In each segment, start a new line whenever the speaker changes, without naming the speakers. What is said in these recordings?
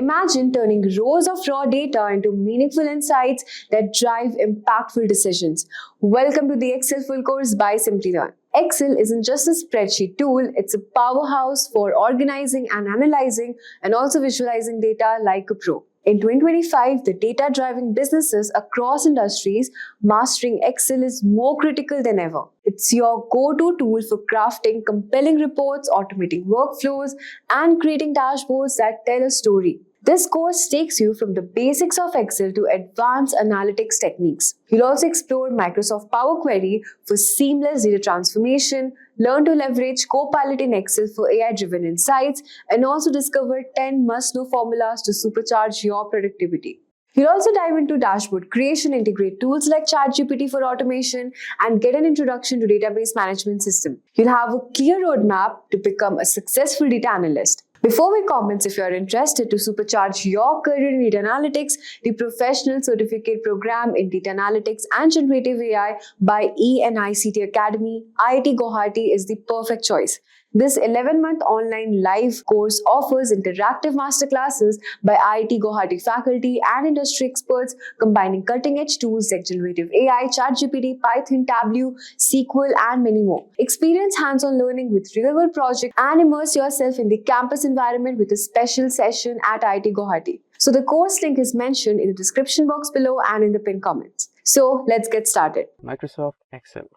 Imagine turning rows of raw data into meaningful insights that drive impactful decisions. Welcome to the Excel Full Course by Simplilearn. Excel isn't just a spreadsheet tool, it's a powerhouse for organizing and analyzing and also visualizing data like a pro. In 2025, the data-driving businesses across industries, mastering Excel is more critical than ever. It's your go-to tool for crafting compelling reports, automating workflows, and creating dashboards that tell a story. This course takes you from the basics of Excel to advanced analytics techniques. You'll also explore Microsoft Power Query for seamless data transformation, learn to leverage Copilot in Excel for AI-driven insights, and also discover 10 must-know formulas to supercharge your productivity. You'll also dive into dashboard creation, integrate tools like ChatGPT for automation, and get an introduction to database management system. You'll have a clear roadmap to become a successful data analyst. Before we commence, if you are interested to supercharge your career in data analytics, the Professional Certificate Program in Data Analytics and Generative AI by ENICT Academy, IIT Guwahati is the perfect choice. This 11-month online live course offers interactive masterclasses by IIT Guwahati faculty and industry experts, combining cutting-edge tools like generative AI, ChatGPT, Python, Tableau, SQL, and many more. Experience hands-on learning with real-world projects and immerse yourself in the campus environment with a special session at IIT Guwahati. So the course link is mentioned in the description box below and in the pinned comments. So let's get started.
Microsoft Excel.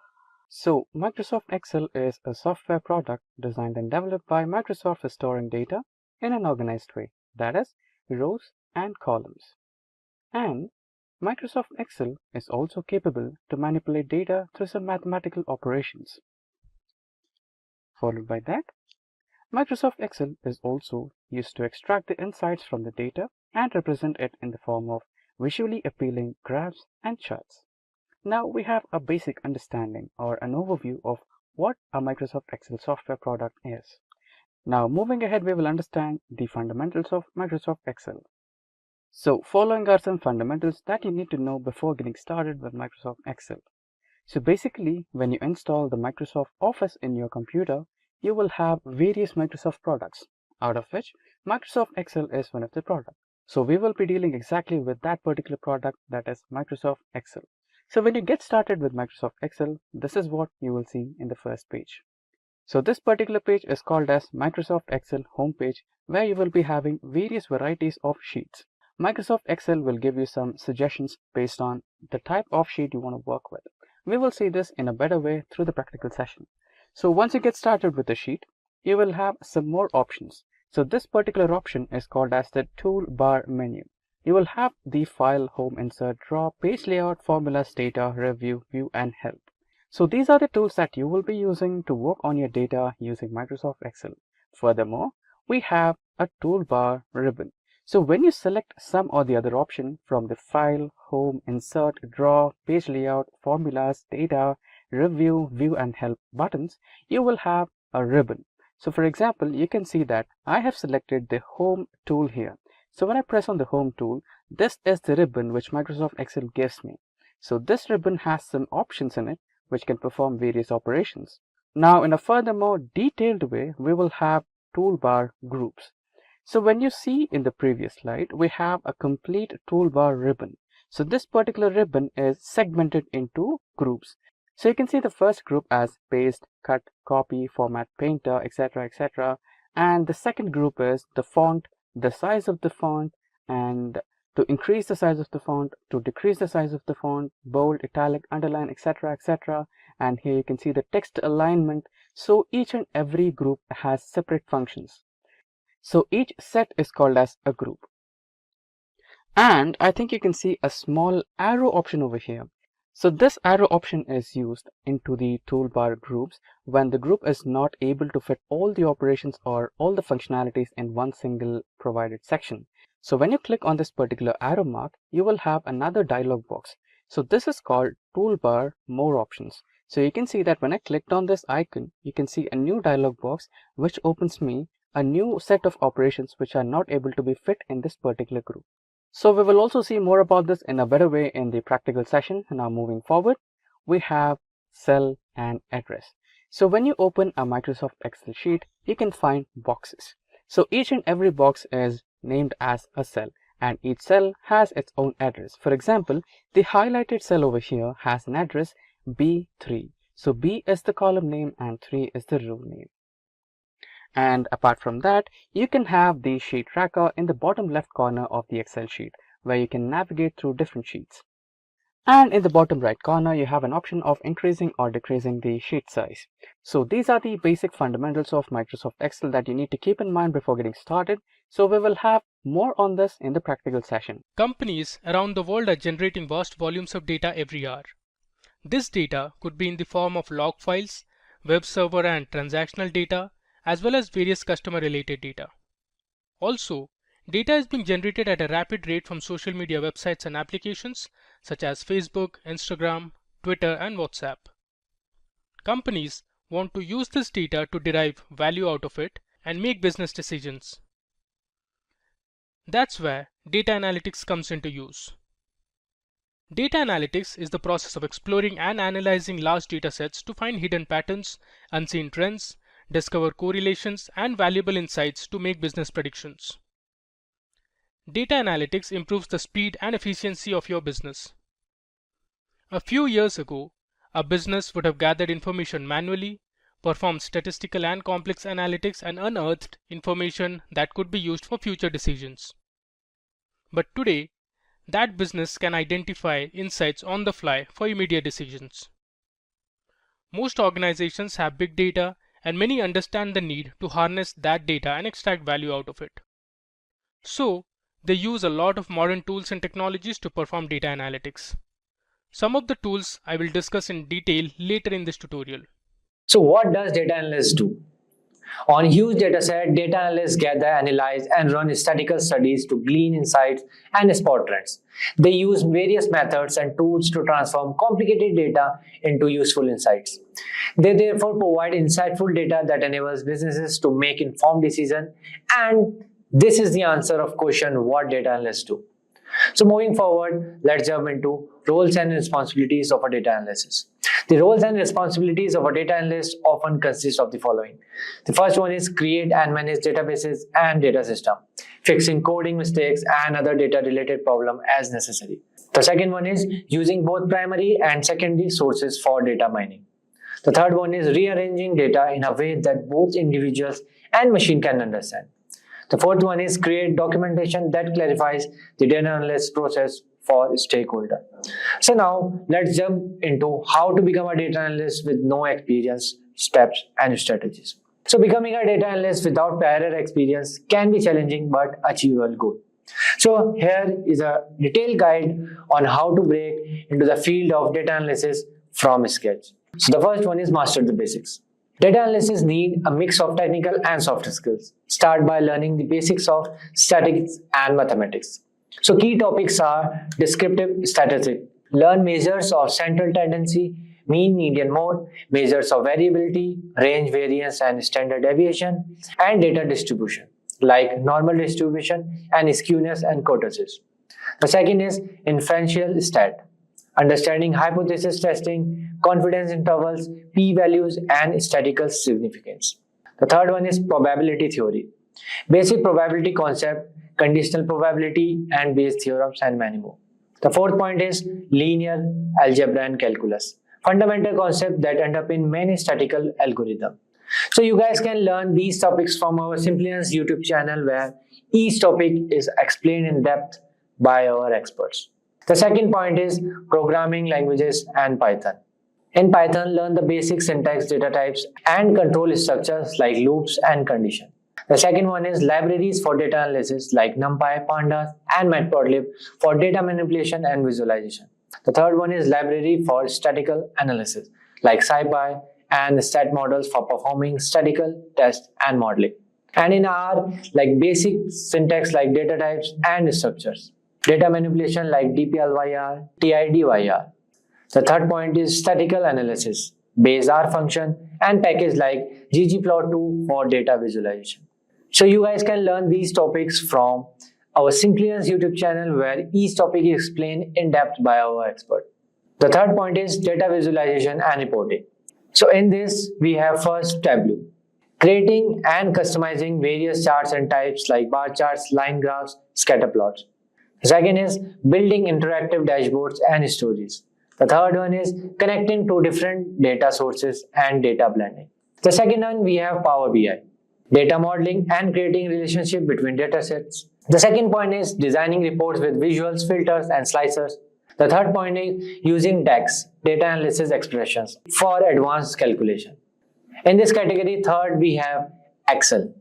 So, Microsoft Excel is a software product designed and developed by Microsoft for storing data in an organized way, that is, rows and columns. And Microsoft Excel is also capable to manipulate data through some mathematical operations. Followed by that, Microsoft Excel is also used to extract the insights from the data and represent it in the form of visually appealing graphs and charts. Now we have a basic understanding or an overview of what a Microsoft Excel software product is. Now moving ahead, we will understand the fundamentals of Microsoft Excel. So following are some fundamentals that you need to know before getting started with Microsoft Excel. So basically, when you install the Microsoft Office in your computer, you will have various Microsoft products, out of which Microsoft Excel is one of the products. So we will be dealing exactly with that particular product, that is Microsoft Excel. So when you get started with Microsoft Excel, this is what you will see in the first page. So this particular page is called as Microsoft Excel homepage, where you will be having various varieties of sheets. Microsoft Excel will give you some suggestions based on the type of sheet you want to work with. We will see this in a better way through the practical session. So once you get started with the sheet, you will have some more options. So this particular option is called as the toolbar menu. You will have the file, home, insert, draw, page layout, formulas, data, review, view, and help. So these are the tools that you will be using to work on your data using Microsoft Excel. Furthermore, we have a toolbar ribbon. So when you select some or the other option from the file, home, insert, draw, page layout, formulas, data, review, view, and help buttons, you will have a ribbon. So for example, you can see that I have selected the home tool here. So when I press on the home tool, this is the ribbon which Microsoft Excel gives me. So this ribbon has some options in it which can perform various operations. Now in a furthermore detailed way, we will have toolbar groups. So when you see in the previous slide, we have a complete toolbar ribbon. So this particular ribbon is segmented into groups. So you can see the first group as paste, cut, copy, format, painter, etc., etc. And the second group is the font, the size of the font, and to increase the size of the font, to decrease the size of the font, bold, italic, underline, etc., etc. And here you can see the text alignment. So each and every group has separate functions. So each set is called as a group. And I think you can see a small arrow option over here. So this arrow option is used into the toolbar groups when the group is not able to fit all the operations or all the functionalities in one single provided section. So when you click on this particular arrow mark, you will have another dialog box. So this is called toolbar more options. So you can see that when I clicked on this icon, you can see a new dialog box which opens me a new set of operations which are not able to be fit in this particular group. So we will also see more about this in a better way in the practical session. Now moving forward, we have cell and address. So when you open a Microsoft Excel sheet, you can find boxes. So each and every box is named as a cell, and each cell has its own address. For example, the highlighted cell over here has an address B3. So B is the column name and 3 is the row name. And apart from that, you can have the sheet tracker in the bottom left corner of the Excel sheet, where you can navigate through different sheets. And in the bottom right corner, you have an option of increasing or decreasing the sheet size. So these are the basic fundamentals of Microsoft Excel that you need to keep in mind before getting started. So we will have more on this in the practical session.
Companies around the world are generating vast volumes of data every hour. This data could be in the form of log files, web server and transactional data, as well as various customer related data. Also, data is being generated at a rapid rate from social media websites and applications such as Facebook, Instagram, Twitter, and WhatsApp. Companies want to use this data to derive value out of it and make business decisions. That's where data analytics comes into use. Data analytics is the process of exploring and analyzing large data sets to find hidden patterns, unseen trends, discover correlations, and valuable insights to make business predictions. Data analytics improves the speed and efficiency of your business. A few years ago, a business would have gathered information manually, performed statistical and complex analytics, and unearthed information that could be used for future decisions. But today, that business can identify insights on the fly for immediate decisions. Most organizations have big data, and many understand the need to harness that data and extract value out of it. So, they use a lot of modern tools and technologies to perform data analytics. Some of the tools I will discuss in detail later in this tutorial.
So what does data analyst do? On a huge dataset, data analysts gather, analyze, and run statistical studies to glean insights and spot trends. They use various methods and tools to transform complicated data into useful insights. They therefore provide insightful data that enables businesses to make informed decisions, and this is the answer of question what data analysts do. So moving forward, let's jump into roles and responsibilities of a data analyst. The roles and responsibilities of a data analyst often consist of the following. The first one is create and manage databases and data system, fixing coding mistakes and other data related problems as necessary. The second one is using both primary and secondary sources for data mining. The third one is rearranging data in a way that both individuals and machine can understand. The fourth one is create documentation that clarifies the data analyst process for stakeholder. So now let's jump into how to become a data analyst with no experience, steps and strategies. So becoming a data analyst without prior experience can be challenging but achievable goal. So here is a detailed guide on how to break into the field of data analysis from scratch. So the first one is master the basics. Data analysts need a mix of technical and soft skills. Start by learning the basics of statistics and mathematics. So key topics are descriptive statistics. Learn measures of central tendency, mean, median, mode, measures of variability, range, variance, and standard deviation, and data distribution, like normal distribution and skewness and kurtosis. The second is inferential stat. Understanding hypothesis testing, confidence intervals, p-values, and statistical significance. The third one is probability theory. Basic probability concept, conditional probability, and Bayes theorems, and many more. The fourth point is linear algebra and calculus. Fundamental concept that underpin many statistical algorithms. So you guys can learn these topics from our Simplilearn YouTube channel, where each topic is explained in depth by our experts. The second point is programming languages and Python. In Python, learn the basic syntax, data types, and control structures like loops and condition. The second one is libraries for data analysis like NumPy, Pandas, and Matplotlib for data manipulation and visualization. The third one is library for statistical analysis like SciPy and stat models for performing statistical tests and modeling. And in R, like basic syntax like data types and structures. Data manipulation like dplyr, tidYr. The third point is statistical analysis, Bayes R function, and package like ggplot2 for data visualization. So you guys can learn these topics from our Simplilearn YouTube channel, where each topic is explained in depth by our expert. The third point is data visualization and reporting. So in this, we have first Tableau. creating and customizing various charts and types like bar charts, line graphs, scatter plots. The second is building interactive dashboards and stories. The third one is connecting to different data sources and data blending. The second one, we have Power BI, data modeling and creating relationship between data sets. The second point is designing reports with visuals, filters and slicers. The third point is using DAX, data analysis expressions, for advanced calculation. In this category, third, we have Excel.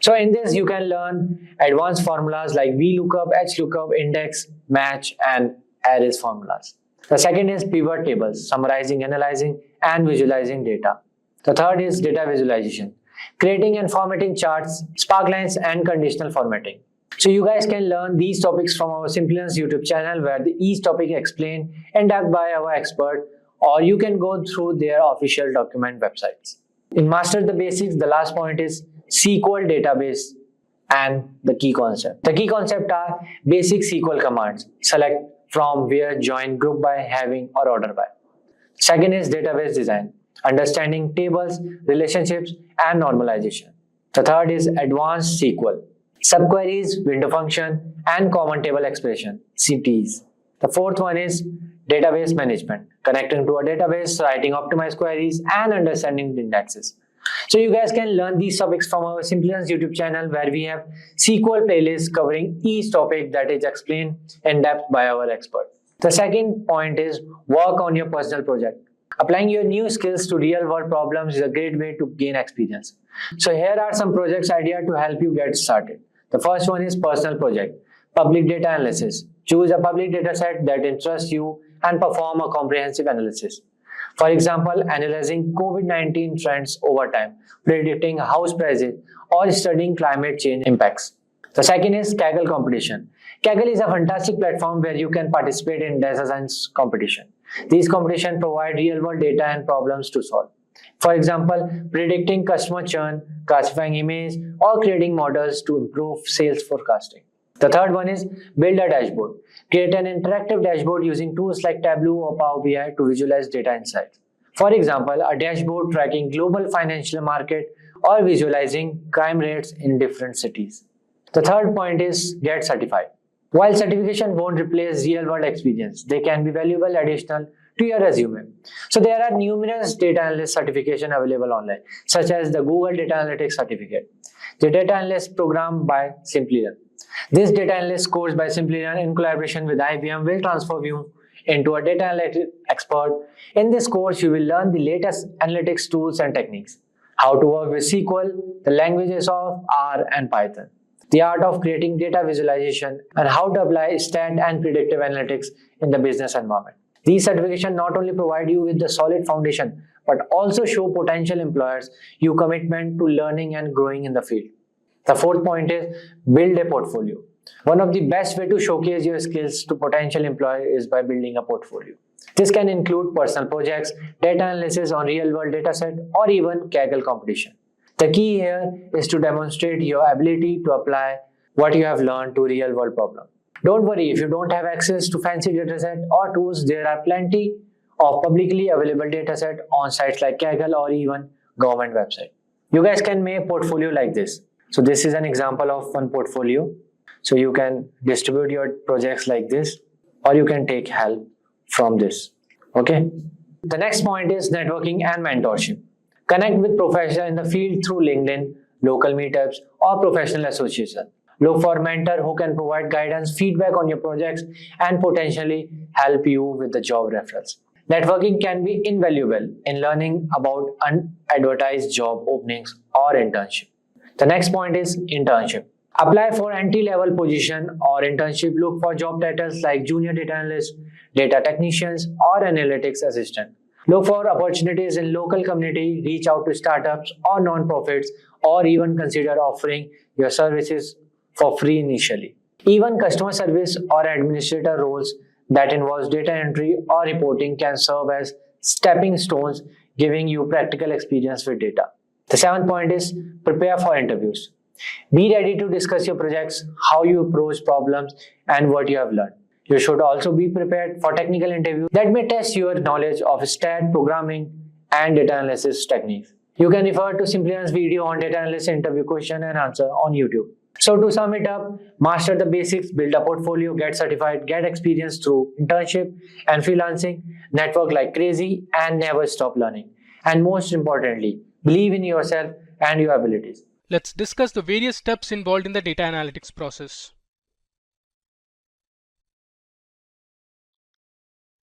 So in this, you can learn advanced formulas like VLOOKUP, HLOOKUP, index, match and arrays formulas. The second is pivot tables, summarizing, analyzing and visualizing data. The third is data visualization, creating and formatting charts, sparklines and conditional formatting. So you guys can learn these topics from our Simplilearn YouTube channel, where each topic explained in depth by our expert, or you can go through their official document websites. In Master the Basics, the last point is SQL database and the key concept. The key concept are basic SQL commands, select, from, where, join, group by, having or order by. Second is database design, understanding tables, relationships and normalization. The third is advanced SQL, subqueries, window function and common table expression, CTs. The fourth one is database management, connecting to a database, writing optimized queries and understanding the indexes. So you guys can learn these topics from our Simplilearn YouTube channel, where we have SQL playlists covering each topic that is explained in depth by our expert. The second point is work on your personal project. Applying your new skills to real world problems is a great way to gain experience. So here are some projects idea to help you get started. The first one is personal project, public data analysis. Choose a public data set that interests you and perform a comprehensive analysis. For example, analyzing COVID-19 trends over time, predicting house prices, or studying climate change impacts. The second is Kaggle competition. Kaggle is a fantastic platform where you can participate in data science competition. These competitions provide real-world data and problems to solve. For example, predicting customer churn, classifying emails, or creating models to improve sales forecasting. The third one is build a dashboard. Create an interactive dashboard using tools like Tableau or Power BI to visualize data insights. For example, a dashboard tracking global financial market or visualizing crime rates in different cities. The third point is get certified. While certification won't replace real-world experience, they can be valuable additional to your resume. So there are numerous data analyst certification available online, such as the Google Data Analytics Certificate, the Data Analyst program by Simplilearn. This data analyst course by Simplilearn in collaboration with IBM will transform you into a data analytics expert. In this course, you will learn the latest analytics tools and techniques, how to work with SQL, the languages of R and Python, the art of creating data visualization, and how to apply stat and predictive analytics in the business environment. These certifications not only provide you with the solid foundation, but also show potential employers your commitment to learning and growing in the field. The fourth point is build a portfolio. One of the best way to showcase your skills to potential employers is by building a portfolio. This can include personal projects, data analysis on real-world dataset, or even Kaggle competition. The key here is to demonstrate your ability to apply what you have learned to real-world problems. Don't worry if you don't have access to fancy dataset or tools. There are plenty of publicly available dataset on sites like Kaggle or even government website. You guys can make a portfolio like this. So this is an example of one portfolio. So you can distribute your projects like this, or you can take help from this. Okay. The next point is networking and mentorship. Connect with professionals in the field through LinkedIn, local meetups, or professional association. Look for a mentor who can provide guidance, feedback on your projects, and potentially help you with the job referrals. Networking can be invaluable in learning about unadvertised job openings or internship. The next point is internship. Apply for entry-level position or internship. Look for job titles like junior data analyst, data technicians, or analytics assistant. Look for opportunities in local community. Reach out to startups or non-profits, or even consider offering your services for free initially. Even customer service or administrator roles that involves data entry or reporting can serve as stepping stones, giving you practical experience with data. The seventh point is prepare for interviews. Be ready to discuss your projects, how you approach problems, and what you have learned. You should also be prepared for technical interviews that may test your knowledge of stat, programming, and data analysis techniques. You can refer to Simplilearn's video on data analyst interview question and answer on YouTube. So to sum it up, master the basics, build a portfolio, get certified, get experience through internship and freelancing, network like crazy, and never stop learning. And most importantly, believe in yourself and your abilities.
Let's discuss the various steps involved in the data analytics process.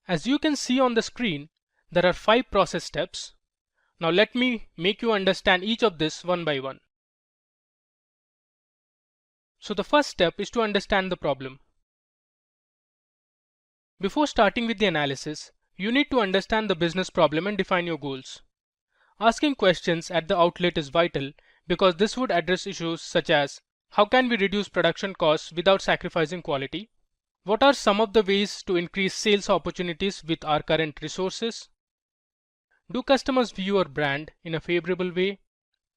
As you can see on the screen, there are 5 process steps. Now let me make you understand each of this one by one. So the first step is to understand the problem. Before starting with the analysis, you need to understand the business problem and define your goals. Asking questions at the outlet is vital because this would address issues such as how can we reduce production costs without sacrificing quality? What are some of the ways to increase sales opportunities with our current resources? Do customers view our brand in a favorable way?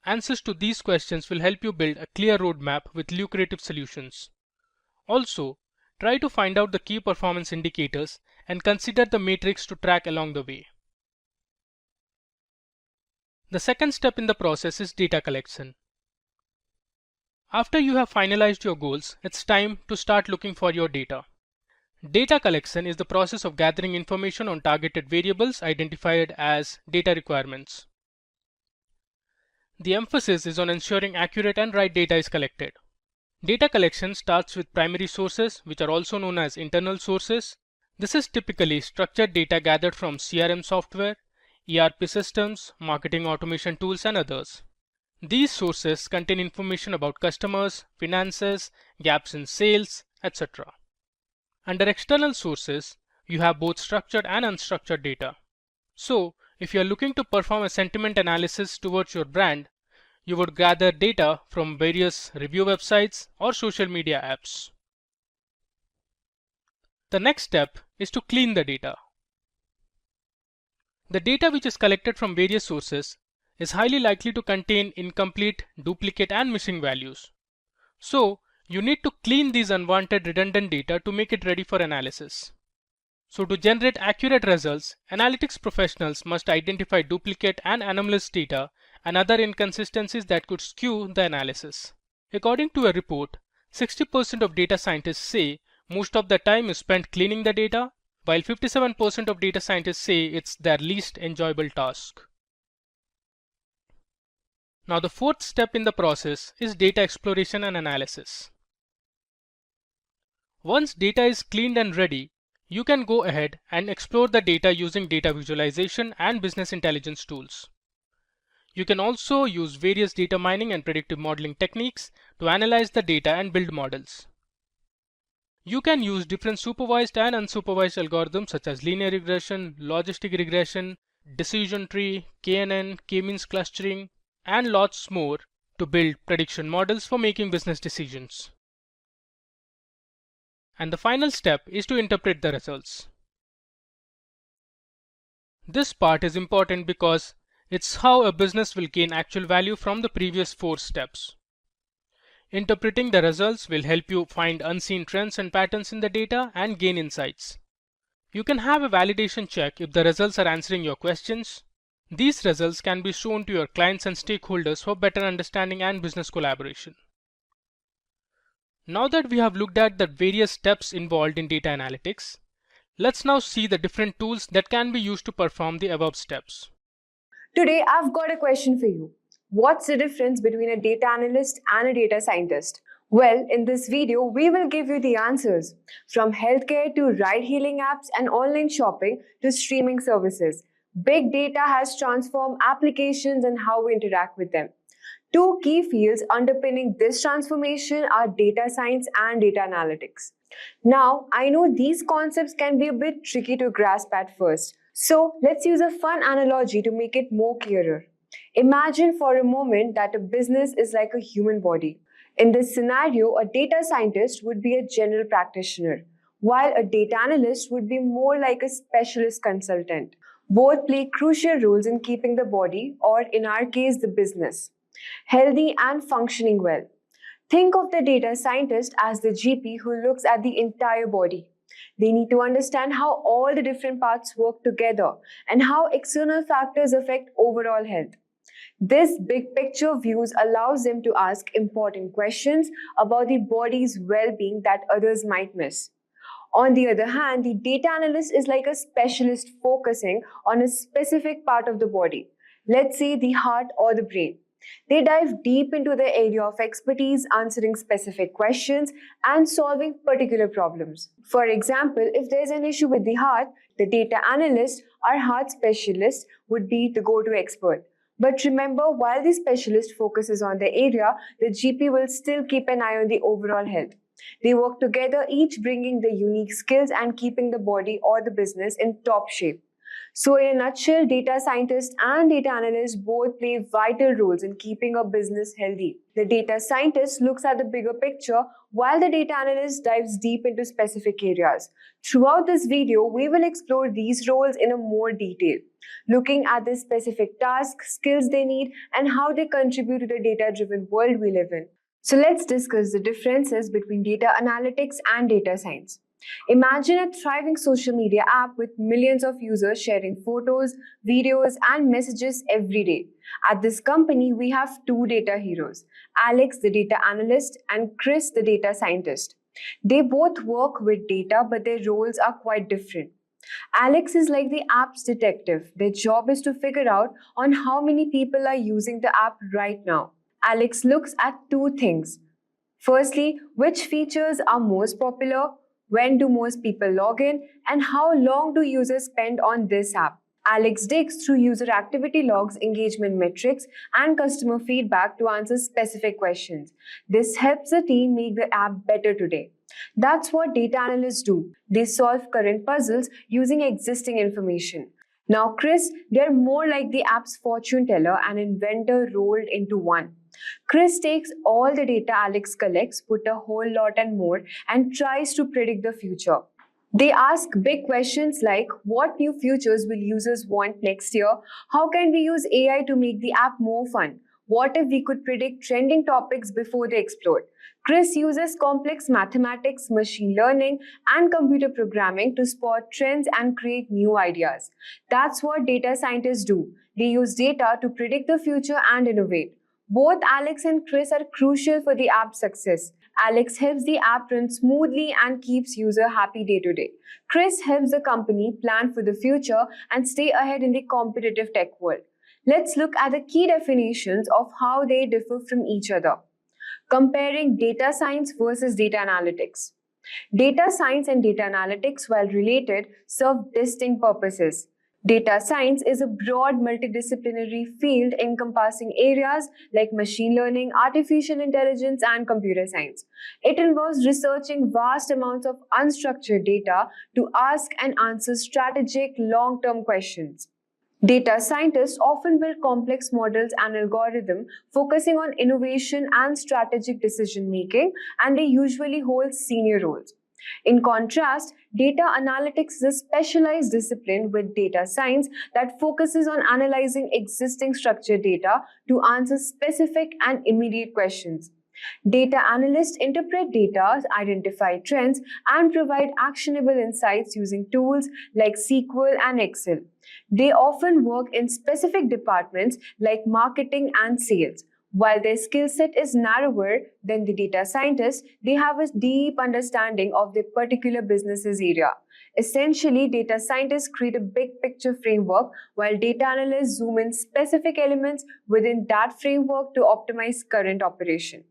Answers to these questions will help you build a clear roadmap with lucrative solutions. Also, try to find out the key performance indicators and consider the matrix to track along the way. The second step in the process is data collection. After you have finalized your goals, it's time to start looking for your data. Data collection is the process of gathering information on targeted variables identified as data requirements. The emphasis is on ensuring accurate and right data is collected. Data collection starts with primary sources, which are also known as internal sources. This is typically structured data gathered from CRM software, ERP systems, marketing automation tools, and others. These sources contain information about customers, finances, gaps in sales, etc. Under external sources, you have both structured and unstructured data. So, if you are looking to perform a sentiment analysis towards your brand, you would gather data from various review websites or social media apps. The next step is to clean the data. The data which is collected from various sources is highly likely to contain incomplete, duplicate, and missing values. So, you need to clean these unwanted redundant data to make it ready for analysis. So to generate accurate results, analytics professionals must identify duplicate and anomalous data and other inconsistencies that could skew the analysis. According to a report, 60% of data scientists say most of their time is spent cleaning the data, while 57% of data scientists say it's their least enjoyable task. Now the fourth step in the process is data exploration and analysis. Once data is cleaned and ready, you can go ahead and explore the data using data visualization and business intelligence tools. You can also use various data mining and predictive modeling techniques to analyze the data and build models. You can use different supervised and unsupervised algorithms such as linear regression, logistic regression, decision tree, KNN, k-means clustering, and lots more to build prediction models for making business decisions. And the final step is to interpret the results. This part is important because it's how a business will gain actual value from the previous 4 steps. Interpreting the results will help you find unseen trends and patterns in the data and gain insights. You can have a validation check if the results are answering your questions. These results can be shown to your clients and stakeholders for better understanding and business collaboration. Now that we have looked at the various steps involved in data analytics, let's now see the different tools that can be used to perform the above steps.
Today, I've got a question for you. What's the difference between a data analyst and a data scientist? Well, in this video, we will give you the answers. From healthcare to ride-hailing apps and online shopping to streaming services, big data has transformed applications and how we interact with them. 2 key fields underpinning this transformation are data science and data analytics. Now, I know these concepts can be a bit tricky to grasp at first. So, let's use a fun analogy to make it more clearer. Imagine for a moment that a business is like a human body. In this scenario, a data scientist would be a general practitioner, while a data analyst would be more like a specialist consultant. Both play crucial roles in keeping the body, or in our case, the business, healthy and functioning well. Think of the data scientist as the GP who looks at the entire body. They need to understand how all the different parts work together and how external factors affect overall health. This big picture views allows them to ask important questions about the body's well-being that others might miss. On the other hand, the data analyst is like a specialist focusing on a specific part of the body, let's say the heart or the brain. They dive deep into the area of expertise, answering specific questions and solving particular problems. For example, if there's an issue with the heart, the data analyst or heart specialist would be the go-to expert. But remember, while the specialist focuses on the area, the GP will still keep an eye on the overall health. They work together, each bringing their unique skills and keeping the body or the business in top shape. So in a nutshell, data scientists and data analysts both play vital roles in keeping a business healthy. The data scientist looks at the bigger picture while the data analyst dives deep into specific areas. Throughout this video, we will explore these roles in a more detail, looking at the specific tasks, skills they need, and how they contribute to the data-driven world we live in. So let's discuss the differences between data analytics and data science. Imagine a thriving social media app with millions of users sharing photos, videos, and messages every day. At this company, we have two data heroes, Alex, the data analyst, and Chris, the data scientist. They both work with data, but their roles are quite different. Alex is like the app's detective. Their job is to figure out on how many people are using the app right now. Alex looks at two things. Firstly, which features are most popular, when do most people log in, and how long do users spend on this app. Alex digs through user activity logs, engagement metrics, and customer feedback to answer specific questions. This helps the team make the app better today. That's what data analysts do. They solve current puzzles using existing information. Now, Chris, they're more like the app's fortune teller and inventor rolled into one. Chris takes all the data Alex collects, put a whole lot and more, and tries to predict the future. They ask big questions like, what new features will users want next year? How can we use AI to make the app more fun? What if we could predict trending topics before they explode? Chris uses complex mathematics, machine learning, and computer programming to spot trends and create new ideas. That's what data scientists do. They use data to predict the future and innovate. Both Alex and Chris are crucial for the app's success. Alex helps the app run smoothly and keeps user happy day to day. Chris helps the company plan for the future and stay ahead in the competitive tech world. Let's look at the key definitions of how they differ from each other. Comparing data science versus data analytics. Data science and data analytics, while related, serve distinct purposes. Data science is a broad multidisciplinary field encompassing areas like machine learning, artificial intelligence, and computer science. It involves researching vast amounts of unstructured data to ask and answer strategic, long-term questions. Data scientists often build complex models and algorithms focusing on innovation and strategic decision-making, and they usually hold senior roles. In contrast, data analytics is a specialized discipline with data science that focuses on analyzing existing structured data to answer specific and immediate questions. Data analysts interpret data, identify trends, and provide actionable insights using tools like SQL and Excel. They often work in specific departments like marketing and sales. While their skill set is narrower than the data scientists, they have a deep understanding of their particular business's area. Essentially, data scientists create a big picture framework, while data analysts zoom in specific elements within that framework to optimize current operation.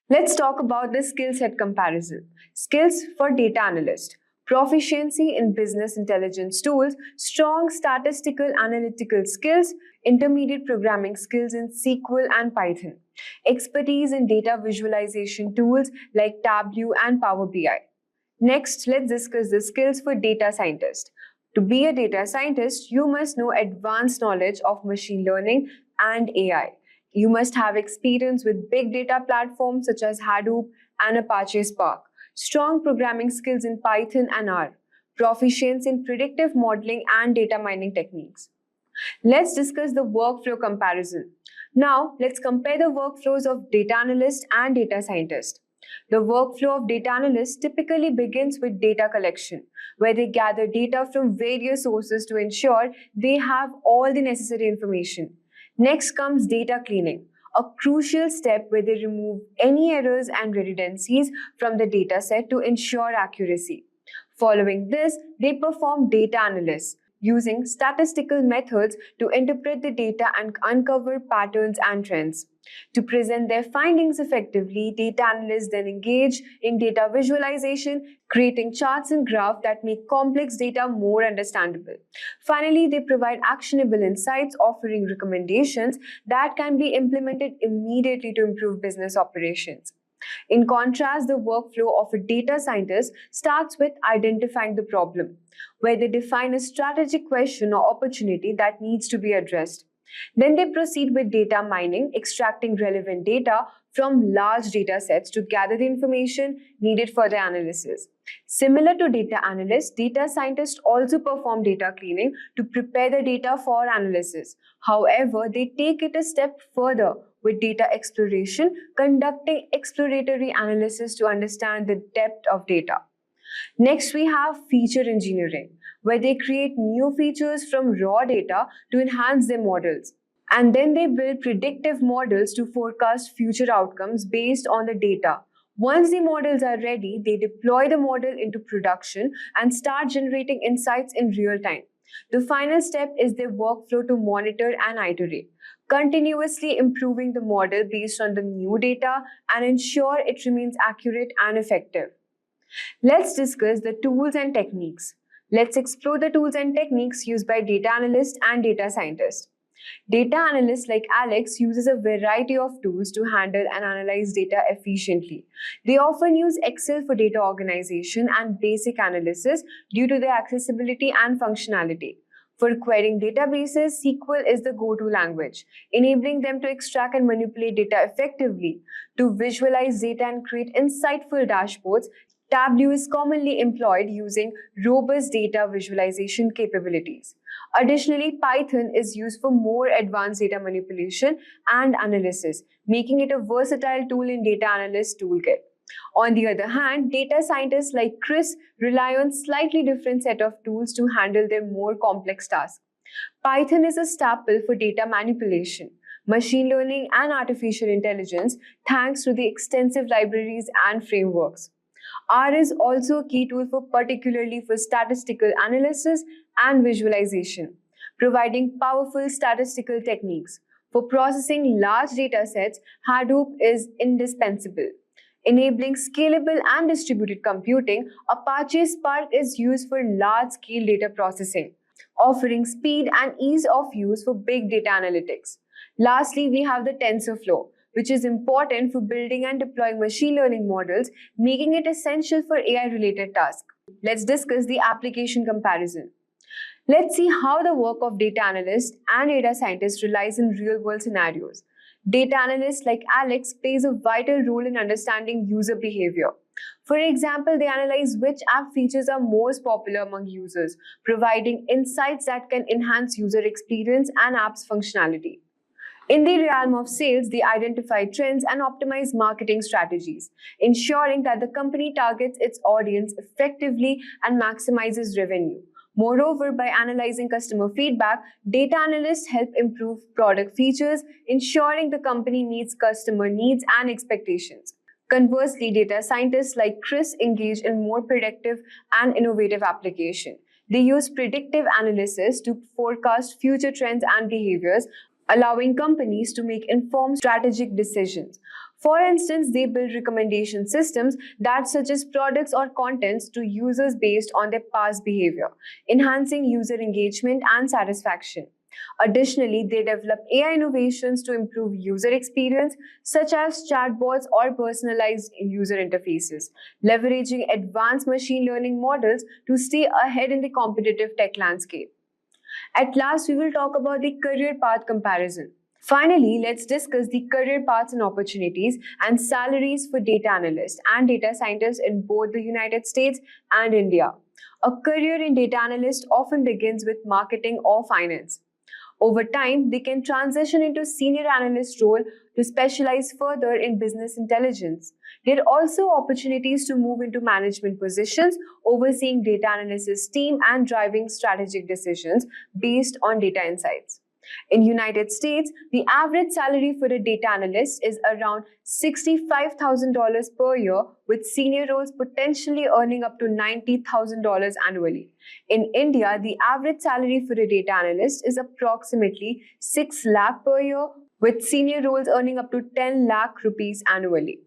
Let's talk about the skill set comparison. Skills for data analyst. Proficiency in business intelligence tools, strong statistical analytical skills, intermediate programming skills in SQL and Python, expertise in data visualization tools like Tableau and Power BI. Next, let's discuss the skills for data scientist. To be a data scientist, you must know advanced knowledge of machine learning and AI. You must have experience with big data platforms such as Hadoop and Apache Spark, strong programming skills in Python and R, proficiency in predictive modeling and data mining techniques. Let's discuss the workflow comparison. Now, let's compare the workflows of data analyst and data scientist. The workflow of data analysts typically begins with data collection, where they gather data from various sources to ensure they have all the necessary information. Next comes data cleaning, a crucial step where they remove any errors and redundancies from the dataset to ensure accuracy. Following this, they perform data analysis, using statistical methods to interpret the data and uncover patterns and trends. To present their findings effectively, data analysts then engage in data visualization, creating charts and graphs that make complex data more understandable. Finally, they provide actionable insights, offering recommendations that can be implemented immediately to improve business operations. In contrast, the workflow of a data scientist starts with identifying the problem, where they define a strategic question or opportunity that needs to be addressed. Then they proceed with data mining, extracting relevant data from large data sets to gather the information needed for the analysis. Similar to data analysts, data scientists also perform data cleaning to prepare the data for analysis. However, they take it a step further with data exploration, conducting exploratory analysis to understand the depth of data. Next, we have feature engineering, where they create new features from raw data to enhance their models. And then they build predictive models to forecast future outcomes based on the data. Once the models are ready, they deploy the model into production and start generating insights in real time. The final step is their workflow to monitor and iterate, continuously improving the model based on the new data and ensure it remains accurate and effective. Let's discuss the tools and techniques. Let's explore the tools and techniques used by data analysts and data scientists. Data analysts like Alex uses a variety of tools to handle and analyze data efficiently. They often use Excel for data organization and basic analysis due to their accessibility and functionality. For querying databases, SQL is the go-to language, enabling them to extract and manipulate data effectively. To visualize data and create insightful dashboards, Tableau is commonly employed using robust data visualization capabilities. Additionally, Python is used for more advanced data manipulation and analysis, making it a versatile tool in data analyst toolkit. On the other hand, data scientists like Chris rely on slightly different set of tools to handle their more complex tasks. Python is a staple for data manipulation, machine learning, and artificial intelligence thanks to the extensive libraries and frameworks. R is also a key tool particularly for statistical analysis and visualization, providing powerful statistical techniques. For processing large data sets, Hadoop is indispensable. Enabling scalable and distributed computing, Apache Spark is used for large-scale data processing, offering speed and ease of use for big data analytics. Lastly, we have the TensorFlow, which is important for building and deploying machine learning models, making it essential for AI-related tasks. Let's discuss the application comparison. Let's see how the work of data analysts and data scientists relies in real-world scenarios. Data analysts like Alex plays a vital role in understanding user behavior. For example, they analyze which app features are most popular among users, providing insights that can enhance user experience and app's functionality. In the realm of sales, they identify trends and optimize marketing strategies, ensuring that the company targets its audience effectively and maximizes revenue. Moreover, by analyzing customer feedback, data analysts help improve product features, ensuring the company meets customer needs and expectations. Conversely, data scientists like Chris engage in more predictive and innovative application. They use predictive analysis to forecast future trends and behaviors, allowing companies to make informed strategic decisions. For instance, they build recommendation systems that suggest products or contents to users based on their past behavior, enhancing user engagement and satisfaction. Additionally, they develop AI innovations to improve user experience, such as chatbots or personalized user interfaces, leveraging advanced machine learning models to stay ahead in the competitive tech landscape. At last, we will talk about the career path comparison. Finally, let's discuss the career paths and opportunities and salaries for data analysts and data scientists in both the United States and India. A career in data analyst often begins with marketing or finance. Over time, they can transition into senior analyst role to specialize further in business intelligence. There are also opportunities to move into management positions, overseeing data analysis team and driving strategic decisions based on data insights. In United States, the average salary for a data analyst is around $65,000 per year, with senior roles potentially earning up to $90,000 annually. In India, the average salary for a data analyst is approximately 6 lakh per year, with senior roles earning up to 10 lakh rupees annually.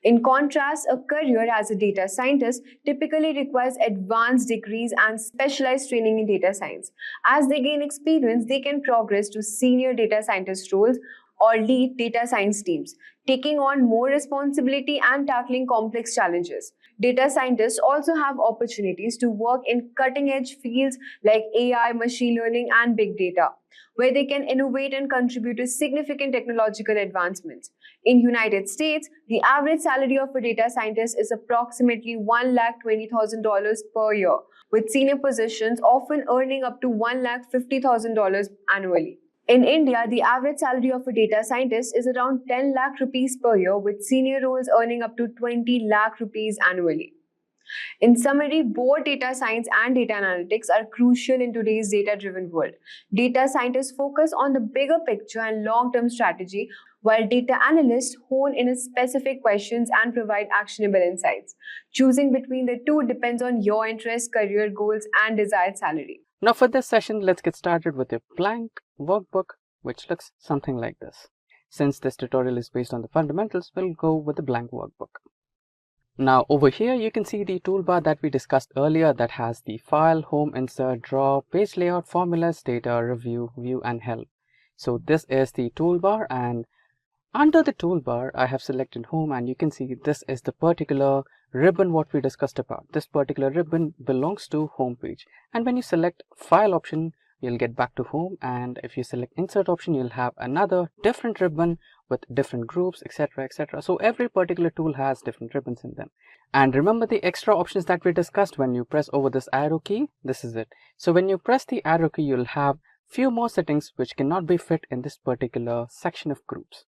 In contrast, a career as a data scientist typically requires advanced degrees and specialized training in data science. As they gain experience, they can progress to senior data scientist roles or lead data science teams, taking on more responsibility and tackling complex challenges. Data scientists also have opportunities to work in cutting edge fields like AI, machine learning, and big data, where they can innovate and contribute to significant technological advancements. In United States, the average salary of a data scientist is approximately $1,20,000 per year, with senior positions often earning up to $1,50,000 annually. In India, the average salary of a data scientist is around 10 lakh rupees per year, with senior roles earning up to 20 lakh rupees annually. In summary, both data science and data analytics are crucial in today's data-driven world. Data scientists focus on the bigger picture and long-term strategy, while data analysts hone in on specific questions and provide actionable insights. Choosing between the two depends on your interests, career goals, and desired salary.
Now for this session, let's get started with a blank workbook which looks something like this. Since this tutorial is based on the fundamentals, we'll go with the blank workbook. Now over here you can see the toolbar that we discussed earlier that has the file, home, insert, draw, page layout, formulas, data, review, view and help. So this is the toolbar, and under the toolbar I have selected home, and you can see this is the particular ribbon what we discussed about. This particular ribbon belongs to home page, and when you select file option you'll get back to home, and if you select insert option you'll have another different ribbon with different groups, etc, etc. So every particular tool has different ribbons in them. And remember the extra options that we discussed. When you press over this arrow key, this is it. So when you press the arrow key you'll have few more settings which cannot be fit in this particular section of groups.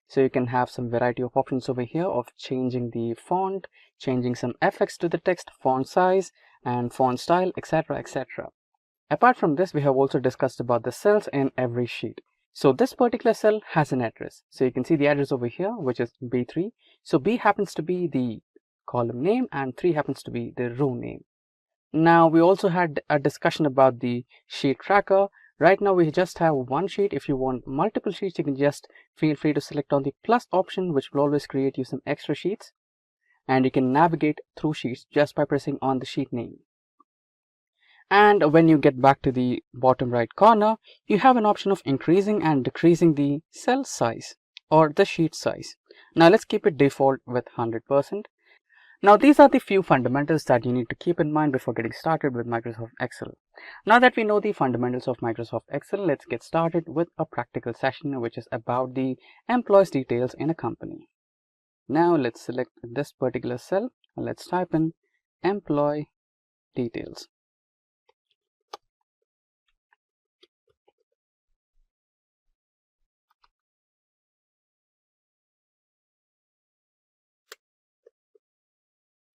So you can have some variety of options over here of changing the font, changing some effects to the text, font size and font style, etc, etc. Apart from this, we have also discussed about the cells in every sheet. So this particular cell has an address. So you can see the address over here, which is B3. So B happens to be the column name and 3 happens to be the row name. Now we also had a discussion about the sheet tracker. Right now we just have one sheet. If you want multiple sheets, you can just feel free to select on the plus option, which will always create you some extra sheets. And you can navigate through sheets just by pressing on the sheet name. And when you get back to the bottom right corner, you have an option of increasing and decreasing the cell size or the sheet size. Now let's keep it default with 100%. Now these are the few fundamentals that you need to keep in mind before getting started with Microsoft Excel. Now that we know the fundamentals of Microsoft Excel, let's get started with a practical session which is about the employees details in a company. Now let's select this particular cell and let's type in employee details.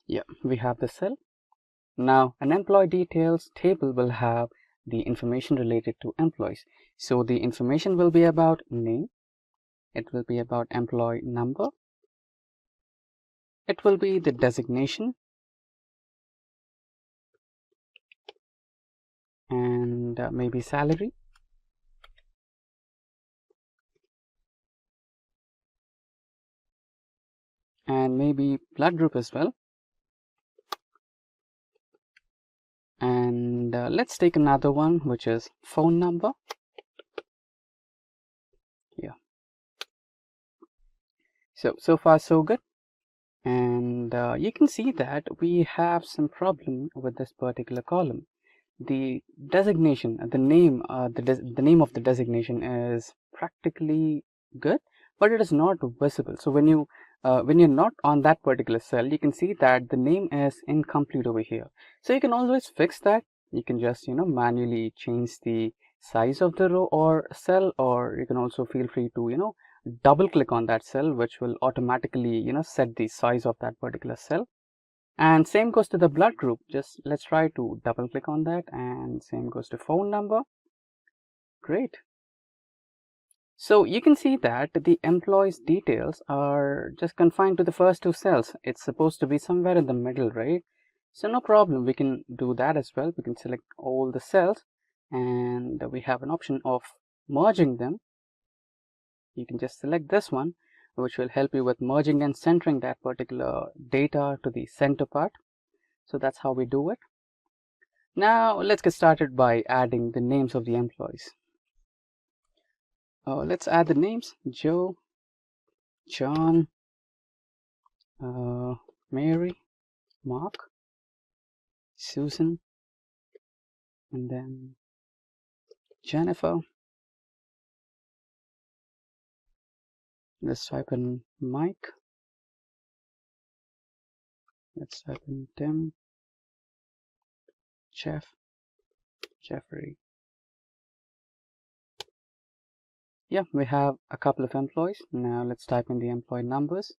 Yeah, we have the cell. Now an employee details table will have the information related to employees. So the information will be about name, it will be about employee number, it will be the designation, and maybe salary, and maybe blood group as well. And let's take another one, which is phone number. Yeah. So far so good. And you can see that we have some problem with this particular column. The designation, the name of the designation is practically good, but it is not visible. So when you're not on that particular cell, you can see that the name is incomplete over here. So you can always fix that. You can just manually change the size of the row or cell, or you can also feel free to double click on that cell, which will automatically set the size of that particular cell. And same goes to the blood group. Just let's try to double click on that, and same goes to phone number. Great. So you can see that the employees details are just confined to the first 2 cells. It's supposed to be somewhere in the middle, right? So no problem, we can do that as well. We can select all the cells and we have an option of merging them. You can just select this one, which will help you with merging and centering that particular data to the center part. So that's how we do it. Now let's get started by adding the names of the employees. Let's add the names: Joe, John, Mary, Mark, Susan, and then Jennifer. Let's type in Mike. Let's type in Tim, Jeff, Jeffrey. Yeah, we have a couple of employees. Now let's type in the employee numbers.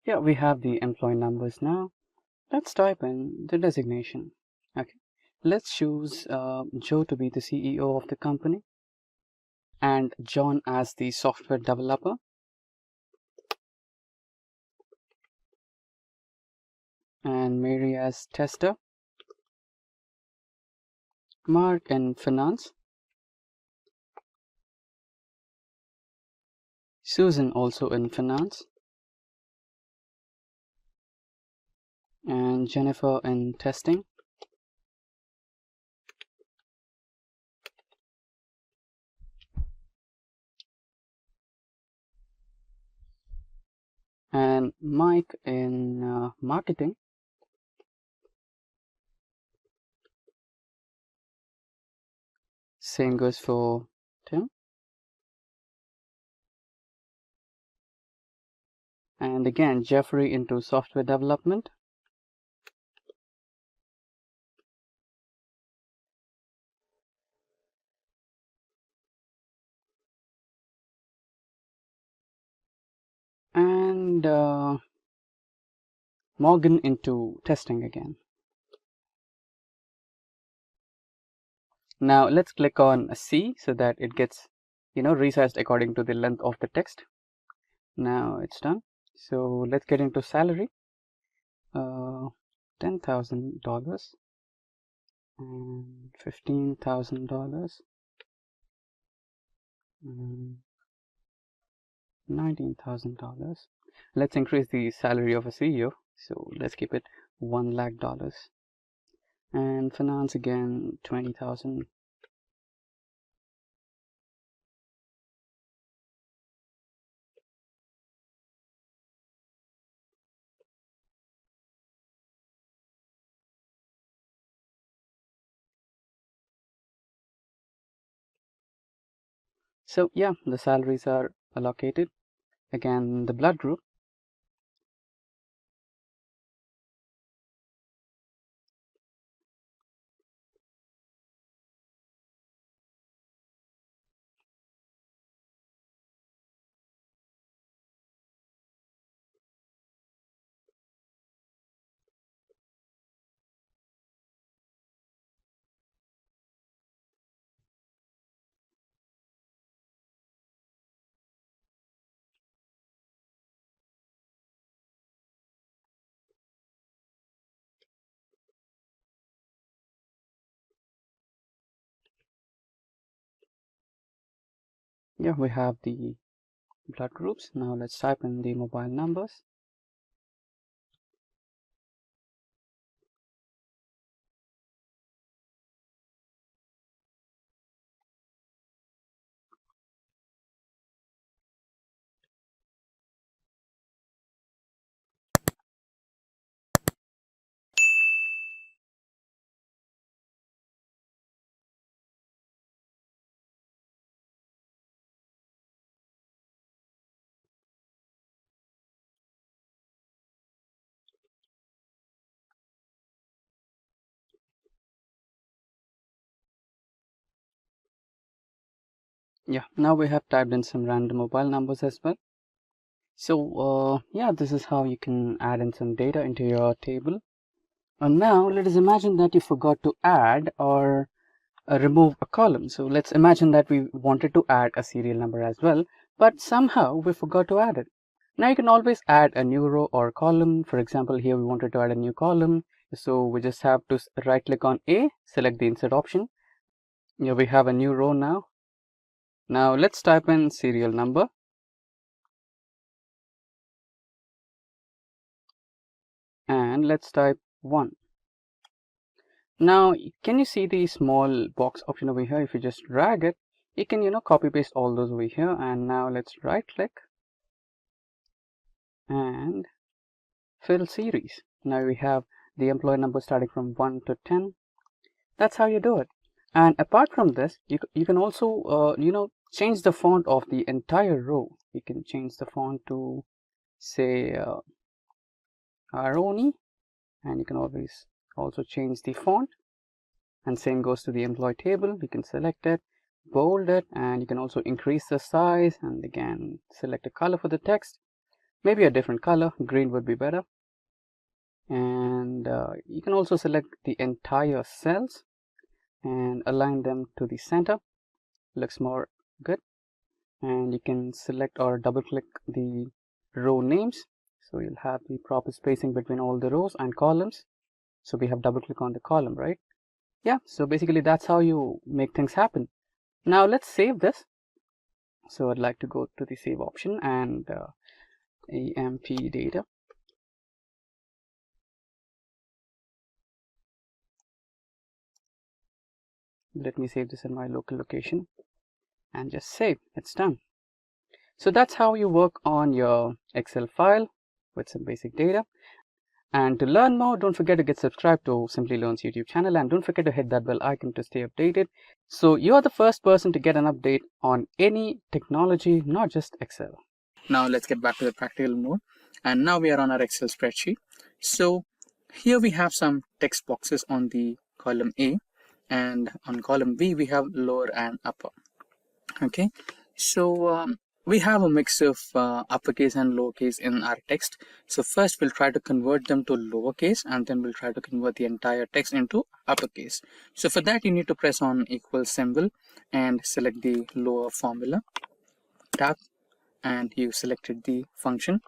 Yeah, we have the employee numbers now. Let's type in the designation. Okay, let's choose Joe to be the CEO of the company and John as the software developer. And Mary as tester. Mark in finance. Susan also in finance. And Jennifer in testing. And Mike in marketing. Same goes for Tim. And again, Jeffrey into software development. And Morgan into testing again. Now let's click on C so that it gets, resized according to the length of the text. Now it's done. So let's get into salary. $10,000 and $15,000 and $19,000. Let's increase the salary of a CEO. So let's keep it $1 lakh. And finance again, 20,000. So yeah, the salaries are allocated. Again, the blood group. Yeah, we have the blood groups. Now let's type in the mobile numbers. Yeah, now we have typed in some random mobile numbers as well. So yeah, this is how you can add in some data into your table. And now let us imagine that you forgot to add or remove a column. So let's imagine that we wanted to add a serial number as well, but somehow we forgot to add it. Now you can always add a new row or column. For example, here we wanted to add a new column. So we just have to right click on A, select the insert option. Here we have a new row now. Now let's type in serial number. And let's type 1. Now, can you see the small box option over here? If you just drag it, you can, copy paste all those over here. And now let's right click and fill series. Now we have the employee number starting from 1 to 10. That's how you do it. And apart from this, you can also, change the font of the entire row. You can change the font to, say, Aroni, and you can always also change the font. And same goes to the employee table. You can select it, bold it, and you can also increase the size, and again select a color for the text, maybe a different color, green would be better. And you can also select the entire cells and align them to the center. Looks more good. And you can select or double click the row names, so you'll have the proper spacing between all the rows and columns. So we have double click on the column, right? Yeah, so basically that's how you make things happen. Now let's save this. So I'd like to go to the save option and AMP data. Let me save this in my local location and just save. It's done. So that's how you work on your Excel file with some basic data. And to learn more, don't forget to get subscribed to Simplilearn's YouTube channel, and don't forget to hit that bell icon to stay updated. So you are the first person to get an update on any technology, not just Excel. Now let's get back to the practical mode. And now we are on our Excel spreadsheet. So here we have some text boxes on the column A, and on column B we have lower and upper. Okay, so we have a mix of uppercase and lowercase in our text. So first we'll try to convert them to lowercase, and then we'll try to convert the entire text into uppercase. So for that you need to press on equal symbol and select the lower formula tab, and you selected the function.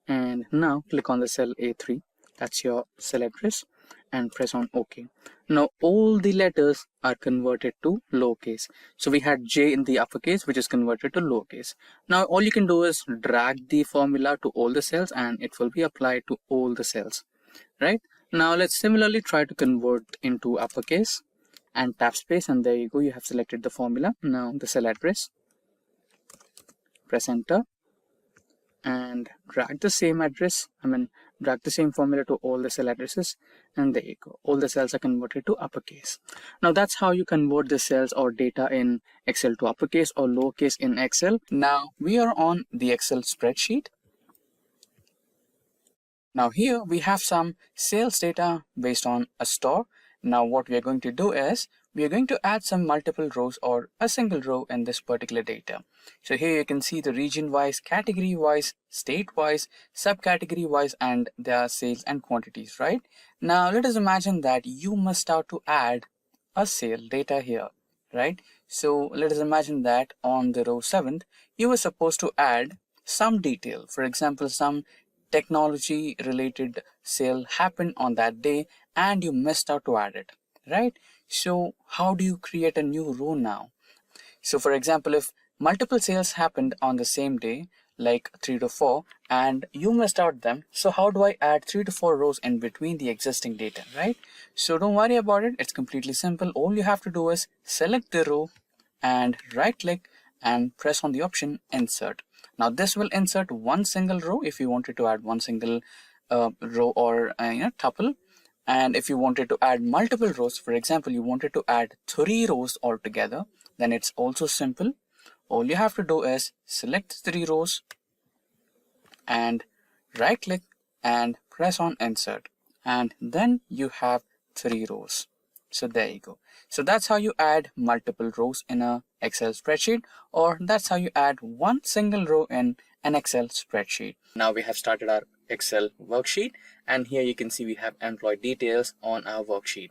And now click on the cell A3, that's your cell address, and press on OK. Now all the letters are converted to lowercase. So we had J in the uppercase, which is converted to lowercase. Now all you can do is drag the formula to all the cells, and it will be applied to all the cells, right? Now let's similarly try to convert into uppercase, and tap space, and there you go, you have selected the formula. Now the cell address, press enter, and drag the same drag the same formula to all the cell addresses, and there you go, all the cells are converted to uppercase. Now that's how you convert the cells or data in Excel to uppercase or lowercase in Excel. Now we are on the Excel spreadsheet. Now here we have some sales data based on a store. Now what we are going to do is we are going to add some multiple rows or a single row in this particular data. So here you can see the region wise, category wise, state wise, subcategory wise, and their sales and quantities, right? Now let us imagine that you must start to add a sale data here, right? So let us imagine that on the row 7th, you were supposed to add some detail. For example, some technology related sale happened on that day and you missed out to add it, right? So how do you create a new row now? So for example, if multiple sales happened on the same day, like 3 to 4, and you missed out them, so how do I add 3 to 4 rows in between the existing data, right? So don't worry about it, it's completely simple. All you have to do is select the row and right click and press on the option insert. Now this will insert one single row if you wanted to add one single row or tuple. And if you wanted to add multiple rows, for example, you wanted to add 3 rows altogether, then it's also simple. All you have to do is select 3 rows and right click and press on insert, and then you have 3 rows.
So there you go. So that's how you add multiple rows in a Excel spreadsheet, or that's how you add one single row in an Excel spreadsheet. Now we have started our Excel worksheet, and here you can see we have employee details on our worksheet.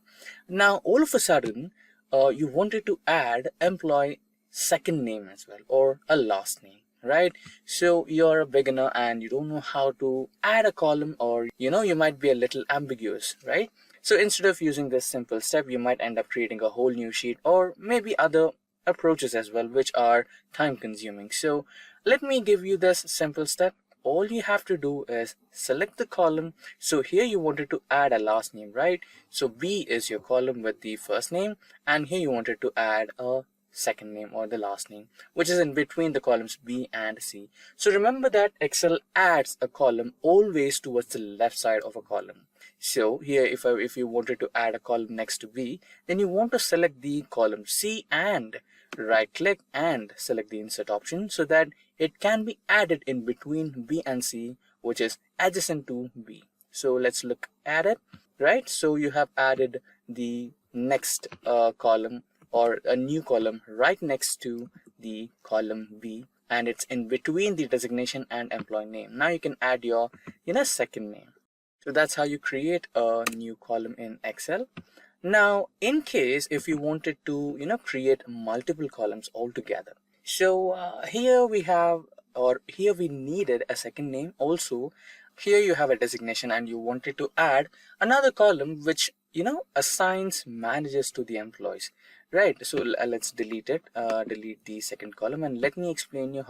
Now all of a sudden you wanted to add employee second name as well, or a last name, right? So you're a beginner and you don't know how to add a column, or you might be a little ambiguous, right? So instead of using this simple step, you might end up creating a whole new sheet, or maybe other approaches as well, which are time consuming. So let me give you this simple step. All you have to do is select the column. So here you wanted to add a last name, right? So B is your column with the first name, and here you wanted to add a second name or the last name, which is in between the columns B and C. So remember that Excel adds a column always towards the left side of a column. So here if you wanted to add a column next to B, then you want to select the column C and right click and select the insert option so that it can be added in between B and C, which is adjacent to B. So let's look at it, right? So you have added the next column, or a new column right next to the column B, and it's in between the designation and employee name. Now you can add your second name. So that's how you create a new column in Excel. Now in case if you wanted to create multiple columns altogether, so here we needed a second name. Also here you have a designation and you wanted to add another column which assigns managers to the employees, right? So let's delete it, delete the second column, and let me explain you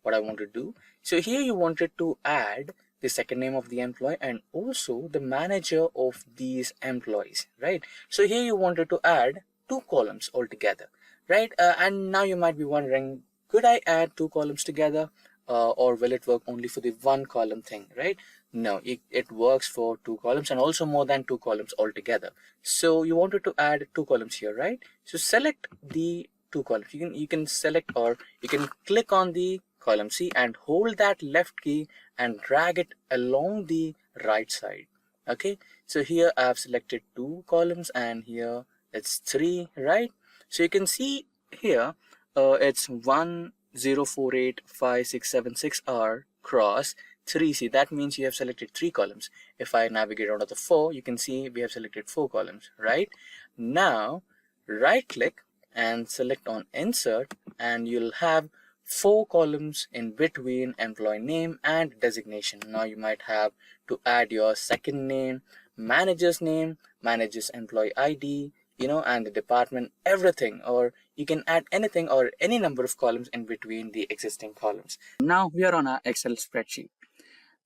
what I want to do. So here you wanted to add the second name of the employee and also the manager of these employees, right? So here you wanted to add two columns altogether, right? And now you might be wondering, could I add two columns together, or will it work only for the one column thing, right? No, it works for two columns and also more than two columns altogether. So you wanted to add two columns here, right? So select the two columns. You can select, or you can click on the column C and hold that left key and drag it along the right side. Okay, so here I have selected two columns and here it's three, right? So you can see here it's 10485676R cross 3C. That means you have selected three columns. If I navigate out of the four, you can see we have selected four columns, right? Now right click and select on insert, and you'll have four columns in between employee name and designation. Now you might have to add your second name, manager's name, manager's employee ID, and the department, everything, or you can add anything or any number of columns in between the existing columns. Now we are on our Excel spreadsheet.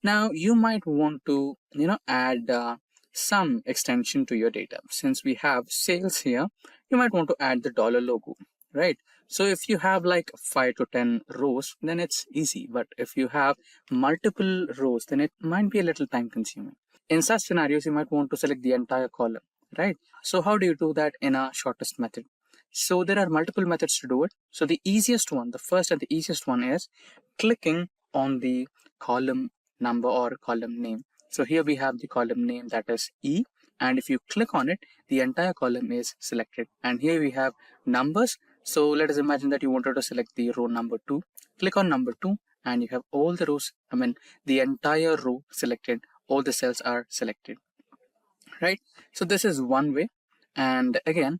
Now you might want to add some extension to your data. Since we have sales here, you might want to add the dollar logo, right? So if you have like 5 to 10 rows, then it's easy. But if you have multiple rows, then it might be a little time consuming. In such scenarios, you might want to select the entire column, right? So how do you do that in a shortest method? So there are multiple methods to do it. So the easiest one, the first and the easiest one is clicking on the column number or column name. So here we have the column name, that is E, and if you click on it, the entire column is selected. And here we have numbers. So let us imagine that you wanted to select the row number 2. Click on number 2 and you have all the rows, the entire row selected, all the cells are selected, right? So this is one way. And again,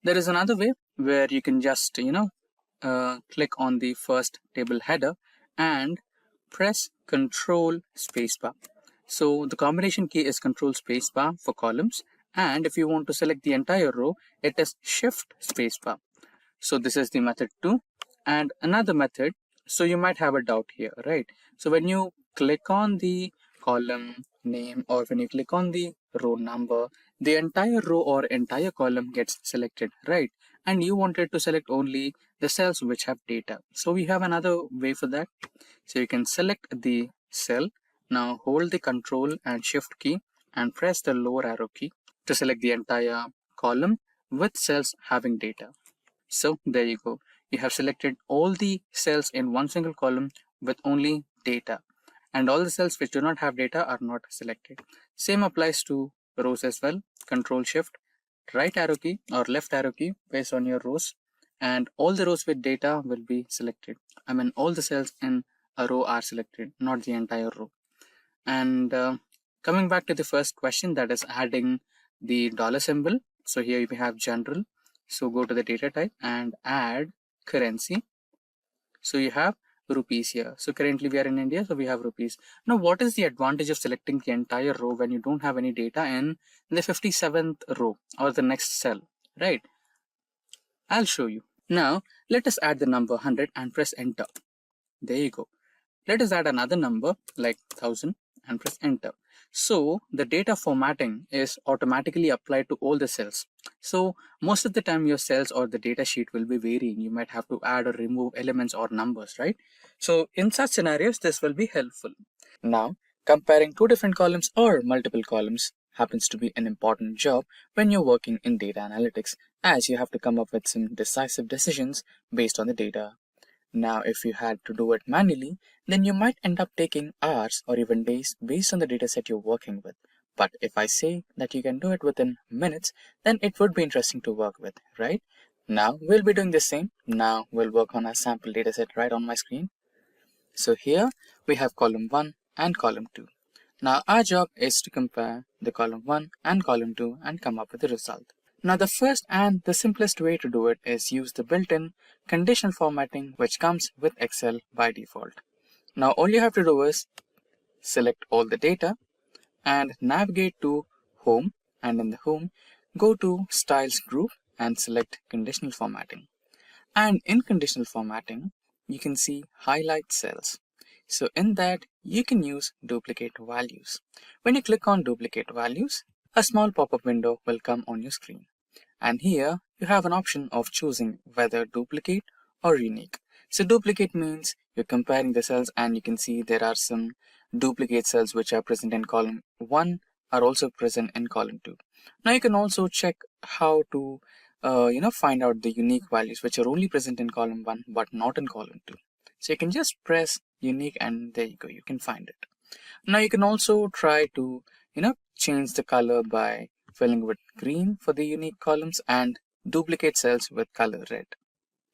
there is another way where you can just click on the first table header and press Control Spacebar. So the combination key is Control Spacebar for columns, and if you want to select the entire row, it is Shift Spacebar. So this is the method 2. And another method, so you might have a doubt here, right? So when you click on the column name or when you click on the row number, the entire row or entire column gets selected, right? And you wanted to select only the cells which have data. So we have another way for that. So you can select the cell. Now hold the Control and Shift key and press the lower arrow key to select the entire column with cells having data. So there you go. You have selected all the cells in one single column with only data, and all the cells which do not have data are not selected. Same applies to rows as well. Control Shift right arrow key or left arrow key based on your rows, and all the rows with data will be selected. I mean, all the cells in a row are selected, not the entire row. And coming back to the first question, that is adding the dollar symbol. So here we have general. So go to the data type and add currency. So you have rupees here. So currently we are in India, so we have rupees. Now, what is the advantage of selecting the entire row when you don't have any data in the 57th row or the next cell, right? I'll show you. Now, let us add the number 100 and press enter. There you go. Let us add another number like 1000 and press enter. So the data formatting is automatically applied to all the cells. So most of the time your cells or the data sheet will be varying. You might have to add or remove elements or numbers, right? So in such scenarios, this will be helpful. Now, comparing two different columns or multiple columns happens to be an important job when you're working in data analytics, as you have to come up with some decisive decisions based on the data. Now, if you had to do it manually, then you might end up taking hours or even days based on the dataset you're working with. But if I say that you can do it within minutes, then it would be interesting to work with, right? Now, we'll be doing the same. Now, we'll work on a sample dataset right on my screen. So here we have column 1 and column 2. Now, our job is to compare the column 1 and column 2 and come up with the result. Now, the first and the simplest way to do it is use the built-in conditional formatting which comes with Excel by default. Now, all you have to do is select all the data and navigate to Home, and in the Home, go to Styles group and select Conditional Formatting. And in Conditional Formatting, you can see Highlight Cells. So in that, you can use Duplicate Values. When you click on Duplicate Values, a small pop-up window will come on your screen. And here you have an option of choosing whether duplicate or unique. So duplicate means you're comparing the cells, and you can see there are some duplicate cells which are present in column 1 are also present in column 2. Now you can also check how to find out the unique values which are only present in column 1 but not in column 2. So you can just press unique and there you go, you can find it. Now you can also try to change the color by filling with green for the unique columns and duplicate cells with color red.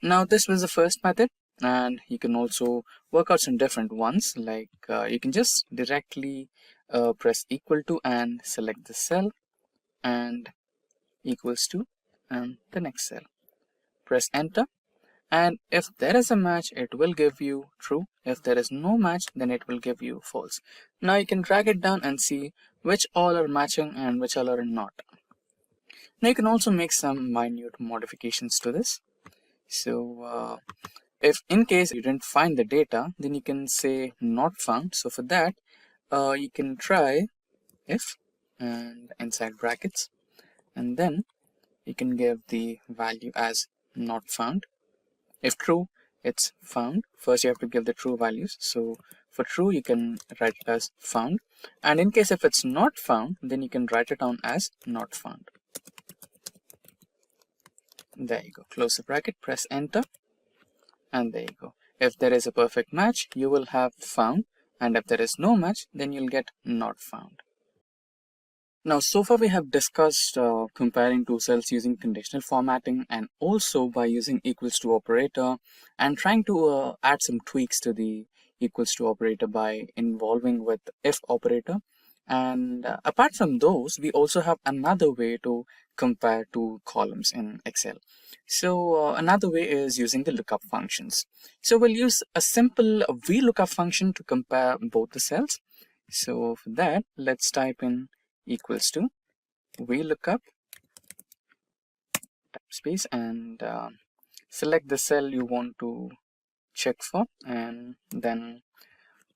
Now this was the first method, and you can also work out some different ones, like you can just directly press equal to and select the cell and equals to and the next cell. Press enter, and if there is a match, it will give you true. If there is no match, then it will give you false. Now you can drag it down and see which all are matching and which all are not. Now you can also make some minute modifications to this. So if in case you didn't find the data, then you can say not found. So for that, you can try if and inside brackets, and then you can give the value as not found. If true, it's found. First you have to give the true values. So for true, you can write it as found. And in case if it's not found, then you can write it down as not found. There you go. Close the bracket, press enter, and there you go. If there is a perfect match, you will have found. And if there is no match, then you'll get not found. Now, so far we have discussed comparing two cells using conditional formatting and also by using equals to operator and trying to add some tweaks to the equals to operator by involving with if operator. And apart from those, we also have another way to compare two columns in Excel. So another way is using the lookup functions. So we'll use a simple VLOOKUP function to compare both the cells. So for that, let's type in equals to VLOOKUP type space and select the cell you want to check for, and then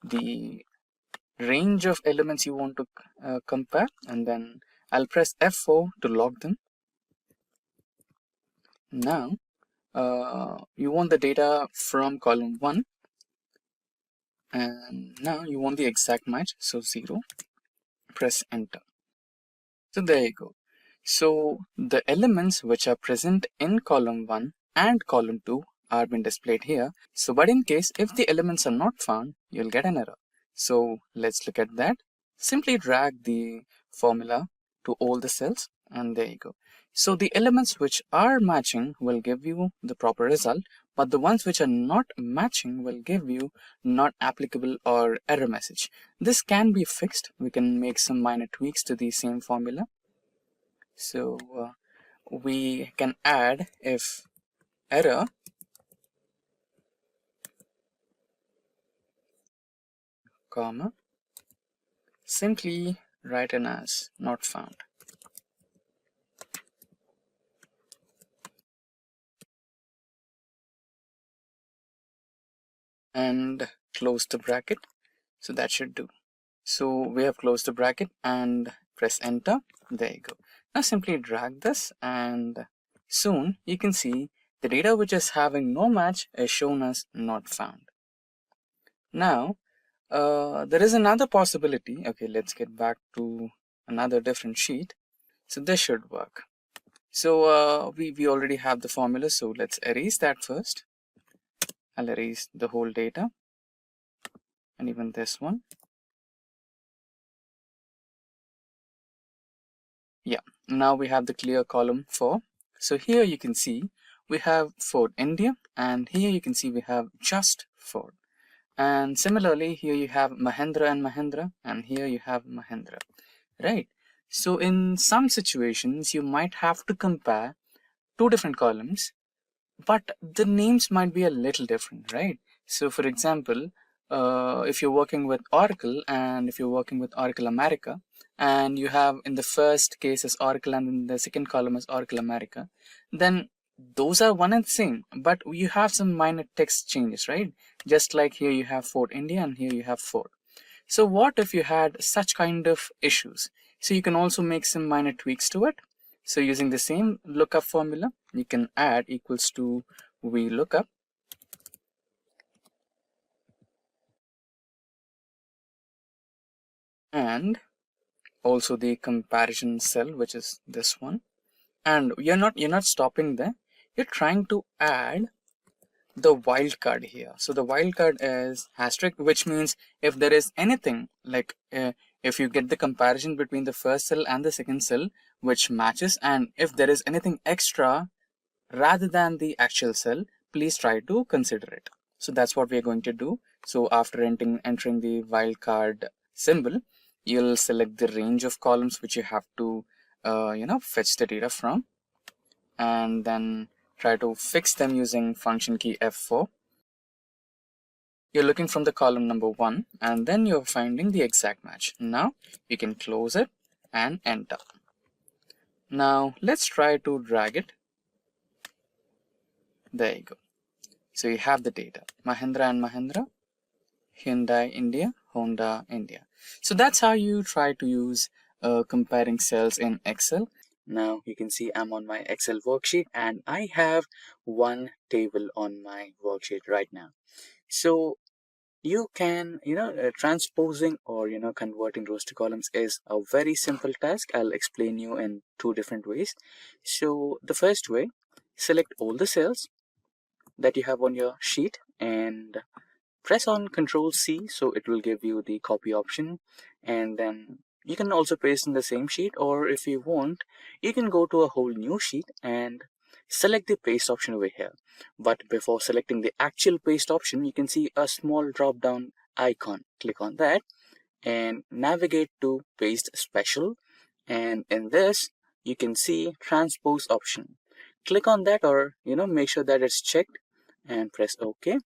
the range of elements you want to compare, and then I'll press F4 to log them. Now you want the data from column 1, and now you want the exact match, so 0. Press enter. So there you go. So the elements which are present in column 1 and column 2 are being displayed here. So but in case if the elements are not found, you'll get an error. So let's look at that. Simply drag the formula to all the cells and there you go. So the elements which are matching will give you the proper result, but the ones which are not matching will give you not applicable or error message. This can be fixed. We can make some minor tweaks to the same formula. So we can add if error comma simply written as not found. And close the bracket. So that should do. So we have closed the bracket and press enter. There you go. Now simply drag this and soon you can see the data which is having no match is shown as not found. Now there is another possibility. Okay, let's get back to another different sheet. So this should work. So we already have the formula, so let's erase that first. I'll erase the whole data and even this one. Yeah, now we have the clear column 4. So here you can see we have Ford India, and here you can see we have just Ford. And similarly, here you have Mahindra and Mahindra, and here you have Mahindra, right? So in some situations, you might have to compare two different columns, but the names might be a little different, right? So for example, if you're working with Oracle and if you're working with Oracle America, and you have in the first case as Oracle and in the second column as Oracle America, then those are one and the same, but you have some minor text changes, right? Just like here you have Ford India and here you have Ford. So what if you had such kind of issues? So you can also make some minor tweaks to it. So using the same lookup formula, you can add equals to VLOOKUP. And also the comparison cell, which is this one. And you're not stopping there. You're trying to add the wildcard here. So the wildcard is asterisk, which means if there is anything like if you get the comparison between the first cell and the second cell which matches, and if there is anything extra rather than the actual cell, please try to consider it. So that's what we're going to do. So after entering the wildcard symbol, you'll select the range of columns which you have to fetch the data from, and then try to fix them using function key F4. You're looking from the column number 1, and then you're finding the exact match. Now you can close it and enter. Now let's try to drag it. There you go. So you have the data, Mahindra and Mahindra, Hyundai India, Honda India. So that's how you try to use comparing cells in Excel. Now you can see I'm on my Excel worksheet and I have one table on my worksheet right now. So you can, transposing or, converting rows to columns is a very simple task. I'll explain you in two different ways. So the first way, select all the cells that you have on your sheet and press on Ctrl C, so it will give you the copy option, and then you can also paste in the same sheet, or if you want, you can go to a whole new sheet and select the paste option over here. But before selecting the actual paste option, you can see a small drop down icon. Click on that and navigate to paste special, and in this you can see transpose option. Click on that, or make sure that it's checked and press OK.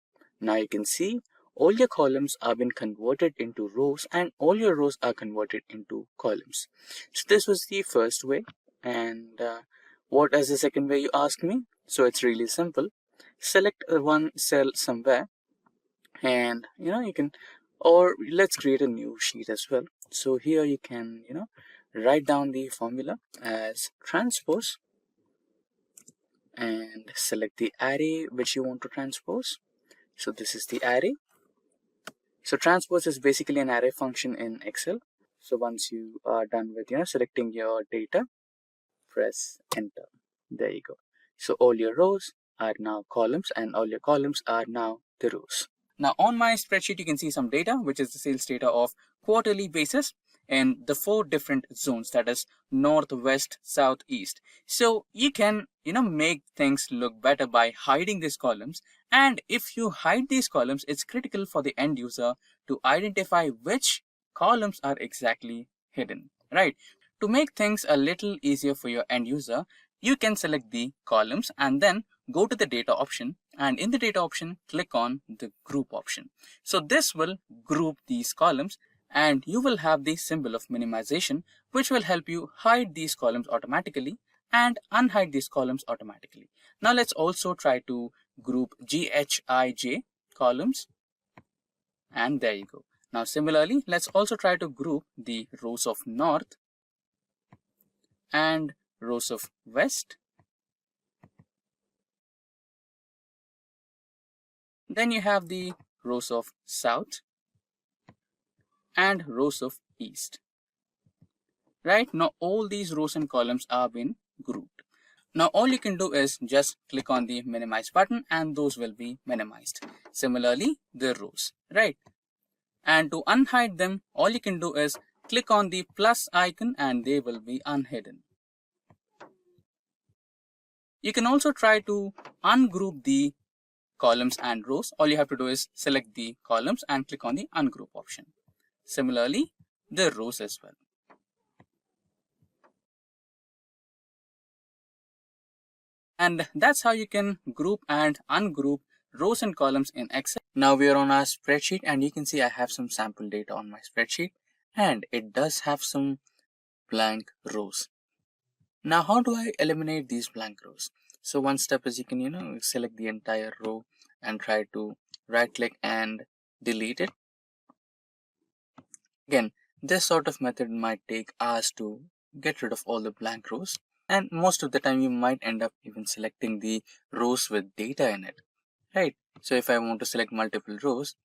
Now you can see all your columns have been converted into rows and all your rows are converted into columns. So this was the first way. And what is the second way, you ask me? So it's really simple. Select one cell somewhere and you can, or let's create a new sheet as well. So here you can write down the formula as transpose and select the array which you want to transpose. So this is the array. So transpose is basically an array function in Excel. So once you are done with selecting your data, press enter. There you go. So all your rows are now columns and all your columns are now the rows. Now on my spreadsheet you can see some data which is the sales data of quarterly basis, in the 4 different zones, that is north, west, south, east. So you can make things look better by hiding these columns. And if you hide these columns, it's critical for the end user to identify which columns are exactly hidden, right? To make things a little easier for your end user, you can select the columns and then go to the data option, and in the data option click on the group option. So this will group these columns, and you will have the symbol of minimization, which will help you hide these columns automatically and unhide these columns automatically. Now let's also try to group GHIJ columns, and there you go. Now similarly, let's also try to group the rows of north and rows of west. Then you have the rows of south and rows of east. Right now all these rows and columns are been grouped. Now all you can do is just click on the minimize button and those will be minimized. Similarly the rows, right? And to unhide them, all you can do is click on the plus icon and they will be unhidden. You can also try to ungroup the columns and rows. All you have to do is select the columns and click on the ungroup option. Similarly, the rows as well. And that's how you can group and ungroup rows and columns in Excel. Now we are on our spreadsheet and you can see I have some sample data on my spreadsheet and it does have some blank rows. Now how do I eliminate these blank rows? So one step is you can select the entire row and try to right click and delete it. Again, this sort of method might take hours to get rid of all the blank rows, and most of the time you might end up even selecting the rows with data in it, right? So if I want to select multiple rows,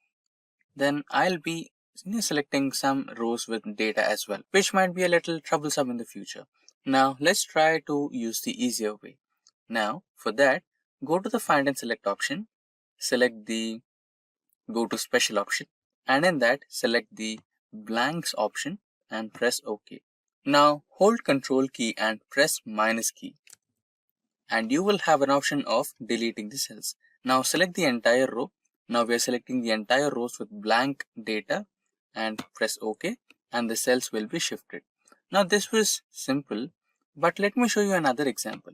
then I'll be selecting some rows with data as well, which might be a little troublesome in the future. Now let's try to use the easier way. Now for that, go to the find and select option, select the go to special option, and in that select the blanks option and press OK. Now hold Control key and press minus key and you will have an option of deleting the cells. Now select the entire row. Now we are selecting the entire rows with blank data and press OK and the cells will be shifted. Now this was simple, but let me show you another example.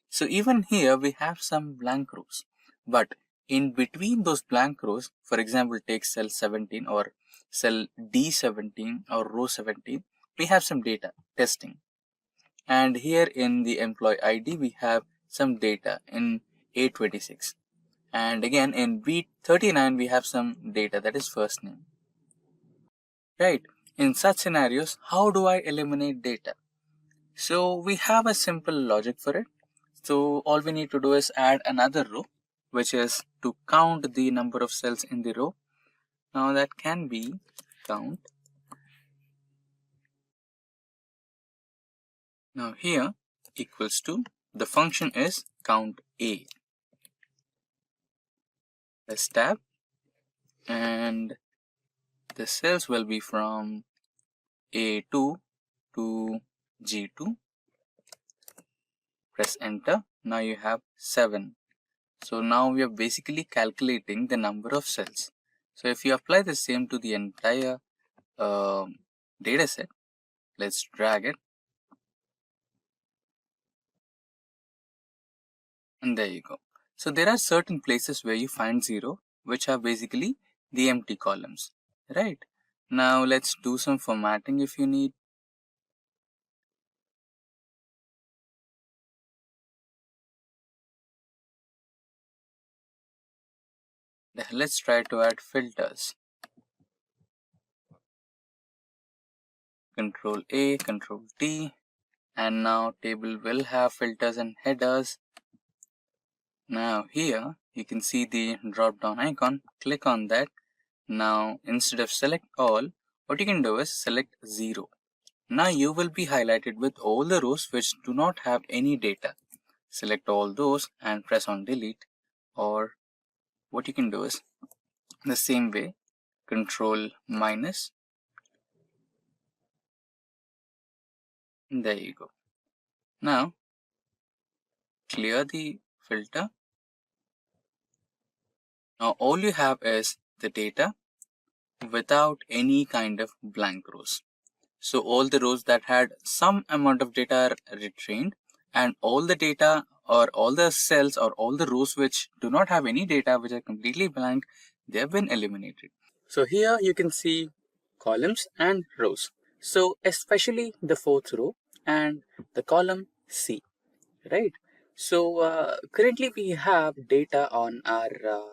So even here we have some blank rows, but in between those blank rows, for example, take cell 17 or cell D17 or row 17, we have some data testing. And here in the employee ID, we have some data in A26. And again in B39, we have some data that is first name. Right. In such scenarios, how do I eliminate data? So we have a simple logic for it. So all we need to do is add another row, which is to count the number of cells in the row. Now that can be count. Now here equals to, the function is count A. Press tab and the cells will be from A2 to G2. Press enter. Now you have 7. So now we are basically calculating the number of cells. So if you apply the same to the entire data set, let's drag it. And there you go. So there are certain places where you find 0, which are basically the empty columns, right? Now let's do some formatting if you need. Let's try to add filters. Control A, Control T, and now table will have filters and headers. Now here you can see the drop down icon, click on that. Now instead of select all, what you can do is select 0. Now you will be highlighted with all the rows which do not have any data. Select all those and press on delete, or what you can do is the same way, Control minus There you go. Now clear the filter. Now all you have is the data without any kind of blank rows. So all the rows that had some amount of data are retrained, and all the data or all the cells or all the rows which do not have any data, which are completely blank, they have been eliminated. So here you can see columns and rows. So especially the fourth row and the column C, right? So currently we have data on our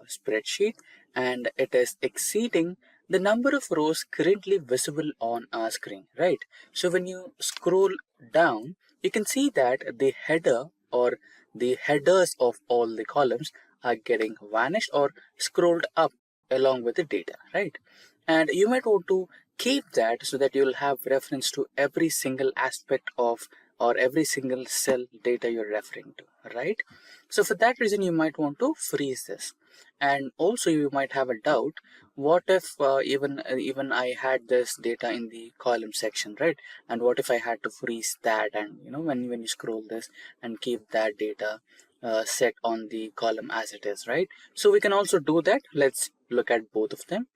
spreadsheet, and it is exceeding the number of rows currently visible on our screen, right? So when you scroll down, you can see that the header or the headers of all the columns are getting vanished or scrolled up along with the data, right? And you might want to keep that so that you'll have reference to every single aspect of or every single cell data you're referring to, right? So for that reason, you might want to freeze this. And also you might have a doubt, what if even I had this data in the column section, right? And what if I had to freeze that, and when you scroll this and keep that data set on the column as it is, right? So we can also do that. Let's look at both of them.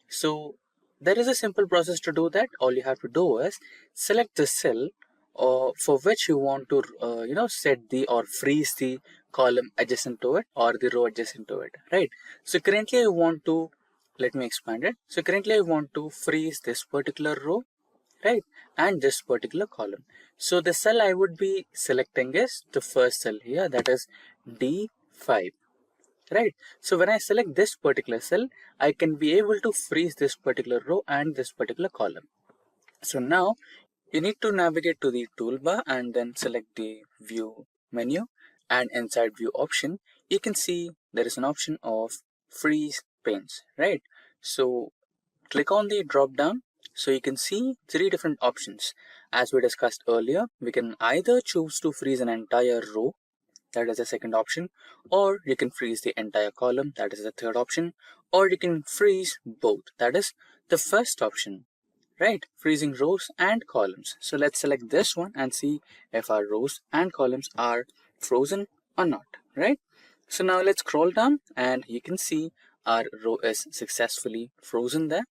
So there is a simple process to do that. All you have to do is select the cell for which you want to set the or freeze the column adjacent to it or the row adjacent to it, right? So currently I want to, let me expand it. So currently I want to freeze this particular row, right, and this particular column. So the cell I would be selecting is the first cell here, that is D5, right? So when I select this particular cell, I can be able to freeze this particular row and this particular column. So now you need to navigate to the toolbar and then select the view menu, and inside view option you can see there is an option of freeze panes, right? So click on the drop down. So you can see three different options. As we discussed earlier, we can either choose to freeze an entire row, that is the second option, or you can freeze the entire column, that is the third option, or you can freeze both, that is the first option, right? Freezing rows and columns. So let's select this one and see if our rows and columns are frozen or not, right? So now let's scroll down and you can see our row is successfully frozen there,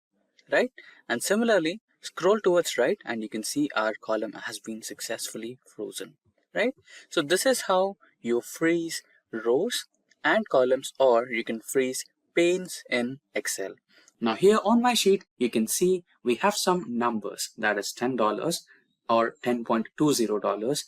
right? And similarly, scroll towards right and you can see our column has been successfully frozen, right? So this is how you freeze rows and columns, or you can freeze panes in Excel. Now here on my sheet, you can see we have some numbers, that is $10 or $10.20, $22,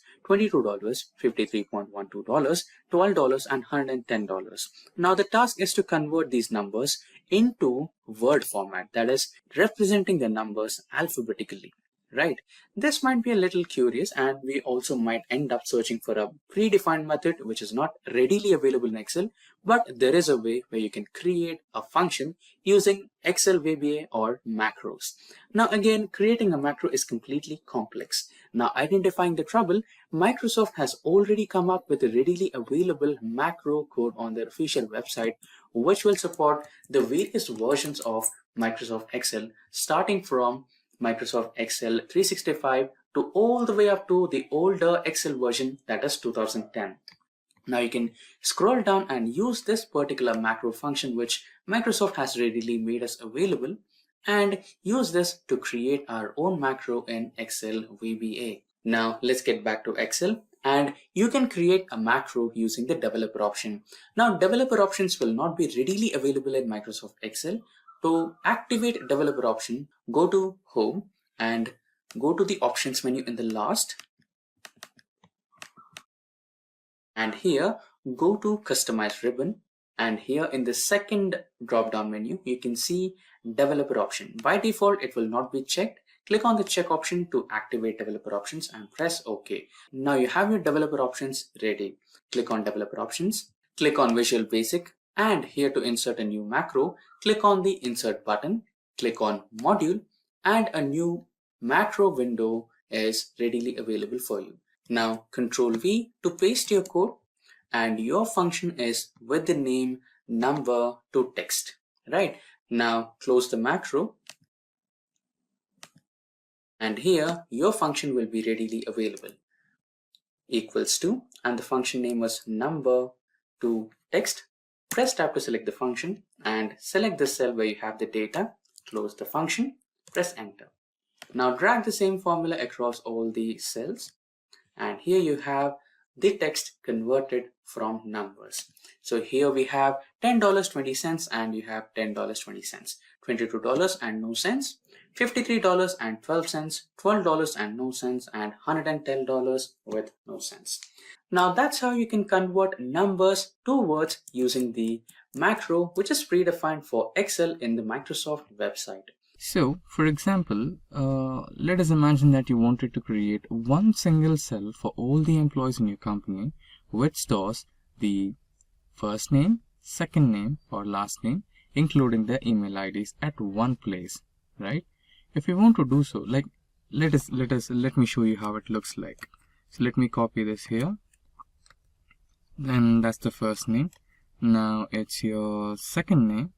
$53.12, $12, and $110. Now the task is to convert these numbers into word format, that is representing the numbers alphabetically, right? This might be a little curious, and we also might end up searching for a predefined method which is not readily available in Excel, but there is a way where you can create a function using Excel VBA or macros. Now again, creating a macro is completely complex. Now identifying the trouble, Microsoft has already come up with a readily available macro code on their official website, which will support the various versions of Microsoft Excel, starting from Microsoft Excel 365 to all the way up to the older Excel version, that is 2010. Now you can scroll down and use this particular macro function which Microsoft has readily made us available, and use this to create our own macro in Excel VBA. Now let's get back to Excel, and you can create a macro using the developer option. Now developer options will not be readily available in Microsoft Excel. To activate developer option, go to Home and go to the options menu in the last, and here go to Customize ribbon, and here in the second drop down menu you can see developer option. By default it will not be checked. Click on the check option to activate developer options and press OK. Now you have your developer options ready. Click on developer options, click on Visual Basic, and here to insert a new macro, click on the insert button, click on module, and a new macro window is readily available for you. Now Control V to paste your code, and your function is with the name number to text, right? Now close the macro And here your function will be readily available. Equals to, and the function name was number to text. Press tab to select the function and select the cell where you have the data. Close the function, press enter. Now drag the same formula across all the cells, and here you have the text converted from numbers. So here we have $10.20 and you have $10.20, $22 and no cents, $53.12, $12 and no cents, and $110 with no cents. Now that's how you can convert numbers to words using the macro which is predefined for Excel in the Microsoft website.
So, for example, let us imagine that you wanted to create one single cell for all the employees in your company, which stores the first name, second name, or last name, including their email IDs at one place, right? If you want to do so, like let me show you how it looks like. So let me copy this here. Then that's the first name. Now it's your second name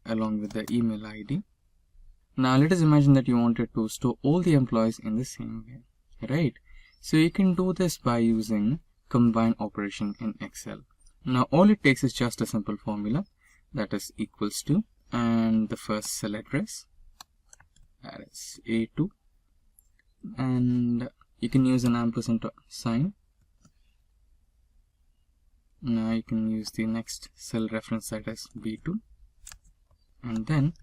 along with the email ID. Now let us imagine that you wanted to store all the employees in the same way, right? So you can do this by using combine operation in Excel. Now all it takes is just a simple formula, that is equals to, and the first cell address, that is A2, and you can use an ampersand sign. Now you can use the next cell reference, that is B2, and then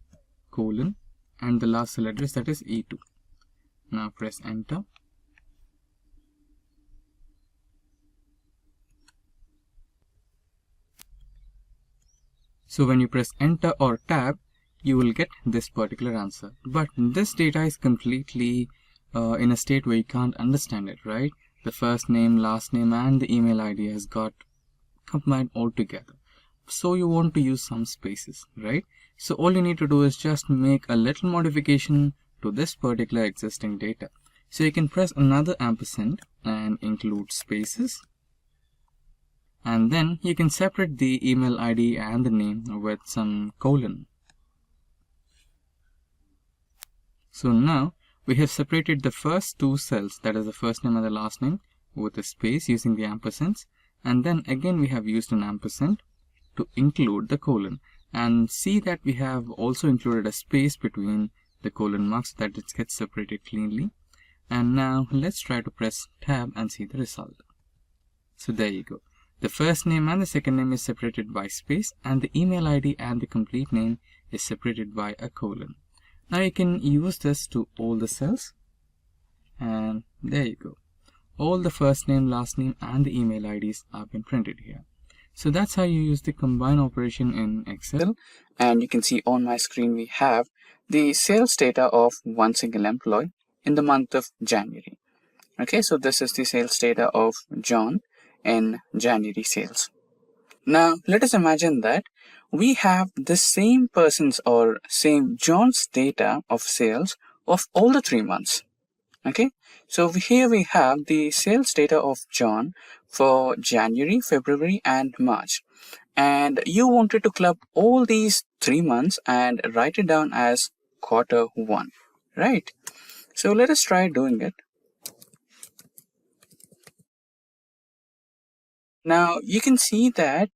colon, and the last cell address, that is E2. Now press enter. So when you press enter or tab, you will get this particular answer. But this data is completely in a state where you can't understand it, right? The first name, last name, and the email ID has got combined all together. So you want to use some spaces, right? So all you need to do is just make a little modification to this particular existing data. So you can press another ampersand and include spaces. And then you can separate the email ID and the name with some colon. So now we have separated the first two cells, that is the first name and the last name, with a space using the ampersands. And then again we have used an ampersand to include the colon, and see that we have also included a space between the colon marks so that it gets separated cleanly. And now let's try to press tab and see the result. So there you go. The first name and the second name is separated by space, and the email ID and the complete name is separated by a colon. Now you can use this to all the cells, and there you go. All the first name, last name, and the email IDs have been printed here. So that's how you use the combine operation in Excel.
And you can see on my screen we have the sales data of one single employee in the month of January. Okay, so this is the sales data of John in January sales. Now let us imagine that we have the same person's or same John's data of sales of all the 3 months. Okay, so here we have the sales data of John for January, February, and March. And you wanted to club all these 3 months and write it down as Q1, right? So let us try doing it. Now you can see that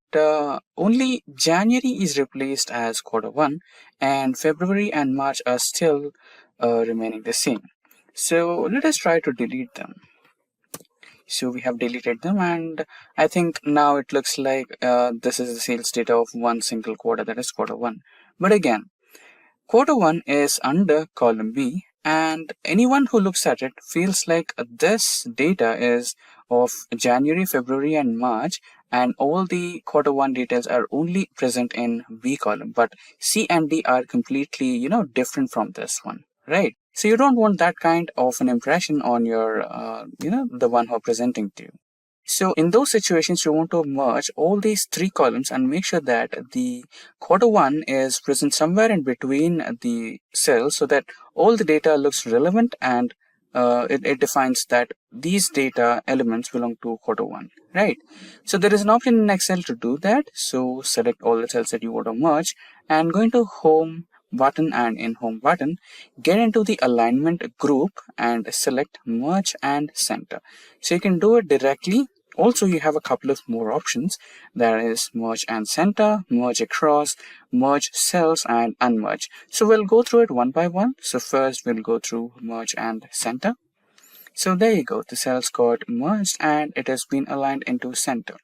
only January is replaced as Q1, and February and March are still remaining the same. So let us try to delete them. So we have deleted them, and I think now it looks like this is the sales data of one single quarter, that is Q1. But again, Q1 is under column B, and anyone who looks at it feels like this data is of January, February, and March, and all the Q1 details are only present in B column, but C and D are completely, different from this one, right? So you don't want that kind of an impression on your, the one who are presenting to you. So in those situations, you want to merge all these 3 columns and make sure that the Q1 is present somewhere in between the cells so that all the data looks relevant, and it defines that these data elements belong to Q1, right? So there is an option in Excel to do that. So select all the cells that you want to merge and go into Home, button and in home button, get into the alignment group and select merge and center. So you can do it directly. Also, you have a couple of more options. There is merge and center, merge across, merge cells, and unmerge. So we'll go through it one by one. So first we'll go through merge and center. So there you go, the cells got merged and it has been aligned into center.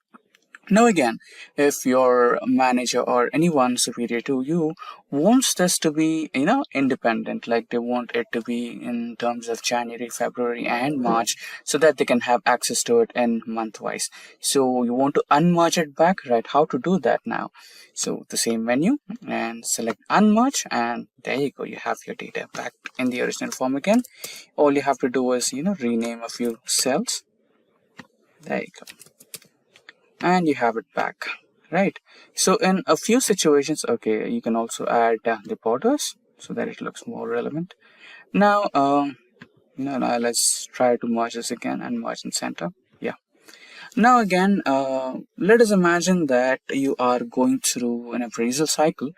Now again, if your manager or anyone superior to you wants this to be, independent, like they want it to be in terms of January, February, and March, so that they can have access to it in month-wise. So you want to unmerge it back, right? How to do that now? So the same menu and select unmerge, and there you go. You have your data back in the original form again. All you have to do is, rename a few cells. There you go. And you have it back, right? So in a few situations, okay, you can also add the borders so that it looks more relevant. Now, now let's try to merge this again and merge in center. Yeah. Now again, let us imagine that you are going through an appraisal cycle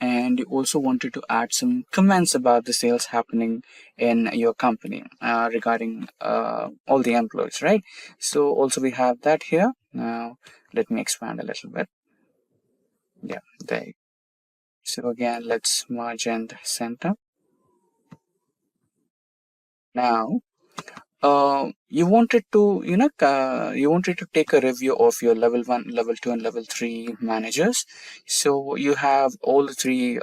and you also wanted to add some comments about the sales happening in your company regarding all the employees, right? So also we have that here. Now let me expand a little bit. Yeah, there you go. So again, let's merge and center. Now you wanted to take a review of your level 1, level 2, and level 3 managers. So you have all the three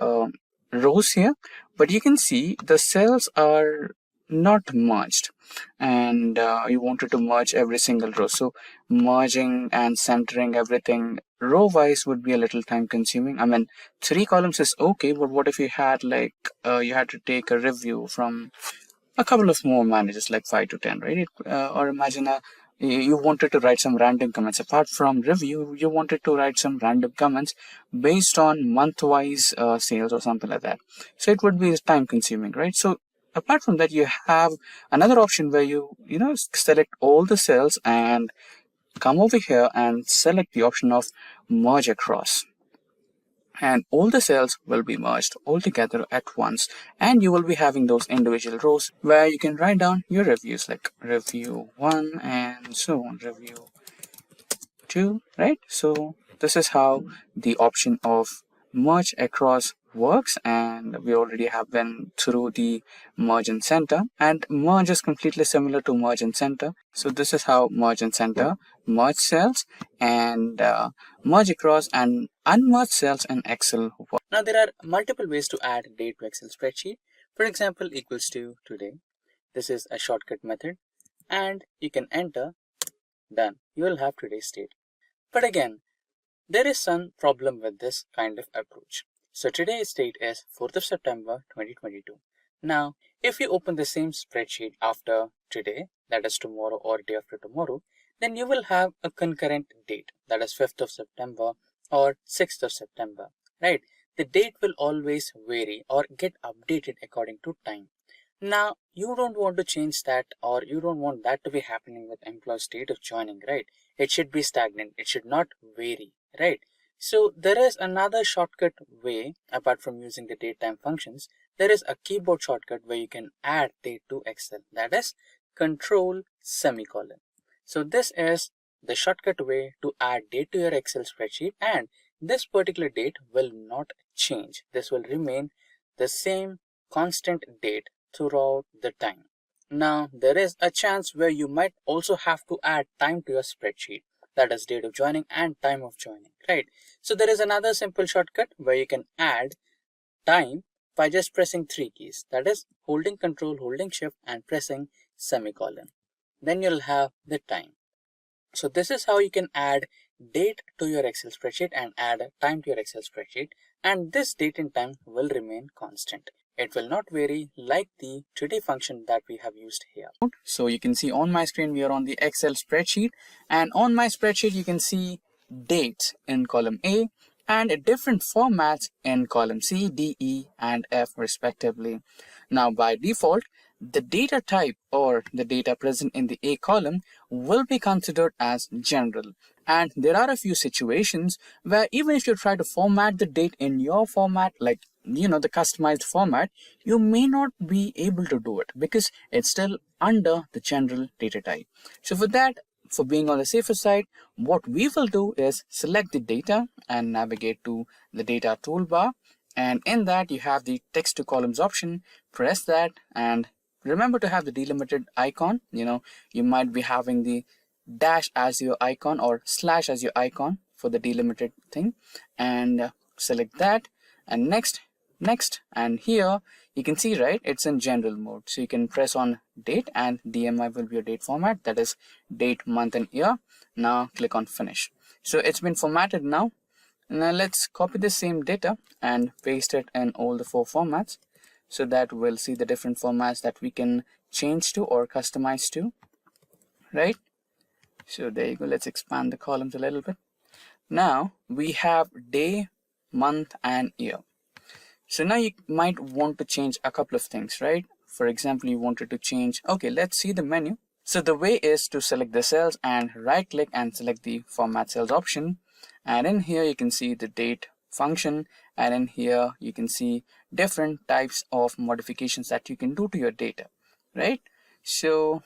rows here, but you can see the cells are not merged, and you wanted to merge every single row. So merging and centering everything row wise would be a little time consuming. I mean, 3 columns is okay, but what if you had you had to take a review from a couple of more managers, like 5 to 10, right? Or imagine you wanted to write some random comments. Apart from review, you wanted to write some random comments based on month-wise sales or something like that. So it would be time consuming, right? So apart from that, you have another option where you select all the cells and come over here and select the option of merge across. And all the cells will be merged all together at once, and you will be having those individual rows where you can write down your reviews, like review 1 and so on, review 2, right? So this is how the option of merge across works, and we already have been through the merge and center, and merge is completely similar to merge and center. So this is how merge and center, merge cells, and merge across and unmerge cells in Excel work. Now there are multiple ways to add date to Excel spreadsheet. For example, equals to today. This is a shortcut method, and you can enter done. You will have today's date. But again, there is some problem with this kind of approach. So today's date is 4th of September 2022. Now, if you open the same spreadsheet after today, that is tomorrow or day after tomorrow, then you will have a concurrent date, that is 5th of September or 6th of September, right? The date will always vary or get updated according to time. Now, you don't want to change that, or you don't want that to be happening with employee's date of joining, right? It should be stagnant. It should not vary, right? So there is another shortcut way apart from using the datetime functions. There is a keyboard shortcut where you can add date to Excel. That is Control semicolon. So this is the shortcut way to add date to your Excel spreadsheet, and this particular date will not change. This will remain the same constant date throughout the time. Now, there is a chance where you might also have to add time to your spreadsheet. That is date of joining and time of joining, right? So there is another simple shortcut where you can add time by just pressing 3 keys. That is holding Control, holding Shift, and pressing semicolon. Then you'll have the time. So this is how you can add date to your Excel spreadsheet and add time to your Excel spreadsheet. And this date and time will remain constant. It will not vary like the today function that we have used here. So you can see on my screen, we are on the Excel spreadsheet, and on my spreadsheet, you can see dates in column A and different formats in column C, D, E, and F respectively. Now by default, the data type or the data present in the A column will be considered as general. And there are a few situations where even if you try to format the date in your format, like the customized format, you may not be able to do it because it's still under the general data type. So for that, for being on the safer side, what we will do is select the data and navigate to the data toolbar, and in that you have the text to columns option. Press that and remember to have the delimited icon. You might be having the dash as your icon or slash as your icon for the delimited thing, and select that, and next, and here you can see, right, it's in general mode. So you can press on date and DMI will be your date format, that is date, month and year. Now click on finish. So it's been formatted now. Now let's copy the same data and paste it in all the 4 formats, so that we'll see the different formats that we can change to or customize to, right? So there you go. Let's expand the columns a little bit. Now we have day, month and year. So now you might want to change a couple of things, right? For example, you wanted to change, okay, let's see the menu. So the way is to select the cells and right click and select the format cells option. And in here you can see the date function, and in here you can see different types of modifications that you can do to your data, right? So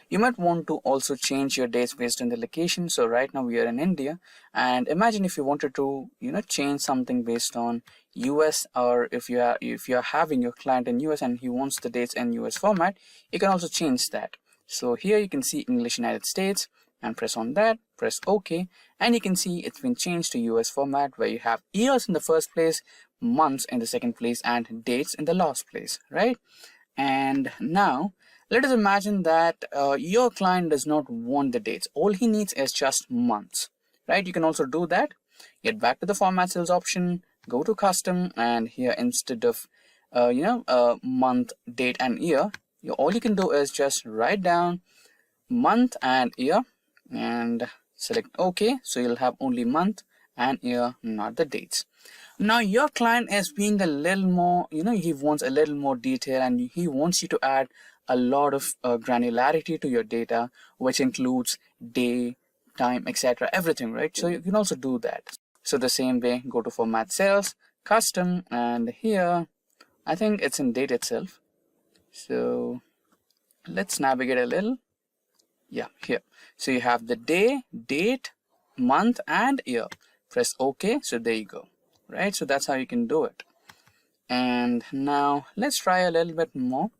you might want to also change your dates based on the location. So right now we are in India, and imagine if you wanted to change something based on US, or if you are having your client in US and he wants the dates in US format, you can also change that. So here you can see English United States, and press on that, press OK, and you can see it's been changed to US format, where you have years in the first place, months in the second place and dates in the last place, right? And now let us imagine that your client does not want the dates. All he needs is just months, right? You can also do that. Get back to the format cells option, go to custom, and here instead of month, date and year, all you can do is just write down month and year and select OK. So you'll have only month and year, not the dates. Now your client is being a little more, he wants a little more detail, and he wants you to add a lot of granularity to your data, which includes day, time, etc., everything, right? So you can also do that. So the same way, go to format cells, custom, and here I think it's in date itself. So let's navigate a little. Yeah, here. So you have the day, date, month and year. Press OK. So there you go, right? So that's how you can do it. And now let's try a little bit more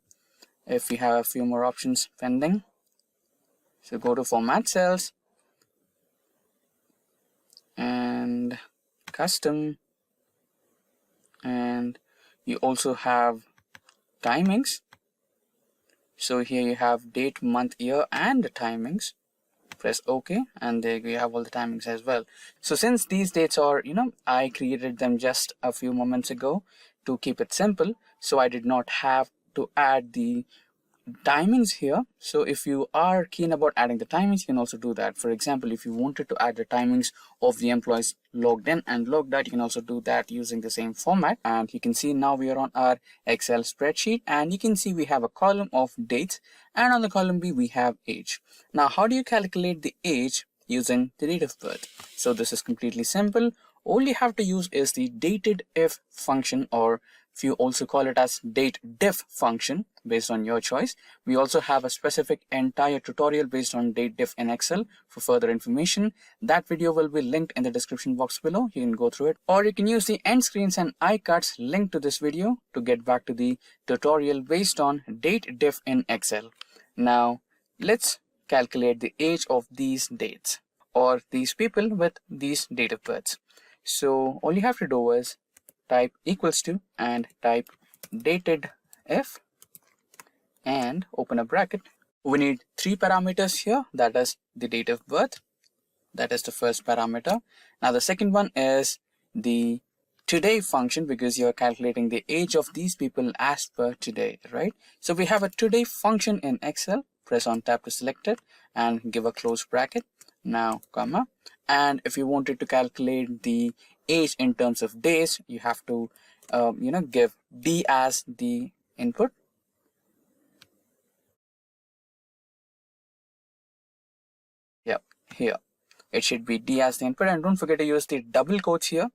if we have a few more options pending. So go to format cells and custom, and you also have timings. So here you have date, month, year and the timings. Press OK, and there you have all the timings as well. So since these dates are, I created them just a few moments ago to keep it simple, so I did not have to add the timings here. So if you are keen about adding the timings, you can also do that. For example, if you wanted to add the timings of the employees logged in and logged out, you can also do that using the same format. And you can see now we are on our Excel spreadsheet, and you can see we have a column of dates, and on the column B we have age. Now how do you calculate the age using the date of birth? So this is completely simple. All you have to use is the dated if function, or if you also call it as date diff function, based on your choice. We also have a specific entire tutorial based on date diff in Excel for further information. That video will be linked in the description box below. You can go through it, or you can use the end screens and iCards linked to this video to get back to the tutorial based on date diff in Excel. Now let's calculate the age of these dates, or these people with these date of births. So all you have to do is type equals to and type dated if and open a bracket. We need 3 parameters here, that is the date of birth, that is the first parameter. Now the second one is the today function, because you are calculating the age of these people as per today, right? So we have a today function in Excel. Press on tab to select it and give a close bracket, now comma, and if you wanted to calculate the age in terms of days, you have to give D as the input. Yep, here it should be D as the input, and don't forget to use the double quotes here,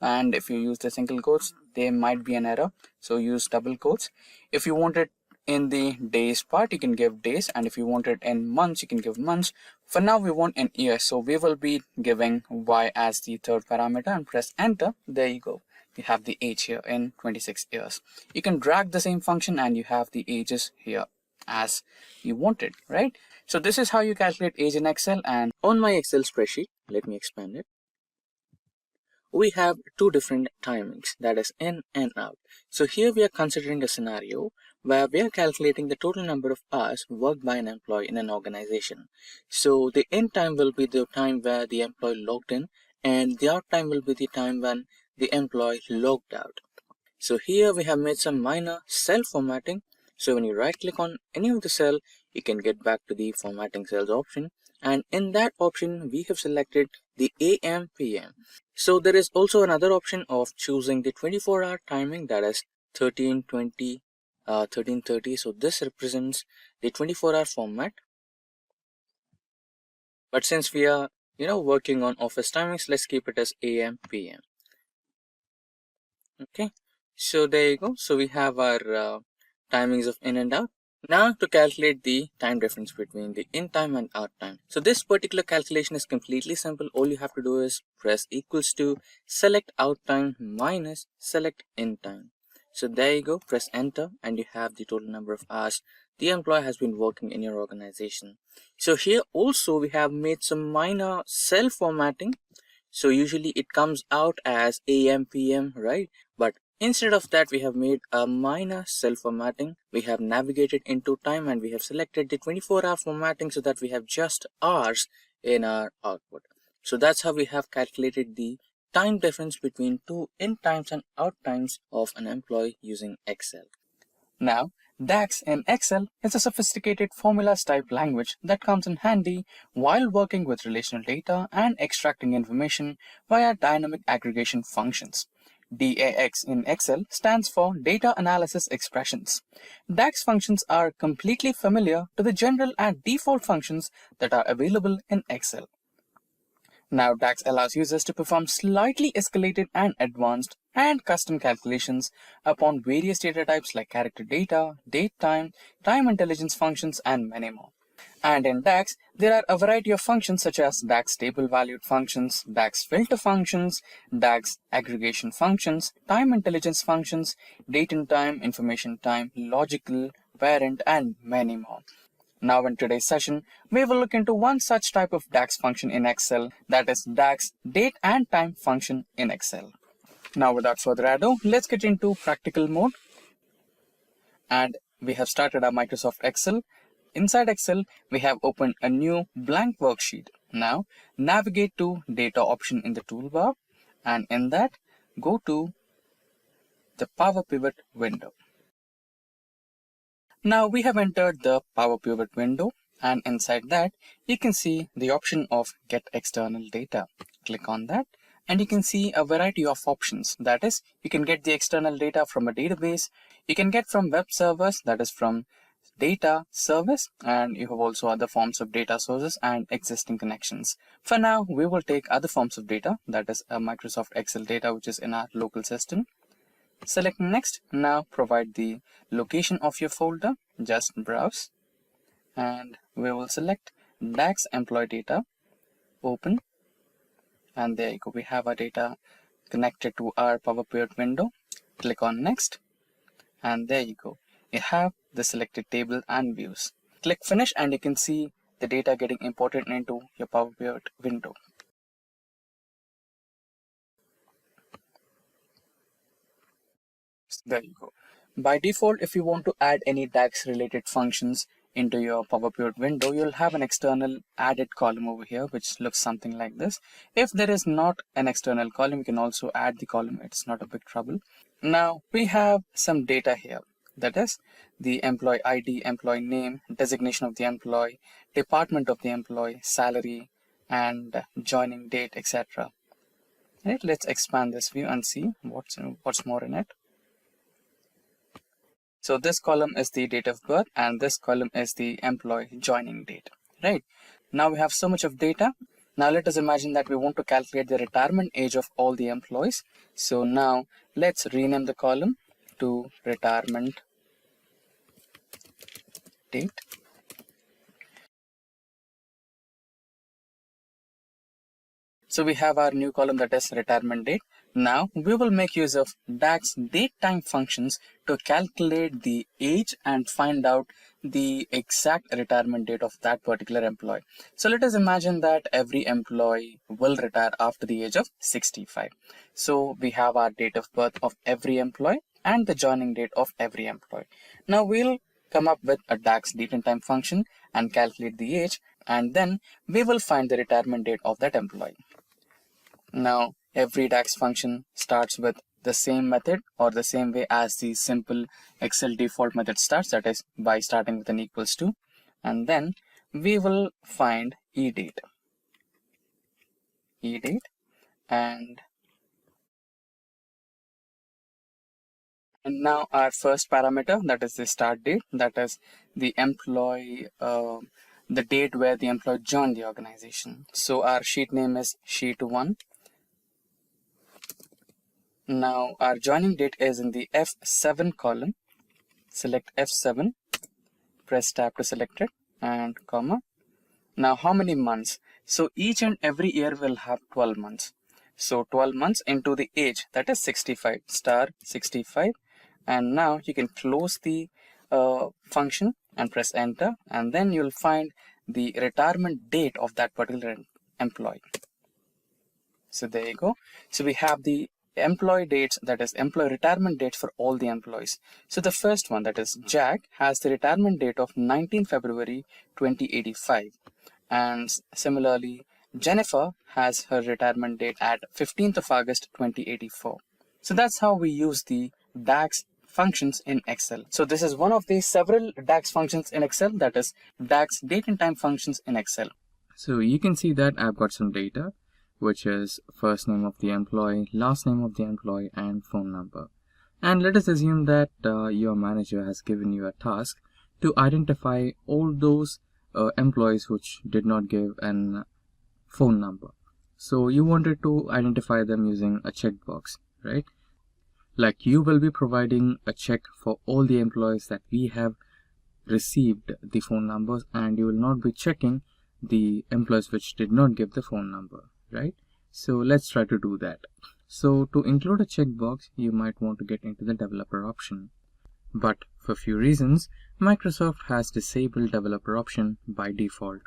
and if you use the single quotes, there might be an error, so use double quotes. If you want it in the days part, you can give days, and if you want it in months, you can give months. For now we want in years, so we will be giving y as the third parameter and press enter. There you go, you have the age here in 26 years. You can drag the same function and you have the ages here as you wanted, right? So this is how you calculate age in Excel. And on my Excel spreadsheet, let me expand it, we have two different timings, that is in and out. So here we are considering a scenario where we are calculating the total number of hours worked by an employee in an organization. So the in time will be the time where the employee logged in, and the out time will be the time when the employee logged out. So here we have made some minor cell formatting. So when you right click on any of the cell, you can get back to the formatting cells option, and in that option we have selected the AM PM. So there is also another option of choosing the 24-hour timing, that is 1320 1330. So this represents the 24-hour format, but since we are working on office timings, let's keep it as AM PM. Okay, so there you go. So we have our timings of in and out. Now to calculate the time difference between the in time and out time. So this particular calculation is completely simple. All you have to do is press equals to select out time minus select in time. So there you go, press enter, and you have the total number of hours the employee has been working in your organization. So here also we have made some minor cell formatting. So usually it comes out as AM PM, right? But instead of that, we have made a minor cell formatting. We have navigated into time and we have selected the 24-hour formatting so that we have just hours in our output. So that's how we have calculated the time difference between two in times and out times of an employee using Excel. Now, DAX in Excel is a sophisticated formulas type language that comes in handy while working with relational data and extracting information via dynamic aggregation functions. DAX in Excel stands for Data Analysis Expressions. DAX functions are completely familiar to the general and default functions that are available in Excel. Now, DAX allows users to perform slightly escalated and advanced and custom calculations upon various data types like character data, date time, time intelligence functions, and many more. And in DAX, there are a variety of functions such as DAX table valued functions, DAX filter functions, DAX aggregation functions, time intelligence functions, date and time, information time, logical, parent, and many more. Now in today's session, we will look into one such type of DAX function in Excel, that is DAX date and time function in Excel. Now without further ado, let's get into practical mode. And we have started our Microsoft Excel. Inside Excel, we have opened a new blank worksheet. Now navigate to data option in the toolbar, and in that, go to the Power Pivot window. Now we have entered the Power Pivot window, and inside that you can see the option of Get External Data. Click on that and you can see a variety of options. That is, you can get the external data from a database, you can get from web servers, that is from data service, and you have also other forms of data sources and existing connections. For now, we will take other forms of data, that is a Microsoft Excel data which is in our local system. Select next. Now provide the location of your folder, just browse, and we will select DAX employee data, open, and there you go, we have our data connected to our Power Pivot window. Click on next, and there you go, you have the selected table and views. Click finish and you can see the data getting imported into your Power Pivot window. There you go. By default, if you want to add any DAX related functions into your Power Pivot window, you'll have an external added column over here, which looks something like this. If there is not an external column, you can also add the column. It's not a big trouble. Now we have some data here. That is the employee ID, employee name, designation of the employee, department of the employee, salary, and joining date, etc. Right, let's expand this view and see what's more in it. So this column is the date of birth and this column is the employee joining date, right? Now we have so much of data. Now let us imagine that we want to calculate the retirement age of all the employees. So now let's rename the column to retirement date. So we have our new column, that is retirement date. Now we will make use of DAX datetime functions to calculate the age and find out the exact retirement date of that particular employee. So let us imagine that every employee will retire after the age of 65. So we have our date of birth of every employee and the joining date of every employee. Now we'll come up with a DAX datetime function and calculate the age, and then we will find the retirement date of that employee. Now every DAX function starts with the same method or the same way as the simple Excel default method starts, that is by starting with an equals to, and then we will find edate, and now our first parameter, that is the start date, that is the employee, the date where the employee joined the organization. So our sheet name is sheet 1. Now our joining date is in the F7 column. Select F7, press tab to select it, and comma. Now how many months? So each and every year will have 12 months. So 12 months into the age, that is 65, star 65. And now you can close the function and press enter, and then you'll find the retirement date of that particular employee. So there you go. So we have the employee dates, that is employee retirement dates for all the employees. So the first one, that is Jack, has the retirement date of 19 February 2085, and similarly Jennifer has her retirement date at 15th of August 2084. So that's how we use the DAX functions in Excel. So this is one of the several DAX functions in Excel, that is DAX date and time functions in Excel.
So you can see that I've got some data, which is first name of the employee, last name of the employee, and phone number. And let us assume that your manager has given you a task to identify all those employees which did not give an phone number. So you wanted to identify them using a checkbox, right? Like you will be providing a check for all the employees that we have received the phone numbers, and you will not be checking the employees which did not give the phone number, right? So let's try to do that. So to include a checkbox, you might want to get into the developer option. But for few reasons, Microsoft has disabled developer option by default.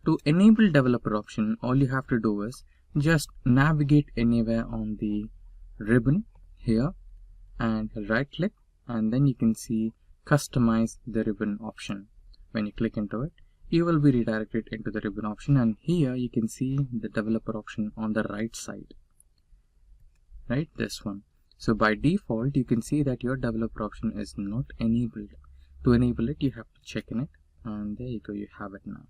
To enable developer option, all you have to do is just navigate anywhere on the ribbon here and right click, and then you can see customize the ribbon option. When you click into it, you will be redirected into the ribbon option, and here you can see the developer option on the right side, right, this one. So by default you can see that your developer option is not enabled. To enable it, you have to check in it, and there you go, you have it now.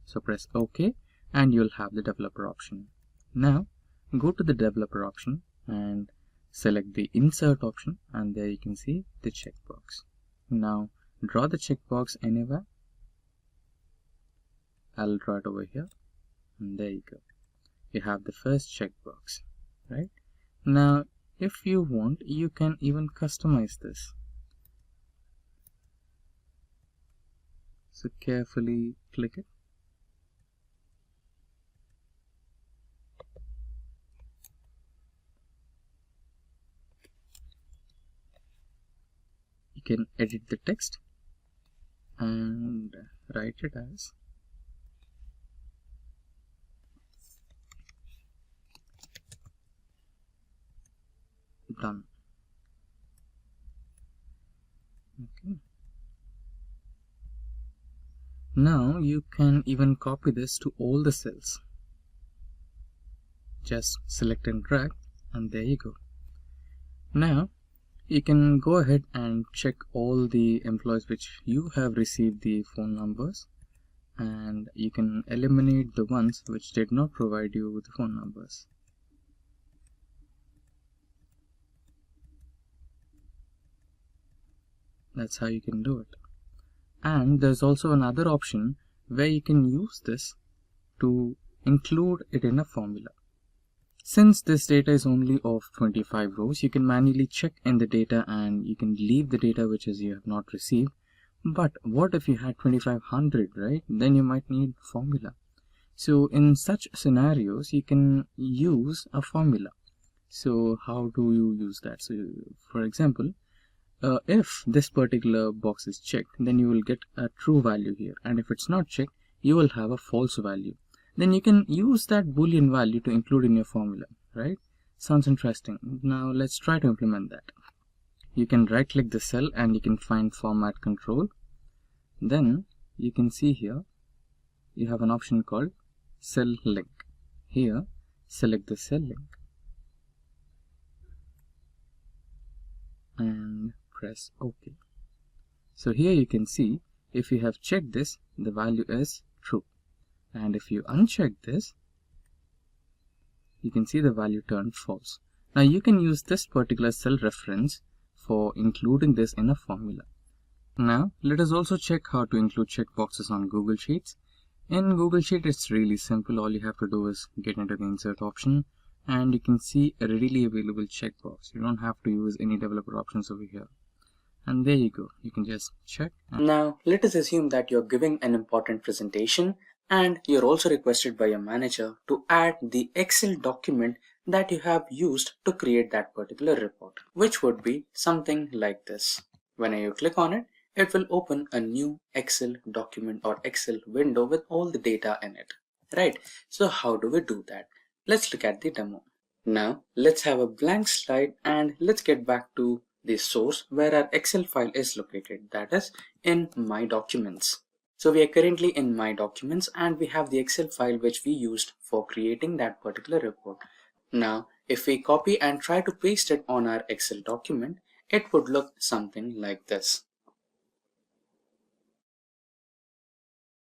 So press OK and you'll have the developer option. Now go to the developer option and select the insert option, and there you can see the checkbox. Now draw the checkbox anywhere. I'll draw it over here, and there you go, you have the first checkbox, right? Now if you want, you can even customize this. So carefully click it. You can edit the text and write it as done. Okay. Now you can even copy this to all the cells. Just select and drag, and there you go. Now you can go ahead and check all the employees which you have received the phone numbers, and you can eliminate the ones which did not provide you with the phone numbers. That's how you can do it. And there's also another option where you can use this to
include it in a formula. Since this data is only of 25 rows, you can manually check in the data and you can leave the data which is you have not received. But what if you had 2500, right? Then you might need formula. So in such scenarios, you can use a formula. So how do you use that? So for example, if this particular box is checked, then you will get a true value here, and if it's not checked, you will have a false value. Then you can use that boolean value to include in your formula, right? Sounds interesting. Now let's try to implement that. You can right click the cell and you can find format control. Then you can see here you have an option called cell link. Here select the cell link and press OK. So here you can see if you have checked this, the value is true, and if you uncheck this, you can see the value turned false. Now you can use this particular cell reference for including this in a formula. Now let us also check how to include checkboxes on Google Sheets. In Google Sheet it's really simple. All you have to do is get into the insert option and you can see a readily available checkbox. You don't have to use any developer options over here. And there you go, you can just check.
Now, let us assume that you're giving an important presentation and you're also requested by your manager to add the Excel document that you have used to create that particular report, which would be something like this. When you click on it, it will open a new Excel document or Excel window with all the data in it, right? So how do we do that? Let's look at the demo. Now, let's have a blank slide and let's get back to the source where our Excel file is located, that is in My Documents. So we are currently in My Documents and we have the Excel file which we used for creating that particular report. Now, if we copy and try to paste it on our Excel document, it would look something like this.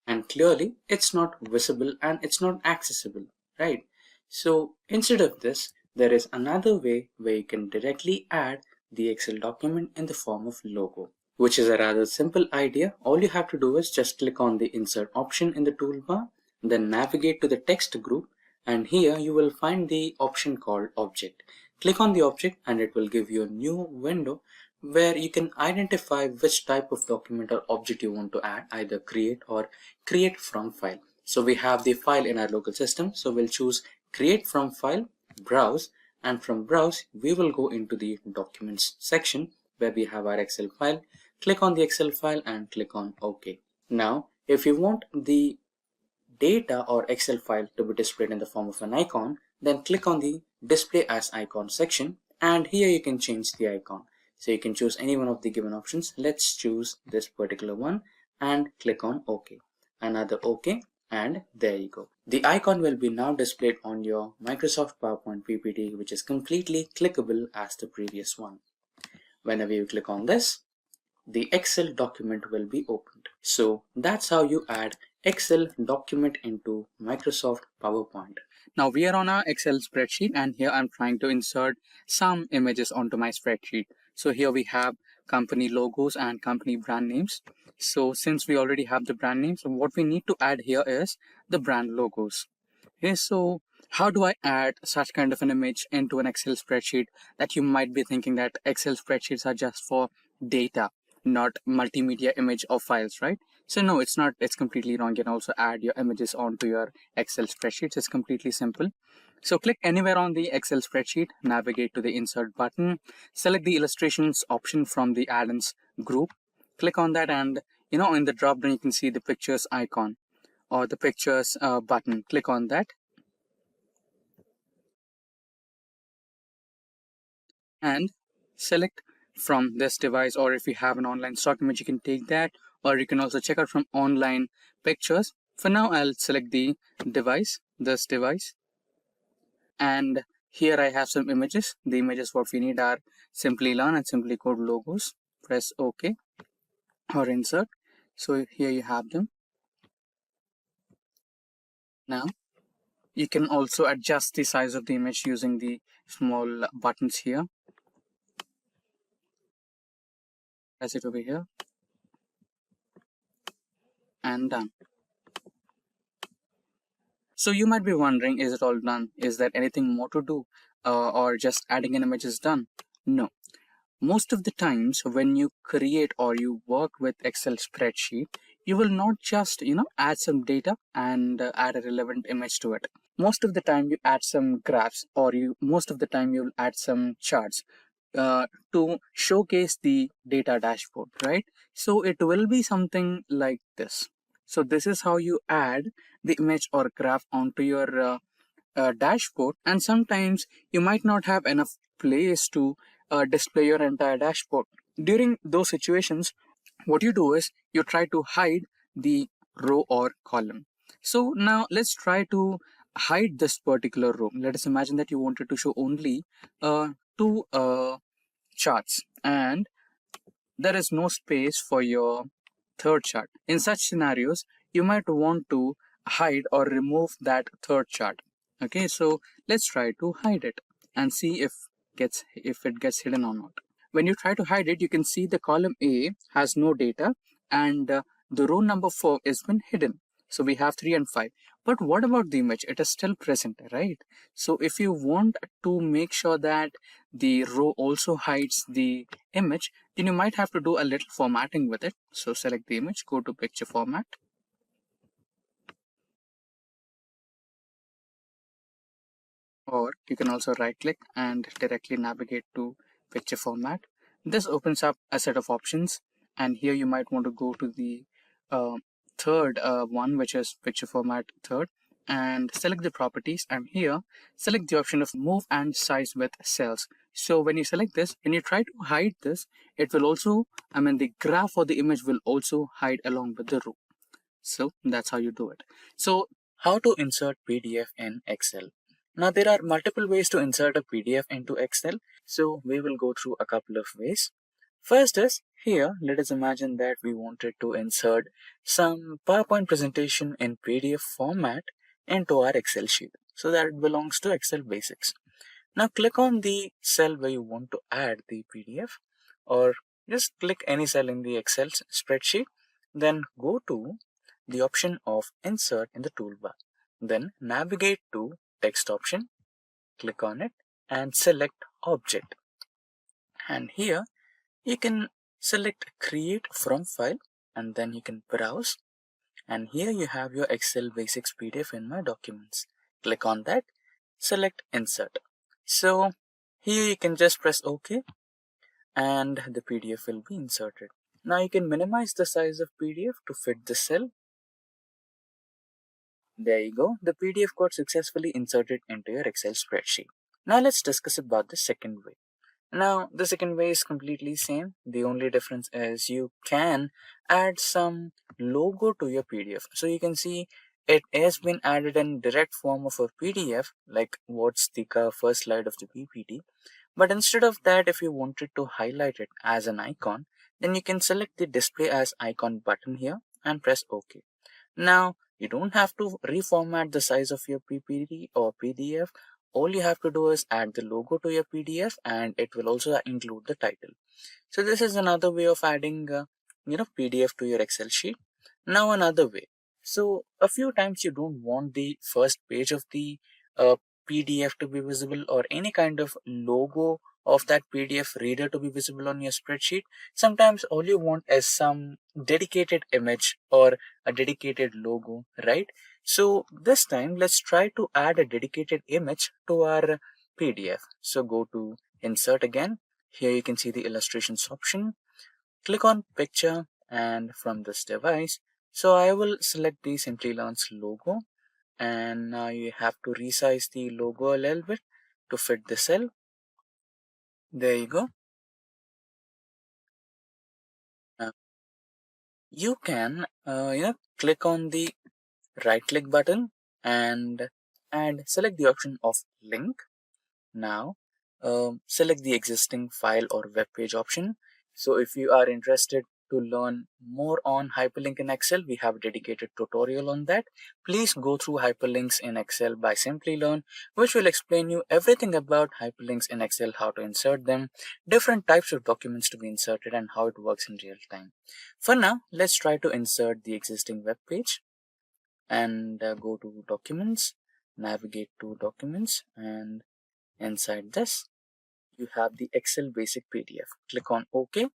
And clearly, it's not visible and it's not accessible, right? So instead of this, there is another way where you can directly add the Excel document in the form of logo, which is a rather simple idea. All you have to do is just click on the insert option in the toolbar, then navigate to the text group, and here you will find the option called object. Click on the object and it will give you a new window where you can identify which type of document or object you want to add, either create or create from file. So we have the file in our local system, so we'll choose create from file, browse, and from browse we will go into the documents section where we have our Excel file. Click on the Excel file and click on OK. Now if you want the data or Excel file to be displayed in the form of an icon, then click on the display as icon section and here you can change the icon. So you can choose any one of the given options. Let's choose this particular one and click on OK. Another OK, and there you go. The icon will be now displayed on your Microsoft PowerPoint PPT, which is completely clickable as the previous one. Whenever you click on this, the Excel document will be opened. So that's how you add Excel document into Microsoft PowerPoint. Now we are on our Excel spreadsheet and here I'm trying to insert some images onto my spreadsheet. So here we have company logos and company brand names. So since we already have the brand names, what we need to add here is the brand logos. Okay, so how do I add such kind of an image into an Excel spreadsheet? That you might be thinking that Excel spreadsheets are just for data, not multimedia image or files, right? So no, it's not. It's completely wrong. You can also add your images onto your Excel spreadsheets. It's completely simple. So click anywhere on the Excel spreadsheet, navigate to the insert button, select the illustrations option from the add-ins group, click on that, and in the drop down you can see the pictures icon or the pictures button. Click on that and select from this device, or if you have an online stock image you can take that, or you can also check out from online pictures. For now I'll select the device, this device, and here I have some images. The images what we need are Simplilearn and Simplicode logos. Press OK or insert. So here you have them. Now you can also adjust the size of the image using the small buttons here. Press it over here and done. So you might be wondering, is it all done? Is there anything more to do? Or just adding an image is done? No. Most of the times when you create or you work with Excel spreadsheet, you will not just, add some data and add a relevant image to it. Most of the time you add some graphs, or most of the time you'll add some charts to showcase the data dashboard, right? So it will be something like this. So this is how you add the image or graph onto your dashboard, and sometimes you might not have enough place to display your entire dashboard. During those situations, what you do is you try to hide the row or column. So now let's try to hide this particular row. Let us imagine that you wanted to show only two charts, and there is no space for your third chart. In such scenarios, you might want to hide or remove that third chart. Okay, so let's try to hide it and see if it gets hidden or not. When you try to hide it, you can see the column A has no data, and the row number 4 has been hidden. So we have 3 and 5. But what about the image? It is still present, right? So if you want to make sure that the row also hides the image, then you might have to do a little formatting with it. So select the image, go to picture format. Or you can also right click and directly navigate to picture format. This opens up a set of options, and here you might want to go to the third one, which is picture format third, and select the properties, and here select the option of move and size with cells. So when you select this, when you try to hide this, it will also, the graph or the image will also hide along with the row. So that's how you do it. So how to insert PDF in Excel? Now there are multiple ways to insert a PDF into Excel. So we will go through a couple of ways. First is here, let us imagine that we wanted to insert some PowerPoint presentation in PDF format into our Excel sheet. So that it belongs to Excel Basics. Now click on the cell where you want to add the PDF, or just click any cell in the Excel spreadsheet. Then go to the option of insert in the toolbar. Then navigate to text option, click on it and select object. And here you can select create from file, and then you can browse. And here you have your Excel Basics PDF in my documents. Click on that, select insert. So here you can just press OK and the PDF will be inserted. Now you can minimize the size of PDF to fit the cell. There you go. The PDF got successfully inserted into your Excel spreadsheet. Now let's discuss about the second way. Now the second way is completely same. The only difference is you can add some logo to your PDF. So you can see it has been added in direct form of a PDF, like what's the first slide of the PPT. But instead of that, if you wanted to highlight it as an icon, then you can select the display as icon button here and press OK. Now you don't have to reformat the size of your PPT or PDF. All you have to do is add the logo to your PDF, and it will also include the title. So this is another way of adding PDF to your Excel sheet. Now another way. So a few times you don't want the first page of the PDF to be visible, or any kind of logo of that PDF reader to be visible on your spreadsheet. Sometimes all you want is some dedicated image or a dedicated logo, right? So this time let's try to add a dedicated image to our PDF. So go to insert again. Here you can see the illustrations option. Click on picture, and from this device, so I will select the Simplilearn's logo, and now you have to resize the logo a little bit to fit the cell. There you go. Now you can click on the right click button and select the option of link. Now select the existing file or web page option. So if you are interested to learn more on hyperlink in Excel, we have a dedicated tutorial on that. Please go through hyperlinks in Excel by Simplilearn, which will explain you everything about hyperlinks in Excel, how to insert them, different types of documents to be inserted, and how it works in real time. For now, let's try to insert the existing web page. and go to documents, navigate to documents, and inside this you have the Excel basic PDF. Click on OK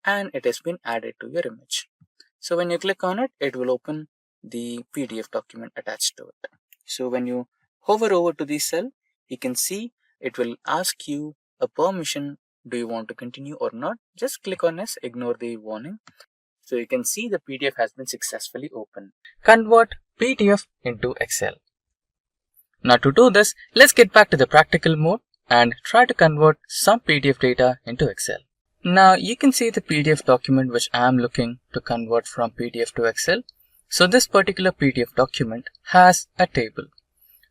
and it has been added to your image. So when you click on it, it will open the PDF document attached to it. So when you hover over to the cell, you can see it will ask you a permission. Do you want to continue or not? Just click on this, ignore the warning. So you can see the PDF has been successfully opened. Convert PDF into Excel. Now to do this, let's get back to the practical mode and try to convert some PDF data into Excel. Now you can see the PDF document which I am looking to convert from PDF to Excel. So this particular PDF document has a table.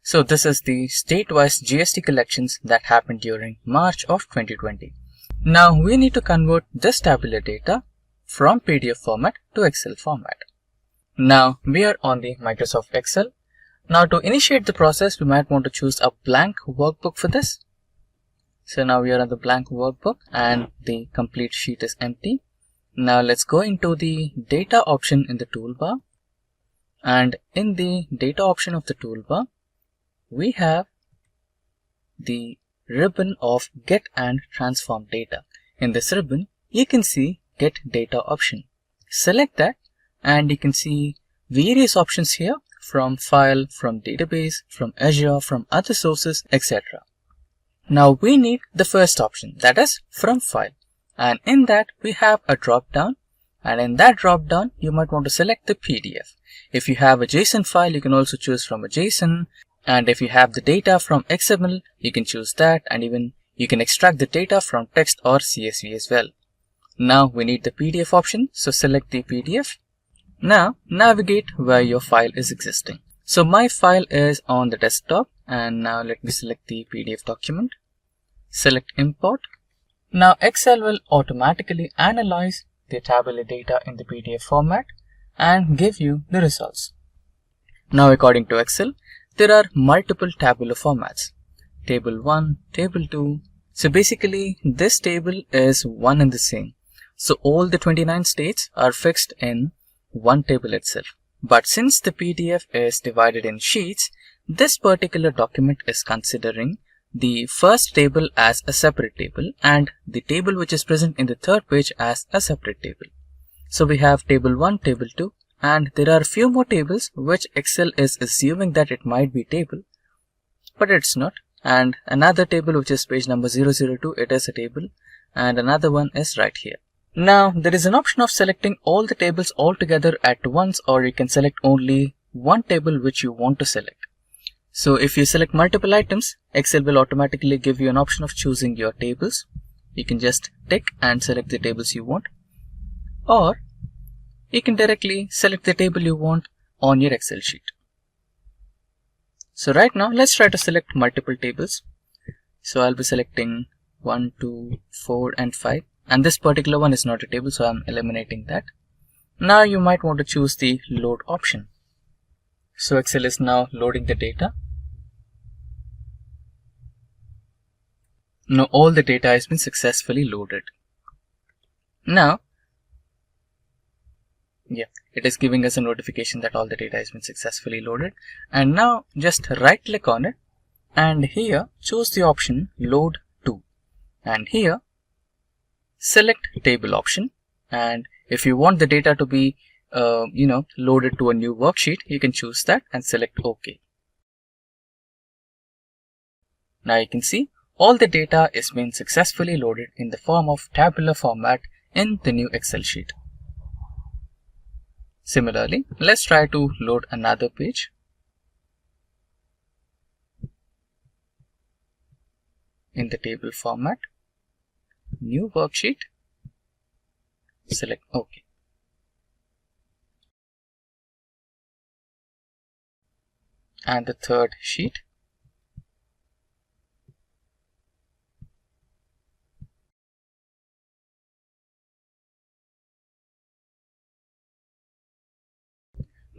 So this is the state-wise GST collections that happened during March of 2020. Now we need to convert this tabular data from PDF format to Excel format. Now we are on the Microsoft Excel. Now to initiate the process, we might want to choose a blank workbook for this. So now we are on the blank workbook and the complete sheet is empty. Now let's go into the data option in the toolbar. And in the data option of the toolbar, we have the ribbon of Get and Transform Data. In this ribbon, you can see Get Data option. Select that and you can see various options here from file, from database, from Azure, from other sources, etc. Now we need the first option, that is from file. And in that we have a drop down, and in that drop down you might want to select the PDF. If you have a JSON file, you can also choose from a JSON. And if you have the data from XML, you can choose that, and even you can extract the data from text or CSV as well. Now we need the PDF option, so select the PDF. Now navigate where your file is existing. So my file is on the desktop, and now let me select the PDF document. Select import. Now Excel will automatically analyze the tabular data in the PDF format and give you the results. Now according to Excel, there are multiple tabular formats. Table 1, Table 2. So basically this table is one and the same. So all the 29 states are fixed in one table itself. But since the PDF is divided in sheets, this particular document is considering the first table as a separate table and the table which is present in the third page as a separate table. So we have table 1, table 2, and there are a few more tables which Excel is assuming that it might be table, but it's not. And another table which is page number 002, it is a table, and another one is right here. Now there is an option of selecting all the tables all together at once, or you can select only one table which you want to select. So if you select multiple items, Excel will automatically give you an option of choosing your tables. You can just tick and select the tables you want, or you can directly select the table you want on your Excel sheet. So right now let's try to select multiple tables. So I'll be selecting 1, 2, 4 and 5, and this particular one is not a table, so I'm eliminating that. Now you might want to choose the load option. So Excel is now loading the data. Now all the data has been successfully loaded. Now it is giving us a notification that all the data has been successfully loaded. And now just right click on it and here choose the option load to, and here select table option. And if you want the data to be loaded to a new worksheet, you can choose that and select OK. Now you can see all the data is being successfully loaded in the form of tabular format in the new Excel sheet. Similarly, let's try to load another page. In the table format, new worksheet, select OK. And the third sheet.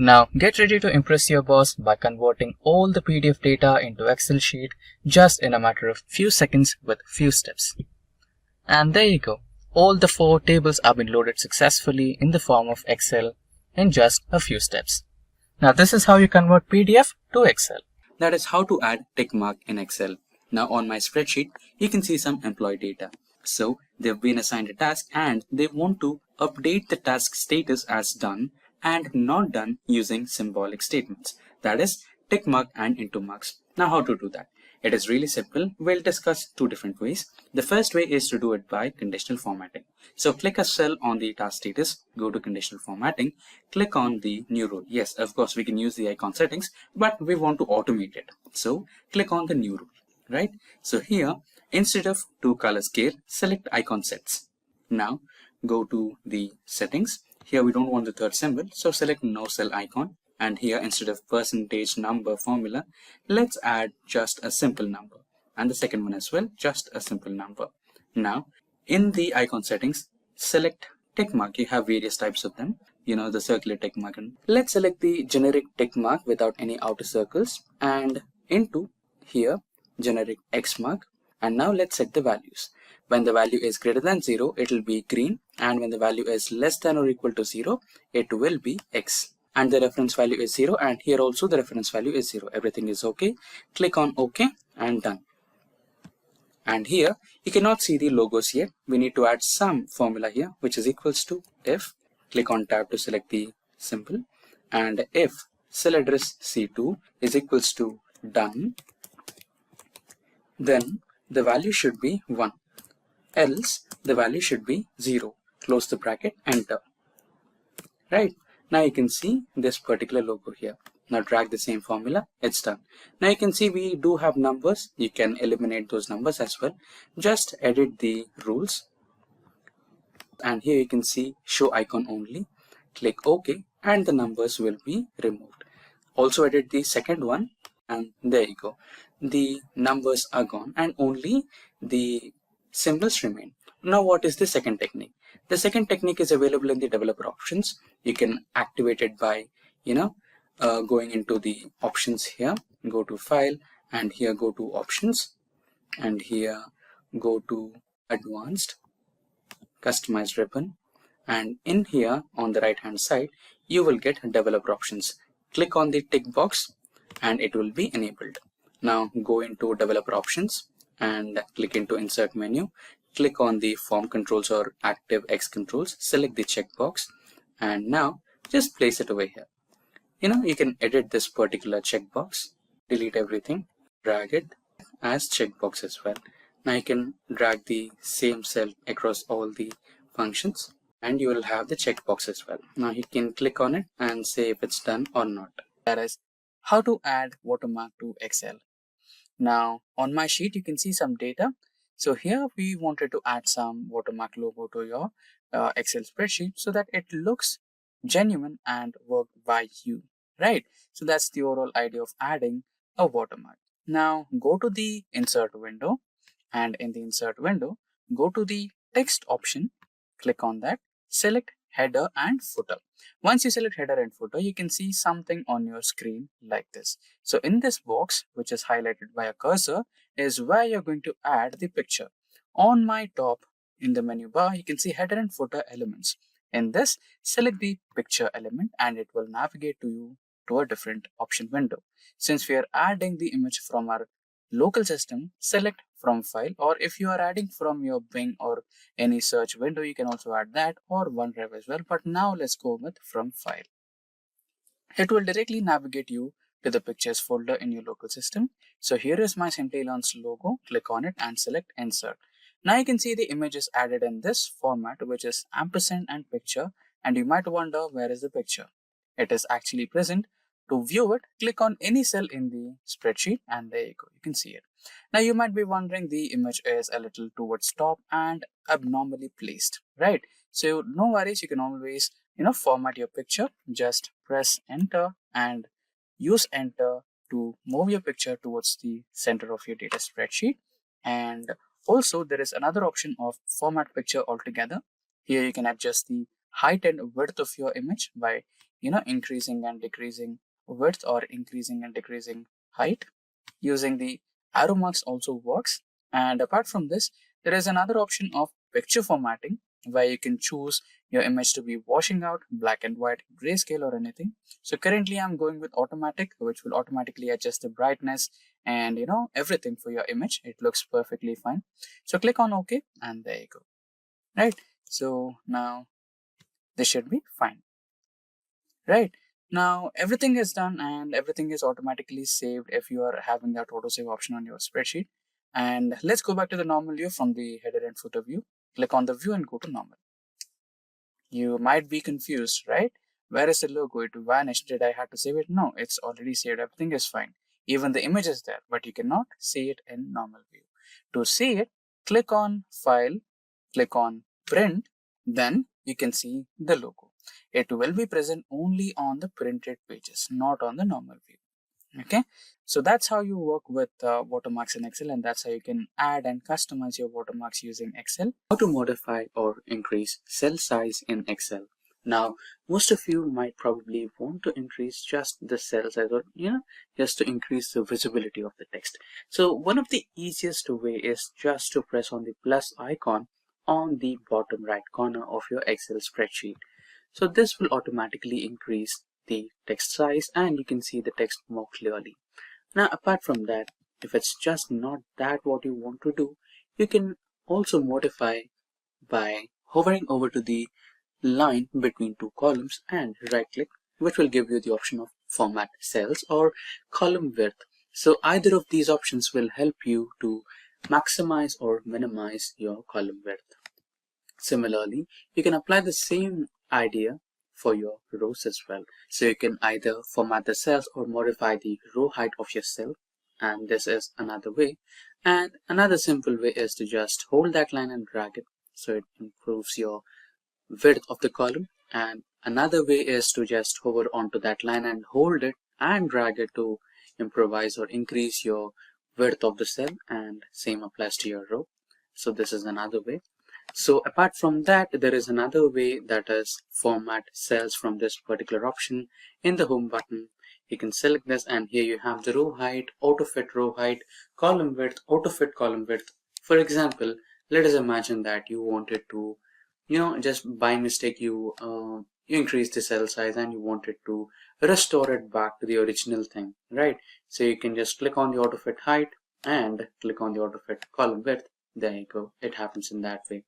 Now get ready to impress your boss by converting all the PDF data into Excel sheet just in a matter of few seconds with few steps. And there you go. All the 4 tables have been loaded successfully in the form of Excel in just a few steps. Now this is how you convert PDF to Excel. That is how to add tick mark in Excel. Now on my spreadsheet, you can see some employee data. So they've been assigned a task and they want to update the task status as done and not done using symbolic statements. That is tick mark and into marks. Now how to do that? It is really simple. We'll discuss two different ways. The first way is to do it by conditional formatting. So click a cell on the task status, go to conditional formatting, click on the new rule. Yes, of course, we can use the icon settings, but we want to automate it. So click on the new rule, right? So here, instead of to color scale, select icon sets. Now go to the settings. Here we don't want the third symbol, so select no cell icon. And here, instead of percentage number formula, let's add just a simple number. And the second one as well, just a simple number. Now, in the icon settings, select tick mark. You have various types of them. You know, the circular tick mark. Let's select the generic tick mark without any outer circles. And into here, generic X mark. And now let's set the values. When the value is greater than 0, it will be green. And when the value is less than or equal to 0, it will be X. And the reference value is 0, and here also the reference value is 0. Everything is okay. Click on OK and done. And here you cannot see the logos yet. We need to add some formula here, which is equals to if. Click on tab to select the symbol, and if cell address C2 is equals to done, then the value should be 1. Else the value should be 0. Close the bracket, enter. Right? Now you can see this particular logo here. Now drag the same formula, it's done. Now you can see we do have numbers. You can eliminate those numbers as well. Just edit the rules. And here you can see show icon only. Click OK and the numbers will be removed. Also edit the second one and there you go. The numbers are gone and only the symbols remain. Now what is the second technique? The second technique is available in the developer options. You can activate it by, going into the options here, go to file and here go to options and here go to advanced, customize ribbon, and in here on the right hand side, you will get developer options. Click on the tick box and it will be enabled. Now go into developer options and click into insert menu. Click on the form controls or active X controls, select the checkbox and now just place it over here. You can edit this particular checkbox, delete everything, drag it as checkbox as well. Now you can drag the same cell across all the functions and you will have the checkbox as well. Now you can click on it and say if it's done or not. That is how to add watermark to Excel. Now on my sheet you can see some data. So here we wanted to add some watermark logo to your Excel spreadsheet so that it looks genuine and worked by you, right? So that's the overall idea of adding a watermark. Now go to the insert window and in the insert window, go to the text option, click on that, select header and footer. Once you select header and footer, you can see something on your screen like this. So in this box, which is highlighted by a cursor, is where you're going to add the picture. On my top in the menu bar, you can see header and footer elements. In this, select the picture element and it will navigate to you to a different option window. Since we are adding the image from our local system, select from file, or if you are adding from your Bing or any search window, you can also add that or OneDrive as well. But now let's go with from file. It will directly navigate you to the pictures folder in your local system. So here is my Simplilearn's logo. Click on it and select insert. Now you can see the image is added in this format, which is ampersand and picture. And you might wonder, where is the picture? It is actually present. To view it, click on any cell in the spreadsheet and there you go, you can see it. Now you might be wondering, the image is a little towards top and abnormally placed, right? So no worries, you can always format your picture. Just press enter and use enter to move your picture towards the center of your data spreadsheet. And also there is another option of format picture altogether. Here you can adjust the height and width of your image by increasing and decreasing width or increasing and decreasing height. Using the arrow marks also works. And apart from this, there is another option of picture formatting where you can choose your image to be washing out, black and white, grayscale or anything. So currently I'm going with automatic, which will automatically adjust the brightness and everything for your image. It looks perfectly fine. So click on OK and there you go. Right. So now this should be fine. Right. Now everything is done and everything is automatically saved if you are having that autosave option on your spreadsheet. And let's go back to the normal view from the header and footer view. Click on the view and go to normal. You might be confused, right? Where is the logo? It vanished. Did I have to save it? No, it's already saved. Everything is fine. Even the image is there, but you cannot see it in normal view. To see it, click on File, click on Print, then you can see the logo. It will be present only on the printed pages, not on the normal view. Okay, so that's how you work with watermarks in Excel, and that's how you can add and customize your watermarks using Excel.
How to modify or increase cell size in Excel. Now, most of you might probably want to increase just the cell size or, just to increase the visibility of the text. So one of the easiest way is just to press on the plus icon on the bottom right corner of your Excel spreadsheet. So this will automatically increase the text size and you can see the text more clearly. Now, apart from that, if it's just not that what you want to do, you can also modify by hovering over to the line between two columns and right click, which will give you the option of format cells or column width. So either of these options will help you to maximize or minimize your column width. Similarly, you can apply the same idea for your rows as well. So you can either format the cells or modify the row height of your cell, and this is another way. And another simple way is to just hold that line and drag it, so it improves your width of the column. And another way is to just hover onto that line and hold it and drag it to improvise or increase your width of the cell, and same applies to your row. So this is another way. So apart from that, there is another way, that is format cells from this particular option in the home button. You can select this and here you have the row height, auto fit row height, column width, auto fit column width. For example, let us imagine that you wanted to, just by mistake you increase the cell size and you wanted to restore it back to the original thing, right? So you can just click on the auto fit height and click on the auto fit column width. There you go. It happens in that way.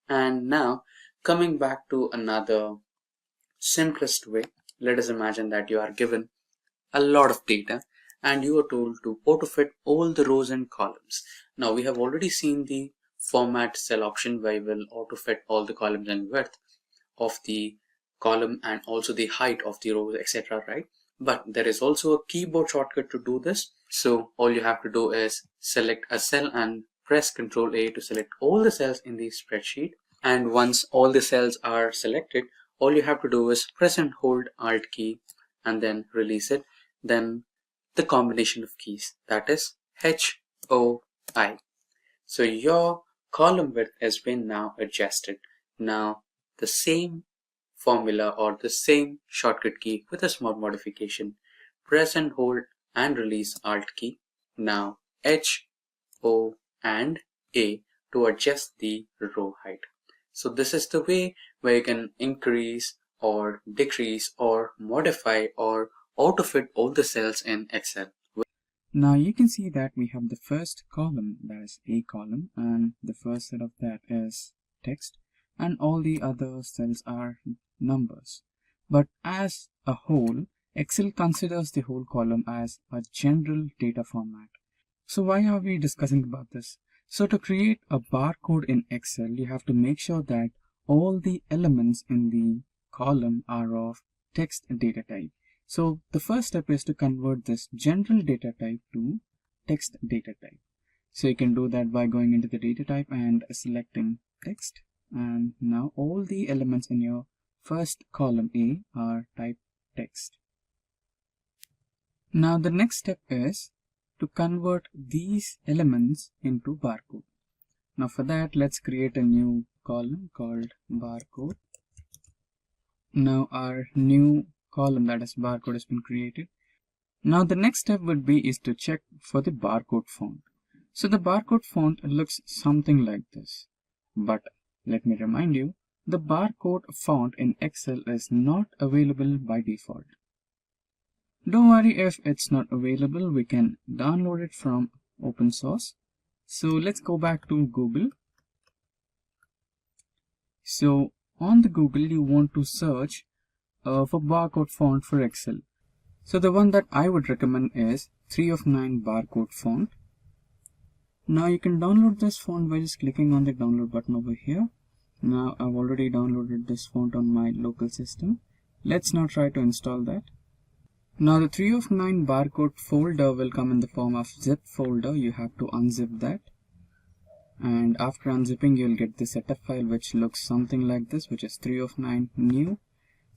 And now coming back to another simplest way, let us imagine that you are given a lot of data and you are told to auto fit all the rows and columns. Now we have already seen the format cell option where you will auto fit all the columns and width of the column and also the height of the rows, etc. right? But there is also a keyboard shortcut to do this. So all you have to do is select a cell and press Ctrl A to select all the cells in the spreadsheet. And once all the cells are selected, all you have to do is press and hold Alt key and then release it. Then the combination of keys, that is HOI. So your column width has been now adjusted. Now the same formula or the same shortcut key with a small modification. Press and hold and release Alt key. Now H, O and A to adjust the row height. So this is the way where you can increase or decrease or modify or auto fit all the cells in Excel.
Now you can see that we have the first column, that is A column, and the first set of that is text, and all the other cells are numbers. But as a whole, Excel considers the whole column as a general data format. So why are we discussing about this? So to create a barcode in Excel, you have to make sure that all the elements in the column are of text data type. So the first step is to convert this general data type to text data type. So you can do that by going into the data type and selecting text. And now all the elements in your first column A are type text. Now the next step is to convert these elements into barcode. Now for that, let's create a new column called barcode. Now our new column, that is barcode, has been created. Now the next step would be is to check for the barcode font. So the barcode font looks something like this, but let me remind you, the barcode font in Excel is not available by default. Don't worry if it's not available, we can download it from open source. So let's go back to Google. So on the Google, you want to search for barcode font for Excel. So the one that I would recommend is 3 of 9 barcode font. Now you can download this font by just clicking on the download button over here. Now I've already downloaded this font on my local system. Let's now try to install that. Now the 3 of 9 barcode folder will come in the form of zip folder. You have to unzip that. And after unzipping, you'll get the setup file which looks something like this, which is 3 of 9 new.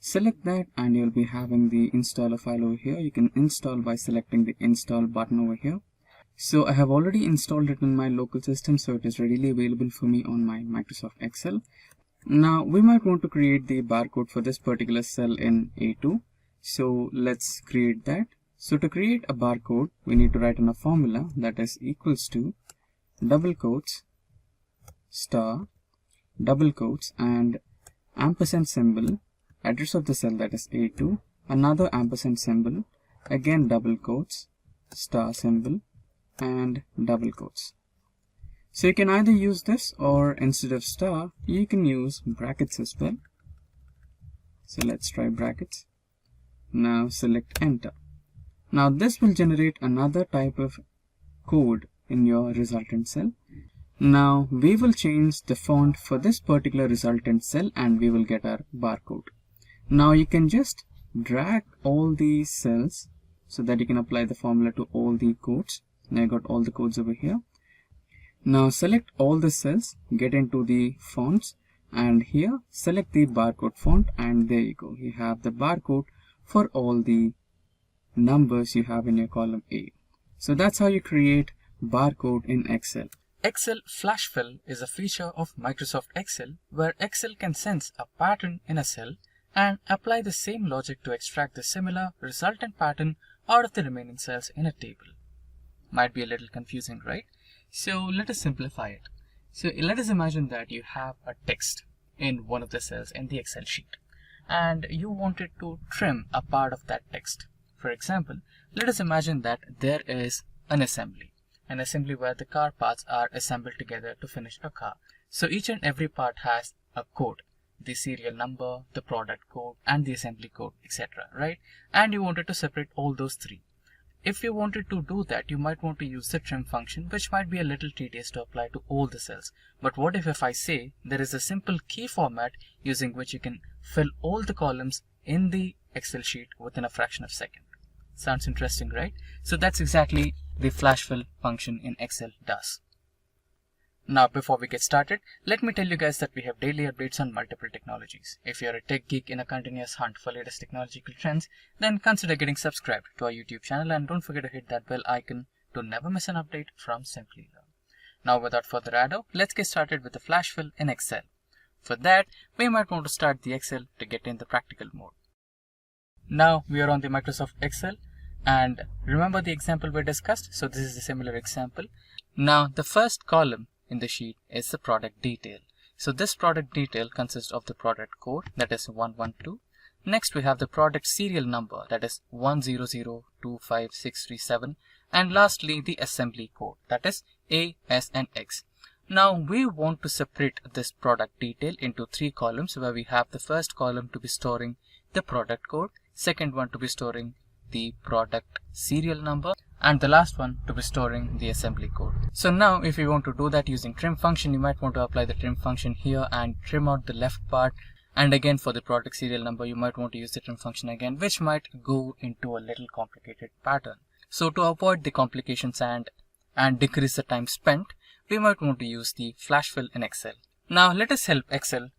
Select that and you'll be having the installer file over here. You can install by selecting the install button over here. So I have already installed it in my local system, so it is readily available for me on my Microsoft Excel. Now we might want to create the barcode for this particular cell in A2. So let's create that. So to create a barcode, we need to write in a formula that is equals to double quotes, star, double quotes, and ampersand symbol, address of the cell that is A2, another ampersand symbol, again double quotes, star symbol, and double quotes. So you can either use this, or instead of star, you can use brackets as well. So let's try brackets. Now select enter. Now this will generate another type of code in your resultant cell. Now we will change the font for this particular resultant cell and we will get our barcode. Now you can just drag all these cells so that you can apply the formula to all the codes. Now I got all the codes over here. Now select all the cells, get into the fonts, and here select the barcode font, and there you go. You have the barcode for all the numbers you have in your column A. So that's how you create barcode in Excel.
Excel Flash Fill is a feature of Microsoft Excel where Excel can sense a pattern in a cell and apply the same logic to extract the similar resultant pattern out of the remaining cells in a table. Might be a little confusing, right? So let us simplify it. So let us imagine that you have a text in one of the cells in the Excel sheet and you wanted to trim a part of that text. For example, let us imagine that there is an assembly where the car parts are assembled together to finish a car. So each and every part has a code, the serial number, the product code, and the assembly code, etc. Right? And you wanted to separate all those three. If you wanted to do that, you might want to use the trim function, which might be a little tedious to apply to all the cells. But what if I say there is a simple key format using which you can fill all the columns in the Excel sheet within a fraction of a second? Sounds interesting, right? So that's exactly the flash fill function in Excel does. Now, before we get started, let me tell you guys that we have daily updates on multiple technologies. If you're a tech geek in a continuous hunt for latest technological trends, then consider getting subscribed to our YouTube channel and don't forget to hit that bell icon to never miss an update from Simplilearn. Now, without further ado, let's get started with the flash fill in Excel. For that, we might want to start the Excel to get in the practical mode. Now, we are on the Microsoft Excel. And remember the example we discussed? So this is a similar example. Now the first column in the sheet is the product detail. So this product detail consists of the product code, that is 112. Next we have the product serial number, that is 1002567. And lastly the assembly code, that is A, S and X. Now we want to separate this product detail into 3 columns where we have the first column to be storing the product code, second one to be storing the product serial number, and the last one to be storing the assembly code. So now if you want to do that using trim function, you might want to apply the trim function here and trim out the left part, and again for the product serial number you might want to use the trim function again, which might go into a little complicated pattern. So to avoid the complications and decrease the time spent, we might want to use the flash fill in Excel. Now let us help Excel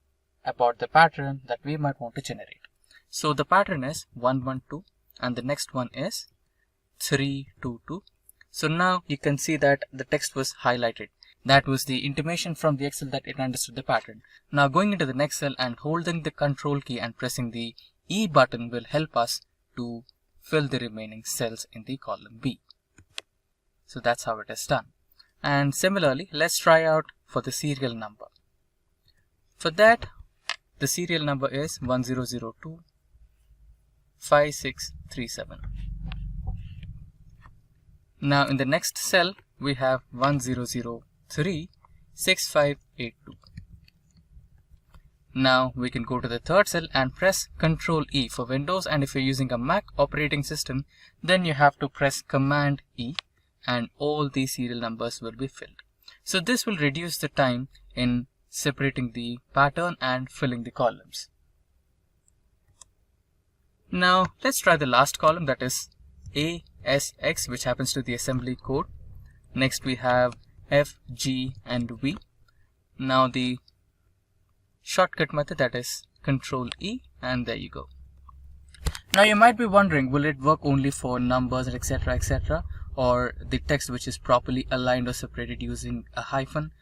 about the pattern that we might want to generate. So the pattern is 112 and the next one is 322. So now you can see that the text was highlighted. That was the intimation from the Excel that it understood the pattern. Now going into the next cell and holding the control key and pressing the E button will help us to fill the remaining cells in the column B. So that's how it is done. And similarly, let's try out for the serial number.
For that, the serial number is 10025637. Now in the next cell, we have 10036582. Now we can go to the third cell and press Ctrl E for Windows, and if you're using a Mac operating system, then you have to press Command E and all these serial numbers will be filled. So this will reduce the time in separating the pattern and filling the columns. Now let's try the last column, that is ASX, which happens to the assembly code. Next we have F, G and V. Now the shortcut method, that is Ctrl E, and there you go. Now you might be wondering, will it work only for numbers, etc., etc., or the text which is properly aligned or separated using a hyphen?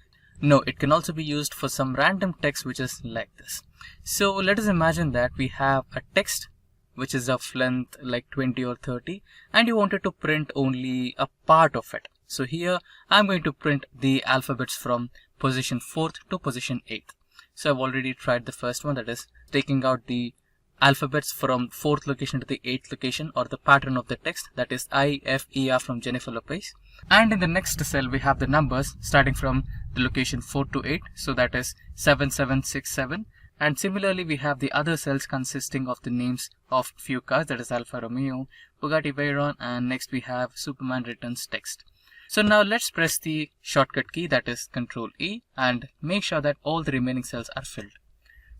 No, it can also be used for some random text which is like this. So let us imagine that we have a text which is of length like 20 or 30, and you wanted to print only a part of it. So here I'm going to print the alphabets from position 4th to position 8th. So I've already tried the first one, that is taking out the alphabets from 4th location to the 8th location, or the pattern of the text, that is I, F, E, R from Jennifer Lopez. And in the next cell we have the numbers starting from the location 4 to 8, so that is 7767. And similarly we have the other cells consisting of the names of few cars, that is Alfa Romeo, Bugatti Veyron, and next we have Superman Returns text. So now let's press the shortcut key, that is Ctrl E, and make sure that all the remaining cells are filled.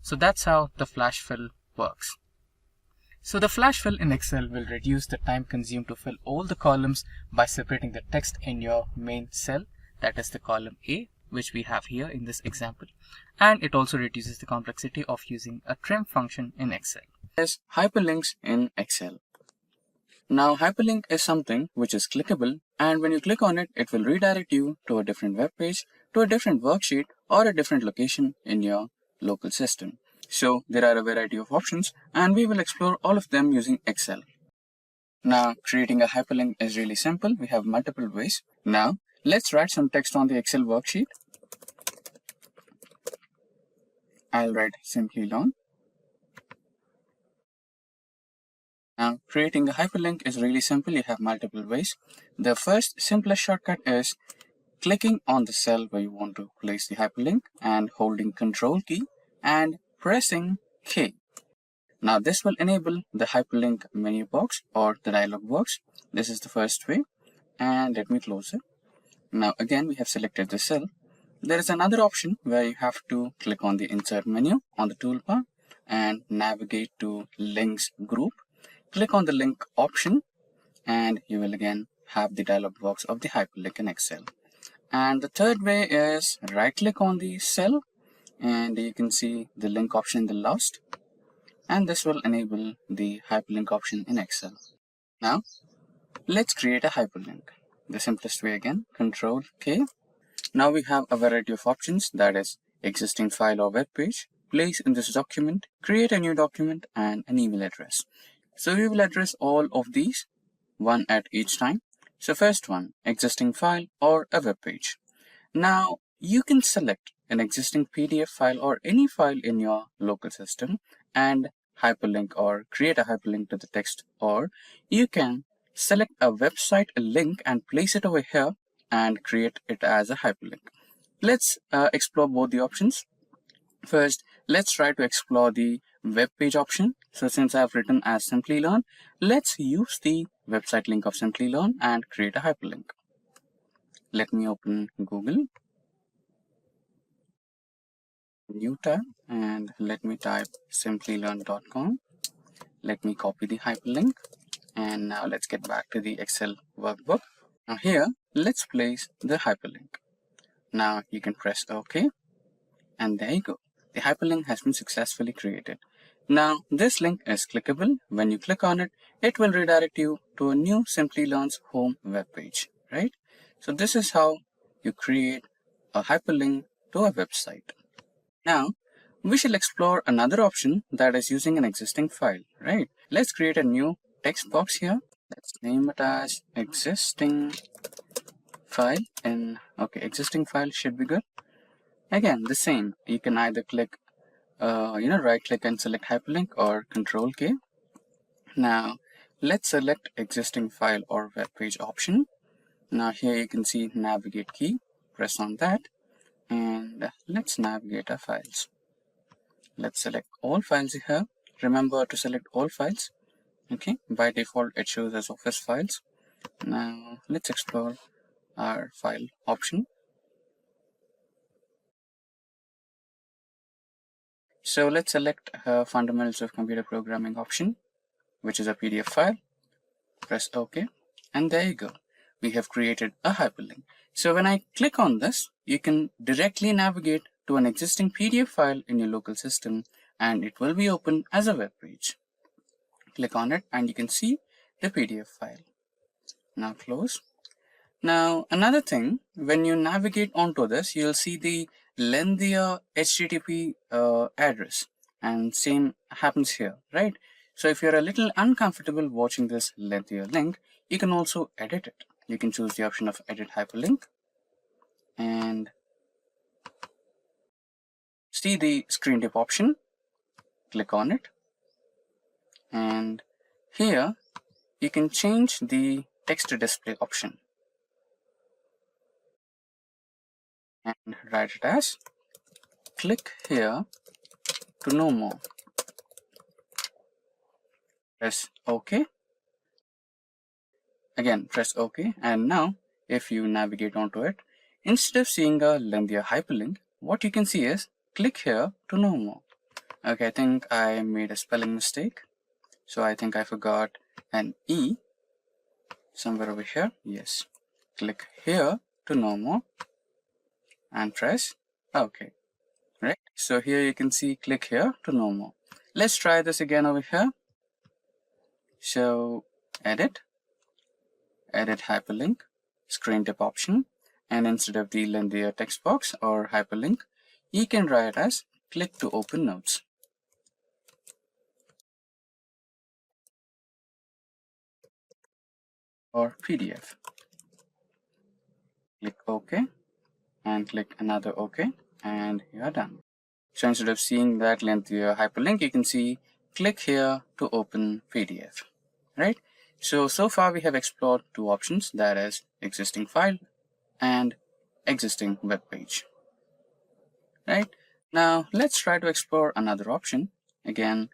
So that's how the flash fill works. So the flash fill in Excel will reduce the time consumed to fill all the columns by separating the text in your main cell, that is the column A, which we have here in this example. And it also reduces the complexity of using a trim function in Excel.
There's hyperlinks in Excel. Now hyperlink is something which is clickable, and when you click on it, it will redirect you to a different web page, to a different worksheet, or a different location in your local system. So there are a variety of options, and we will explore all of them using Excel. Now creating a hyperlink is really simple. We have multiple ways. Now let's write some text on the Excel worksheet. I'll write Simplilearn. Now, creating a hyperlink is really simple. You have multiple ways. The first simplest shortcut is clicking on the cell where you want to place the hyperlink and holding Ctrl key and pressing K. Now, this will enable the hyperlink menu box or the dialog box. This is the first way. And let me close it. Now, again, we have selected the cell. There is another option where you have to click on the Insert menu on the toolbar and navigate to Links group. Click on the link option and you will again have the dialog box of the hyperlink in Excel. And the third way is right click on the cell and you can see the link option in the last, and this will enable the hyperlink option in Excel. Now let's create a hyperlink. The simplest way again, Ctrl K. Now we have a variety of options, that is existing file or web page, place in this document, create a new document, and an email address. So we will address all of these one at each time. So first one, existing file or a web page. Now you can select an existing PDF file or any file in your local system and hyperlink or create a hyperlink to the text, or you can select a website link and place it over here and create it as a hyperlink. Let's explore both the options. First, let's try to explore the web page option. So since I've written as Simplilearn, let's use the website link of Simplilearn and create a hyperlink. Let me open Google, new tab, and let me type simplilearn.com. Let me copy the hyperlink, and now let's get back to the Excel workbook. Now here, let's place the hyperlink. Now you can press OK, and there you go. The hyperlink has been successfully created. Now this link is clickable. When you click on it, it will redirect you to a new Simplilearn's home web page, right? So this is how you create a hyperlink to a website. Now we shall explore another option, that is using an existing file, right? Let's create a new text box here. Let's name it as existing file, and okay, existing file should be good. Again, the same, you can either click right click and select hyperlink or Control K. Now let's select existing file or web page option. Now here you can see navigate key, press on that, and let's navigate our files. Let's select all files here. Remember to select all files. Okay, by default it shows as office files. Now let's explore our file option. So let's select Fundamentals of Computer Programming option, which is a PDF file. Press OK, and there you go. We have created a hyperlink. So when I click on this, you can directly navigate to an existing PDF file in your local system, and it will be open as a web page. Click on it and you can see the PDF file. Now close. Now another thing, when you navigate onto this, you'll see the lengthier HTTP address, and same happens here, right? So if you're a little uncomfortable watching this lengthier link, you can also edit it. You can choose the option of edit hyperlink and see the screen tip option. Click on it, and here you can change the text to display option and write it as click here to know more. Press OK. Again, press OK, and now if you navigate onto it, instead of seeing a lengthier hyperlink, what you can see is click here to know more. Okay, I think I made a spelling mistake. So I think I forgot an E somewhere over here. Yes. Click here to know more and press OK. Right. So here you can see click here to know more. Let's try this again over here. So edit hyperlink, screen tip option, and instead of the lengthier text box or hyperlink, you can write as click to open notes. Or PDF. Click OK and click another OK, and you are done. So instead of seeing that lengthier hyperlink, you can see click here to open PDF, right? So far we have explored two options, that is existing file and existing web page, right? Now let's try to explore another option. Again,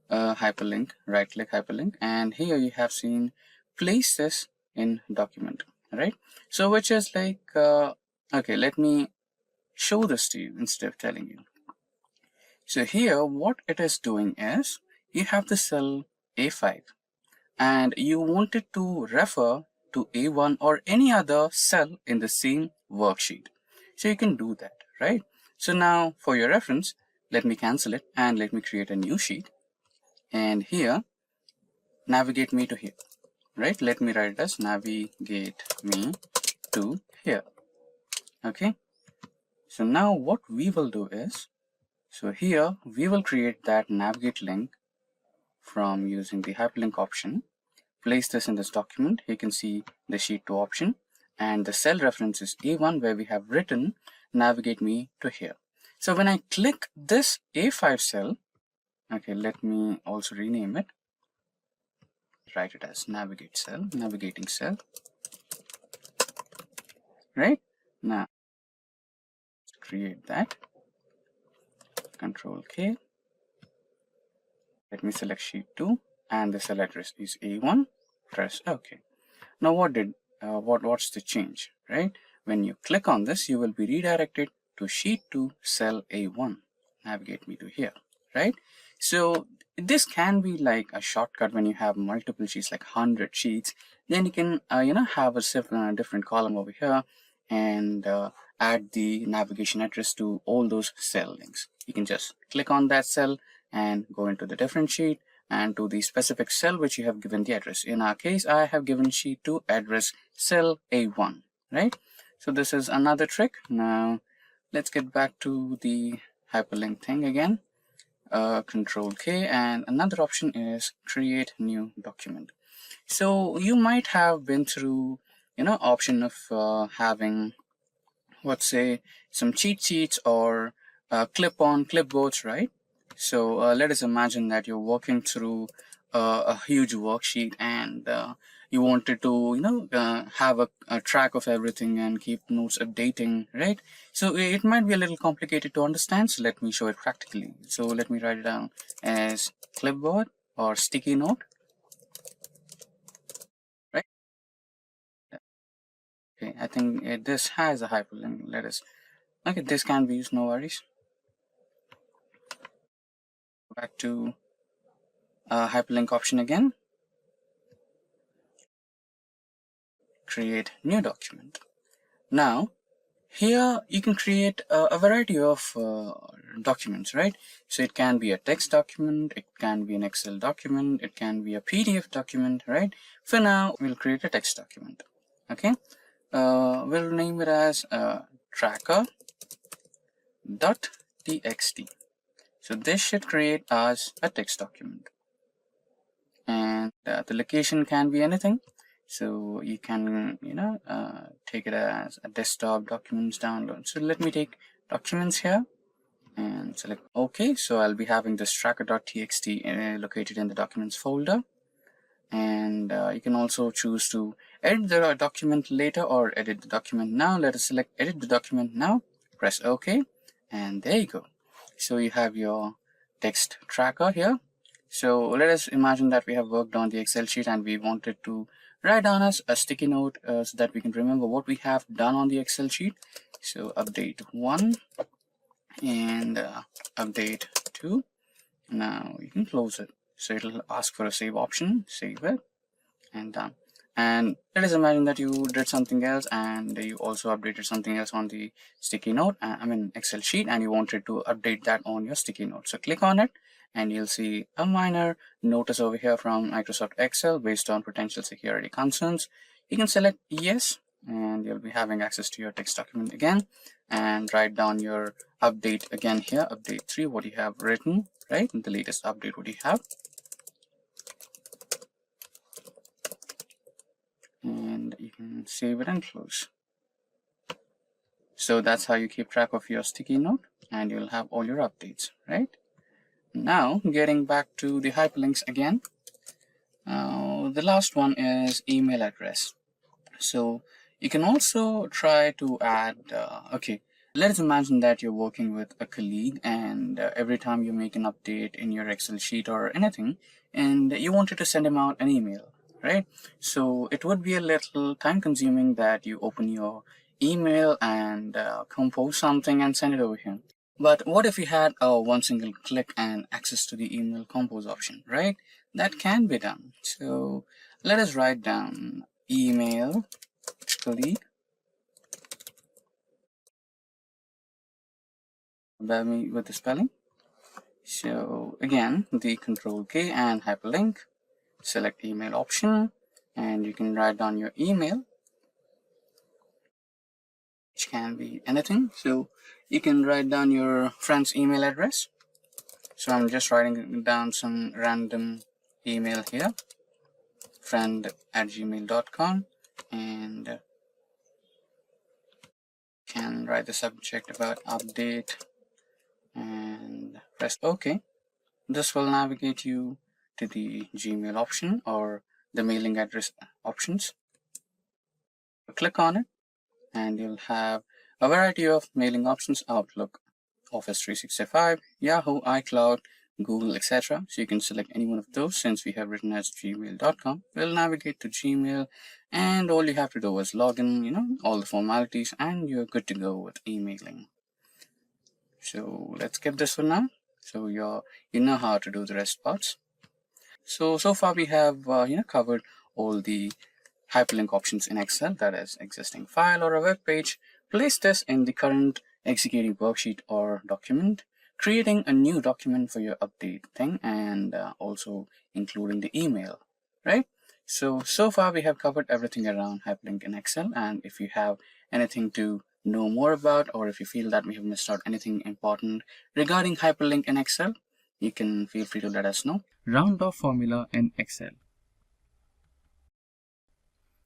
hyperlink, right click hyperlink, and here you have seen place this in document, right? So which is like, okay, let me show this to you instead of telling you. So here what it is doing is you have the cell A5 and you wanted to refer to A1 or any other cell in the same worksheet. So you can do that, right? So now for your reference, let me cancel it and let me create a new sheet. And here, navigate me to here, right? Let me write it as navigate me to here. Okay. So now what we will do is, so here we will create that navigate link from using the hyperlink option. Place this in this document. You can see the sheet 2 option, and the cell reference is A1 where we have written navigate me to here. So when I click this A5 cell, okay, let me also rename it. Write it as navigate cell, navigating cell, right? Now create that, Control K. Let me select sheet 2 and the cell address is A1. Press OK. Now what's the change, right? When you click on this, you will be redirected to sheet 2 cell A1. Navigate me to here, right? So this can be like a shortcut when you have multiple sheets, like 100 sheets. Then you can have a different column over here and add the navigation address to all those cell links. You can just click on that cell and go into the different sheet and to the specific cell which you have given the address. In our case, I have given sheet 2 address cell A1, right? So this is another trick. Now let's get back to the hyperlink thing again. Control K, and another option is create new document. So you might have been through option of having, let's say, some cheat sheets or clip-on clipboards, right? So let us imagine that you're working through a huge worksheet and you wanted to have a track of everything and keep notes updating, right? So it might be a little complicated to understand, so let me show it practically. So let me write it down as clipboard or sticky note, right? Okay, I think this has a hyperlink. Okay, this can be used, no worries. Back to hyperlink option again. Create new document. Now here you can create a variety of documents, right? So it can be a text document, it can be an Excel document, it can be a PDF document, right? For now we'll create a text document. Okay, we'll name it as tracker.txt. so this should create as a text document, and the location can be anything. So you can take it as a desktop documents download. So let me take documents here and select OK. So I'll be having this tracker.txt located in the documents folder, and you can also choose to edit the document later or edit the document now. Let us select edit the document now, press OK, and there you go. So you have your text tracker here. So let us imagine that we have worked on the Excel sheet and we wanted to write down as a sticky note so that we can remember what we have done on the Excel sheet. So update 1 and update 2. Now you can close it. So it'll ask for a save option, save it, and done. And let us imagine that you did something else and you also updated something else on the sticky note, Excel sheet, and you wanted to update that on your sticky note. So click on it and you'll see a minor notice over here from Microsoft Excel based on potential security concerns. You can select yes, and you'll be having access to your text document again, and write down your update again here, update 3, what you have written, right? The latest update what you have. And you can save it and close. So that's how you keep track of your sticky note, and you'll have all your updates, right? Now getting back to the hyperlinks again, the last one is email address. So you can also try to add okay, let's imagine that you're working with a colleague, and every time you make an update in your Excel sheet or anything, and you wanted to send him out an email, right? So it would be a little time consuming that you open your email and compose something and send it over here. But what if you had one single click and access to the email compose option, right? That can be done. So let us write down email colleague. Bear me with the spelling. So again, the Control K and hyperlink, select email option, and you can write down your email, which can be anything. So you can write down your friend's email address. So I'm just writing down some random email here, friend@gmail.com, and can write the subject about update and press OK. This will navigate you to the Gmail option or the mailing address options. Click on it and you'll have a variety of mailing options: Outlook, Office 365, Yahoo, iCloud, Google, etc. So you can select any one of those. Since we have written as gmail.com, we'll navigate to Gmail, and all you have to do is log in, all the formalities, and you're good to go with emailing. So let's skip this for now. So you know how to do the rest parts. So far we have covered all the hyperlink options in Excel, that is existing file or a web page, place this in the current executing worksheet or document, creating a new document for your update thing, and also including the email, right? So far we have covered everything around hyperlink in Excel, and if you have anything to know more about, or if you feel that we have missed out anything important regarding hyperlink in Excel, you can feel free to let us know.
Round off formula in Excel.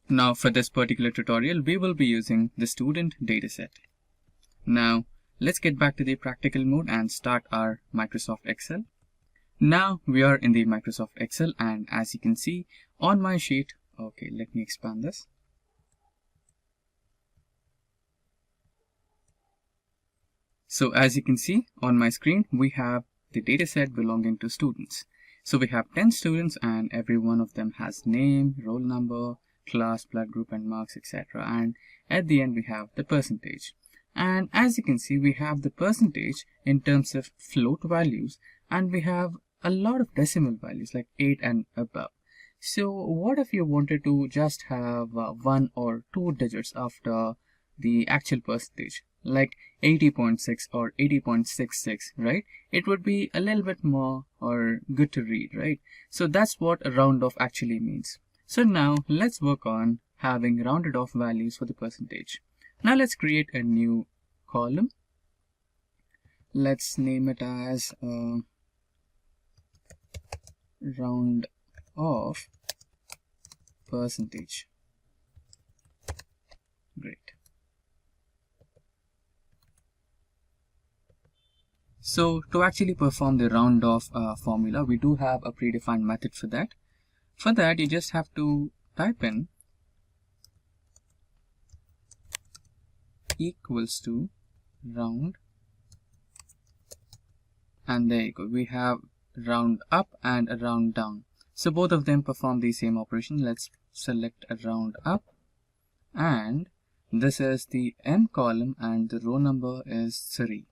Now for this particular tutorial, we will be using the student dataset. Now let's get back to the practical mode and start our Microsoft Excel. Now we are in the Microsoft Excel, and as you can see on my sheet, okay, let me expand this. So as you can see on my screen, we have the data set belonging to students. So we have 10 students and every one of them has name, roll number, class, blood group and marks, etc. And at the end we have the percentage. And as you can see, we have the percentage in terms of float values, and we have a lot of decimal values like 8 and above. So what if you wanted to just have 1 or 2 digits after the actual percentage, like 80.6 or 80.66, right? It would be a little bit more or good to read, right? So that's what a round off actually means. So now let's work on having rounded off values for the percentage. Now let's create a new column. Let's name it as round off percentage. Great. So to actually perform the round off formula, we do have a predefined method for that. For that, you just have to type in equals to round, and there you go. We have round up and a round down. So both of them perform the same operation. Let's select a round up, and this is the M column and the row number is 3.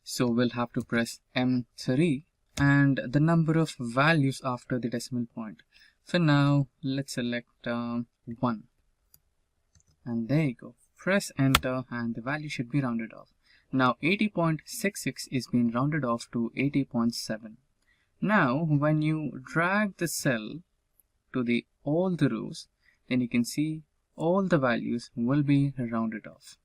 So we'll have to press M3 and the number of values after the decimal point. For now, let's select 1. And there you go. Press enter and the value should be rounded off. Now 80.66 is being rounded off to 80.7. Now when you drag the cell to all the rows, then you can see all the values will be rounded off.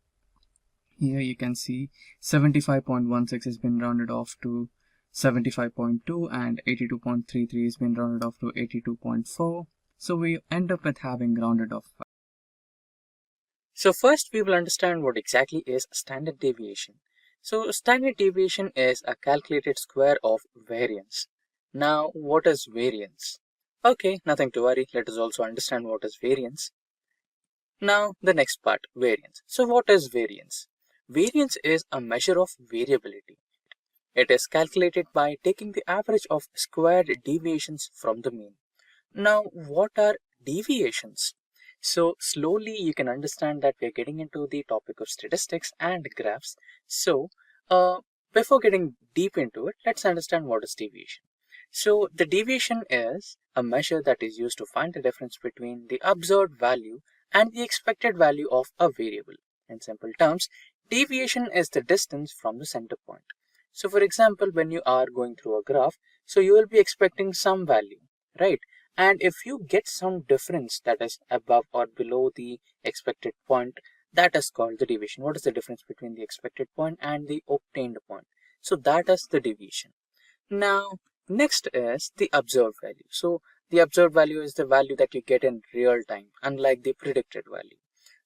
Here you can see 75.16 has been rounded off to 75.2 and 82.33 has been rounded off to 82.4. So we end up with having rounded off.
So first we will understand what exactly is standard deviation. So standard deviation is a calculated square of variance. Now what is variance? Okay, nothing to worry. Let us also understand what is variance. Now the next part, variance. So what is variance? Variance is a measure of variability. It is calculated by taking the average of squared deviations from the mean. Now what are deviations? So slowly you can understand that we are getting into the topic of statistics and graphs. So before getting deep into it, let's understand what is deviation. So the deviation is a measure that is used to find the difference between the observed value and the expected value of a variable. In simple terms, deviation is the distance from the center point. So for example, when you are going through a graph, so you will be expecting some value, right? And if you get some difference that is above or below the expected point, that is called the deviation. What is the difference between the expected point and the obtained point? So that is the deviation. Now, next is the observed value. So the observed value is the value that you get in real time, unlike the predicted value.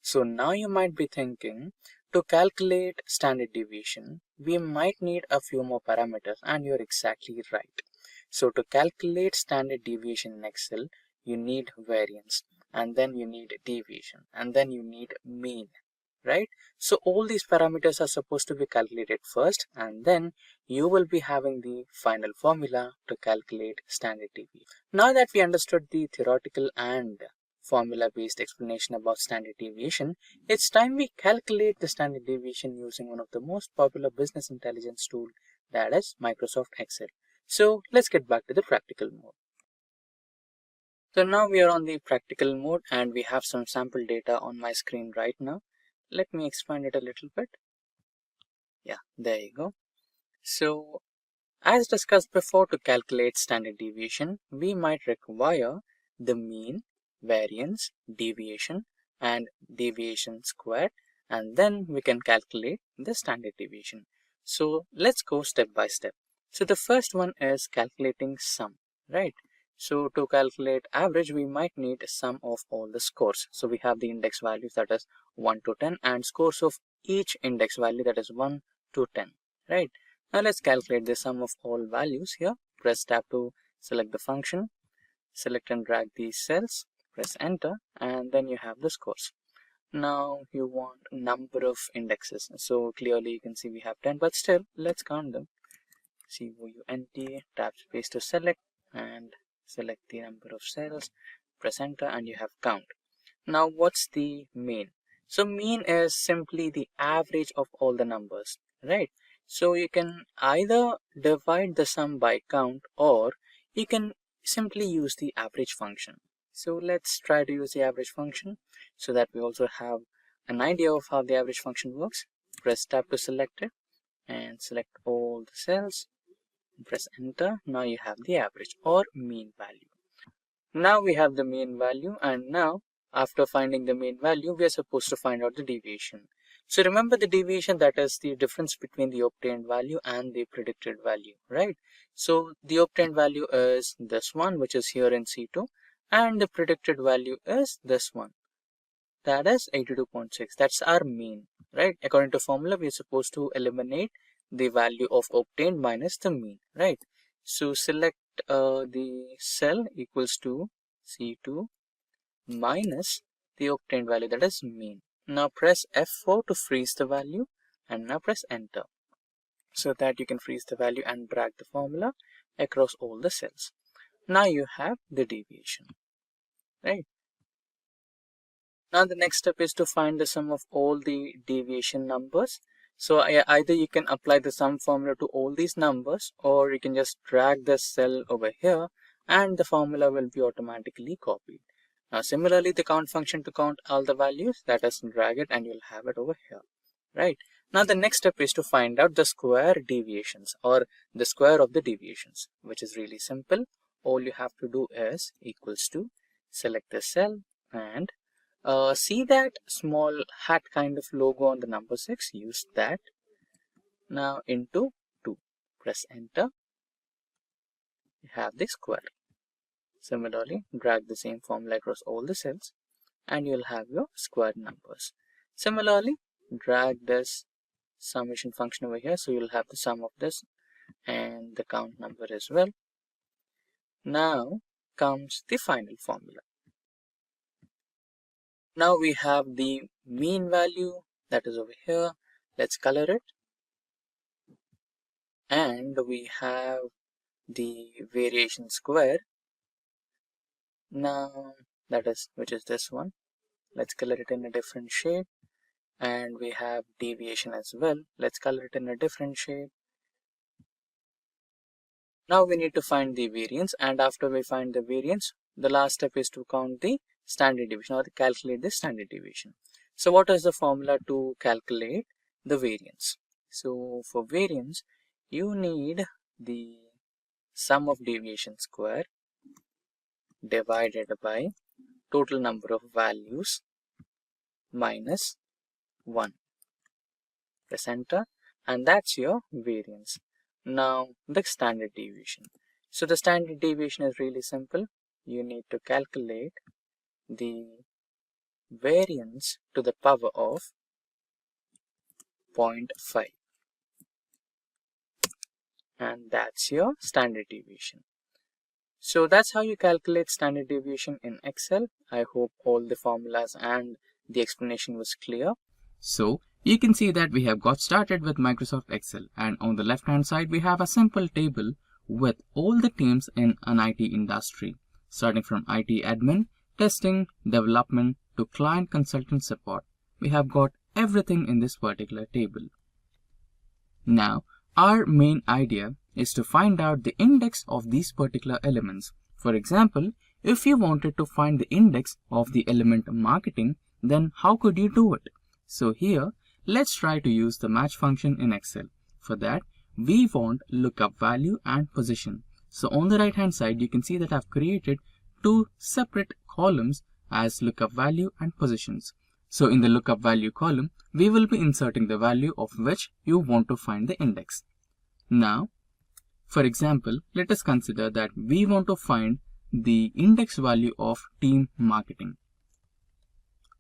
So now you might be thinking, to calculate standard deviation, we might need a few more parameters, and you're exactly right. So to calculate standard deviation in Excel, you need variance, and then you need deviation, and then you need mean, right? So all these parameters are supposed to be calculated first, and then you will be having the final formula to calculate standard deviation. Now that we understood the theoretical and formula-based explanation about standard deviation, it's time we calculate the standard deviation using one of the most popular business intelligence tool, that is Microsoft Excel. So let's get back to the practical mode. So now we are on the practical mode and we have some sample data on my screen right now. Let me expand it a little bit. Yeah, there you go. So as discussed before, to calculate standard deviation, we might require the mean, variance, deviation, and deviation squared, and then we can calculate the standard deviation. So let's go step by step. So the first one is calculating sum, right? So to calculate average, we might need sum of all the scores. So we have the index values, that is 1 to 10, and scores of each index value, that is 1 to 10, right? Now let's calculate the sum of all values here. Press tab to select the function, select and drag these cells, press enter, and then you have the scores. Now you want number of indexes. So clearly you can see we have 10, but still let's count them. COUNT, tab space to select and select the number of cells, press enter, and you have count. Now what's the mean? So mean is simply the average of all the numbers, right? So you can either divide the sum by count, or you can simply use the average function. So let's try to use the average function so that we also have an idea of how the average function works. Press tab to select it and select all the cells, press enter. Now you have the average or mean value. Now we have the mean value, and now after finding the mean value, we are supposed to find out the deviation. So remember the deviation, that is the difference between the obtained value and the predicted value, right? So the obtained value is this one, which is here in C2, and the predicted value is this one, that is 82.6. That's our mean, right? According to formula, we are supposed to eliminate the value of obtained minus the mean, right? So select the cell equals to C2 minus the obtained value, that is mean. Now press F4 to freeze the value, and now press enter so that you can freeze the value and drag the formula across all the cells. Now you have the deviation, right? Now the next step is to find the sum of all the deviation numbers. So either you can apply the sum formula to all these numbers, or you can just drag the cell over here and the formula will be automatically copied. Now similarly, the count function to count all the values, that is, drag it and you'll have it over here, right? Now the next step is to find out the square deviations, or the square of the deviations, which is really simple. All you have to do is equals to select the cell and see that small hat kind of logo on the number 6, use that. Now into 2, press enter, you have the square. Similarly, drag the same formula across all the cells and you'll have your square numbers. Similarly, drag this summation function over here, so you'll have the sum of this and the count number as well. Now comes the final formula. Now we have the mean value, that is over here. Let's color it. And we have the variation square. Now that is, which is this one. Let's color it in a different shade. And we have deviation as well. Let's color it in a different shade. Now we need to find the variance, and after we find the variance, the last step is to count the standard deviation, or to calculate the standard deviation. So what is the formula to calculate the variance? So for variance, you need the sum of deviation square divided by total number of values minus 1. Press enter, and that's your variance. Now the standard deviation. So the standard deviation is really simple. You need to calculate the variance to the power of 0.5, and that's your standard deviation. So that's how you calculate standard deviation in Excel. I hope all the formulas and the explanation was clear.
So you can see that we have got started with Microsoft Excel, and on the left hand side we have a simple table with all the teams in an IT industry, starting from IT admin, testing, development to client consultant support. We have got everything in this particular table. Now our main idea is to find out the index of these particular elements. For example, if you wanted to find the index of the element marketing, then how could you do it? So here, let's try to use the match function in Excel. For that, we want lookup value and position. So on the right hand side, you can see that I've created two separate columns as lookup value and positions. So in the lookup value column, we will be inserting the value of which you want to find the index. Now, for example, let us consider that we want to find the index value of team marketing.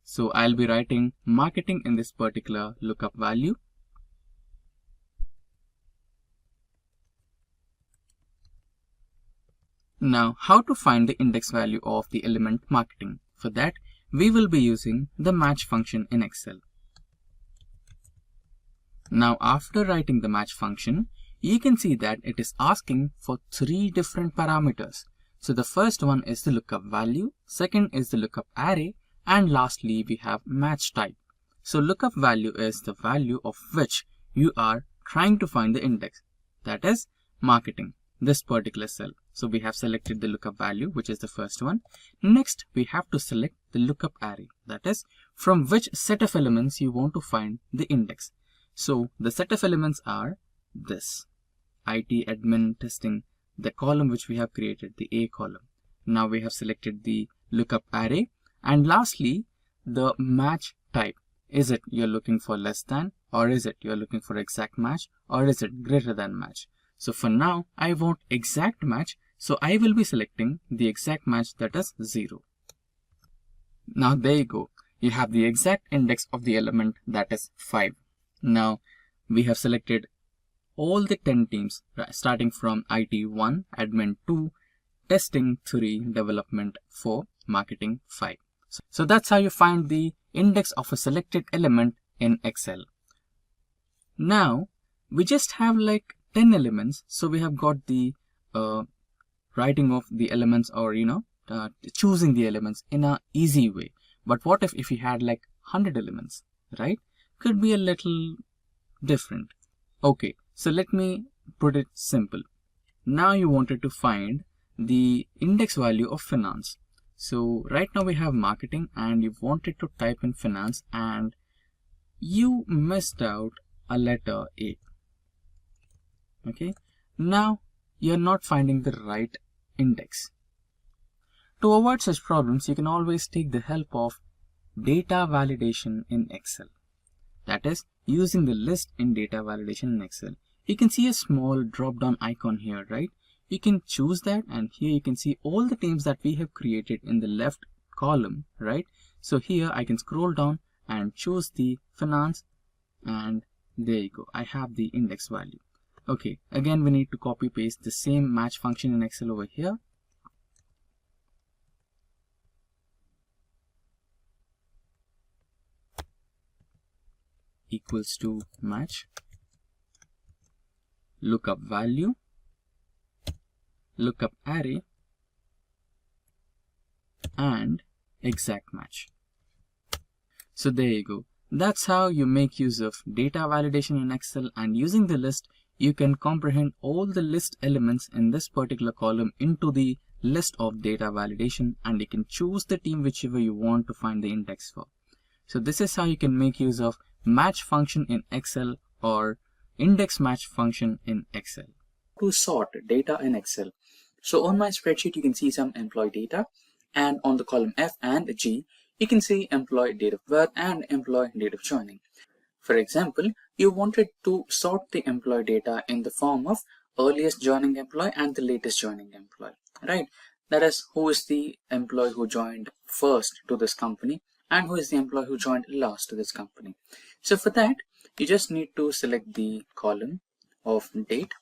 So I'll be writing marketing in this particular lookup value. Now, how to find the index value of the element marketing? For that, we will be using the match function in Excel. Now, after writing the match function, you can see that it is asking for 3 different parameters. So the first one is the lookup value, second is the lookup array, and lastly we have match type. So lookup value is the value of which you are trying to find the index, that is marketing, this particular cell. So we have selected the lookup value, which is the first one. Next, we have to select the lookup array, that is from which set of elements you want to find the index. So the set of elements are this, IT, admin, testing, the column which we have created, the A column. Now we have selected the lookup array, and lastly the match type. Is it you're looking for less than, or is it you're looking for exact match, or is it greater than match? So for now I want exact match, so I will be selecting the exact match, that is 0. Now there you go, you have the exact index of the element, that is 5. Now we have selected all the 10 teams, starting from IT 1, admin 2, testing 3, development 4, marketing 5. So that's how you find the index of a selected element in Excel. Now we just have like 10 elements, so we have got the writing of the elements, or choosing the elements in a easy way. But what if we had like 100 elements, right? Could be a little different. Okay, so let me put it simple. Now you wanted to find the index value of finance. So right now we have marketing and you wanted to type in finance and you missed out a letter A. Okay, now you're not finding the right index. To avoid such problems, you can always take the help of data validation in Excel. That is, using the list in data validation in Excel. You can see a small drop down icon here, right? You can choose that, and here you can see all the teams that we have created in the left column, right? So here I can scroll down and choose the finance, and there you go, I have the index value. Okay, again we need to copy paste the same match function in Excel over here. Equals to match, lookup value, lookup array, and exact match. So there you go. That's how you make use of data validation in Excel, and using the list you can comprehend all the list elements in this particular column into the list of data validation, and you can choose the team whichever you want to find the index for. So this is how you can make use of match function in Excel or index match function in Excel.
To sort data in Excel. So on my spreadsheet, you can see some employee data, and on the column F and G, you can see employee date of birth and employee date of joining. For example, you wanted to sort the employee data in the form of earliest joining employee and the latest joining employee, right? That is, who is the employee who joined first to this company and who is the employee who joined last to this company. So for that, you just need to select the column of date.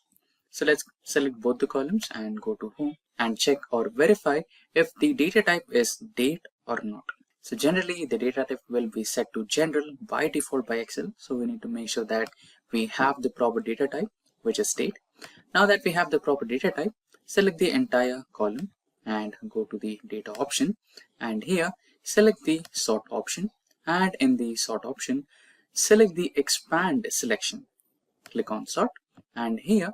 So let's select both the columns and go to home and check or verify if the data type is date or not. So generally the data type will be set to general by default by Excel. So we need to make sure that we have the proper data type, which is date. Now that we have the proper data type, select the entire column and go to the data option, and here select the sort option, and in the sort option select the expand selection. Click on sort, and here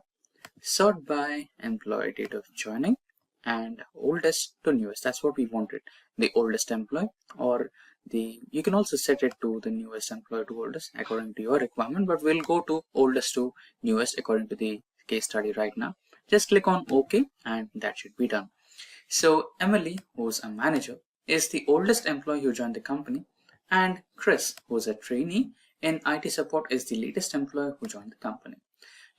sort by employee date of joining and oldest to newest. That's what we wanted, the oldest employee, or you can also set it to the newest employee to oldest according to your requirement, but we'll go to oldest to newest according to the case study right now. Just click on OK and that should be done. So Emily, who's a manager, is the oldest employee who joined the company, and Chris, who's a trainee in IT support, is the latest employee who joined the company.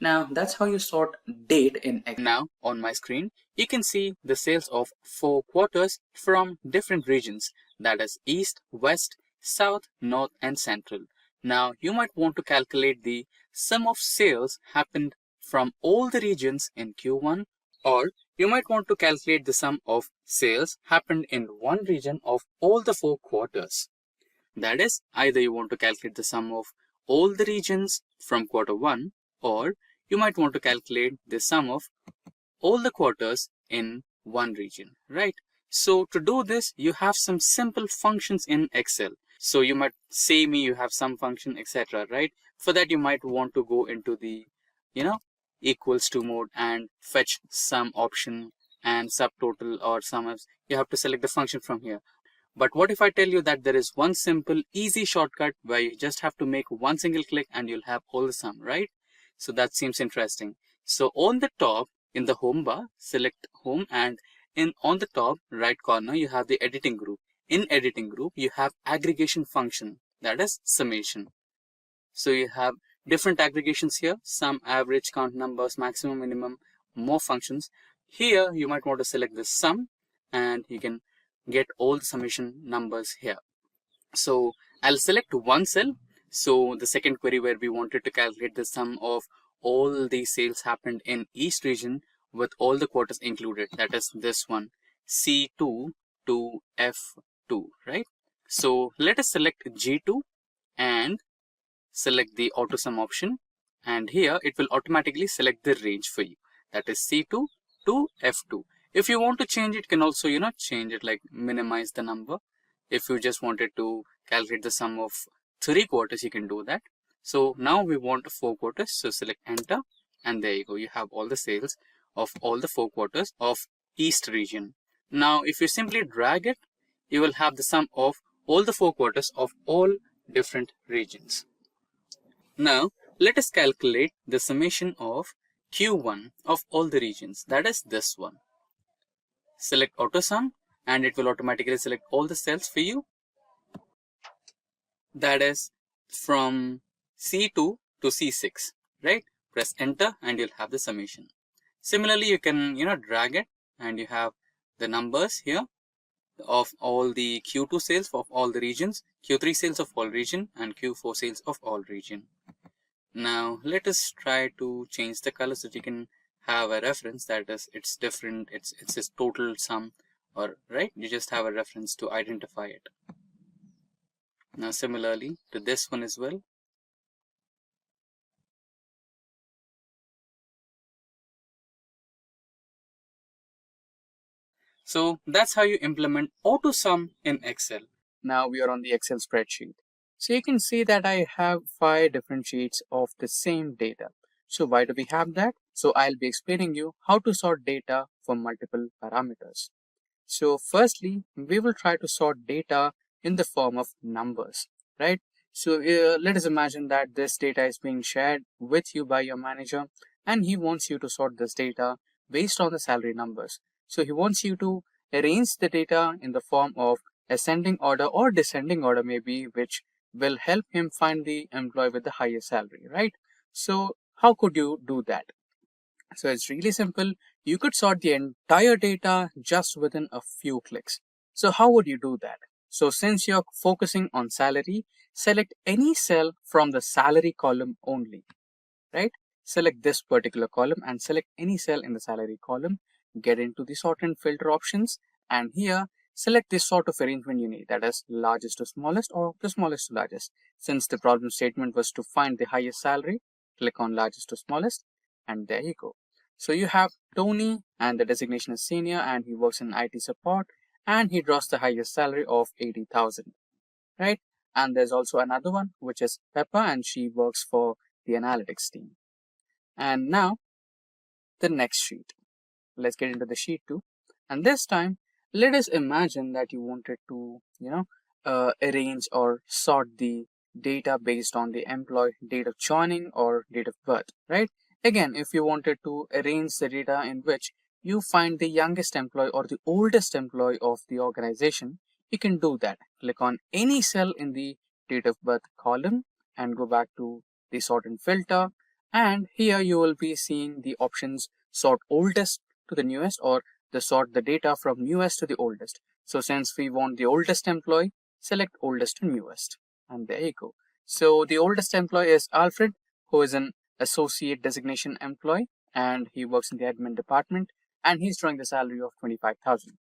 Now that's how you sort date in Excel. Now on my screen, you can see the sales of 4 quarters from different regions, that is East, West, South, North, and Central. Now you might want to calculate the sum of sales happened from all the regions in Q1, or You might want to calculate the sum of sales happened in one region of all the 4 quarters. That is, either you want to calculate the sum of all the regions from quarter 1, or you might want to calculate the sum of all the quarters in one region, right? So to do this, you have some simple functions in Excel. So you might say me, you have some function, etc., right? For that, you might want to go into the, equals to mode and fetch sum option and subtotal or sum. You have to select the function from here. But what if I tell you that there is one simple, easy shortcut where you just have to make one single click and you'll have all the sum, right? So that seems interesting. So on the top, in the home bar, select home, and on the top right corner, you have the editing group. In editing group, you have aggregation function, that is summation. So you have different aggregations here, sum, average, count numbers, maximum, minimum, more functions. Here, you might want to select the sum, and you can get all the summation numbers here. So I'll select one cell. So the second query where we wanted to calculate the sum of all the sales happened in each region with all the quarters included. That is this one, C2 to F2, right? So let us select G2 and select the auto sum option. And here it will automatically select the range for you. That is C2 to F2. If you want to change it, you can also, change it, like minimize the number. If you just wanted to calculate the sum of 3 quarters, you can do that. So now we want 4 quarters. So select enter, and there you go. You have all the sales of all the 4 quarters of East region. Now, if you simply drag it, you will have the sum of all the 4 quarters of all different regions. Now, let us calculate the summation of Q1 of all the regions. That is this one. Select auto sum, and it will automatically select all the cells for you. That is from C2 to C6, right? Press enter and you'll have the summation. Similarly, you can, drag it, and you have the numbers here of all the Q2 sales of all the regions, Q3 sales of all region, and Q4 sales of all region. Now, let us try to change the color so that you can have a reference. That is, it's different, it's this total sum, or right, you just have a reference to identify it. Now similarly to this one as well. So that's how you implement auto sum in Excel. Now we are on the Excel spreadsheet. So you can see that I have 5 different sheets of the same data. So why do we have that? So I'll be explaining you how to sort data for multiple parameters. So firstly, we will try to sort data in the form of numbers, right? So let us imagine that this data is being shared with you by your manager, and he wants you to sort this data based on the salary numbers. So he wants you to arrange the data in the form of ascending order or descending order maybe, which will help him find the employee with the highest salary, right? So how could you do that? So it's really simple. You could sort the entire data just within a few clicks. So how would you do that? So since you're focusing on salary, select any cell from the salary column only, right? Select this particular column and select any cell in the salary column. Get into the sort and filter options, and here select this sort of arrangement you need, that is largest to smallest or the smallest to largest. Since the problem statement was to find the highest salary, click on largest to smallest, and there you go. So you have Tony, and the designation is senior, and he works in IT support, and he draws the highest salary of 80,000, right? And there's also another one, which is Peppa, and she works for the analytics team. And now the next sheet. Let's get into the sheet 2. And this time, let us imagine that you wanted to, arrange or sort the data based on the employee date of joining or date of birth, right? Again, if you wanted to arrange the data in which you find the youngest employee or the oldest employee of the organization, you can do that. Click on any cell in the date of birth column and go back to the sort and filter. And here you will be seeing the options sort oldest to the newest, or the sort the data from newest to the oldest. So since we want the oldest employee, select oldest to newest. And there you go. So the oldest employee is Alfred, who is an associate designation employee, and he works in the admin department. and he's drawing the salary of 25,000.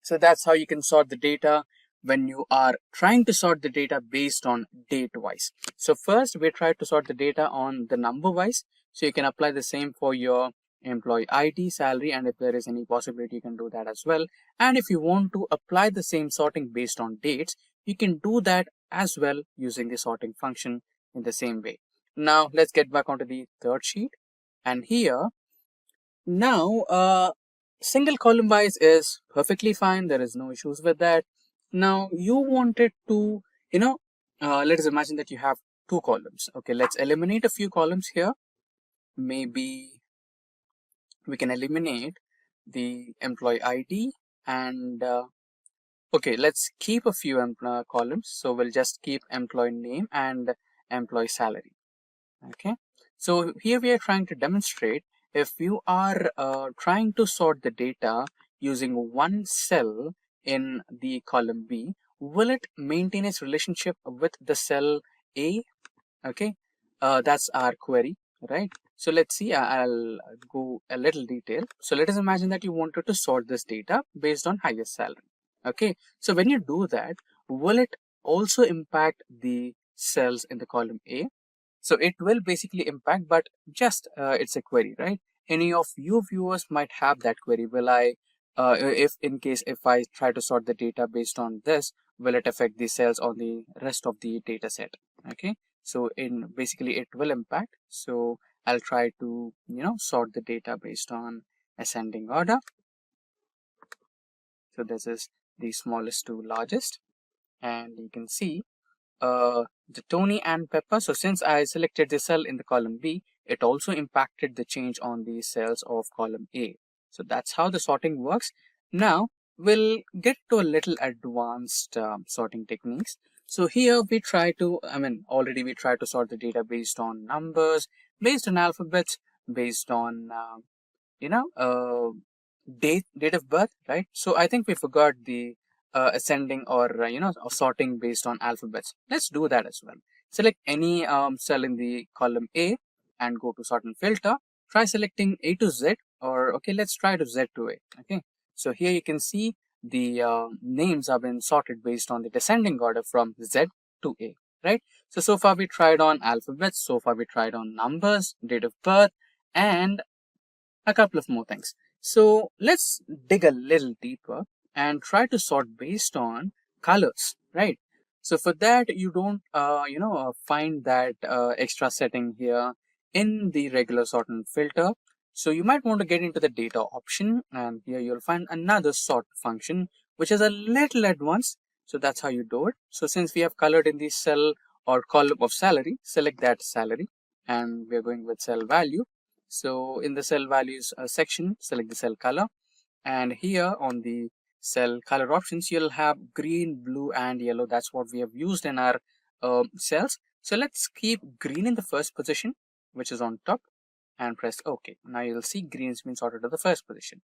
So that's how you can sort the data when you are trying to sort the data based on date wise. So first we try to sort the data on the number wise. So you can apply the same for your employee ID, salary, and if there is any possibility you can do that as well. And if you want to apply the same sorting based on dates, you can do that as well using the sorting function in the same way. Now let's get back onto the third sheet, and here now single column wise is perfectly fine. There is no issues with that. Now you wanted to, let us imagine that you have two columns. Okay, let's eliminate a few columns here. Maybe we can eliminate the employee ID and okay, let's keep a few columns. So we'll just keep employee name and employee salary. Okay, so here we are trying to demonstrate if you are trying to sort the data using one cell in the column B, will it maintain its relationship with the cell A? Okay, that's our query, right? So let's see, I'll go a little detail. So let us imagine that you wanted to sort this data based on highest salary. Okay, so when you do that, will it also impact the cells in the column A? So it will basically impact, but just it's a query, right? Any of you viewers might have that query. Will I, if in case if I try to sort the data based on this, will it affect the cells on the rest of the data set? Okay, so in basically it will impact. So I'll try to sort the data based on ascending order. So this is the smallest to largest, and you can see the Tony and Pepper. So since I selected the cell in the column B, it also impacted the change on the cells of column A. So that's how the sorting works. Now we'll get to a little advanced sorting techniques. So here we try to, already we try to sort the data based on numbers, based on alphabets, based on date of birth, right? So I think we forgot the ascending or or sorting based on alphabets. Let's do that as well. Select any cell in the column A and go to sort and filter. Try selecting A to Z, or okay, let's try to Z to A. Okay, so here you can see the names have been sorted based on the descending order from Z to A, right? So far we tried on alphabets, so far we tried on numbers, date of birth, and a couple of more things. So let's dig a little deeper and try to sort based on colors, right? So for that, you don't, find that extra setting here in the regular sort and filter. So you might want to get into the data option, and here you'll find another sort function, which is a little advanced. So that's how you do it. So since we have colored in the cell or column of salary, select that salary, and we're going with cell value. So in the cell values section, select the cell color, and here on the cell color options, you'll have green, blue, and yellow. That's what we have used in our cells. So let's keep green in the first position, which is on top, and press OK. Now you'll see green has been sorted to the first position.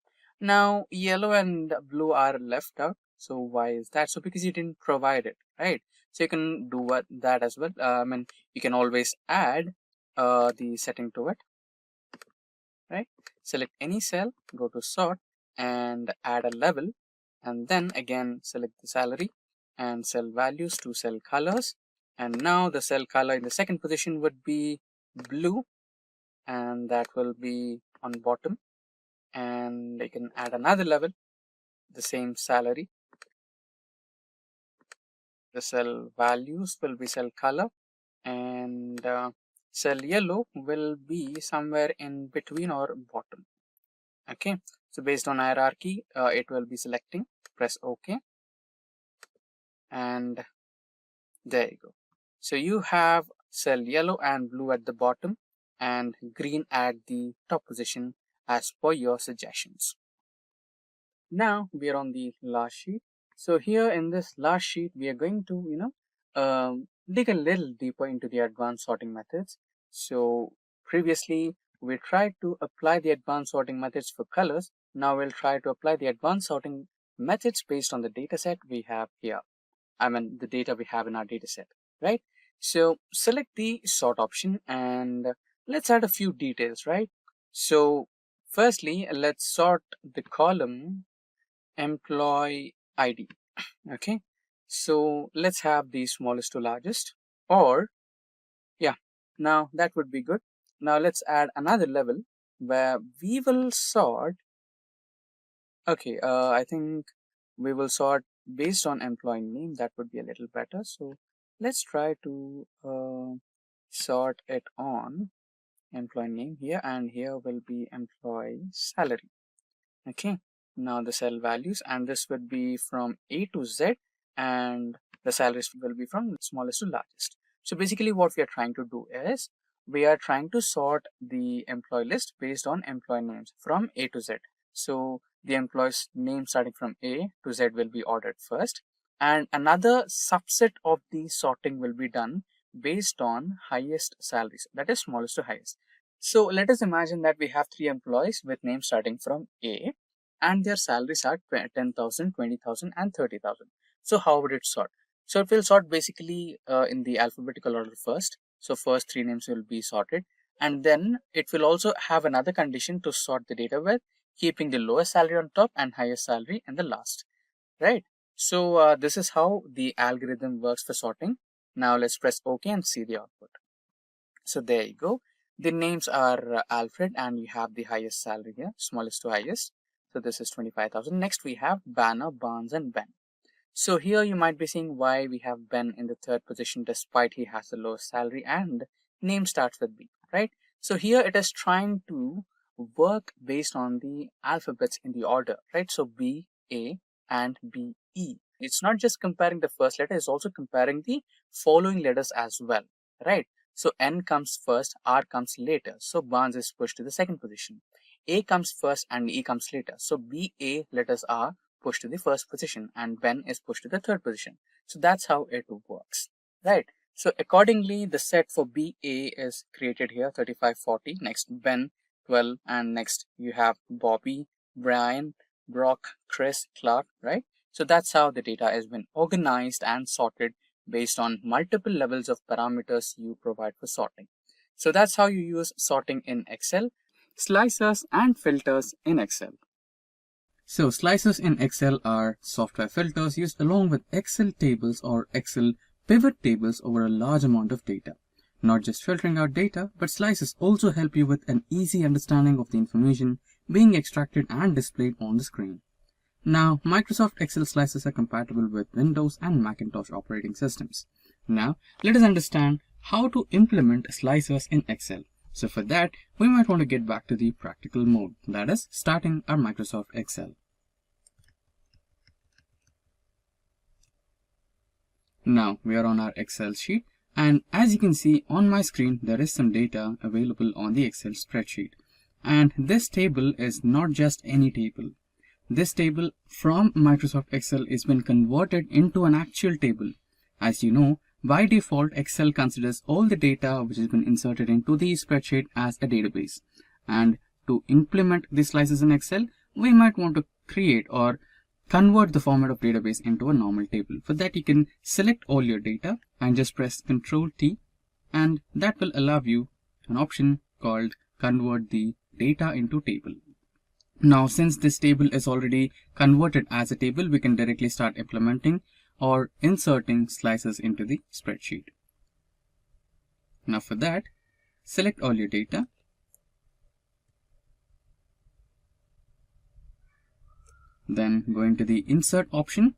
Now yellow and blue are left out. So why is that? So because you didn't provide it, right? So you can do that as well. You can always add the setting to it. Right, select any cell, go to sort and add a level, and then again select the salary and cell values to cell colors, and now the cell color in the second position would be blue, and that will be on bottom, and you can add another level, the same salary, the cell values will be cell color, and cell yellow will be somewhere in between or bottom. Okay, so based on hierarchy, it will be selecting. Press OK, and there you go. So you have cell yellow and blue at the bottom and green at the top position as per your suggestions. Now we are on the last sheet. So here in this last sheet, we are going to dig a little deeper into the advanced sorting methods. So previously we tried to apply the advanced sorting methods for colors. Now we'll try to apply the advanced sorting methods based on the data set we have here. The data we have in our data set, right? So select the sort option and let's add a few details, right? So Firstly, let's sort the column employee ID. Okay, so let's have the smallest to largest, or yeah, now that would be good. Now let's add another level where we will sort. Okay, I think we will sort based on employee name. That would be a little better. So let's try to sort it on employee name here, and here will be employee salary. Okay, now the cell values, and this would be from A to Z, and the salaries will be from smallest to largest. So basically what we are trying to do is we are trying to sort the employee list based on employee names from A to Z. So the employee's name starting from A to Z will be ordered first, and another subset of the sorting will be done based on highest salaries, that is smallest to highest. So let us imagine that we have 3 employees with names starting from A, and their salaries are 10,000, 20,000 and 30,000. So how would it sort? So it will sort basically in the alphabetical order first. So first 3 names will be sorted, and then it will also have another condition to sort the data with, keeping the lowest salary on top and highest salary in the last, right? So this is how the algorithm works for sorting. Now let's press OK and see the output. So there you go. The names are Alfred, and you have the highest salary here, smallest to highest. So this is 25,000. Next we have Banner, Barnes and Ben. So here you might be seeing why we have Ben in the 3rd position despite he has the lowest salary and name starts with B, right? So here it is trying to work based on the alphabets in the order, right? So B, A and B, E. It's not just comparing the first letter, it's also comparing the following letters as well, right? So N comes first, R comes later. So Barnes is pushed to the 2nd position. A comes first and E comes later. So B, A letters are pushed to the 1st position, and Ben is pushed to the 3rd position. So that's how it works, right? So accordingly, the set for BA is created here, 35, 40. Next Ben, 12, and next you have Bobby, Brian, Brock, Chris, Clark, right? So that's how the data has been organized and sorted based on multiple levels of parameters you provide for sorting. So that's how you use sorting in Excel, slicers and filters in Excel.
So slicers in Excel are software filters used along with Excel tables or Excel pivot tables over a large amount of data. Not just filtering out data, but slices also help you with an easy understanding of the information being extracted and displayed on the screen. Now, Microsoft Excel slices are compatible with Windows and Macintosh operating systems. Now, let us understand how to implement slicers in Excel. So for that, we might want to get back to the practical mode, that is, starting our Microsoft Excel. Now, we are on our Excel sheet, and as you can see on my screen, there is some data available on the Excel spreadsheet. And this table is not just any table. This table from Microsoft Excel has been converted into an actual table. As you know, by default, Excel considers all the data which has been inserted into the spreadsheet as a database. And to implement these slices in Excel, we might want to create or convert the format of database into a normal table. For that, you can select all your data and just press Ctrl T, and that will allow you an option called Convert the Data into Table. Now, since this table is already converted as a table, we can directly start implementing or inserting slices into the spreadsheet. Now for that, select all your data. Then go into the Insert option.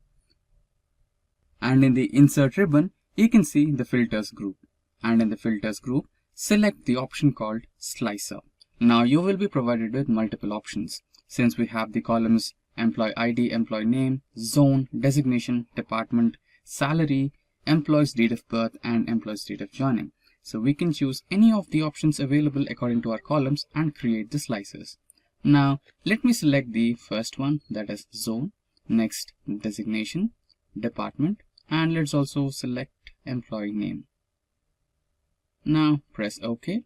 And in the Insert ribbon, you can see the Filters group. And in the Filters group, select the option called Slicer. Now you will be provided with multiple options. Since we have the columns Employee ID, Employee Name, Zone, Designation, Department, Salary, Employee's Date of Birth, and Employee's Date of Joining. So we can choose any of the options available according to our columns and create the slices. Now let me select the first one, that is Zone, next Designation, Department, and let's also select Employee Name. Now press OK,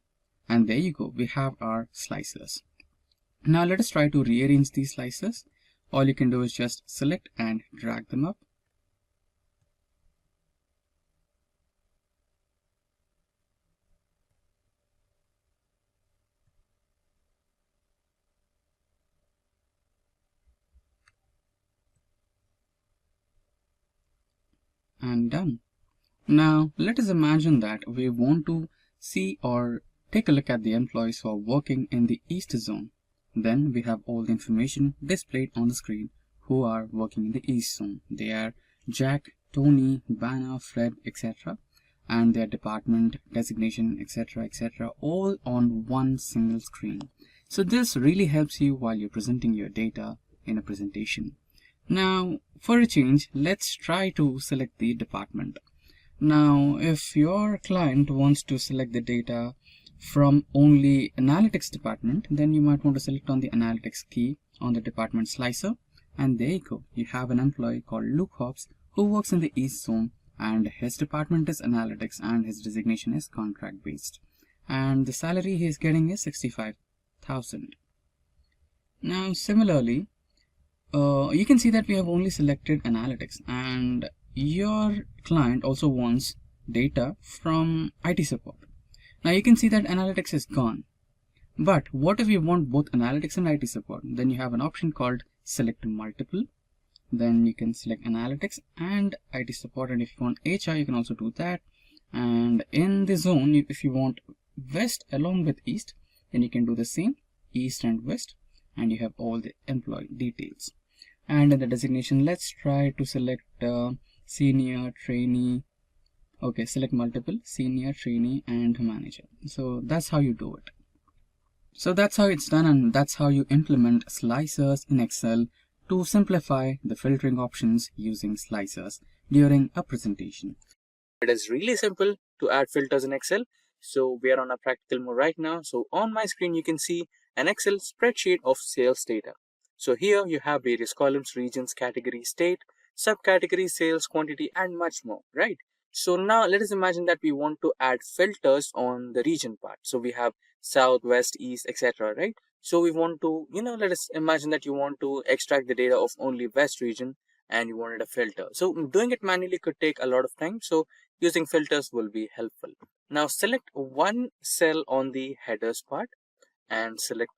and there you go, we have our slices. Now let us try to rearrange these slices. All you can do is just select and drag them up. and done. Now let us imagine that we want to see or take a look at the employees who are working in the East zone. Then we have all the information displayed on the screen who are working in the East zone. They are Jack, Tony, Banner, Fred, etc. and their department, designation, etc., all on one single screen. So this really helps you while you're presenting your data in a presentation. Now for a change, let's try to select the department. Now if your client wants to select the data from only analytics department, then you might want to select on the analytics key on the department slicer, and there you go. You have an employee called Luke Hobbs who works in the East zone, and his department is analytics and his designation is contract based, and the salary he is getting is 65,000. Now similarly, you can see that we have only selected analytics, and your client also wants data from IT support. Now you can see that analytics is gone. But what if you want both analytics and IT support? Then you have an option called select multiple. Then you can select analytics and IT support, and if you want HR you can also do that. And in the zone, if you want West along with East, then you can do the same, East and West, and you have all the employee details. And in the designation, let's try to select senior, trainee. Okay, select multiple, senior, trainee and manager. So that's how you do it. So that's how it's done, and that's how you implement slicers in Excel to simplify the filtering options using slicers during a presentation.
It is really simple to add filters in Excel. So we are on a practical mode right now. So on my screen, you can see an Excel spreadsheet of sales data. So here you have various columns, regions, category, state, subcategory, sales, quantity, and much more, right? So now let us imagine that we want to add filters on the region part. So we have South, West, East, etc., right? So we want to, let us imagine that you want to extract the data of only West region and you wanted a filter. So doing it manually could take a lot of time. So using filters will be helpful. Now select one cell on the headers part and select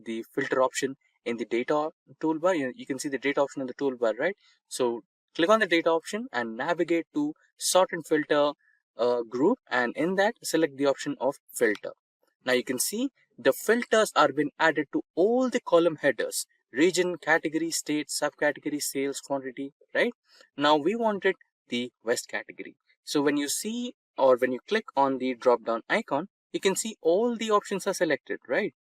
the filter option in the data toolbar. You can see the data option in the toolbar, right? So click on the data option and navigate to sort and filter group, and in that select the option of filter. Now you can see the filters are being added to all the column headers: region, category, state, subcategory, sales, quantity, right? Now we wanted the West category. So when you see or when you click on the drop down icon, you can see all the options are selected, right?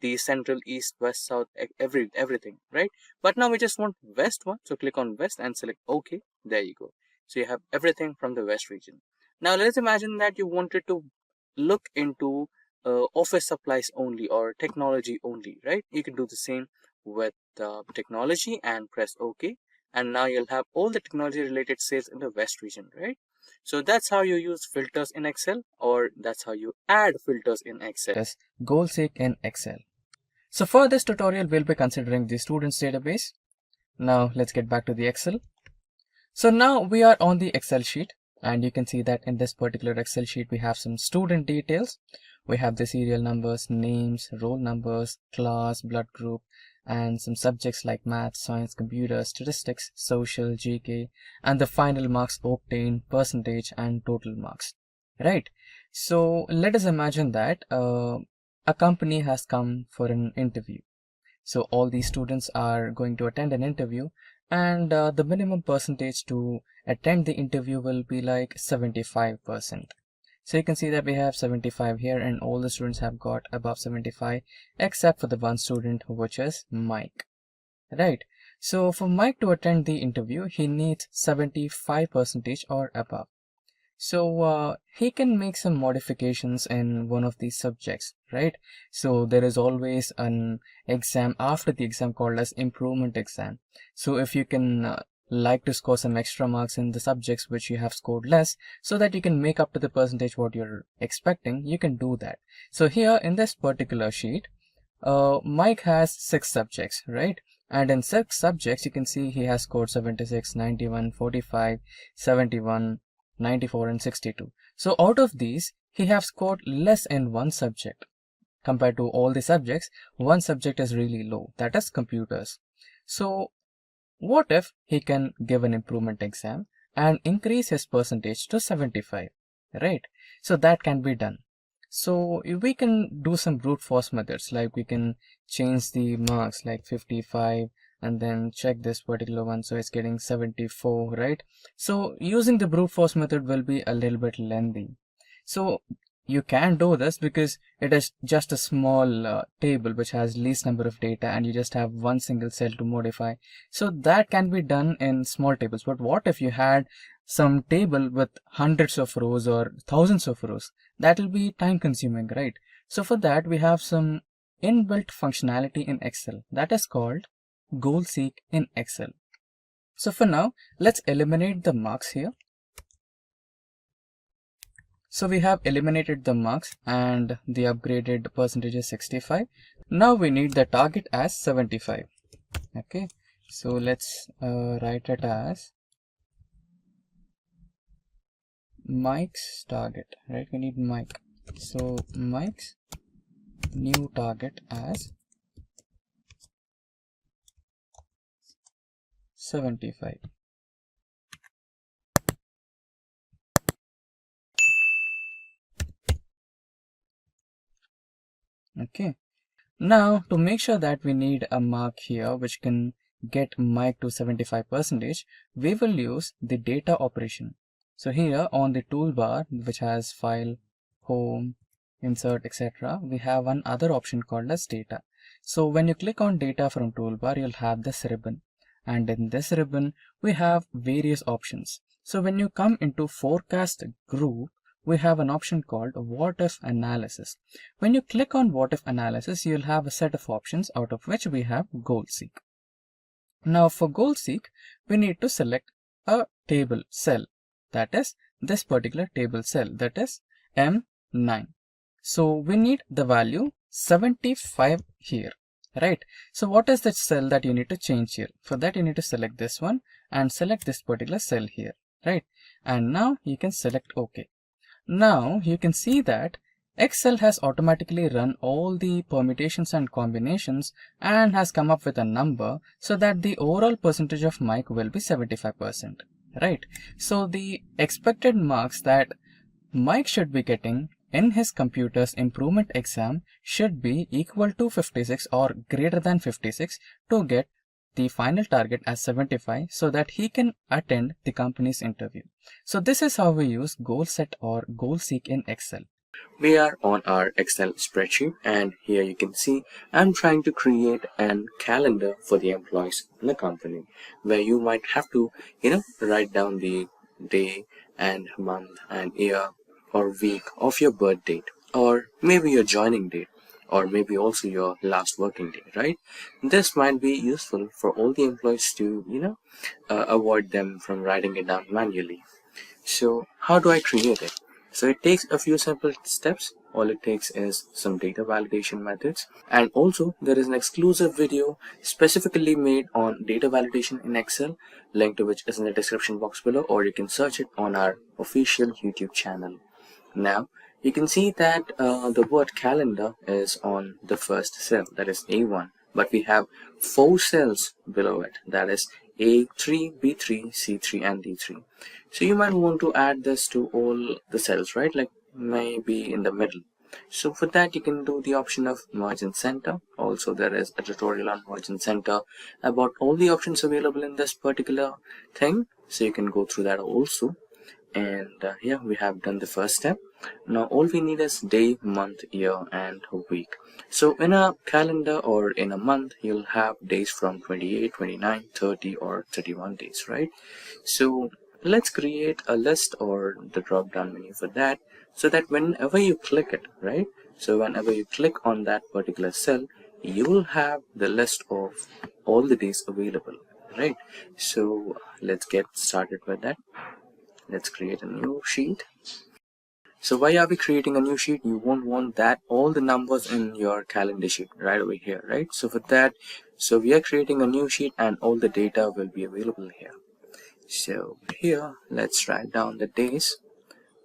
The central, east, west, south, everything, right? But now we just want West one, so click on West and select OK. There you go. So you have everything from the West region. Now let's imagine that you wanted to look into office supplies only or technology only, right? You can do the same with technology and press OK, and now you'll have all the technology related sales in the West region, right? So that's how you use filters in Excel, or that's how you add filters in Excel.
Yes, goal seek in Excel. So for this tutorial, we'll be considering the students database. Now let's get back to the Excel. So now we are on the Excel sheet, and you can see that in this particular Excel sheet, we have some student details. We have the serial numbers, names, roll numbers, class, blood group, and some subjects like math, science, computer, statistics, social, GK, and the final marks obtained, percentage, and total marks, right? So let us imagine that a company has come for an interview. So all these students are going to attend an interview, and the minimum percentage to attend the interview will be like 75%. So you can see that we have 75 here, and all the students have got above 75 except for the one student, which is Mike, right? So for Mike to attend the interview, he needs 75% or above. So he can make some modifications in one of these subjects, right? So there is always an exam after the exam called as improvement exam. So if you can like to score some extra marks in the subjects which you have scored less, so that you can make up to the percentage what you're expecting, you can do that. So here in this particular sheet, Mike has 6 subjects, right? And in 6 subjects, you can see he has scored 76, 91, 45, 71, 94 and 62. So out of these, he have scored less in one subject. Compared to all the subjects, one subject is really low, that is computers. So what if he can give an improvement exam and increase his percentage to 75, right? So that can be done. So we can do some brute force methods, like we can change the marks like 55 and then check this particular one, so it's getting 74, right? So using the brute force method will be a little bit lengthy. So you can do this because it is just a small table which has least number of data, and you just have one single cell to modify. So that can be done in small tables. But what if you had some table with hundreds of rows or thousands of rows? That will be time consuming, right? So for that, we have some inbuilt functionality in Excel that is called goal seek in Excel. So for now, let's eliminate the marks here. So we have eliminated the marks and the upgraded percentage is 65. Now we need the target as 75. Okay, so let's write it as Mike's target, right? We need Mike. So Mike's new target as 75. Okay, now to make sure that we need a mark here which can get Mike to 75%, we will use the data operation. So here on the toolbar, which has file, home, insert, etc., we have one other option called as data. So when you click on data from toolbar, you'll have this ribbon, and in this ribbon we have various options. So when you come into forecast group, we have an option called what if analysis. When you click on what if analysis, you'll have a set of options, out of which we have goal seek. Now for goal seek, we need to select a table cell, that is this particular table cell, that is M9. So we need the value 75 here, right? So what is the cell that you need to change here? For that, you need to select this one and select this particular cell here, right? And now you can select OK. Now you can see that Excel has automatically run all the permutations and combinations and has come up with a number, so that the overall percentage of Mike will be 75%, right? So the expected marks that Mike should be getting in his computer's improvement exam should be equal to 56 or greater than 56 to get the final target as 75, so that he can attend the company's interview. So this is how we use goal set or goal seek in Excel.
We are on our Excel spreadsheet, and here you can see I'm trying to create an calendar for the employees in the company, where you might have to, write down the day and month and year or week of your birth date, or maybe your joining date, or maybe also your last working day, right? This might be useful for all the employees to, avoid them from writing it down manually. So how do I create it? So it takes a few simple steps. All it takes is some data validation methods, and also there is an exclusive video specifically made on data validation in Excel, link to which is in the description box below, or you can search it on our official YouTube channel. Now you can see that the word calendar is on the first cell, that is A1, but we have 4 cells below it, that is A3, B3, C3 and D3. So you might want to add this to all the cells, right? Like maybe in the middle. So for that, you can do the option of merge and center. Also, there is a tutorial on merge and center about all the options available in this particular thing. So you can go through that also. And here we have done the first step. Now all we need is day, month, year and week. So in a calendar or in a month, you'll have days from 28, 29, 30 or 31 days, right? So let's create a list or the drop down menu for that, so that whenever you click it, right? So whenever you click on that particular cell, you will have the list of all the days available, right? So let's get started with that. Let's create a new sheet. So why are we creating a new sheet? You won't want that all the numbers in your calendar sheet right over here, right? So for that, so we are creating a new sheet and all the data will be available here. So here, let's write down the days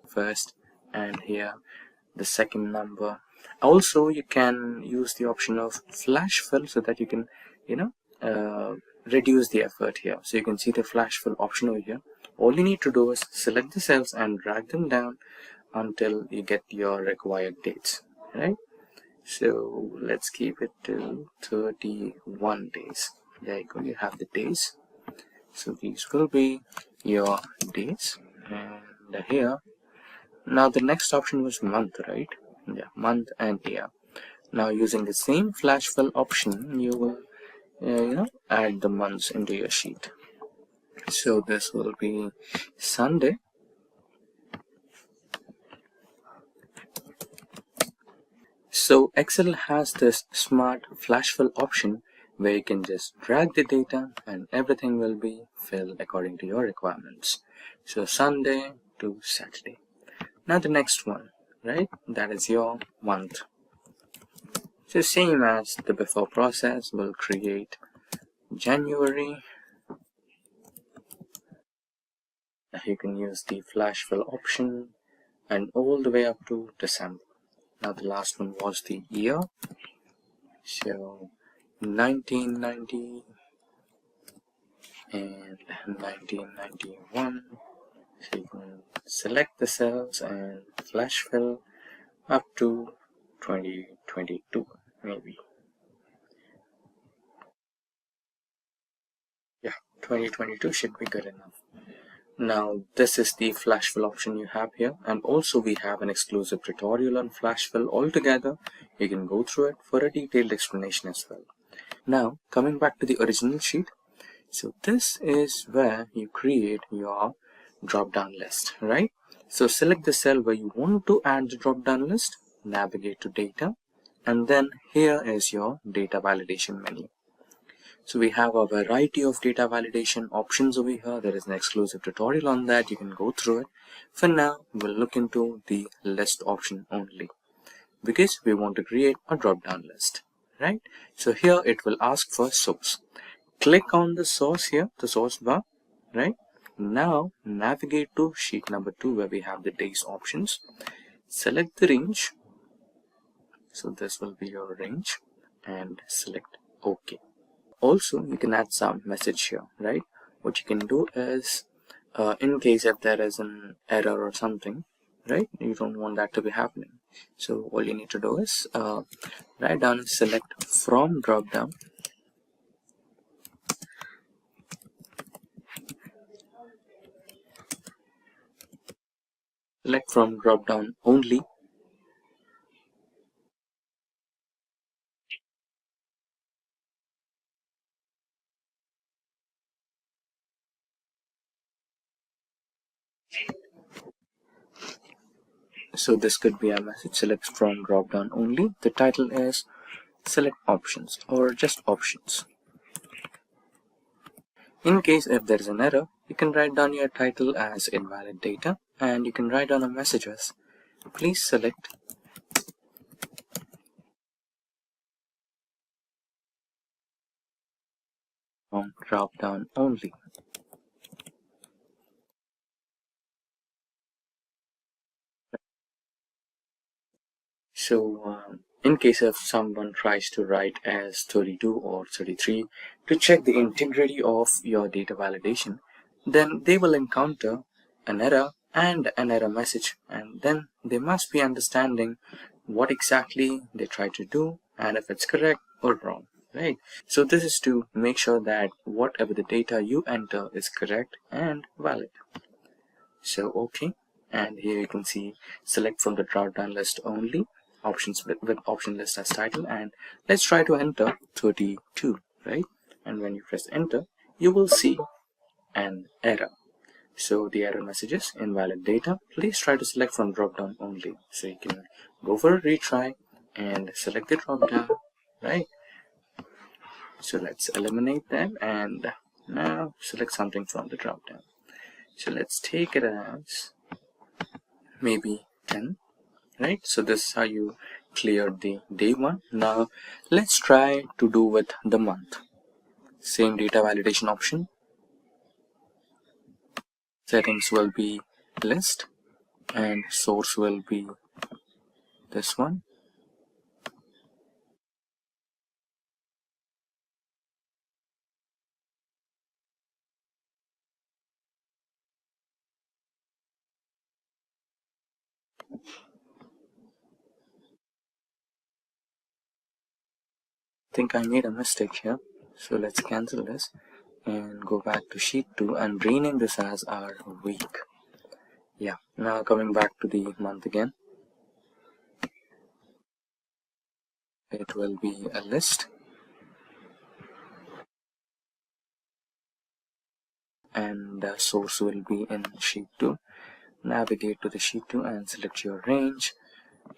first, and here the second number. Also, you can use the option of flash fill so that you can, reduce the effort here. So you can see the flash fill option over here. All you need to do is select the cells and drag them down until you get your required dates, right? So let's keep it to 31 days. There you go, you have the days. So these will be your days. And here, now the next option was month, right? Yeah, month and year. Now using the same flash fill option, you will add the months into your sheet. So this will be Sunday. So Excel has this smart flash fill option where you can just drag the data and everything will be filled according to your requirements. So Sunday to Saturday. Now the next one, right? That is your month. So same as the before process, we'll create January. You can use the flash fill option and all the way up to December. Now the last one was the year. So 1990 and 1991. So you can select the cells and flash fill up to 2022 maybe. Yeah, 2022 should be good enough. Now this is the flash fill option you have here, and also we have an exclusive tutorial on flash fill altogether. You can go through it for a detailed explanation as well. Now coming back to the original sheet, so this is where you create your drop down list, right? So select the cell where you want to add the drop down list, navigate to data, and then here is your data validation menu. So we have a variety of data validation options over here. There is an exclusive tutorial on that. You can go through it. For now, we'll look into the list option only because we want to create a drop-down list, right? So here it will ask for source. Click on the source here, the source bar, right? Now navigate to sheet number 2 where we have the days options. Select the range. So this will be your range and select OK. Also, you can add some message here, right? What you can do is, in case if there is an error or something, right? You don't want that to be happening. So all you need to do is write down, select from drop down. Select from drop down only. So this could be a message, select from drop down only. The title is select options or just options. In case if there is an error, you can write down your title as invalid data and you can write down a message as please select from drop down only. So in case if someone tries to write as 32 or 33 to check the integrity of your data validation, then they will encounter an error and an error message, and then they must be understanding what exactly they try to do and if it's correct or wrong, right? So this is to make sure that whatever the data you enter is correct and valid. So okay, and here you can see select from the drop down list only, options with option list as title, and let's try to enter 32, right? And when you press enter, you will see an error. So the error message is invalid data. Please try to select from drop down only. So you can go for a retry and select the drop down, right? So let's eliminate that and now select something from the drop down. So let's take it as maybe 10, right? So this is how you cleared the day 1. Now let's try to do with the month. Same data validation option. Settings will be list and source will be this one.
think I made a mistake here, so let's cancel this and go back to sheet 2 and rename this as our week. Yeah, now coming back to the month again, it will be a list, and the source will be in sheet 2. Navigate to the sheet 2 and select your range,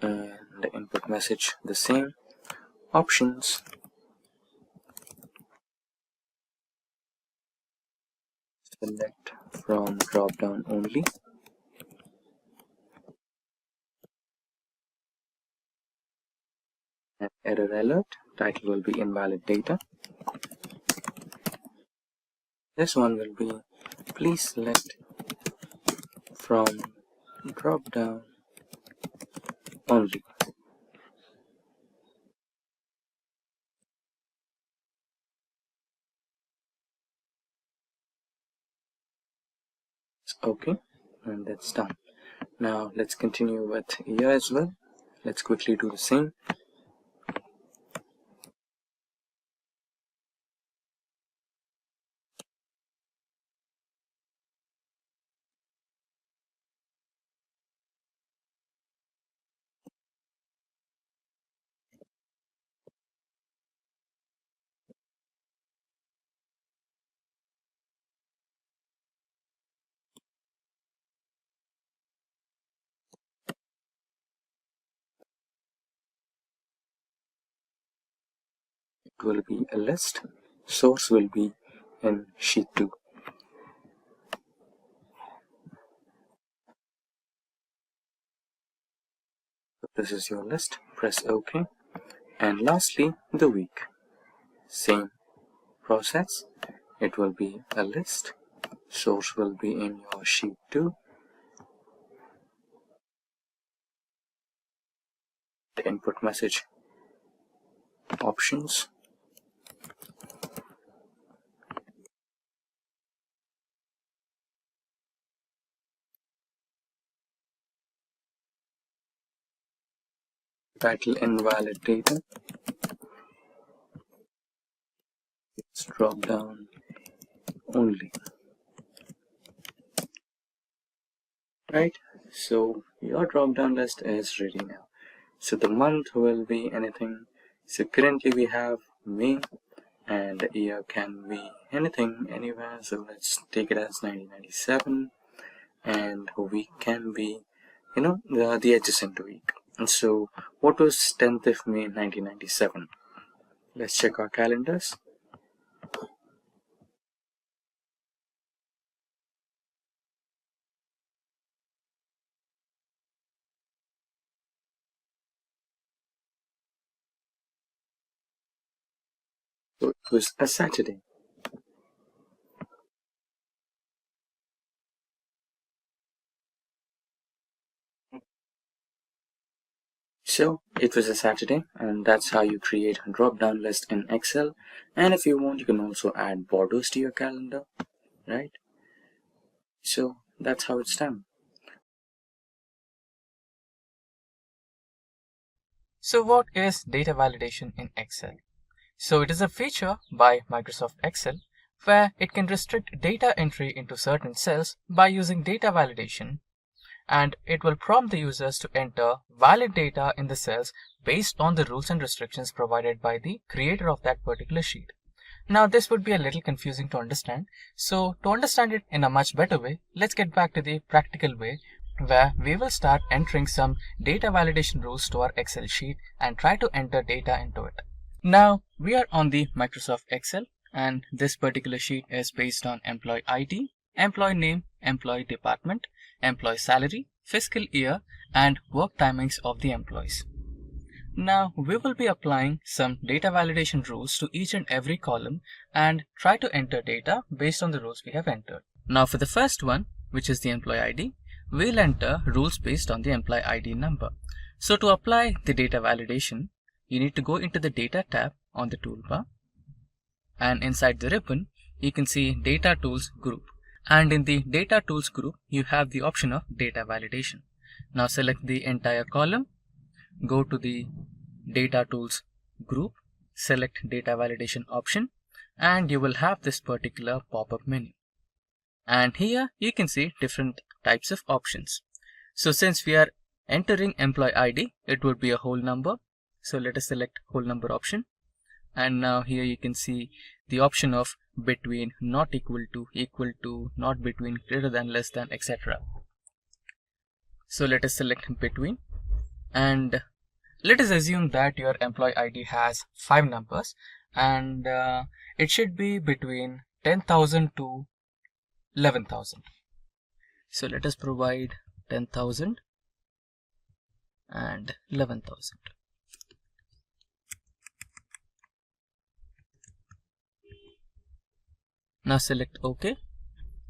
and the input message the same. Options, select from drop down only, and error alert, title will be invalid data. This one will be please select from drop down only. Okay, and that's done. Now let's continue with year as well. Let's quickly do the same. It will be a list. Source will be in sheet 2. So this is your list. Press OK. And lastly, the week. Same process. It will be a list. Source will be in your sheet 2. The input message, options, title invalid data, it's drop down only. Right, so your drop down list is ready now. So the month will be anything. So currently we have May, and the year can be anything, anywhere. So let's take it as 1997, and a week can be, the adjacent week. And so what was 10th of May 1997? Let's check our calendars. So it was a Saturday. So it was a Saturday, and that's how you create a drop-down list in Excel. And if you want, you can also add borders to your calendar, right? So that's how it's done.
So what is data validation in Excel? So it is a feature by Microsoft Excel where it can restrict data entry into certain cells by using data validation, and it will prompt the users to enter valid data in the cells based on the rules and restrictions provided by the creator of that particular sheet. Now this would be a little confusing to understand, so to understand it in a much better way, let's get back to the practical way where we will start entering some data validation rules to our Excel sheet and try to enter data into it. Now we are on the Microsoft Excel, and this particular sheet is based on employee ID, employee name, employee department, employee salary, fiscal year, and work timings of the employees. Now we will be applying some data validation rules to each and every column and try to enter data based on the rules we have entered. Now for the first one, which is the employee ID, we'll enter rules based on the employee ID number. So to apply the data validation, you need to go into the Data tab on the toolbar, and inside the ribbon, you can see Data Tools group. And in the Data Tools group, you have the option of Data Validation.
Now select the entire column, go to the data tools group, select data validation option, and you will have this particular pop-up menu. And here you can see different types of options. So since we are entering employee ID, it would be a whole number. So let us select whole number option. And now here you can see the option of between, not equal to, not between, greater than, less than, etc. So let us select between, and let us assume that your employee ID has 5 numbers, and it should be between 10,000 to 11,000. So let us provide 10,000 and 11,000. Now select OK,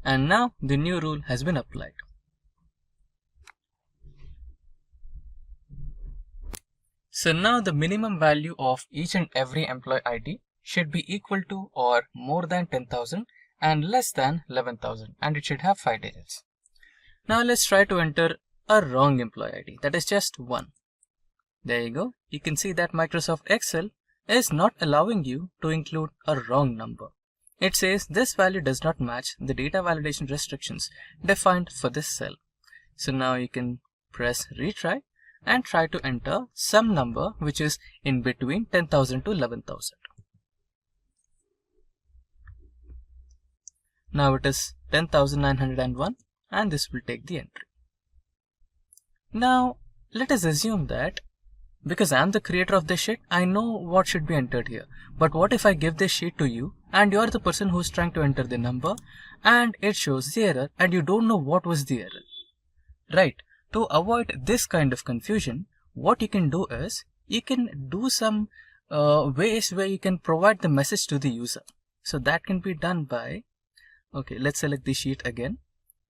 and now the new rule has been applied. So now the minimum value of each and every employee ID should be equal to or more than 10,000 and less than 11,000, and it should have 5 digits. Now let's try to enter a wrong employee ID, that is just 1. There you go. You can see that Microsoft Excel is not allowing you to include a wrong number. It says this value does not match the data validation restrictions defined for this cell. So now you can press retry and try to enter some number which is in between 10,000 to 11,000. Now it is 10,901, and this will take the entry. Now let us assume that because I am the creator of this sheet, I know what should be entered here. But what if I give this sheet to you and you are the person who is trying to enter the number and it shows the error and you don't know what was the error, right? To avoid this kind of confusion, what you can do is you can do some ways where you can provide the message to the user. So that can be done by, okay, let's select the sheet again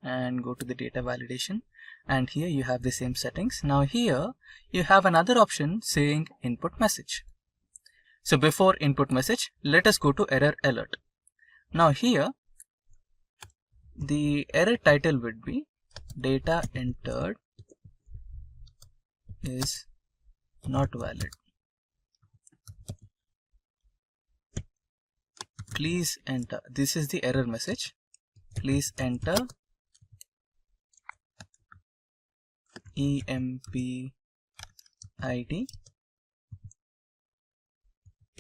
and go to the data validation, and here you have the same settings. Now here you have another option saying input message. So before input message, let us go to error alert. Now here the error title would be data entered is not valid. Please enter. This is the error message. Please enter EMP ID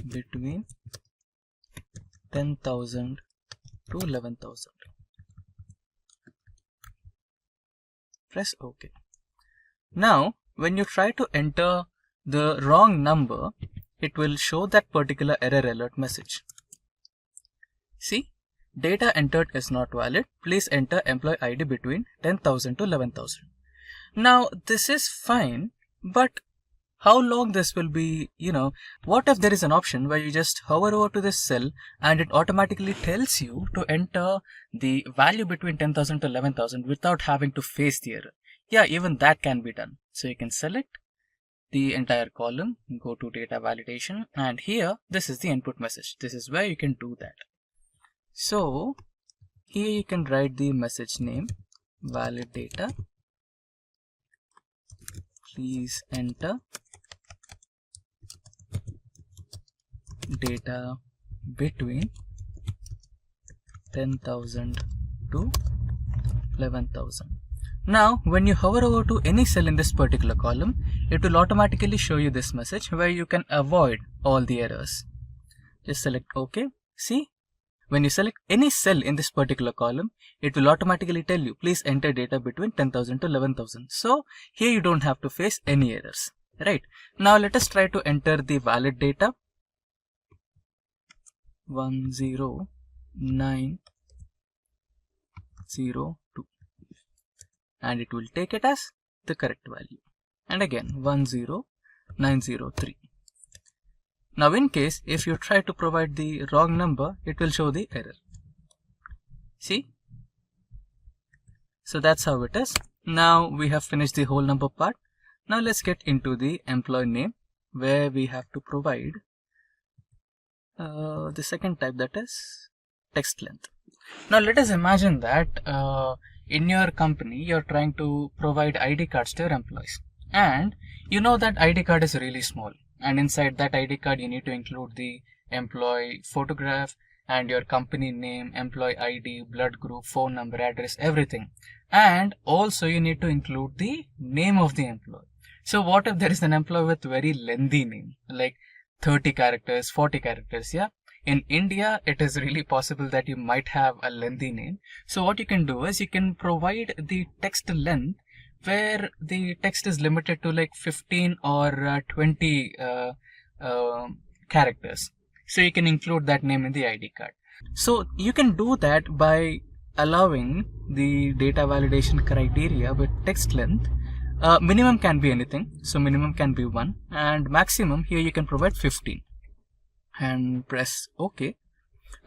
between 10,000 to 11,000. Press OK. Now when you try to enter the wrong number, it will show that particular error alert message. See, data entered is not valid. Please enter employee ID between 10,000 to 11,000. Now this is fine, but how long this will be, what if there is an option where you just hover over to this cell and it automatically tells you to enter the value between 10,000 to 11,000 without having to face the error? Yeah, even that can be done. So you can select the entire column, go to data validation, and here this is the input message. This is where you can do that. So here you can write the message name, valid data. Please enter data between 10,000 to 11,000. Now when you hover over to any cell in this particular column, it will automatically show you this message where you can avoid all the errors. Just select OK. See, when you select any cell in this particular column, it will automatically tell you please enter data between 10,000 to 11,000. So here you don't have to face any errors, right? Now let us try to enter the valid data 10902, and it will take it as the correct value, and again 10903. Now in case if you try to provide the wrong number, it will show the error. See? So that's how it is. Now we have finished the whole number part. Now let's get into the employee name, where we have to provide the second type, that is text length. Now let us imagine that in your company you're trying to provide ID cards to your employees, and you know that ID card is really small, and inside that ID card you need to include the employee photograph and your company name, employee ID, blood group, phone number, address, everything, and also you need to include the name of the employee. So what if there is an employee with very lengthy name, like 30 characters, 40 characters? Yeah, in India it is really possible that you might have a lengthy name. So what you can do is you can provide the text length where the text is limited to like 15 or 20 characters. So you can include that name in the ID card. So you can do that by allowing the data validation criteria with text length. Minimum can be anything, so minimum can be 1, and maximum here you can provide 15, and press OK.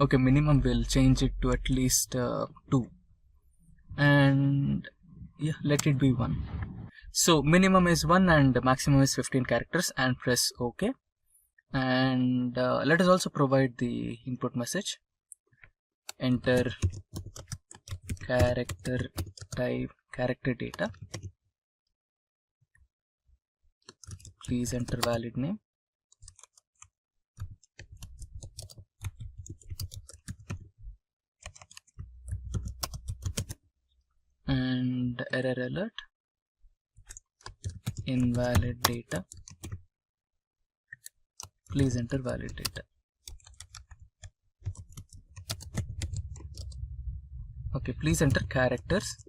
Okay, minimum will change it to at least 2, and yeah, let it be 1. So minimum is 1 and maximum is 15 characters, and press OK. And let us also provide the input message. Enter character type, character data. Please enter valid name. And error alert, invalid data. Please enter valid data. Okay, please enter characters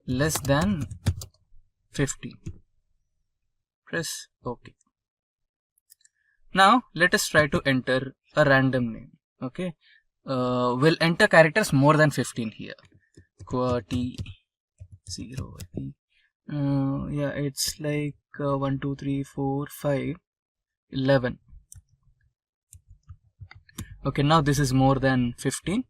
less than 50. Press OK. Now let us try to enter a random name. Okay, we'll enter characters more than 15 here. T 0 yeah, it's like 1 2 3 4 5 11. Okay, now this is more than 15.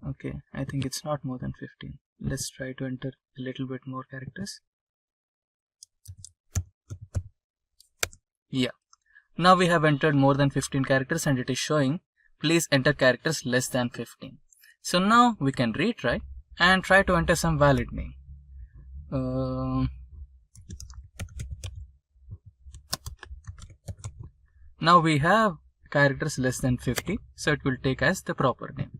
Okay, I think it's not more than 15. Let's try to enter a little bit more characters. Yeah, now we have entered more than 15 characters and it is showing please enter characters less than 15. So now we can retry and try to enter some valid name. Now we have characters less than 50, so it will take as the proper name.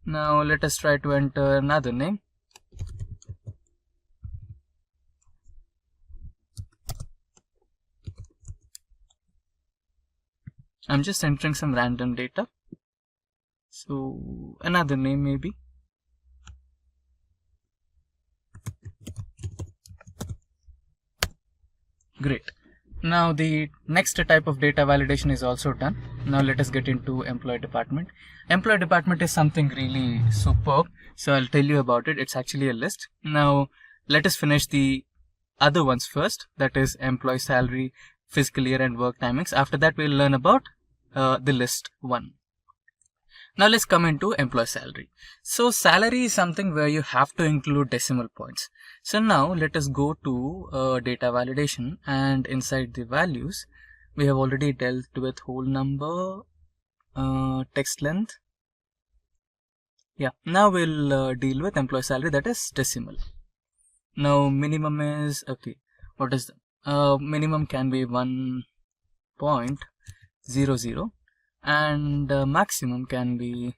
Now let us try to enter another name. I'm just entering some random data. So another name maybe. Great. Now the next type of data validation is also done. Now let us get into employee department. Employee department is something really superb. So I'll tell you about it. It's actually a list. Now let us finish the other ones first. That is employee salary, fiscal year and work timings. After that we'll learn about the list one. Now let's come into employee salary. So salary is something where you have to include decimal points. So now let us go to data validation, and inside the values we have already dealt with whole number, text length. Yeah, now we'll deal with employee salary, that is decimal. Now minimum is, okay, what is the minimum can be 1.00 and maximum can be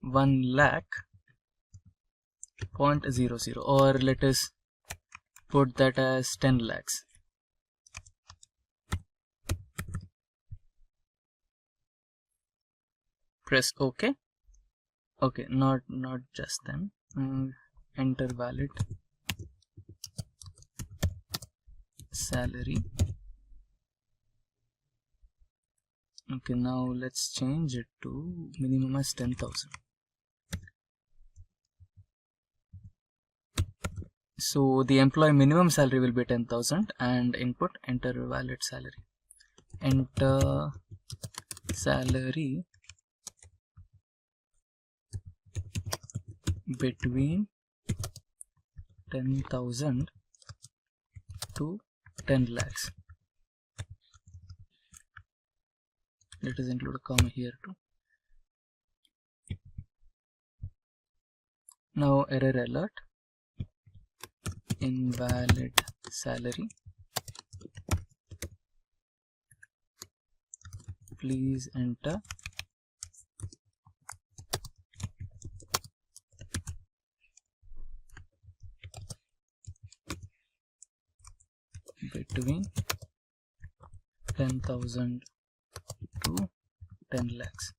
1,00,000.00, or let us put that as 10 lakhs. Press OK. Okay, not just then. Enter valid salary. Okay, now let's change it to minimum as 10,000. So the employee minimum salary will be 10,000, and input enter valid salary. Enter salary between 10,000 to 10 lakhs. Let us include a comma here too. Now error alert, invalid salary, please enter between 10,000 to 10 lakhs.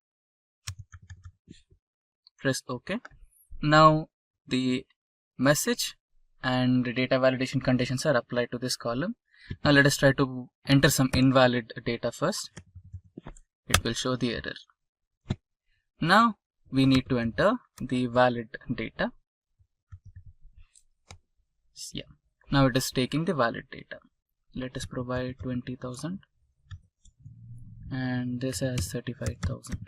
Press OK. Now the message and the data validation conditions are applied to this column. Now let us try to enter some invalid data first. It will show the error. Now we need to enter the valid data. Yeah. Now it is taking the valid data. Let us provide 20,000 and this has 35,000.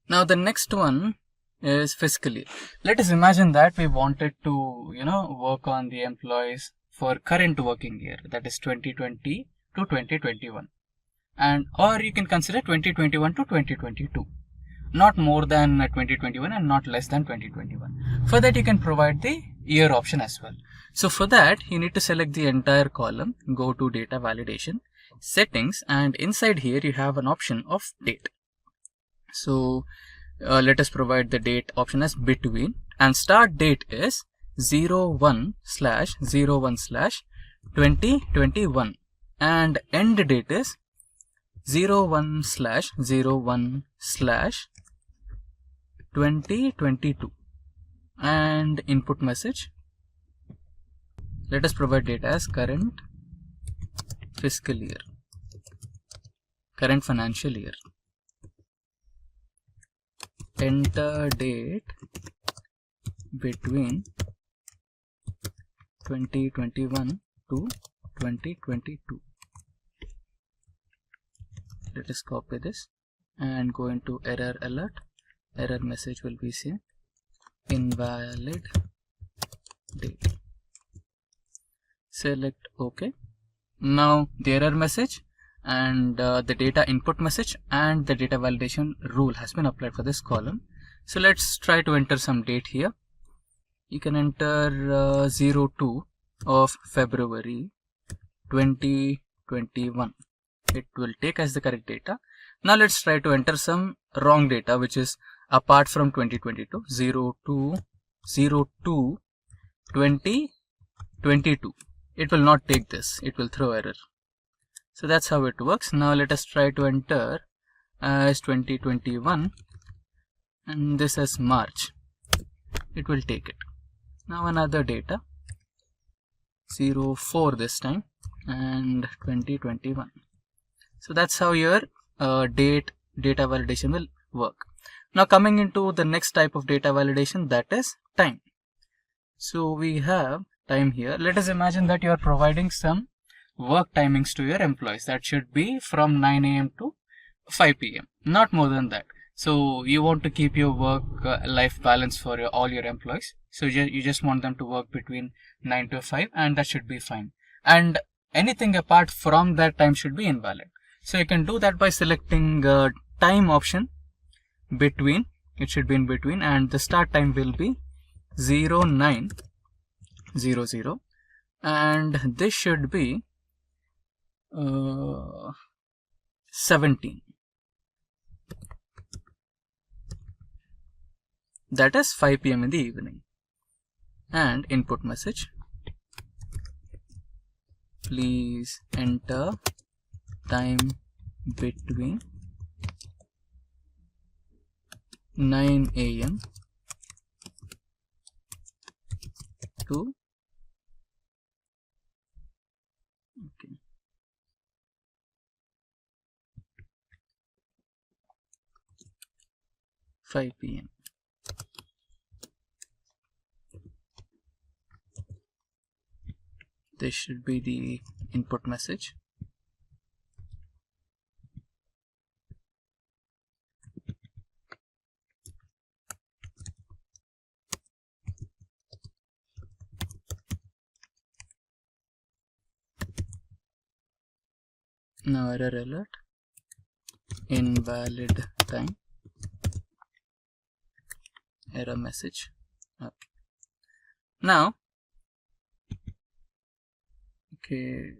Now the next one is fiscal year. Let us imagine that we wanted to, work on the employees for current working year, that is 2020 to 2021, and or you can consider 2021 to 2022. Not more than 2021 and not less than 2021. For that you can provide the year option as well. So for that you need to select the entire column, go to data validation, settings, and inside here you have an option of date. So let us provide the date option as between, and start date is 01/01/2021 and end date is 01/01/2022 and input message. Let us provide data as current fiscal year, current financial year. Enter date between 2021 to 2022. Let us copy this and go into error alert. Error message will be seen, invalid date. Select OK. Now the error message and the data input message and the data validation rule has been applied for this column. So let's try to enter some date here. You can enter 02 of February 2021. It will take as the correct data. Now let's try to enter some wrong data which is apart from 2022. 02 2022. It will not take this, it will throw error. So that's how it works. Now let us try to enter as 2021 and this is March. It will take it. Now another data, 04 this time and 2021. So that's how your data validation will work. Now coming into the next type of data validation, that is time. So we have time here. Let us imagine that you are providing some work timings to your employees. That should be from 9 AM to 5 PM, not more than that. So you want to keep your work life balance for all your employees. So you just want them to work between 9 to 5 and that should be fine. And anything apart from that time should be invalid. So you can do that by selecting time option between. It should be in between and the start time will be 0900 and this should be 17. That is 5 PM in the evening. And input message, please enter time between 9 AM to 5 PM. This should be the input message. Now error alert, invalid time. error message. Okay. Now, okay,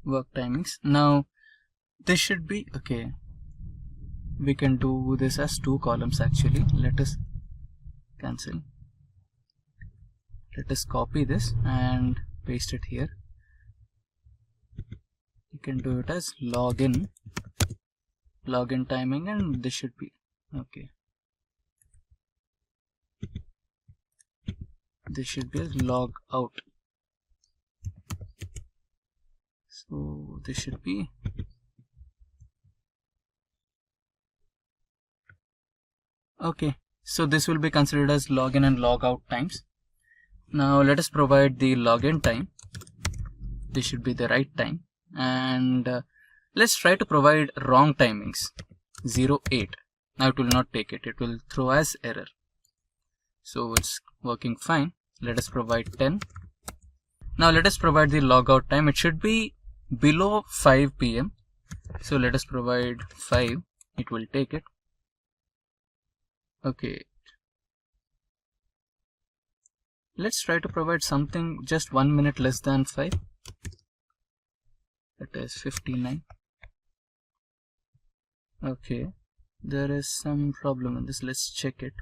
work timings. Now, this should be okay. We can do this as 2 columns actually. Let us cancel. Let us copy this and paste it here. You can do it as login timing, and this should be okay. This should be as log out. So this should be okay. So this will be considered as login and log out times. Now let us provide the login time. This should be the right time, and let's try to provide wrong timings. 08. Now it will not take it. It will throw as error. So it's working fine. Let us provide 10. Now let us provide the logout time. It should be below 5 p.m. So let us provide 5. It will take it. Okay. Let's try to provide something just 1 minute less than 5. That is 59. Okay. There is some problem in this. Let's check it.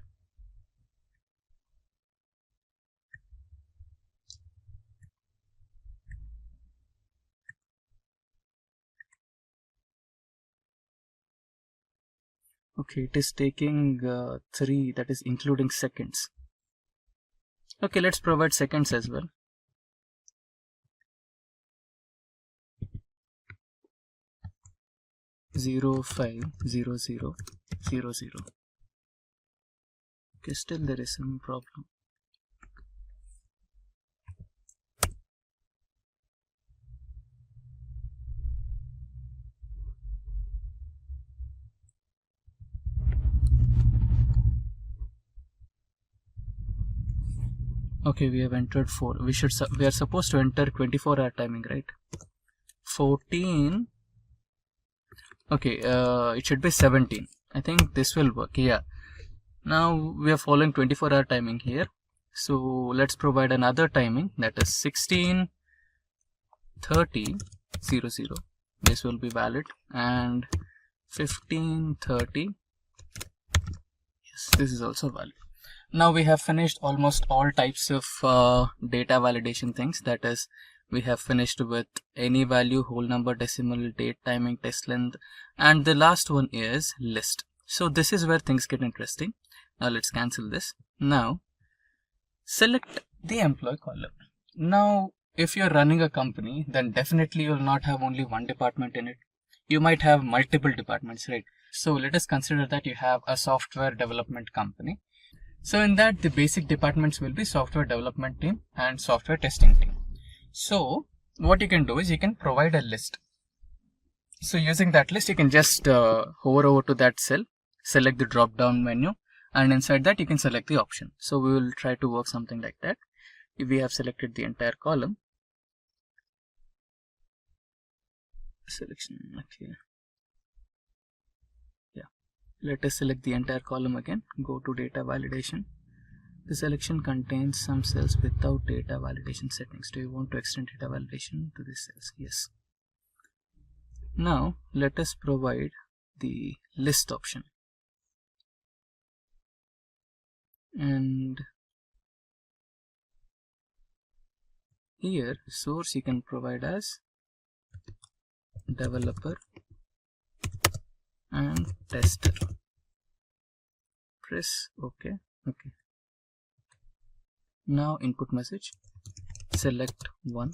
Okay, it is taking 3, that is including seconds. Okay, let's provide seconds as well. Zero 5 0 0 0 0. Okay, still there is some problem. Okay, we have entered 4. We are supposed to enter 24-hour timing, right? 14. Okay, it should be 17. I think this will work. Yeah. Now we are following 24-hour timing here. So let's provide another timing, that is 16:30 00. This will be valid, and 15:30. Yes, this is also valid. Now we have finished almost all types of data validation things. That is, we have finished with any value, whole number, decimal, date, timing, test length, and the last one is list. So this is where things get interesting. Now let's cancel this. Now select the employee column. Now if you're running a company, then definitely you'll not have only one department in it. You might have multiple departments, right? So let us consider that you have a software development company. So in that, the basic departments will be software development team and software testing team. So what you can do is you can provide a list. So using that list, you can just hover over to that cell, select the drop down menu, and inside that you can select the option. So we will try to work something like that. If we have selected the entire column, selection, okay. Let us select the entire column again. Go to data validation. The selection contains some cells without data validation settings. Do you want to extend data validation to these cells? Yes. Now let us provide the list option. And here source you can provide as developer and tester. Press OK. Okay. Now input message, select one,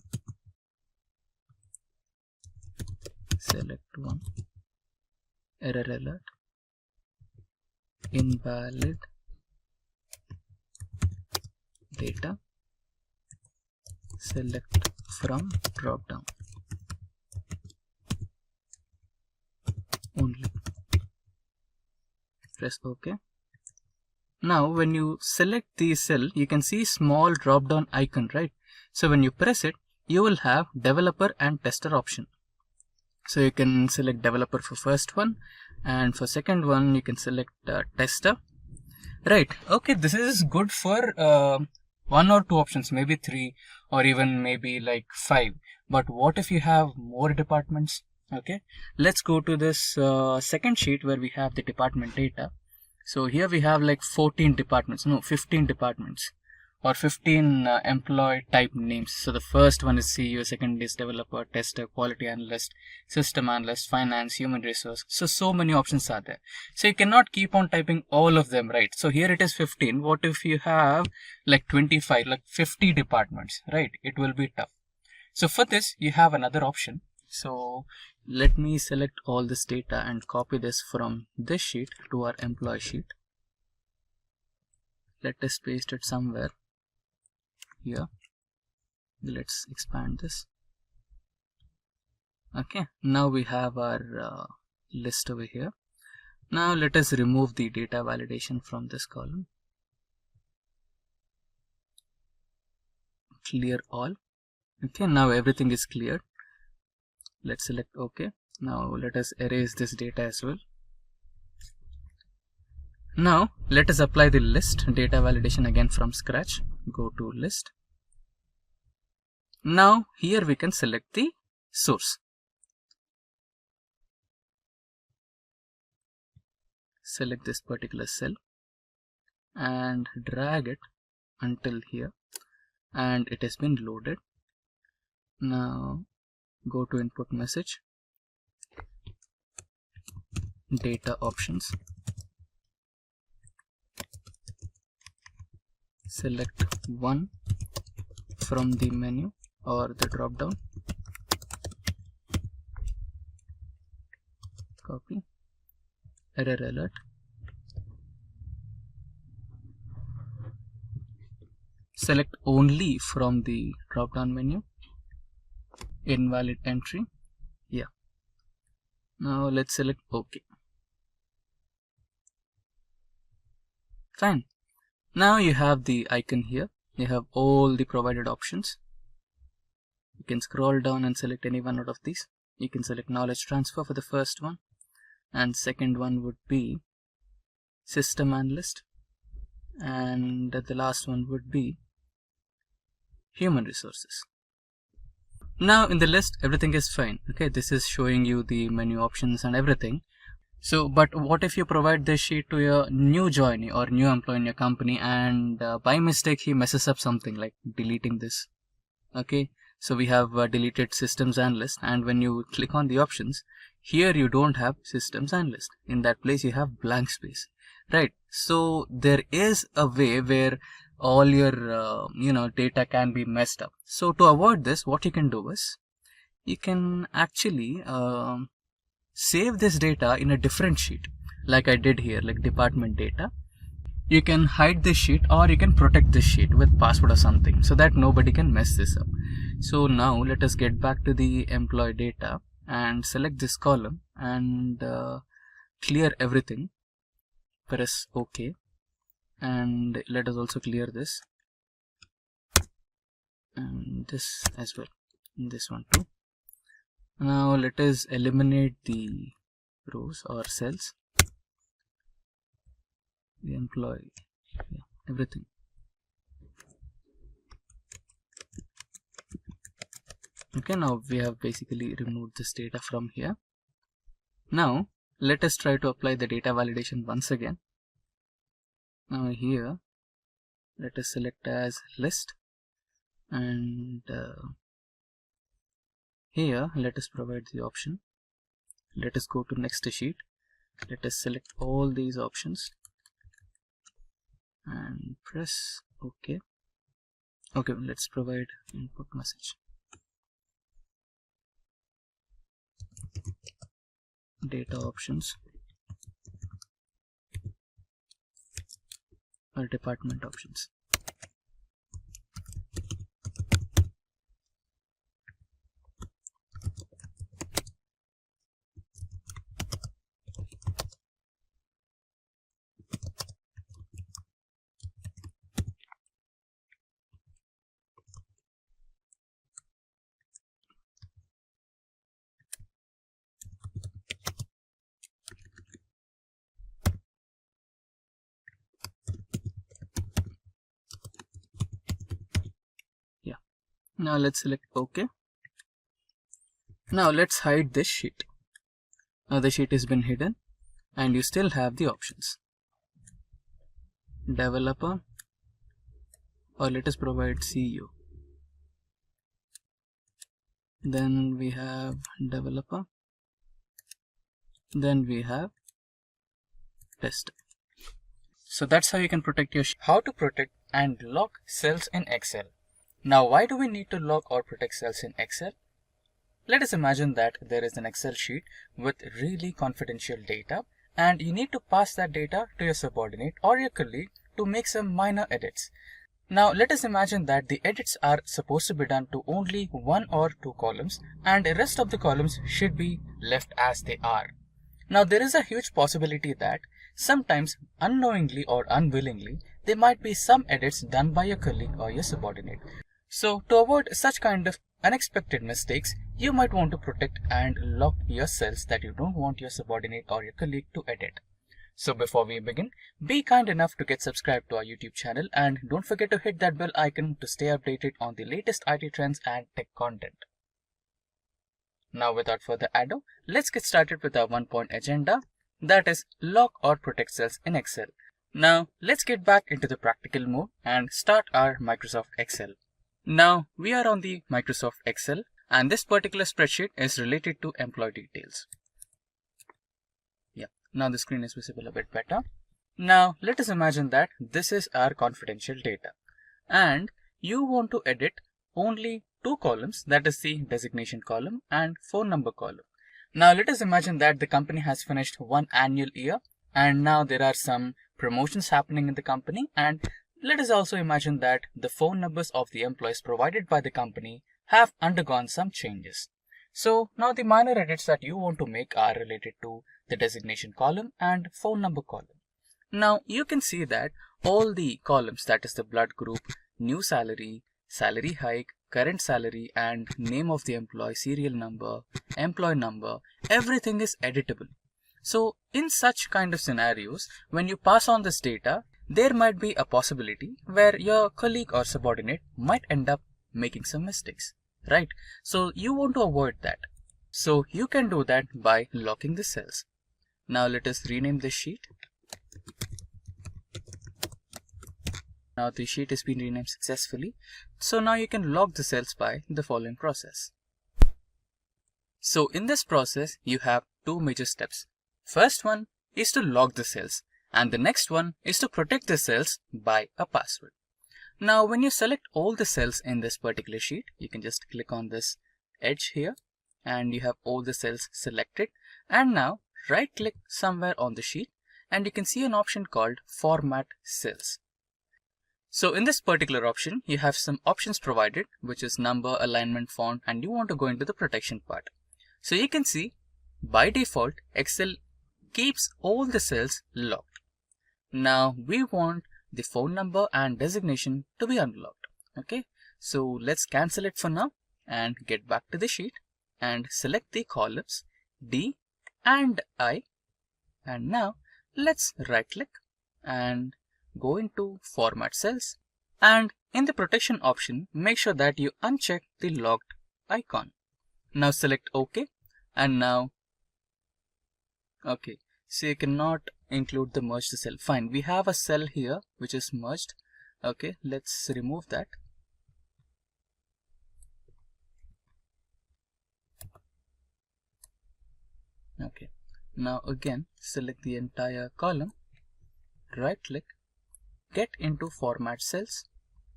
error alert, invalid data, select from drop down only. Press OK. Now when you select the cell, you can see small drop down icon, right? So when you press it, you will have developer and tester option. So you can select developer for first one, and for second one you can select tester.
Right. Okay, this is good for one or two options, maybe three, or even maybe like five. But what if you have more departments? Okay, let's go to this second sheet where we have the department data. So here we have like 14 departments, no, 15 departments, or 15 employee type names. So the first one is CEO, second is developer, tester, quality analyst, system analyst, finance, human resource. So many options are there. So you cannot keep on typing all of them, right? So here it is 15. What if you have like 25, like 50 departments, right? It will be tough. So for this, you have another option. So let me select all this data and copy this from this sheet to our employee sheet. Let us paste it somewhere here. Let's expand this. Okay, now we have our list over here. Now let us remove the data validation from this column. Clear all. Okay, now everything is cleared. Let's select OK. Now let us erase this data as well. Now let us apply the list data validation again from scratch. Go to list. Now here we can select the source. Select this particular cell and drag it until here, and it has been loaded. Now go to input message, data options, select one from the menu or the drop down, copy, error alert, select only from the drop down menu, invalid entry. Yeah, now let's select OK. Fine. Now you have the icon here. You have all the provided options. You can scroll down and select any one out of these. You can select knowledge transfer for the first one, and second one would be system analyst, and the last one would be human resources. Now in the list everything is fine. Okay, this is showing you the menu options and everything. So but what if you provide this sheet to your new joinee or new employee in your company, and by mistake he messes up something like deleting this? Okay, so we have deleted systems analyst, and when you click on the options here, you don't have systems analyst. In that place you have blank space, right? So there is a way where all your data can be messed up. So to avoid this, what you can do is you can actually save this data in a different sheet, like I did here, like department data. You can hide this sheet, or you can protect this sheet with password or something, so that nobody can mess this up. So now let us get back to the employee data and select this column and clear everything. Press OK, and let us also clear this and this as well, and this one too. Now let us eliminate the rows or cells, the employee, yeah, everything. Okay, now we have basically removed this data from here. Now let us try to apply the data validation once again. Now here let us select as list, and here let us provide the option. Let us go to next sheet. Let us select all these options and press OK. Okay, let's provide input message, data options, or department options.
Now let's select OK. Now let's hide this sheet. Now the sheet has been hidden and you still have the options. Developer, or let us provide CEO. Then we have developer. Then we have tester. So that's how you can protect your sheet.
How to protect and lock cells in Excel. Now, why do we need to lock or protect cells in Excel? Let us imagine that there is an Excel sheet with really confidential data and you need to pass that data to your subordinate or your colleague to make some minor edits. Now, let us imagine that the edits are supposed to be done to only 1 or 2 columns and the rest of the columns should be left as they are. Now, there is a huge possibility that sometimes unknowingly or unwillingly, there might be some edits done by your colleague or your subordinate. So, to avoid such kind of unexpected mistakes, you might want to protect and lock your cells that you don't want your subordinate or your colleague to edit. So before we begin, be kind enough to get subscribed to our YouTube channel and don't forget to hit that bell icon to stay updated on the latest IT trends and tech content. Now without further ado, let's get started with our 1-point agenda, that is lock or protect cells in Excel. Now let's get back into the practical mode and start our Microsoft Excel. Now we are on the Microsoft Excel and this particular spreadsheet is related to employee details. Now the screen is visible a bit better. Now let us imagine that this is our confidential data and you want to edit only 2 columns, that is the designation column and phone number column. Now let us imagine that the company has finished one annual year and now there are some promotions happening in the company, and let us also imagine that the phone numbers of the employees provided by the company have undergone some changes. So now the minor edits that you want to make are related to the designation column and phone number column. Now you can see that all the columns, that is the blood group, new salary, salary hike, current salary and name of the employee, serial number, employee number, everything is editable. So in such kind of scenarios, when you pass on this data, there might be a possibility where your colleague or subordinate might end up making some mistakes. Right? So you want to avoid that. So you can do that by locking the cells. Now let us rename this sheet. Now the sheet has been renamed successfully. So now you can lock the cells by the following process. So in this process, you have 2 major steps. First one is to lock the cells and the next one is to protect the cells by a password. Now when you select all the cells in this particular sheet, you can just click on this edge here and you have all the cells selected, and now right click somewhere on the sheet and you can see an option called Format Cells. So in this particular option, you have some options provided, which is number, alignment, font, and you want to go into the protection part. So you can see by default, Excel keeps all the cells locked. Now we want the phone number and designation to be unlocked. Okay, so let's cancel it for now and get back to the sheet and select the columns D and I, and now let's right click and go into Format Cells, and in the protection option make sure that you uncheck the locked icon. Now select OK, and now okay, so you cannot include the merged cell. Fine, we have a cell here which is merged. Okay, let's remove that. Okay, now again select the entire column, right click, get into Format Cells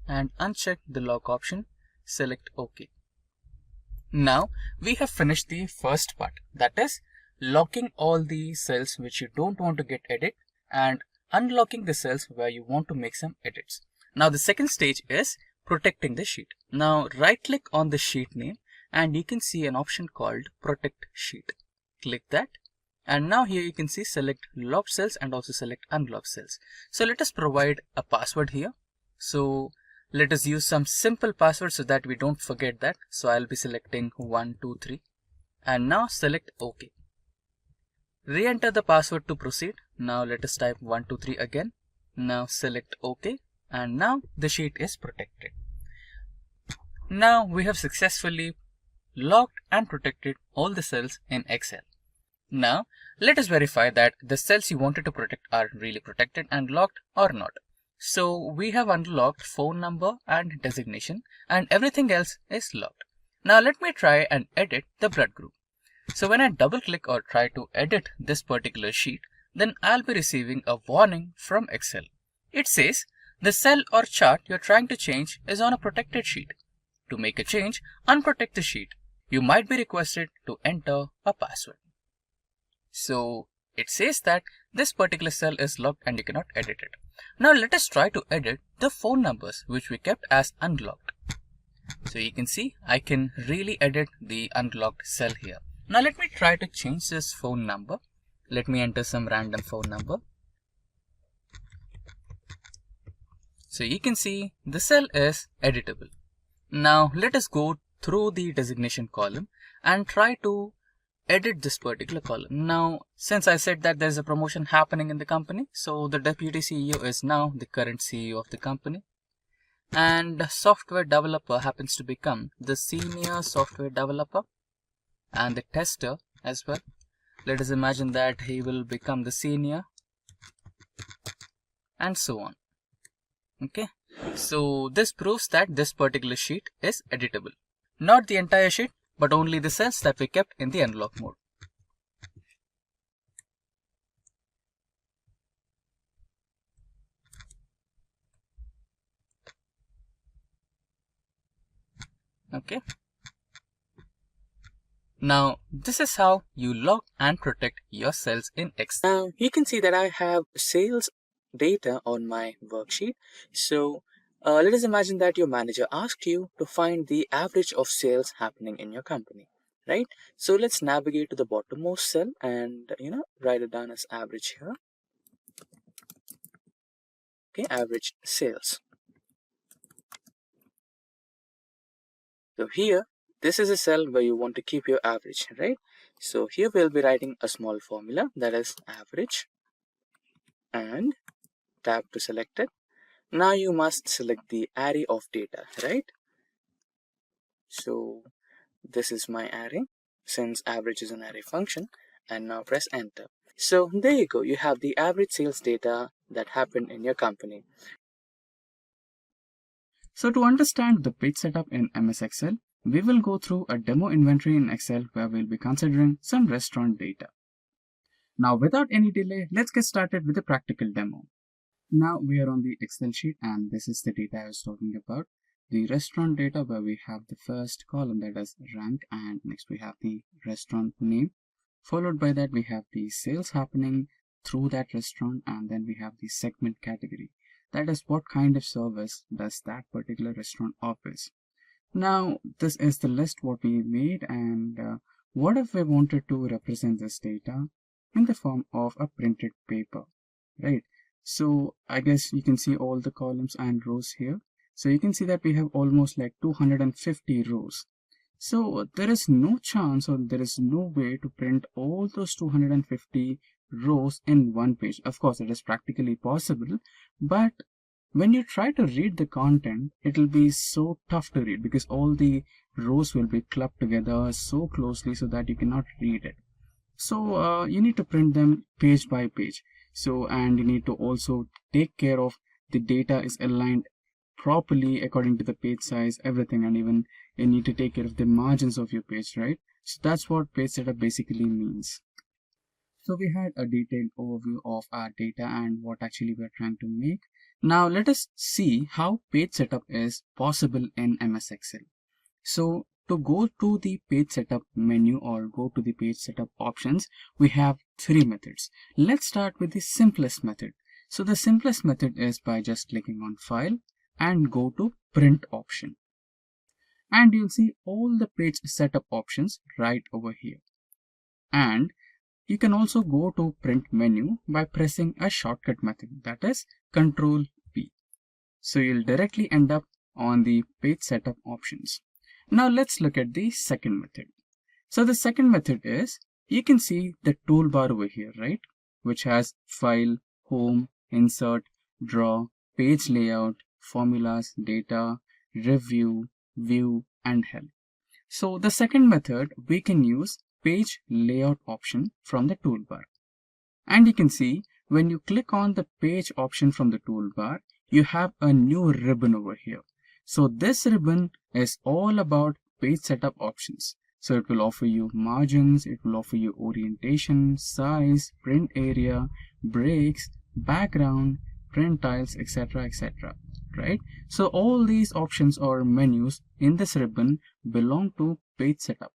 and uncheck the lock option, select OK. Now we have finished the first part, that is locking all the cells which you don't want to get edit and unlocking the cells where you want to make some edits. Now the second stage is protecting the sheet. Now right click on the sheet name and you can see an option called Protect Sheet. Click that, and now here you can see select locked cells and also select unlocked cells. So let us provide a password here. So let us use some simple password so that we don't forget that. So I'll be selecting 123 and now select OK. Re-enter the password to proceed. Now let us type 123 again. Now select OK, and now the sheet is protected. Now we have successfully locked and protected all the cells in Excel. Now let us verify that the cells you wanted to protect are really protected and locked or not. So we have unlocked phone number and designation, and everything else is locked. Now let me try and edit the blood group. So when I double click or try to edit this particular sheet, then I'll be receiving a warning from Excel. It says the cell or chart you're trying to change is on a protected sheet. To make a change, unprotect the sheet. You might be requested to enter a password. So it says that this particular cell is locked and you cannot edit it. Now let us try to edit the phone numbers which we kept as unlocked. So you can see I can really edit the unlocked cell here. Now let me try to change this phone number. Let me enter some random phone number. So you can see the cell is editable. Now let us go through the designation column and try to edit this particular column. Now since I said that there's a promotion happening in the company, so the deputy CEO is now the current CEO of the company, and software developer happens to become the senior software developer, and the tester as well. Let us imagine that he will become the senior, and so on. Okay, so this proves that this particular sheet is editable. Not the entire sheet, but only the cells that we kept in the unlock mode. Okay. Now this is how you lock and protect your cells in Excel. Now you can see that I have sales data on my worksheet. So let us imagine that your manager asked you to find the average of sales happening in your company, right? So let's navigate to the bottommost cell and write it down as average here. Okay, average sales. So here, this is a cell where you want to keep your average, right? So here we'll be writing a small formula, that is average, and tab to select it. Now you must select the array of data, right? So this is my array, since average is an array function, and now press enter. So there you go, you have the average sales data that happened in your company.
So to understand the page setup in MS Excel, we will go through a demo inventory in Excel where we'll be considering some restaurant data. Now without any delay, let's get started with the practical demo. Now we are on the Excel sheet and this is the data I was talking about. The restaurant data where we have the first column, that is rank, and next we have the restaurant name. Followed by that we have the sales happening through that restaurant, and then we have the segment category. That is what kind of service does that particular restaurant offers. Now this is the list what we made, and what if we wanted to represent this data in the form of a printed paper, right? So I guess you can see all the columns and rows here. So you can see that we have almost like 250 rows. So there is no chance, or there is no way to print all those 250 rows in one page. Of course it is practically possible, but when you try to read the content, it will be so tough to read because all the rows will be clubbed together so closely so that you cannot read it. So you need to print them page by page. So, and you need to also take care of the data is aligned properly according to the page size, everything, and even you need to take care of the margins of your page, right? So that's what page setup basically means. So we had a detailed overview of our data and what actually we're trying to make. Now let us see how page setup is possible in MS Excel. So to go to the page setup menu or go to the page setup options, we have three methods. Let's start with the simplest method. So the simplest method is by just clicking on File and go to Print option. And you'll see all the page setup options right over here. And you can also go to Print menu by pressing a shortcut method, that is Ctrl P. So you'll directly end up on the page setup options. Now let's look at the second method. So the second method is, you can see the toolbar over here, right? Which has File, Home, Insert, Draw, Page Layout, Formulas, Data, Review, view, and help. So the second method, we can use page layout option from the toolbar. And you can see when you click on the page option from the toolbar, you have a new ribbon over here. So this ribbon is all about page setup options. So it will offer you margins, it will offer you orientation, size, print area, breaks, background, print tiles, etc., etc. Right? So all these options or menus in this ribbon belong to page setup.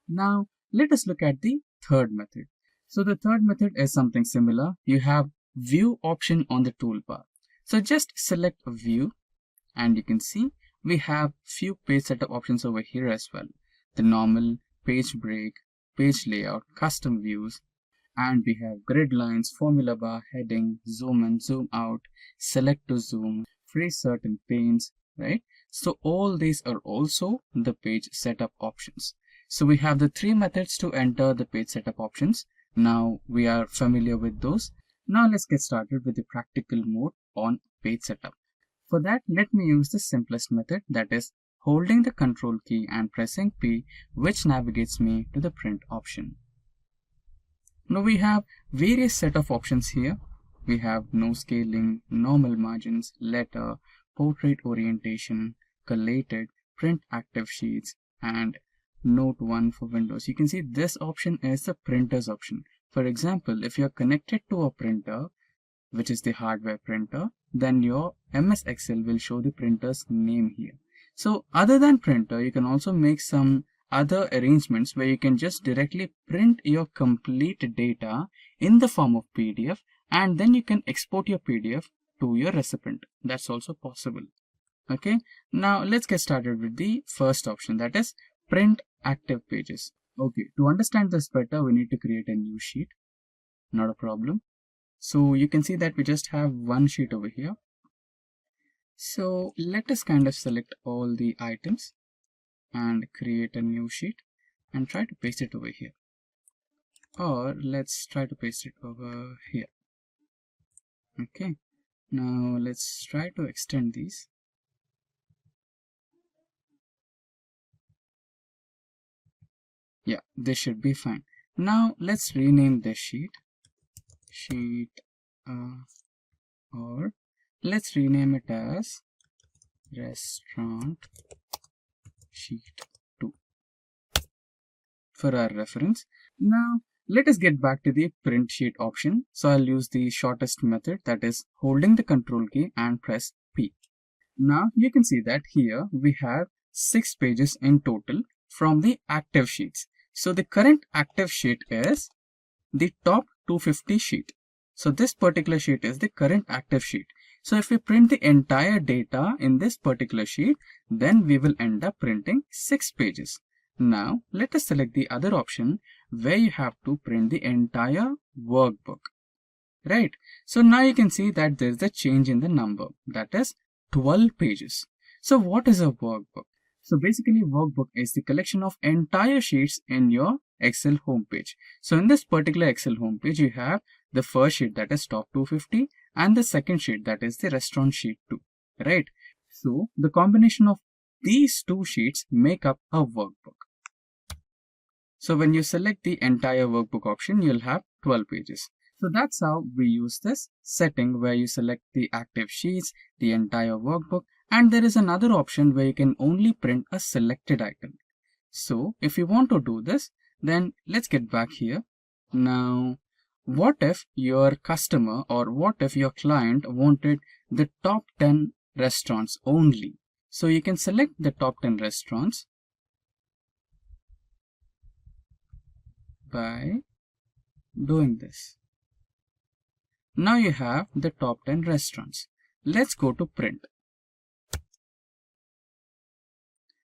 Now let us look at the third method. So the third method is something similar. You have view option on the toolbar. So just select view and you can see we have few page setup options over here as well. The normal, page break, page layout, custom views, and we have grid lines, formula bar, heading, zoom in, zoom out, select to zoom, freeze certain panes, right? So all these are also the page setup options. So we have the three methods to enter the page setup options. Now we are familiar with those. Now let's get started with the practical mode on page setup. For that, let me use the simplest method, that is holding the control key and pressing P, which navigates me to the print option. Now we have various set of options here. We have no scaling, normal margins, letter, portrait orientation, collated, print active sheets, and note 1 for Windows. You can see this option is the printer's option. For example, if you're connected to a printer, which is the hardware printer, then your MS Excel will show the printer's name here. So other than printer, you can also make some other arrangements where you can just directly print your complete data in the form of PDF, and then you can export your PDF to your recipient. That's also possible. Okay, now let's get started with the first option, that is print active pages. Okay, to understand this better, we need to create a new sheet. Not a problem. So you can see that we just have one sheet over here. So let us kind of select all the items and create a new sheet and try to paste it over here. Or let's try to paste it over here. Okay, now let's try to extend these. Yeah, this should be fine. Now let's rename this sheet. Or let's rename it as restaurant sheet 2 for our reference. Now let us get back to the print sheet option. So I'll use the shortest method, that is holding the control key and press P. Now you can see that here we have 6 pages in total from the active sheets. So the current active sheet is the top 250 sheet. So this particular sheet is the current active sheet. So if we print the entire data in this particular sheet, then we will end up printing 6 pages. Now let us select the other option where you have to print the entire workbook. Right. So now you can see that there is a change in the number, that is 12 pages. So what is a workbook? So basically workbook is the collection of entire sheets in your Excel homepage. So in this particular Excel homepage, you have the first sheet, that is top 250, and the second sheet, that is the restaurant sheet 2, right? So the combination of these two sheets make up a workbook. So when you select the entire workbook option, you'll have 12 pages. So that's how we use this setting where you select the active sheets, the entire workbook, and there is another option where you can only print a selected item. So if you want to do this, then let's get back here. Now, what if your customer or what if your client wanted the top 10 restaurants only? So you can select the top 10 restaurants by doing this. Now you have the top 10 restaurants. Let's go to print.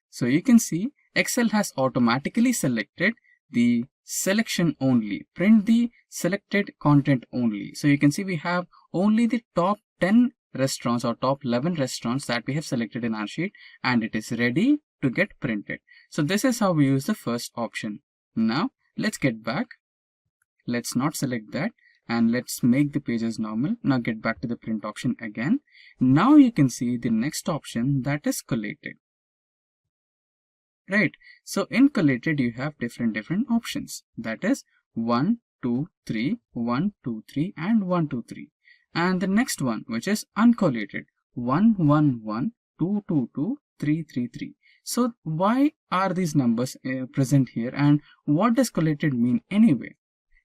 So you can see Excel has automatically selected the selection only, print the selected content only. So you can see we have only the top 10 restaurants or top 11 restaurants that we have selected in our sheet, and it is ready to get printed. So this is how we use the first option. Now let's get back. Let's not select that and let's make the pages normal. Now get back to the print option again. Now you can see the next option, that is collated. right? So in collated, you have different options. That is 1, 2, 3, 1, 2, 3, and 1, 2, 3. And the next one, which is uncollated, 1, 1, 1, 2, 2, 2, 3, 3, 3. So why are these numbers present here, and what does collated mean anyway?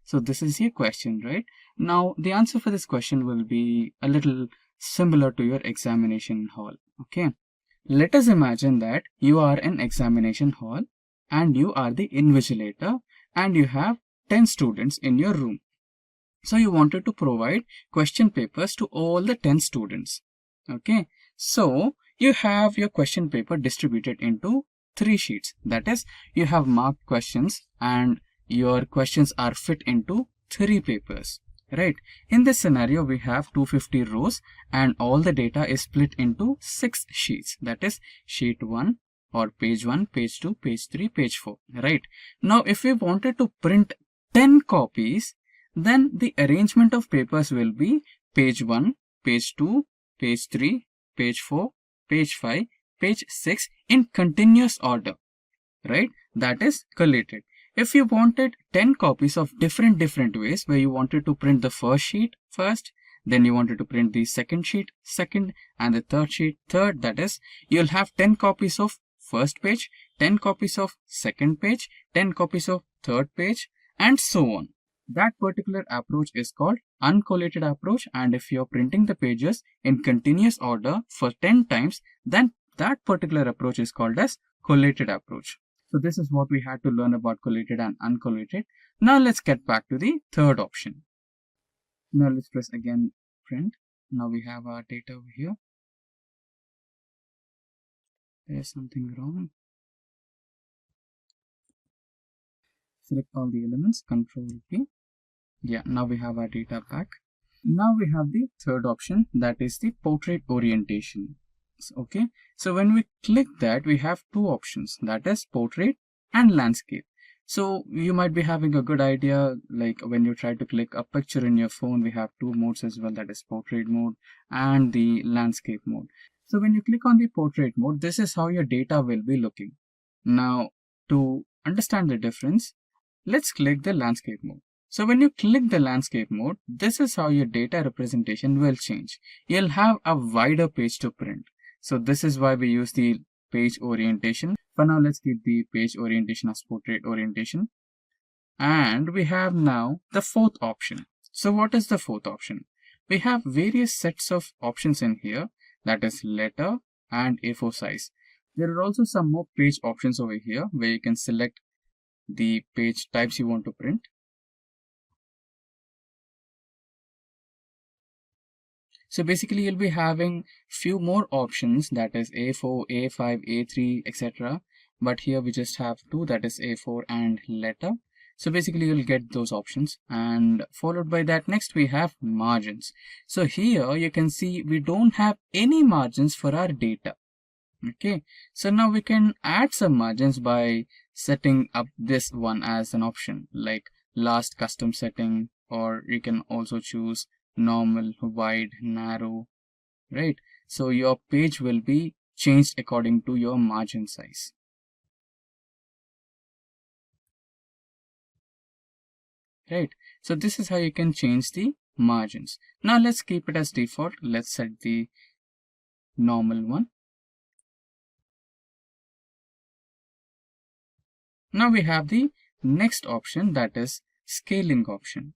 So this is your question, right? Now the answer for this question will be a little similar to your examination hall. Okay, let us imagine that you are in examination hall and you are the invigilator and you have 10 students in your room. So you wanted to provide question papers to all the 10 students. Okay, so you have your question paper distributed into 3 sheets. That is, you have marked questions and your questions are fit into 3 papers, right? In this scenario, we have 250 rows and all the data is split into 6 sheets. That is sheet 1 or page 1, page 2, page 3, page 4, right? Now, if we wanted to print 10 copies, then the arrangement of papers will be page 1, page 2, page 3, page 4, page 5, page 6 in continuous order, right? That is collated. If you wanted 10 copies of different ways, where you wanted to print the first sheet first, then you wanted to print the second sheet second, and the third sheet third, that is, you'll have 10 copies of first page, 10 copies of second page, 10 copies of third page, and so on. That particular approach is called uncollated approach, and if you're printing the pages in continuous order for 10 times, then that particular approach is called as collated approach. So this is what we had to learn about collated and uncollated. Now let's get back to the third option. Now let's press again print. Now we have our data over here. There's something wrong. Select all the elements, Control P. Yeah, now we have our data back. Now we have the third option, that is the portrait orientation. Okay, so when we click that, we have 2 options, that is portrait and landscape. So you might be having a good idea, like when you try to click a picture in your phone, we have 2 modes as well, that is portrait mode and the landscape mode. So when you click on the portrait mode, this is how your data will be looking. Now to understand the difference, let's click the landscape mode. So when you click the landscape mode, this is how your data representation will change. You'll have a wider page to print. So this is why we use the page orientation. For now, let's keep the page orientation as portrait orientation. And we have now the fourth option. So what is the fourth option? We have various sets of options in here, that is letter and A4 size. There are also some more page options over here where you can select the page types you want to print. So basically you'll be having few more options, that is A4, A5, A3, etc. But here we just have 2, that is A4 and letter. So basically you'll get those options, and followed by that next we have margins. So here you can see we don't have any margins for our data. Okay, so now we can add some margins by setting up this one as an option, like last custom setting, or you can also choose normal, wide, narrow, right? So your page will be changed according to your margin size. Right, so this is how you can change the margins. Now let's keep it as default. Let's set the normal one. Now we have the next option, that is scaling option.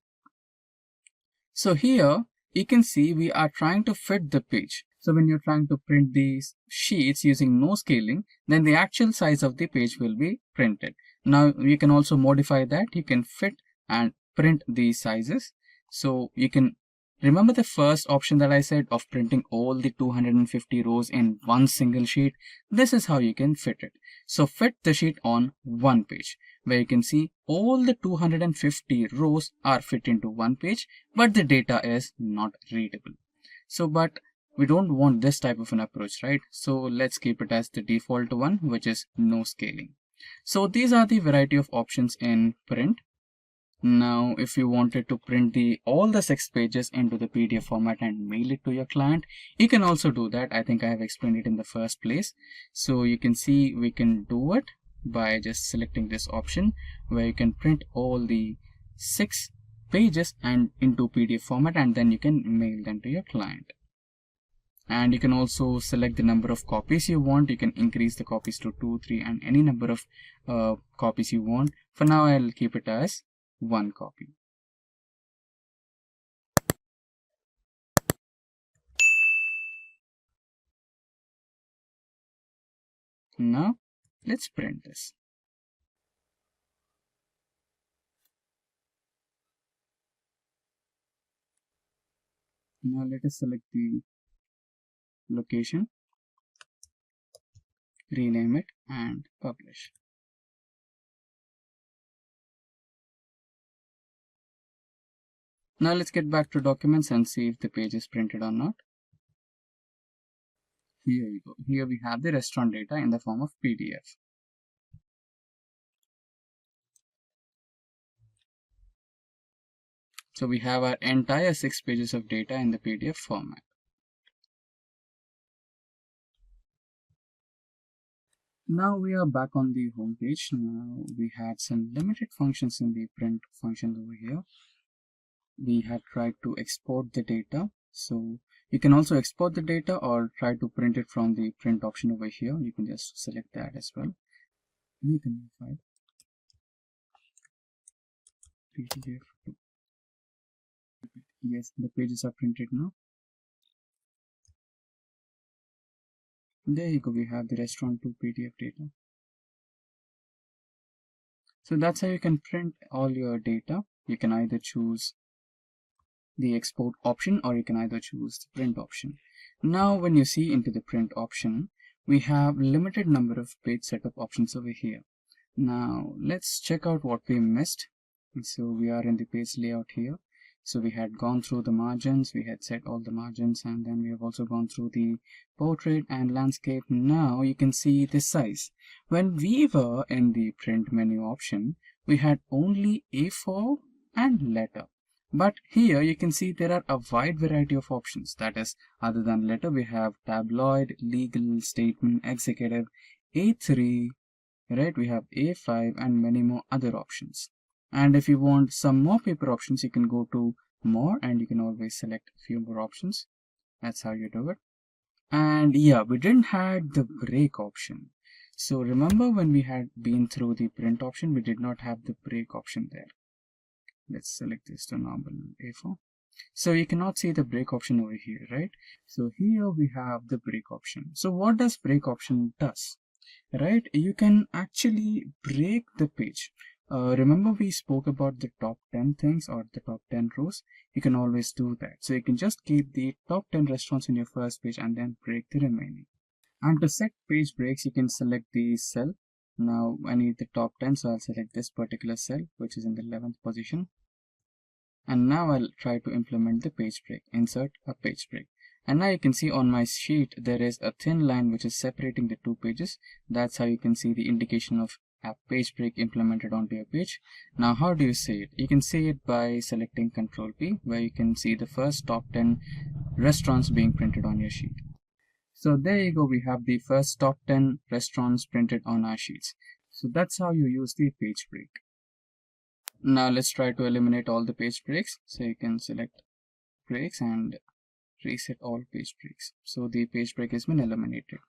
So here you can see we are trying to fit the page. So when you're trying to print these sheets using no scaling, then the actual size of the page will be printed. Now you can also modify that. You can fit and print these sizes. So you can remember the first option that I said of printing all the 250 rows in one single sheet. This is how you can fit it. So fit the sheet on one page, where you can see all the 250 rows are fit into one page, but the data is not readable. So but we don't want this type of an approach, right? So let's keep it as the default one, which is no scaling. So these are the variety of options in print. Now, if you wanted to print all the 6 pages into the PDF format and mail it to your client, you can also do that. I think I have explained it in the first place. So you can see we can do it by just selecting this option where you can print all the 6 pages and into PDF format, and then you can mail them to your client. And you can also select the number of copies you want. You can increase the copies to 2, 3 and any number of copies you want. For now I'll keep it as 1 copy. Now let's print this. Now let us select the location, rename it and publish. Now let's get back to documents and see if the page is printed or not. Here you go. Here we have the restaurant data in the form of PDF. So we have our entire 6 pages of data in the PDF format. Now we are back on the home page. Now we had some limited functions in the print function over here. We had tried to export the data. So you can also export the data or try to print it from the print option over here. You can just select that as well. You can find PDF. Yes, the pages are printed now. There you go, we have the restaurant 2 PDF data. So that's how you can print all your data. You can either choose the export option or you can either choose the print option. Now when you see into the print option, we have limited number of page setup options over here. Now let's check out what we missed. So we are in the page layout here. So we had gone through the margins, we had set all the margins, and then we have also gone through the portrait and landscape. Now you can see the size. When we were in the print menu option, we had only A4 and letter. But here you can see there are a wide variety of options. That is, other than letter, we have tabloid, legal, statement, executive, A3, right? We have A5 and many more other options. And if you want some more paper options, you can go to more and you can always select a few more options. That's how you do it. And yeah, we didn't have the break option. So remember when we had been through the print option, we did not have the break option there. Let's select this to normal A4. So you cannot see the break option over here, right? So here we have the break option. So what does break option does? Right? You can actually break the page. Remember we spoke about the top 10 things or the top 10 rows. You can always do that. So you can just keep the top 10 restaurants in your first page and then break the remaining. And to set page breaks, you can select the cell. Now I need the top 10, so I'll select this particular cell, which is in the 11th position. And now I'll try to implement the page break. Insert a page break. And now you can see on my sheet, there is a thin line which is separating the 2 pages. That's how you can see the indication of a page break implemented onto your page. Now how do you see it? You can see it by selecting Ctrl P, where you can see the first top 10 restaurants being printed on your sheet. So there you go, we have the first top 10 restaurants printed on our sheets. So that's how you use the page break. Now let's try to eliminate all the page breaks. So you can select breaks and reset all page breaks. So the page break has been eliminated.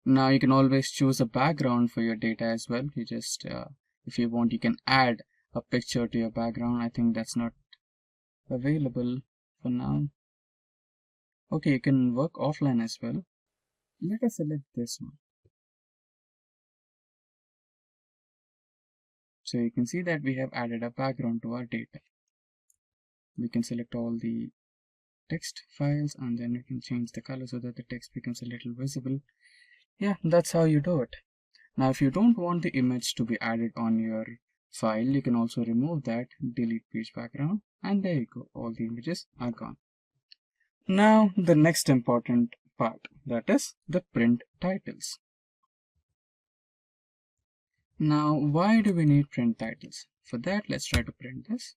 Now you can always choose a background for your data as well. You just, if you want, you can add a picture to your background. I think that's not available for now. Okay, you can work offline as well. Let us select this one. So you can see that we have added a background to our data. We can select all the text files and then you can change the color so that the text becomes a little visible. Yeah, that's how you do it. Now if you don't want the image to be added on your file, you can also remove that, delete page background, and there you go, all the images are gone. Now the next important part, that is the print titles. Now why do we need print titles? For that, let's try to print this.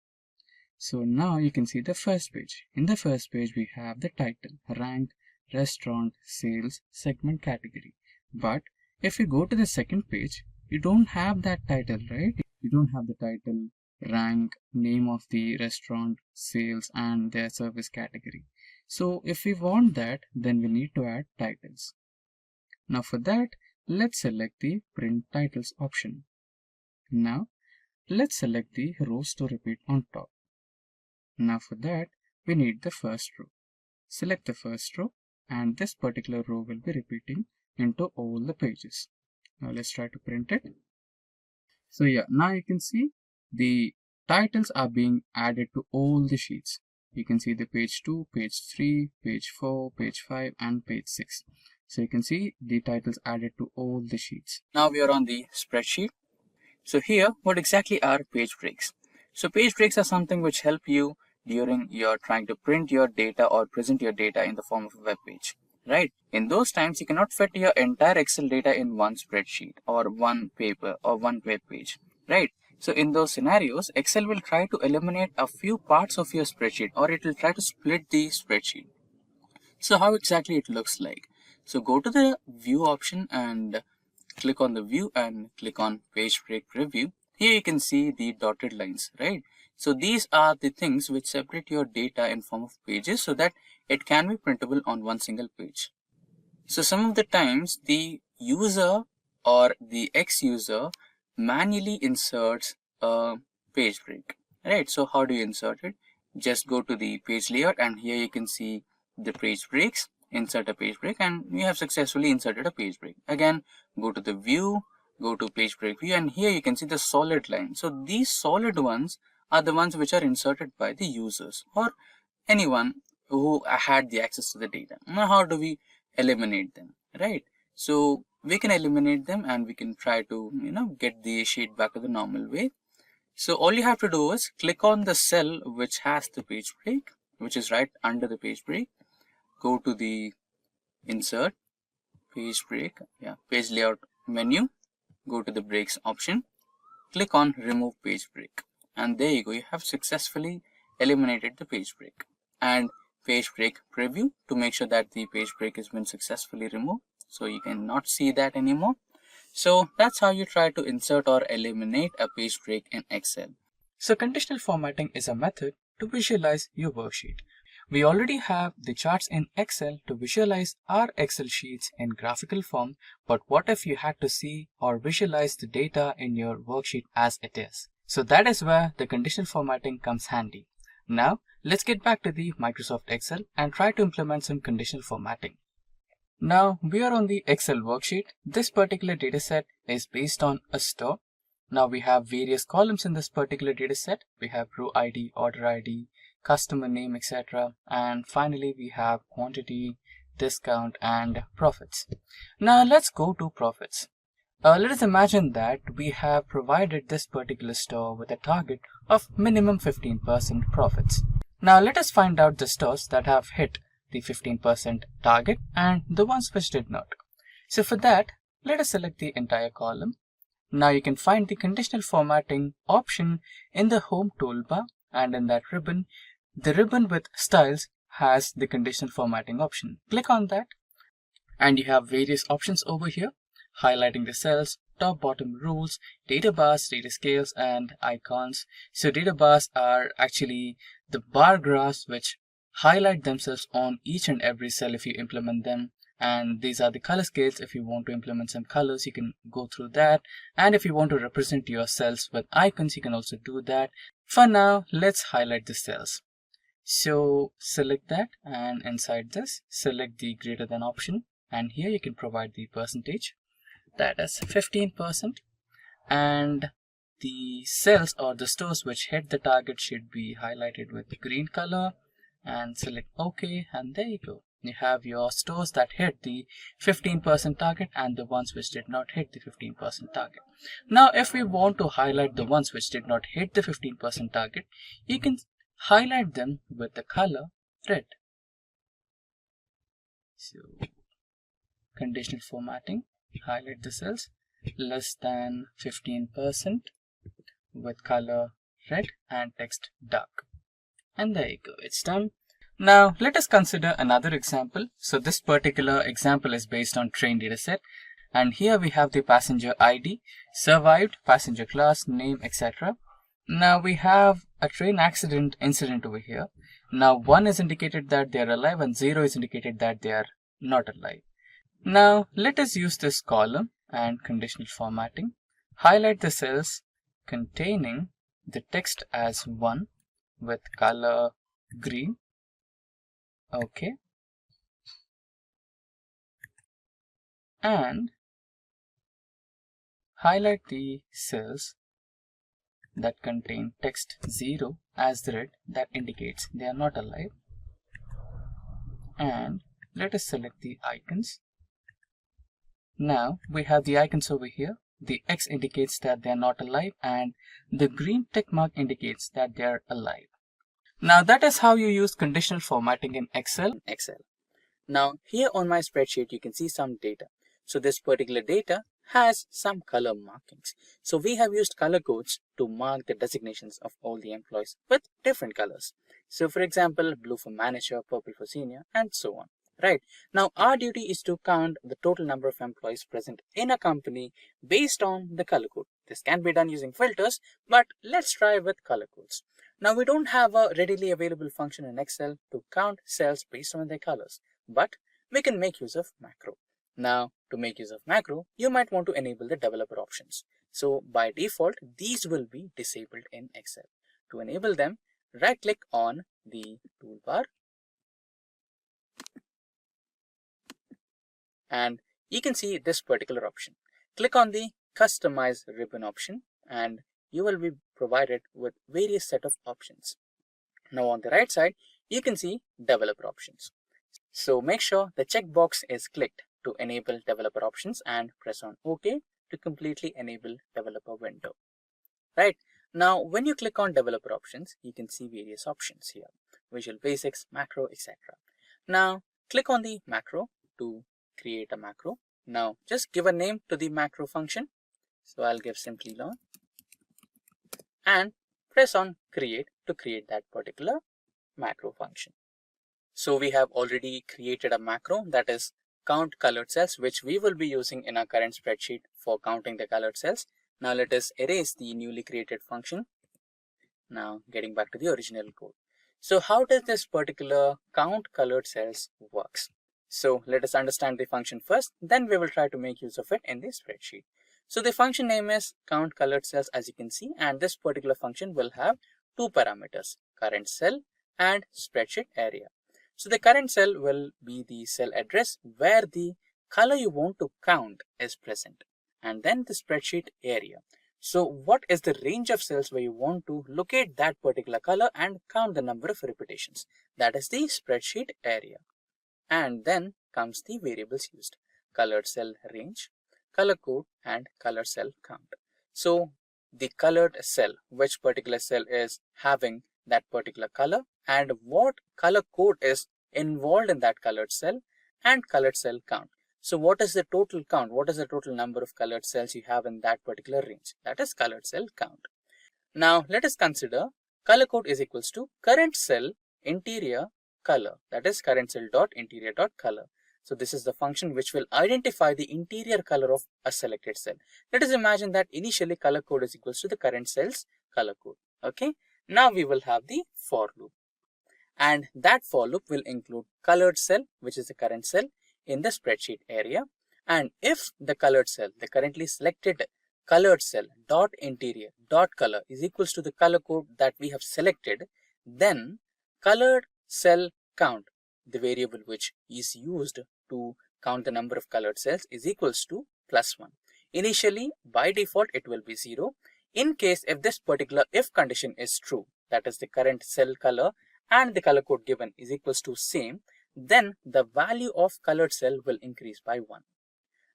So now you can see the first page. In the first page we have the title, rank, restaurant, sales, segment, category. But if you go to the second page, you don't have that title, right? You don't have the title, rank, name of the restaurant, sales, and their service category. So if we want that, then we need to add titles. Now for that, let's select the print titles option. Now let's select the rows to repeat on top. Now for that, we need the first row. Select the first row, and this particular row will be repeating into all the pages. Now let's try to print it. So yeah, now you can see the titles are being added to all the sheets. You can see the page 2, page 3, page 4, page 5, and page 6. So you can see the titles added to all the sheets.
Now we are on the spreadsheet. So here, what exactly are page breaks? So page breaks are something which help you during you're trying to print your data or present your data in the form of a web page, right? In those times, you cannot fit your entire Excel data in one spreadsheet or one paper or one web page, right? So in those scenarios, Excel will try to eliminate a few parts of your spreadsheet, or it will try to split the spreadsheet. So how exactly it looks like? So go to the view option and click on the view and click on page break preview. Here you can see the dotted lines, right? So these are the things which separate your data in form of pages so that it can be printable on one single page. So some of the times the user or the X-user manually inserts a page break, right? So how do you insert it? Just go to the page layout, and here you can see the page breaks. Insert a page break, and you have successfully inserted a page break. Again, go to the view, go to page break view, and here you can see the solid line. So these solid ones are the ones which are inserted by the users or anyone who had the access to the data. Now how do we eliminate them, right? So we can eliminate them, and we can try to get the sheet back to the normal way. So all you have to do is click on the cell which has the page break, which is right under the page break. Go to the insert page break, page layout menu, go to the breaks option, click on remove page break, and there you go, you have successfully eliminated the page break. And page break preview to make sure that the page break has been successfully removed, so you cannot see that anymore. So that's how you try to insert or eliminate a page break in Excel.
So conditional formatting is a method to visualize your worksheet. We already have the charts in Excel to visualize our Excel sheets in graphical form, but what if you had to see or visualize the data in your worksheet as it is? So that is where the conditional formatting comes handy. Now let's get back to the Microsoft Excel and try to implement some conditional formatting. Now we are on the Excel worksheet. This particular dataset is based on a store. Now we have various columns in this particular dataset. We have row ID, order ID, customer name, etc. And finally we have quantity, discount, and profits. Now let's go to profits. Let us imagine that we have provided this particular store with a target of minimum 15% profits. Now let us find out the stores that have hit the 15% target and the ones which did not. So for that, let us select the entire column. Now you can find the conditional formatting option in the home toolbar, and in that ribbon, the ribbon with styles has the conditional formatting option. Click on that and you have various options over here, highlighting the cells, top bottom rules, data bars, data scales, and icons. So data bars are actually the bar graphs which highlight themselves on each and every cell if you implement them. And these are the color scales. If you want to implement some colors, you can go through that. And if you want to represent your cells with icons, you can also do that. For now, let's highlight the cells. So select that, and inside this, select the greater than option. And here you can provide the percentage, that is 15%. And the cells or the stores which hit the target should be highlighted with green color. And select OK, and there you go. You have your stores that hit the 15% target and the ones which did not hit the 15% target. Now if we want to highlight the ones which did not hit the 15% target, you can highlight them with the color red. So conditional formatting, highlight the cells less than 15% with color red and text dark. And there you go, it's done. Now let us consider another example. So this particular example is based on trained dataset,
And here we have the passenger ID, survived, passenger class, name, etc. Now we have a train accident incident over here. Now 1 is indicated that they are alive and 0 is indicated that they are not alive. Now let us use this column and conditional formatting. Highlight the cells containing the text as 1 with color green. Okay. And highlight the cells that contain text 0 as red, that indicates they are not alive. And let us select the icons. Now we have the icons over here. The X indicates that they are not alive and the green tick mark indicates that they are alive. Now that is how you use conditional formatting in Excel. Now here on my spreadsheet you can see some data. So this particular data has some color markings. So we have used color codes to mark the designations of all the employees with different colors. So for example, blue for manager, purple for senior, and so on. Right. Now our duty is to count the total number of employees present in a company based on the color code. This can be done using filters, but let's try with color codes. Now we don't have a readily available function in Excel to count cells based on their colors, but we can make use of macro. Now to make use of macro, you might want to enable the developer options. So by default, these will be disabled in Excel. To enable them, right click on the toolbar and you can see this particular option. Click on the customize ribbon option and you will be provided with various set of options. Now on the right side, you can see developer options. So make sure the checkbox is clicked to enable developer options and press on OK to completely enable developer window. Right. Now when you click on developer options, you can see various options here. Visual Basics, macro, etc. Now click on the macro to create a macro. Now just give a name to the macro function. So I'll give Simplilearn and press on create to create that particular macro function. So we have already created a macro, that is count colored cells, which we will be using in our current spreadsheet for counting the colored cells. Now let us erase the newly created function. Now getting back to the original code. So how does this particular count colored cells works? So let us understand the function first, then we will try to make use of it in the spreadsheet. So the function name is count colored cells, as you can see, and this particular function will have two parameters, current cell and spreadsheet area. So the current cell will be the cell address where the color you want to count is present, and then the spreadsheet area. So what is the range of cells where you want to locate that particular color and count the number of repetitions? That is the spreadsheet area. And then comes the variables used, colored cell range, color code, and color cell count. So the colored cell, which particular cell is having that particular color and what color code is involved in that colored cell, and colored cell count. So what is the total count? What is the total number of colored cells you have in that particular range? That is colored cell count. Now let us consider color code is equals to current cell interior color, that is current cell dot interior dot color. So this is the function which will identify the interior color of a selected cell. Let us imagine that initially color code is equals to the current cell's color code. Okay. Now we will have the for loop, and that for loop will include colored cell, which is the current cell in the spreadsheet area. And if the colored cell, the currently selected colored cell dot interior dot color is equals to the color code that we have selected, then colored cell count, the variable which is used to count the number of colored cells, is equals to +1. Initially, by default, it will be 0. In case if this particular if condition is true, that is the current cell color and the color code given is equals to same, then the value of colored cell will increase by 1.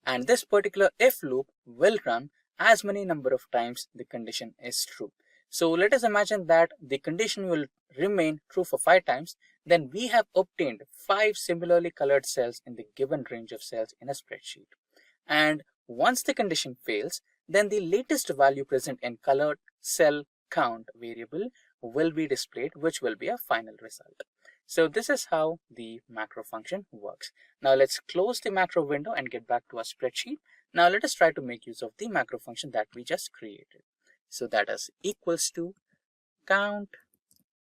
And this particular if loop will run as many number of times the condition is true. So let us imagine that the condition will remain true for 5 times, then we have obtained 5 similarly colored cells in the given range of cells in a spreadsheet. And once the condition fails, then the latest value present in colored cell count variable will be displayed, which will be a final result. So this is how the macro function works. Now let's close the macro window and get back to our spreadsheet. Now let us try to make use of the macro function that we just created. So that is equals to count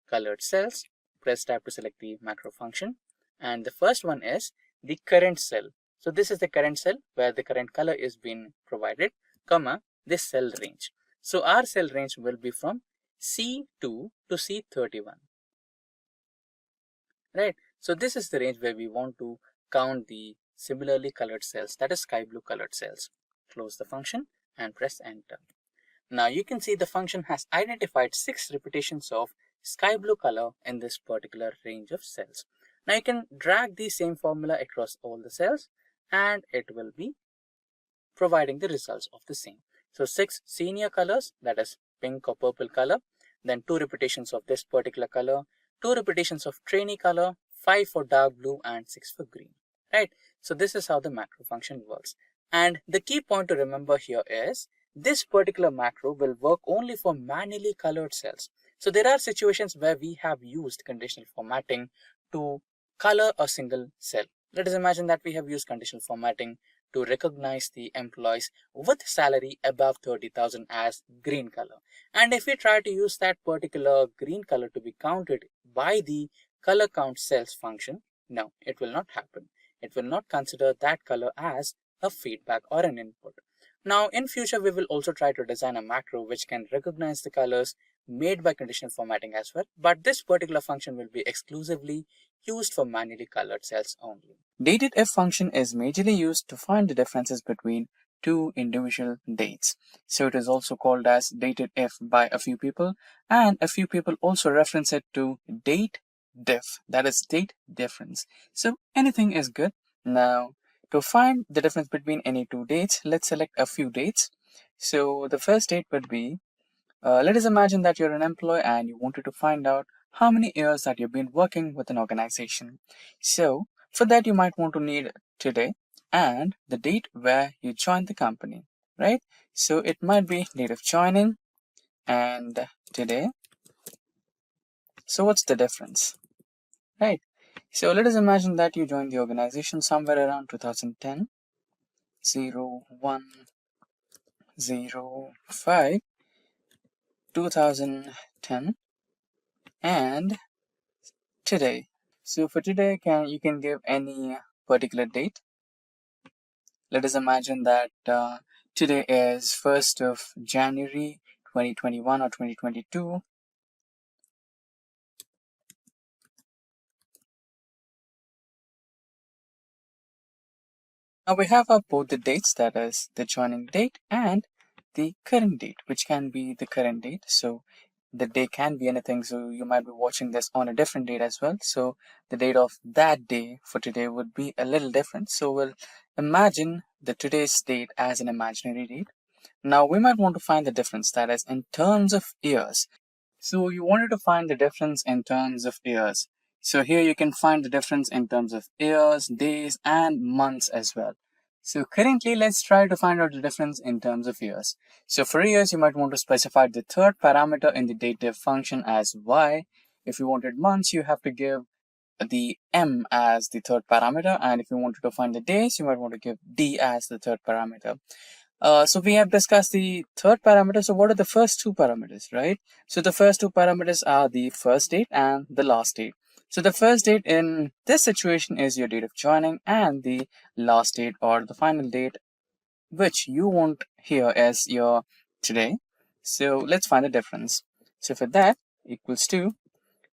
colored cells. Press tab to select the macro function, and the first one is the current cell. So this is the current cell where the current color is being provided, comma, this cell range. So our cell range will be from C2 to C31, right? So this is the range where we want to count the similarly colored cells, that is sky blue colored cells. Close the function and press enter. Now you can see the function has identified 6 repetitions of sky blue color in this particular range of cells. Now you can drag the same formula across all the cells and it will be providing the results of the same. So 6 senior colors, that is pink or purple color, then 2 repetitions of this particular color, 2 repetitions of trainee color, 5 for dark blue and 6 for green, right? So this is how the macro function works. And the key point to remember here is this particular macro will work only for manually colored cells. So there are situations where we have used conditional formatting to color a single cell. Let us imagine that we have used conditional formatting to recognize the employees with salary above 30,000 as green color. And if we try to use that particular green color to be counted by the color count cells function, no, it will not happen. It will not consider that color as a feedback or an input. Now in future we will also try to design a macro which can recognize the colors made by conditional formatting as well, but this particular function will be exclusively used for manually colored cells only. Dated if function is majorly used to find the differences between two individual dates. So it is also called as dated if by a few people, and a few people also reference it to date diff, that is date difference. So anything is good. Now to find the difference between any two dates, let's select a few dates. So the first date would be, let us imagine that you're an employee and you wanted to find out how many years that you've been working with an organization. So for that you might want to need today and the date where you joined the company, right? So it might be date of joining and today. So what's the difference, right? So let us imagine that you joined the organization somewhere around 2010, 0105, 2010, and today. So for today, you can give any particular date. Let us imagine that today is 1st of January 2021 or 2022. Now we have both the dates, that is the joining date and the current date, which can be the current date. So the day can be anything. So you might be watching this on a different date as well. So the date of that day for today would be a little different. So we'll imagine the today's date as an imaginary date. Now we might want to find the difference, that is in terms of years. So you wanted to find the difference in terms of years. So here you can find the difference in terms of years, days, and months as well. So currently, let's try to find out the difference in terms of years. So for years, you might want to specify the third parameter in the dative function as y. If you wanted months, you have to give the m as the third parameter. And if you wanted to find the days, you might want to give d as the third parameter. So we have discussed the third parameter. So what are the first two parameters, right? So the first two parameters are the first date and the last date. So the first date in this situation is your date of joining, and the last date or the final date, which you want here is your today. So let's find the difference. So for that equals to,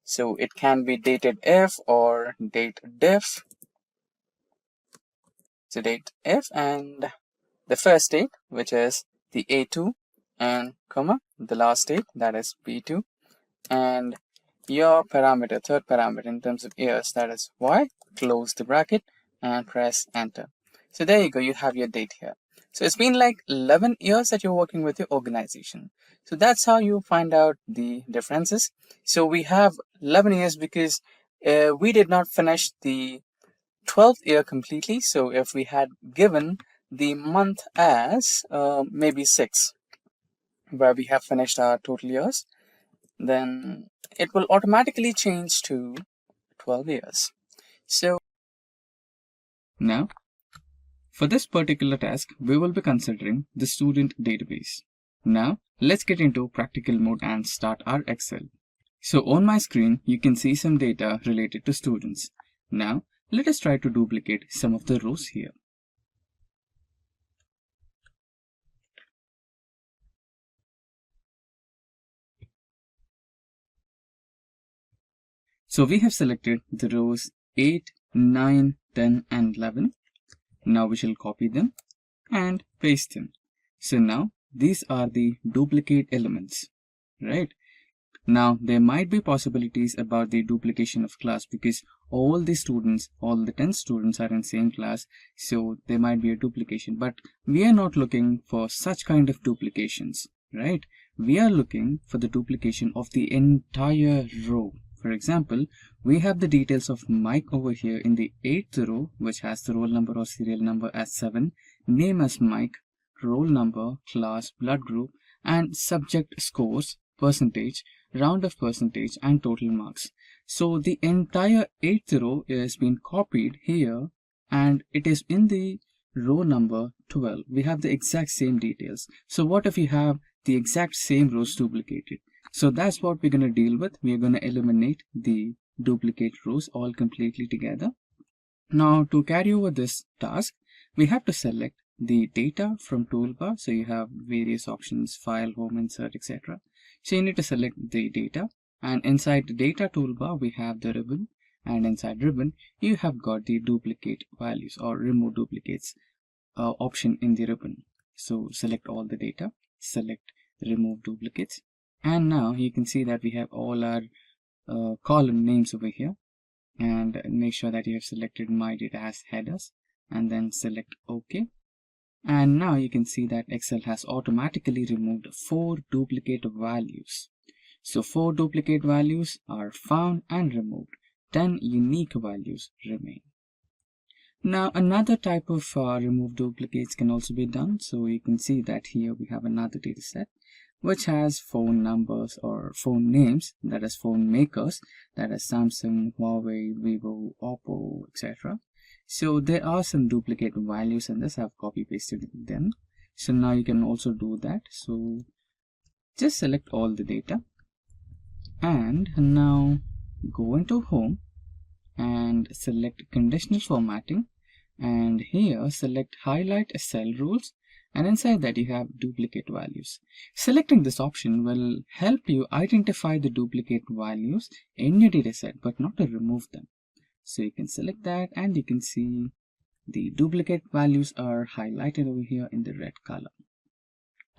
so it can be dated if or date diff. So date if and the first date, which is the A2, and comma the last date, that is B2, and your parameter, third parameter in terms of years, that is Y. Close the bracket and press enter. So there you go, you have your date here. So it's been like 11 years that you're working with your organization. So that's how you find out the differences. So we have 11 years because we did not finish the 12th year completely. So if we had given the month as maybe 6, where we have finished our total years, then it will automatically change to 12 years. So now
For this particular task, we will be considering the student database. Now, let's get into practical mode and start our Excel. So on my screen, you can see some data related to students. Now, let us try to duplicate some of the rows here. So we have selected the rows 8, 9, 10 and 11. Now we shall copy them and paste them. So now these are the duplicate elements, right? Now there might be possibilities about the duplication of class because all the 10 students are in same class, so there might be a duplication, but we are not looking for such kind of duplications, right? We are looking for the duplication of the entire row. For example, we have the details of Mike over here in the 8th row, which has the roll number or serial number as 7, name as Mike, roll number, class, blood group, and subject scores, percentage, round of percentage, and total marks. So the entire 8th row is being copied here, and it is in the row number 12. We have the exact same details. So what if we have the exact same rows duplicated? So that's what we're going to deal with. We're going to eliminate the duplicate rows all completely together. Now to carry over this task, we have to select the data from toolbar. So you have various options, file, home, insert, etc. So you need to select the data, and inside the data toolbar we have the ribbon, and inside ribbon you have got the duplicate values or remove duplicates option in the ribbon. So select all the data, select remove duplicates, and now you can see that we have all our column names over here, and make sure that you have selected my data as headers and then select OK. And now you can see that Excel has automatically removed 4 duplicate values. So 4 duplicate values are found and removed. 10 unique values remain. Now another type of remove duplicates can also be done. So you can see that here we have another data set which has phone numbers or phone names, that is phone makers, that is Samsung, Huawei, Vivo, Oppo, etc. So there are some duplicate values in this. I've copy pasted them. So now you can also do that. So just select all the data and now go into home and select conditional formatting, and here select highlight cell rules, and inside that you have duplicate values. Selecting this option will help you identify the duplicate values in your dataset but not to remove them. So you can select that and you can see the duplicate values are highlighted over here in the red color.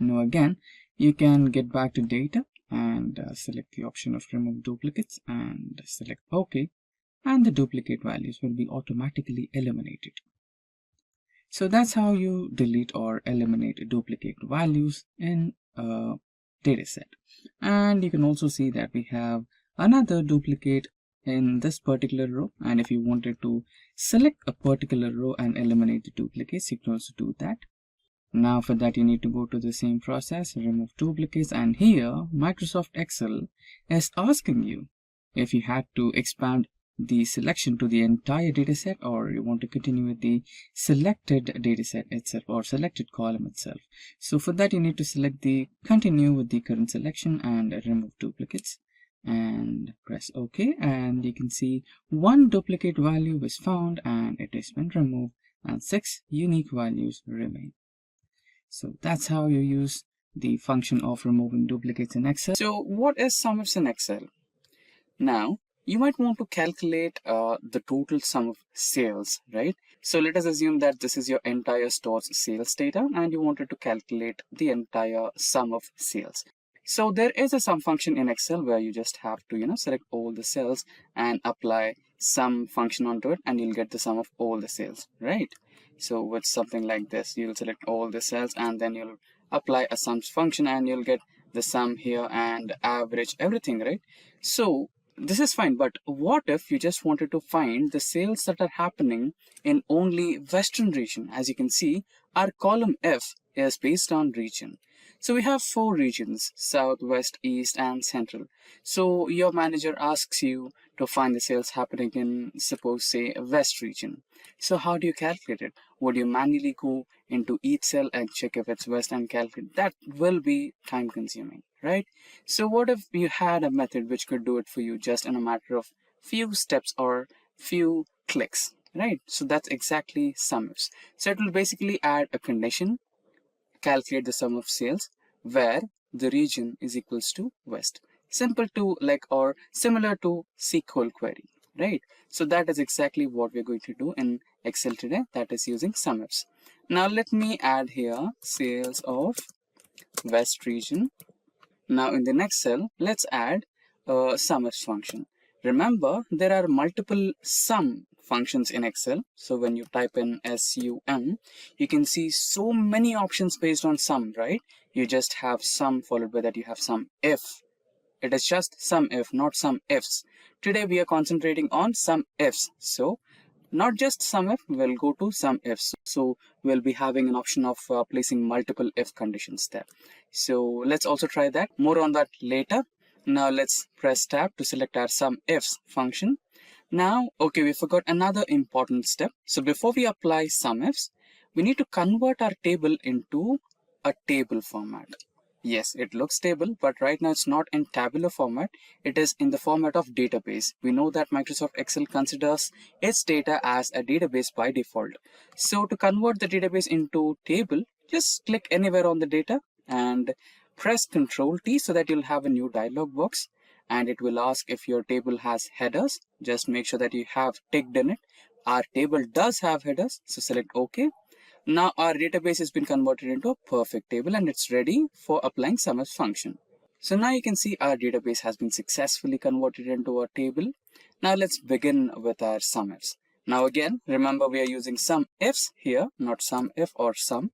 Now again, you can get back to data and select the option of remove duplicates and select OK, and the duplicate values will be automatically eliminated. So that's how you delete or eliminate duplicate values in a dataset. And you can also see that we have another duplicate in this particular row, and if you wanted to select a particular row and eliminate the duplicates, you can also do that. Now for that you need to go to the same process, remove duplicates, and here Microsoft Excel is asking you if you had to expand the selection to the entire dataset or you want to continue with the selected dataset itself or selected column itself. So for that you need to select the continue with the current selection and remove duplicates and press OK, and you can see 1 duplicate value was found and it has been removed and 6 unique values remain. So that's how you use the function of removing duplicates in Excel. So what is sum ifs in Excel? Now you might want to calculate the total sum of sales, right? So let us assume that this is your entire store's sales data and you wanted to calculate the entire sum of sales. So there is a sum function in Excel where you just have to, select all the cells and apply sum function onto it, and you'll get the sum of all the sales, right? So with something like this, you'll select all the cells and then you'll apply a sums function and you'll get the sum here and average everything, right? So this is fine, but what if you just wanted to find the sales that are happening in only Western region? As you can see, our column F is based on region.
So we have 4 regions: South, West, East, and Central. So your manager asks you to find the sales happening in, suppose, say, West region. So how do you calculate it? Would you manually go into each cell and check if it's West and calculate? That will be time consuming, right? So what if you had a method which could do it for you just in a matter of few steps or few clicks, right? So that's exactly SUMIFs. So it will basically add a condition, calculate the sum of sales where the region is equals to West. Simple to like or similar to SQL query, right? So that is exactly what we're going to do in Excel today, that is using SUMIFs. Now let me add here sales of West region. Now in the next cell, let's add a SUMIFs function. Remember, there are multiple sum functions in Excel. So when you type in SUM, you can see so many options based on sum, right? You just have sum, followed by that you have sum if. It is just sum if, not sum ifs. Today we are concentrating on sum ifs. So not just sum if, we'll go to sum ifs. So we'll be having an option of placing multiple if conditions there. So let's also try that. More on that later. Now let's press tab to select our sum ifs function. Now, okay, we forgot another important step. So before we apply sum ifs, we need to convert our table into a table format. Yes, it looks table, but right now it's not in tabular format. It is in the format of database. We know that Microsoft Excel considers its data as a database by default. So to convert the database into table, just click anywhere on the data and press Ctrl T so that you'll have a new dialog box, and it will ask if your table has headers. Just make sure that you have ticked in it. Our table does have headers, so select OK. Now our database has been converted into a perfect table and it's ready for applying SUMIFs function. So now you can see our database has been successfully converted into a table. Now let's begin with our SUMIFs. Now again, remember we are using SUMIFs here, not SUMIF or sum.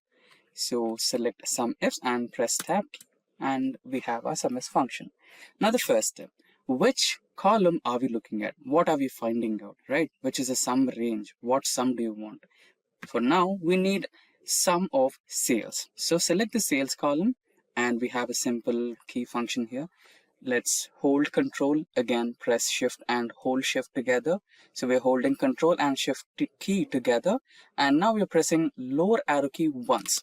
So select SUMIFs and press tab and we have our SUMIFs function. Now the first step, which column are we looking at? What are we finding out, right? Which is a sum range. What sum do you want? For now, we need sum of sales. So select the sales column and we have a simple key function here. Let's hold control, again press shift and hold shift together. So we're holding control and shift key together, and now we're pressing lower arrow key once.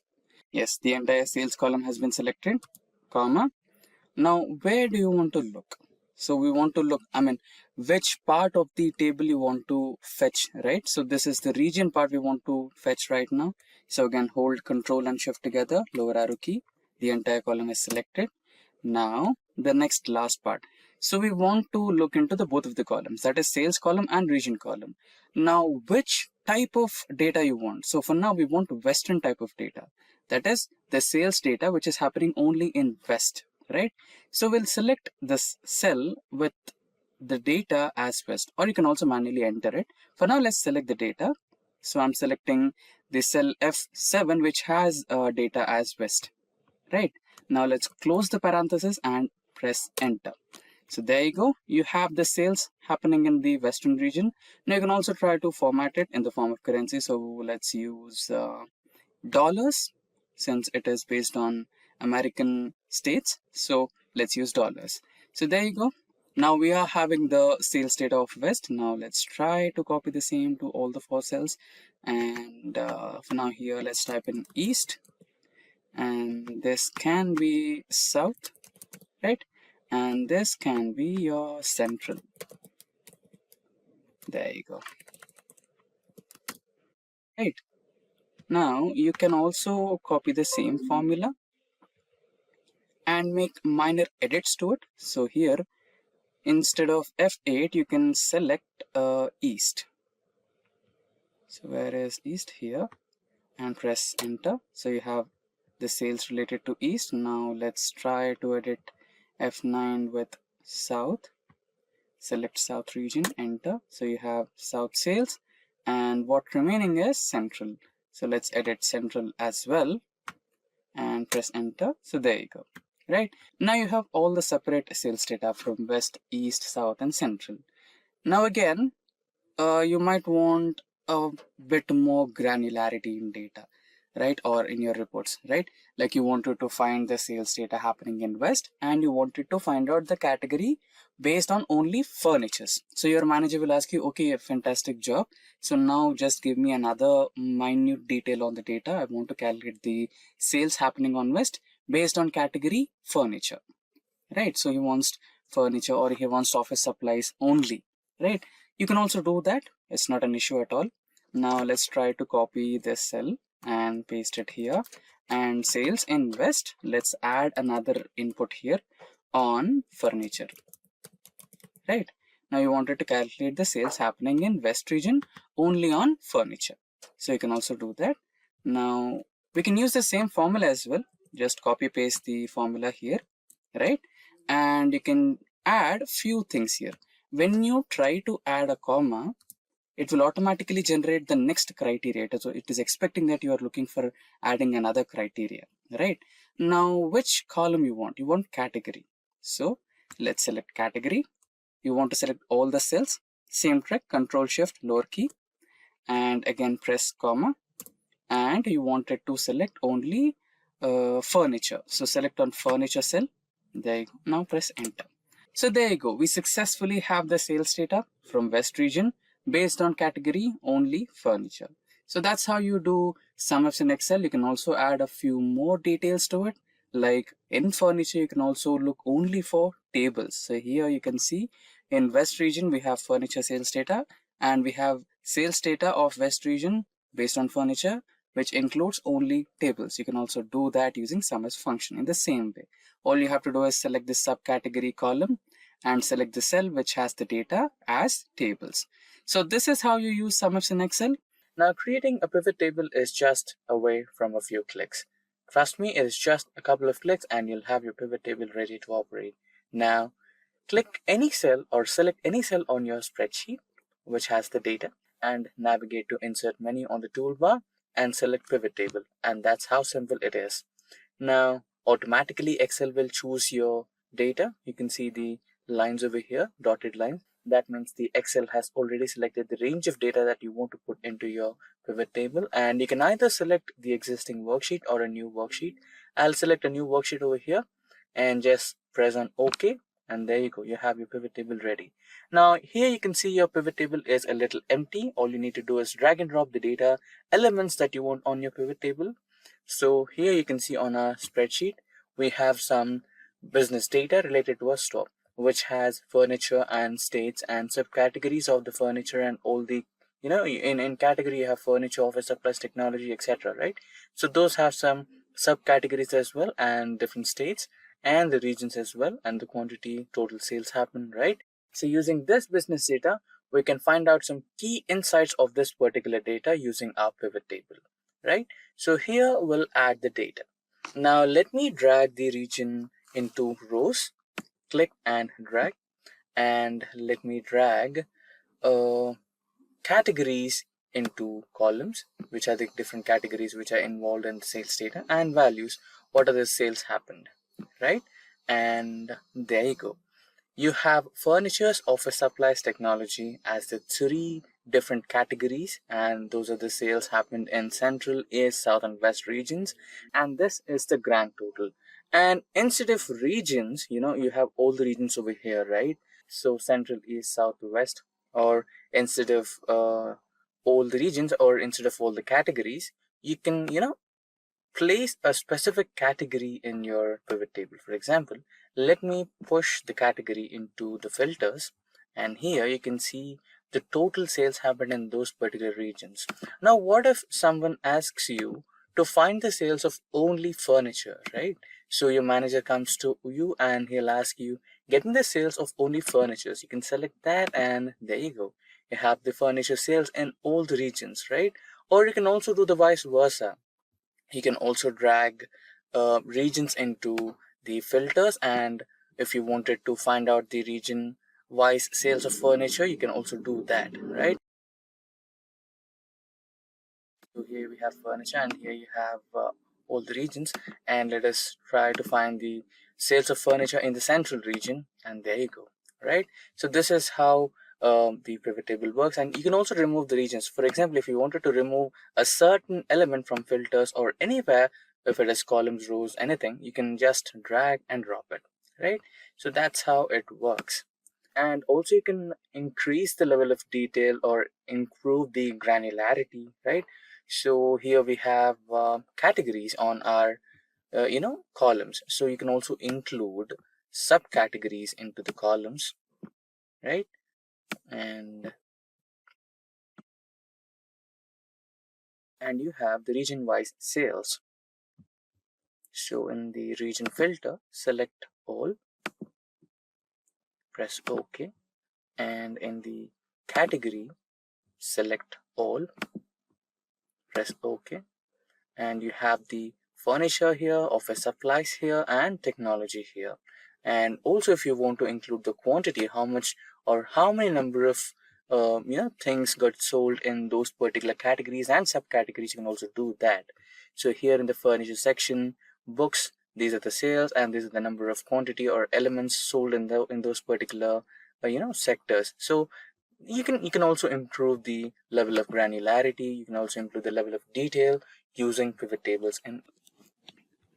Yes, the entire sales column has been selected, comma. Now where do you want to look? So we want to look, which part of the table you want to fetch, right? So this is the region part we want to fetch right now. So again, hold control and shift together, lower arrow key, the entire column is selected. Now the next last part. So we want to look into the both of the columns, that is sales column and region column. Now which type of data you want? So for now we want Western type of data, that is the sales data which is happening only in West, right? So we'll select this cell with the data as West, or you can also manually enter it. For now, let's select the data. So I'm selecting the cell F7, which has data as West, right? Now let's close the parenthesis and press enter. So there you go. You have the sales happening in the Western region. Now you can also try to format it in the form of currency. So let's use dollars, since it is based on American states. So let's use dollars. So there you go. Now we are having the sales data of West. Now let's try to copy the same to all the 4 cells. And for now here, let's type in East. And this can be South, right? And this can be your Central. There you go. Right. Now you can also copy the same formula and make minor edits to it. So here, instead of F8, you can select East. So where is East? Here, and press enter. So you have the sales related to East. Now let's try to edit F9 with South. Select South region, enter. So you have South sales, and what remaining is Central. So let's edit Central as well and press enter. So there you go. Right, now you have all the separate sales data from West, East, South, and Central. Now again, you might want a bit more granularity in data, right? Or in your reports, right? Like you wanted to find the sales data happening in West and you wanted to find out the category based on only furnitures. So your manager will ask you, okay, a fantastic job. So now just give me another minute detail on the data. I want to calculate the sales happening on West based on category furniture, right? So he wants furniture or he wants office supplies only, right? You can also do that. It's not an issue at all. Now let's try to copy this cell and paste it here, and sales in West, let's add another input here on furniture, right? Now you wanted to calculate the sales happening in West region only on furniture. So you can also do that. Now we can use the same formula as well. Just copy paste the formula here, right? And you can add few things here. When you try to add a comma, it will automatically generate the next criteria. So it is expecting that you are looking for adding another criteria, right? Now which column you want? You want category. So let's select category. You want to select all the cells. Same trick, Control Shift lower key, and again press comma, and you wanted to select only furniture. So select on furniture cell. There you go. Now press enter. So there you go. We successfully have the sales data from West region based on category only furniture. So that's how you do SumIfs in Excel. You can also add a few more details to it. Like in furniture, you can also look only for tables. So here you can see in West region, we have furniture sales data, and we have sales data of West region based on furniture, which includes only tables. You can also do that using SumIfs function in the same way. All you have to do is select this subcategory column and select the cell which has the data as tables. So this is how you use SumIfs in Excel. Now creating a pivot table is just away from a few clicks. Trust me, it is just a couple of clicks and you'll have your pivot table ready to operate. Now click any cell or select any cell on your spreadsheet which has the data and navigate to insert menu on the toolbar and select pivot table, and that's how simple it is. Now automatically Excel will choose your data. You can see the lines over here, dotted lines. That means the Excel has already selected the range of data that you want to put into your pivot table, and you can either select the existing worksheet or a new worksheet. I'll select a new worksheet over here and just press on OK, and there you go, you have your pivot table ready. Now here you can see your pivot table is a little empty. All you need to do is drag and drop the data elements that you want on your pivot table. So here you can see on our spreadsheet, we have some business data related to a store, which has furniture and states and subcategories of the furniture and all the, in category you have furniture, office supplies, technology, etc., right? So those have some subcategories as well, and different states and the regions as well, and the quantity total sales happen, right? So using this business data, we can find out some key insights of this particular data using our pivot table, right? So here we'll add the data. Now let me drag the region into rows, click and drag, and let me drag categories into columns, which are the different categories which are involved in the sales data, and values, what are the sales happened, right? And there you go. You have furnitures, office supplies, technology as the three different categories, and those are the sales happened in Central, East, South, and West regions, and this is the grand total. And instead of regions, you have all the regions over here, right? So Central, East, South, West, or instead of all the regions, or instead of all the categories, you can, place a specific category in your pivot table. For example, let me push the category into the filters, and here you can see the total sales happened in those particular regions. Now what if someone asks you to find the sales of only furniture, right? So your manager comes to you and he'll ask you, get me the sales of only furniture. So you can select that, and there you go, you have the furniture sales in all the regions, right? Or you can also do the vice versa. You can also drag regions into the filters, and if you wanted to find out the region wise sales of furniture, you can also do that, right? So here we have furniture, and here you have all the regions, and let us try to find the sales of furniture in the central region, and there you go, right? So this is how the pivot table works. And you can also remove the regions. For example, if you wanted to remove a certain element from filters or anywhere, if it is columns, rows, anything, you can just drag and drop it, right? So that's how it works. And also you can increase the level of detail or improve the granularity, right? So here we have categories on our columns. So you can also include subcategories into the columns, right? And you have the region wise sales. So in the region filter, select all, press OK, and in the category, select all, press OK, and you have the furniture here, office supplies here, and technology here. And also if you want to include the quantity, how much or how many number of things got sold in those particular categories and subcategories, you can also do that. So here in the furniture section, books, these are the sales, and these are the number of quantity or elements sold in those particular sectors. So you can also improve the level of granularity. You can also improve the level of detail using pivot tables. And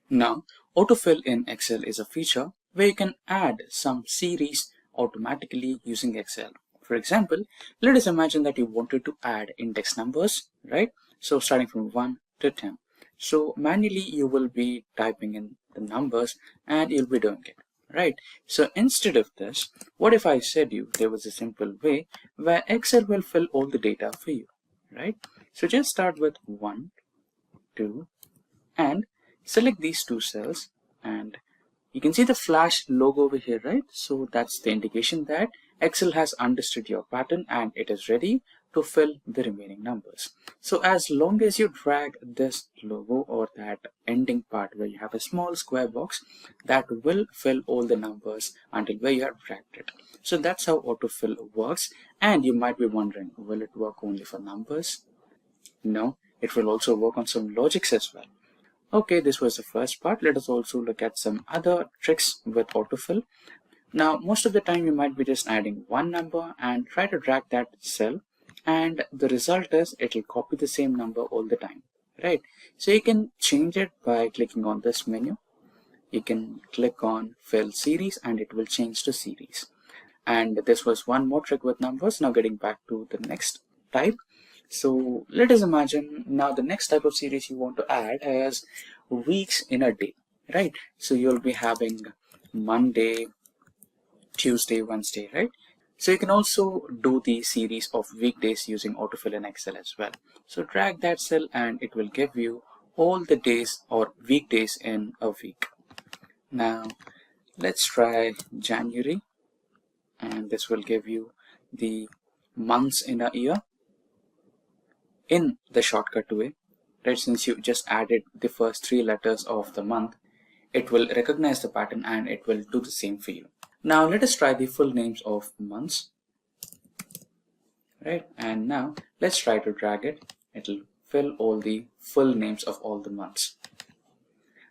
now autofill in Excel is a feature where you can add some series automatically using Excel. For example, let us imagine that you wanted to add index numbers, right? So starting from 1 to 10. So manually you will be typing in the numbers and you'll be doing it, right? So instead of this, what if I said you there was a simple way where Excel will fill all the data for you, right? So just start with 1, 2, and select these two cells, and you can see the flash logo over here, right? So that's the indication that Excel has understood your pattern and it is ready to fill the remaining numbers. So as long as you drag this logo or that ending part where you have a small square box, that will fill all the numbers until where you have dragged it. So that's how autofill works. And you might be wondering, will it work only for numbers? No, it will also work on some logics as well. Okay, this was the first part. Let us also look at some other tricks with autofill. Now, most of the time you might be just adding one number and try to drag that cell, and the result is it will copy the same number all the time, right? So you can change it by clicking on this menu. You can click on fill series and it will change to series. And this was one more trick with numbers. Now getting back to the next type. So let us imagine now the next type of series you want to add is weeks in a day, right? So you'll be having Monday, Tuesday, Wednesday, right? So you can also do the series of weekdays using autofill in Excel as well. So drag that cell and it will give you all the days or weekdays in a week. Now let's try January, and this will give you the months in a year in the shortcut way, right? Since you just added the first 3 letters of the month, it will recognize the pattern and it will do the same for you. Now let us try the full names of months, right? And now let's try to drag it. It'll fill all the full names of all the months.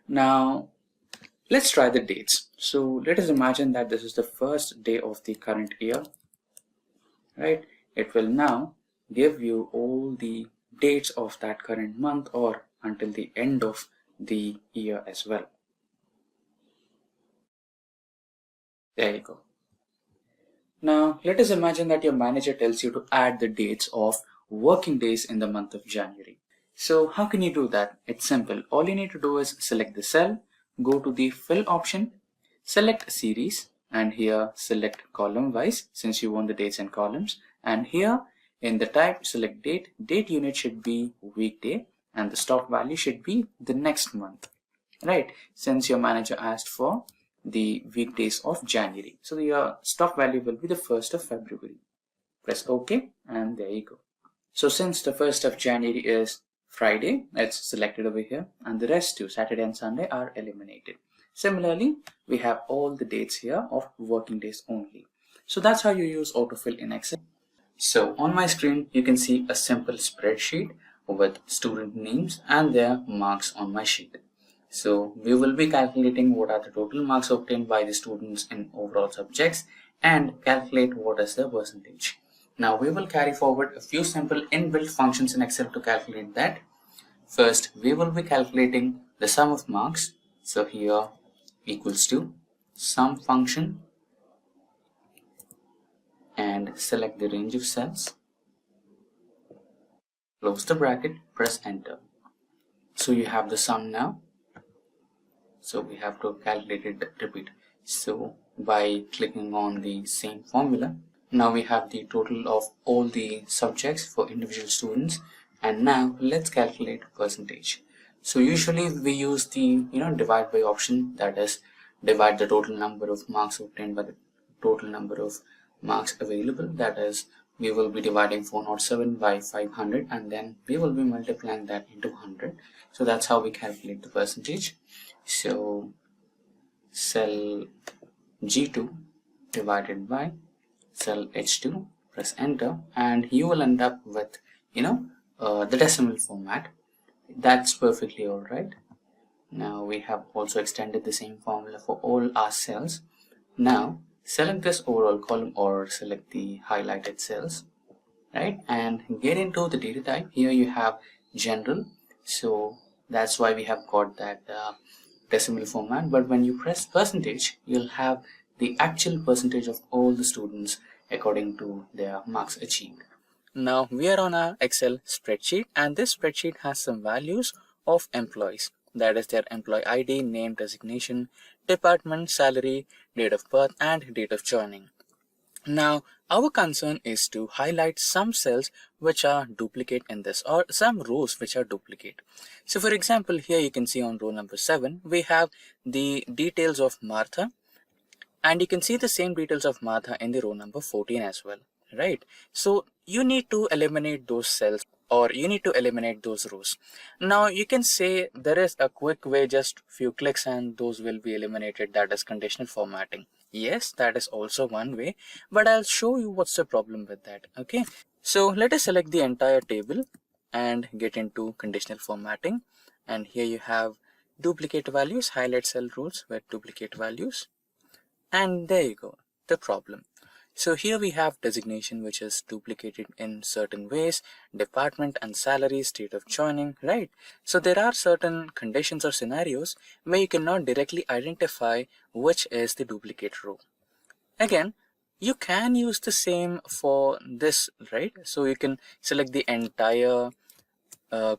Now let's try the dates. So let us imagine that this is the first day of the current year, right? It will now give you all the dates of that current month or until the end of the year as well. There you go. Now let us imagine that your manager tells you to add the dates of working days in the month of January. So how can you do that? It's simple. All you need to do is select the cell, go to the fill option, select series, and here select column wise since you want the dates in columns, and here in the type select date. Date unit should be weekday and the stop value should be the next month, right? Since your manager asked for the weekdays of January, so your stop value will be the 1st of February. Press OK and there you go. So since the 1st of January is Friday, it's selected over here, and the rest too, Saturday and Sunday, are eliminated. Similarly, we have all the dates here of working days only. So that's how you use autofill in Excel. So on my screen, you can see a simple spreadsheet with student names and their marks on my sheet. So we will be calculating what are the total marks obtained by the students in overall subjects and calculate what is the percentage. Now we will carry forward a few simple inbuilt functions in Excel to calculate that. First, we will be calculating the sum of marks. So here equals to sum function, and select the range of cells, close the bracket, press enter. So you have the sum now. So we have to calculate it, repeat. So by clicking on the same formula, now we have the total of all the subjects for individual students. And now let's calculate percentage. So usually we use the divide by option, that is divide the total number of marks obtained by the total number of marks available, that is we will be dividing 407 by 500 and then we will be multiplying that into 100. So that's how we calculate the percentage. So cell G2 divided by cell H2, press enter, and you will end up with the decimal format. That's perfectly alright. Now we have also extended the same formula for all our cells. Now select this overall column or select the highlighted cells, right, and get into the data type. Here you have general, so that's why we have got that decimal format. But when you press percentage, you'll have the actual percentage of all the students according to their marks achieved. Now we are on our Excel spreadsheet, and this spreadsheet has some values of employees, that is their employee ID, name, designation, department, salary, date of birth, and date of joining. Now our concern is to highlight some cells which are duplicate in this, or some rows which are duplicate. So for example, here you can see on row number 7 we have the details of Martha, and you can see the same details of Martha in the row number 14 as well, right? So you need to eliminate those cells, or you need to eliminate those rows. Now you can say there is a quick way, just few clicks and those will be eliminated, that is conditional formatting. Yes, that is also one way, but I'll show you what's the problem with that. Okay, so let us select the entire table and get into conditional formatting, and here you have duplicate values, highlight cell rules with duplicate values, and there you go, the problem. So here we have designation which is duplicated in certain ways, department and salary, state of joining, right? So there are certain conditions or scenarios where you cannot directly identify which is the duplicate row. Again, you can use the same for this, right? So you can select the entire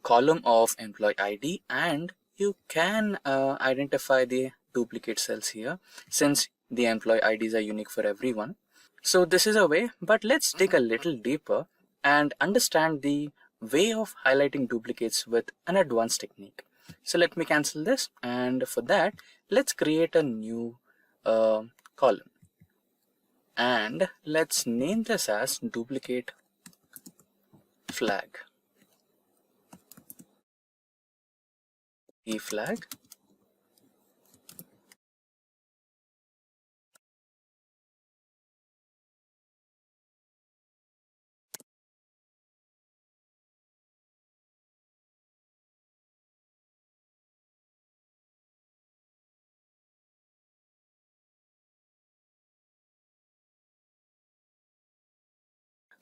column of employee ID and you can identify the duplicate cells here, since the employee IDs are unique for everyone. So this is a way, but let's dig a little deeper and understand the way of highlighting duplicates with an advanced technique. So let me cancel this, and for that let's create a new column, and let's name this as duplicate flag. Flag.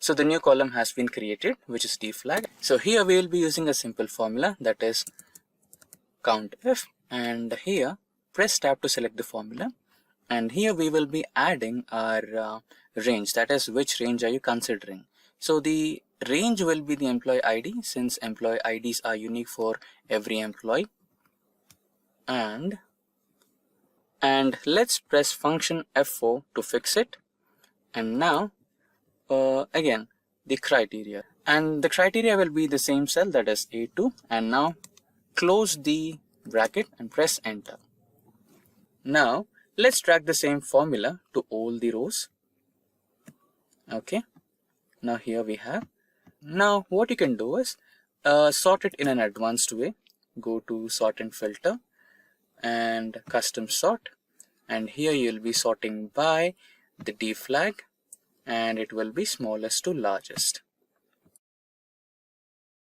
So the new column has been created, which is D flag. So here we will be using a simple formula, that is COUNTIF, and here press tab to select the formula, and here we will be adding our range, that is which range are you considering. So the range will be the employee ID, since employee IDs are unique for every employee, and let's press function F4 to fix it. And now again the criteria, and the criteria will be the same cell, that is A2, and now close the bracket and press enter. Now let's drag the same formula to all the rows. Okay, now here we have. Now what you can do is sort it in an advanced way. Go to sort and filter and custom sort, and here you'll be sorting by the D flag, and it will be smallest to largest.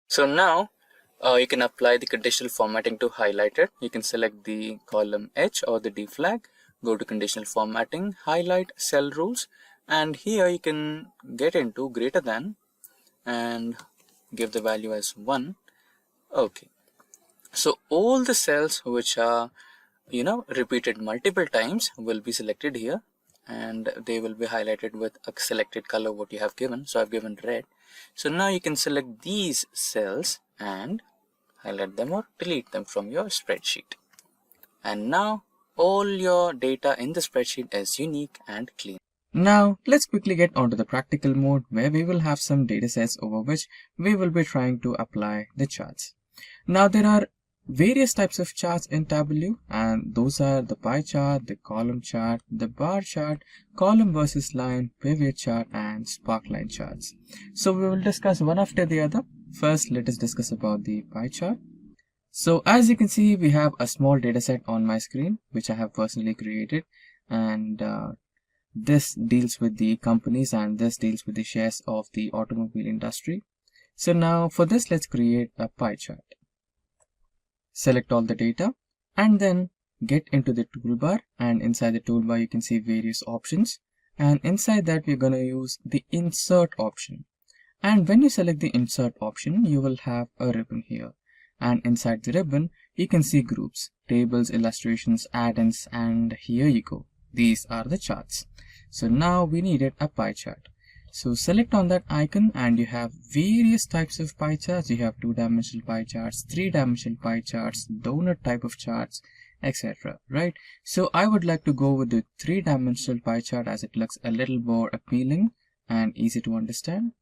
So now you can apply the conditional formatting to highlight it. You can select the column H or the D flag, go to conditional formatting, highlight cell rules, and here you can get into greater than and give the value as 1. Okay, so all the cells which are repeated multiple times will be selected here, and they will be highlighted with a selected color what you have given. So I've given red. So now you can select these cells and highlight them or delete them from your spreadsheet, and now all your data in the spreadsheet is unique and clean.
Now let's quickly get onto the practical mode, where we will have some datasets over which we will be trying to apply the charts. Now there are various types of charts in Tableau, and those are the pie chart, the column chart, the bar chart, column versus line, pivot chart, and sparkline charts. So we will discuss one after the other. First, let us discuss about the pie chart. So as you can see, we have a small dataset on my screen which I have personally created, and this deals with the companies and this deals with the shares of the automobile industry. So now for this, let's create a pie chart. Select all the data and then get into the toolbar, and inside the toolbar you can see various options, and inside that we're going to use the insert option. And when you select the insert option, you will have a ribbon here, and inside the ribbon you can see groups, tables, illustrations, add-ins, and here you go. These are the charts. So now we needed a pie chart. So select on that icon and you have various types of pie charts. You have 2-dimensional pie charts, 3-dimensional pie charts, donut type of charts, etc. Right? So I would like to go with the 3-dimensional pie chart as it looks a little more appealing and easy to understand.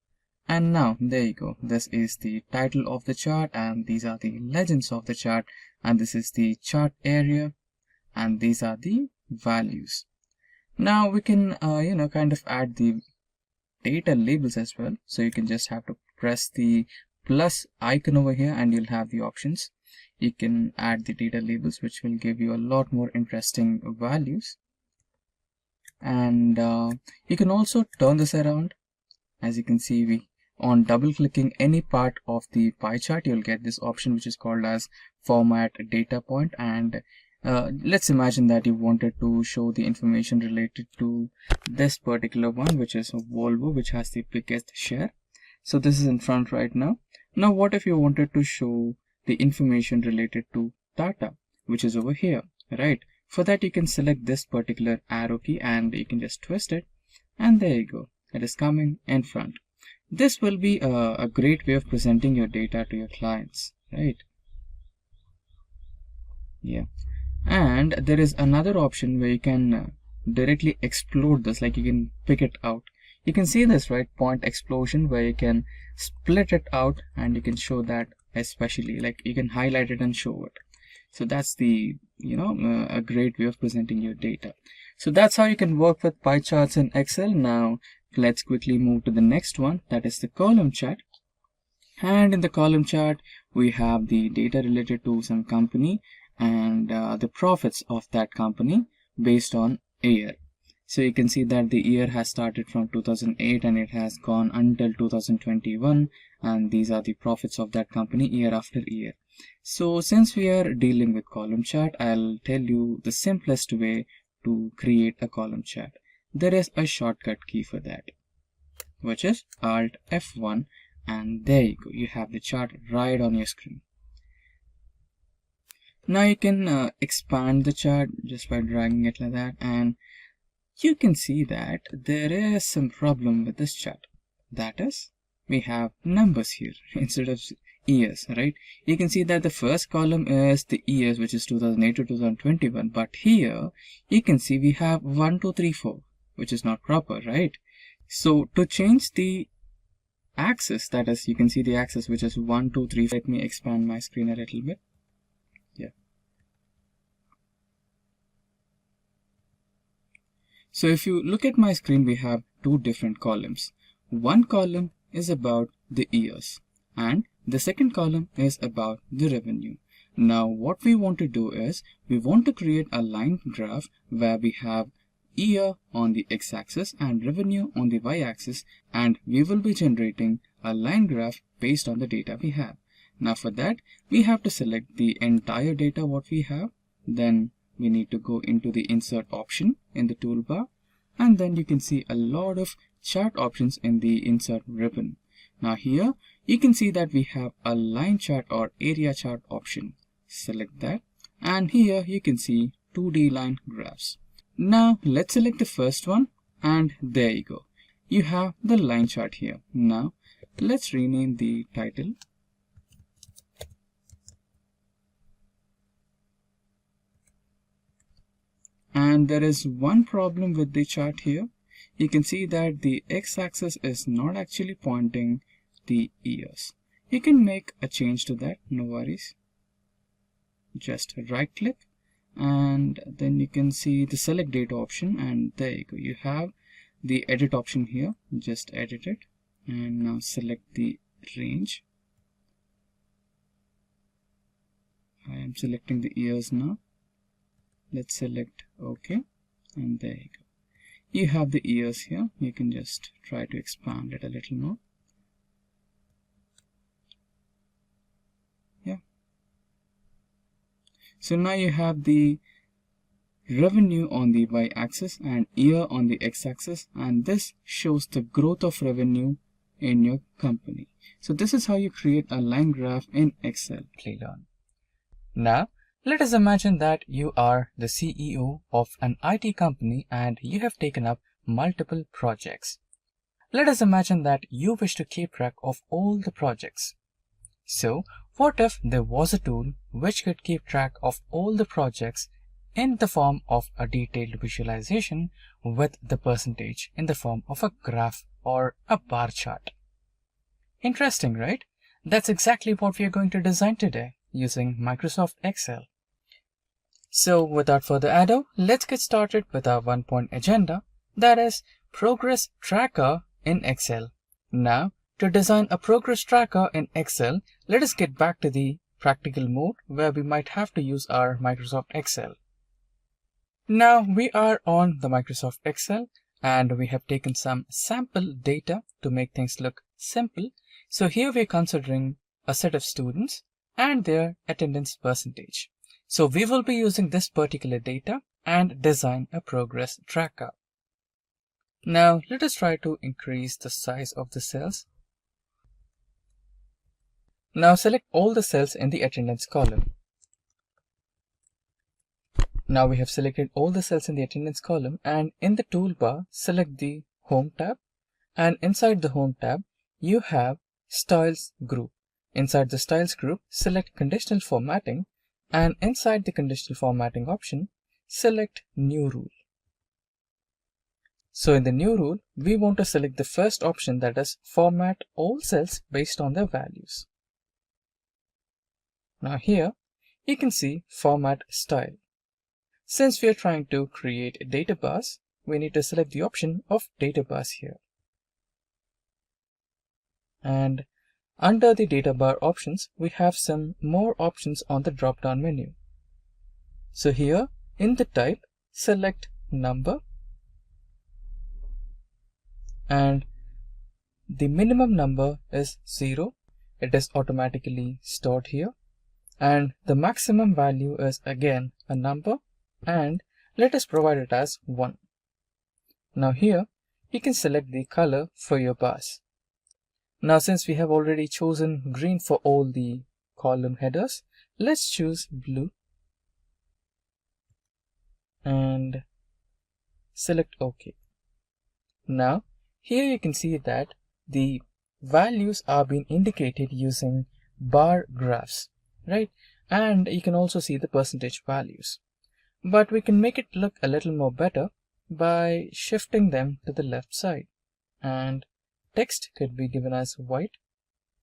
And now there you go. This is the title of the chart, and these are the legends of the chart, and this is the chart area, and these are the values. Now we can kind of add the data labels as well. So you can just have to press the plus icon over here and you'll have the options. You can add the data labels, which will give you a lot more interesting values. And you can also turn this around. As you can see, on double clicking any part of the pie chart, you'll get this option which is called as format data point. And let's imagine that you wanted to show the information related to this particular one, which is a Volvo, which has the biggest share. So this is in front right now. Now what if you wanted to show the information related to Tata, which is over here, right? For that you can select this particular arrow key and you can just twist it, and there you go, it is coming in front. This will be a great way of presenting your data to your clients, right? Yeah. And there is another option where you can directly explode this, like you can pick it out. You can see this, right? Point explosion, where you can split it out and you can show that, especially like you can highlight it and show it. So that's the a great way of presenting your data. So that's how you can work with pie charts in Excel. Now let's quickly move to the next one, that is the column chart. And in the column chart we have the data related to some company and the profits of that company based on a year. So you can see that the year has started from 2008 and it has gone until 2021, and these are the profits of that company year after year. So since we are dealing with column chart, I'll tell you the simplest way to create a column chart. There is a shortcut key for that, which is Alt F1, and there you go, you have the chart right on your screen. Now you can expand the chart just by dragging it like that, and you can see that there is some problem with this chart. That is, we have numbers here instead of years, right? You can see that the first column is the years, which is 2008 to 2021, but here you can see we have 1, 2, 3, 4, which is not proper, right? So to change the axis, that is, you can see the axis which is 1, 2, 3. Let me expand my screen a little bit. Yeah. So if you look at my screen, we have two different columns. One column is about the years and the second column is about the revenue. Now what we want to do is we want to create a line graph where we have year on the x-axis and revenue on the y-axis, and we will be generating a line graph based on the data we have. Now for that we have to select the entire data what we have. Then we need to go into the insert option in the toolbar and then you can see a lot of chart options in the insert ribbon. Now here you can see that we have a line chart or area chart option. Select that, and here you can see 2D line graphs. Now let's select the first one, and there you go. You have the line chart here. Now let's rename the title. And there is one problem with the chart here. You can see that the x-axis is not actually pointing the years. You can make a change to that, no worries. Just right click, and then you can see the select data option, and there you go. You have the edit option here. Just edit it, and now select the range. I am selecting the years now. Let's select OK, and there you go. You have the years here. You can just try to expand it a little more. Yeah. So now you have the revenue on the y-axis and year on the x-axis, and this shows the growth of revenue in your company. So this is how you create a line graph in Excel.
Simplilearn. Now, let us imagine that you are the CEO of an IT company and you have taken up multiple projects. Let us imagine that you wish to keep track of all the projects. So, what if there was a tool which could keep track of all the projects in the form of a detailed visualization with the percentage in the form of a graph or a bar chart? Interesting, right? That's exactly what we are going to design today using Microsoft Excel. So without further ado, let's get started with our 1-point agenda, that is Progress Tracker in Excel. Now, to design a progress tracker in Excel, let us get back to the practical mode where we might have to use our Microsoft Excel. Now we are on the Microsoft Excel and we have taken some sample data to make things look simple. So here we're considering a set of students and their attendance percentage. So we will be using this particular data and design a progress tracker. Now let us try to increase the size of the cells. Now select all the cells in the attendance column. Now we have selected all the cells in the attendance column, and in the toolbar select the Home tab, and inside the Home tab you have Styles group. Inside the Styles group select Conditional Formatting, and inside the Conditional Formatting option select New Rule. So in the New Rule we want to select the first option, that is Format all cells based on their values. Now here you can see Format Style. Since we are trying to create data bars, we need to select the option of data bars here. And under the data bar options, we have some more options on the drop-down menu. So here in the type, select number, and the minimum number is 0. It is automatically stored here. And the maximum value is again a number, and let us provide it as 1. Now here you can select the color for your bars. Now since we have already chosen green for all the column headers, let's choose blue and select OK. Now here you can see that the values are being indicated using bar graphs, right? And you can also see the percentage values. But we can make it look a little more better by shifting them to the left side, and text could be given as white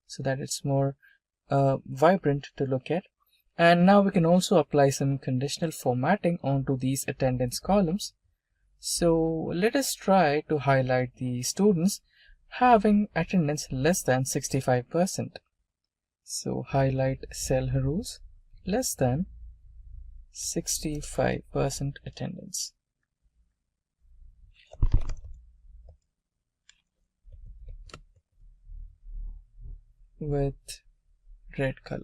so that it's more vibrant to look at. And now we can also apply some conditional formatting onto these attendance columns. So let us try to highlight the students having attendance less than 65%. So highlight cell rules less than 65% attendance. With red color.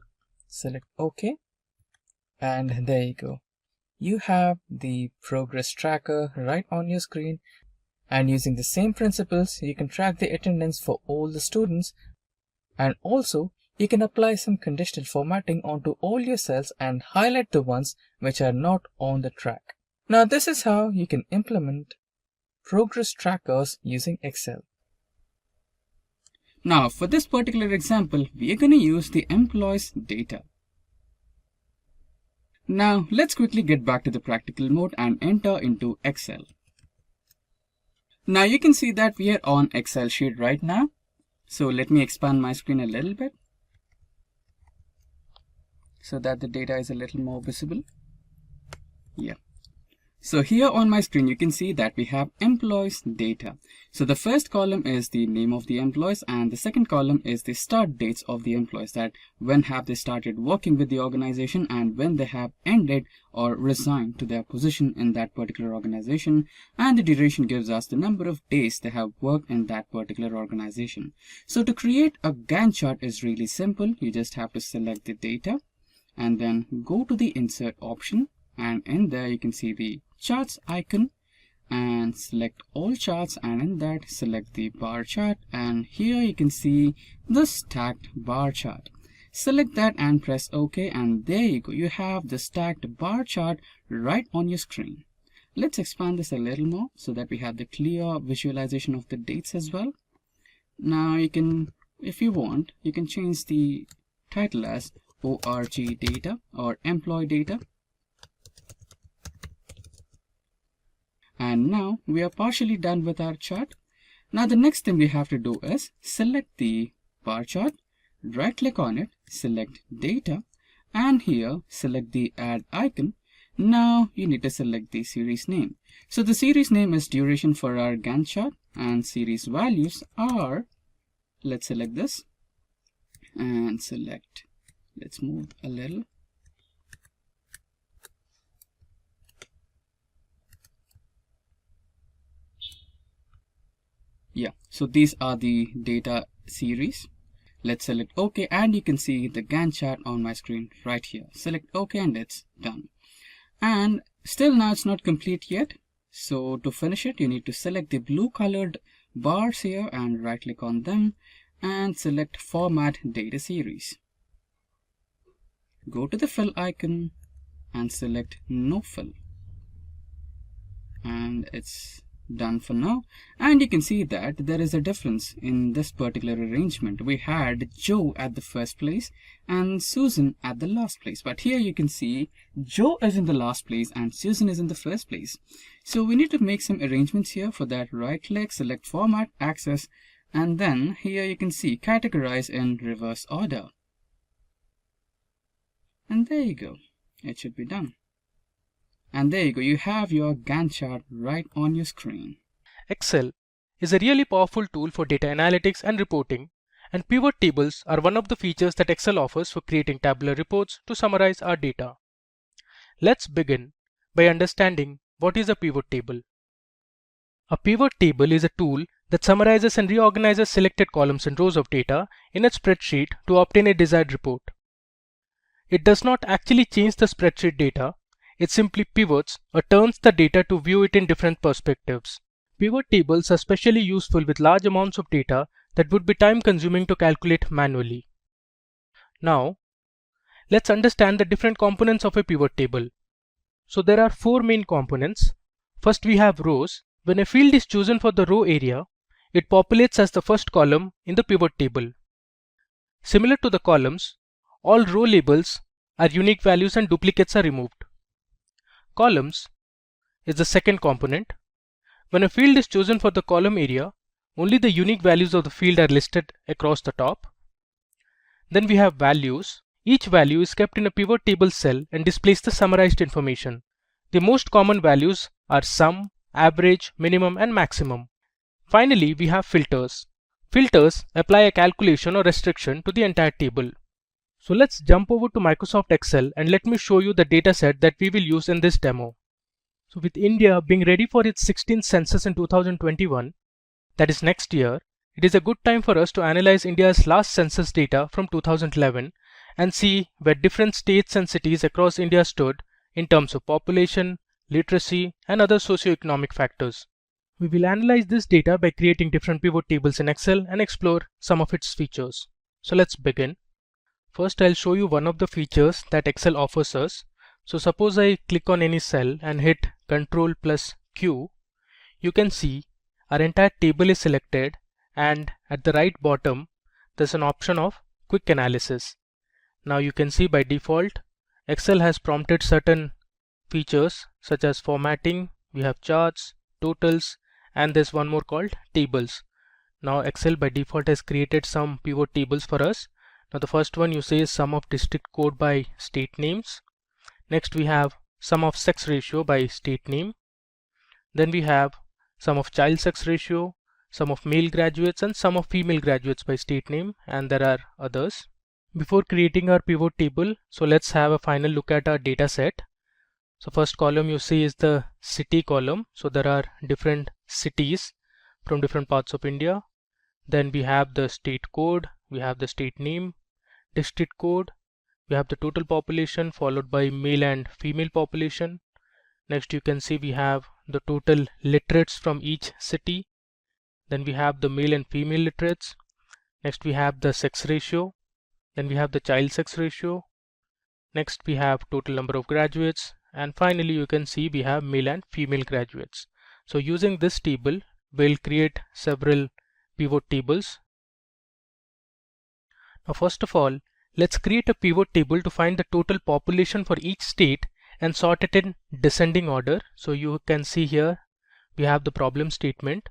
Select OK, and there you go. You have the progress tracker right on your screen.
And using the same principles, you can track the attendance for all the students, and also you can apply some conditional formatting onto all your cells and highlight the ones which are not on the track. Now this is how you can implement progress trackers using Excel. Now for this particular example, we are going to use the employees data. Now let's quickly get back to the practical mode and enter into Excel. Now you can see that we are on Excel sheet right now. So let me expand my screen a little bit so that the data is a little more visible. Yeah. So here on my screen, you can see that we have employees data. So the first column is the name of the employees and the second column is the start dates of the employees, that when have they started working with the organization and when they have ended or resigned to their position in that particular organization, and the duration gives us the number of days they have worked in that particular organization. So to create a Gantt chart is really simple. You just have to select the data and then go to the insert option, and in there you can see the charts icon and select all charts, and in that select the bar chart, and here you can see the stacked bar chart. Select that and press OK, and there you go, you have the stacked bar chart right on your screen. Let's expand this a little more so that we have the clear visualization of the dates as well. Now you can, if you want, you can change the title as ORG data or employee data. And now we are partially done with our chart. Now the next thing we have to do is select the bar chart, right click on it, select data, and here select the add icon. Now you need to select the series name. So the series name is duration for our Gantt chart, and series values are, let's select this and select, let's move a little. Yeah, so these are the data series. Let's select OK, and you can see the Gantt chart on my screen right here. Select OK and it's done. And still now it's not complete yet. So to finish it, you need to select the blue colored bars here and right click on them and select Format Data Series. Go to the fill icon and select No Fill. And it's done for now, and you can see that there is a difference in this particular arrangement. We had Joe at the first place and Susan at the last place, but here you can see Joe is in the last place and Susan is in the first place. So we need to make some arrangements here. For that, right click, select Format, Access, and then here you can see Categorize in reverse order, and there you go, it should be done. And there you go, you have your Gantt chart right on your screen.
Excel is a really powerful tool for data analytics and reporting, and pivot tables are one of the features that Excel offers for creating tabular reports to summarize our data. Let's begin by understanding what is a pivot table. A pivot table is a tool that summarizes and reorganizes selected columns and rows of data in a spreadsheet to obtain a desired report. It does not actually change the spreadsheet data. It simply pivots or turns the data to view it in different perspectives. Pivot tables are especially useful with large amounts of data that would be time consuming to calculate manually. Now, let's understand the different components of a pivot table. So there are four main components. First, we have rows. When a field is chosen for the row area, it populates as the first column in the pivot table. Similar to the columns, all row labels are unique values and duplicates are removed. Columns is the second component. When a field is chosen for the column area, only the unique values of the field are listed across the top. Then we have values. Each value is kept in a pivot table cell and displays the summarized information. The most common values are sum, average, minimum, and maximum. Finally, we have filters. Filters apply a calculation or restriction to the entire table. So let's jump over to Microsoft Excel and let me show you the dataset that we will use in this demo. So with India being ready for its 16th census in 2021, that is next year, it is a good time for us to analyze India's last census data from 2011 and see where different states and cities across India stood in terms of population, literacy, and other socio-economic factors. We will analyze this data by creating different pivot tables in Excel and explore some of its features. So let's begin. First, I'll show you one of the features that Excel offers us. So suppose I click on any cell and hit Ctrl plus Q, you can see our entire table is selected, and at the right bottom there's an option of quick analysis. Now you can see by default Excel has prompted certain features such as formatting, we have charts, totals, and there's one more called tables. Now Excel by default has created some pivot tables for us. Now the first one you say is sum of district code by state names. Next we have sum of sex ratio by state name. Then we have sum of child sex ratio, sum of male graduates, and sum of female graduates by state name, and there are others. Before creating our pivot table, so let's have a final look at our data set. So first column you see is the city column. So there are different cities from different parts of India. Then we have the state code, we have the state name, district code, we have the total population followed by male and female population. Next you can see we have the total literates from each city. Then we have the male and female literates. Next we have the sex ratio. Then we have the child sex ratio. Next we have total number of graduates. And finally you can see we have male and female graduates. So using this table we'll create several pivot tables. Now first of all, let's create a pivot table to find the total population for each state and sort it in descending order. So you can see here we have the problem statement.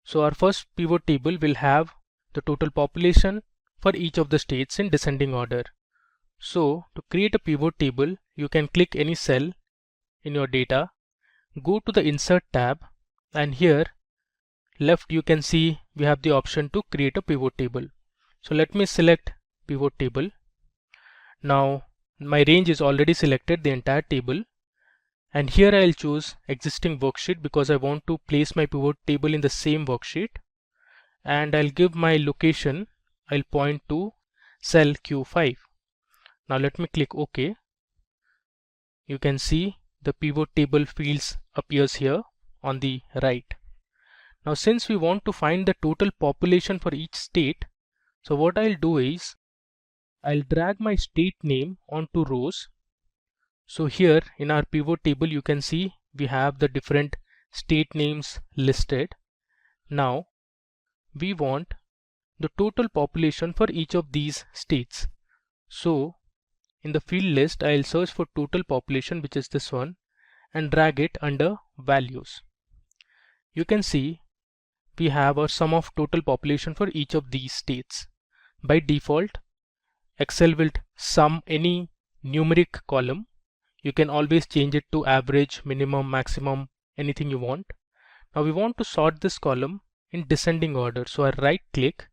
So our first pivot table will have the total population for each of the states in descending order. So to create a pivot table, you can click any cell in your data, go to the Insert tab, and here left you can see we have the option to create a pivot table. So let me select pivot table. Now my range is already selected, the entire table, and here I'll choose existing worksheet because I want to place my pivot table in the same worksheet, and I'll give my location, I'll point to cell Q5. Now let me click OK. You can see the pivot table fields appears here on the right. Now since we want to find the total population for each state, so what I'll do is I'll drag my state name onto rows. So here in our pivot table you can see we have the different state names listed. Now we want the total population for each of these states. So in the field list I'll search for total population, which is this one, and drag it under values. You can see we have a sum of total population for each of these states. By default Excel will sum any numeric column. You can always change it to average, minimum, maximum, anything you want. Now we want to sort this column in descending order. So I right click,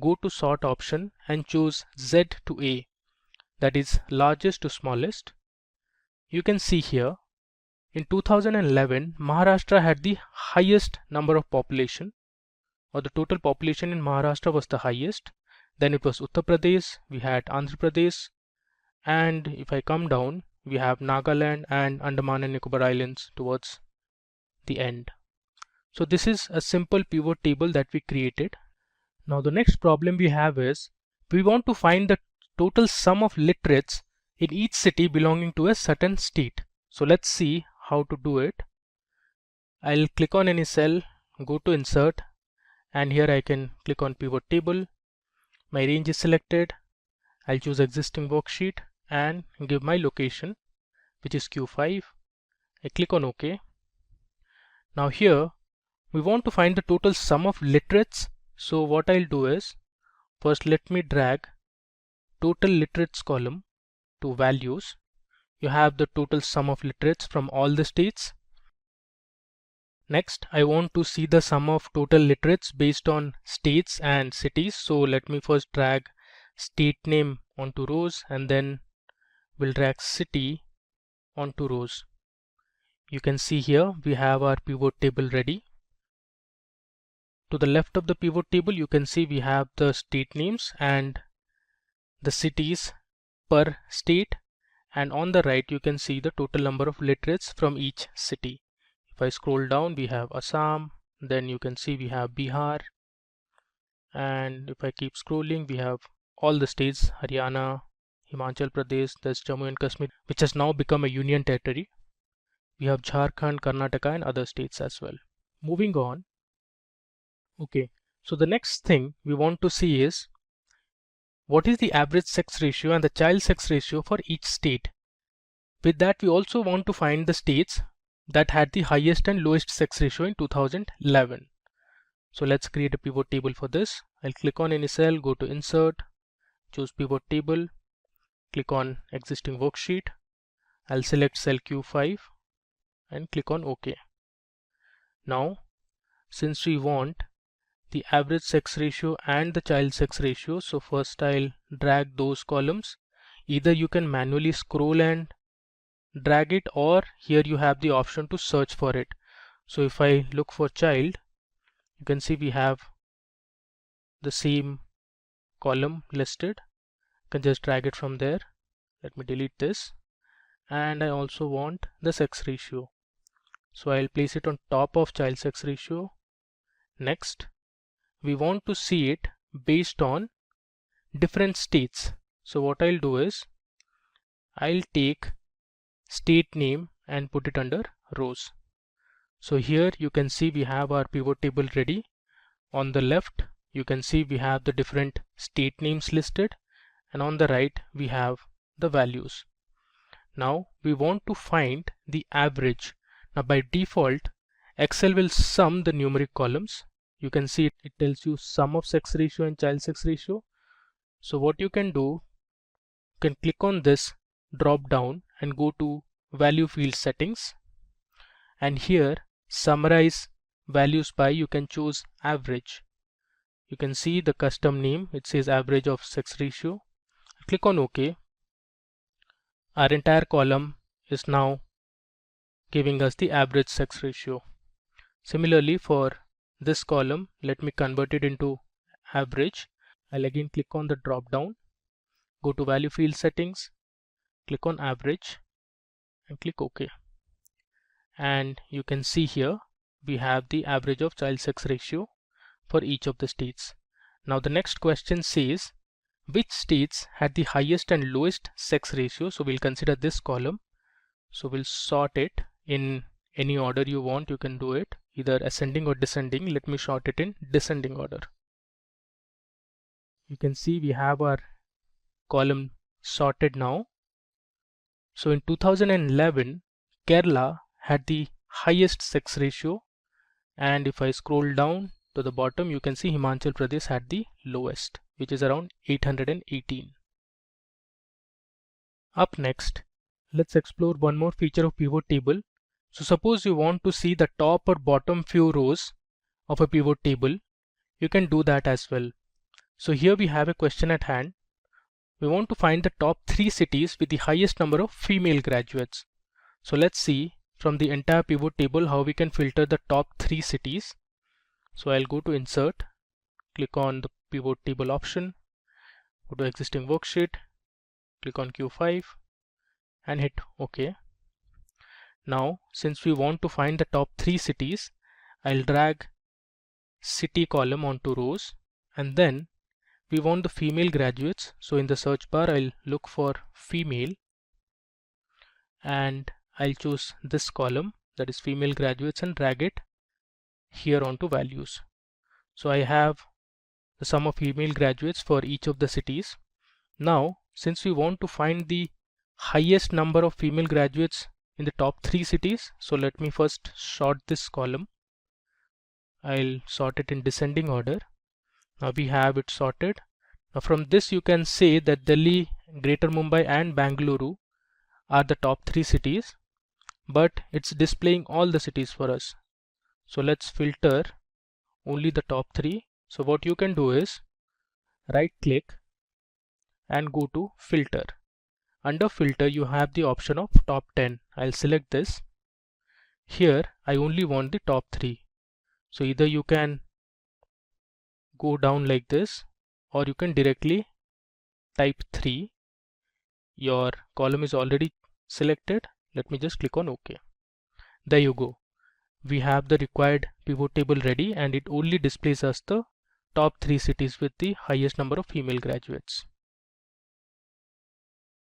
go to sort option and choose Z to A, that is largest to smallest. You can see here in 2011 Maharashtra had the highest number of population, or the total population in Maharashtra was the highest. Then it was Uttar Pradesh, we had Andhra Pradesh, and if I come down we have Nagaland and Andaman and Nicobar Islands towards the end. So this is a simple pivot table that we created. Now the next problem we have is we want to find the total sum of literates in each city belonging to a certain state. So let's see how to do it. I'll click on any cell, go to Insert, and here I can click on pivot table. My range is selected. I'll choose existing worksheet and give my location, which is Q5. I click on OK. Now here we want to find the total sum of literates. So what I'll do is first let me drag total literates column to values. You have the total sum of literates from all the states. Next, I want to see the sum of total literates based on states and cities. So let me first drag state name onto rows, and then we'll drag city onto rows. You can see here we have our pivot table ready. To the left of the pivot table you can see we have the state names and the cities per state, and on the right you can see the total number of literates from each city. If I scroll down, we have Assam, then you can see we have Bihar, and if I keep scrolling, we have all the states: Haryana, Himachal Pradesh, there's Jammu and Kashmir, which has now become a union territory. We have Jharkhand, Karnataka, and other states as well. Moving on. Okay, so the next thing we want to see is what is the average sex ratio and the child sex ratio for each state. With that, we also want to find the states that had the highest and lowest sex ratio in 2011. So let's create a pivot table for this. I'll click on any cell, go to Insert, choose Pivot Table, click on Existing Worksheet. I'll select cell Q5 and click on OK. Now, since we want the average sex ratio and the child sex ratio, so first I'll drag those columns. Either you can manually scroll and drag it, or here you have the option to search for it. So if I look for child, you can see we have the same column listed. You can just drag it from there. Let me delete this. And I also want the sex ratio, so I'll place it on top of child sex ratio. Next, we want to see it based on different states. So what I'll do is I'll take state name and put it under rows. So here you can see we have our pivot table ready. On the left you can see we have the different state names listed, and on the right we have the values. Now we want to find the average. Now by default Excel will sum the numeric columns. You can see it tells you sum of sex ratio and child sex ratio. So what you can do, you can click on this drop down and go to value field settings, and here summarize values by, you can choose average. You can see the custom name, it says average of sex ratio. Click on OK. Our entire column is now giving us the average sex ratio. Similarly for this column, let me convert it into average. I'll again click on the drop down, go to value field settings, click on average and click OK. And you can see here we have the average of child sex ratio for each of the states. Now the next question says which states had the highest and lowest sex ratio. So we'll consider this column. So we'll sort it in any order you want. You can do it either ascending or descending. Let me sort it in descending order. You can see we have our column sorted now. So in 2011 Kerala had the highest sex ratio, and if I scroll down to the bottom you can see Himachal Pradesh had the lowest, which is around 818. Up next, let's explore one more feature of pivot table. So suppose you want to see the top or bottom few rows of a pivot table, you can do that as well. So here we have a question at hand. We want to find the top 3 cities with the highest number of female graduates. So let's see from the entire pivot table how we can filter the top 3 cities. So I'll go to Insert, click on the pivot table option, go to Existing Worksheet, click on Q5 and hit OK. Now since we want to find the top 3 cities, I'll drag city column onto rows, and then we want the female graduates. So in the search bar I'll look for female and I'll choose this column, that is female graduates, and drag it here onto values. So I have the sum of female graduates for each of the cities. Now since we want to find the highest number of female graduates in the top 3 cities, so let me first sort this column. I'll sort it in descending order. Now we have it sorted. Now from this you can say that Delhi, Greater Mumbai and Bangalore are the top 3 cities, but it's displaying all the cities for us. So let's filter only the top 3. So what you can do is right click and go to filter. Under filter you have the option of top 10. I'll select this. Here I only want the top 3. So either you can go down like this, or you can directly type 3. Your column is already selected. Let me just click on OK. There you go. we have the required pivot table ready, and it only displays us the top 3 cities with the highest number of female graduates.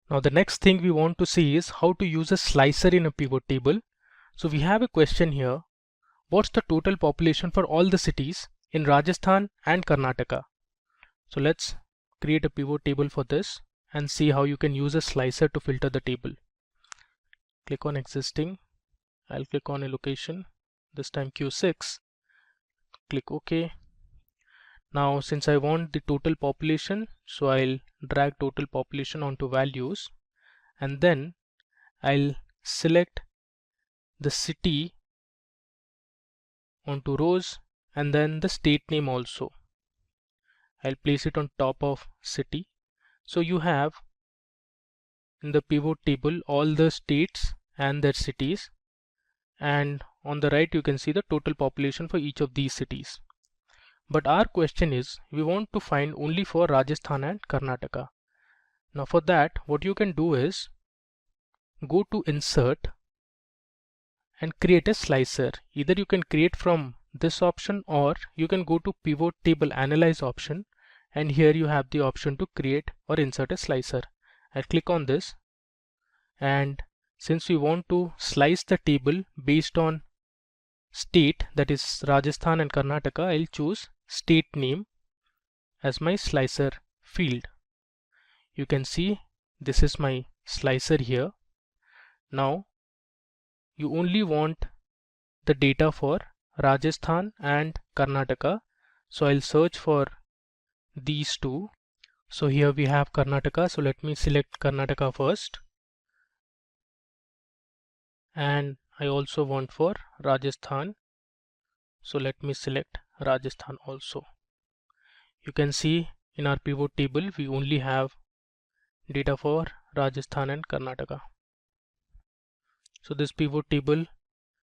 Now the next thing we want to see is how to use a slicer in a pivot table. So we have a question here. What's the total population for all the cities in Rajasthan and Karnataka? So let's create a pivot table for this and see how you can use a slicer to filter the table. Click on existing. I'll click on a location, this time Q6. Click OK. Now since I want the total population, so I'll drag total population onto values, and then I'll select the city onto rows and then the state name also. I'll place it on top of city. So you have in the pivot table all the states and their cities, and on the right you can see the total population for each of these cities. But our question is, we want to find only for Rajasthan and Karnataka. Now for that, what you can do is go to insert and create a slicer. Either you can create from this option, or you can go to pivot table analyze option, and here you have the option to create or insert a slicer. I'll click on this, and since we want to slice the table based on state, that is Rajasthan and Karnataka, I'll choose state name as my slicer field. You can see this is my slicer here. Now you only want the data for Rajasthan and Karnataka, so I'll search for these two. So here we have Karnataka, so let me select Karnataka first, and I also want for Rajasthan, so let me select Rajasthan also. You can see in our pivot table we only have data for Rajasthan and Karnataka. So this pivot table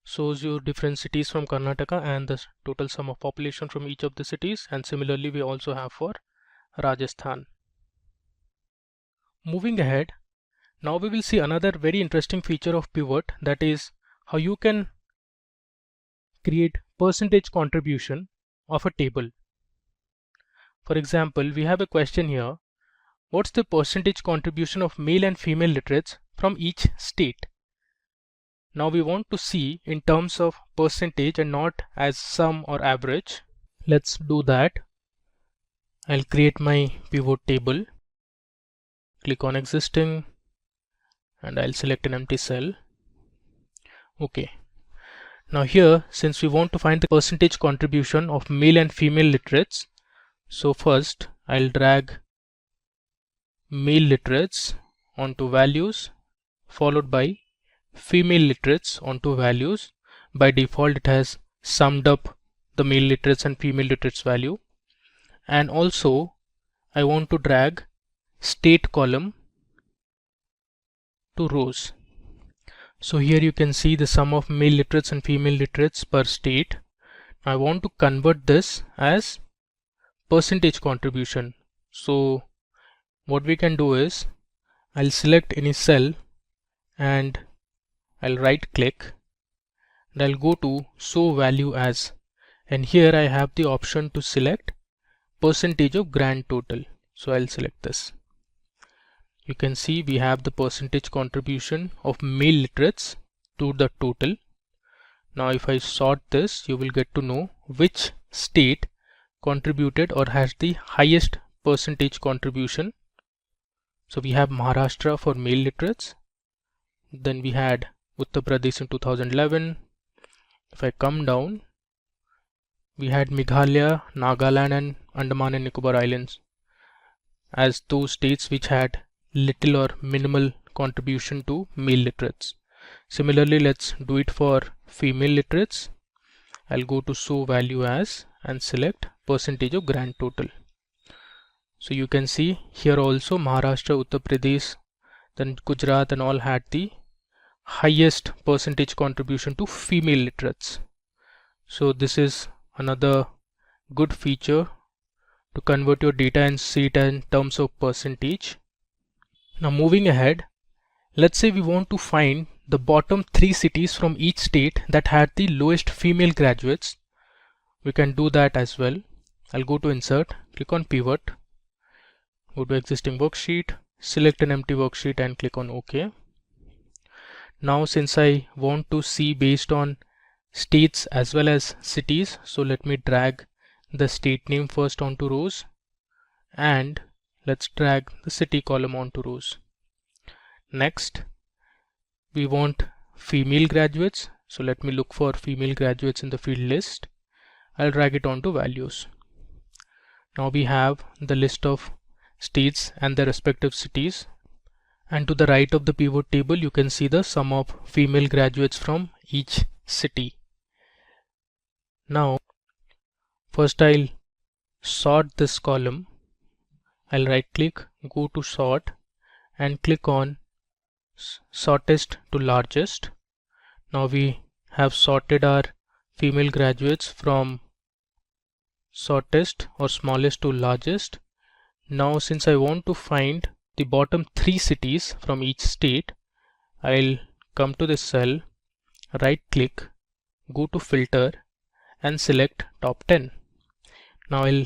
shows you different cities from Karnataka and the total sum of population from each of the cities, and similarly we also have for Rajasthan. Moving ahead, now we will see another very interesting feature of pivot, that is how you can create percentage contribution of a table. For example, we have a question here. What's the percentage contribution of male and female literates from each state? Now we want to see in terms of percentage and not as sum or average. Let's do that. I'll create my pivot table, click on existing, and I'll select an empty cell. Okay. Now here, since we want to find the percentage contribution of male and female literates, so first I'll drag male literates onto values, followed by female literates onto values. By default it has summed up the male literates and female literates value. And also I want to drag state column to rows. So here you can see the sum of male literates and female literates per state. I want to convert this as percentage contribution. So what we can do is, I'll select any cell and I'll right click and I'll go to show value as, and here I have the option to select percentage of grand total. So I'll select this. You can see we have the percentage contribution of male literates to the total. Now if I sort this, you will get to know which state contributed or has the highest percentage contribution. So we have Maharashtra for male literates, then we had Uttar Pradesh in 2011. If I come down, we had Meghalaya, Nagaland and Andaman and Nicobar Islands as those states which had little or minimal contribution to male literates. Similarly, let's do it for female literates. I'll go to show value as and select percentage of grand total. So you can see here also Maharashtra, Uttar Pradesh, then Gujarat and all had the highest percentage contribution to female literates. So this is another good feature to convert your data and see it in terms of percentage. Now moving ahead, let's say we want to find the bottom 3 cities from each state that had the lowest female graduates. We can do that as well. I'll go to insert, click on pivot, go to existing worksheet, select an empty worksheet and click on OK. Now since I want to see based on states as well as cities, so let me drag the state name first onto rows, and let's drag the city column onto rows. Next, we want female graduates, so let me look for female graduates in the field list. I'll drag it onto values. Now we have the list of states and their respective cities, and to the right of the pivot table you can see the sum of female graduates from each city. Now first I'll sort this column. I'll right click, go to sort and click on shortest to largest. Now we have sorted our female graduates from shortest or smallest to largest. Now since I want to find the bottom 3 cities from each state, I'll come to this cell, right click, go to filter and select top 10. Now I'll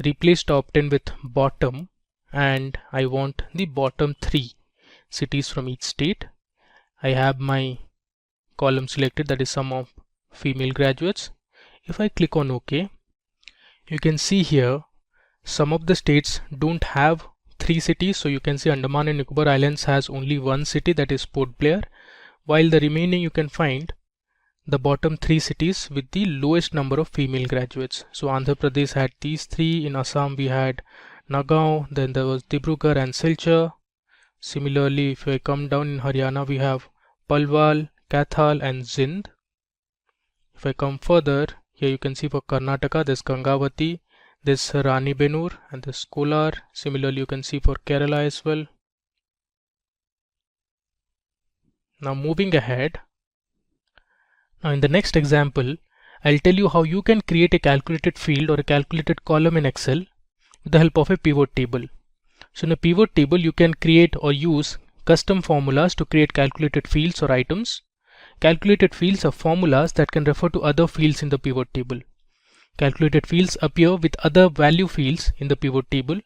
replace top 10 with bottom, and I want the bottom 3 cities from each state. I have my column selected, that is sum of female graduates. If I click on OK, you can see here some of the states don't have 3 cities. So you can see Andaman and Nicobar Islands has only 1 city, that is Port Blair, while the remaining you can find the bottom 3 cities with the lowest number of female graduates. So Andhra Pradesh had these 3, in Assam we had Nagaon, then there was Dibrugarh and Silchar. Similarly, if I come down in Haryana, we have Palwal, Kathal and Zind. If I come further, here you can see for Karnataka there's Gangavati, there's Rani Benur and there's Kolar. Similarly, you can see for Kerala as well. Now moving ahead, now in the next example, I'll tell you how you can create a calculated field or a calculated column in Excel with the help of a pivot table. So in a pivot table, you can create or use custom formulas to create calculated fields or items. Calculated fields are formulas that can refer to other fields in the pivot table. Calculated fields appear with other value fields in the pivot table.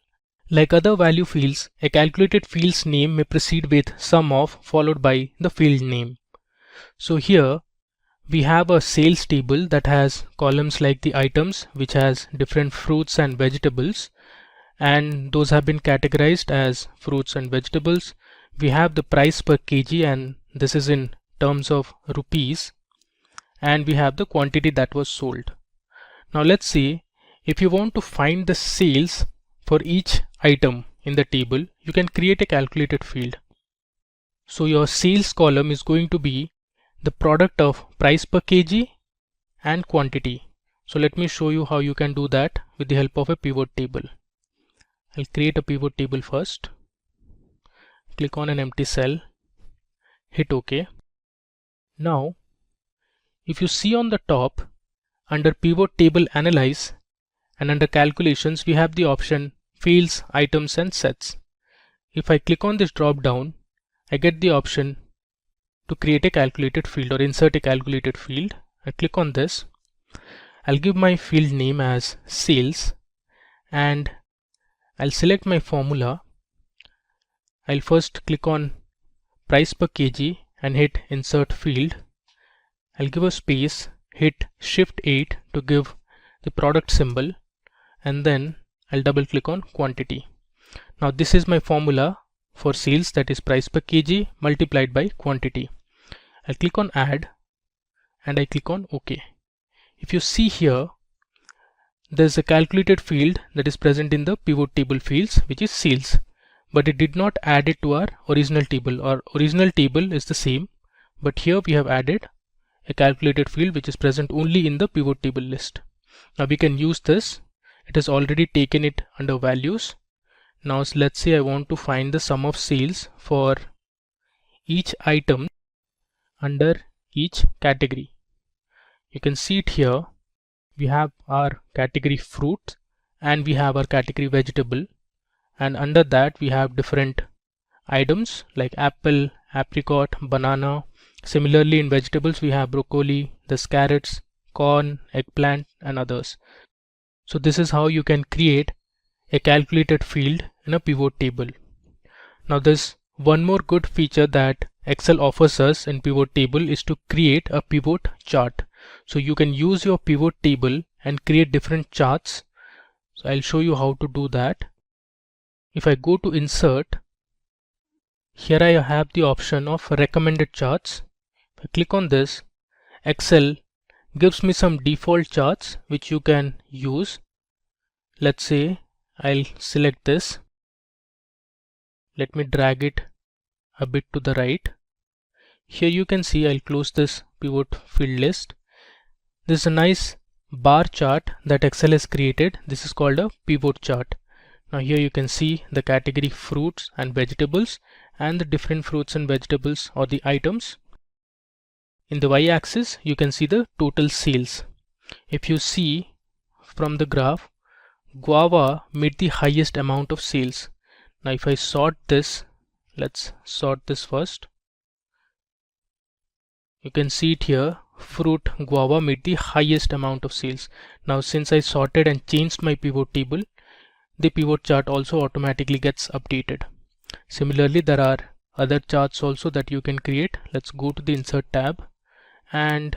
Like other value fields, a calculated field's name may precede with sum of followed by the field name. So here we have a sales table that has columns like the items, which has different fruits and vegetables, and those have been categorized as fruits and vegetables. We have the price per kg, and this is in terms of rupees, and we have the quantity that was sold. Now let's see, if you want to find the sales for each item in the table, you can create a calculated field. So your sales column is going to be the product of price per kg and quantity. So let me show you how you can do that with the help of a pivot table. I'll create a pivot table first. Click on an empty cell, hit OK. Now if you see on the top, under pivot table analyze and under calculations, we have the option fields, items and sets. If I click on this drop down, I get the option to create a calculated field or insert a calculated field. I click on this. I'll give my field name as sales and I'll select my formula. I'll first click on price per kg and hit insert field. I'll give a space, hit shift 8 to give the product symbol, and then I'll double click on quantity. Now this is my formula for sales, that is price per kg multiplied by quantity. I'll click on add and I click on OK. If you see here, there's a calculated field that is present in the pivot table fields, which is sales, but it did not add it to our original table. Our original table is the same, but here we have added a calculated field which is present only in the pivot table list. Now we can use this. It has already taken it under values. Now let's say I want to find the sum of sales for each item under each category. You can see it here. We have our category fruit and we have our category vegetable, and under that we have different items like apple apricot, banana. Similarly, in vegetables, we have broccoli, the carrots, corn, eggplant, and others. So this is how you can create a calculated field in a pivot table. Now there's one more good feature that Excel offers us in pivot table is to create a pivot chart. So you can use your pivot table and create different charts. So I'll show you how to do that. If I go to insert, here I have the option of recommended charts. If I click on this, Excel gives me some default charts which you can use. Let's say I'll select this. Let me drag it a bit to the right. Here you can see I'll close this pivot field list. This is a nice bar chart that Excel has created. This is called a pivot chart. Now here you can see the category fruits and vegetables and the different fruits and vegetables or the items. In the y-axis you can see the total sales. If you see from the graph, guava made the highest amount of sales. Now if I sort this, let's sort this first. You can see it here, fruit guava made the highest amount of sales. Now since I sorted and changed my pivot table, the pivot chart also automatically gets updated. Similarly, there are other charts also that you can create. Let's go to the insert tab and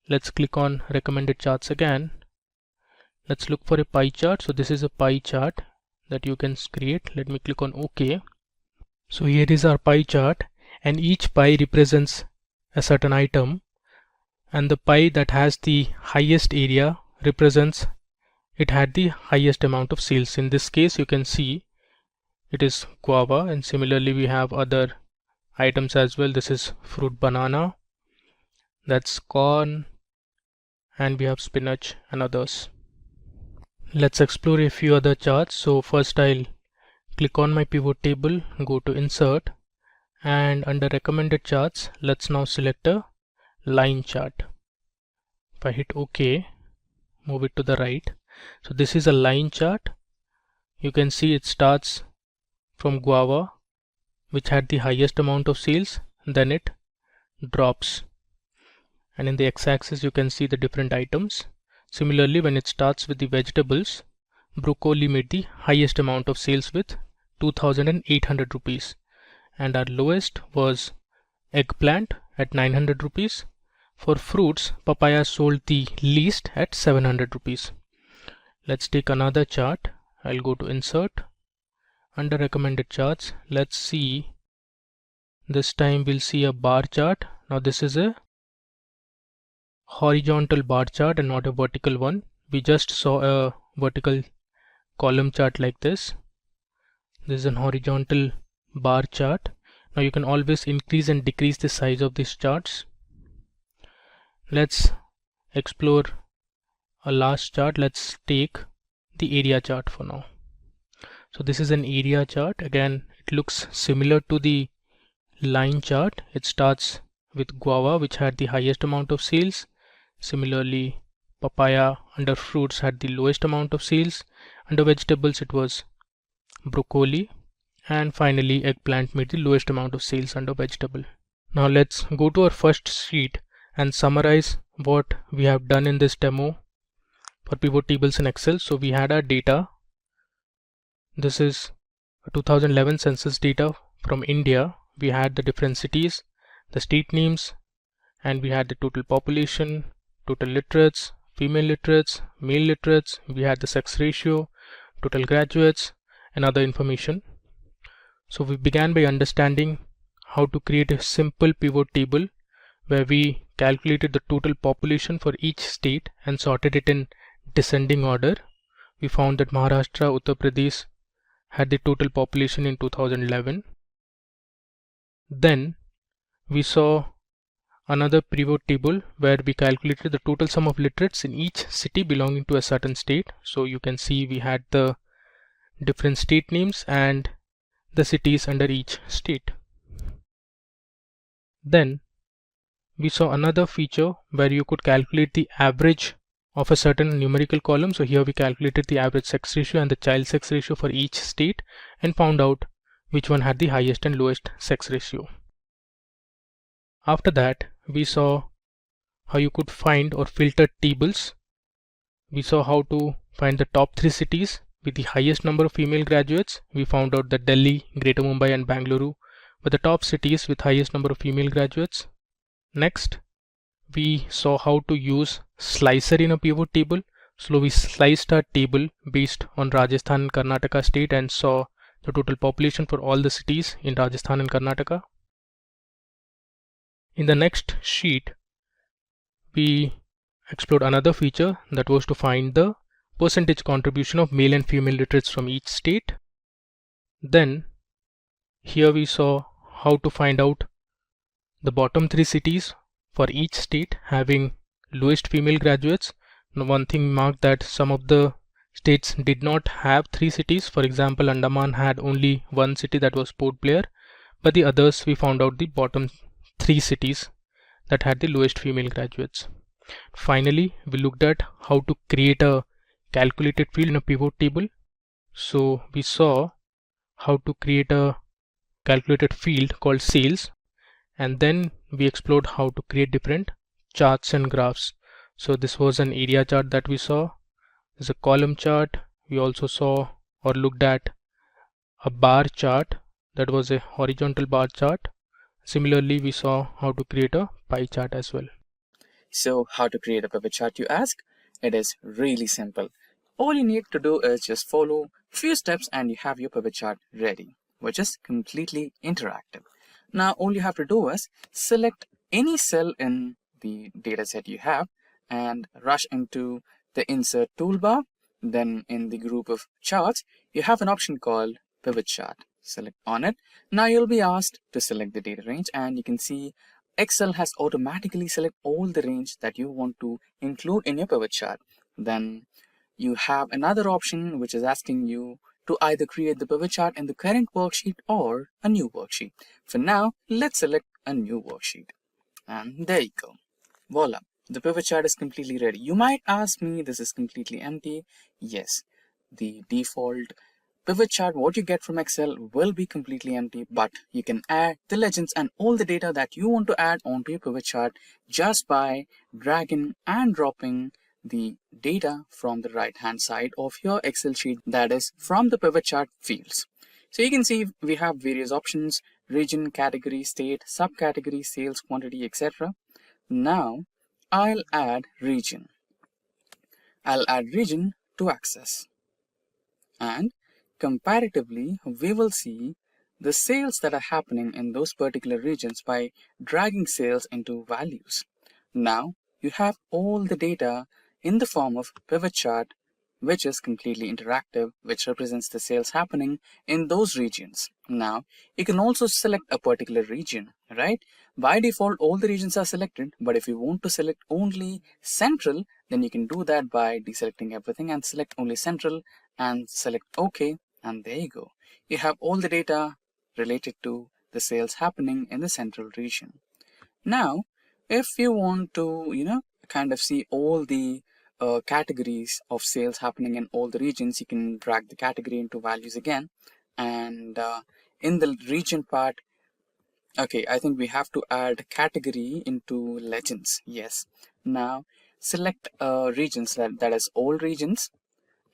let's click on recommended charts again. Let's look for a pie chart. So this is a pie chart that you can create. Let me click on OK. So here is our pie chart, and each pie represents a certain item, and the pie that has the highest area represents it had the highest amount of sales. In this case you can see it is guava, and similarly we have other items as well. This is fruit banana, that's corn, and we have spinach and others. Let's explore a few other charts. So first I'll click on my pivot table, go to insert, and under recommended charts let's now select a line chart. If I hit OK, move it to the right. So this is a line chart. You can see it starts from guava, which had the highest amount of sales, then it drops, and in the x-axis you can see the different items. Similarly, when it starts with the vegetables, broccoli made the highest amount of sales with 2,800 rupees, and our lowest was eggplant at 900 rupees. For fruits, papaya sold the least at 700 rupees. Let's take another chart. I'll go to insert. Under recommended charts, let's see, this time we'll see a bar chart. Now this is a horizontal bar chart and not a vertical one. We just saw a vertical column chart like this. This is an horizontal bar chart. Now you can always increase and decrease the size of these charts. Let's explore a last chart. Let's take the area chart for now. So this is an area chart. Again, it looks similar to the line chart. It starts with guava, which had the highest amount of sales. Similarly, papaya under fruits had the lowest amount of sales. Under vegetables it was broccoli, and finally eggplant made the lowest amount of sales under vegetable. Now let's go to our first sheet and summarize what we have done in this demo for pivot tables in Excel. So we had our data. This is 2011 census data from India. We had the different cities, the state names, and we had the total population, total literates, female literates, male literates. We had the sex ratio, total graduates, and other information. So we began by understanding how to create a simple pivot table where we calculated the total population for each state and sorted it in descending order. We found that Maharashtra, Uttar Pradesh had the total population in 2011. Then we saw another pivot table where we calculated the total sum of literates in each city belonging to a certain state. So you can see we had the different state names and the cities under each state. Then we saw another feature where you could calculate the average of a certain numerical column. So here we calculated the average sex ratio and the child sex ratio for each state and found out which one had the highest and lowest sex ratio. After that, we saw how you could find or filter tables. We saw how to find the top 3 cities with the highest number of female graduates. We found out that Delhi, Greater Mumbai and Bangalore were the top cities with highest number of female graduates. Next, we saw how to use slicer in a pivot table. So we sliced our table based on Rajasthan and Karnataka state and saw the total population for all the cities in Rajasthan and Karnataka. In the next sheet, we explored another feature that was to find the percentage contribution of male and female literates from each state. Then here we saw how to find out the bottom 3 cities for each state having lowest female graduates. Now, one thing marked that some of the states did not have 3 cities. For example, Andaman had only 1 city, that was Port Blair, but the others we found out the bottom 3 cities that had the lowest female graduates. Finally, we looked at how to create a calculated field in a pivot table. So we saw how to create a calculated field called sales, and then we explored how to create different charts and graphs. So this was an area chart that we saw. There's a column chart. We also saw or looked at a bar chart, that was a horizontal bar chart. Similarly, we saw how to create a pie chart as well.
So how to create a pivot chart, you ask? It is really simple. All you need to do is just follow few steps and you have your pivot chart ready, which is completely interactive. Now all you have to do is select any cell in the dataset you have and rush into the insert toolbar. Then in the group of charts, you have an option called pivot chart. Select on it. Now you'll be asked to select the data range, and you can see Excel has automatically select all the range that you want to include in your pivot chart. Then you have another option which is asking you to either create the pivot chart in the current worksheet or a new worksheet. For now, let's select a new worksheet. And there you go. Voila, the pivot chart is completely ready. You might ask me, this is completely empty. Yes, the default pivot chart, what you get from Excel, will be completely empty, but you can add the legends and all the data that you want to add onto your pivot chart just by dragging and dropping the data from the right hand side of your Excel sheet, that is from the pivot chart fields. So you can see we have various options: region, category, state, subcategory, sales, quantity, etc. Now I'll add region. I'll add region to access, and comparatively we will see the sales that are happening in those particular regions by dragging sales into values. Now you have all the data in the form of pivot chart, which is completely interactive, which represents the sales happening in those regions. Now you can also select a particular region, right? By default all the regions are selected, but if you want to select only central, then you can do that by deselecting everything and select only central and select OK, and there you go. You have all the data related to the sales happening in the central region. Now if you want to kind of see all the categories of sales happening in all the regions, you can drag the category into values again, and in the region part, okay, I think we have to add category into legends. Yes. Now select regions, that is all regions,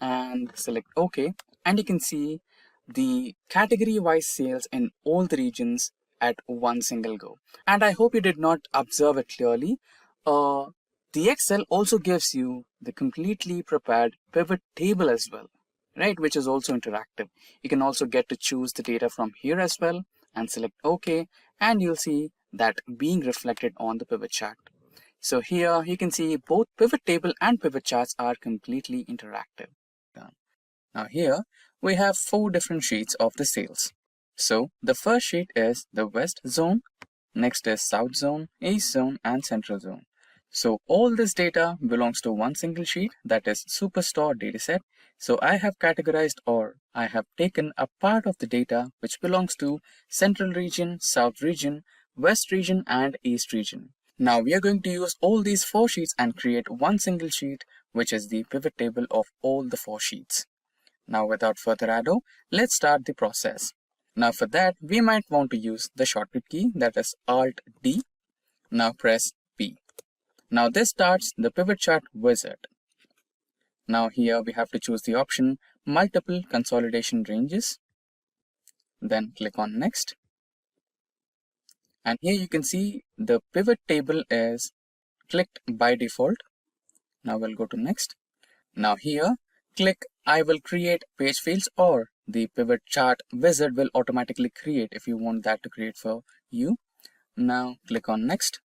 and select OK, and you can see the category wise sales in all the regions at one single go. And I hope you did not observe it clearly. The Excel also gives you the completely prepared pivot table as well, right, which is also interactive. You can also get to choose the data from here as well and select OK, and you'll see that being reflected on the pivot chart. So here you can see both pivot table and pivot charts are completely interactive. Now here we have 4 different sheets of the sales. So the first sheet is the West zone, next is South zone, East zone and Central zone. So all this data belongs to one single sheet, that is Superstore dataset. So I have categorized, or I have taken a part of the data which belongs to Central region, South region, West region and East region. Now we are going to use all these 4 sheets and create one single sheet, which is the pivot table of all the 4 sheets. Now without further ado, let's start the process. Now for that, we might want to use the shortcut key, that is Alt D. Now press P. Now this starts the pivot chart wizard. Now here we have to choose the option multiple consolidation ranges. Then click on next. And here you can see the pivot table is clicked by default. Now we'll go to next. Now here click I will create page fields, or the pivot chart wizard will automatically create if you want that to create for you. Now click on next.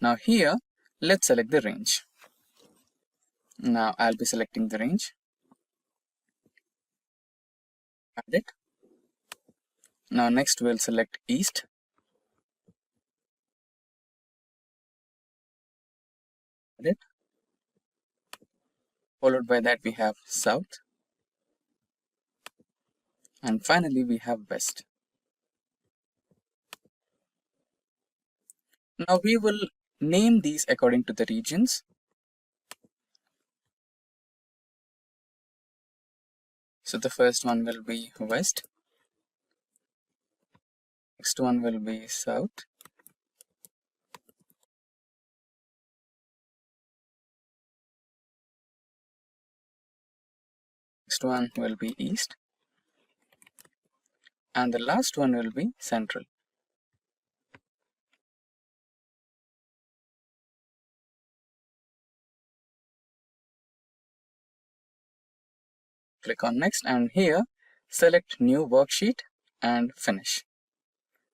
Now here let's select the range. Now I'll be selecting the range. Add it. Now next we'll select east. Add it. Followed by that we have south. And finally we have west. Now we will name these according to the regions. So the first one will be west. Next one will be south. Next one will be east. And the last one will be central. Click on next, and here select new worksheet and finish.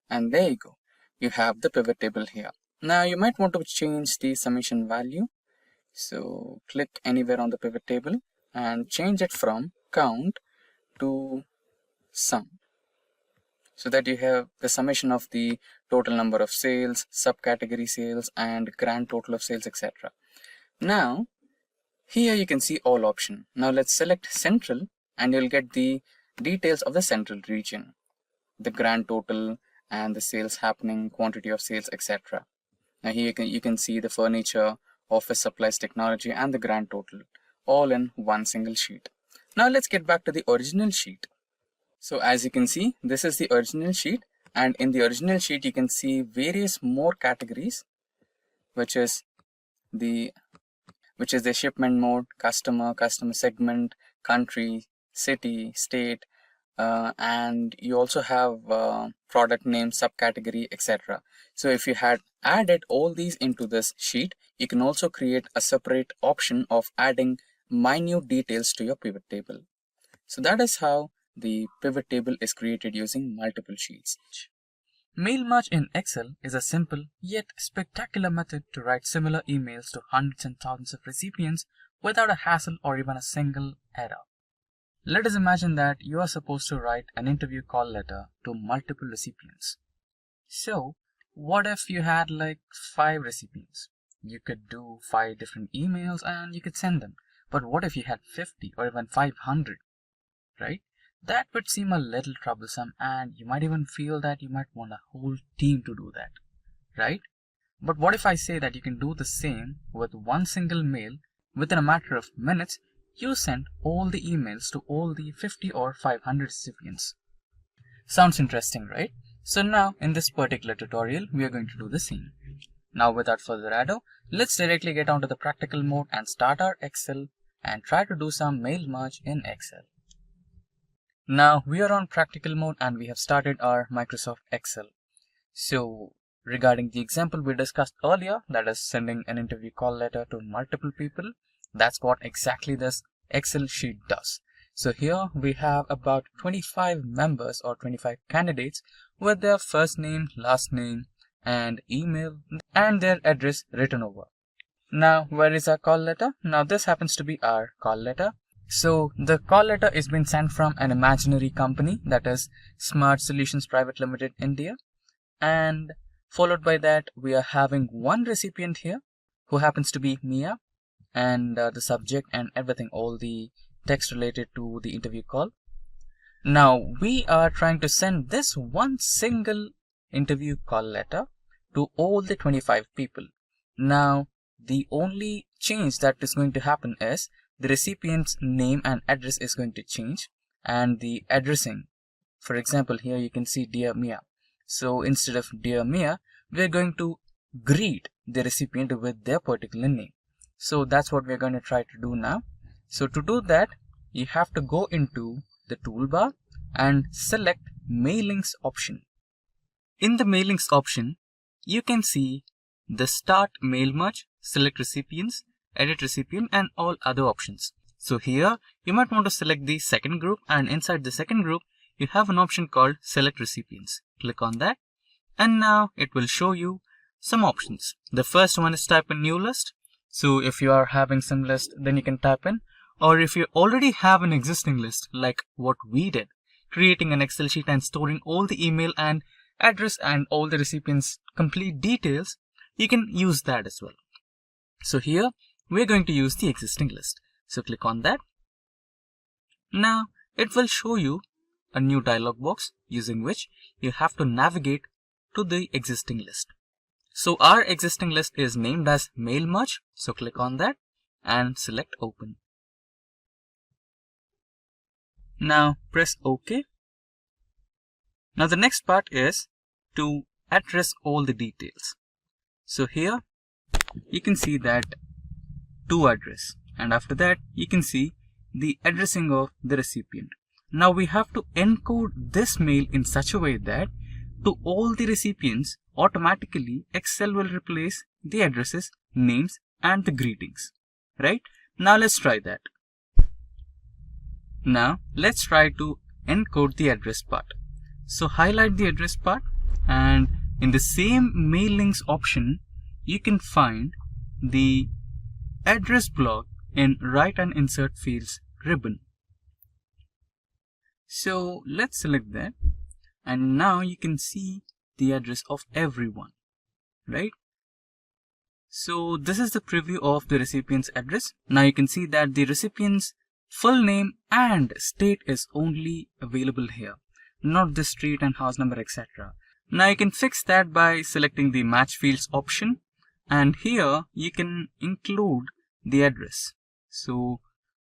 And there you go. You have the pivot table here. Now you might want to change the summation value. So click anywhere on the pivot table and change it from count to sum, so that you have the summation of the total number of sales, subcategory sales, and grand total of sales, etc. Now here you can see all option. Now let's select central, and you'll get the details of the central region, the grand total and the sales happening, quantity of sales, etc. Now here you can see the furniture, office supplies, technology, and the grand total all in one single sheet. Now let's get back to the original sheet. So as you can see, this is the original sheet, and in the original sheet you can see various more categories, which is the shipment mode, customer segment, country, city, state, and you also have product name, subcategory, etc. So if you had added all these into this sheet, you can also create a separate option of adding minute details to your pivot table. So that is how the pivot table is created using multiple sheets. Mail merge in Excel is a simple yet spectacular method to write similar emails to hundreds and thousands of recipients without a hassle or even a single error. Let us imagine that you are supposed to write an interview call letter to multiple recipients. So, what if you had like 5 recipients? You could do 5 different emails and you could send them. But what if you had 50 or even 500, right? That would seem a little troublesome, and you might even feel that you might want a whole team to do that, right? But what if I say that you can do the same with one single mail? Within a matter of minutes, you send all the emails to all the 50 or 500 recipients. Sounds interesting, right? So now in this particular tutorial, we are going to do the same. Now without further ado, let's directly get onto the practical mode and start our Excel and try to do some mail merge in Excel. Now we are on practical mode and we have started our Microsoft Excel. So regarding the example we discussed earlier, that is sending an interview call letter to multiple people, that's what exactly this Excel sheet does. So here we have about 25 members or 25 candidates with their first name, last name, and email and their address written over. Now where is our call letter? Now this happens to be our call letter. So the call letter is being sent from an imaginary company, that is Smart Solutions Private Limited India, and followed by that we are having one recipient here who happens to be Mia, and the subject and everything, all the text related to the interview call. Now we are trying to send this one single interview call letter to all the 25 people. Now the only change that is going to happen is the recipient's name and address is going to change, and the addressing. For example, here you can see Dear Mia. So instead of Dear Mia, we are going to
greet the recipient with their particular name. So that's what we're going to try to do now. So to do that, you have to go into the toolbar and select Mailings option. In the Mailings option, you can see the Start Mail Merge, Select Recipients, Edit Recipient, and all other options. So here, you might want to select the second group, and inside the second group, you have an option called Select Recipients. Click on that, and now it will show you some options. The first one is type in new list. So if you are having some list, then you can type in, or if you already have an existing list, like what we did, creating an Excel sheet and storing all the email and address and all the recipients' complete details, you can use that as well. So here, we're going to use the existing list. So click on that. Now, it will show you a new dialog box using which you have to navigate to the existing list. So our existing list is named as Mail Merge. So click on that and select Open. Now press OK. Now the next part is to address all the details. So here you can see that to address, and after that you can see the addressing of the recipient. Now we have to encode this mail in such a way that to all the recipients, automatically Excel will replace the addresses, names, and the greetings. Right? Now let's try that. Now let's try to encode the address part. So highlight the address part, and in the same mailings option, you can find the address block in Write and Insert Fields ribbon. So let's select that, and now you can see the address of everyone, right? So this is the preview of the recipient's address. Now you can see that the recipient's full name and state is only available here, not the street and house number, etc. Now you can fix that by selecting the Match Fields option, and here you can include the address, so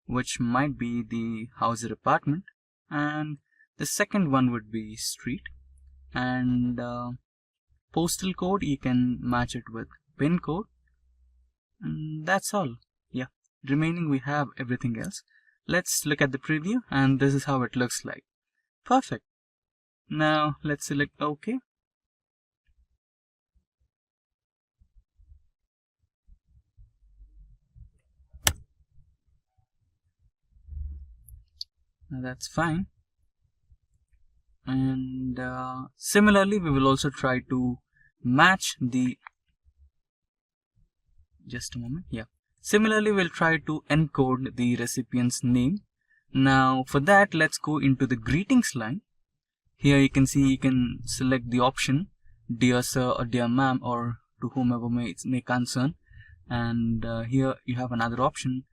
which might be the house or apartment, and the second one would be street, and postal code you can match it with pin code, and that's all. Yeah, remaining we have everything else. Let's look at the preview, and this is how it looks like. Perfect. Now let's select OK. Now that's fine. And similarly, we will also try to match the, just a moment, yeah. Similarly, we'll try to encode the recipient's name. Now for that, let's go into the greetings line. Here you can see you can select the option Dear Sir or Dear Ma'am, or to whomever may concern. And here you have another option,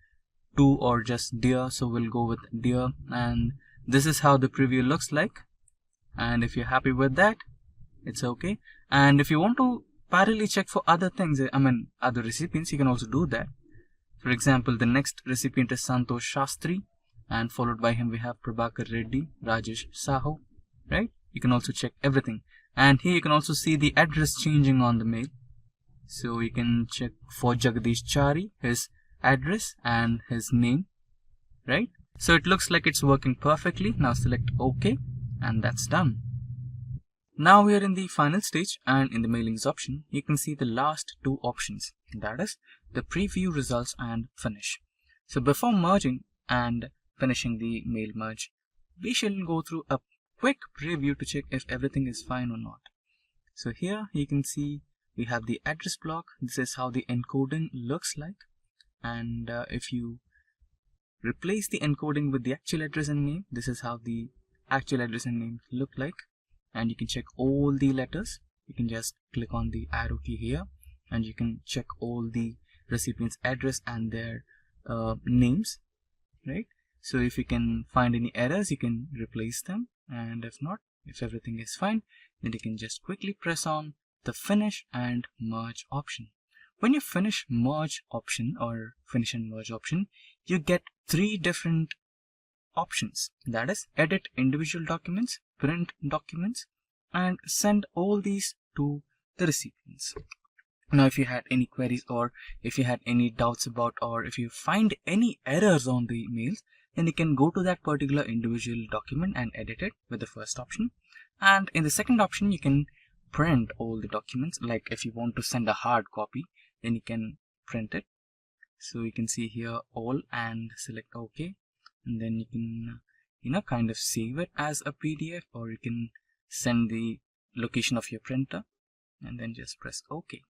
to or just Dear, so we'll go with Dear, and this is how the preview looks like. And if you're happy with that, it's okay. And if you want to parallelly check for other things, other recipients, you can also do that. For example, the next recipient is Santosh Shastri, and followed by him we have Prabhakar Reddy, Rajesh Saho, right? You can also check everything. And here you can also see the address changing on the mail. So you can check for Jagdish Chari, his address and his name, right? So it looks like it's working perfectly. Now select OK, and that's done. Now we are in the final stage, and in the mailings option, you can see the last two options, that is the preview results and finish. So before merging and finishing the mail merge, we shall go through a quick preview to check if everything is fine or not. So here you can see we have the address block. This is how the encoding looks like. And if you replace the encoding with the actual address and name, this is how the actual address and name look like. And you can check all the letters. You can just click on the arrow key here, and you can check all the recipient's address and their names, right? So if you can find any errors, you can replace them, and if not, if everything is fine, then you can just quickly press on the finish and merge option. When you finish merge option or finish and merge option, you get three different options, that is edit individual documents, print documents, and send all these to the recipients. Now, if you had any queries, or if you had any doubts about, or if you find any errors on the emails, then you can go to that particular individual document and edit it with the first option. And in the second option, you can print all the documents. Like if you want to send a hard copy, then you can print it. So you can see here all and select OK, and then you can kind of save it as a PDF, or you can send the location of your printer and then just press OK.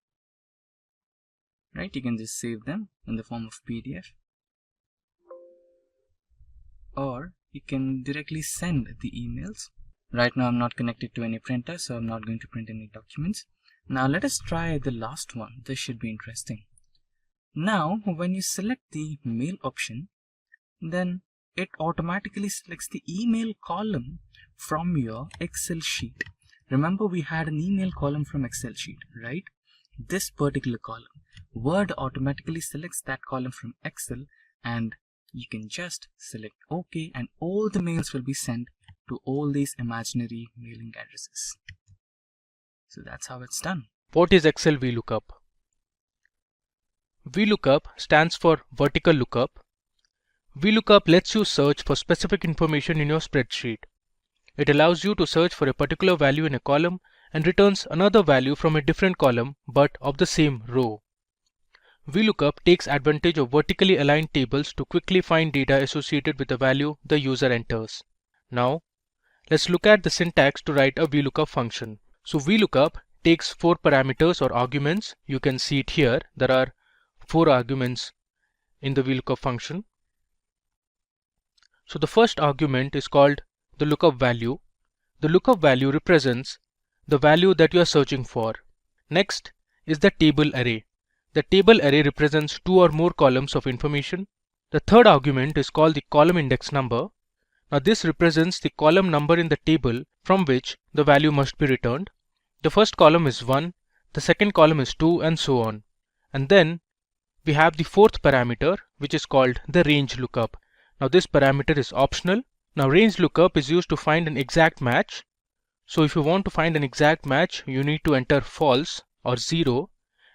Right, you can just save them in the form of PDF, or you can directly send the emails. Right now I'm not connected to any printer, so I'm not going to print any documents. Now let us try the last one. This should be interesting. Now when you select the mail option, then it automatically selects the email column from your Excel sheet. Remember, we had an email column from Excel sheet, right? This particular column, Word automatically selects that column from Excel, and you can just select OK, and all the mails will be sent to all these imaginary mailing addresses. So that's how it's done.
What is Excel VLOOKUP? VLOOKUP stands for vertical lookup. VLOOKUP lets you search for specific information in your spreadsheet. It allows you to search for a particular value in a column and returns another value from a different column but of the same row. VLOOKUP takes advantage of vertically aligned tables to quickly find data associated with the value the user enters. Now, let's look at the syntax to write a VLOOKUP function. So VLOOKUP takes 4 parameters or arguments. You can see it here. There are 4 arguments in the VLOOKUP function. So the first argument is called the lookup value. The lookup value represents the value that you are searching for. Next is the table array. The table array represents 2 or more columns of information. The third argument is called the column index number. Now this represents the column number in the table from which the value must be returned. The first column is 1, the second column is 2, and so on. And then we have the fourth parameter, which is called the range lookup. Now this parameter is optional. Now range lookup is used to find an exact match. So if you want to find an exact match, you need to enter false or 0.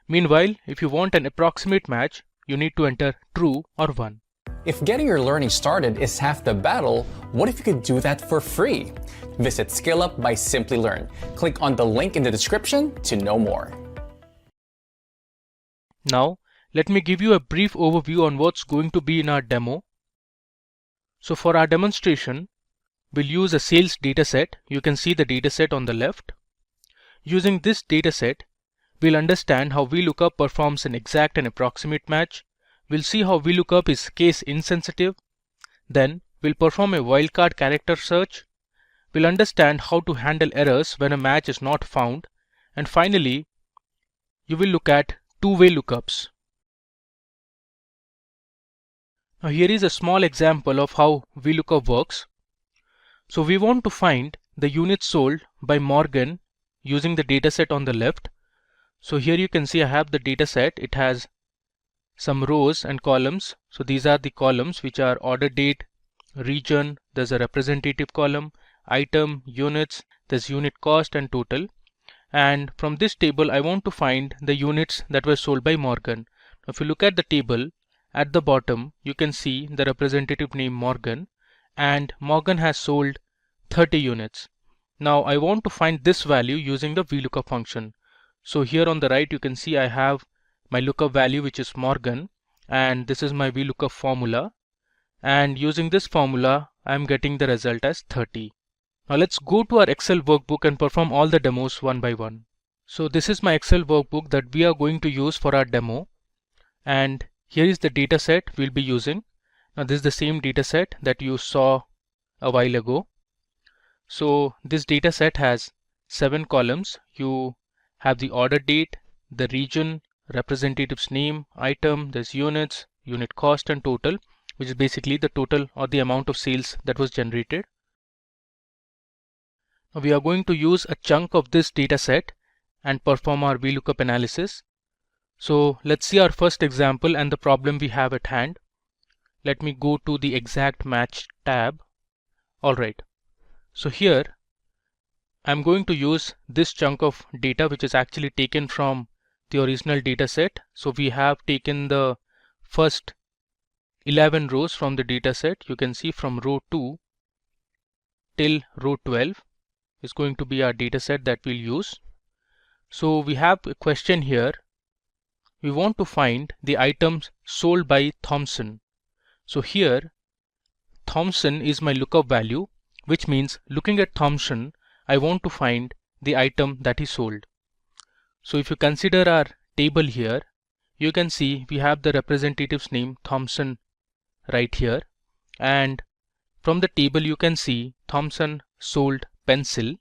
Meanwhile, if you want an approximate match, you need to enter true or 1.
If getting your learning started is half the battle, what if you could do that for free? Visit SkillUp by Simplilearn. Click on the link in the description to know more.
Now, let me give you a brief overview on what's going to be in our demo. So for our demonstration, we'll use a sales dataset. You can see the dataset on the left. Using this dataset, we'll understand how VLOOKUP performs an exact and approximate match. We'll see how VLOOKUP is case insensitive. Then we'll perform a wildcard character search. We'll understand how to handle errors when a match is not found. And finally, you will look at two-way lookups. Now here is a small example of how VLOOKUP works. So we want to find the units sold by Morgan using the dataset on the left. So here you can see I have the dataset. It has some rows and columns. So these are the columns which are order date, region, there's a representative column, item, units, there's unit cost and total. And from this table I want to find the units that were sold by Morgan. Now if you look at the table, at the bottom you can see the representative name Morgan, and Morgan has sold 30 units. Now I want to find this value using the VLOOKUP function. So here on the right you can see I have my lookup value, which is Morgan, and this is my VLOOKUP formula, and using this formula I am getting the result as 30. Now let's go to our Excel workbook and perform all the demos one by one. So this is my Excel workbook that we are going to use for our demo, and here is the data set we'll be using. Now this is the same data set that you saw a while ago. So this data set has 7 columns. You have the order date, the region, representative's name, item, there's units, unit cost and total, which is basically the total or the amount of sales that was generated. Now we are going to use a chunk of this data set and perform our VLOOKUP analysis. So let's see our first example and the problem we have at hand. Let me go to the exact match tab. Alright, so here I'm going to use this chunk of data which is actually taken from the original data set. So we have taken the first 11 rows from the data set. You can see from row 2 till row 12 is going to be our data set that we'll use. So we have a question here. We want to find the items sold by Thompson. So here Thompson is my lookup value, which means looking at Thompson, I want to find the item that he sold. So if you consider our table here, you can see we have the representative's name Thompson right here, and from the table you can see Thompson sold pencil,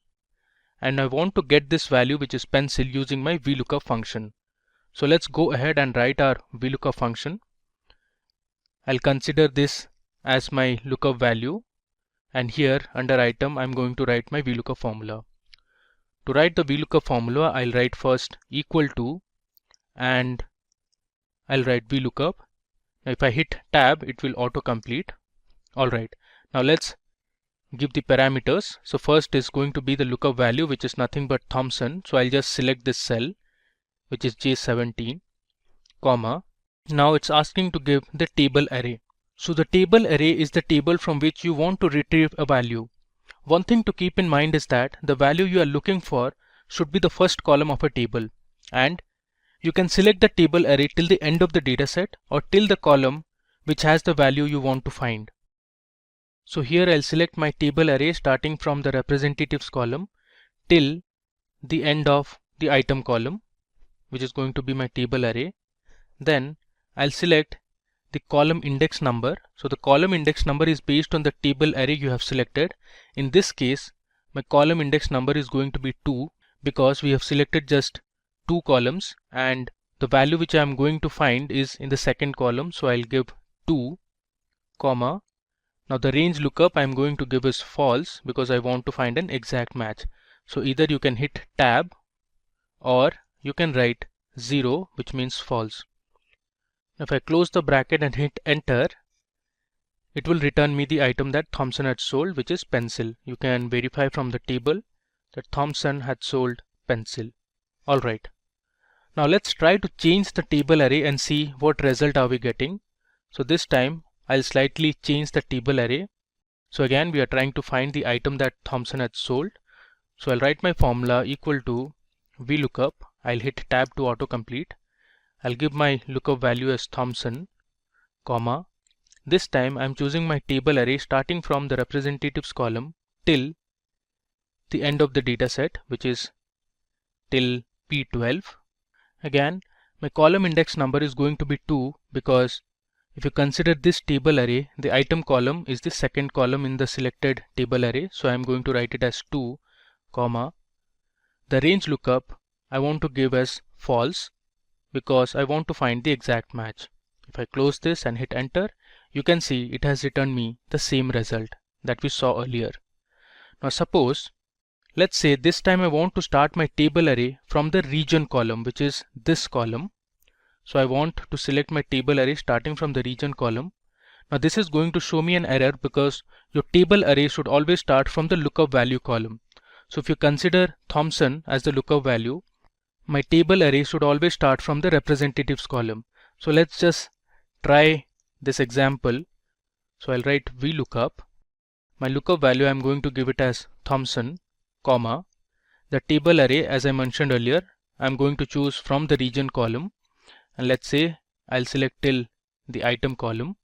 and I want to get this value, which is pencil, using my VLOOKUP function. So let's go ahead and write our VLOOKUP function. I'll consider this as my lookup value, and here under item I'm going to write my VLOOKUP formula. To write the VLOOKUP formula, I'll write first equal to, and I'll write VLOOKUP. Now if I hit tab, it will auto-complete. Alright, now let's give the parameters. So first is going to be the lookup value, which is nothing but Thompson. So I'll just select this cell, which is J17, comma. Now it's asking to give the table array. So the table array is the table from which you want to retrieve a value. One thing to keep in mind is that the value you are looking for should be the first column of a table, and you can select the table array till the end of the dataset or till the column which has the value you want to find. So here I'll select my table array starting from the representatives column till the end of the item column, which is going to be my table array. Then I'll select the column index number. So the column index number is based on the table array you have selected. In this case, my column index number is going to be 2 because we have selected just 2 columns, and the value which I am going to find is in the second column. So I'll give 2, comma. Now the range lookup I am going to give is false because I want to find an exact match. So either you can hit tab or you can write 0, which means false. If I close the bracket and hit enter, it will return me the item that Thompson had sold, which is pencil. You can verify from the table that Thompson had sold pencil. Alright. Now let's try to change the table array and see what result are we getting. So this time I'll slightly change the table array. So again we are trying to find the item that Thompson had sold. So I'll write my formula equal to VLOOKUP. I'll hit tab to autocomplete. I'll give my lookup value as Thompson, comma. This time I'm choosing my table array starting from the representatives column till the end of the dataset, which is till P12. Again, my column index number is going to be 2 because if you consider this table array, the item column is the second column in the selected table array. So I'm going to write it as 2, comma. The range lookup I want to give as false because I want to find the exact match. If I close this and hit enter, you can see it has returned me the same result that we saw earlier. Now suppose, let's say this time I want to start my table array from the region column, which is this column. So I want to select my table array starting from the region column. Now this is going to show me an error because your table array should always start from the lookup value column. So if you consider Thompson as the lookup value, my table array should always start from the representatives column. So let's just try this example. So I'll write VLOOKUP. My lookup value I'm going to give it as Thompson, comma. The table array, as I mentioned earlier, I'm going to choose from the region column, and let's say I'll select till the item column,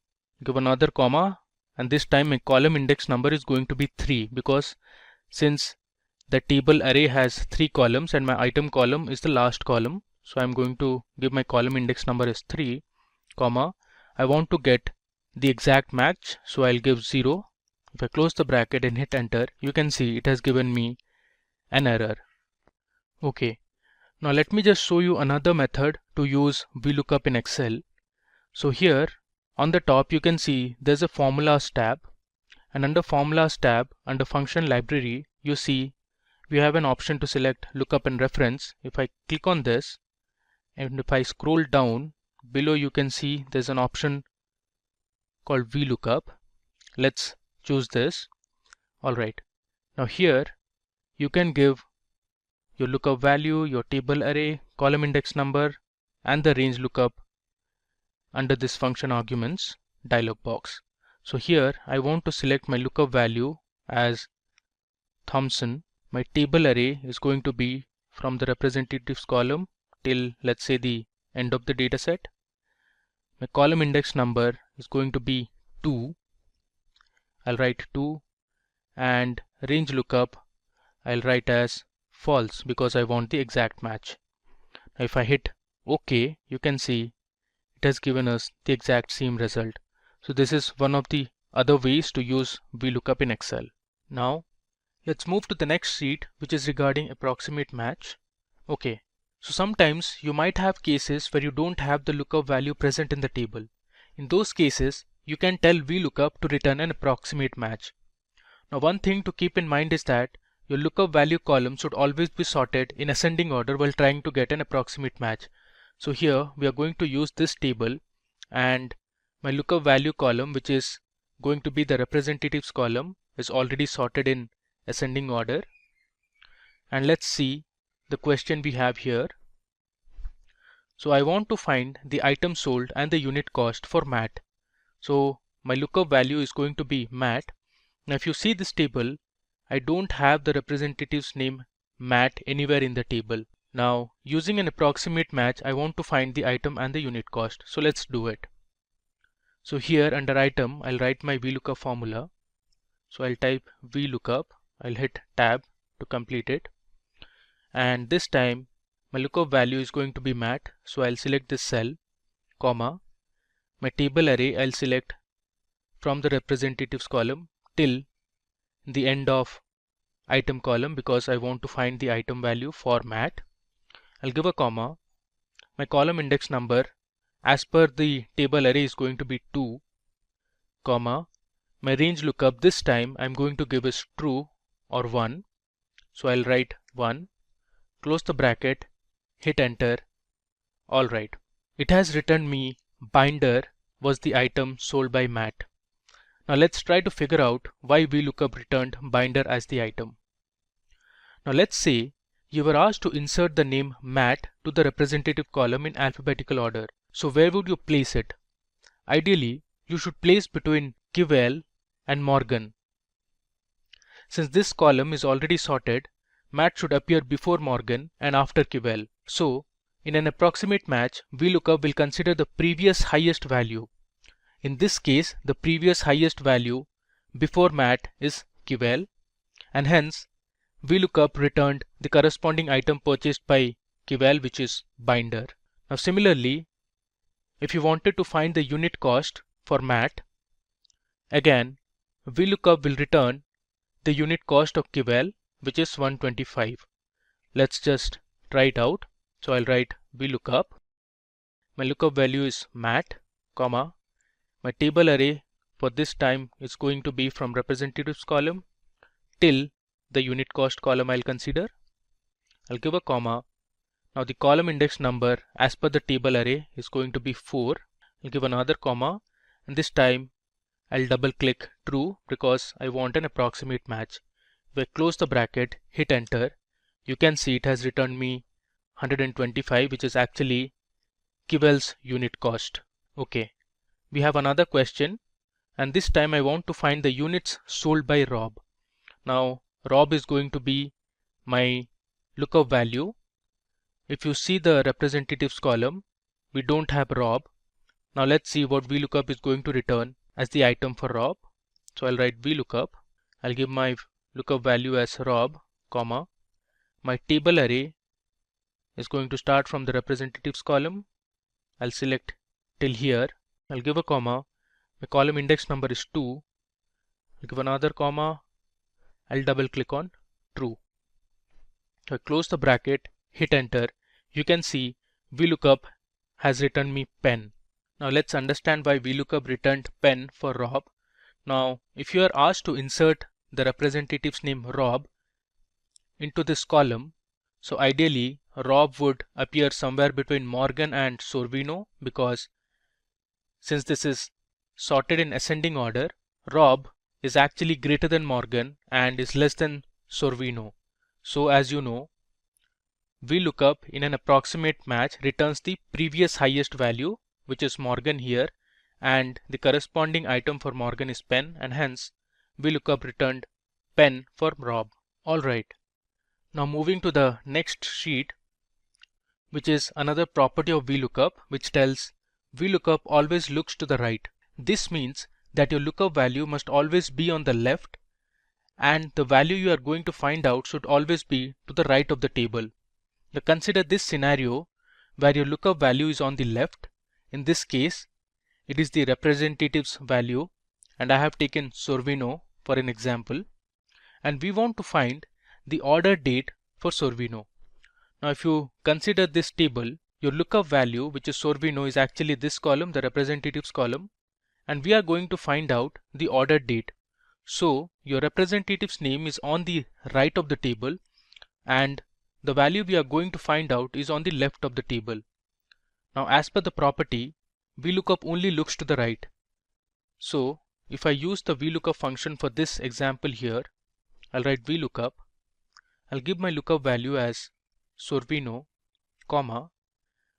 give another comma, and this time my column index number is going to be 3 because since the table array has 3 columns and my item column is the last column, so I'm going to give my column index number as 3, comma. I want to get the exact match, so I'll give 0. If I close the bracket and hit enter, you can see it has given me an error. Okay, now let me just show you another method to use VLOOKUP in Excel. So here on the top you can see there's a formulas tab, and under formulas tab under function library you see we have an option to select lookup and reference. If I click on this and if I scroll down below, you can see there's an option called VLOOKUP. Let's choose this. Alright, now here you can give your lookup value, your table array, column index number, and the range lookup under this function arguments dialog box. So here I want to select my lookup value as Thompson. My table array is going to be from the representatives column till, let's say, the end of the data set. My column index number is going to be 2. I'll write 2, and range lookup I'll write as false because I want the exact match. Now if I hit OK, you can see it has given us the exact same result. So this is one of the other ways to use VLOOKUP in Excel. Now let's move to the next sheet, which is regarding approximate match. Okay, so sometimes you might have cases where you don't have the lookup value present in the table. In those cases, you can tell VLOOKUP to return an approximate match. Now one thing to keep in mind is that your lookup value column should always be sorted in ascending order while trying to get an approximate match. So here we are going to use this table, and my lookup value column, which is going to be the representatives column, is already sorted in ascending order. And let's see the question we have here. So I want to find the item sold and the unit cost for Matt. So my lookup value is going to be Matt. Now if you see this table, I don't have the representative's name Matt anywhere in the table. Now using an approximate match, I want to find the item and the unit cost. So let's do it. So here under item, I'll write my VLOOKUP formula. So I'll type VLOOKUP, I'll hit tab to complete it. And this time my lookup value is going to be Matt. So I'll select this cell, comma. My table array I'll select from the representatives column till the end of item column because I want to find the item value for Matt. I'll give a comma. My column index number as per the table array is going to be 2, comma. My range lookup this time I'm going to give is true or 1. So I'll write 1, close the bracket, hit enter. Alright, it has returned me binder was the item sold by Matt. Now let's try to figure out why VLOOKUP returned binder as the item. Now let's say you were asked to insert the name Matt to the representative column in alphabetical order. So where would you place it? Ideally, you should place between Kivel and Morgan. Since this column is already sorted, Matt should appear before Morgan and after Kivel. So in an approximate match, VLOOKUP will consider the previous highest value. In this case, the previous highest value before Matt is Kivel, and hence VLOOKUP returned the corresponding item purchased by Kivel, which is binder. Now similarly, if you wanted to find the unit cost for Matt, again VLOOKUP will return the unit cost of Kivel, which is 125. Let's just try it out. So I'll write VLOOKUP. My lookup value is Matt, comma. My table array for this time is going to be from representatives column till the unit cost column I'll consider. I'll give a comma. Now the column index number as per the table array is going to be 4. I'll give another comma, and this time I'll double click true because I want an approximate match. If I close the bracket, hit enter, you can see it has returned me 125, which is actually Kivel's unit cost. Okay. We have another question, and this time I want to find the units sold by Rob. Now Rob is going to be my lookup value. If you see the representatives column, we don't have Rob. Now let's see what VLOOKUP is going to return as the item for Rob. So I'll write VLOOKUP. I'll give my lookup value as Rob, comma. My table array is going to start from the representatives column. I'll select till here. I'll give a comma. My column index number is 2. I'll give another comma. I'll double click on true. If I close the bracket, hit enter, you can see VLOOKUP has returned me pen. Now let's understand why VLOOKUP returned pen for Rob. Now if you are asked to insert the representative's name Rob into this column, so ideally Rob would appear somewhere between Morgan and Sorvino, because since this is sorted in ascending order, Rob is actually greater than Morgan and is less than Sorvino. So as you know, VLOOKUP in an approximate match returns the previous highest value, which is Morgan here, and the corresponding item for Morgan is pen, and hence VLOOKUP returned pen for Rob. Alright, now moving to the next sheet, which is another property of VLOOKUP, which tells VLOOKUP always looks to the right. This means that your lookup value must always be on the left, and the value you are going to find out should always be to the right of the table. Now consider this scenario where your lookup value is on the left. In this case, it is the representative's value, and I have taken Sorvino for an example, and we want to find the order date for Sorvino. Now if you consider this table, your lookup value, which is Sorvino, is actually this column, the representatives column, and we are going to find out the order date. So your representative's name is on the right of the table, and the value we are going to find out is on the left of the table. Now as per the property, VLOOKUP only looks to the right. So if I use the VLOOKUP function for this example here, I'll write VLOOKUP. I'll give my lookup value as Sorvino, comma,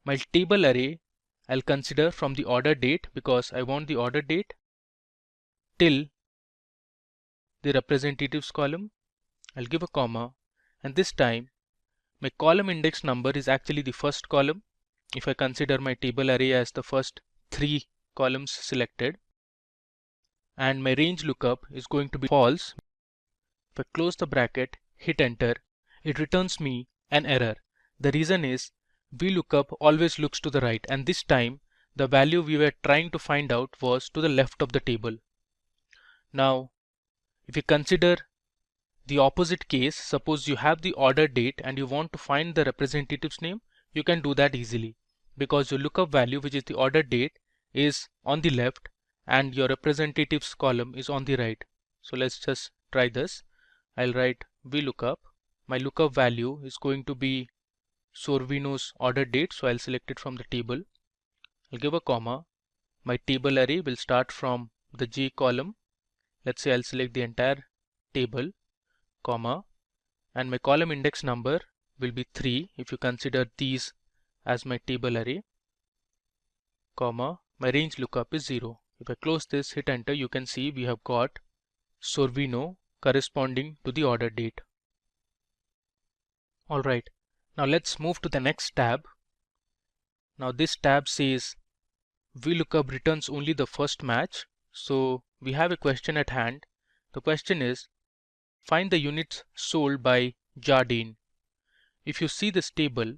my table array I'll consider from the order date, because I want the order date, till the representatives column. I'll give a comma, and this time my column index number is actually the first column, if I consider my table array as the first 3 columns selected, and my range lookup is going to be false. If I close the bracket, hit enter, it returns me an error. The reason is VLOOKUP always looks to the right, and this time the value we were trying to find out was to the left of the table. Now if you consider the opposite case, suppose you have the order date and you want to find the representative's name, you can do that easily, because your lookup value, which is the order date, is on the left and your representatives column is on the right. So let's just try this. I'll write VLOOKUP. My lookup value is going to be Sorvino's order date, so I'll select it from the table. I'll give a comma. My table array will start from the J column. Let's say I'll select the entire table, comma, and my column index number will be 3 if you consider these as my table array, comma, my range lookup is 0. If I close this, hit enter, you can see we have got Sorvino corresponding to the order date. Alright, now let's move to the next tab. Now this tab says VLOOKUP returns only the first match. So we have a question at hand. The question is, find the units sold by Jardine. If you see this table,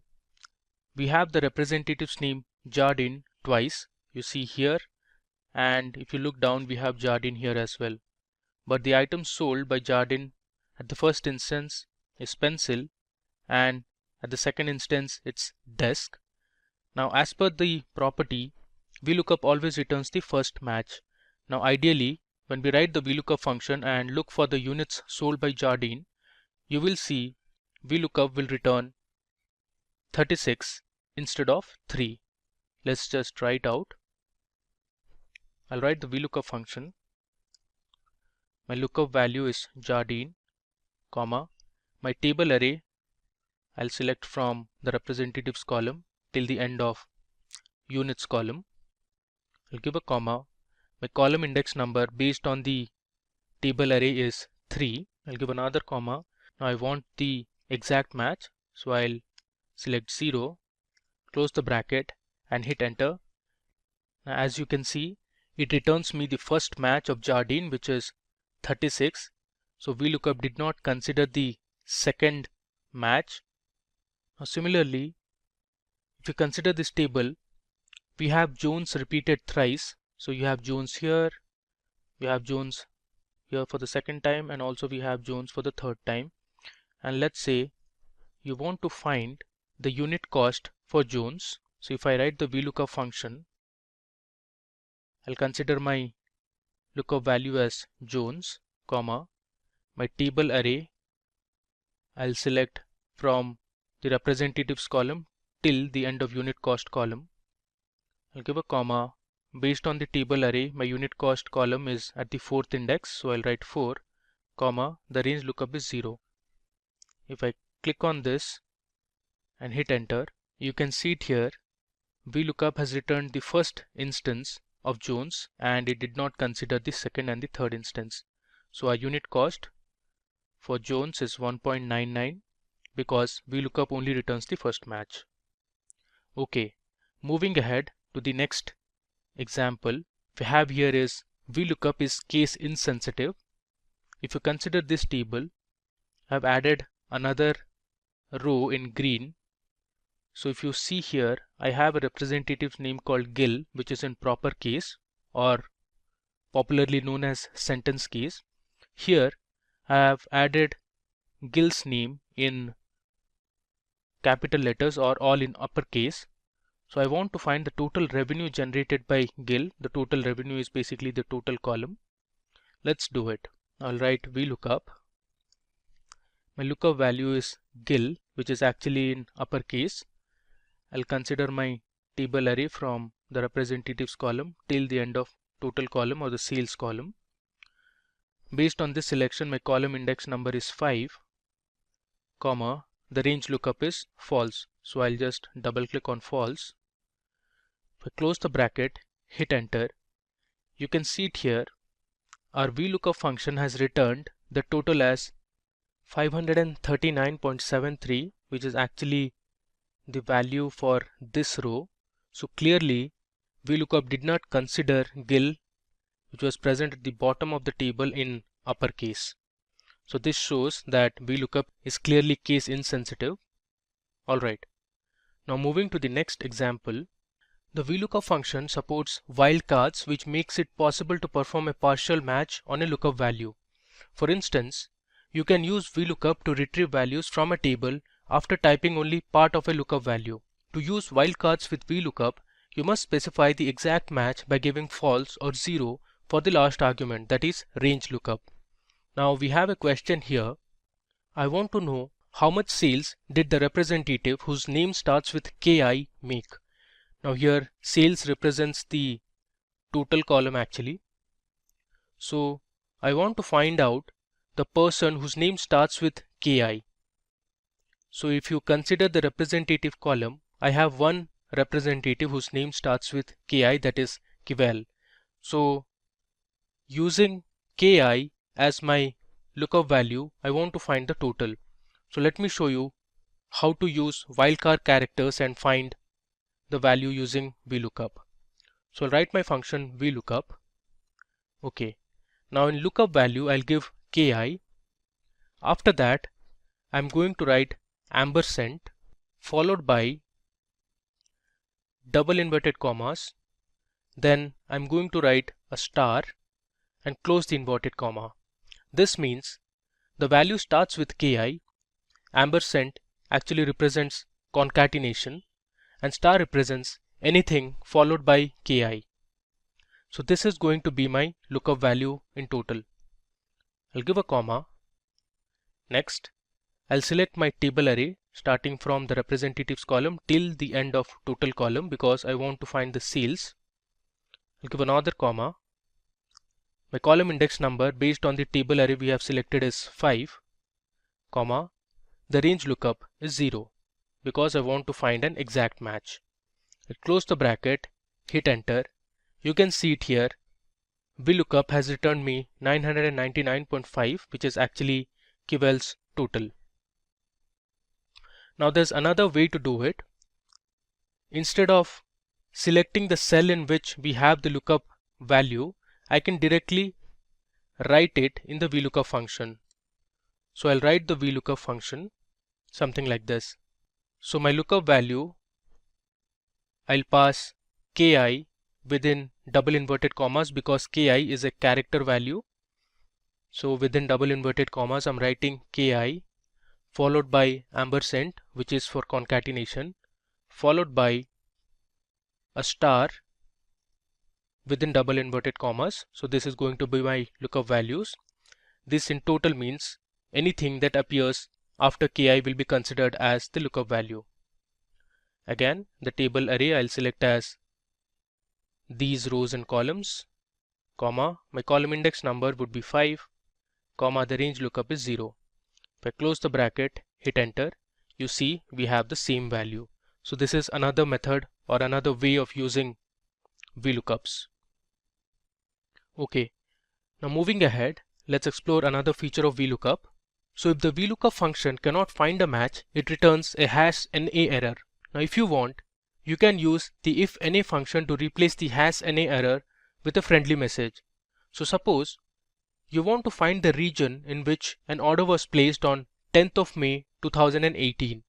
we have the representative's name Jardine twice. You see here, and if you look down, we have Jardine here as well. But the item sold by Jardine at the first instance is pencil, and at the second instance it's desk. Now as per the property, VLOOKUP always returns the first match. Now ideally, when we write the VLOOKUP function and look for the units sold by Jardine, you will see VLOOKUP will return 36 instead of 3. Let's just try it out. I'll write the VLOOKUP function. My lookup value is Jardine, comma, my table array I'll select from the representatives column till the end of units column. I'll give a comma. My column index number based on the table array is 3. I'll give another comma. Now I want the exact match, so I'll select 0, close the bracket and hit enter. Now as you can see, it returns me the first match of Jardine, which is 36. So VLOOKUP did not consider the second match. Now similarly, if you consider this table, we have Jones repeated thrice. So you have Jones here, we have Jones here for the second time, and also we have Jones for the third time. And let's say you want to find the unit cost for Jones. So if I write the VLOOKUP function, I'll consider my lookup value as Jones, comma, my table array I'll select from the representatives column till the end of unit cost column. I'll give a comma. Based on the table array, my unit cost column is at the 4th index, so I'll write 4, comma, the range lookup is 0. If I click on this and hit enter, you can see it here. VLOOKUP has returned the first instance of Jones and it did not consider the second and the third instance. So our unit cost for Jones is 1.99 because VLOOKUP only returns the first match. Okay, moving ahead to the next example we have here is VLOOKUP is case insensitive. If you consider this table, I've added another row in green. So if you see here, I have a representative name called Gil, which is in proper case or popularly known as sentence case. Here I have added Gil's name in capital letters or all in uppercase. So I want to find the total revenue generated by Gil. The total revenue is basically the total column. Let's do it. I'll write VLOOKUP. My lookup value is Gil, which is actually in uppercase. I'll consider my table array from the representatives column till the end of total column or the sales column. Based on this selection, my column index number is 5, comma, the range lookup is false. So I'll just double click on false. If I close the bracket, hit enter, you can see it here. Our VLOOKUP function has returned the total as 539.73, which is actually the value for this row. So clearly VLOOKUP did not consider Gil, which was present at the bottom of the table in uppercase. So this shows that VLOOKUP is clearly case insensitive. Alright, now moving to the next example. The VLOOKUP function supports wildcards, which makes it possible to perform a partial match on a lookup value. For instance, you can use VLOOKUP to retrieve values from a table after typing only part of a lookup value. To use wildcards with VLOOKUP, you must specify the exact match by giving false or 0 for the last argument, that is range lookup. Now we have a question here. I want to know how much sales did the representative whose name starts with KI make. Now here sales represents the total column actually. So I want to find out the person whose name starts with KI. So if you consider the representative column, I have one representative whose name starts with KI, that is Kivel. So using KI as my lookup value, I want to find the total. So let me show you how to use wildcard characters and find the value using VLOOKUP. So I'll write my function VLOOKUP. Okay. Now in lookup value, I'll give KI. After that, I'm going to write ampersand followed by double inverted commas. Then I'm going to write a star and close the inverted comma. This means the value starts with KI, ampersand actually represents concatenation, and star represents anything followed by KI. So this is going to be my lookup value in total. I'll give a comma. Next, I'll select my table array starting from the representatives column till the end of total column because I want to find the sales. I'll give another comma. My column index number based on the table array we have selected is 5, comma, the range lookup is 0 because I want to find an exact match. I'll close the bracket, hit enter. You can see it here. VLOOKUP has returned me 999.5, which is actually Kivel's total. Now there's another way to do it. Instead of selecting the cell in which we have the lookup value, I can directly write it in the VLOOKUP function. So I'll write the VLOOKUP function something like this. So my lookup value, I'll pass KI within double inverted commas because KI is a character value. So within double inverted commas, I'm writing KI followed by ampersand, which is for concatenation, followed by a star within double inverted commas. So this is going to be my lookup values. This in total means anything that appears after KI will be considered as the lookup value. Again, the table array I'll select as these rows and columns, comma, my column index number would be 5, comma, the range lookup is 0. If I close the bracket, hit enter, you see we have the same value. So this is another method or another way of using VLOOKUPs. Okay, now moving ahead, let's explore another feature of VLOOKUP. So if the VLOOKUP function cannot find a match, it returns a #NA error. Now if you want, you can use the if_NA function to replace the #NA error with a friendly message. So suppose you want to find the region in which an order was placed on 10th of May 2018.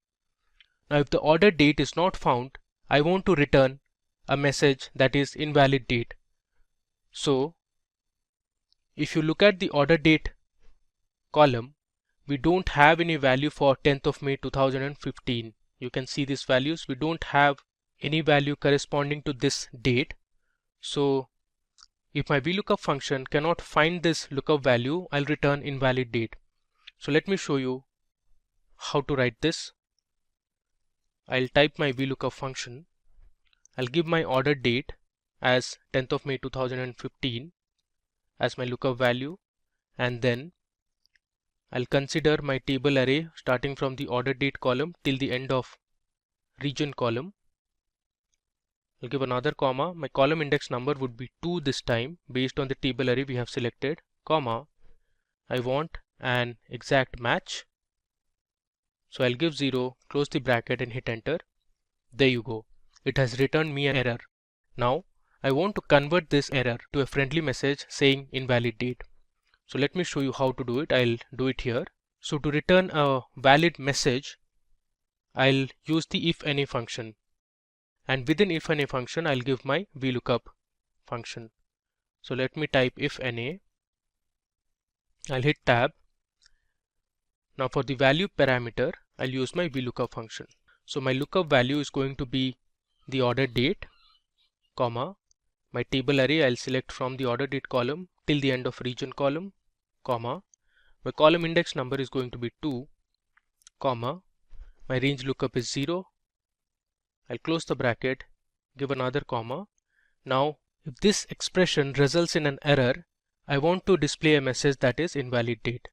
Now if the order date is not found, I want to return a message that is invalid date. So if you look at the order date column, we don't have any value for 10th of May 2015. You can see these values. We don't have any value corresponding to this date. So if my VLOOKUP function cannot find this lookup value, I'll return invalid date. So let me show you how to write this. I'll type my VLOOKUP function. I'll give my order date as 10th of May 2015 as my lookup value, and then I'll consider my table array starting from the order date column till the end of region column. I'll give another comma. My column index number would be 2 this time based on the table array we have selected, comma. I want an exact match. So I'll give 0, close the bracket and hit enter. There you go. It has returned me an error. Now I want to convert this error to a friendly message saying invalid date. So let me show you how to do it. I'll do it here. So to return a valid message, I'll use the if_NA function. And within if_NA function, I'll give my VLOOKUP function. So let me type if_NA. I'll hit tab. Now for the value parameter, I'll use my VLOOKUP function. So my lookup value is going to be the order date, comma. My table array I'll select from the order date column till the end of region column, comma. My column index number is going to be 2, comma. My range lookup is 0. I'll close the bracket, give another comma. Now if this expression results in an error, I want to display a message that is invalid date.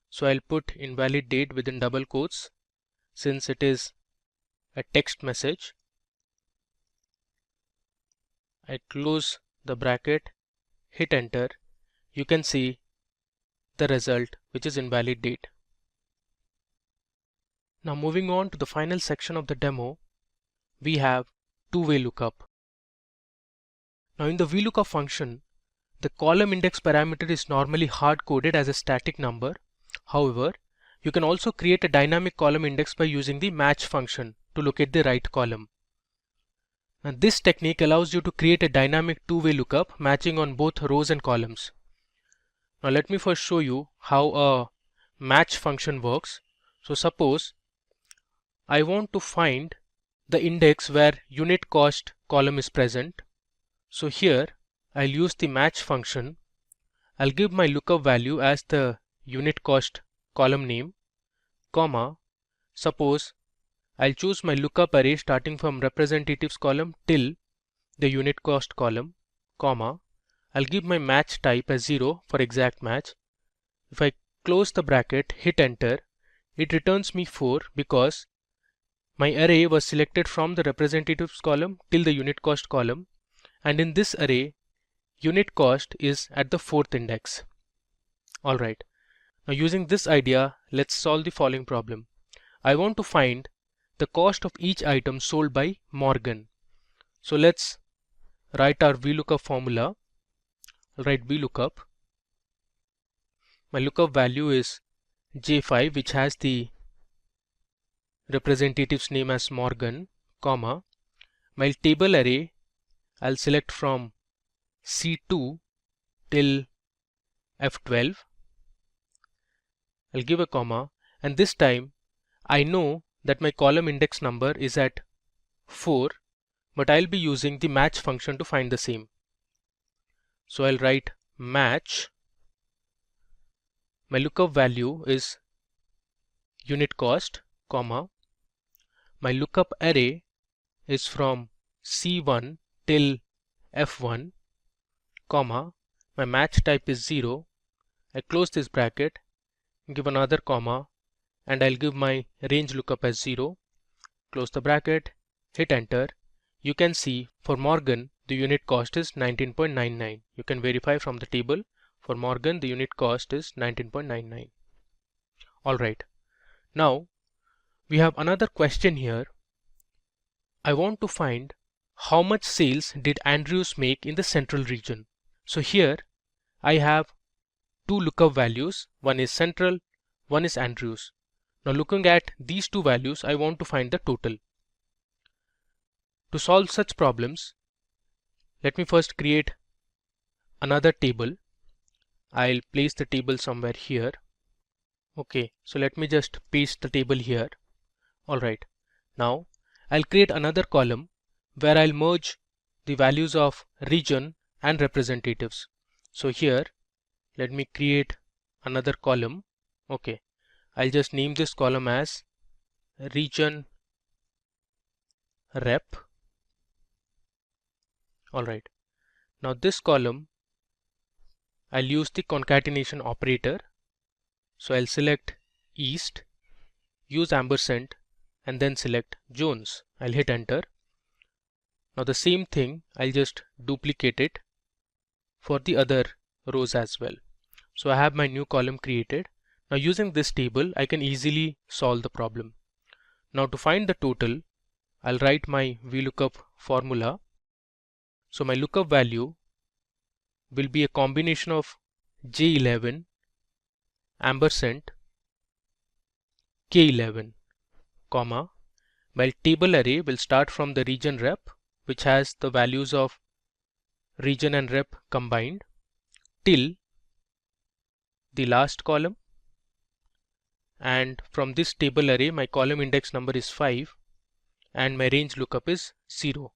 So I'll put invalid date within double quotes since it is a text message. I close the bracket, hit enter. You can see the result, which is invalid date. Now moving on to the final section of the demo, we have two-way lookup. Now in the VLOOKUP function, the column index parameter is normally hard-coded as a static number. However, you can also create a dynamic column index by using the match function to locate the right column. And this technique allows you to create a dynamic two-way lookup matching on both rows and columns. Now let me first show you how a match function works. So suppose I want to find the index where unit cost column is present. So here I'll use the match function. I'll give my lookup value as the unit cost column name, comma. Suppose I'll choose my lookup array starting from representatives column till the unit cost column, comma. I'll give my match type as 0 for exact match. If I close the bracket, hit enter, it returns me 4 because my array was selected from the representatives column till the unit cost column, and in this array unit cost is at the 4th index. Alright, now using this idea, let's solve the following problem. I want to find the cost of each item sold by Morgan. So let's write our VLOOKUP formula. I'll write VLOOKUP. My lookup value is J5, which has the representative's name as Morgan, comma. My table array I'll select from C2 till F12. I'll give a comma, and this time I know that my column index number is at 4, but I'll be using the match function to find the same. So I'll write match. My lookup value is unit cost, comma. My lookup array is from C1 till F1, comma. My match type is 0. I close this bracket, give another comma, and I'll give my range lookup as 0. Close the bracket, hit enter. You can see for Morgan the unit cost is 19.99. You can verify from the table. For Morgan the unit cost is 19.99. Alright, now we have another question here. I want to find how much sales did Andrews make in the central region. So here I have two lookup values. One is central, one is Andrews. Now looking at these two values, I want to find the total. To solve such problems, let me first create another table. I'll place the table somewhere here. Okay, so let me just paste the table here. Alright, now I'll create another column where I'll merge the values of region and representatives. So here, let me create another column. Okay, I'll just name this column as region rep. Alright, now this column I'll use the concatenation operator. So I'll select East, use ampersand, and then select Jones. I'll hit enter. Now the same thing, I'll just duplicate it for the other rows as well. So I have my new column created. Now using this table, I can easily solve the problem. Now to find the total, I'll write my VLOOKUP formula. So my lookup value will be a combination of J11 ampersand K11, comma, my table array will start from the region rep, which has the values of region and rep combined, till the last column, and from this table array my column index number is 5 and my range lookup is 0.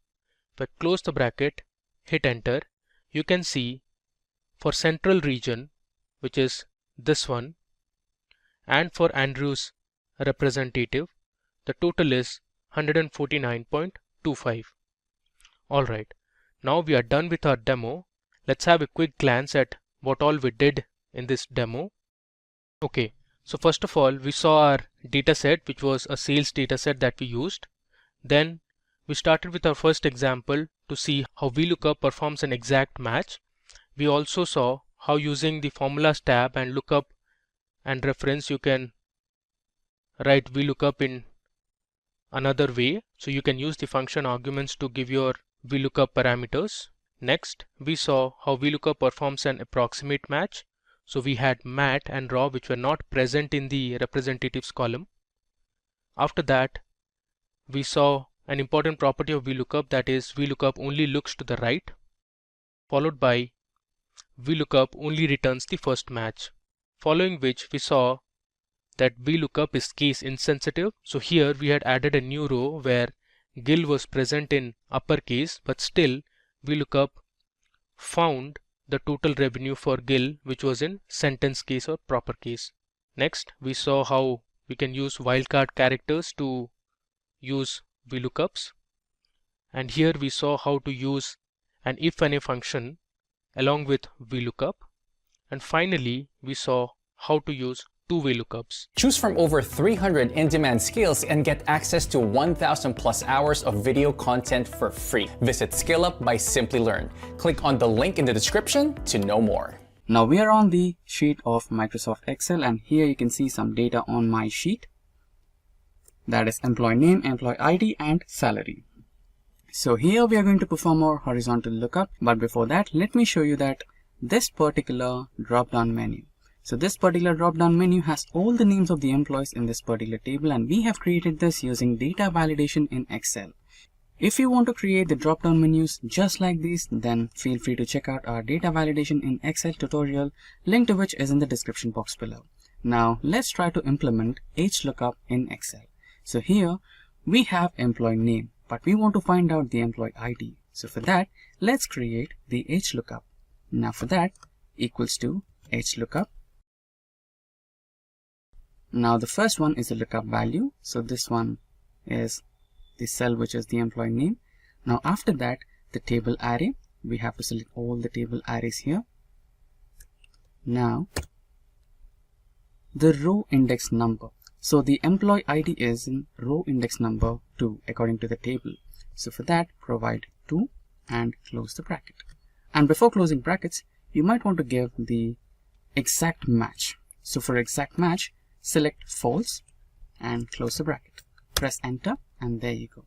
If I close the bracket, hit enter, you can see for central region, which is this one, and for Andrews representative, the total is 149.25. Alright, now we are done with our demo. Let's have a quick glance at what all we did in this demo. Okay, so first of all, we saw our data set, which was a sales data set that we used. Then we started with our first example to see how VLOOKUP performs an exact match. We also saw how using the formulas tab and lookup and reference you can write VLOOKUP in another way. So you can use the function arguments to give your VLOOKUP parameters. Next, we saw how VLOOKUP performs an approximate match. So we had mat and raw, which were not present in the representatives column. After that, we saw an important property of VLOOKUP, that is VLOOKUP only looks to the right, followed by VLOOKUP only returns the first match. Following which we saw that VLOOKUP is case insensitive. So here we had added a new row where GIL was present in uppercase, but still VLOOKUP found the total revenue for GIL, which was in sentence case or proper case. Next, we saw how we can use wildcard characters to use VLOOKUPs. And here we saw how to use an if and a function along with VLOOKUP. And finally, we saw how to use two-way lookups.
Choose from over 300 in-demand skills and get access to 1,000 plus hours of video content for free. Visit SkillUp by Simplilearn. Click on the link in the description to know more.
Now we are on the sheet of Microsoft Excel, and here you can see some data on my sheet. That is employee name, employee ID, and salary. So here we are going to perform our horizontal lookup, but before that, let me show you that this particular drop-down menu. So this particular drop-down menu has all the names of the employees in this particular table, and we have created this using data validation in Excel. If you want to create the drop-down menus just like these, then feel free to check out our data validation in Excel tutorial, link to which is in the description box below. Now let's try to implement HLOOKUP in Excel. So here we have employee name, but we want to find out the employee ID. So for that, let's create the HLOOKUP. Now for that, equals to HLOOKUP. Now the first one is the lookup value. So this one is the cell which is the employee name. Now after that, the table array, we have to select all the table arrays here. Now the row index number. So the employee ID is in row index number 2 according to the table. So for that, provide 2 and close the bracket. And before closing brackets, you might want to give the exact match. So for exact match, select false and close the bracket. Press enter and there you go.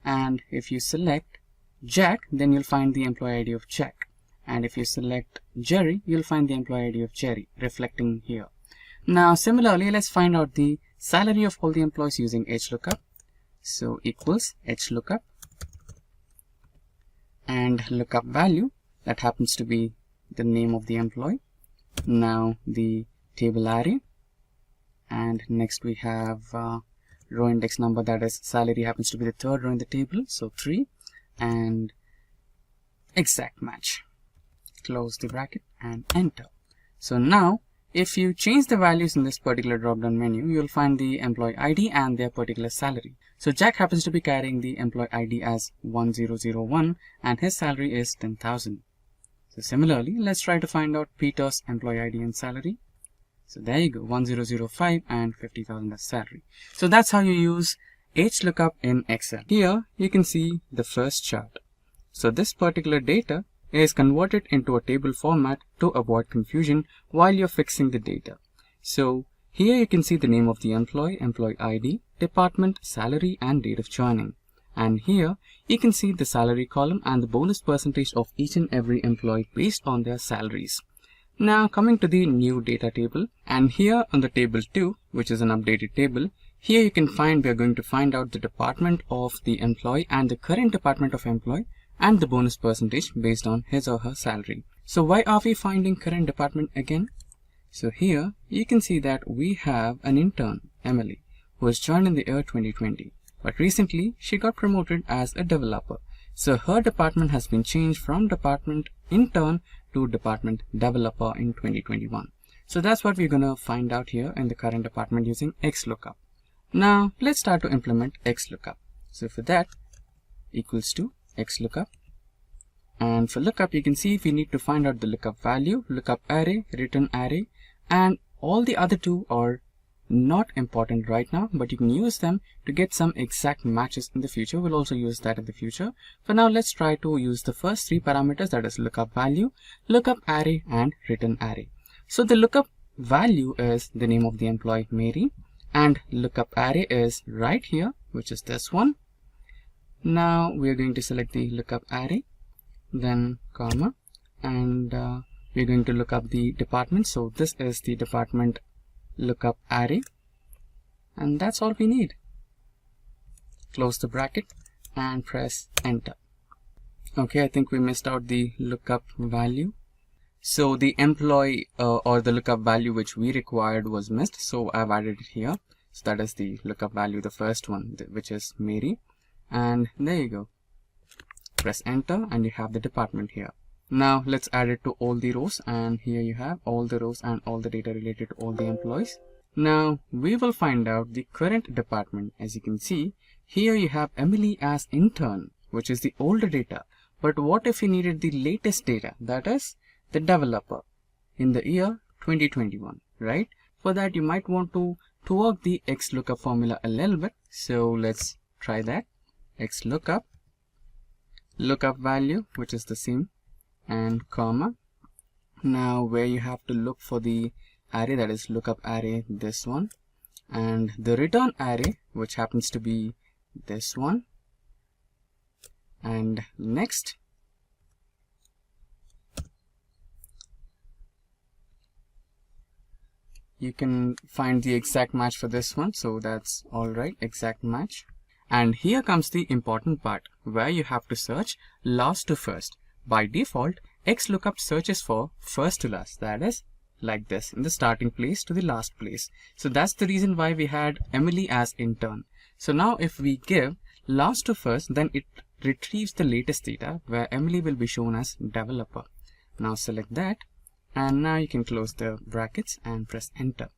And if you select Jack, then you'll find the employee ID of Jack. And if you select Jerry, you'll find the employee ID of Jerry reflecting here. Now similarly, let's find out the salary of all the employees using HLOOKUP. So equals HLOOKUP and lookup value, that happens to be the name of the employee. Now the table array, and next we have row index number, that is salary happens to be the third row in the table, so 3, and exact match. Close the bracket and enter. So now if you change the values in this particular drop down menu, you'll find the employee ID and their particular salary. So Jack happens to be carrying the employee ID as 1001 and his salary is 10,000. So similarly, let's try to find out Peter's employee ID and salary. So there you go, 1005 and 50,000 as salary. So that's how you use HLOOKUP in Excel. Here you can see the first chart. So this particular data is converted into a table format to avoid confusion while you're fixing the data. So here you can see the name of the employee, employee ID, department, salary and date of joining. And here you can see the salary column and the bonus percentage of each and every employee based on their salaries. Now coming to the new data table, and here on the table 2, which is an updated table, here you can find we are going to find out the department of the employee and the current department of employee and the bonus percentage based on his or her salary. So why are we finding current department again? So here you can see that we have an intern, Emily, who was joined in the year 2020, but recently she got promoted as a developer. So her department has been changed from department intern to department developer in 2021. So that's what we're going to find out here in the current department using XLOOKUP. Now let's start to implement XLOOKUP. So for that, equals to XLOOKUP, and for lookup you can see if we need to find out the lookup value, lookup array, return array, and all the other two are not important right now, but you can use them to get some exact matches in the future. We'll also use that in the future. For now, let's try to use the first 3 parameters, that is lookup value, lookup array and return array. So the lookup value is the name of the employee Mary, and lookup array is right here, which is this one. Now we are going to select the lookup array, then comma, and we're going to look up the department. So this is the department lookup array, and that's all we need. Close the bracket and press enter. Okay, I think we missed out the lookup value. So the employee or the lookup value which we required was missed, so I've added it here. So that is the lookup value, the first one, which is Mary. And there you go. Press enter and you have the department here. Now let's add it to all the rows, and here you have all the rows and all the data related to all the employees. Now we will find out the current department. As you can see, here you have Emily as intern, which is the older data. But what if you needed the latest data, that is the developer in the year 2021, right? For that you might want to work the XLOOKUP formula a little bit. So let's try that. XLOOKUP, lookup value, which is the same, and comma. Now where you have to look for the array, that is lookup array, this one, and the return array, which happens to be this one. And next, you can find the exact match for this one, so that's all right, exact match. And here comes the important part, where you have to search last to first. By default, XLOOKUP searches for first to last, that is like this, in the starting place to the last place. So that's the reason why we had Emily as intern. So now if we give last to first, then it retrieves the latest data where Emily will be shown as developer. Now select that, and now you can close the brackets and press enter.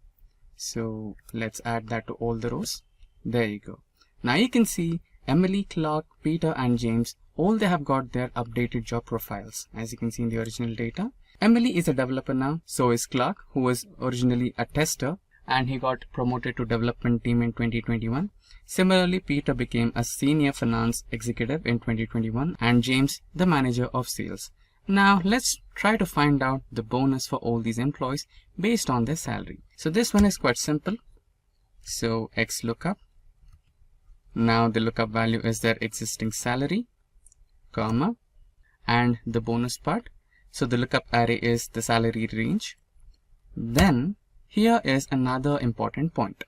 So let's add that to all the rows. There you go. Now you can see Emily, Clark, Peter and James, all they have got their updated job profiles. As you can see in the original data, Emily is a developer now, so is Clark, who was originally a tester, and he got promoted to development team in 2021. Similarly, Peter became a senior finance executive in 2021 and James the manager of sales. Now let's try to find out the bonus for all these employees based on their salary. So this one is quite simple. So X lookup. Now the lookup value is their existing salary, comma, and the bonus part. So the lookup array is the salary range. Then here is another important point.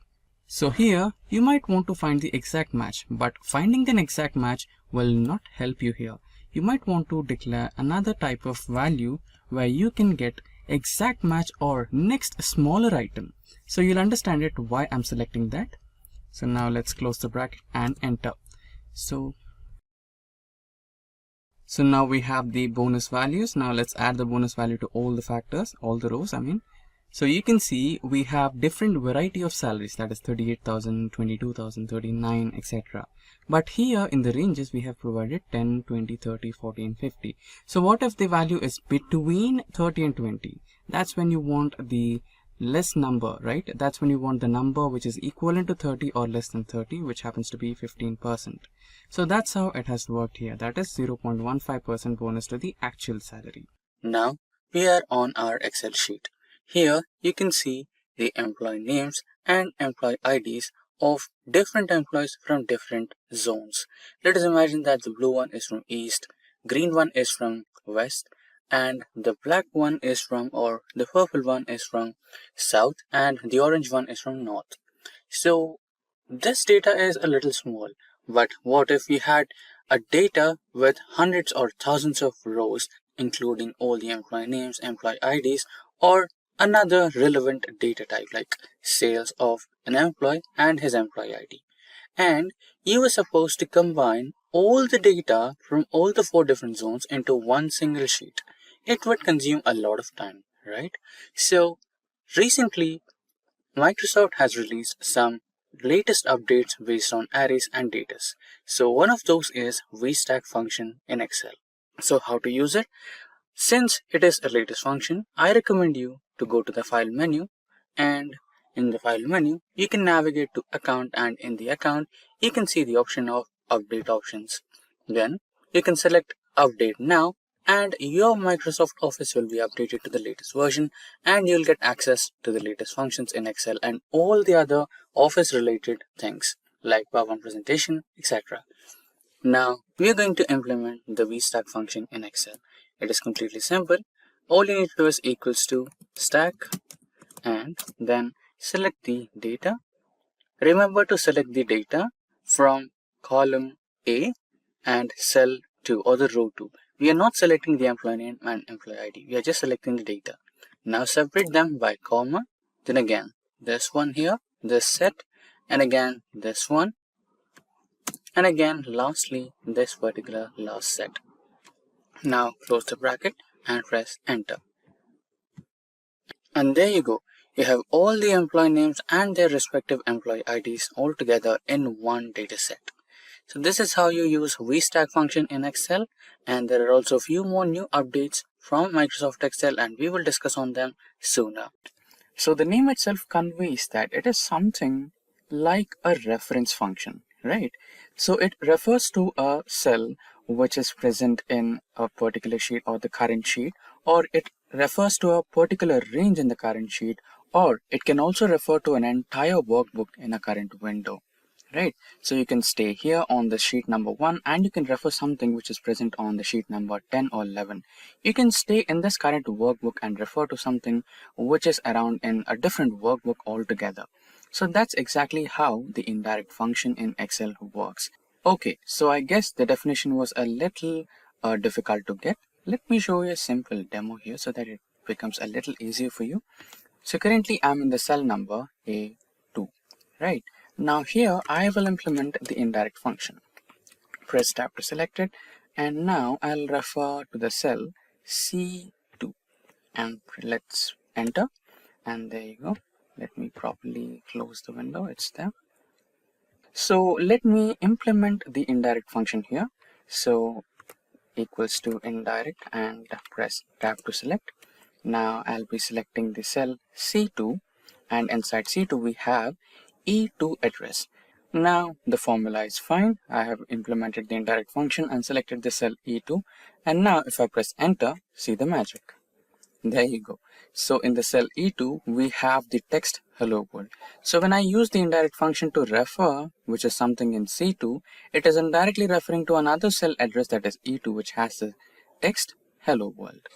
So here you might want to find the exact match, but finding an exact match will not help you here. You might want to declare another type of value where you can get exact match or next smaller item. So you'll understand it why I'm selecting that. So now let's close the bracket and enter. So now we have the bonus values. Now let's add the bonus value to all the factors, all the rows, I mean. So you can see we have different variety of salaries, that is 38,000, 22,000, 39, etc. But here in the ranges we have provided 10, 20, 30, 40 and 50. So what if the value is between 30 and 20? That's when you want the less number, right? That's when you want the number which is equivalent to 30 or less than 30, which happens to be 15%. So that's how it has worked here. That is 0.15% bonus to the actual salary.
Now we are on our Excel sheet. Here you can see the employee names and employee IDs of different employees from different zones. Let us imagine that the blue one is from East, green one is from West, and the black one is from, or the purple one is from South, and the orange one is from North. So this data is a little small, but what if we had a data with hundreds or thousands of rows, including all the employee names, employee IDs, or another relevant data type like sales of an employee and his employee ID. And you were supposed to combine all the data from all the 4 different zones into one single sheet. It would consume a lot of time, right? So recently, Microsoft has released some latest updates based on arrays and data. So one of those is VStack function in Excel. So how to use it? Since it is a latest function, I recommend you to go to the file menu, and in the file menu you can navigate to account, and in the account you can see the option of update options. Then you can select update now and your Microsoft Office will be updated to the latest version, and you'll get access to the latest functions in Excel and all the other Office related things like PowerPoint presentation, etc. Now we are going to implement the VStack function in Excel. It is completely simple. All you need to do is equals to stack and then select the data. Remember to select the data from column A and cell 2 or the row 2. We are not selecting the employee name and employee ID. We are just selecting the data. Now separate them by comma. Then again this one here, this set, and again this one, and again lastly this particular last set. Now close the bracket and press enter. And there you go. You have all the employee names and their respective employee IDs all together in one data set. So this is how you use VStack function in Excel, and there are also a few more new updates from Microsoft Excel and we will discuss on them sooner. So the name itself conveys that it is something like a reference function, right? So it refers to a cell which is present in a particular sheet or the current sheet, or it refers to a particular range in the current sheet, or it can also refer to an entire workbook in a current window, right? So you can stay here on the sheet number 1 and you can refer something which is present on the sheet number 10 or 11. You can stay in this current workbook and refer to something which is around in a different workbook altogether. So that's exactly how the indirect function in Excel works. Okay, so I guess the definition was a little difficult to get. Let me show you a simple demo here so that it becomes a little easier for you. So currently I'm in the cell number A2, right? Now here I will implement the indirect function. Press tab to select it, and now I'll refer to the cell C2 and let's enter, and there you go. Let me properly close the window, it's there. So let me implement the indirect function here. So equals to indirect and press tab to select. Now I'll be selecting the cell C2 and inside C2 we have E2 address. Now the formula is fine. I have implemented the indirect function and selected the cell E2, and now if I press enter, see the magic. There you go. So in the cell E2 we have the text hello world. So when I use the indirect function to refer, which is something in C2, it is indirectly referring to another cell address, that is E2, which has the text hello world.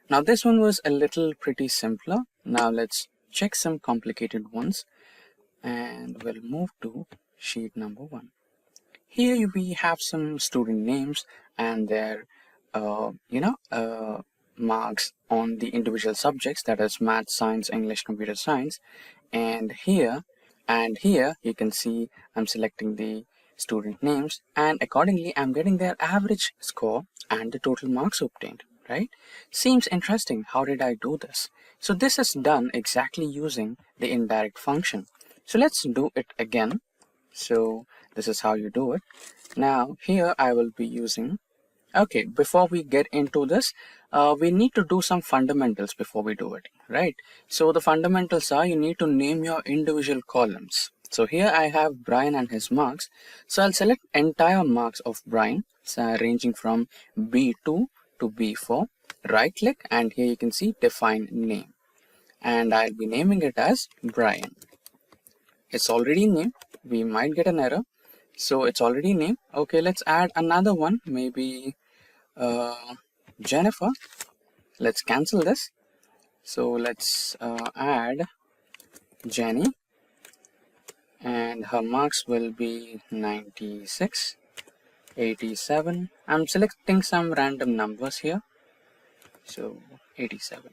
Now this one was a little pretty simpler. Now let's check some complicated ones, and we'll move to sheet number 1. Here we have some student names and their marks on the individual subjects, that is math, science, English, computer science. And here you can see I'm selecting the student names, and accordingly I'm getting their average score and the total marks obtained, right? Seems interesting. How did I do this? So this is done exactly using the indirect function. So let's do it again. So this is how you do it. Now here I will be using, okay, before we get into this, we need to do some fundamentals before we do it, right? So the fundamentals are, you need to name your individual columns. So here I have Brian and his marks. So I'll select entire marks of Brian, ranging from B2 to B4. Right click, and here you can see define name, and I'll be naming it as Brian. It's already named. We might get an error. So it's already named. Okay, let's add another one, maybe Jennifer. Let's cancel this. So let's add Jenny, and her marks will be 96, 87. I'm selecting some random numbers here. So 87.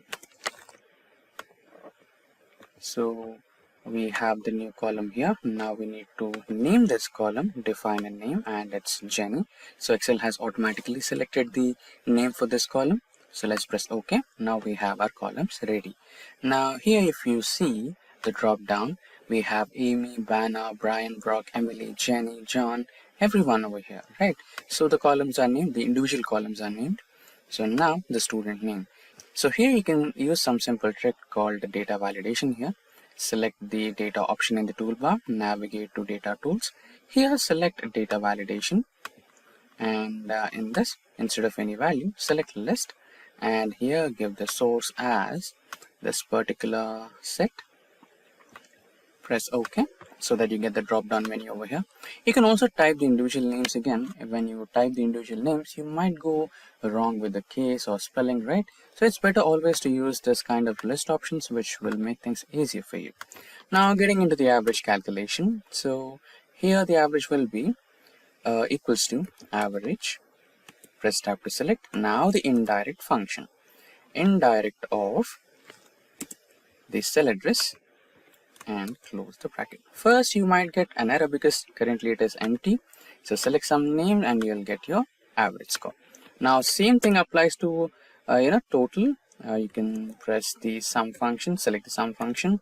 So we have the new column here. Now we need to name this column, define a name, and it's Jenny. So Excel has automatically selected the name for this column. So let's press OK. Now we have our columns ready. Now here if you see the drop down, we have Amy, Banner, Brian, Brock, Emily, Jenny, John, everyone over here, right? So the columns are named, the individual columns are named. So now the student name. So here you can use some simple trick called data validation here. Select the data option in the toolbar, navigate to data tools. Here select data validation, and in this, instead of any value, select list, and here give the source as this particular set. Press OK, so that you get the drop down menu over here. You can also type the individual names again. When you type the individual names, you might go wrong with the case or spelling, right? So it's better always to use this kind of list options, which will make things easier for you. Now getting into the average calculation. So here the average will be equals to average. Press tab to select. Now the indirect function. Indirect of the cell address, and close the bracket. First you might get an error because currently it is empty. So select some name and you'll get your average score. Now same thing applies to total. You can press the sum function, select the sum function,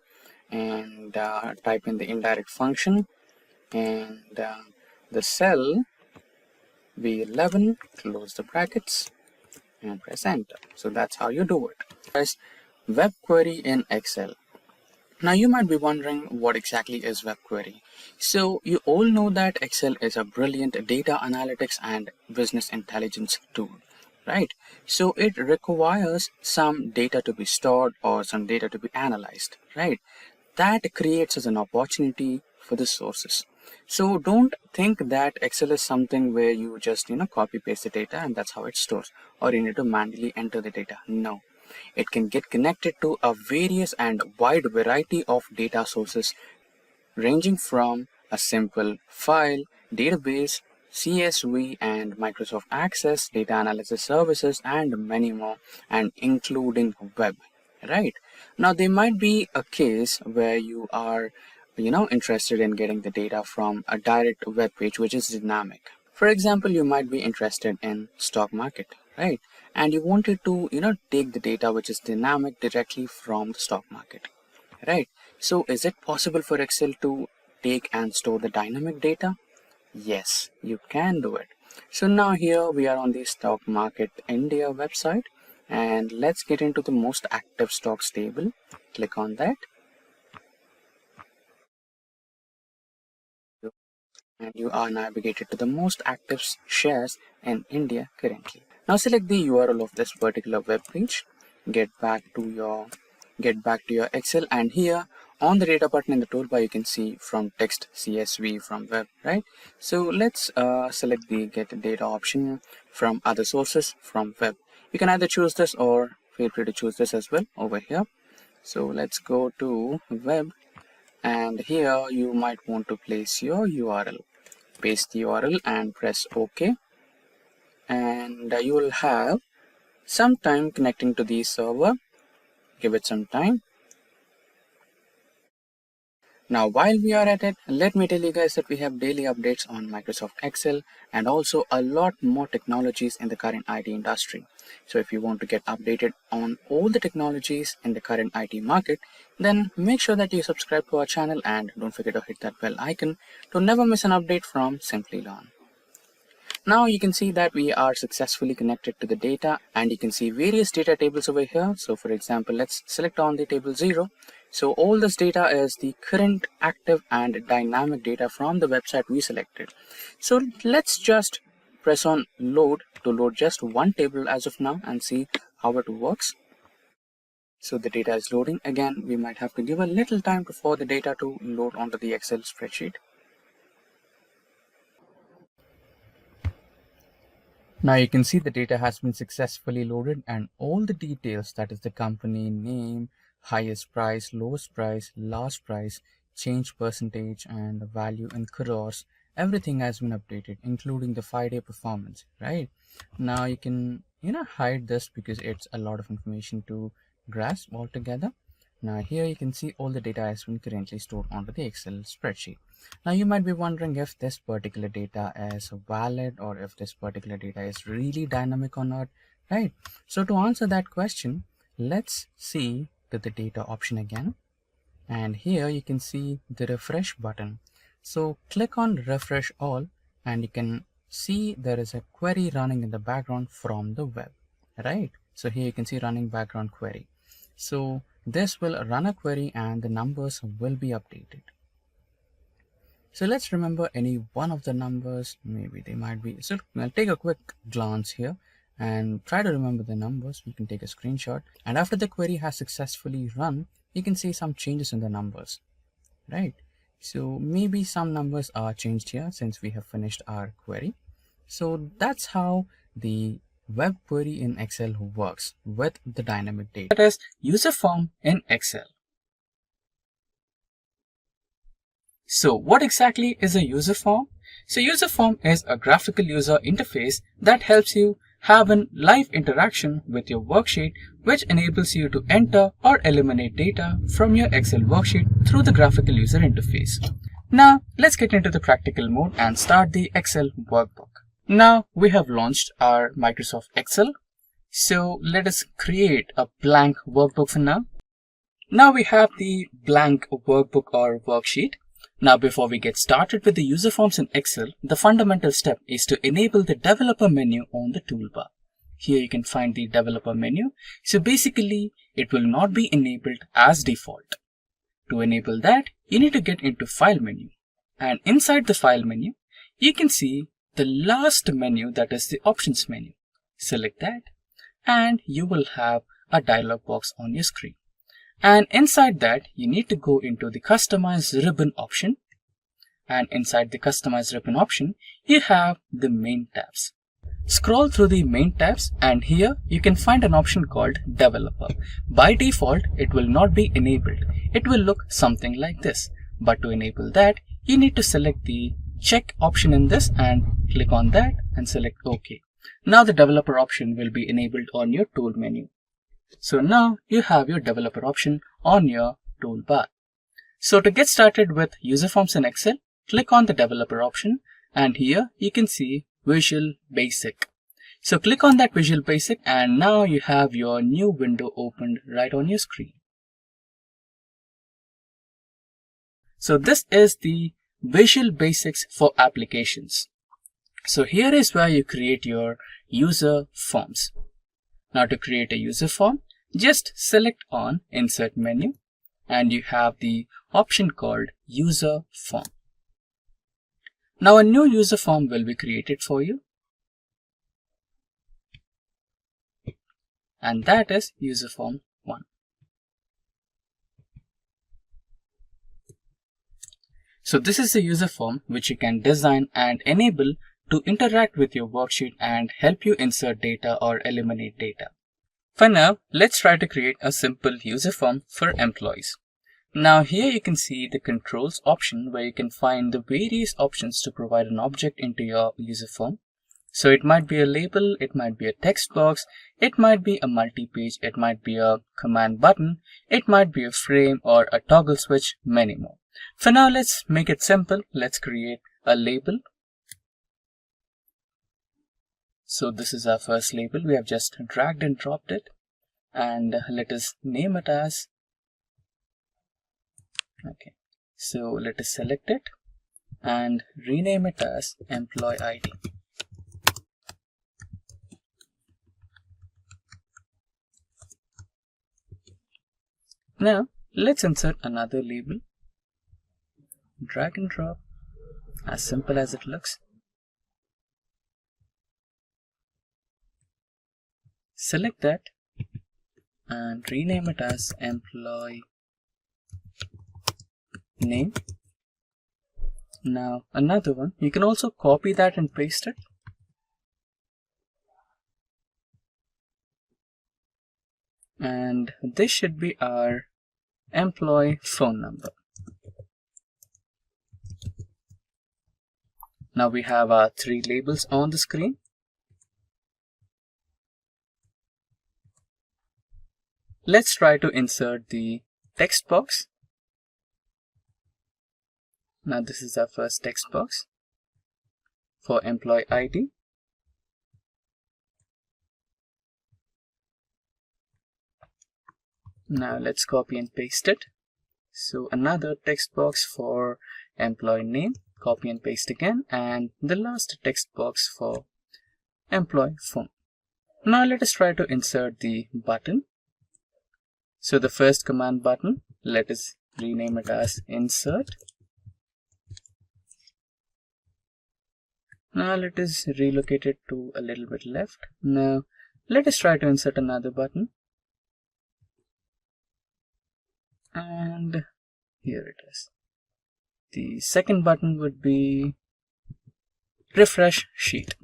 and type in the indirect function, and the cell B11, close the brackets and press enter. So that's how you do it. Press web query in Excel. Now you might be wondering what exactly is web query. So you all know that Excel is a brilliant data analytics and business intelligence tool, right? So it requires some data to be stored or some data to be analyzed, right? That creates as an opportunity for the sources. So don't think that Excel is something where you just copy paste the data and that's how it stores, or you need to manually enter the data. No. It can get connected to a various and wide variety of data sources, ranging from a simple file, database, CSV, and Microsoft Access, data analysis services, and many more, and including web, right? Now there might be a case where you are interested in getting the data from a direct web page which is dynamic. For example, you might be interested in stock market, right? And you wanted to take the data which is dynamic directly from the stock market, right? So is it possible for Excel to take and store the dynamic data? Yes, you can do it. So now here we are on the stock market India website, and let's get into the most active stocks table. Click on that. and you are navigated to the most active shares in India currently. Now select the URL of this particular web page, get back to your Excel, and here on the data button in the toolbar you can see from text, CSV, from web, right? So let's select the get data option from other sources, from web. You can either choose this or feel free to choose this as well over here. So let's go to web, and here you might want to place your URL. Paste the URL and press OK, and you will have some time connecting to the server. Give it some time. Now while we are at it, let me tell you guys that we have daily updates on Microsoft Excel and also a lot more technologies in the current IT industry. So if you want to get updated on all the technologies in the current IT market, then make sure that you subscribe to our channel and don't forget to hit that bell icon to never miss an update from Simplilearn. Now you can see that we are successfully connected to the data, and you can see various data tables over here. So for example, let's select on the table 0. So all this data is the current active and dynamic data from the website we selected. So let's just press on load to load just one table as of now and see how it works. So the data is loading. Again, we might have to give a little time for the data to load onto the Excel spreadsheet. Now you can see the data has been successfully loaded, and all the details, that is the company name, highest price, lowest price, last price, change percentage, and value in crores, everything has been updated, including the 5-day performance, right? Now you can hide this because it's a lot of information to grasp altogether. Now here you can see all the data has been currently stored onto the Excel spreadsheet. Now you might be wondering if this particular data is valid or if this particular data is really dynamic or not, right? So to answer that question, let's see to the data option again, and here you can see the refresh button. So click on refresh all, and you can see there is a query running in the background from the web, right? So here you can see running background query. So this will run a query and the numbers will be updated. So let's remember any one of the numbers. Maybe they might be, so I'll take a quick glance here and try to remember the numbers. We can take a screenshot, and after the query has successfully run, you can see some changes in the numbers, right? So maybe some numbers are changed here since we have finished our query. So that's how the web query in Excel works with the dynamic data. That is user form in Excel. So what exactly is a user form? So user form is a graphical user interface that helps you have a live interaction with your worksheet, which enables you to enter or eliminate data from your Excel worksheet through the graphical user interface. Now let's get into the practical mode and start the Excel workbook. Now we have launched our Microsoft Excel. So let us create a blank workbook for now. Now we have the blank workbook or worksheet. Now before we get started with the user forms in Excel, the fundamental step is to enable the developer menu on the toolbar. Here you can find the developer menu. So basically it will not be enabled as default. To enable that, you need to get into file menu, and inside the file menu you can see the last menu, that is the options menu. Select that and you will have a dialog box on your screen. And inside that, you need to go into the customize ribbon option. And inside the customize ribbon option, you have the main tabs. Scroll through the main tabs, and here you can find an option called developer. By default, it will not be enabled. It will look something like this. But to enable that, you need to select the check option in this and click on that and select OK. Now the developer option will be enabled on your tool menu. So now you have your developer option on your toolbar. So to get started with user forms in Excel, click on the developer option, and here you can see Visual Basic. So click on that Visual Basic, and now you have your new window opened right on your screen. So this is the Visual Basics for applications. So here is where you create your user forms. Now to create a user form, just select on Insert menu, and you have the option called User Form. Now a new user form will be created for you, and that is user form 1. So this is the user form which you can design and enable to interact with your worksheet and help you insert data or eliminate data. For now, let's try to create a simple user form for employees. Now here you can see the controls option where you can find the various options to provide an object into your user form. So it might be a label, it might be a text box, it might be a multi-page, it might be a command button, it might be a frame or a toggle switch, many more. For now, let's make it simple. Let's create a label. So this is our first label. We have just dragged and dropped it, and let us name it as, okay, so let us select it and rename it as employee ID. Now let's insert another label. Drag and drop, as simple as it looks. Select that and rename it as employee name. Now another one, you can also copy that and paste it. And this should be our employee phone number. Now we have our 3 labels on the screen. Let's try to insert the text box. Now this is our first text box for employee ID. Now let's copy and paste it. So another text box for employee name, copy and paste again, and the last text box for employee phone. Now let us try to insert the button. So the first command button, let us rename it as insert. Now let us relocate it to a little bit left. Now let us try to insert another button. And here it is. The second button would be refresh sheet.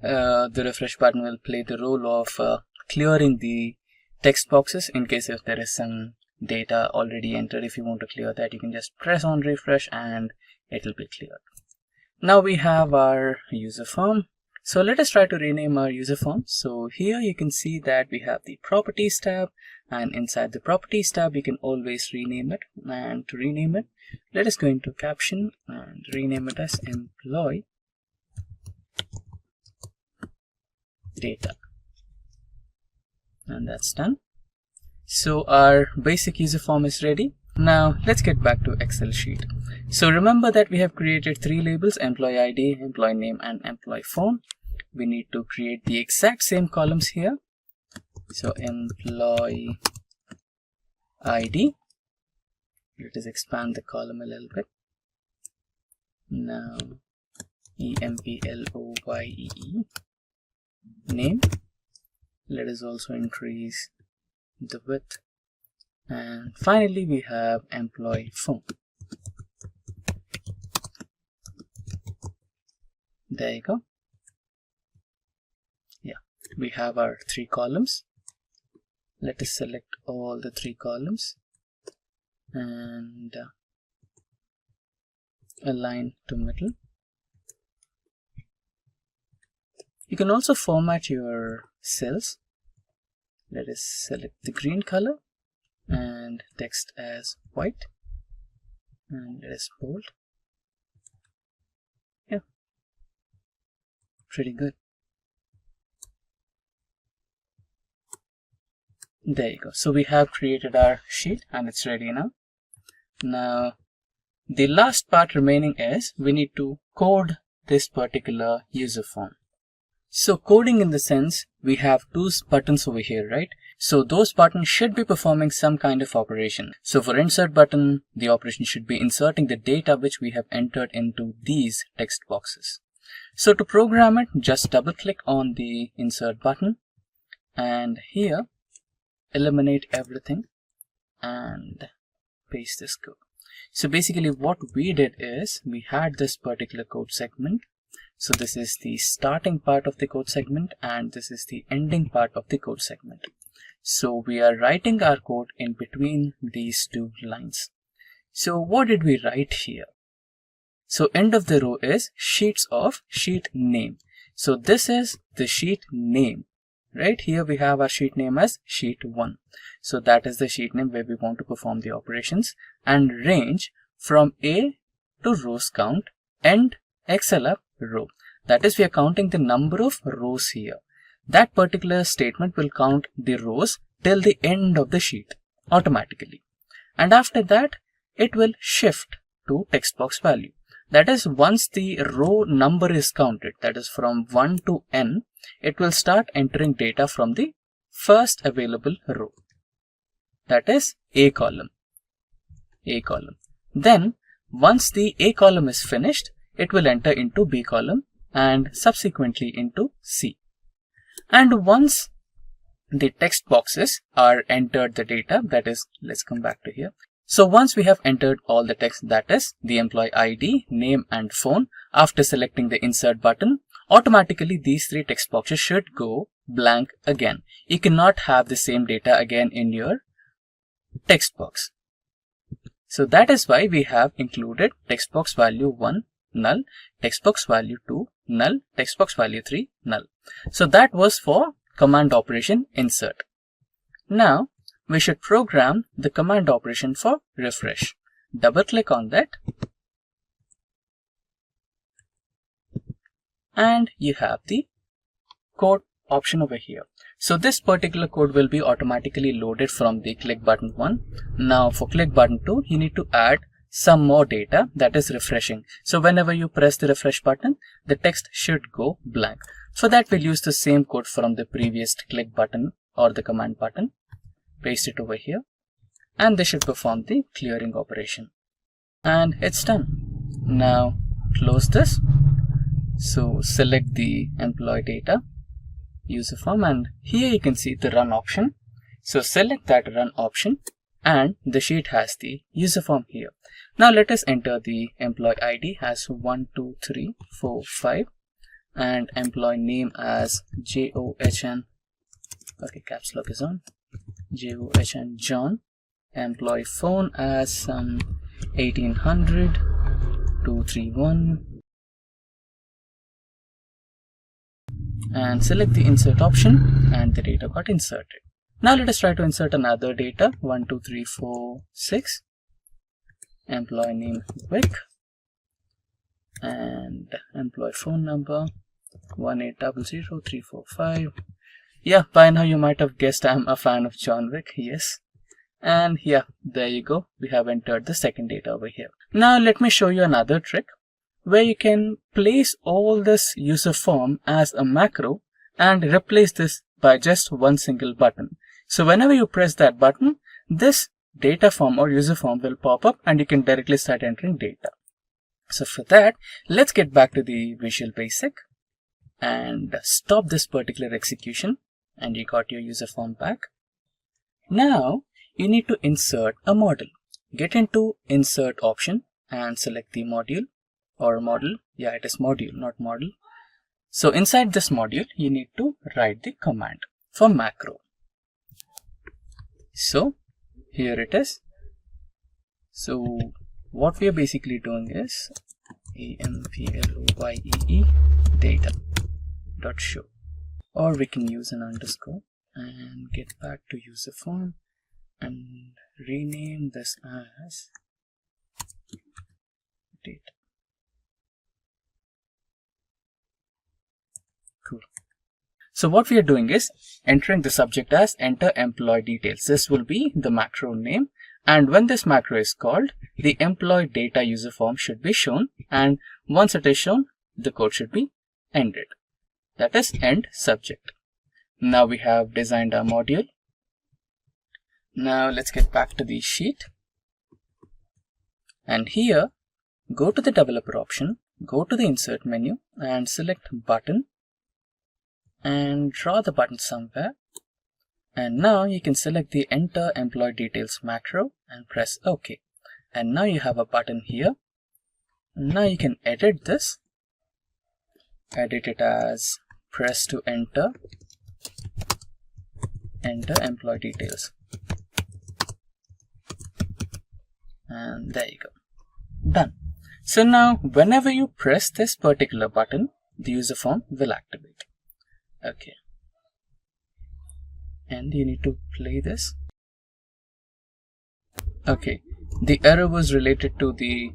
The refresh button will play the role of clearing the text boxes in case if there is some data already entered. If you want to clear that, you can just press on refresh and it will be cleared. Now we have our user form. So let us try to rename our user form. So here you can see that we have the properties tab, and inside the properties tab you can always rename it. And to rename it, let us go into caption and rename it as employee data, and that's done. So our basic user form is ready. Now let's get back to Excel sheet. So remember that we have created 3 labels: employee ID, employee name, and employee phone. We need to create the exact same columns here. So employee ID, let us expand the column a little bit. Now employee name, let us also increase the width, and finally we have employee phone. There you go. Yeah, we have our 3 columns. Let us select all the 3 columns and align to middle. You can also format your cells. Let us select the green color and text as white, and let us bold. Yeah, pretty good. There you go. So we have created our sheet and it's ready now. Now the last part remaining is we need to code this particular user form.
So coding in the sense, we have two buttons over here, right? So those buttons should be performing some kind of operation. So for insert button, the operation should be inserting the data which we have entered into these text boxes. So to program it, just double click on the insert button and here eliminate everything and paste this code. So basically what we did is we had this particular code segment. So this is the starting part of the code segment and this is the ending part of the code segment. So we are writing our code in between these two lines. So what did we write here? So end of the row is sheets of sheet name. So this is the sheet name. Right here we have our sheet name as sheet 1. So that is the sheet name where we want to perform the operations, and range from A to rows count, end Excel up row. That is, we are counting the number of rows here. That particular statement will count the rows till the end of the sheet automatically. And after that, it will shift to text box value. That is, once the row number is counted, that is from 1 to n, it will start entering data from the first available row. That is A column. A column. Then, once the A column is finished, it will enter into B column and subsequently into C. And once the text boxes are entered the data, that is, let's come back to here. So once we have entered all the text, that is the employee ID, name and phone, after selecting the insert button, automatically these three text boxes should go blank again. You cannot have the same data again in your text box. So that is why we have included text box value 1 null, text box value 2 null, text box value 3 null. So that was for command operation insert. Now we should program the command operation for refresh. Double click on that and you have the code option over here. So this particular code will be automatically loaded from the click button 1. Now for click button 2, you need to add some more data, that is refreshing. So whenever you press the refresh button, the text should go blank. For that, we'll use the same code from the previous click button or the command button. Paste it over here and this should perform the clearing operation. And it's done. Now close this. So select the employee data, user form, and here you can see the run option. So select that run option and the sheet has the user form here. Now let us enter the employee ID as 1, 2, 3, 4, 5 and employee name as JOHN. Okay, caps lock is on. JOHN John. Employee phone as 1800 231 and select the insert option and the data got inserted. Now let us try to insert another data 1, 2, 3, 4, 6. Employee name Vic and employee phone number 18000345. Yeah, by now you might have guessed I'm a fan of John Wick. Yes. And yeah, there you go. We have entered the second data over here. Now let me show you another trick where you can place all this user form as a macro and replace this by just one single button. So whenever you press that button, this data form or user form will pop up and you can directly start entering data. So for that, let's get back to the Visual Basic and stop this particular execution, and you got your user form back. Now you need to insert a model. Get into insert option and select the module or model. Yeah, it is module, not model. So inside this module, you need to write the command for macro. So here it is. So what we are basically doing is employee data dot show, or we can use an underscore and get back to user form and rename this as data. Cool. So what we are doing is entering the subject as enter employee details. This will be the macro name, and when this macro is called, the employee data user form should be shown, and once it is shown, the code should be ended.
that is end subject. Now we have designed our module. Now let's get back to the sheet. And here, go to the developer option, go to the insert menu and select button and draw the button somewhere. And now you can select the enter employee details macro and press OK. And now you have a button here. Now you can edit this. Edit it as press to enter employee details. And there you go. Done. So now whenever you press this particular button, the user form will activate. Okay. And you need to play this. Okay. The error was related to the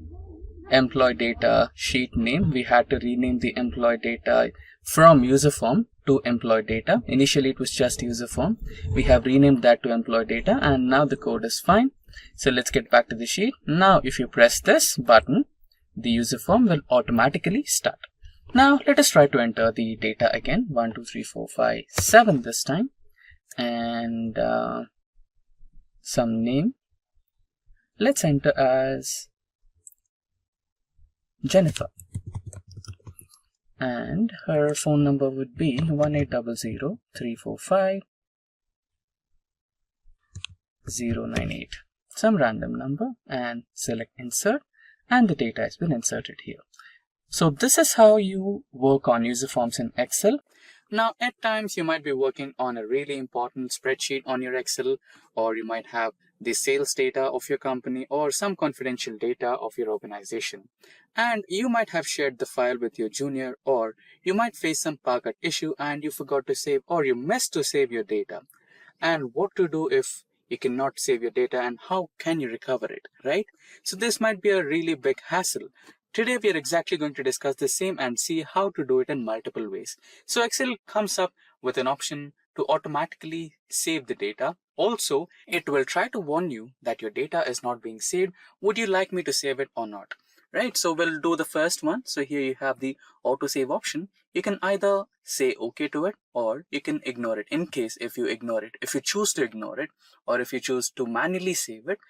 employee data sheet name. We had to rename the employee data from user form to employee data. Initially it was just user form. We have renamed that to employee data and now the code is fine. So let's get back to the sheet. Now if you press this button, the user form will automatically start. Now let us try to enter the data again. 1, 2, 3, 4, 5, 7 this time. And some name. Let's enter as Jennifer. And her phone number would be 1-800-345-098. Some random number and select insert and the data has been inserted here. So this is how you work on user forms in Excel. Now at times you might be working on a really important spreadsheet on your Excel, or you might have the sales data of your company or some confidential data of your organization. And you might have shared the file with your junior, or you might face some pocket issue and you forgot to save or you missed to save your data. And what to do if you cannot save your data and how can you recover it, right? So this might be a really big hassle. Today we are exactly going to discuss the same and see how to do it in multiple ways. So Excel comes up with an option to automatically save the data. Also, it will try to warn you that your data is not being saved. Would you like me to save it or not? Right, so we'll do the first one. So here you have the auto save option. You can either say OK to it or you can ignore it. In case if you ignore it, if you choose to ignore it, or if you choose to manually save it,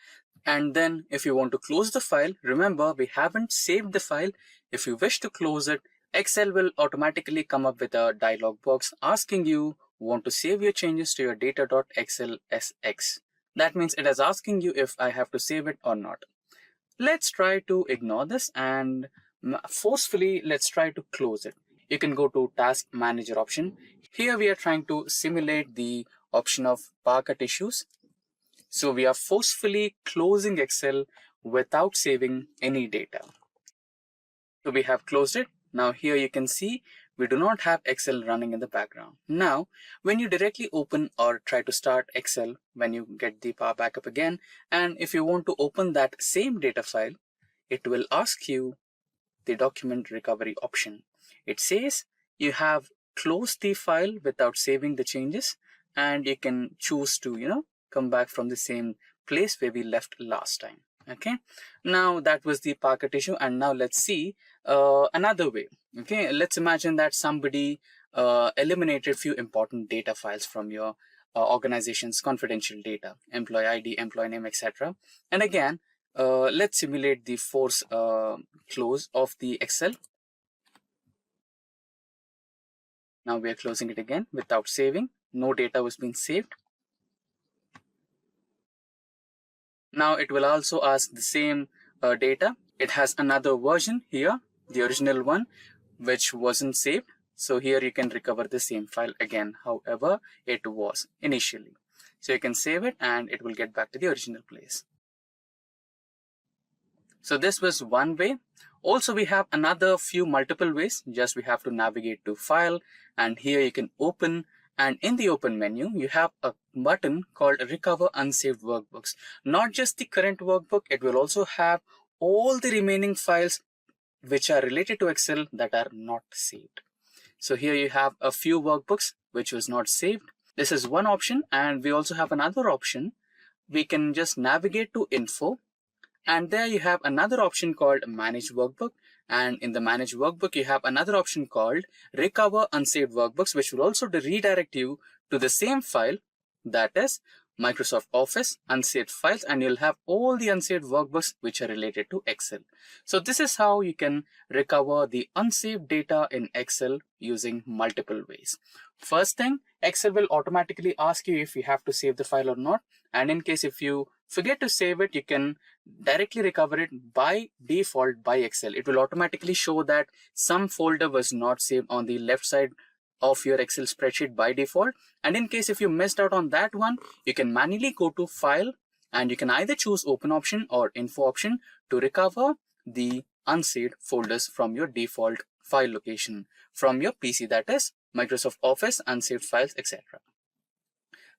and then if you want to close the file, remember we haven't saved the file. If you wish to close it, Excel will automatically come up with a dialog box asking you want to save your changes to your data.xlsx. That means it is asking you if I have to save it or not. Let's try to ignore this and forcefully let's try to close it. You can go to Task Manager option. Here we are trying to simulate the option of pocket issues. So we are forcefully closing Excel without saving any data. So we have closed it. Now here you can see we do not have Excel running in the background. Now, when you directly open or try to start Excel, when you get the power backup again, and if you want to open that same data file, it will ask you the document recovery option. It says you have closed the file without saving the changes, and you can choose to, come back from the same place where we left last time. Okay, now that was the pocket issue, and now let's see another way. Okay, let's imagine that somebody eliminated few important data files from your organization's confidential data, employee ID, employee name, etc. And again, let's simulate the force close of the Excel. Now we are closing it again without saving. No data was being saved. Now it will also ask the same data. It has another version here, the original one, which wasn't saved. So here you can recover the same file again, however it was initially. So you can save it and it will get back to the original place. So this was one way. Also, we have another few multiple ways. Just we have to navigate to File, and here you can open. And in the open menu, you have a button called Recover Unsaved Workbooks. Not just the current workbook, it will also have all the remaining files which are related to Excel that are not saved. So here you have a few workbooks which was not saved. This is one option, and we also have another option. We can just navigate to Info, and there you have another option called Manage Workbook. And in the Manage Workbook, you have another option called Recover Unsaved Workbooks, which will also redirect you to the same file, that is Microsoft Office unsaved files, and you'll have all the unsaved workbooks which are related to Excel. So this is how you can recover the unsaved data in Excel using multiple ways. First thing, Excel will automatically ask you if you have to save the file or not. And in case if you forget to save it, you can directly recover it by default by Excel. It will automatically show that some folder was not saved on the left side of your Excel spreadsheet by default. And in case if you missed out on that one, you can manually go to File and you can either choose Open option or Info option to recover the unsaved folders from your default file location from your PC, that is Microsoft Office unsaved files, etc.,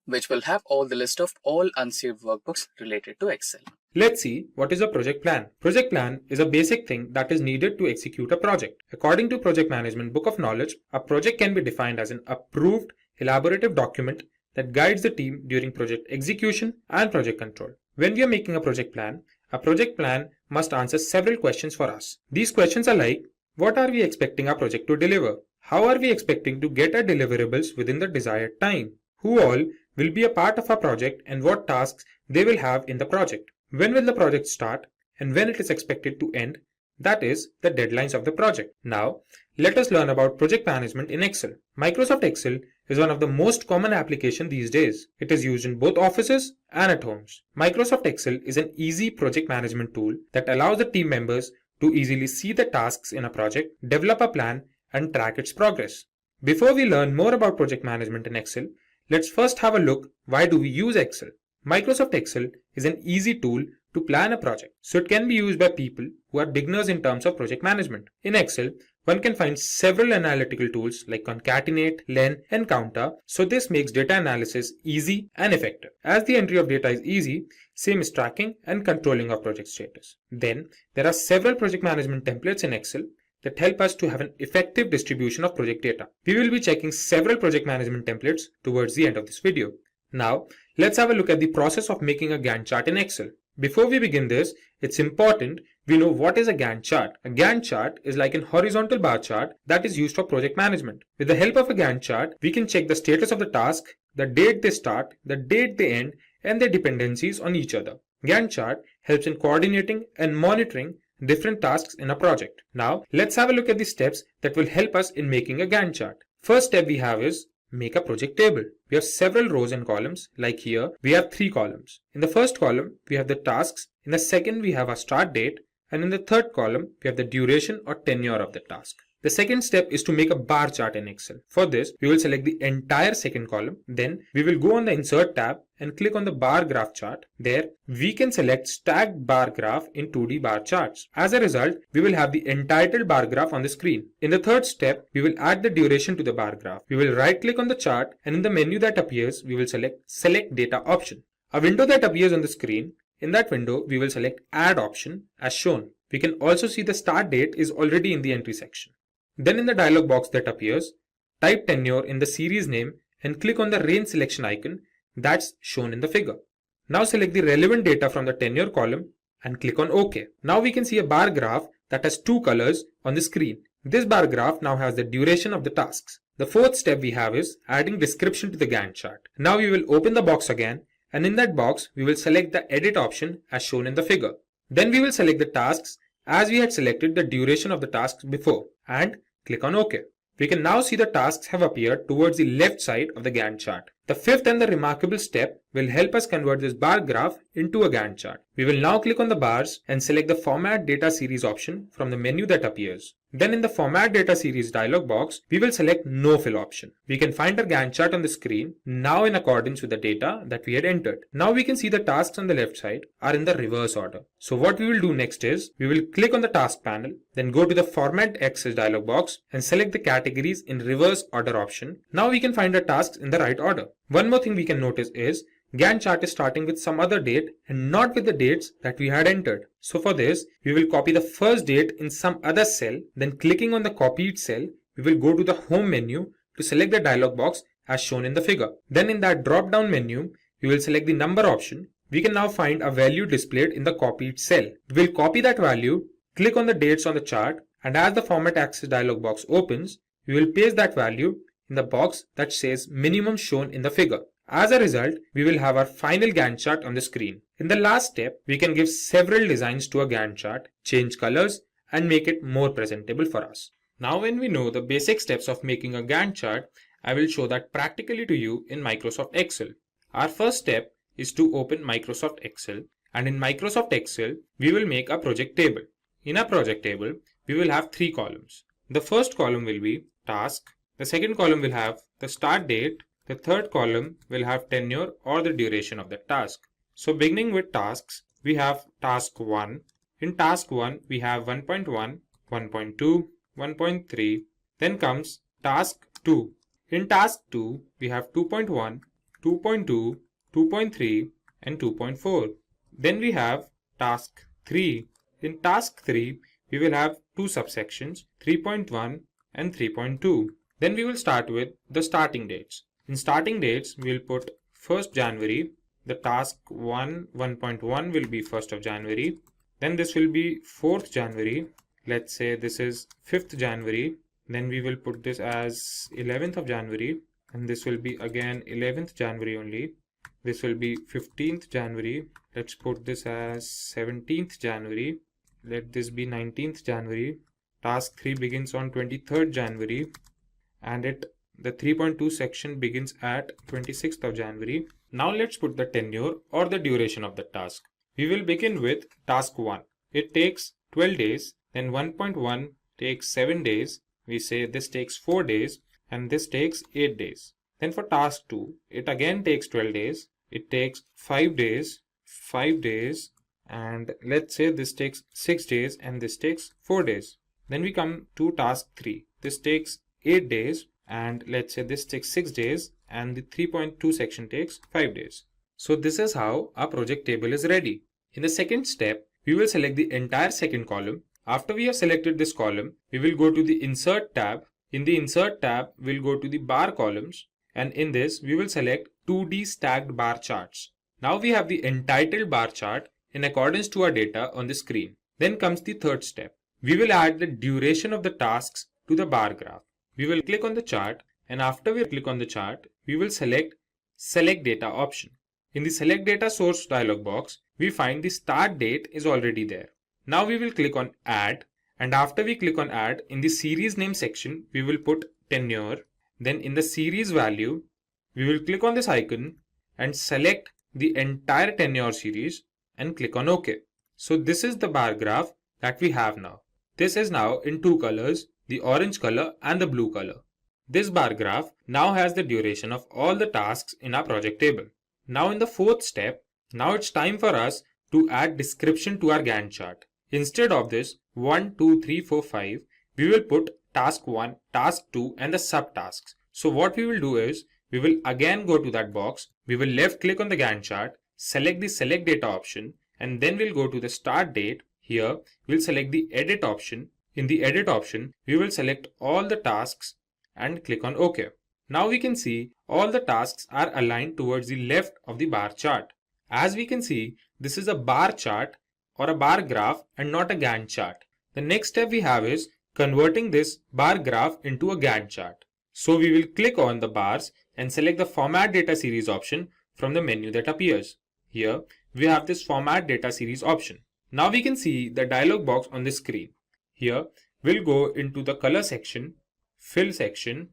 which will have all the list of all unsaved workbooks related to Excel.
Let's see what is a project plan. Project plan is a basic thing that is needed to execute a project. According to Project Management Book of Knowledge, a project can be defined as an approved, elaborative document that guides the team during project execution and project control. When we are making a project plan must answer several questions for us. These questions are like, what are we expecting our project to deliver? How are we expecting to get our deliverables within the desired time? Who all will be a part of our project and what tasks they will have in the project? When will the project start and when it is expected to end? That is, the deadlines of the project. Now, let us learn about project management in Excel. Microsoft Excel is one of the most common applications these days. It is used in both offices and at homes. Microsoft Excel is an easy project management tool that allows the team members to easily see the tasks in a project, develop a plan, and track its progress. Before we learn more about project management in Excel, let's first have a look why do we use Excel. Microsoft Excel is an easy tool to plan a project, so it can be used by people who are beginners in terms of project management. In Excel, one can find several analytical tools like concatenate, len, and counter, so this makes data analysis easy and effective. As the entry of data is easy, same is tracking and controlling of project status. Then, there are several project management templates in Excel that help us to have an effective distribution of project data. We will be checking several project management templates towards the end of this video. Now, let's have a look at the process of making a Gantt chart in Excel. Before we begin this, it's important we know what is a Gantt chart. A Gantt chart is like an horizontal bar chart that is used for project management. With the help of a Gantt chart, we can check the status of the task, the date they start, the date they end, and their dependencies on each other. Gantt chart helps in coordinating and monitoring different tasks in a project. Now, let's have a look at the steps that will help us in making a Gantt chart. First step we have is make a project table. We have several rows and columns. Like here, we have 3 columns. In the first column, we have the tasks. In the second, we have a start date. And in the third column, we have the duration or tenure of the task. The second step is to make a bar chart in Excel. For this, we will select the entire second column. Then we will go on the Insert tab and click on the bar graph chart. There, we can select stacked bar graph in 2D bar charts. As a result, we will have the entitled bar graph on the screen. In the third step, we will add the duration to the bar graph. We will right click on the chart and in the menu that appears, we will select Select Data option. A window that appears on the screen, in that window, we will select Add option as shown. We can also see the start date is already in the entry section. Then in the dialog box that appears, type tenure in the series name and click on the range selection icon that's shown in the figure. Now select the relevant data from the tenure column and click on OK. Now we can see a bar graph that has 2 colors on the screen. This bar graph now has the duration of the tasks. The fourth step we have is adding description to the Gantt chart. Now we will open the box again and in that box we will select the edit option as shown in the figure. Then we will select the tasks as we had selected the duration of the tasks before and click on OK. We can now see the tasks have appeared towards the left side of the Gantt chart. The fifth and the remarkable step will help us convert this bar graph into a Gantt chart. We will now click on the bars and select the Format Data Series option from the menu that appears. Then in the Format Data Series dialog box, we will select No Fill option. We can find our Gantt chart on the screen now in accordance with the data that we had entered. Now we can see the tasks on the left side are in the reverse order. So what we will do next is, we will click on the task panel, then go to the Format Access dialog box and select the categories in reverse order option. Now we can find our tasks in the right order. One more thing we can notice is, Gantt chart is starting with some other date and not with the dates that we had entered. So for this, we will copy the first date in some other cell, then clicking on the copied cell, we will go to the home menu to select the dialog box as shown in the figure. Then in that drop down menu, we will select the number option. We can now find a value displayed in the copied cell. We will copy that value, click on the dates on the chart And as the Format Axis dialog box opens, we will paste that value in the box that says minimum shown in the figure. As a result, we will have our final Gantt chart on the screen. In the last step, we can give several designs to a Gantt chart, change colors, and make it more presentable for us. Now when we know the basic steps of making a Gantt chart, I will show that practically to you in Microsoft Excel. Our first step is to open Microsoft Excel, and in Microsoft Excel, we will make a project table. In a project table, we will have 3 columns. The first column will be task, the second column will have the start date, the third column will have tenure or the duration of the task. So beginning with tasks, we have task 1. In task 1, we have 1.1, 1.2, 1.3. Then comes task 2. In task 2, we have 2.1, 2.2, 2.3 and 2.4. Then we have task 3. In task 3, we will have 2 subsections, 3.1 and 3.2. Then we will start with the starting dates. In starting dates, we will put 1st January. The task 1.1 will be 1st of January. Then this will be 4th January. Let's say this is 5th January. Then we will put this as 11th of January. And this will be again 11th January only. This will be 15th January. Let's put this as 17th January. Let this be 19th January. Task 3 begins on 23rd January. And the 3.2 section begins at 26th of January. Now let's put the tenure or the duration of the task. We will begin with task 1. It takes 12 days. Then 1.1 takes 7 days. We say this takes 4 days and this takes 8 days. Then for task 2, it again takes 12 days. It takes 5 days, 5 days, and let's say this takes 6 days and this takes 4 days. Then we come to task 3. This takes 8 days and let's say this takes 6 days and the 3.2 section takes 5 days. So this is how our project table is ready. In the second step, we will select the entire second column. After we have selected this column, we will go to the Insert tab. In the Insert tab, we'll go to the bar columns, and in this, we will select 2D stacked bar charts. Now we have the entitled bar chart in accordance to our data on the screen. Then comes the third step. We will add the duration of the tasks to the bar graph. We will click on the chart, and after we click on the chart, we will select Select Data option. In the Select Data Source dialog box, we find the start date is already there. Now we will click on Add, and after we click on Add, in the series name section, we will put tenure. Then in the series value, we will click on this icon and select the entire tenure series and click on OK. So this is the bar graph that we have now. This is now in 2 colors, the orange color and the blue color. This bar graph now has the duration of all the tasks in our project table. Now in the fourth step, now it's time for us to add description to our Gantt chart. Instead of this 1, 2, 3, 4, 5, we will put task 1, task 2 and the subtasks. So what we will do is, we will again go to that box, we will left click on the Gantt chart, select the Select Data option, and then we'll go to the start date. Here, we'll select the Edit option. In the Edit option, we will select all the tasks and click on OK. Now we can see all the tasks are aligned towards the left of the bar chart. As we can see, this is a bar chart or a bar graph and not a Gantt chart. The next step we have is converting this bar graph into a Gantt chart. So we will click on the bars and select the Format Data Series option from the menu that appears. Here we have this Format Data Series option. Now we can see the dialog box on the screen. Here we'll go into the color section, fill section,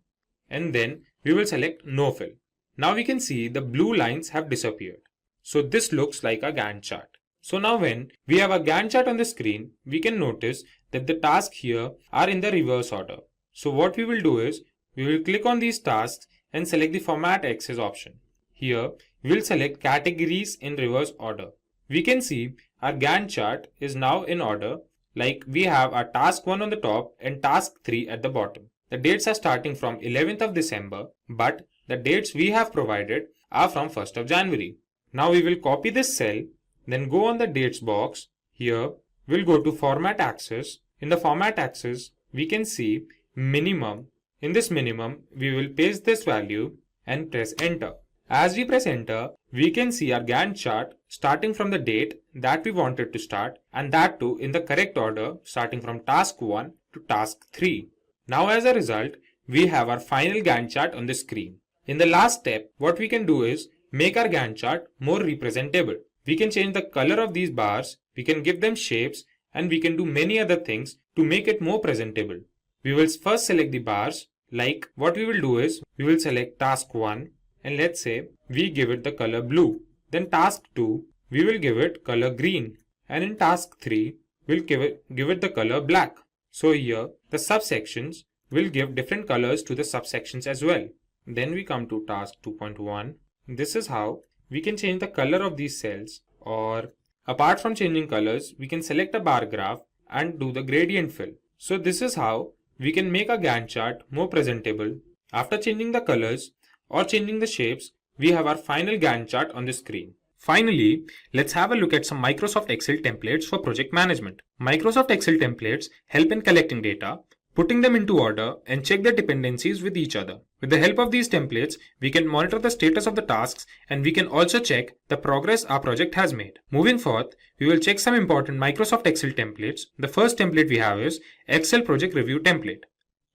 and then we will select no fill. Now we can see the blue lines have disappeared. So this looks like a Gantt chart. So now when we have a Gantt chart on the screen, we can notice that the tasks here are in the reverse order. So what we will do is, we will click on these tasks and select the Format Axis option. Here, we will select Categories in reverse order. We can see our Gantt chart is now in order, like we have our task 1 on the top and task 3 at the bottom. The dates are starting from 11th of December, but the dates we have provided are from 1st of January. Now we will copy this cell, then go on the dates box. Here, we'll go to Format Axis. In the Format Axis, we can see minimum. In this minimum, we will paste this value and press enter. As we press enter, we can see our Gantt chart starting from the date that we wanted to start, and that too in the correct order, starting from task 1 to task 3. Now as a result, we have our final Gantt chart on the screen. In the last step, what we can do is make our Gantt chart more representable. We can change the color of these bars, we can give them shapes, and we can do many other things to make it more presentable. We will first select the bars. Like what we will do is, we will select task 1 and let's say we give it the color blue. Then task 2, we will give it color green, and in task 3, we'll give it the color black. So here the subsections will give different colors to the subsections as well. Then we come to task 2.1. This is how we can change the color of these cells, or apart from changing colors, we can select a bar graph and do the gradient fill. So this is how we can make a Gantt chart more presentable. After changing the colors or changing the shapes, we have our final Gantt chart on the screen. Finally, let's have a look at some Microsoft Excel templates for project management. Microsoft Excel templates help in collecting data, putting them into order, and check their dependencies with each other. With the help of these templates, we can monitor the status of the tasks, and we can also check the progress our project has made. Moving forth, we will check some important Microsoft Excel templates. The first template we have is Excel Project Review template.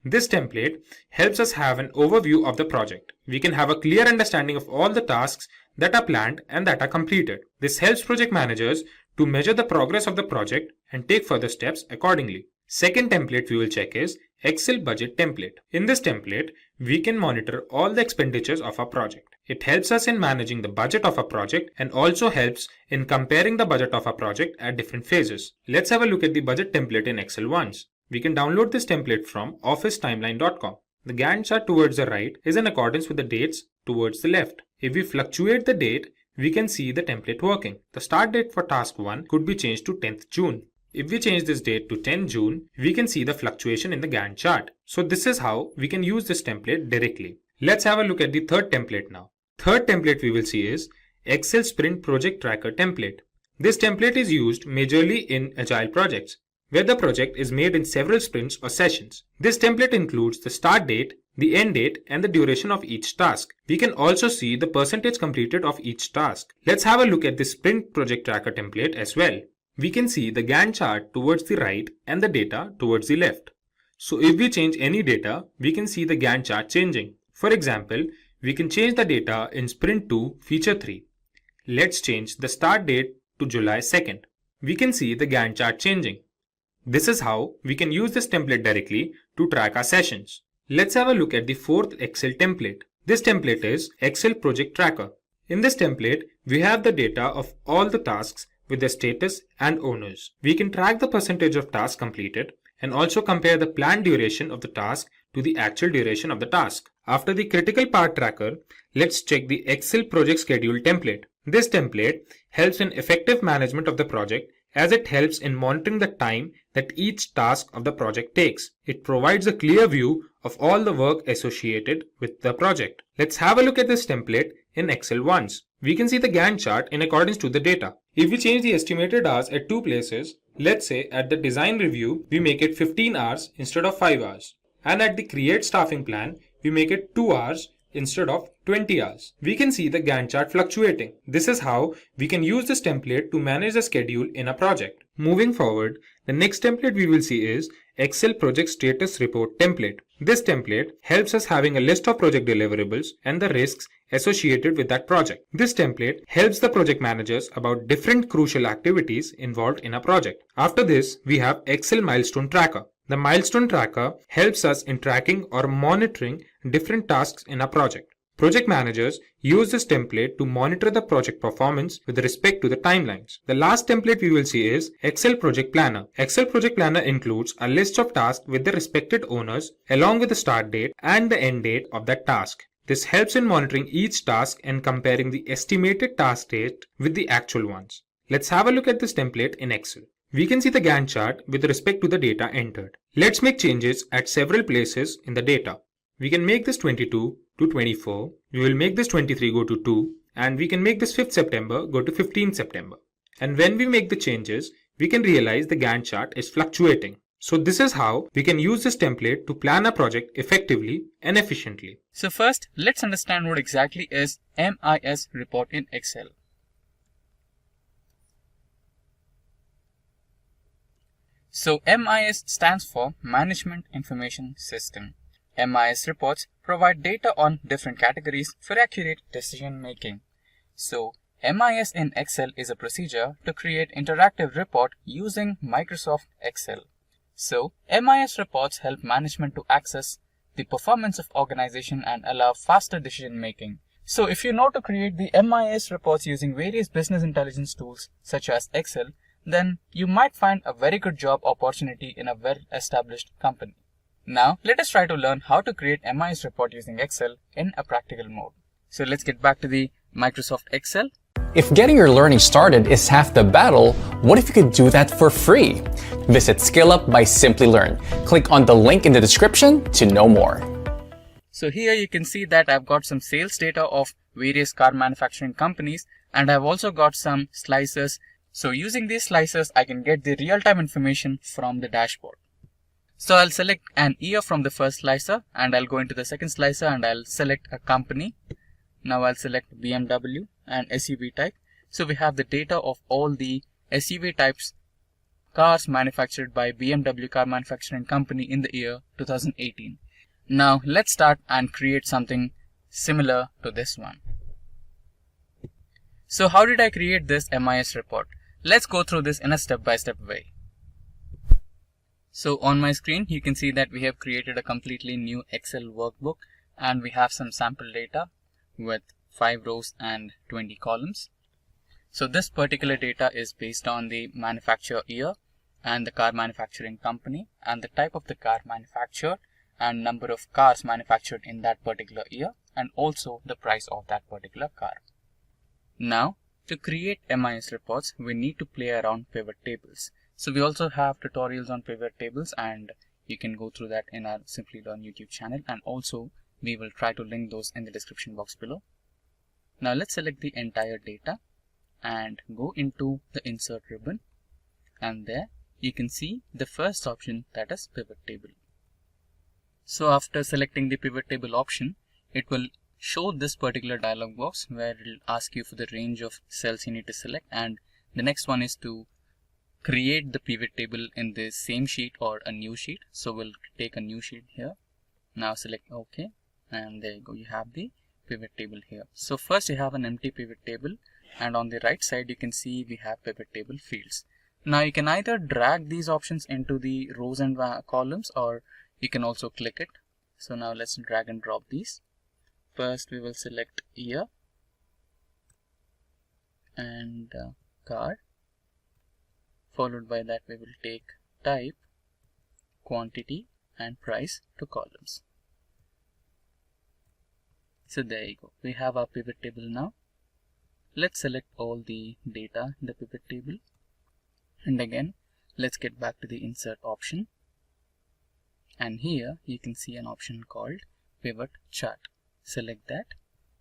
This template helps us have an overview of the project. We can have a clear understanding of all the tasks that are planned and that are completed. This helps project managers to measure the progress of the project and take further steps accordingly. Second template we will check is Excel Budget template. In this template, we can monitor all the expenditures of our project. It helps us in managing the budget of a project and also helps in comparing the budget of a project at different phases. Let's have a look at the budget template in Excel once. We can download this template from officetimeline.com. The Gantt chart towards the right is in accordance with the dates towards the left. If we fluctuate the date, we can see the template working. The start date for task 1 could be changed to 10th June. If we change this date to 10 June, we can see the fluctuation in the Gantt chart. So this is how we can use this template directly. Let's have a look at the third template now. Third template we will see is Excel Sprint Project Tracker template. This template is used majorly in agile projects, where the project is made in several sprints or sessions. This template includes the start date, the end date, and the duration of each task. We can also see the percentage completed of each task. Let's have a look at the Sprint Project Tracker template as well. We can see the Gantt chart towards the right and the data towards the left. So if we change any data, we can see the Gantt chart changing. For example, we can change the data in Sprint 2 Feature 3. Let's change the start date to July 2nd. We can see the Gantt chart changing. This is how we can use this template directly to track our sessions. Let's have a look at the fourth Excel template. This template is Excel Project Tracker. In this template, we have the data of all the tasks with their status and owners. We can track the percentage of tasks completed and also compare the planned duration of the task to the actual duration of the task. After the critical part tracker, let's check the Excel Project Schedule template. This template helps in effective management of the project, as it helps in monitoring the time that each task of the project takes. It provides a clear view of all the work associated with the project. Let's have a look at this template in Excel once. We can see the Gantt chart in accordance to the data. If we change the estimated hours at two places, let's say at the design review, we make it 15 hours instead of 5 hours. And at the create staffing plan, we make it 2 hours instead of 20 hours. We can see the Gantt chart fluctuating. This is how we can use this template to manage the schedule in a project. Moving forward, the next template we will see is Excel Project Status Report template. This template helps us having a list of project deliverables and the risks associated with that project. This template helps the project managers about different crucial activities involved in a project. After this, we have Excel Milestone Tracker. The milestone tracker helps us in tracking or monitoring different tasks in a project. Project managers use this template to monitor the project performance with respect to the timelines. The last template we will see is Excel Project Planner. Excel Project Planner includes a list of tasks with the respected owners along with the start date and the end date of that task. This helps in monitoring each task and comparing the estimated task date with the actual ones. Let's have a look at this template in Excel. We can see the Gantt chart with respect to the data entered. Let's make changes at several places in the data. We can make this 22 to 24. We will make this 23 go to 2. And we can make this 5th September go to 15th September. And when we make the changes, we can realize the Gantt chart is fluctuating. So this is how we can use this template to plan a project effectively and efficiently.
So first, let's understand what exactly is MIS report in Excel. So MIS stands for Management Information System. MIS reports provide data on different categories for accurate decision making. So MIS in Excel is a procedure to create interactive report using Microsoft Excel. So MIS reports help management to access the performance of organization and allow faster decision making. So if you know to create the MIS reports using various business intelligence tools such as Excel, then you might find a very good job opportunity in a well-established company. Now let us try to learn how to create MIS report using Excel in a practical mode. So let's get back to the Microsoft Excel.
If getting your learning started is half the battle, what if you could do that for free? Visit SkillUp by Simplilearn. Click on the link in the description to know more.
So here you can see that I've got some sales data of various car manufacturing companies, and I've also got some slices. So using these slices, I can get the real-time information from the dashboard. So I'll select an year from the first slicer, and I'll go into the second slicer and I'll select a company. Now I'll select BMW and SUV type. So we have the data of all the SUV types cars manufactured by BMW car manufacturing company in the year 2018. Now let's start and create something similar to this one. So how did I create this MIS report? Let's go through this in a step-by-step way. So on my screen, you can see that we have created a completely new Excel workbook, and we have some sample data with 5 rows and 20 columns. So this particular data is based on the manufacturer year and the car manufacturing company and the type of the car manufactured and number of cars manufactured in that particular year, and also the price of that particular car. Now to create MIS reports, we need to play around pivot tables. So we also have tutorials on pivot tables, and you can go through that in our Simplilearn YouTube channel, and also we will try to link those in the description box below. Now let's select the entire data and go into the insert ribbon, and there you can see the first option, that is pivot table. So after selecting the pivot table option, it will show this particular dialog box where it will ask you for the range of cells you need to select, and the next one is to create the pivot table in the same sheet or a new sheet. So we'll take a new sheet here. Now select OK, and there you go, you have the pivot table here. So first you have an empty pivot table, and on the right side you can see we have pivot table fields. Now you can either drag these options into the rows and columns, or you can also click it. So now let's drag and drop these. First we will select year and car. Followed by that we will take type, quantity and price to columns. So there you go, we have our pivot table now. Let's select all the data in the pivot table, and again let's get back to the insert option, and here you can see an option called pivot chart. Select that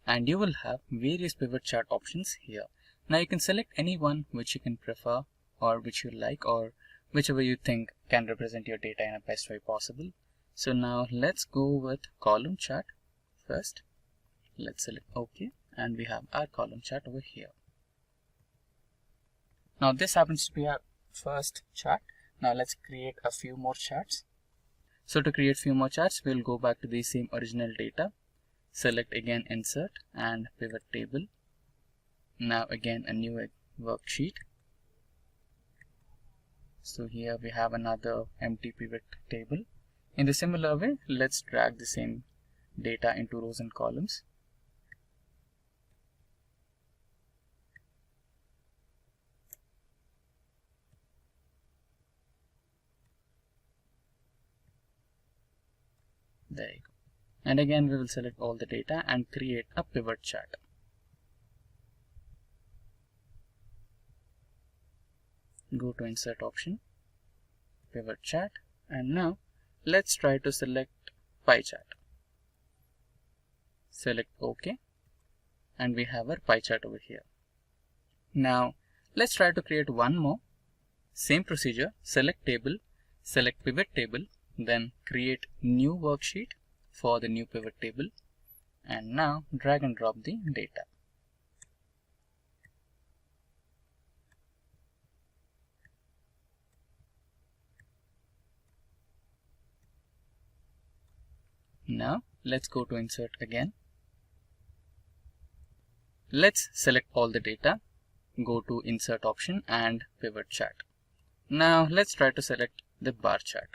and you will have various pivot chart options here. Now you can select any one which you can prefer or which you like, or whichever you think can represent your data in the best way possible. So now let's go with column chart first. Let's select OK, and we have our column chart over here. Now this happens to be our first chart. Now let's create a few more charts. So to create few more charts, we'll go back to the same original data. Select again insert and pivot table. Now again a new worksheet. So here we have another empty pivot table. In the similar way, let's drag the same data into rows and columns. There you go. And again we will select all the data and create a pivot chart. Go to insert option, pivot chart, and now let's try to select pie chart. Select OK, and we have our pie chart over here. Now let's try to create one more. Same procedure, select table, select pivot table, then create new worksheet for the new pivot table, and now drag and drop the data.
Now let's go to insert again. Let's select all the data, go to insert option and pivot chart. Now let's try to select the bar chart.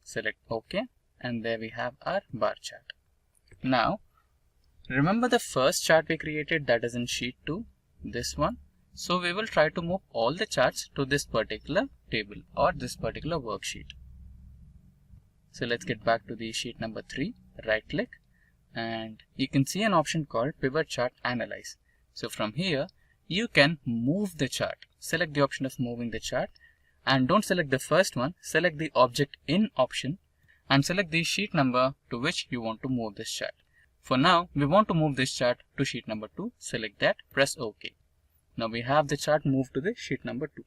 Select OK, and there we have our bar chart. Now remember the first chart we created, that is in sheet 2, this one. So we will try to move all the charts to this particular table or this particular worksheet. So let's get back to the sheet number 3, right click, and you can see an option called pivot chart analyze. So from here you can move the chart. Select the option of moving the chart, and don't select the first one, select the object in option and select the sheet number to which you want to move this chart. For now we want to move this chart to sheet number 2, select that, press OK. Now we have the chart moved to the sheet number 2.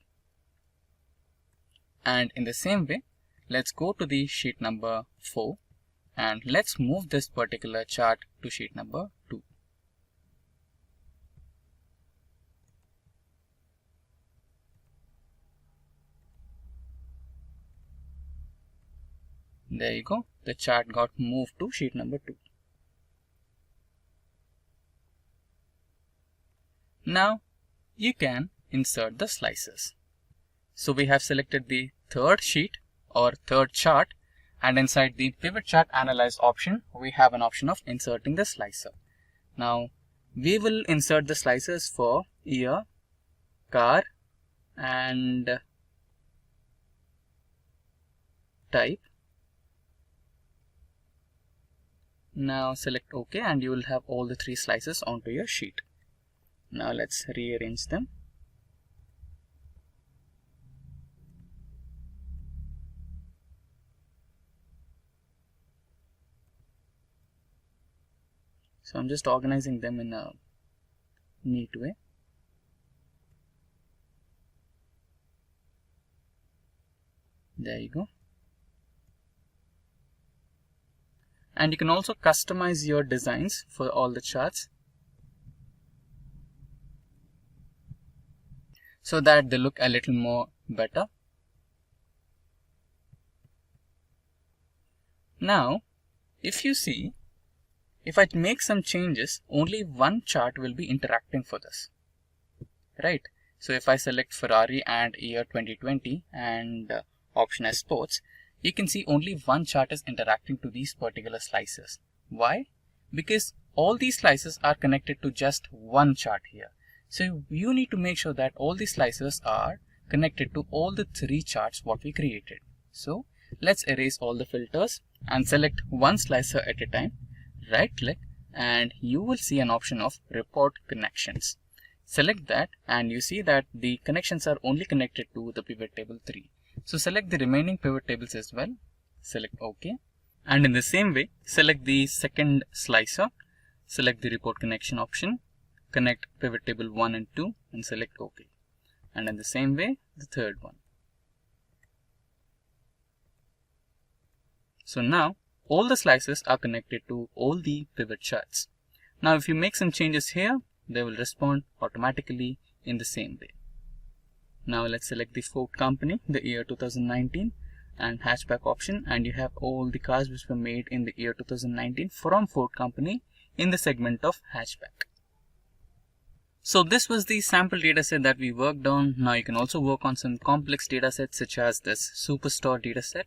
And in the same way, let's go to the sheet number 4 and let's move this particular chart to sheet number 2. There you go, the chart got moved to sheet number 2. Now you can insert the slices. So we have selected the third sheet or third chart, and inside the pivot chart analyze option we have an option of inserting the slicer. Now we will insert the slices for year, car and type. Now select OK and you will have all the 3 slices onto your sheet. Now let's rearrange them. So I'm just organizing them in a neat way. There you go. And you can also customize your designs for all the charts so that they look a little more better. Now, if you see, if I make some changes, only one chart will be interacting for this, right? So if I select Ferrari and year 2020 and option as sports, you can see only one chart is interacting to these particular slices. Why? Because all these slices are connected to just one chart here. So you need to make sure that all these slices are connected to all the 3 charts what we created. So let's erase all the filters and select one slicer at a time. Right click and you will see an option of report connections. Select that and you see that the connections are only connected to the pivot table 3. So select the remaining pivot tables as well. Select OK. And in the same way, select the second slicer. Select the report connection option. Connect pivot table 1 and 2 and select OK. And in the same way, the third one. So now all the slices are connected to all the pivot charts. Now if you make some changes here, they will respond automatically in the same way. Now let's select the Ford company, the year 2019 and hatchback option, and you have all the cars which were made in the year 2019 from Ford company in the segment of hatchback. So this was the sample dataset that we worked on. Now you can also work on some complex datasets such as this Superstore dataset.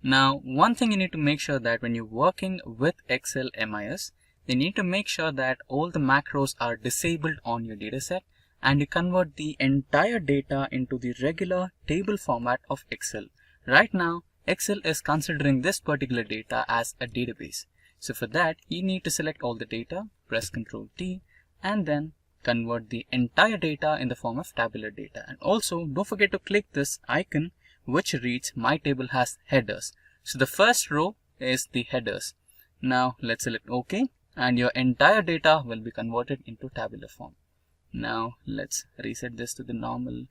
Now one thing you need to make sure that when you're working with Excel MIS, you need to make sure that all the macros are disabled on your dataset and you convert the entire data into the regular table format of Excel. Right now, Excel is considering this particular data as a database. So for that, you need to select all the data, press Ctrl T, and then convert the entire data in the form of tabular data. And also, don't forget to click this icon which reads My Table Has Headers. So the first row is the headers. Now let's select OK, and your entire data will be converted into tabular form. Now let's reset this to the normal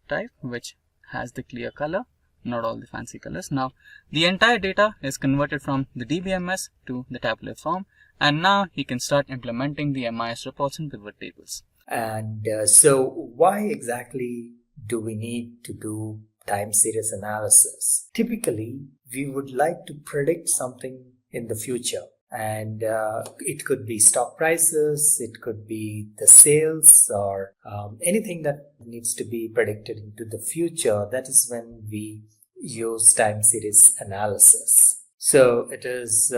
type which has the clear color, not all the fancy colors. Now the entire data is converted from the DBMS to the tabular form, and now you can start implementing the MIS reports and pivot tables.
And so why exactly do we need to do time series analysis. Typically, we would like to predict something in the future. And it could be stock prices, it could be the sales, or anything that needs to be predicted into the future. That is when we use time series analysis. So it is,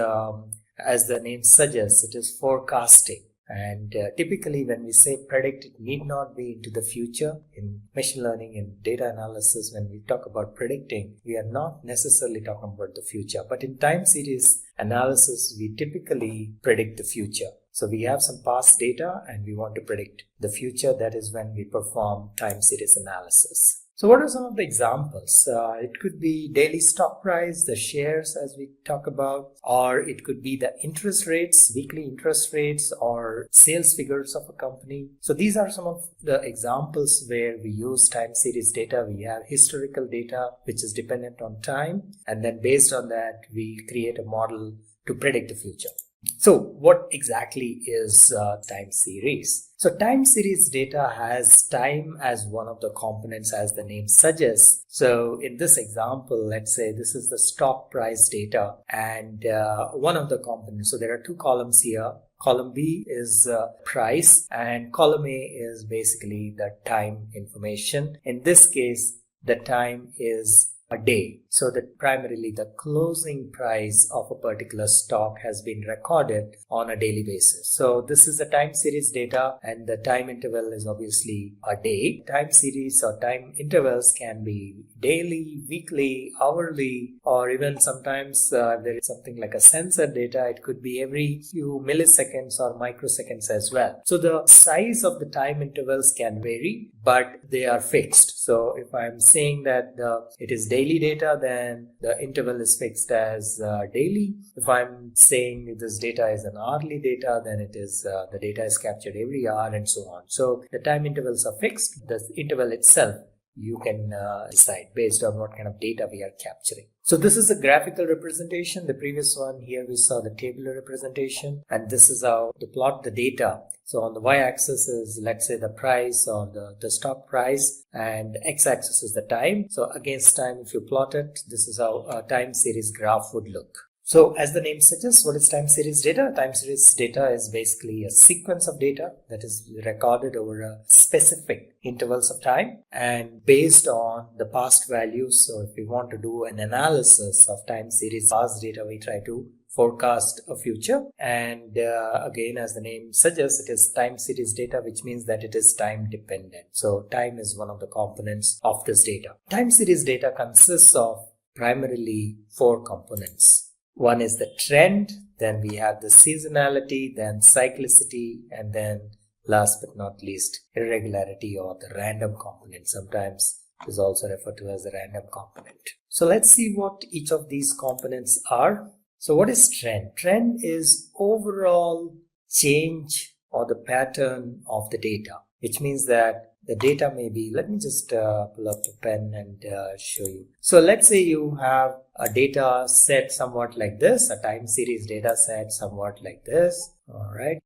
as the name suggests, it is forecasting. And typically when we say predict, it need not be into the future. In machine learning and data analysis, when we talk about predicting, we are not necessarily talking about the future. But in time series analysis, we typically predict the future. So we have some past data and we want to predict the future. That is when we perform time series analysis. So what are some of the examples? It could be daily stock price, the shares as we talk about, or it could be the interest rates, weekly interest rates, or sales figures of a company. So these are some of the examples where we use time series data. We have historical data which is dependent on time, and then based on that we create a model to predict the future. So what exactly is time series? So time series data has time as one of the components, as the name suggests. So in this example, let's say this is the stock price data and one of the components. So there are two columns here. Column B is price and column A is basically the time information. In this case, the time is a day. So that primarily the closing price of a particular stock has been recorded on a daily basis. So this is the time series data and the time interval is obviously a day. Time series or time intervals can be daily, weekly, hourly, or even sometimes there is something like a sensor data. It could be every few milliseconds or microseconds as well. So the size of the time intervals can vary, but they are fixed. So if I'm saying that it is daily data, then the interval is fixed as daily. If I'm saying this data is an hourly data, then it is the data is captured every hour and so on. So the time intervals are fixed. The interval itself you can decide based on what kind of data we are capturing. So this is a graphical representation. The previous one here we saw the tabular representation, and this is how to plot the data. So on the y-axis is, let's say, the price or the stock price, and x-axis is the time. So against time, if you plot it, this is how a time series graph would look. So as the name suggests, what is time series data? Time series data is basically a sequence of data that is recorded over a specific intervals of time and based on the past values. So if we want to do an analysis of time series past data, we try to forecast a future. And again, as the name suggests, it is time series data, which means that it is time dependent. So time is one of the components of this data. Time series data consists of primarily four components. One is the trend, then we have the seasonality, then cyclicity, and then last but not least, irregularity or the random component. Sometimes it is also referred to as the random component. So let's see what each of these components are. So what is trend? Trend is overall change or the pattern of the data, which means that the data may be, let me just pull up a pen and show you. So let's say you have a data set somewhat like this, a time series data set somewhat like this. All right.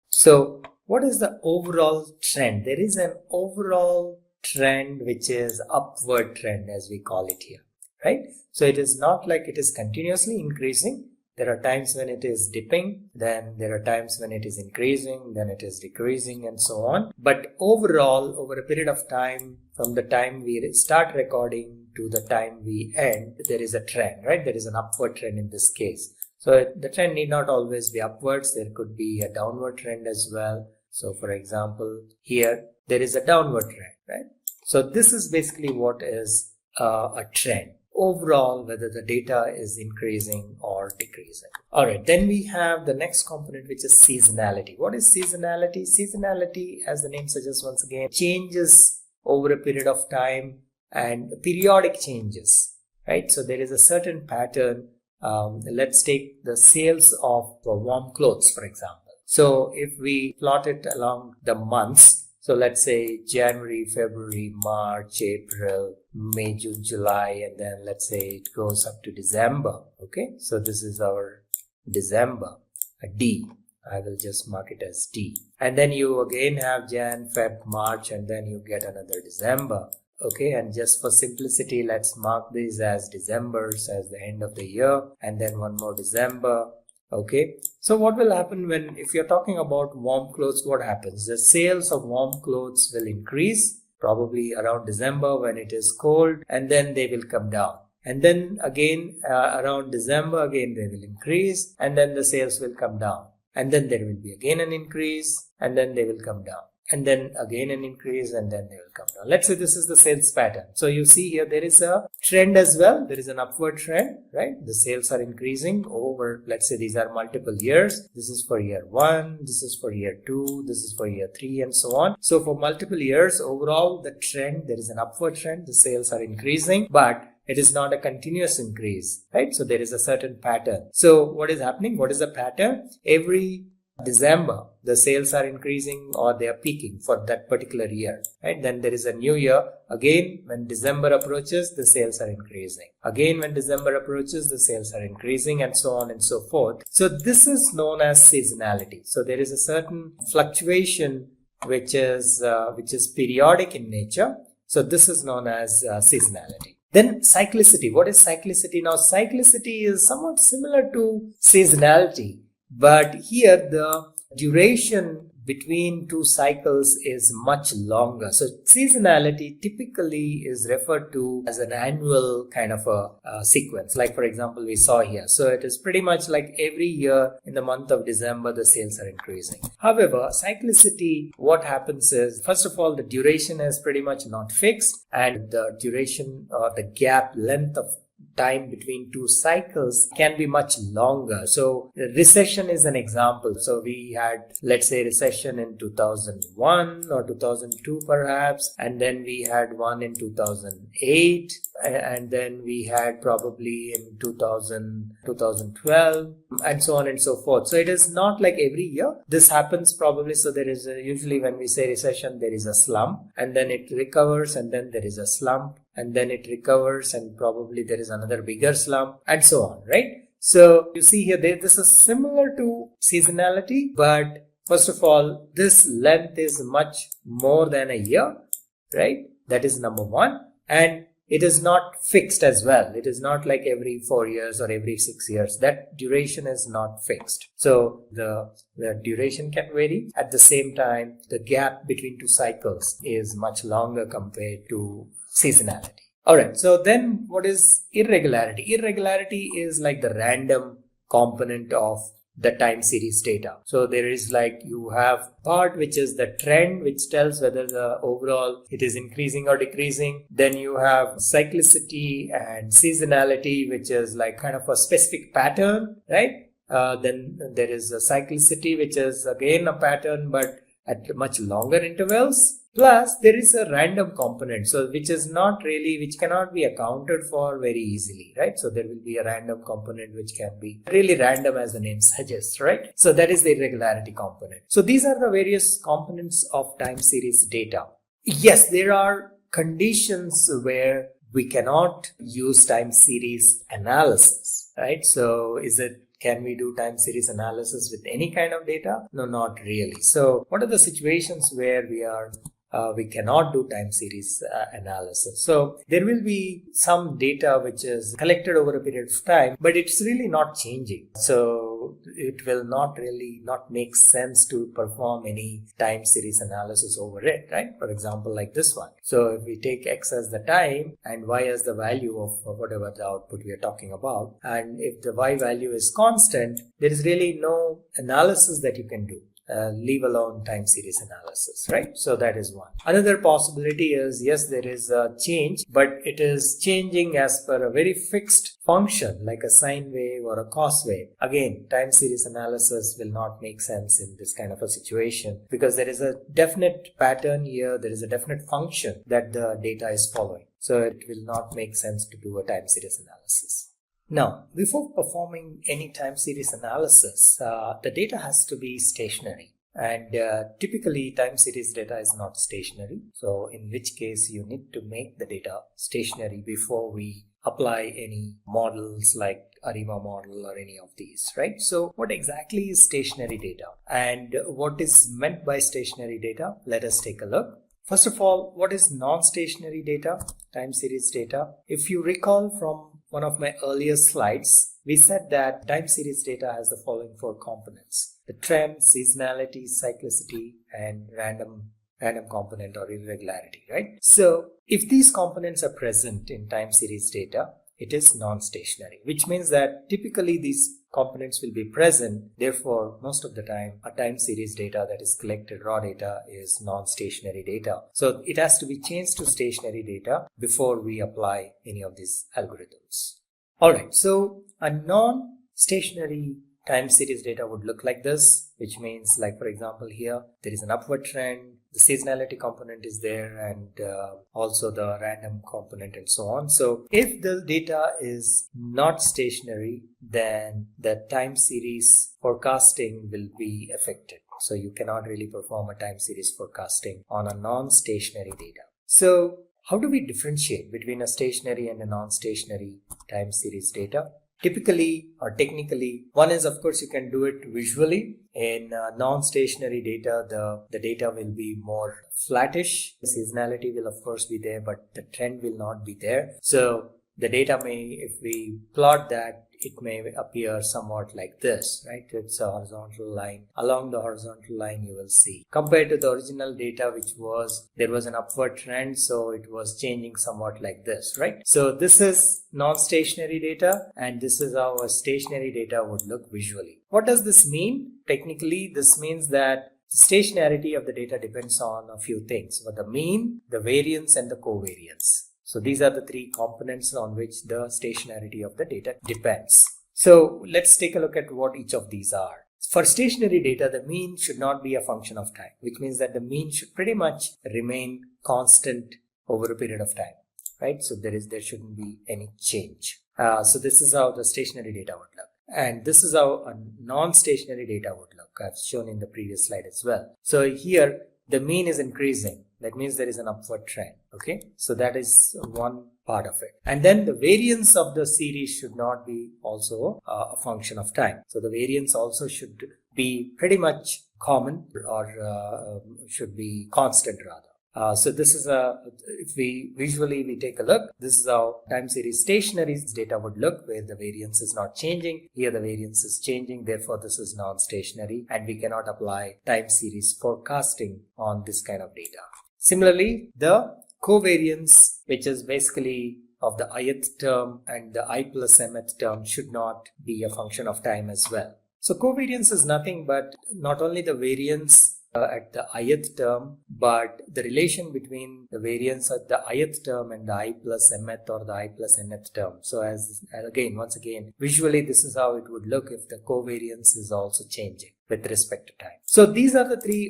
So what is the overall trend? There is an overall trend which is upward trend as we call it here, right? So it is not like it is continuously increasing. There are times when it is dipping, then there are times when it is increasing, then it is decreasing and so on. But overall, over a period of time, from the time we start recording to the time we end, there is a trend, right? There is an upward trend in this case. So the trend need not always be upwards. There could be a downward trend as well. So for example, here there is a downward trend, right? So this is basically what is a trend. Overall, whether the data is increasing or decreasing. All right, then we have the next component, which is seasonality. What is seasonality? Seasonality, as the name suggests once again, changes over a period of time and periodic changes, right? So there is a certain pattern. Let's take the sales of warm clothes, for example. So if we plot it along the months, so let's say January, February, March, April, May, June, July, and then let's say it goes up to December. Okay, so this is our December, a D. I will just mark it as D. And then you again have Jan, Feb, March, and then you get another December. Okay, and just for simplicity, let's mark these as Decembers as the end of the year, and then one more December. Okay, so what will happen if you're talking about warm clothes, what happens? The sales of warm clothes will increase probably around December when it is cold, and then they will come down. And then again around December, again they will increase, and then the sales will come down. And then there will be again an increase, and then they will come down. And then again an increase, and then they will come down. Let's say this is the sales pattern. So you see here there is a trend as well. There is an upward trend, right? The sales are increasing over, let's say these are multiple years. This is for year 1, this is for year 2, this is for year 3, and so on. So for multiple years, overall the trend, there is an upward trend. The sales are increasing, but it is not a continuous increase, right? So there is a certain pattern. So what is happening? What is the pattern? Every December, the sales are increasing or they are peaking for that particular year, right? Then there is a new year. Again, when December approaches, the sales are increasing. Again, when December approaches, the sales are increasing, and so on and so forth. So this is known as seasonality. So there is a certain fluctuation which is periodic in nature. So this is known as seasonality. Then cyclicity. What is cyclicity? Now, cyclicity is somewhat similar to seasonality, but here the duration between two cycles is much longer. So seasonality typically is referred to as an annual kind of a sequence. Like for example, we saw here. So it is pretty much like every year in the month of December, the sales are increasing. However, cyclicity, what happens is, first of all, the duration is pretty much not fixed, and the duration or the gap length of time between two cycles can be much longer. So recession is an example. So we had, let's say, recession in 2001 or 2002 perhaps, and then we had one in 2008, and then we had probably in 2012, and so on and so forth. So it is not like every year. This happens probably. So there is usually when we say recession, there is a slump, and then it recovers, and then there is a slump, and then it recovers, and probably there is another bigger slump, and so on, right? So you see here, this is similar to seasonality, but first of all, this length is much more than a year, right? That is number one. And it is not fixed as well. It is not like every 4 years or every 6 years. That duration is not fixed. So the duration can vary. At the same time, the gap between two cycles is much longer compared to seasonality. All right. So then what is irregularity? Irregularity is like the random component of the time series data. So there is like you have part which is the trend, which tells whether the overall it is increasing or decreasing. Then you have cyclicity and seasonality, which is like kind of a specific pattern, right? Then there is a cyclicity, which is again a pattern, but at much longer intervals. Plus there is a random component, so which cannot be accounted for very easily, right? So there will be a random component which can be really random, as the name suggests, right? So that is the irregularity component. So these are the various components of time series data. Yes, there are conditions where we cannot use time series analysis, right? So can we do time series analysis with any kind of data? No, not really. So what are the situations where we cannot do time series analysis? So there will be some data which is collected over a period of time, but it's really not changing. So it will not make sense to perform any time series analysis over it, right? For example, like this one. So if we take X as the time and Y as the value of whatever the output we are talking about, and if the Y value is constant, there is really no analysis that you can do. Leave alone time series analysis, right? So that is one. Another possibility is, yes, there is a change, but it is changing as per a very fixed function, like a sine wave or a cos wave. Again, time series analysis will not make sense in this kind of a situation, because there is a definite pattern here, there is a definite function that the data is following. So it will not make sense to do a time series analysis. Now, before performing any time series analysis, the data has to be stationary, and typically time series data is not stationary. So in which case you need to make the data stationary before we apply any models like ANOVA model or any of these, right? So what exactly is stationary data and what is meant by stationary data? Let us take a look. First of all, what is non-stationary data, time series data? If you recall from one of my earlier slides, we said that time series data has the following 4 components: the trend, seasonality, cyclicity, and random component or irregularity, right? So if these components are present in time series data, it is non-stationary, which means that typically these components will be present. Therefore, most of the time, a time series data that is collected raw data is non-stationary data. So it has to be changed to stationary data before we apply any of these algorithms. All right, so a non-stationary time series data would look like this, which means, like for example here, there is an upward trend, the seasonality component is there, and also the random component and so on. So if the data is not stationary, then the time series forecasting will be affected. So you cannot really perform a time series forecasting on a non-stationary data. So how do we differentiate between a stationary and a non-stationary time series data? Typically or technically, one is, of course, you can do it visually. In non-stationary data, the data will be more flattish. The seasonality will of course be there, but the trend will not be there. So the data may, if we plot that, it may appear somewhat like this, right? It's a horizontal line. Along the horizontal line, you will see. Compared to the original data, there was an upward trend, so it was changing somewhat like this, right? So this is non-stationary data, and this is how a stationary data would look visually. What does this mean? Technically, this means that the stationarity of the data depends on a few things: the mean, the variance, and the covariance. So these are the 3 components on which the stationarity of the data depends. So let's take a look at what each of these are. For stationary data, the mean should not be a function of time, which means that the mean should pretty much remain constant over a period of time, right? So there shouldn't be any change. So this is how the stationary data would look. And this is how a non-stationary data would look. I've shown in the previous slide as well. So here, the mean is increasing. That means there is an upward trend. Okay, so that is one part of it. And then the variance of the series should not be also a function of time. So the variance also should be pretty much common, or should be constant rather. So this is if we visually take a look, this is how time series stationary data would look, where the variance is not changing. Here the variance is changing, therefore this is non-stationary, and we cannot apply time series forecasting on this kind of data. Similarly, the covariance, which is basically of the ith term and the I plus mth term, should not be a function of time as well. So covariance is nothing but not only the variance at the ith term, but the relation between the variance at the ith term and the I plus mth or the I plus nth term. So once again, visually this is how it would look if the covariance is also changing with respect to time. So these are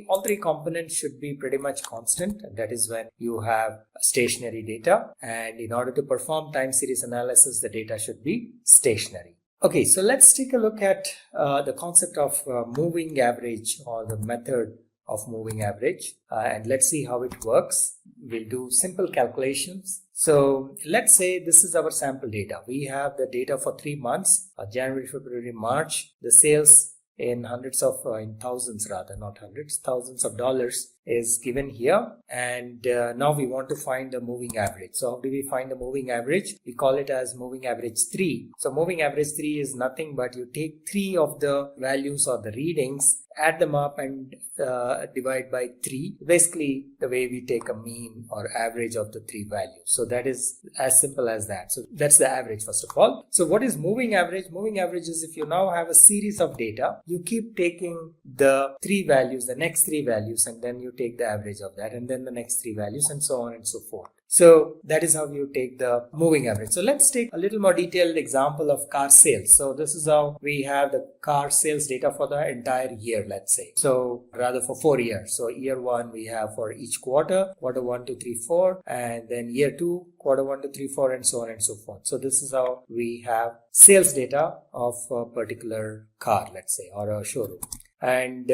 all three components should be pretty much constant, and that is when you have stationary data, and in order to perform time series analysis, the data should be stationary. Okay, so let's take a look at the concept of moving average, or the method of moving average, and let's see how it works. We'll do simple calculations. So let's say this is our sample data. We have the data for 3 months, January, February, March. The sales in thousands rather, not hundreds, thousands of dollars is given here, and now we want to find the moving average. So how do we find the moving average? We call it as moving average 3. So moving average 3 is nothing but you take 3 of the values or the readings, add them up and divide by 3. Basically the way we take a mean or average of the 3 values. So that is as simple as that. So that's the average first of all. So what is moving average? Moving average is if you now have a series of data, you keep taking the 3 values, the next 3 values, and then you take the average of that, and then the next 3 values, and so on and so forth. So that is how you take the moving average. So let's take a little more detailed example of car sales. So this is how we have the car sales data for the entire year, let's say. So rather for 4 years. So year 1 we have for each quarter 1, 2, 3, 4, and then year 2, quarter 1, 2, 3, 4, and so on and so forth. So this is how we have sales data of a particular car, let's say, or a showroom. And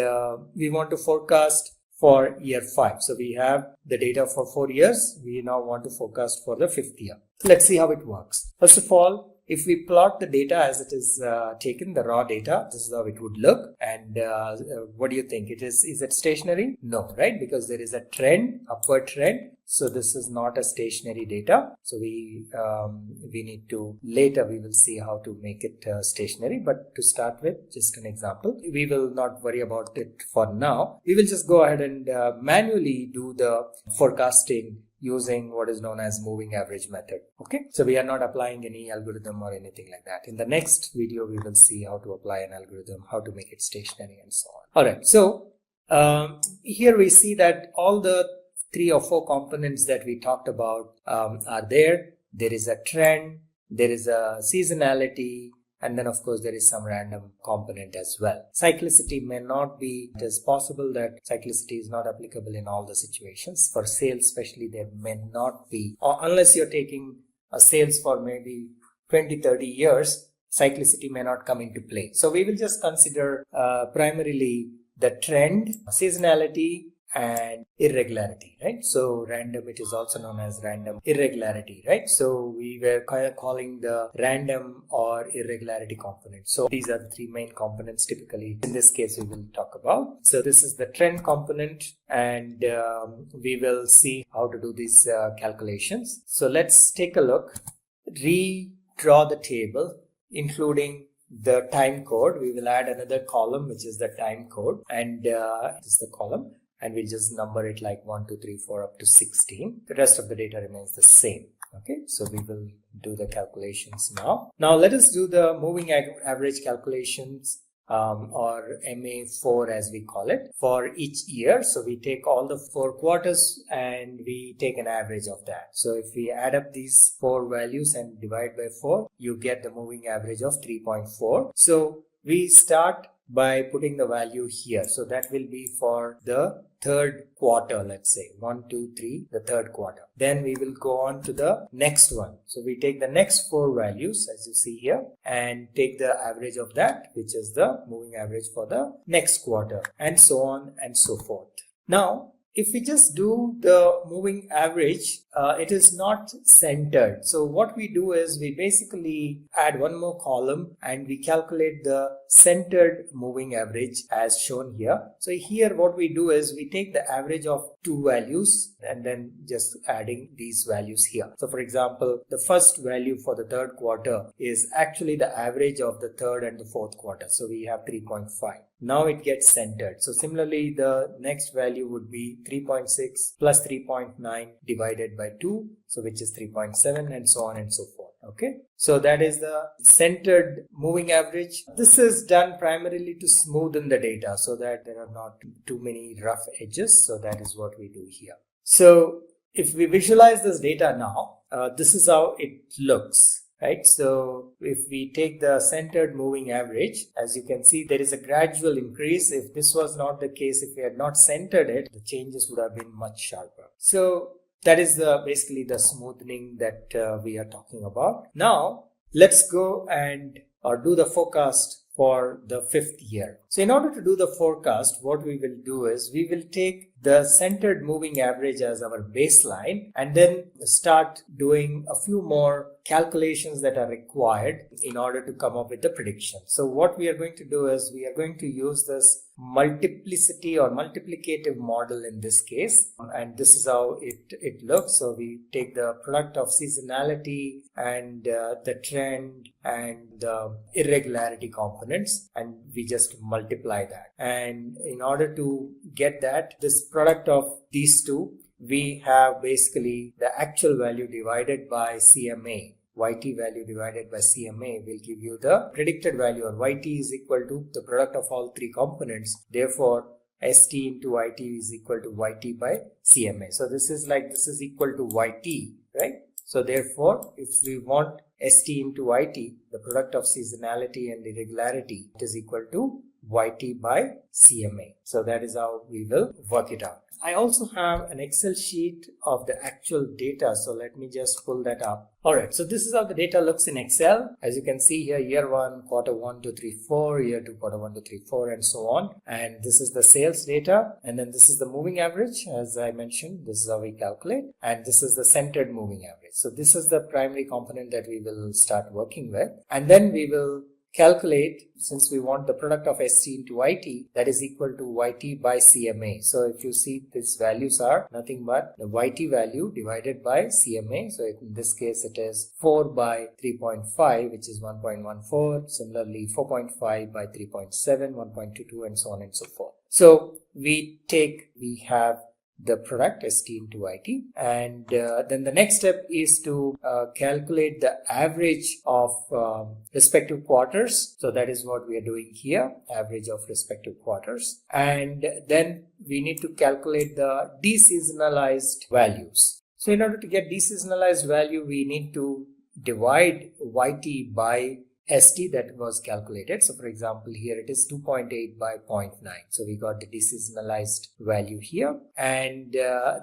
we want to forecast for year 5. So we have the data for 4 years. We now want to forecast for the 5th year. Let's see how it works. First of all, if we plot the data as it is taken, the raw data, this is how it would look. And what do you think? Is it stationary? No, right? Because there is a trend, upward trend. So this is not a stationary data. So we need to, later we will see how to make it stationary. But to start with, just an example, we will not worry about it for now. We will just go ahead and manually do the forecasting using what is known as moving average method. Okay, so we are not applying any algorithm or anything like that. In the next video, we will see how to apply an algorithm, how to make it stationary and so on. All right, so here we see that all the 3 or 4 components that we talked about are there. There is a trend, there is a seasonality, and then of course there is some random component as well. Cyclicity may not be, it is possible that cyclicity is not applicable in all the situations. For sales especially, there may not be, or unless you're taking a sales for maybe 20-30 years, cyclicity may not come into play. So we will just consider primarily the trend, seasonality, and irregularity, right? So random, it is also known as random irregularity, right? So we were calling the random or irregularity component. So these are the 3 main components typically in this case we will talk about. So this is the trend component, and we will see how to do these calculations. So let's take a look, redraw the table including the time code. We will add another column which is the time code, and this is the column. And we'll just number it like 1, 2, 3, 4 up to 16. The rest of the data remains the same. Okay, so we will do the calculations now. Now let us do the moving average calculations or MA4 as we call it for each year. So we take all the 4 quarters and we take an average of that. So if we add up these 4 values and divide by 4, you get the moving average of 3.4. So we start by putting the value here. So that will be for the 3rd quarter, let's say 1, 2, 3, the 3rd quarter. Then we will go on to the next one. So we take the next 4 values as you see here and take the average of that, which is the moving average for the next quarter, and so on and so forth. Now, if we just do the moving average, it is not centered. So what we do is we basically add one more column and we calculate the centered moving average as shown here. So here what we do is we take the average of 2 values and then just adding these values here. So for example, the first value for the 3rd quarter is actually the average of the 3rd and the 4th quarter. So we have 3.5. Now it gets centered. So similarly, the next value would be 3.6 plus 3.9 divided by 2, so which is 3.7, and so on and so forth. Okay, so that is the centered moving average. This is done primarily to smoothen the data so that there are not too many rough edges. So that is what we do here. So if we visualize this data now, this is how it looks. Right, so if we take the centered moving average, as you can see, there is a gradual increase. If this was not the case, if we had not centered it, the changes would have been much sharper. So that is basically the smoothing that we are talking about. Now let's go and do the forecast for the 5th year. So in order to do the forecast, what we will do is we will take the centered moving average as our baseline and then start doing a few more calculations that are required in order to come up with the prediction. So what we are going to do is we are going to use this multiplicity or multiplicative model in this case, and this is how it looks. So we take the product of seasonality and the trend and the irregularity components, and we just multiply that. And in order to get that, this product of these two, we have basically the actual value divided by CMA. YT value divided by CMA will give you the predicted value, or YT is equal to the product of all 3 components. Therefore, ST into YT is equal to YT by CMA. So this is equal to YT, right? So therefore, if we want ST into YT, the product of seasonality and irregularity, it is equal to YT by CMA. So that is how we will work it out. I also have an Excel sheet of the actual data. So let me just pull that up. All right, so this is how the data looks in Excel. As you can see here, year 1, quarter 1, 2, 3, 4, year 2, quarter 1, 2, 3, 4, and so on. And this is the sales data. And then this is the moving average. As I mentioned, this is how we calculate. And this is the centered moving average. So this is the primary component that we will start working with. And then we will calculate, since we want the product of ST into IT, that is equal to YT by CMA. So if you see, these values are nothing but the YT value divided by CMA. So in this case it is 4 by 3.5, which is 1.14. Similarly 4.5 by 3.7, 1.22, and so on and so forth. So we have the product ST into IT, and then the next step is to calculate the average of respective quarters. So that is what we are doing here, average of respective quarters. And then we need to calculate the deseasonalized values. So in order to get deseasonalized value, we need to divide YT by ST that was calculated. So for example, here it is 2.8 by 0.9. So we got the deseasonalized value here, and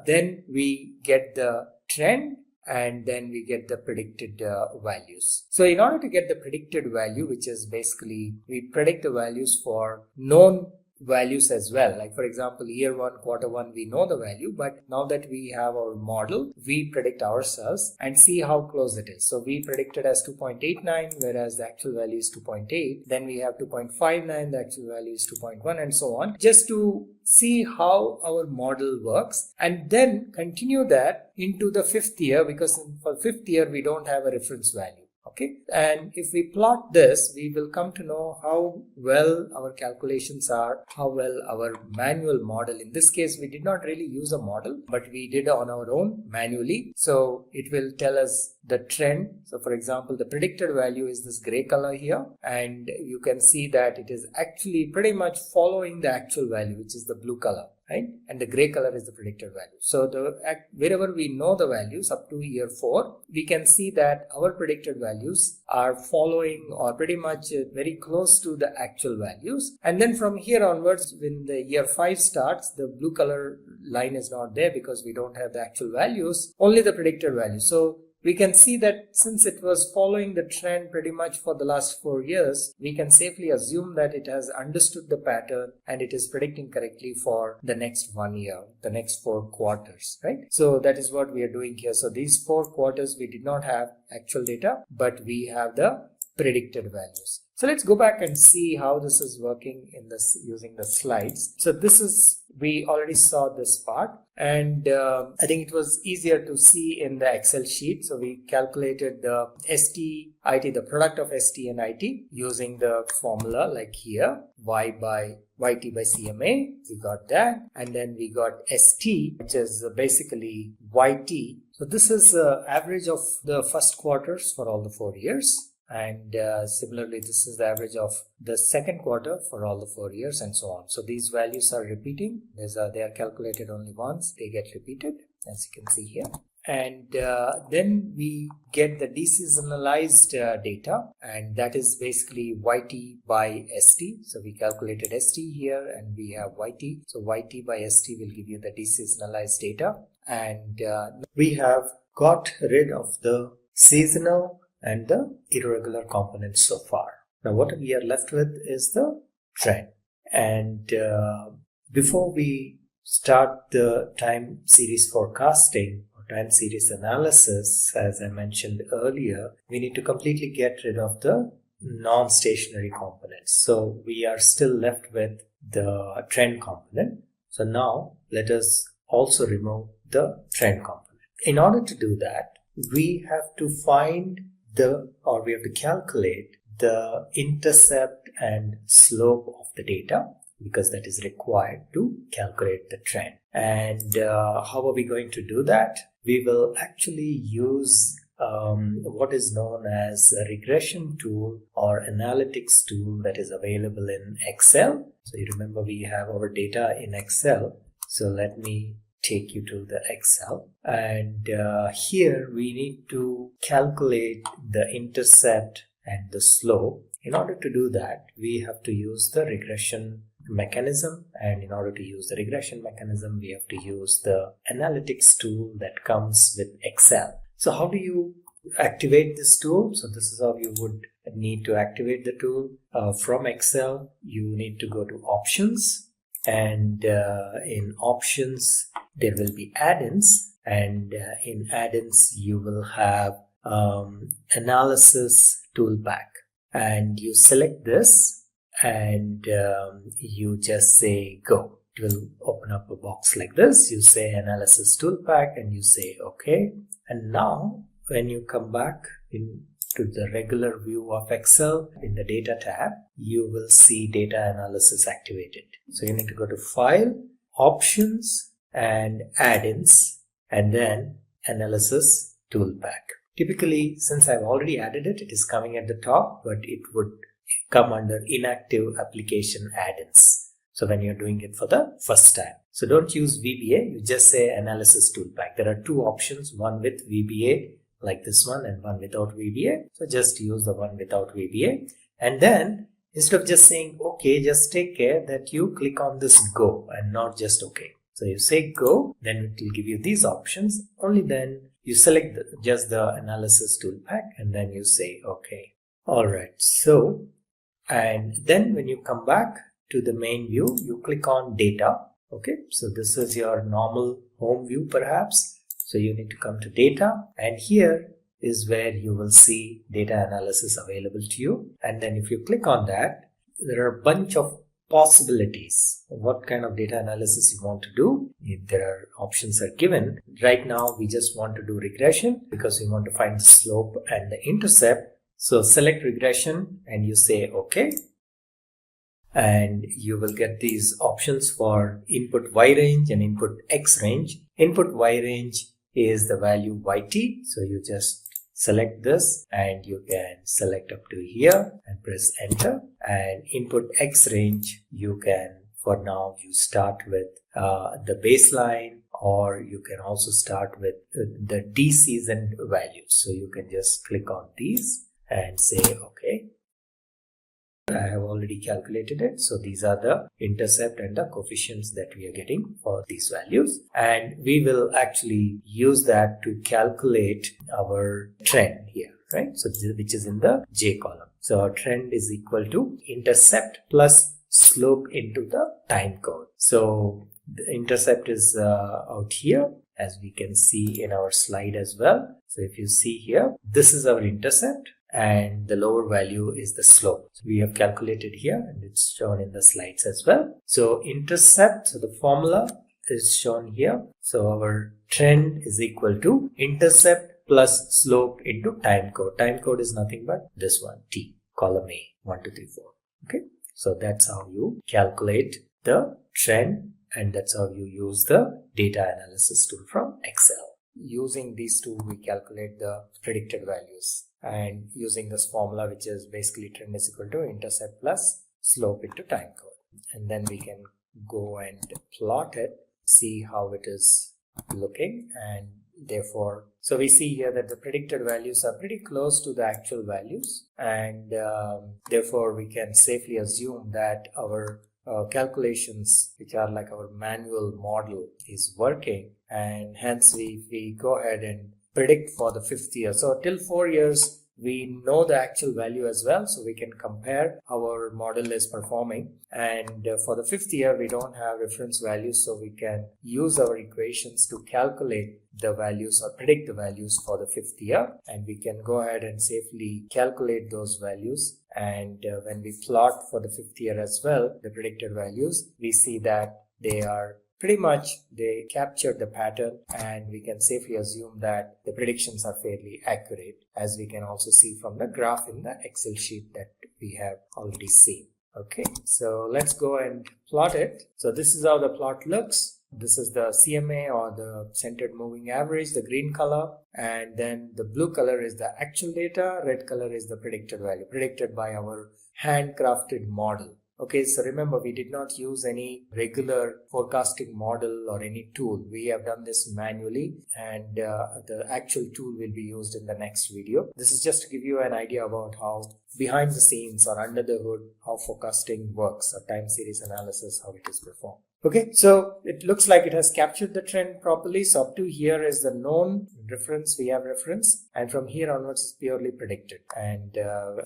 then we get the trend, and then we get the predicted values. So in order to get the predicted value, which is basically we predict the values for known values as well. Like for example, year 1, quarter 1, we know the value, but now that we have our model, we predict ourselves and see how close it is. So we predicted as 2.89, whereas the actual value is 2.8. Then we have 2.59, the actual value is 2.1, and so on, just to see how our model works, and then continue that into the 5th year, because for 5th year we don't have a reference value. Okay, and if we plot this, we will come to know how well our calculations are, how well our manual model. In this case, we did not really use a model, but we did on our own manually. So it will tell us the trend. So for example, the predicted value is this gray color here, and you can see that it is actually pretty much following the actual value, which is the blue color. Right? And the gray color is the predicted value. So wherever we know the values up to year 4, we can see that our predicted values are following or pretty much very close to the actual values. And then from here onwards, when the year 5 starts, the blue color line is not there because we don't have the actual values, only the predicted value. So we can see that since it was following the trend pretty much for the last 4 years, we can safely assume that it has understood the pattern and it is predicting correctly for the next 1 year, the next 4 quarters, right? So that is what we are doing here. So these 4 quarters, we did not have actual data, but we have the predicted values. So let's go back and see how this is working in this using the slides. So this is, we already saw this part, and I think it was easier to see in the Excel sheet. So we calculated the ST, IT, the product of ST and IT using the formula like here, YT by CMA, we got that. And then we got ST, which is basically YT. So this is average of the first quarters for all the 4 years. And similarly, this is the average of the second quarter for all the 4 years, and so on. So these values are repeating. They are calculated only once. They get repeated, as you can see here. And then we get the deseasonalized data, and that is basically YT by ST. So we calculated ST here, and we have YT. So YT by ST will give you the deseasonalized data. And we have got rid of the seasonal and the irregular components so far. Now what we are left with is the trend. And before we start the time series forecasting or time series analysis, as I mentioned earlier, we need to completely get rid of the non-stationary components. So we are still left with the trend component. So now let us also remove the trend component. In order to do that, we have to find we have to calculate the intercept and slope of the data, because that is required to calculate the trend. And how are we going to do that? We will actually use what is known as a regression tool or analytics tool that is available in Excel. So you remember we have our data in Excel. So let me take you to the Excel, and here we need to calculate the intercept and the slope. In order to do that, we have to use the regression mechanism, and in order to use the regression mechanism, we have to use the analytics tool that comes with Excel. So how do you activate this tool? So this is how you would need to activate the tool. From Excel, you need to go to options, and in options there will be add-ins, and in add-ins you will have analysis toolpack, and you select this and you just say go. It will open up a box like this. You say analysis toolpack and you say okay. And now when you come back into the regular view of Excel, in the data tab, you will see data analysis activated. So you need to go to file, options, and add-ins, and then analysis toolpack. Typically, since I've already added it, it is coming at the top, but it would come under inactive application add-ins. So when you're doing it for the first time. So don't use VBA, you just say analysis toolpack. There are two options, one with VBA like this one and one without VBA. So just use the one without VBA. And then instead of just saying okay, just take care that you click on this go and not just okay. So you say go, then it will give you these options. Only then you select just the analysis toolpack and then you say okay. Alright, so and then when you come back to the main view, you click on data. Okay, so this is your normal home view perhaps. So you need to come to data, and here is where you will see data analysis available to you. And then if you click on that, there are a bunch of possibilities of what kind of data analysis you want to do. If there are options are given. Right now we just want to do regression because we want to find the slope and the intercept. So select regression and you say okay, and you will get these options for input Y range and input X range. Input Y range is the value YT, so you just select this and you can select up to here and press enter. And input X range, you can, for now you start with the baseline, or you can also start with the deseasoned values. So you can just click on these and say okay. I have already calculated it. So these are the intercept and the coefficients that we are getting for these values. And we will actually use that to calculate our trend here, right? So which is in the J column. So our trend is equal to intercept plus slope into the time code. So the intercept is out here, as we can see in our slide as well. So if you see here, this is our intercept, and the lower value is the slope. So we have calculated here and it's shown in the slides as well. So intercept, so the formula is shown here. So our trend is equal to intercept plus slope into time code. Time code is nothing but this one, T, column A, 1, 2, 3, 4. Okay, so that's how you calculate the trend, and that's how you use the data analysis tool from Excel. Using these two, we calculate the predicted values, and using this formula, which is basically trend is equal to intercept plus slope into time code. And then we can go and plot it, see how it is looking, and therefore, so we see here that the predicted values are pretty close to the actual values, and therefore we can safely assume that our calculations, which are like our manual model, is working, and hence we go ahead and predict for the 5th year. So till 4 years we know the actual value as well, so we can compare how our model is performing. And for the 5th year we don't have reference values, so we can use our equations to calculate the values or predict the values for the 5th year, and we can go ahead and safely calculate those values. And when we plot for the 5th year as well, the predicted values, we see that they are pretty much, they captured the pattern, and we can safely assume that the predictions are fairly accurate, as we can also see from the graph in the Excel sheet that we have already seen. Okay, so let's go and plot it. So this is how the plot looks. This is the CMA, or the centered moving average, the green color, and then the blue color is the actual data, red color is the predicted value, predicted by our handcrafted model. Okay, so remember, we did not use any regular forecasting model or any tool. We have done this manually, and the actual tool will be used in the next video. This is just to give you an idea about how behind the scenes or under the hood, how forecasting works, or time series analysis, how it is performed. Okay, so it looks like it has captured the trend properly. So up to here is the known reference, we have reference, and from here onwards is purely predicted. And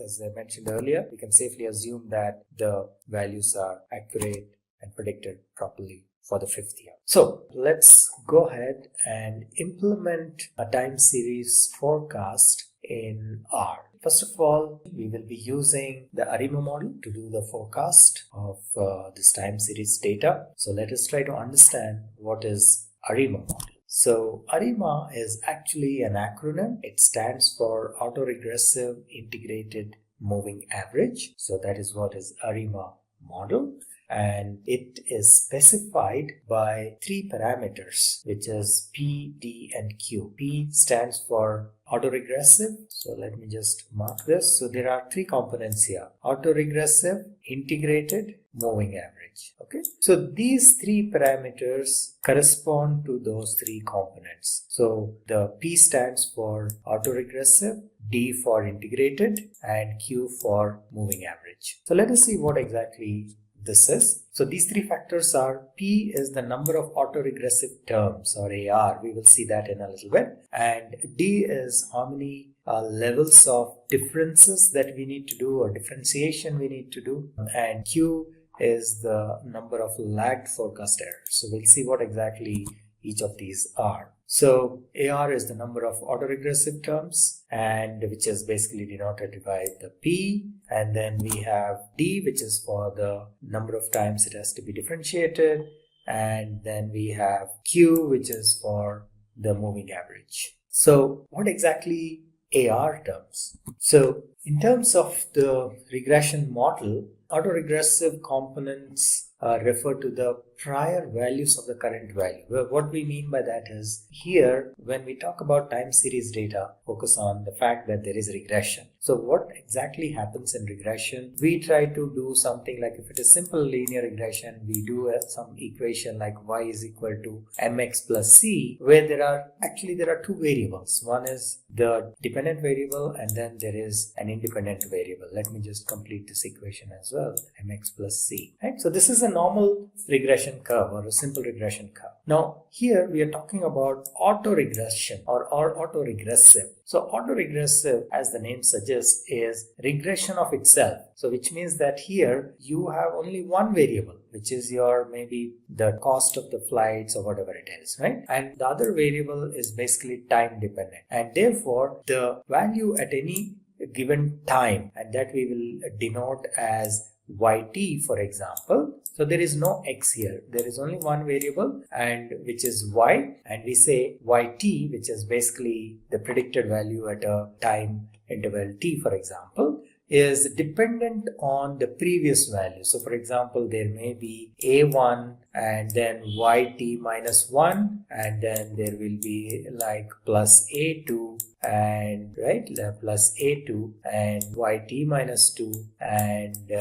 as I mentioned earlier, we can safely assume that the values are accurate and predicted properly for the 5th year. So let's go ahead and implement a time series forecast in R. First of all, we will be using the ARIMA model to do the forecast of this time series data. So let us try to understand what is ARIMA model. So ARIMA is actually an acronym. It stands for Autoregressive Integrated Moving Average. So that is what is ARIMA model. And it is specified by 3 parameters, which is P, D, and Q. P stands for autoregressive. So let me just mark this. So there are 3 components here: autoregressive, integrated, moving average. Okay. So these 3 parameters correspond to those 3 components. So the P stands for autoregressive, D for integrated, and Q for moving average. So let us see what exactly this is. So these 3 factors are: P is the number of autoregressive terms, or AR. We will see that in a little bit. And D is how many levels of differences that we need to do, or differentiation we need to do. And Q is the number of lagged forecast errors. So we'll see what exactly each of these are. So AR is the number of autoregressive terms, and which is basically denoted by the P, and then we have D, which is for the number of times it has to be differentiated, and then we have Q, which is for the moving average. So what exactly AR terms? So in terms of the regression model, autoregressive components refer to the prior values of the current value. Well, what we mean by that is, here when we talk about time series data, focus on the fact that there is regression. So what exactly happens in regression? We try to do something like, if it is simple linear regression, we do some equation like y is equal to mx plus c, where there are 2 variables. One is the dependent variable, and then there is an independent variable. Let me just complete this equation as well, mx plus c. Right? So this is a normal regression curve, or a simple regression curve. Now here we are talking about autoregression or autoregressive. So autoregressive, as the name suggests, is regression of itself. So which means that here you have only one variable, which is your maybe the cost of the flights or whatever it is, right? And the other variable is basically time dependent, and therefore the value at any given time, and that we will denote as yt, for example. So there is no x here, there is only one variable, and which is y, and we say yt, which is basically the predicted value at a time interval t, for example, is dependent on the previous value. So for example, there may be a1 and then yt minus 1, and then there will be like plus a2 and plus a2 and yt minus 2 and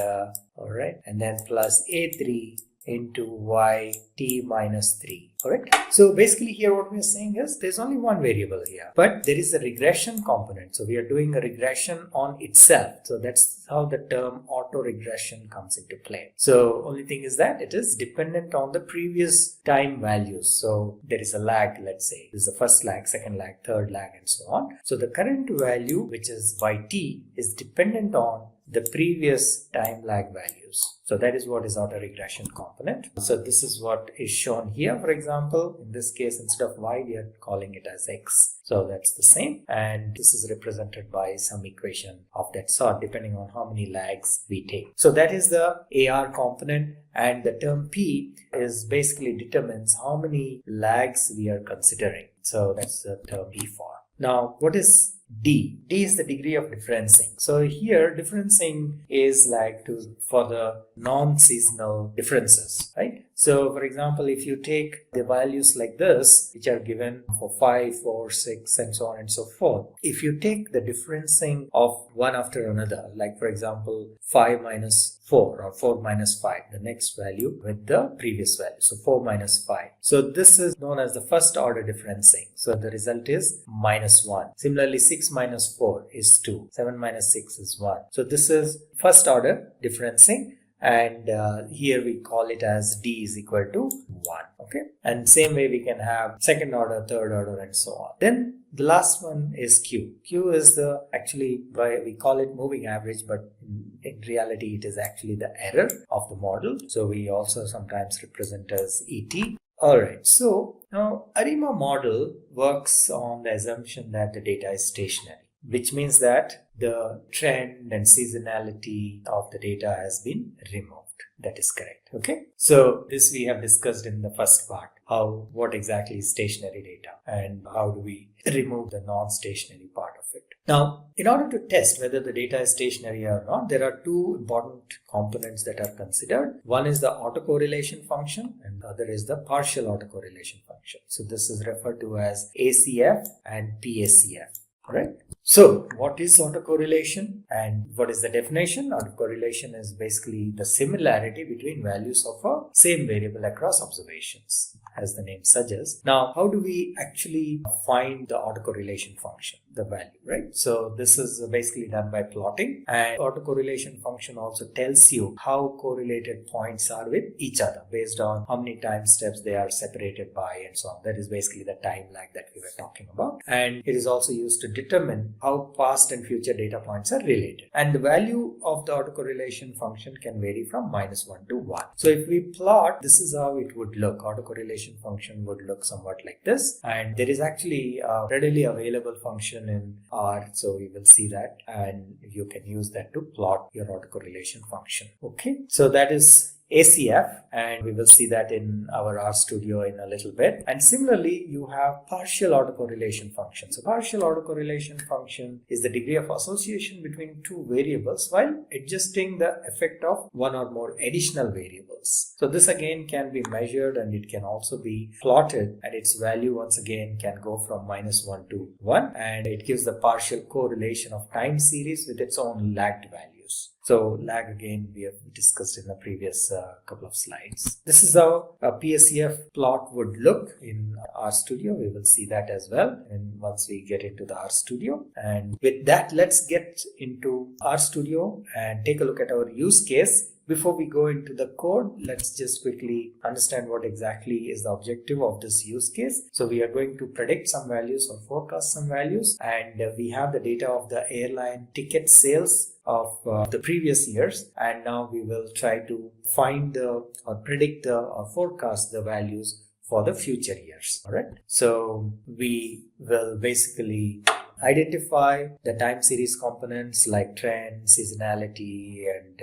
alright, and then plus a3 into yt minus 3. Correct. So basically here what we are saying is there's only one variable here, but there is a regression component. So we are doing a regression on itself. So that's how the term autoregression comes into play. So only thing is that it is dependent on the previous time values. So there is a lag, let's say. This is the first lag, second lag, third lag, and so on. So the current value, which is yt, is dependent on the previous time lag values. So that is what is autoregression component. So this is what is shown here. For example, in this case, instead of y, we are calling it as x. So that's the same. And this is represented by some equation of that sort, depending on how many lags we take. So that is the AR component. And the term P is basically determines how many lags we are considering. So that's the term P for. Now, what is D? D is the degree of differencing. So here differencing is like for the non-seasonal differences, right? So for example, if you take the values like this, which are given for 5, 4, 6, and so on and so forth, if you take the differencing of one after another, like for example 5 minus 4 or 4 minus 5, the next value with the previous value, so 4 minus 5. So this is known as the first order differencing. So the result is minus 1. Similarly, 6 minus 4 is 2. 7 minus 6 is 1. So this is first order differencing, and here we call it as D is equal to 1. Okay, and same way we can have second order, third order, and so on. Then the last one is Q. Q is the, actually we call it moving average, but in reality it is actually the error of the model. So we also sometimes represent as ET. Alright, so now ARIMA model works on the assumption that the data is stationary, which means that the trend and seasonality of the data has been removed. That is correct. Okay, so this we have discussed in the first part, what exactly is stationary data and how do we remove the non-stationary part of it. Now, in order to test whether the data is stationary or not, there are two important components that are considered. One is the autocorrelation function and the other is the partial autocorrelation function. So this is referred to as ACF and PACF. Correct. So what is autocorrelation and what is the definition? Autocorrelation is basically the similarity between values of a same variable across observations, as the name suggests. Now, how do we actually find the autocorrelation function, the value, right? So this is basically done by plotting, and autocorrelation function also tells you how correlated points are with each other based on how many time steps they are separated by and so on. That is basically the time lag that we were talking about. And it is also used to determine how past and future data points are related. And the value of the autocorrelation function can vary from -1 to 1. So if we plot, this is how it would look. Autocorrelation function would look somewhat like this. And there is actually a readily available function in R. So we will see that, and you can use that to plot your autocorrelation function. Okay, so that is ACF, and we will see that in our RStudio in a little bit. And similarly, you have partial autocorrelation function. So partial autocorrelation function is the degree of association between two variables while adjusting the effect of one or more additional variables. So this again can be measured and it can also be plotted, and its value once again can go from -1 to 1, and it gives the partial correlation of time series with its own lagged values. So lag again we have discussed in the previous couple of slides. This is how a PACF plot would look in RStudio. We will see that as well, and once we get into the RStudio. And with that, let's get into RStudio and take a look at our use case. Before we go into the code, let's just quickly understand what exactly is the objective of this use case. So we are going to predict some values or forecast some values, and we have the data of the airline ticket sales of the previous years, and now we will try to find or predict or forecast the values for the future years. All right, so we will basically identify the time series components like trend, seasonality, and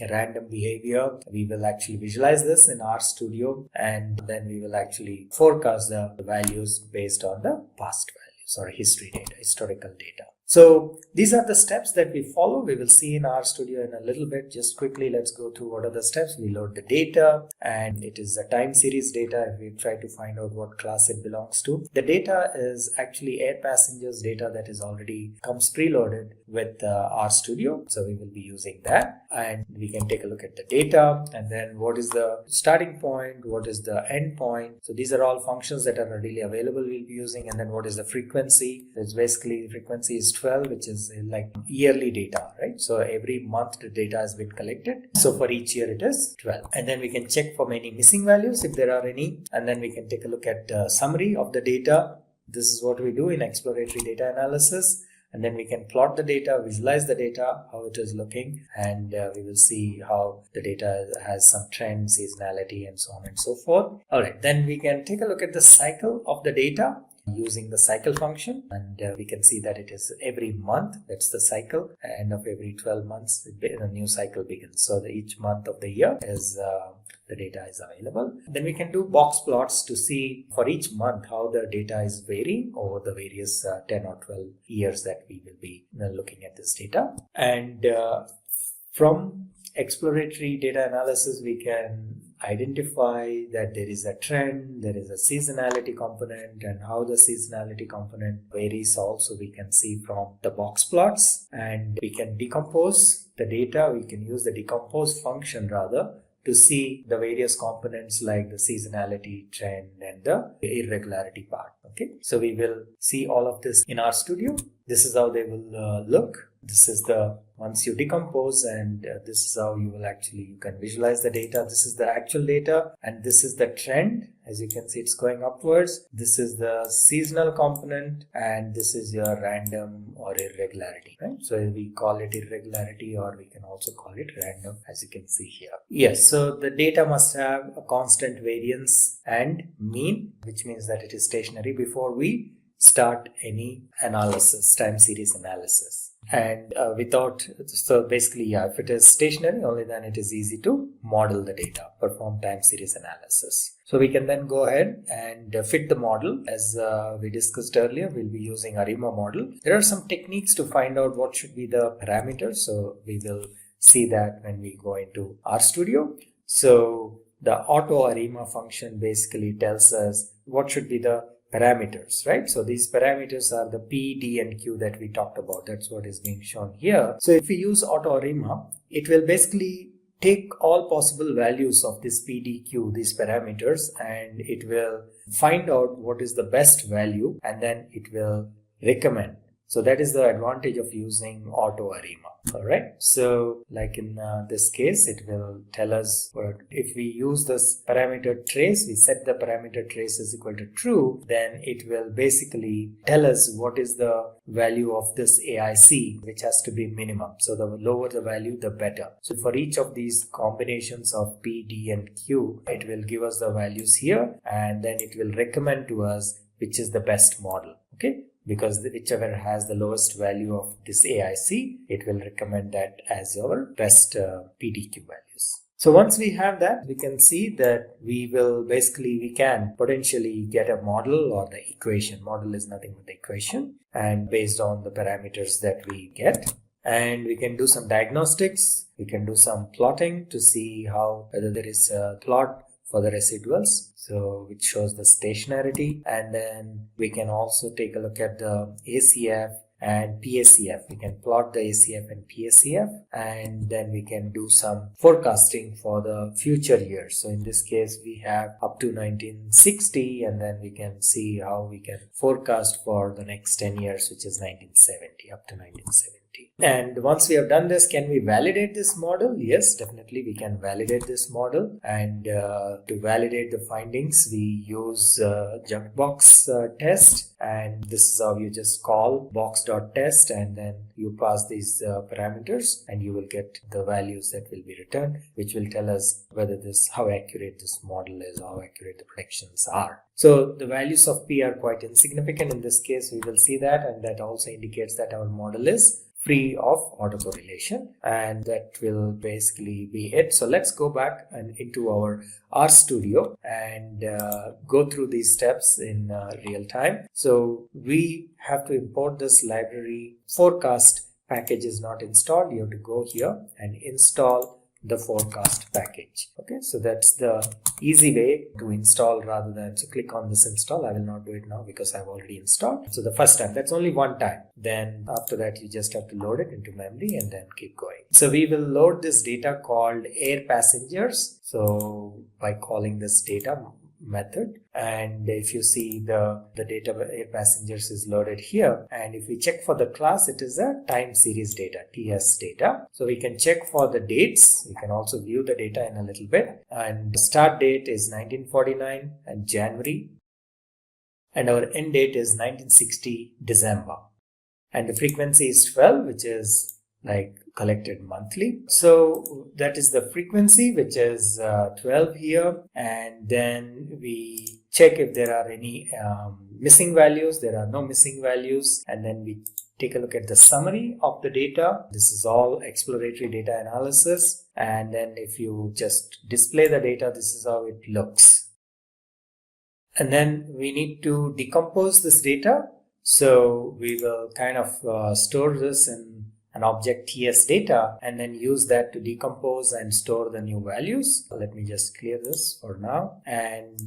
random behavior. We will actually visualize this in RStudio, and then we will actually forecast the values based on the past values or history data, historical data. So these are the steps that we follow. We will see in RStudio in a little bit. Just quickly, let's go through what are the steps. We load the data, and it is the time series data. We try to find out what class it belongs to. The data is actually air passengers data that is already comes preloaded with RStudio. So we will be using that, and we can take a look at the data, and then what is the starting point, what is the end point. So these are all functions that are readily available we'll be using, and then what is the frequency. It's basically frequency is 12, which is like yearly data, right? So every month the data has been collected. So for each year it is 12. And then we can check for any missing values if there are any. And then we can take a look at summary of the data. This is what we do in exploratory data analysis. And then we can plot the data, visualize the data, how it is looking, and we will see how the data has some trend, seasonality, and so on and so forth. All right, then we can take a look at the cycle of the data using the cycle function, and we can see that it is every month. That's the cycle. End of every 12 months a new cycle begins. So each month of the year is the data is available. Then we can do box plots to see for each month how the data is varying over the various 10 or 12 years that we will be looking at this data. And from exploratory data analysis, we can identify that there is a trend, there is a seasonality component, and how the seasonality component varies also we can see from the box plots. And we can decompose the data. We can use the decompose function rather to see the various components like the seasonality, trend, and the irregularity part. Okay, so we will see all of this in RStudio. This is how they will look. This is the once you decompose, and this is how you can visualize the data. This is the actual data, and this is the trend. As you can see, it's going upwards. This is the seasonal component, and this is your random or irregularity, right? So we call it irregularity, or we can also call it random, as you can see here. Yes, so the data must have a constant variance and mean, which means that it is stationary before we start any analysis, time series analysis. And so basically, yeah, if it is stationary, only then it is easy to model the data, perform time series analysis. So we can then go ahead and fit the model. As we discussed earlier, we'll be using ARIMA model. There are some techniques to find out what should be the parameters. So we will see that when we go into RStudio. So the auto ARIMA function basically tells us what should be the parameters, right? So these parameters are the P, D, and Q that we talked about. That's what is being shown here. So if we use auto ARIMA, it will basically take all possible values of this P, D, Q, these parameters, and it will find out what is the best value, and then it will recommend. So that is the advantage of using auto ARIMA. All right. So like in this case, it will tell us if we use this parameter trace, we set the parameter trace is equal to true, then it will basically tell us what is the value of this AIC, which has to be minimum. So the lower the value, the better. So for each of these combinations of P, D, and Q, it will give us the values here, and then it will recommend to us which is the best model. Okay. Because whichever has the lowest value of this AIC, it will recommend that as our best PDQ values. So once we have that, we can see that we can potentially get a model or the equation. Model is nothing but the equation, and based on the parameters that we get. And we can do some diagnostics. We can do some plotting to see whether there is a plot for the residuals, so which shows the stationarity. And then we can also take a look at the ACF and PACF. We can plot the ACF and PACF, and then we can do some forecasting for the future years. So in this case, we have up to 1960, and then we can see how we can forecast for the next 10 years, which is 1970, up to 1970. And once we have done this, can we validate this model? Yes, definitely we can validate this model. And to validate the findings, we use junk box test. And this is how you just call box.test, and then you pass these parameters, and you will get the values that will be returned, which will tell us whether how accurate this model is, how accurate the predictions are. So the values of P are quite insignificant in this case. We will see that, and that also indicates that our model is free of autocorrelation, and that will basically be it. So let's go back and into our RStudio and go through these steps in real time. So we have to import this library. Forecast package is not installed. You have to go here and install the forecast package. Okay, so that's the easy way to install rather than to click on this install. I will not do it now because I've already installed. So the first time, that's only one time. Then after that, you just have to load it into memory and then keep going. So we will load this data called air passengers. So by calling this data method, and if you see the data air passengers is loaded here, and if we check for the class, it is a time series data, TS data. So we can check for the dates. We can also view the data in a little bit, and the start date is 1949 and January, and our end date is 1960 December, and the frequency is 12, which is like collected monthly. So that is the frequency, which is 12 here. And then we check if there are any missing values. There are no missing values. And then we take a look at the summary of the data. This is all exploratory data analysis. And then if you just display the data, this is how it looks. And then we need to decompose this data. So we will kind of store this in an object TS data and then use that to decompose and store the new values. Let me just clear this for now. And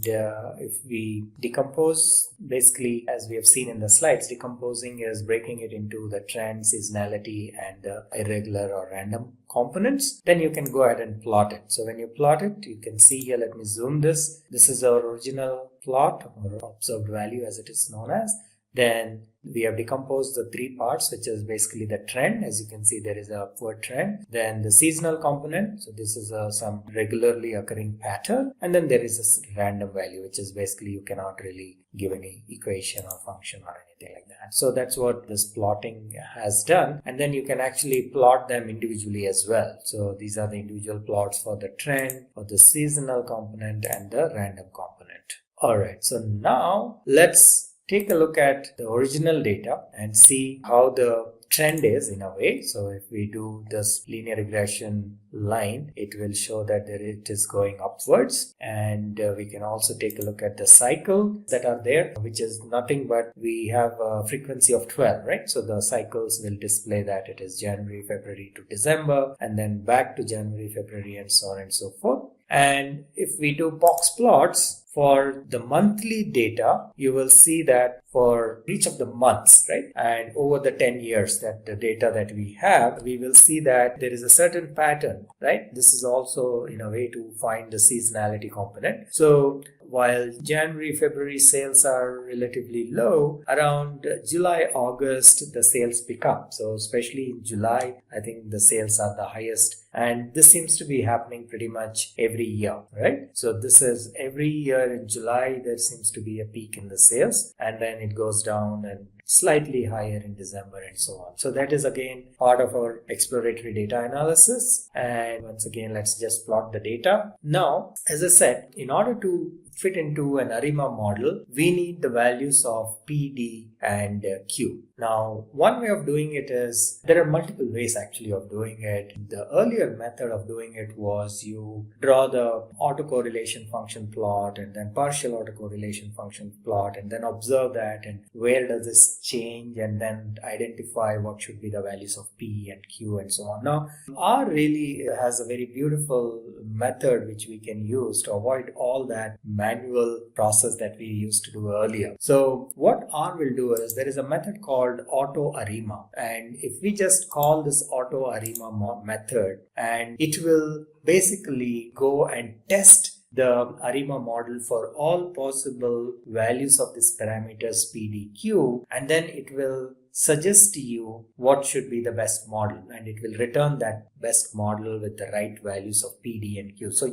if we decompose, basically, as we have seen in the slides, decomposing is breaking it into the trend, seasonality, and irregular or random components. Then you can go ahead and plot it. So when you plot it, you can see here, let me zoom this. This is our original plot or observed value as it is known as. Then we have decomposed the three parts, which is basically the trend. As you can see, there is an upward trend. Then the seasonal component. So this is some regularly occurring pattern. And then there is a random value, which is basically you cannot really give any equation or function or anything like that. So that's what this plotting has done. And then you can actually plot them individually as well. So these are the individual plots for the trend, for the seasonal component, and the random component. All right. So now let's take a look at the original data and see how the trend is in a way. So if we do this linear regression line, it will show that it is going upwards. And we can also take a look at the cycle that are there, which is nothing but we have a frequency of 12, right? So the cycles will display that it is January, February to December, and then back to January, February, and so on and so forth. And if we do box plots for the monthly data, you will see that for each of the months, right? And over the 10 years that the data that we have, we will see that there is a certain pattern, right? This is also in a way to find the seasonality component. So while January, February sales are relatively low, around July, August, the sales pick up. So especially in July, I think the sales are the highest. And this seems to be happening pretty much every year, right? So this is every year in July, there seems to be a peak in the sales, and then it goes down and slightly higher in December and so on. So that is again part of our exploratory data analysis. And once again, let's just plot the data. Now, as I said, in order to fit into an ARIMA model, we need the values of P, D, and Q. Now, one way of doing it is, there are multiple ways actually of doing it. The earlier method of doing it was you draw the autocorrelation function plot and then partial autocorrelation function plot and then observe that and where does this change and then identify what should be the values of P and Q and so on. Now, R really has a very beautiful method which we can use to avoid all that manual process that we used to do earlier. So what R will do is, there is a method called auto ARIMA, and if we just call this auto ARIMA method, and it will basically go and test the ARIMA model for all possible values of these parameters P, D, Q, and then it will suggest to you what should be the best model, and it will return that best model with the right values of P, D, and Q. So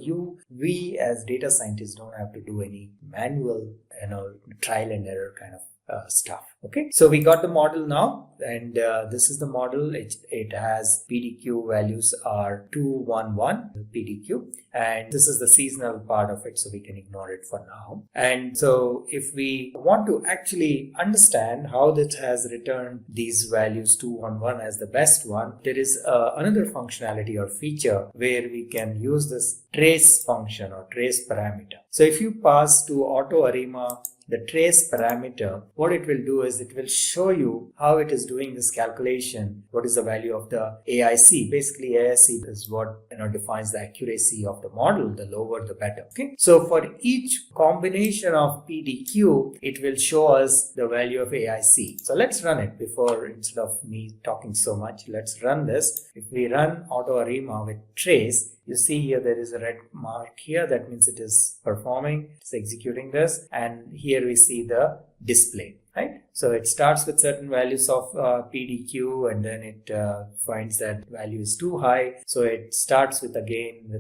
we as data scientists don't have to do any manual, trial and error kind of stuff. Okay, so we got the model now, and this is the model. It has PDQ values are 211 PDQ, and this is the seasonal part of it, so we can ignore it for now. And so if we want to actually understand how this has returned these values 211 as the best one, there is another functionality or feature where we can use this trace function or trace parameter. So if you pass to auto ARIMA the trace parameter, what it will do is it will show you how it is doing this calculation. What is the value of the AIC? Basically, AIC is what defines the accuracy of the model. The lower, the better. Okay. So for each combination of PDQ, it will show us the value of AIC. So let's run it instead of me talking so much. Let's run this. If we run auto ARIMA with trace, you see here there is a red mark here. That means it is performing, it's executing this. And here we see the display, right? So it starts with certain values of PDQ, and then it finds that value is too high. So it starts with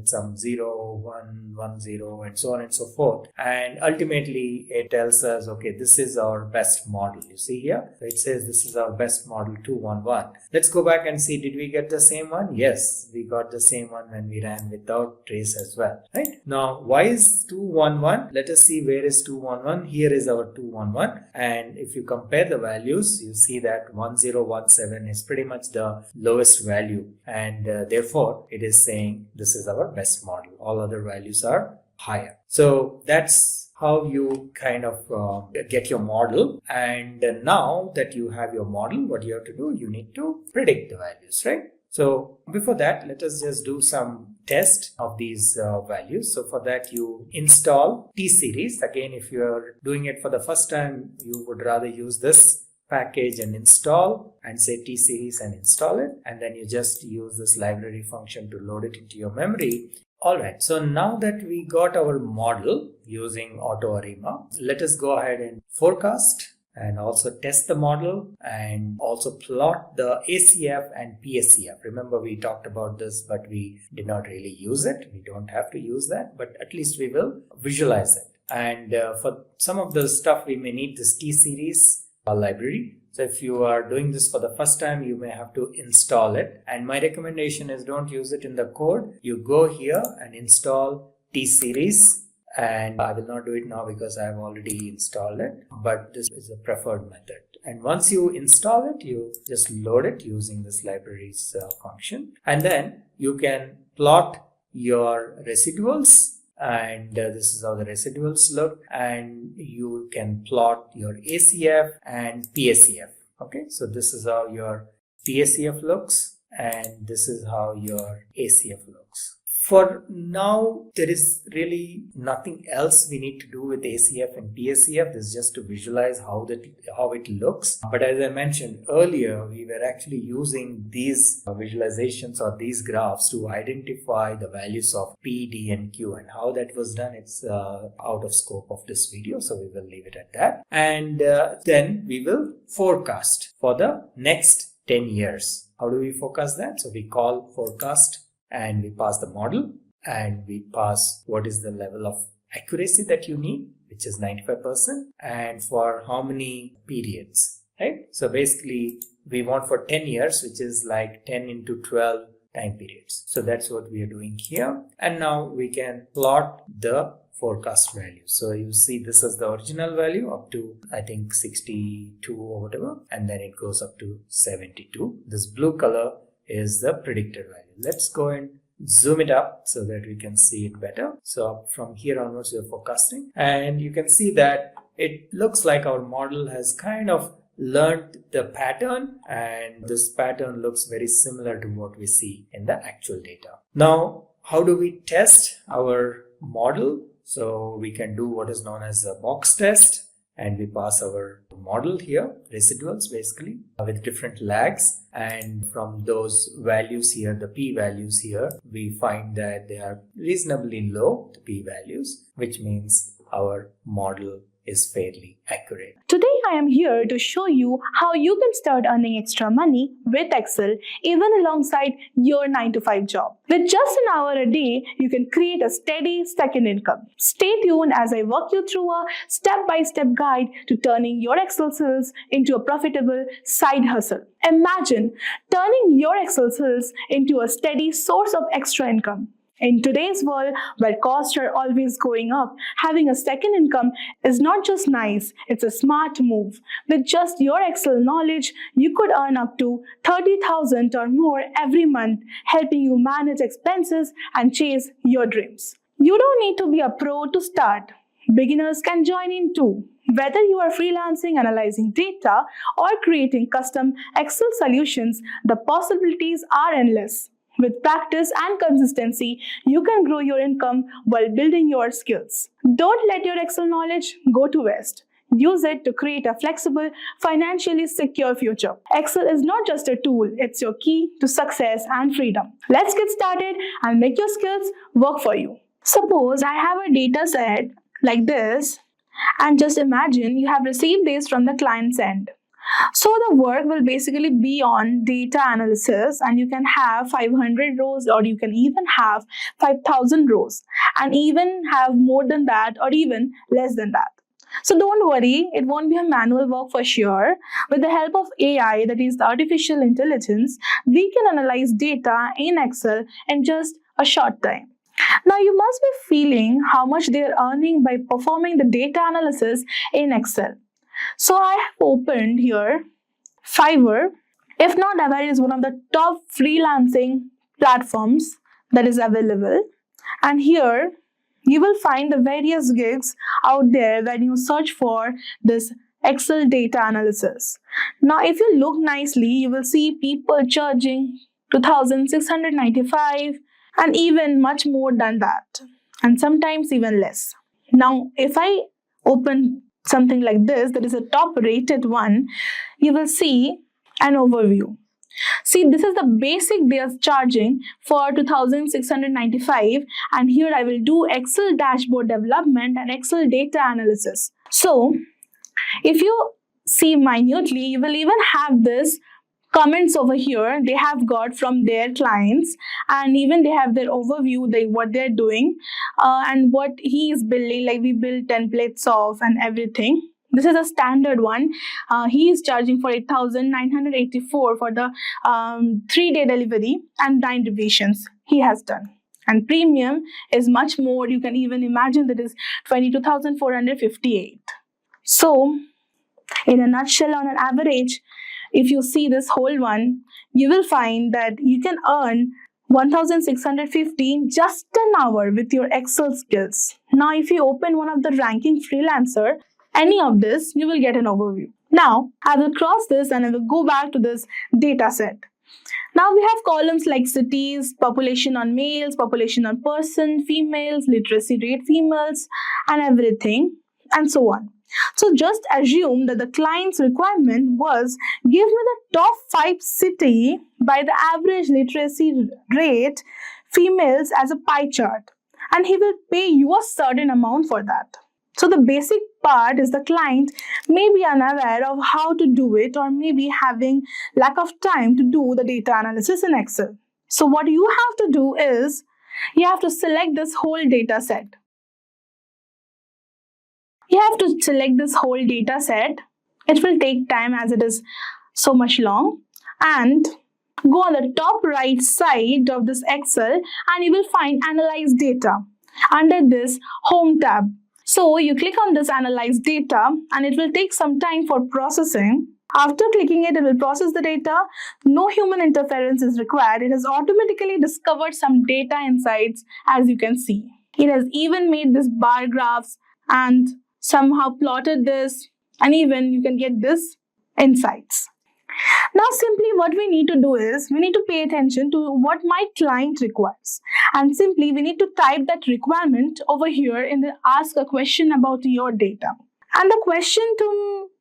some 0, 1, 1, 0, and so on and so forth. And ultimately it tells us, okay, this is our best model. You see here, it says this is our best model 211. Let's go back and see, did we get the same one? Yes, we got the same one when we ran without trace as well, right? Now, why is 211? Let us see, where is 211? Here is our 211. And if you compare the values, you see that 1017 is pretty much the lowest value, and therefore it is saying this is our best model. All other values are higher. So that's how you kind of get your model. And now that you have your model, what you have to do, you need to predict the values, right? So before that, let us just do some test of these values. So for that, you install T-Series. Again, if you're doing it for the first time, you would rather use this package and install and say T-Series and install it. And then you just use this library function to load it into your memory. Alright, so now that we got our model using AutoArima, let us go ahead and forecast and also test the model and also plot the ACF and PSCF. Remember, we talked about this, but we did not really use it. We don't have to use that, but at least we will visualize it. And for some of the stuff, we may need this T-Series library. So if you are doing this for the first time, you may have to install it. And my recommendation is don't use it in the code. You go here and install T-Series. And I will not do it now because I have already installed it, but this is a preferred method. And once you install it, you just load it using this libraries function. And then you can plot your residuals. And this is how the residuals look. And you can plot your ACF and PSCF. Okay, so this is how your PSCF looks. And this is how your ACF looks. For now, there is really nothing else we need to do with ACF and PSCF. This is just to visualize how it looks. But as I mentioned earlier, we were actually using these visualizations or these graphs to identify the values of P, D, and Q. And how that was done, it's out of scope of this video. So we will leave it at that. And then we will forecast for the next 10 years. How do we forecast that? So we call forecast. And we pass the model and we pass what is the level of accuracy that you need, which is 95%, and for how many periods, right? So basically we want for 10 years, which is like 10 into 12 time periods. So that's what we are doing here. And now we can plot the forecast value. So you see this is the original value up to I think 62 or whatever, and then it goes up to 72. This blue color is the predicted value. Let's go and zoom it up so that we can see it better. So from here onwards, we're forecasting, and you can see that it looks like our model has kind of learned the pattern, and this pattern looks very similar to what we see in the actual data. Now, how do we test our model? So we can do what is known as a box test, and we pass our model here, residuals basically, with different lags. And from those values here, the p values here, we find that they are reasonably low, the p values, which means our model is fairly accurate.
Today I am here to show you how you can start earning extra money with Excel even alongside your 9-to-5 job. With just an hour a day, you can create a steady second income. Stay tuned as I walk you through a step-by-step guide to turning your Excel skills into a profitable side hustle. Imagine turning your Excel skills into a steady source of extra income. In today's world, where costs are always going up, having a second income is not just nice, it's a smart move. With just your Excel knowledge, you could earn up to 30,000 or more every month, helping you manage expenses and chase your dreams. You don't need to be a pro to start. Beginners can join in too. Whether you are freelancing, analyzing data, or creating custom Excel solutions, the possibilities are endless. With practice and consistency, you can grow your income while building your skills. Don't let your Excel knowledge go to waste. Use it to create a flexible, financially secure future. Excel is not just a tool, it's your key to success and freedom. Let's get started and make your skills work for you. Suppose I have a data set like this, and just imagine you have received this from the client's end. So the work will basically be on data analysis, and you can have 500 rows, or you can even have 5,000 rows, and even have more than that or even less than that. So don't worry, it won't be a manual work for sure. With the help of AI, that is the artificial intelligence, we can analyze data in Excel in just a short time. Now you must be feeling how much they are earning by performing the data analysis in Excel. So I have opened here Fiverr. If not aware, it is one of the top freelancing platforms that is available. And here you will find the various gigs out there when you search for this Excel data analysis. Now, if you look nicely, you will see people charging 2,695 and even much more than that, and sometimes even less. Now, if I open something like this, that is a top rated one, you will see an overview. See, this is the basic they are charging for 2,695, and here I will do Excel dashboard development and Excel data analysis. So, if you see minutely, you will even have this comments over here they have got from their clients, and even they have their overview, what they're doing and what he is building, like we build templates of and everything. This is a standard one. He is charging for 8,984 for the 3-day delivery and 9 revisions he has done. And premium is much more. You can even imagine that is 22,458. So, in a nutshell, on an average, if you see this whole one, you will find that you can earn 1,650 just an hour with your Excel skills. Now, if you open one of the ranking freelancer, any of this, you will get an overview. Now, I will cross this and I will go back to this data set. Now we have columns like cities, population on males, population on person, females, literacy rate females, and everything, and so on. So just assume that the client's requirement was, give me the top 5 city by the average literacy rate females as a pie chart, and he will pay you a certain amount for that. So the basic part is the client may be unaware of how to do it, or maybe having lack of time to do the data analysis in Excel. So what you have to do is, you have to select this whole data set. You have to select this whole data set. It will take time as it is so much long. And go on the top right side of this Excel and you will find Analyze Data under this Home tab. So you click on this Analyze Data and it will take some time for processing. After clicking it, it will process the data. No human interference is required. It has automatically discovered some data insights, as you can see. It has even made this bar graphs and somehow plotted this, and even you can get this insights. Now simply what we need to do is, we need to pay attention to what my client requires, and simply we need to type that requirement over here in the ask a question about your data. And the question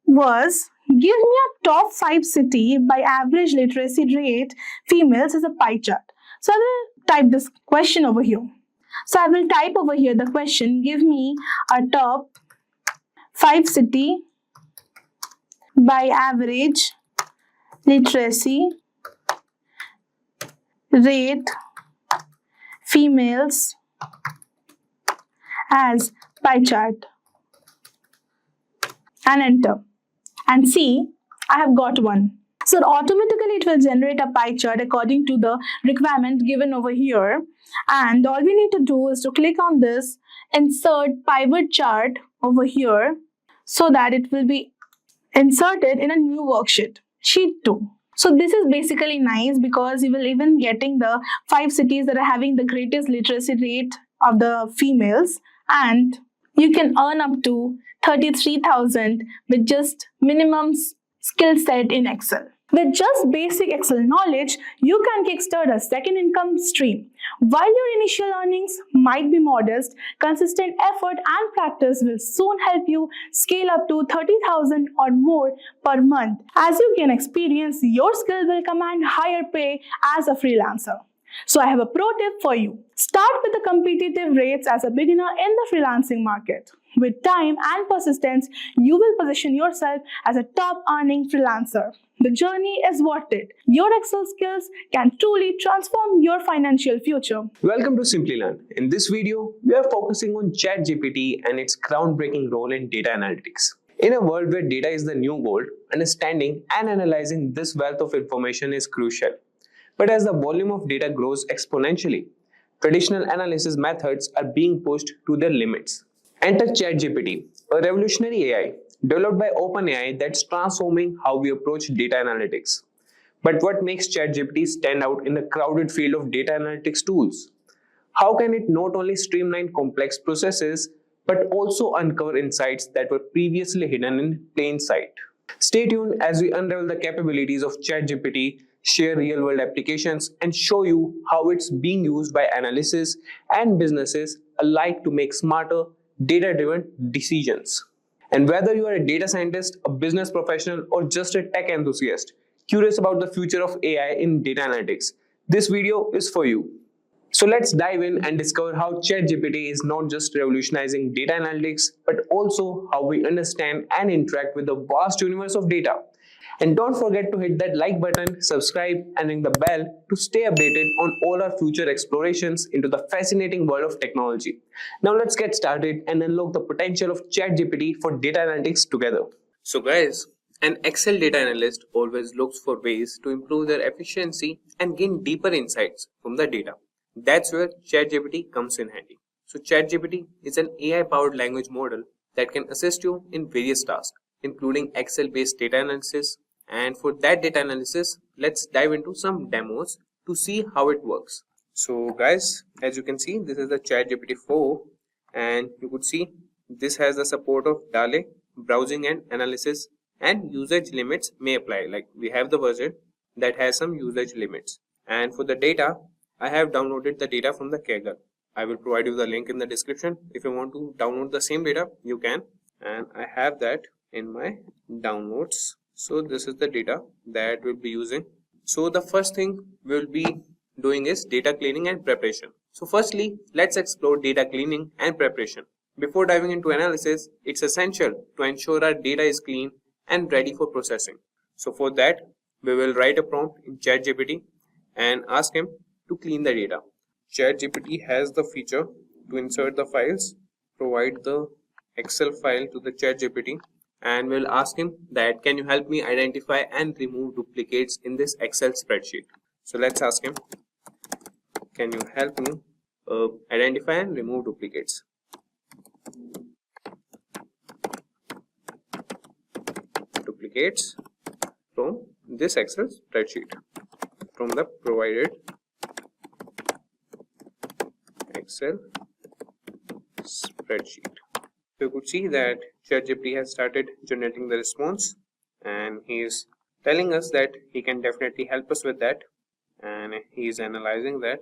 was, give me a top 5 city by average literacy rate females as a pie chart. So I will type this question over here. So I will type over here the question, give me a top 5 city by average literacy rate females as pie chart, and enter. And see, I have got one. So automatically it will generate a pie chart according to the requirement given over here. And all we need to do is to click on this insert pivot chart over here, so that it will be inserted in a new worksheet, sheet 2. So this is basically nice because you will even getting the 5 cities that are having the greatest literacy rate of the females, and you can earn up to 33,000 with just minimum skill set in Excel. With just basic Excel knowledge, you can kickstart a second income stream. While your initial earnings might be modest, consistent effort and practice will soon help you scale up to 30,000 or more per month. As you gain experience, your skill will command higher pay as a freelancer. So I have a pro tip for you. Start with the competitive rates as a beginner in the freelancing market. With time and persistence, you will position yourself as a top earning freelancer. The journey is worth it. Your Excel skills can truly transform your financial future.
Welcome to Simplilearn. In this video, we are focusing on ChatGPT and its groundbreaking role in data analytics. In a world where data is the new gold, understanding and analyzing this wealth of information is crucial. But as the volume of data grows exponentially, traditional analysis methods are being pushed to their limits. Enter ChatGPT, a revolutionary AI developed by OpenAI that's transforming how we approach data analytics. But what makes ChatGPT stand out in the crowded field of data analytics tools? How can it not only streamline complex processes but also uncover insights that were previously hidden in plain sight? Stay tuned as we unravel the capabilities of ChatGPT, share real-world applications, and show you how it's being used by analysts and businesses alike to make smarter, data-driven decisions. And whether you are a data scientist, a business professional, or just a tech enthusiast curious about the future of AI in data analytics, this video is for you. So let's dive in and discover how ChatGPT is not just revolutionizing data analytics, but also how we understand and interact with the vast universe of data. And don't forget to hit that like button, subscribe, and ring the bell to stay updated on all our future explorations into the fascinating world of technology. Now let's get started and unlock the potential of ChatGPT for data analytics together.
So guys, an Excel data analyst always looks for ways to improve their efficiency and gain deeper insights from the data. That's where ChatGPT comes in handy. So ChatGPT is an AI-powered language model that can assist you in various tasks, including Excel-based data analysis. And for that data analysis, let's dive into some demos to see how it works. So guys, as you can see, this is the ChatGPT 4, and you could see this has the support of DALL-E, browsing and analysis, and usage limits may apply. Like we have the version that has some usage limits. And for the data, I have downloaded the data from the Kaggle. I will provide you the link in the description. If you want to download the same data, you can. And I have that in my downloads. So this is the data that we'll be using. So the first thing we'll be doing is data cleaning and preparation. So firstly, let's explore data cleaning and preparation. Before diving into analysis, it's essential to ensure our data is clean and ready for processing. So for that, we will write a prompt in ChatGPT and ask him to clean the data. ChatGPT has the feature to insert the files, provide the Excel file to the ChatGPT, and we'll ask him that can you help me identify and remove duplicates in this Excel spreadsheet. So let's ask him, can you help me identify and remove duplicates? Duplicates from this Excel spreadsheet from the provided Excel spreadsheet. So you could see that ChatGPT has started generating the response, and he is telling us that he can definitely help us with that, and he is analyzing that.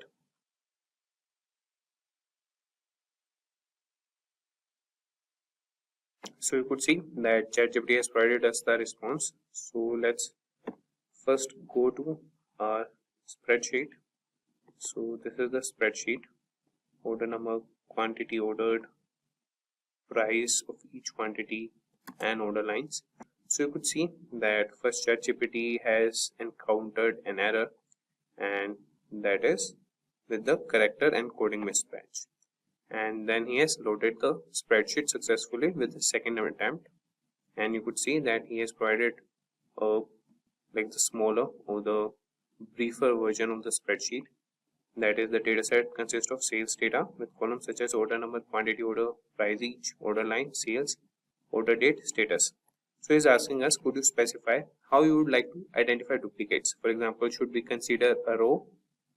So you could see that ChatGPT has provided us the response. So let's first go to our spreadsheet. So this is the spreadsheet. Order number, quantity ordered, price of each quantity, and order lines. So you could see that first ChatGPT has encountered an error, and that is with the character encoding mismatch. And then he has loaded the spreadsheet successfully with the second attempt, and you could see that he has provided like the smaller or the briefer version of the spreadsheet. That is, the dataset consists of sales data with columns such as order number, quantity order, price each, order line, sales, order date, status. So he's asking us, could you specify how you would like to identify duplicates? For example, should we consider a row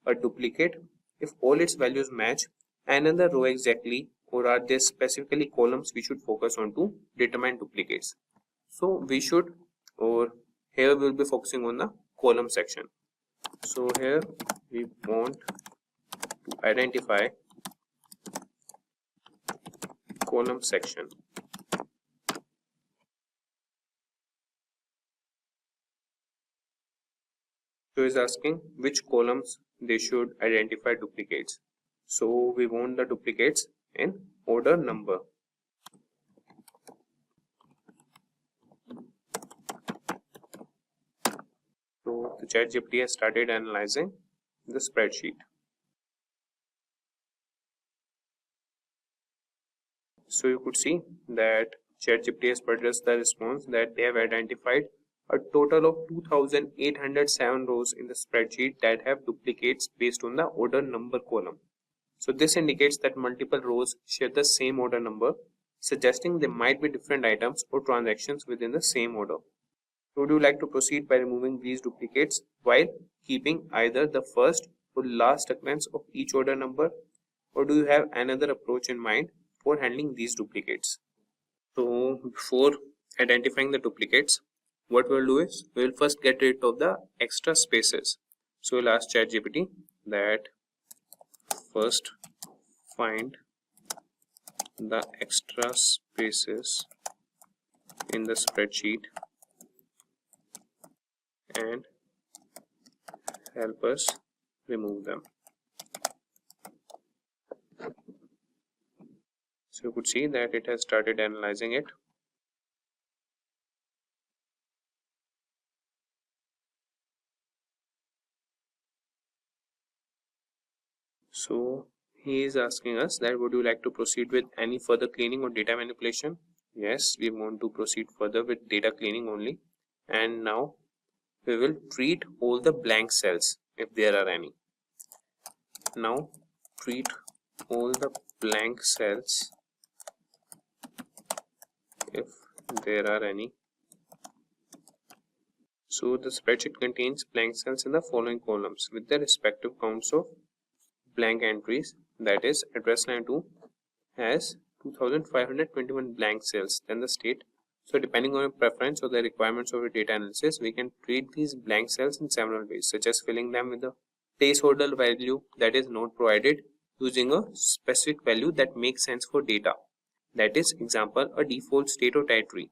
a duplicate if all its values match another row exactly, or are there specifically columns we should focus on to determine duplicates? So we should, or here we'll be focusing on the column section. So here we want to identify column section. So is asking which columns they should identify duplicates. So we want the duplicates in order number. So the ChatGPT has started analyzing the spreadsheet. So you could see that ChatGPT has produced the response that they have identified a total of 2,807 rows in the spreadsheet that have duplicates based on the order number column. So this indicates that multiple rows share the same order number, suggesting there might be different items or transactions within the same order. Would you like to proceed by removing these duplicates while keeping either the first or last occurrence of each order number or do you have another approach in mind for handling these duplicates? So before identifying the duplicates, what we'll do is we'll first get rid of the extra spaces. So we'll ask ChatGPT that first find the extra spaces in the spreadsheet and help us remove them. So you could see that it has started analyzing it. So he is asking us that would you like to proceed with any further cleaning or data manipulation? Yes, we want to proceed further with data cleaning only. And now we will treat all the blank cells if there are any. Now treat all the blank cells if there are any. So the spreadsheet contains blank cells in the following columns with the respective counts of blank entries, that is address line 2 has 2521 blank cells, then the state. So depending on your preference or the requirements of your data analysis, we can treat these blank cells in several ways, such as filling them with a placeholder value that is not provided using a specific value that makes sense for data, that is example a default state or territory,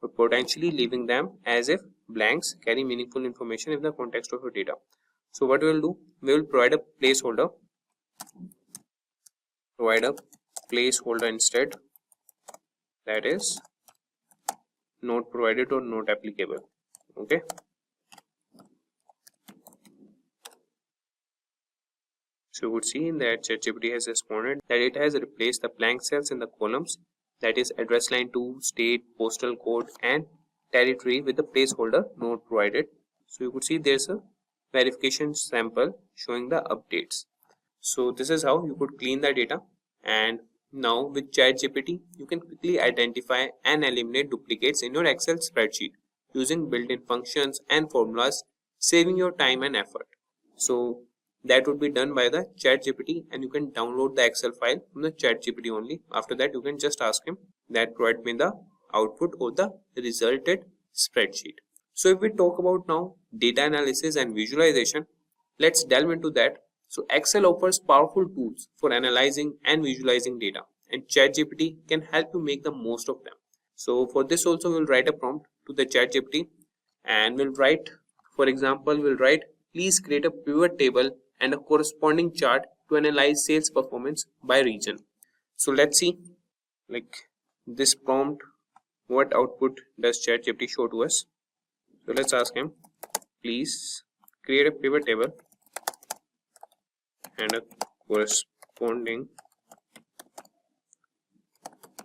but potentially leaving them as if blanks carry meaningful information in the context of your data. So what we will do, we will provide a placeholder instead, that is not provided or not applicable. Okay, so you would see that ChatGPT has responded that it has replaced the blank cells in the columns, that is address line 2, state, postal code and territory, with the placeholder not provided. So you could see there's a verification sample showing the updates. So this is how you could clean the data. And now with ChatGPT, you can quickly identify and eliminate duplicates in your Excel spreadsheet using built-in functions and formulas, saving your time and effort. So that would be done by the ChatGPT, and you can download the Excel file from the ChatGPT only. After that, you can just ask him that provide me the output or the resulted spreadsheet. So if we talk about now data analysis and visualization, let's delve into that. So Excel offers powerful tools for analyzing and visualizing data, and ChatGPT can help you make the most of them. So for this also we'll write a prompt to the ChatGPT, and we'll write, for example, please create a pivot table and a corresponding chart to analyze sales performance by region. So let's see, like this prompt, what output does ChatGPT show to us. So let's ask him, please create a pivot table and a corresponding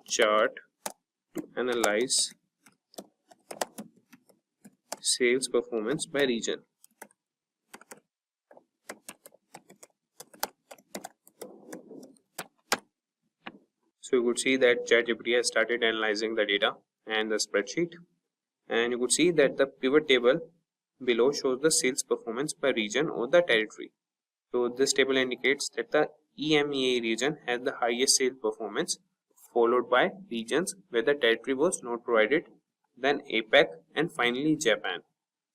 chart to analyze sales performance by region. So you could see that ChatGPT has started analyzing the data and the spreadsheet, and you could see that the pivot table below shows the sales performance by region or the territory. So this table indicates that the EMEA region has the highest sales performance, followed by regions where the territory was not provided, then APAC, and finally Japan.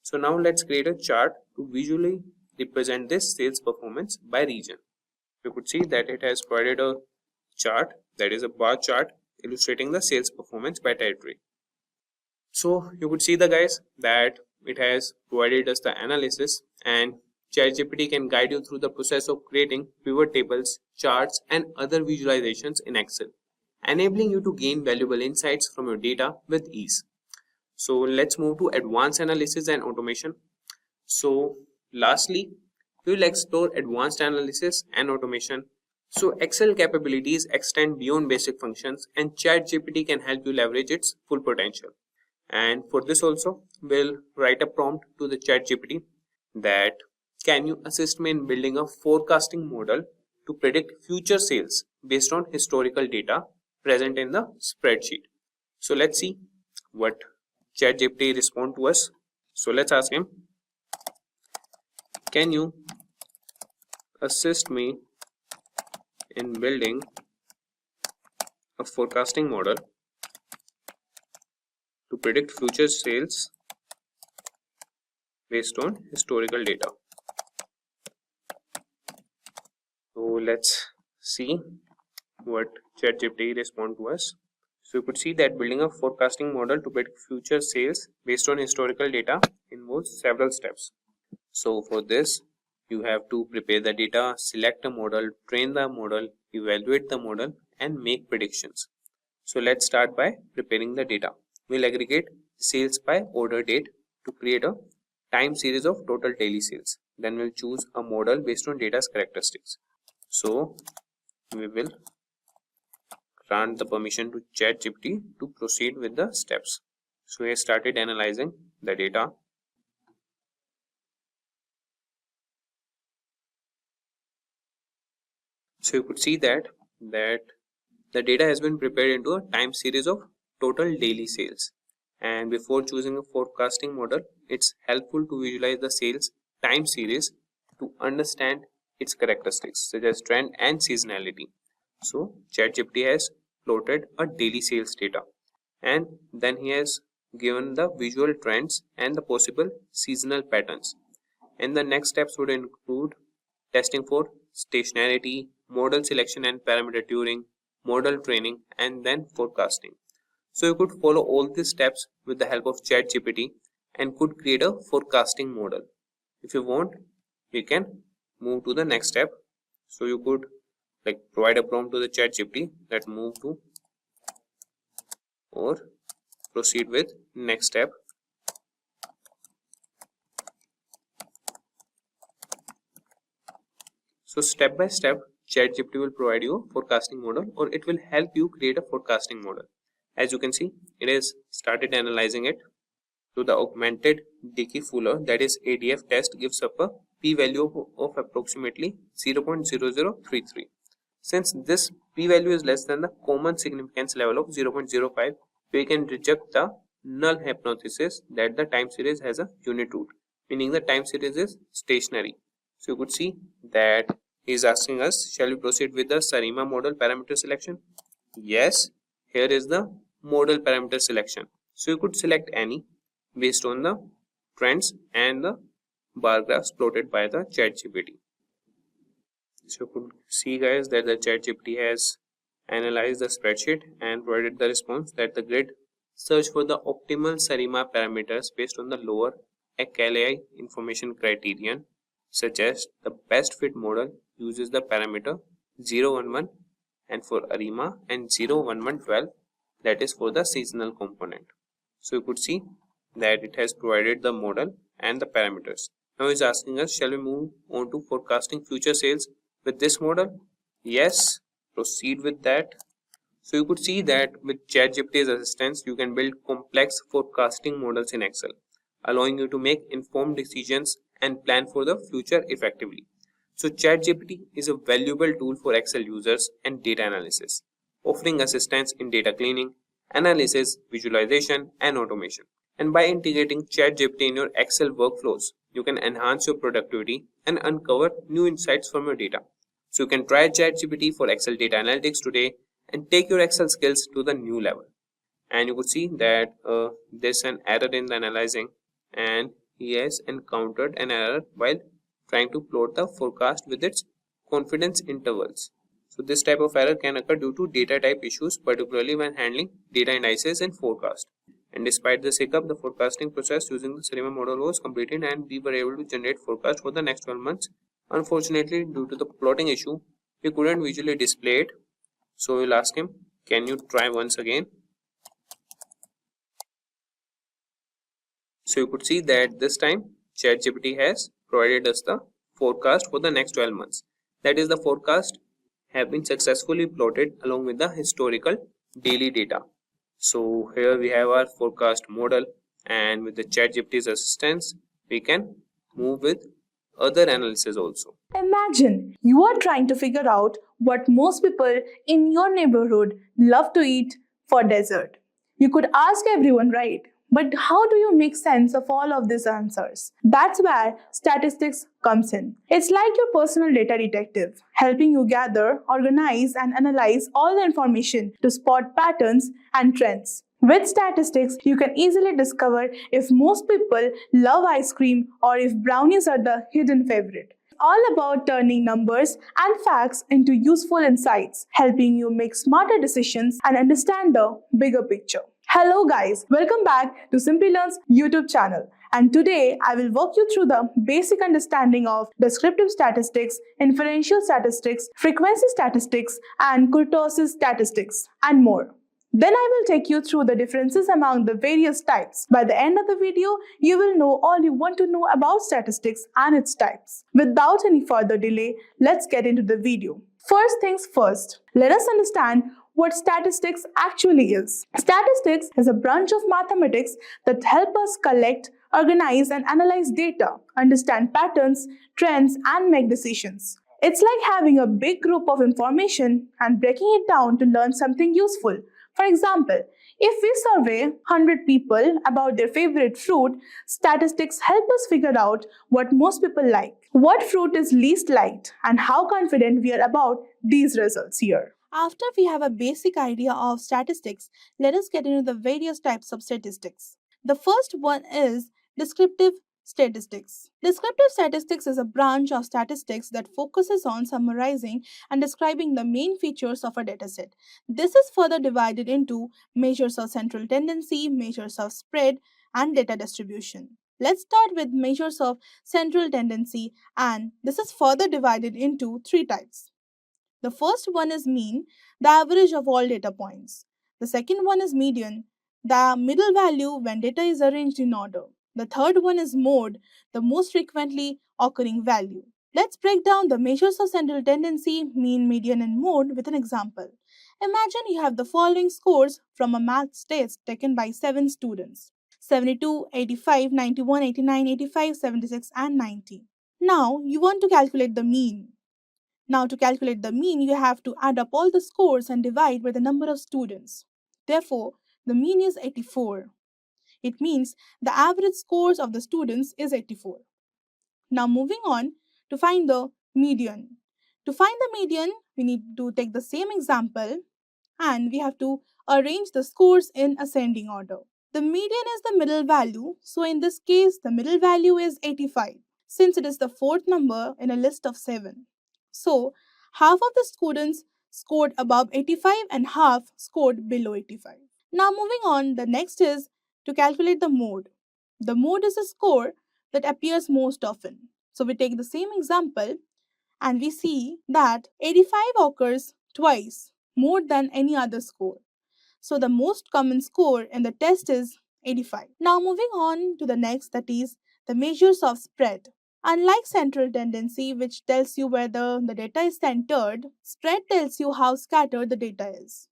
So now let's create a chart to visually represent this sales performance by region. You could see that it has provided a chart, that is a bar chart illustrating the sales performance by territory. So you could see the guys that it has provided us the analysis, and ChatGPT can guide you through the process of creating pivot tables, charts and other visualizations in Excel, enabling you to gain valuable insights from your data with ease. So let's move to advanced analysis and automation. So lastly, we will explore advanced analysis and automation. So Excel capabilities extend beyond basic functions, and ChatGPT can help you leverage its full potential. And for this also, we'll write a prompt to the ChatGPT that can you assist me in building a forecasting model to predict future sales based on historical data present in the spreadsheet. So let's see what ChatGPT respond to us. So let's ask him, can you assist me in building a forecasting model to predict future sales based on historical data. So let's see what ChatGPT respond to us. So you could see that building a forecasting model to predict future sales based on historical data involves several steps. So for this, you have to prepare the data, select a model, train the model, evaluate the model, and make predictions. So let's start by preparing the data. We'll aggregate sales by order date to create a time series of total daily sales. Then we'll choose a model based on data's characteristics. So we will grant the permission to ChatGPT to proceed with the steps. So we have started analyzing the data. So you could see that the data has been prepared into a time series of total daily sales. And before choosing a forecasting model, it's helpful to visualize the sales time series to understand its characteristics such as trend and seasonality. So ChatGPT has plotted a daily sales data, and then he has given the visual trends and the possible seasonal patterns. And the next steps would include testing for stationarity, model selection and parameter tuning, model training, and then forecasting. So you could follow all these steps with the help of ChatGPT and could create a forecasting model. If you want, we can move to the next step. So you could provide a prompt to the ChatGPT that move to or proceed with next step. So step by step, ChatGPT will provide you a forecasting model, or it will help you create a forecasting model. As you can see, it has started analyzing it. So the augmented Dickey-Fuller, that is ADF test, gives up a p-value of approximately 0.0033. Since this p-value is less than the common significance level of 0.05, we can reject the null hypothesis that the time series has a unit root, meaning the time series is stationary. So you could see that he is asking us, shall we proceed with the SARIMA model parameter selection? Yes, here is the model parameter selection. So you could select any based on the trends and the bar graphs plotted by the ChatGPT. So you could see guys that the ChatGPT has analyzed the spreadsheet and provided the response that the grid search for the optimal SARIMA parameters based on the lower ACLI information criterion, such as the best fit model uses the parameter 011 and for ARIMA and 01112, that is for the seasonal component. So you could see that it has provided the model and the parameters. Now it's asking us, shall we move on to forecasting future sales with this model? Yes, proceed with that. So you could see that with ChatGPT's assistance, you can build complex forecasting models in Excel, allowing you to make informed decisions and plan for the future effectively. So ChatGPT is a valuable tool for Excel users and data analysis, offering assistance in data cleaning, analysis, visualization, and automation. And by integrating ChatGPT in your Excel workflows, you can enhance your productivity and uncover new insights from your data. So you can try ChatGPT for Excel data analytics today and take your Excel skills to the new level. And you could see that there's an error in the analyzing, and he has encountered an error while trying to plot the forecast with its confidence intervals. So this type of error can occur due to data type issues, particularly when handling data indices and forecast. And despite this hiccup, the forecasting process using the SARIMA model was completed and we were able to generate forecast for the next 12 months. Unfortunately, due to the plotting issue, we couldn't visually display it. So we'll ask him, can you try once again? So you could see that this time ChatGPT has provided us the forecast for the next 12 months. That is, the forecast have been successfully plotted along with the historical daily data. So here we have our forecast model, and with the ChatGPT's assistance, we can move with other analysis also.
Imagine you are trying to figure out what most people in your neighborhood love to eat for dessert. You could ask everyone, right? But how do you make sense of all of these answers? That's where statistics comes in. It's like your personal data detective, helping you gather, organize, and analyze all the information to spot patterns and trends. With statistics, you can easily discover if most people love ice cream or if brownies are the hidden favorite. All about turning numbers and facts into useful insights, helping you make smarter decisions and understand the bigger picture. Hello guys, welcome back to Simplilearn's YouTube channel. And today I will walk you through the basic understanding of descriptive statistics, inferential statistics, frequency statistics, and kurtosis statistics, and more. Then I will take you through the differences among the various types. By the end of the video, you will know all you want to know about statistics and its types. Without any further delay, let's get into the video. First things first, let us understand what statistics actually is. Statistics is a branch of mathematics that help us collect, organize, and analyze data, understand patterns, trends, and make decisions. It's like having a big group of information and breaking it down to learn something useful. For example, if we survey 100 people about their favorite fruit, statistics help us figure out what most people like, what fruit is least liked, and how confident we are about these results here. After we have a basic idea of statistics, let us get into the various types of statistics. The first one is descriptive statistics. Descriptive statistics is a branch of statistics that focuses on summarizing and describing the main features of a dataset. This is further divided into measures of central tendency, measures of spread, and data distribution. Let's start with measures of central tendency, and this is further divided into three types. The first one is mean, the average of all data points. The second one is median, the middle value when data is arranged in order. The third one is mode, the most frequently occurring value. Let's break down the measures of central tendency, mean, median, and mode with an example. Imagine you have the following scores from a maths test taken by 7 students: 72, 85, 91, 89, 85, 76, and 90. Now, you want to calculate the mean. Now, to calculate the mean, you have to add up all the scores and divide by the number of students. Therefore, the mean is 84. It means the average scores of the students is 84. Now, moving on to find the median. To find the median, we need to take the same example and we have to arrange the scores in ascending order. The median is the middle value, so in this case, the middle value is 85, since it is the fourth number in a list of 7. So, half of the students scored above 85 and half scored below 85. Now, moving on, the next is to calculate the mode. The mode is a score that appears most often. So, we take the same example and we see that 85 occurs twice more than any other score. So, the most common score in the test is 85. Now, moving on to the next, that is the measures of spread. Unlike central tendency, which tells you whether the data is centered, spread tells you how scattered the data is.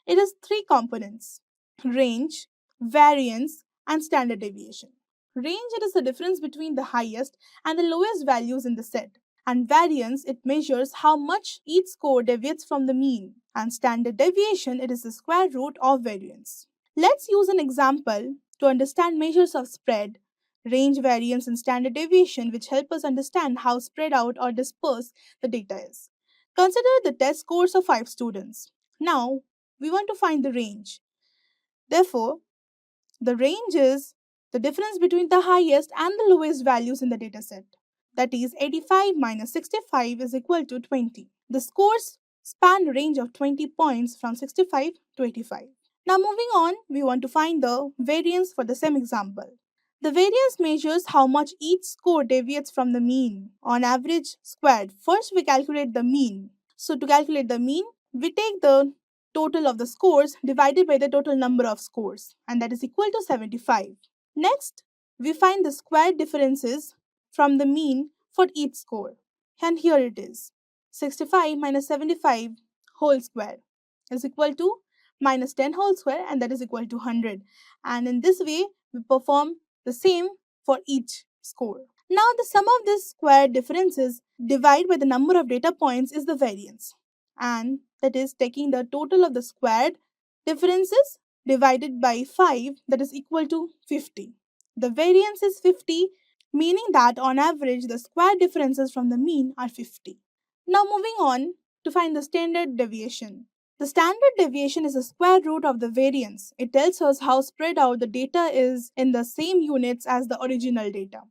It has three components: range, variance, and standard deviation. Range, it is the difference between the highest and the lowest values in the set. And variance, it measures how much each score deviates from the mean. And standard deviation, it is the square root of variance. Let's use an example to understand measures of spread, range, variance, and standard deviation, which help us understand how spread out or dispersed the data is. Consider the test scores of 5 students. Now, we want to find the range. Therefore, the range is the difference between the highest and the lowest values in the dataset. That is, 85 minus 65 is equal to 20. The scores span a range of 20 points from 65 to 85. Now, moving on, we want to find the variance for the same example. The variance measures how much each score deviates from the mean on average squared. First, we calculate the mean. So, to calculate the mean, we take the total of the scores divided by the total number of scores, and that is equal to 75. Next, we find the squared differences from the mean for each score. And here it is. 65 minus 75 whole square is equal to minus 10 whole square, and that is equal to 100. And in this way, we perform the same for each score. Now, the sum of these square differences divided by the number of data points is the variance. And that is taking the total of the squared differences divided by 5, that is equal to 50. The variance is 50, meaning that on average the square differences from the mean are 50. Now moving on to find the standard deviation. The standard deviation is the square root of the variance. It tells us how spread out the data is in the same units as the original data.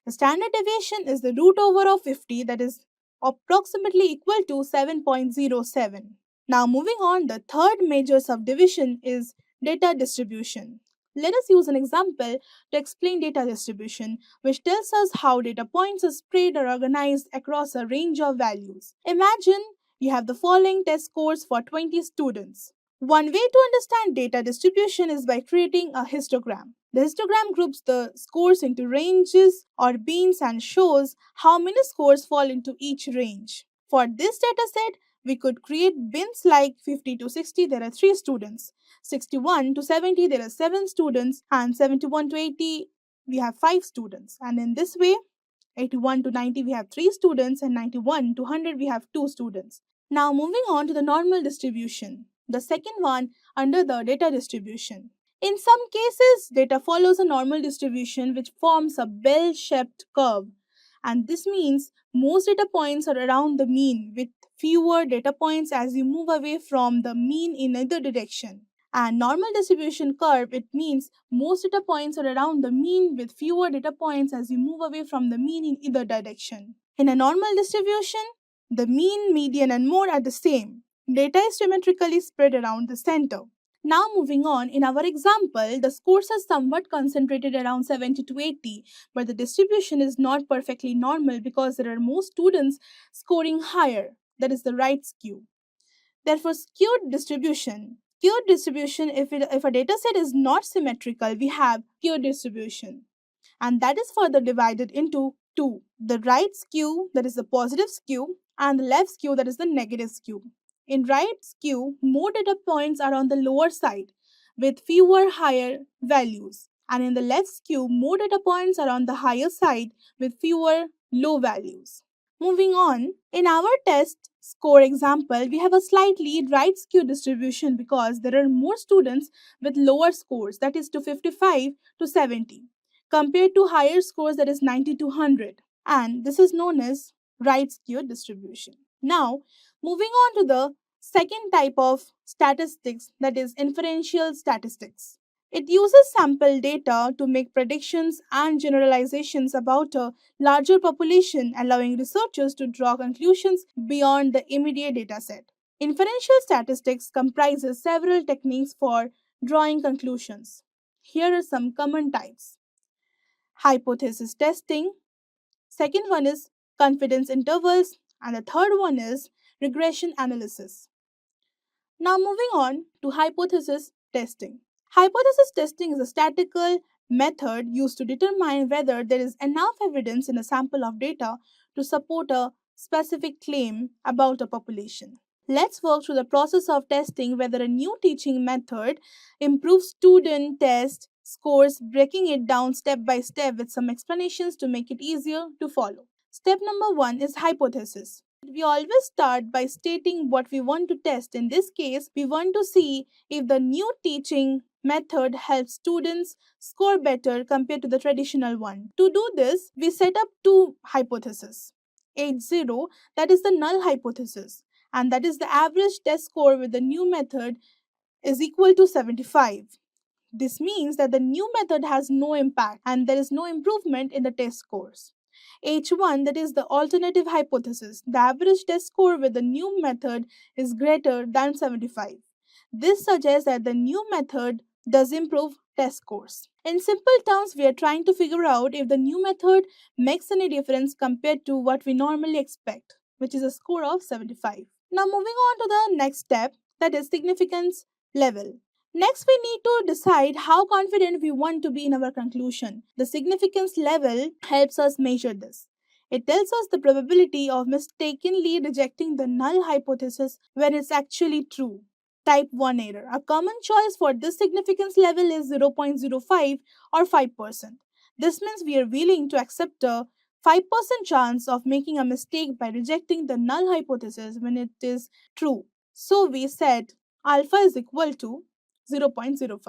The standard deviation is the root over of 50, that is approximately equal to 7.07. Now moving on, the third major subdivision is data distribution. Let us use an example to explain data distribution, which tells us how data points are spread or organized across a range of values. Imagine you have the following test scores for 20 students. One way to understand data distribution is by creating a histogram. The histogram groups the scores into ranges or beans and shows how many scores fall into each range. For this data set, we could create bins like 50 to 60, there are 3 students, 61 to 70, there are 7 students, and 71 to 80, we have 5 students. And in this way, 81 to 90, we have 3 students, and 91 to 100, we have 2 students. Now moving on to the normal distribution, the second one under the data distribution. In some cases, data follows a normal distribution which forms a bell-shaped curve, and this means most data points are around the mean with fewer data points as you move away from the mean in either direction. And normal distribution curve, it means most data points are around the mean with fewer data points as you move away from the mean in either direction. In a normal distribution, the mean, median, and mode are the same. Data is symmetrically spread around the center. Now moving on, in our example, the scores are somewhat concentrated around 70 to 80, but the distribution is not perfectly normal because there are more students scoring higher, that is the right skew. Therefore, skewed distribution, if a data set is not symmetrical, we have skewed distribution, and that is further divided into two: the right skew, that is the positive skew, and the left skew, that is the negative skew. In right skew, more data points are on the lower side with fewer higher values, and in the left skew, more data points are on the higher side with fewer low values. Moving on, in our test score example, we have a slightly right skew distribution because there are more students with lower scores, that is to 55 to 70, compared to higher scores, that is 90 to 100, and this is known as right skewed distribution. Now, moving on to the second type of statistics, that is inferential statistics. It uses sample data to make predictions and generalizations about a larger population, allowing researchers to draw conclusions beyond the immediate dataset. Inferential statistics comprises several techniques for drawing conclusions. Here are some common types: hypothesis testing, second one is confidence intervals, and the third one is regression analysis. Now moving on to hypothesis testing. Hypothesis testing is a statistical method used to determine whether there is enough evidence in a sample of data to support a specific claim about a population. Let's work through the process of testing whether a new teaching method improves student test scores, breaking it down step by step with some explanations to make it easier to follow. Step number 1 is hypothesis. We always start by stating what we want to test. In this case, we want to see if the new teaching method helps students score better compared to the traditional one. To do this, we set up two hypotheses. H0, that is the null hypothesis, and that is the average test score with the new method is equal to 75. This means that the new method has no impact and there is no improvement in the test scores. H1, that is the alternative hypothesis. The average test score with the new method is greater than 75. This suggests that the new method does improve test scores. In simple terms, we are trying to figure out if the new method makes any difference compared to what we normally expect, which is a score of 75. Now moving on to the next step, that is significance level. Next, we need to decide how confident we want to be in our conclusion. The significance level helps us measure this. It tells us the probability of mistakenly rejecting the null hypothesis when it's actually true. Type 1 error. A common choice for this significance level is 0.05 or 5%. This means we are willing to accept a 5% chance of making a mistake by rejecting the null hypothesis when it is true. So we said alpha is equal to 0.05.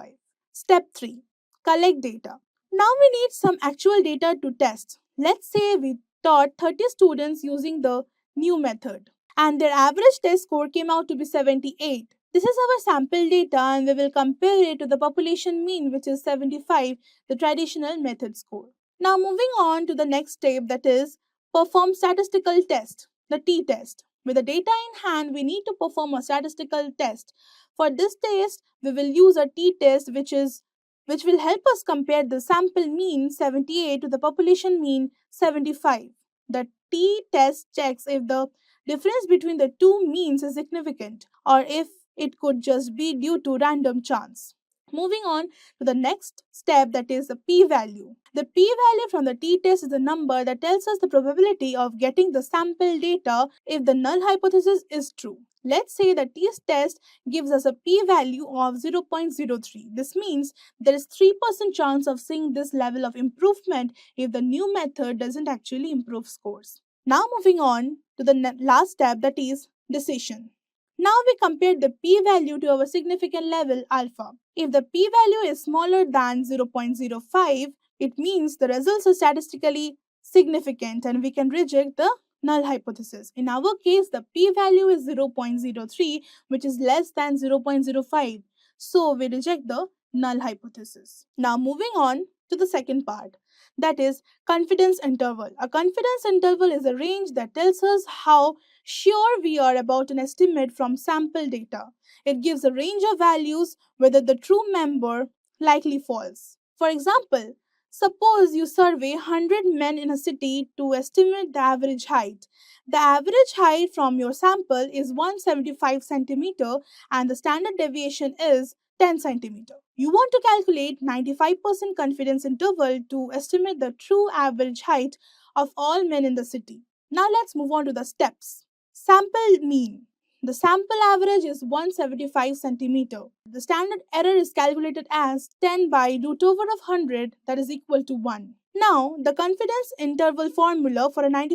Step 3. Collect data. Now we need some actual data to test. Let's say we taught 30 students using the new method and their average test score came out to be 78. This is our sample data and we will compare it to the population mean, which is 75, the traditional method score. Now moving on to the next step, that is perform statistical test, the t-test. With the data in hand, we need to perform a statistical test. For this test, we will use a t-test which will help us compare the sample mean 78 to the population mean 75. The t-test checks if the difference between the two means is significant or if it could just be due to random chance. Moving on to the next step, that is the p-value. The p-value from the t-test is the number that tells us the probability of getting the sample data if the null hypothesis is true. Let's say the t-test gives us a p-value of 0.03. This means there is 3% chance of seeing this level of improvement if the new method doesn't actually improve scores. Now moving on to the last step, that is decision. Now we compare the p-value to our significant level alpha. If the p-value is smaller than 0.05, it means the results are statistically significant and we can reject the null hypothesis. In our case, the p-value is 0.03, which is less than 0.05. So we reject the null hypothesis. Now moving on to the second part, that is confidence interval. A confidence interval is a range that tells us how sure we are about an estimate from sample data. It gives a range of values whether the true member likely false. For example, suppose you survey 100 men in a city to estimate the average height. The average height from your sample is 175 centimeter and the standard deviation is 10 centimeter. You want to calculate 95% confidence interval to estimate the true average height of all men in the city. Now let's move on to the steps. Sample mean. The sample average is 175 centimeter. The standard error is calculated as 10 by root over of 100, that is equal to 1. Now, the confidence interval formula for a 95%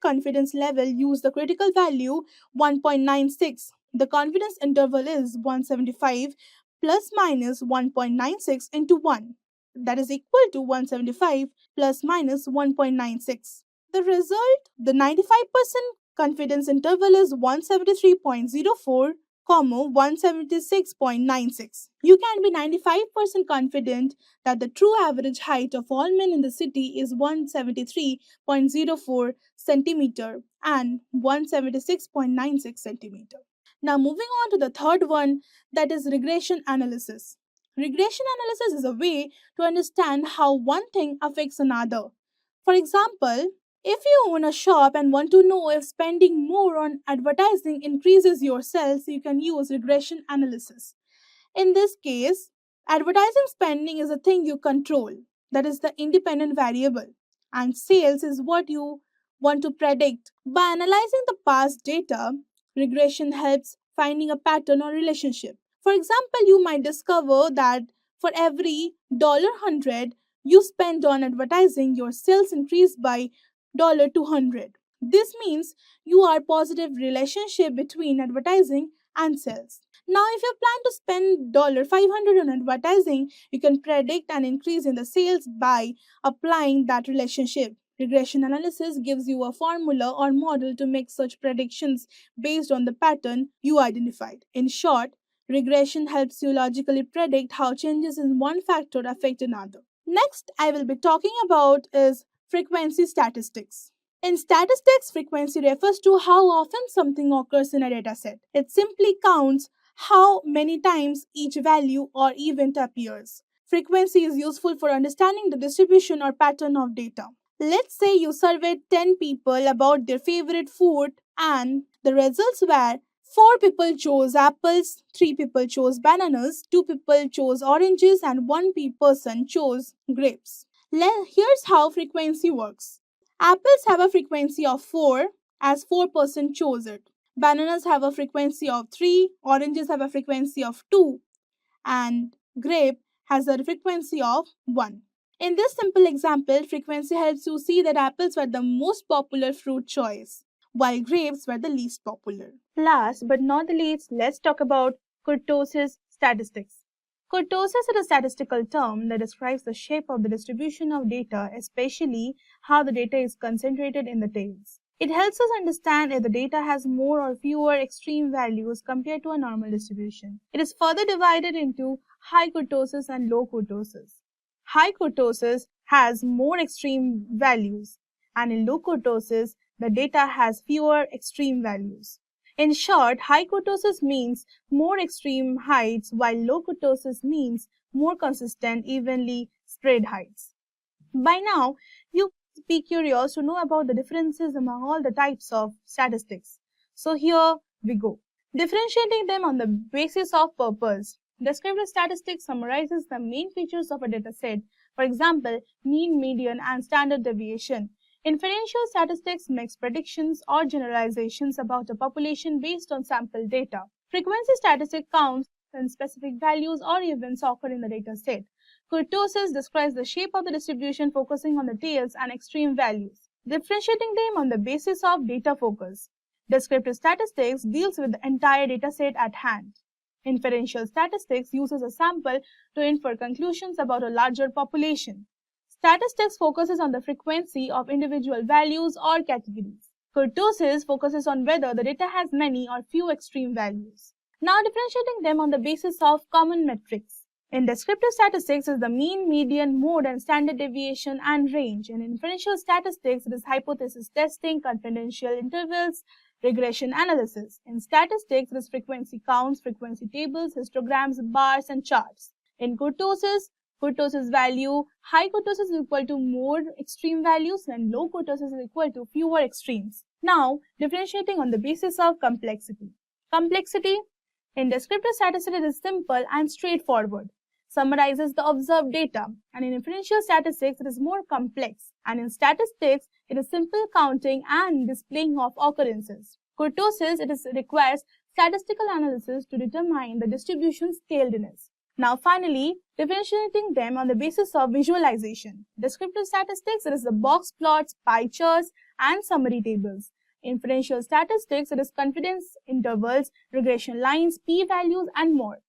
confidence level use the critical value 1.96. The confidence interval is 175 plus minus 1.96 into 1. That is equal to 175 plus minus 1.96. The result, the 95% confidence interval is 173.04, 176.96. You can be 95% confident that the true average height of all men in the city is 173.04 centimeter and 176.96 centimeter. Now moving on to the third one, that is regression analysis. Regression analysis is a way to understand how one thing affects another. For example, if you own a shop and want to know if spending more on advertising increases your sales, you can use regression analysis. In this case, advertising spending is a thing you control, that is the independent variable, and sales is what you want to predict. By analyzing the past data, regression helps finding a pattern or relationship. For example, you might discover that for every $100 you spend on advertising, your sales increase by $200. This means you are positive relationship between advertising and sales. Now, if you plan to spend $500 on advertising, you can predict an increase in the sales by applying that relationship. Regression analysis gives you a formula or model to make such predictions based on the pattern you identified. In short, regression helps you logically predict how changes in one factor affect another. Next, I will be talking about is frequency statistics. In statistics, frequency refers to how often something occurs in a dataset. It simply counts how many times each value or event appears. Frequency is useful for understanding the distribution or pattern of data. Let's say you surveyed 10 people about their favorite food and the results were 4 people chose apples, 3 people chose bananas, 2 people chose oranges, and 1 person chose grapes. Here's how frequency works. Apples have a frequency of 4 as 4% chose it. Bananas have a frequency of 3, oranges have a frequency of 2, and grape has a frequency of 1. In this simple example, frequency helps you see that apples were the most popular fruit choice, while grapes were the least popular. Last but not the least, let's talk about kurtosis statistics. Kurtosis is a statistical term that describes the shape of the distribution of data, especially how the data is concentrated in the tails. It helps us understand if the data has more or fewer extreme values compared to a normal distribution. It is further divided into high kurtosis and low kurtosis. High kurtosis has more extreme values, and in low kurtosis, the data has fewer extreme values. In short, high kurtosis means more extreme heights, while low kurtosis means more consistent, evenly spread heights. By now, you must be curious to know about the differences among all the types of statistics. So here we go. Differentiating them on the basis of purpose. Descriptive statistics summarizes the main features of a dataset, for example, mean, median, and standard deviation. Inferential statistics makes predictions or generalizations about a population based on sample data. Frequency statistics counts when specific values or events occur in the dataset. Kurtosis describes the shape of the distribution, focusing on the tails and extreme values, differentiating them on the basis of data focus. Descriptive statistics deals with the entire dataset at hand. Inferential statistics uses a sample to infer conclusions about a larger population. Statistics focuses on the frequency of individual values or categories. Kurtosis focuses on whether the data has many or few extreme values. Now differentiating them on the basis of common metrics. In descriptive statistics is the mean, median, mode, and standard deviation and range. In inferential statistics, it is hypothesis testing, confidential intervals, regression analysis. In statistics, it is frequency counts, frequency tables, histograms, bars, and charts. In kurtosis value, high kurtosis is equal to more extreme values and low kurtosis is equal to fewer extremes. Now, differentiating on the basis of complexity. Complexity in descriptive statistics is simple and straightforward, summarizes the observed data, and in inferential statistics it is more complex, and in statistics it is simple counting and displaying of occurrences. Kurtosis requires statistical analysis to determine the distribution's tailedness. Now finally, differentiating them on the basis of visualization. Descriptive statistics, it is the box plots, pie charts, and summary tables. Inferential statistics, it is confidence intervals, regression lines, p-values, and more.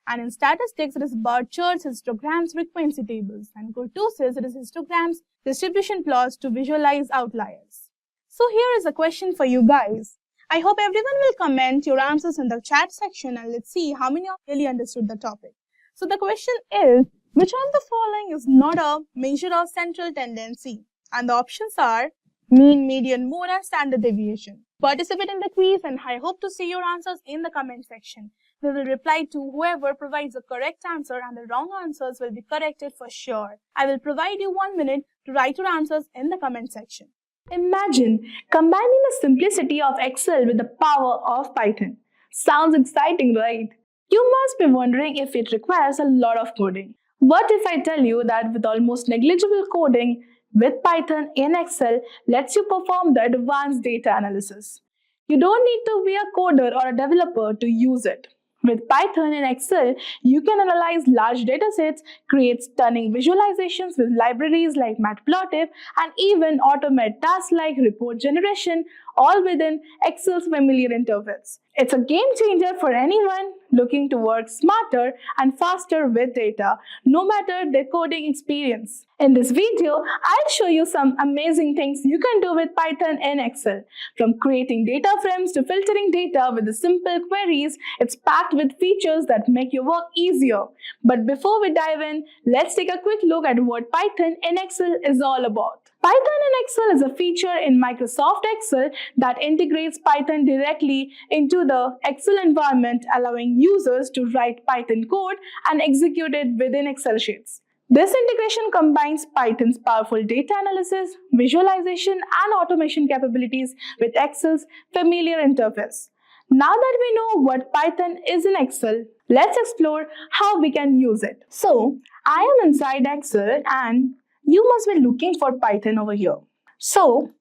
And in statistics, it is bar charts, histograms, frequency tables. And kurtosis, it is histograms, distribution plots to visualize outliers. So here is a question for you guys. I hope everyone will comment your answers in the chat section and let's see how many of you really understood the topic. So the question is, which of the following is not a measure of central tendency? And the options are mean, median, mode, and standard deviation. Participate in the quiz and I hope to see your answers in the comment section. We will reply to whoever provides the correct answer and the wrong answers will be corrected for sure. I will provide you 1 minute to write your answers in the comment section. Imagine combining the simplicity of Excel with the power of Python. Sounds exciting, right? You must be wondering if it requires a lot of coding. What if I tell you that with almost negligible coding, with Python in Excel lets you perform the advanced data analysis? You don't need to be a coder or a developer to use it. With Python in Excel, you can analyze large datasets, create stunning visualizations with libraries like Matplotlib, and even automate tasks like report generation, all within Excel's familiar interface. It's a game changer for anyone looking to work smarter and faster with data, no matter their coding experience. In this video, I'll show you some amazing things you can do with Python in Excel. From creating data frames to filtering data with the simple queries, it's packed with features that make your work easier. But before we dive in, let's take a quick look at what Python in Excel is all about. Python in Excel is a feature in Microsoft Excel that integrates Python directly into the Excel environment, allowing users to write Python code and execute it within Excel sheets. This integration combines Python's powerful data analysis, visualization, and automation capabilities with Excel's familiar interface. Now that we know what Python is in Excel, let's explore how we can use it. So, I am inside Excel and you must be looking for Python over here. So,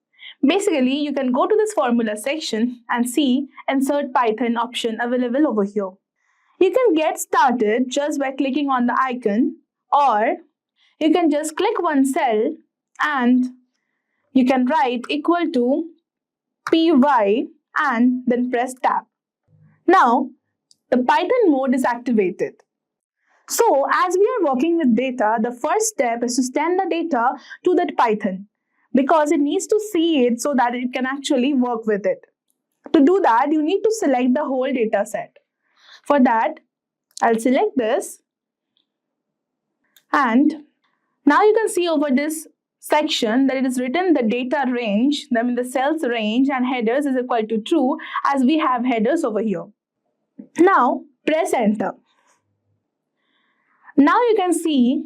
basically, you can go to this formula section and see Insert Python option available over here. You can get started just by clicking on the icon, or you can just click one cell and you can write equal to py and then press tab. Now, the Python mode is activated. So as we are working with data, the first step is to send the data to that Python because it needs to see it so that it can actually work with it. To do that, you need to select the whole data set. For that, I'll select this, and now you can see over this section that it is written the data range, I mean the cells range, and headers is equal to true as we have headers over here. Now press enter. Now you can see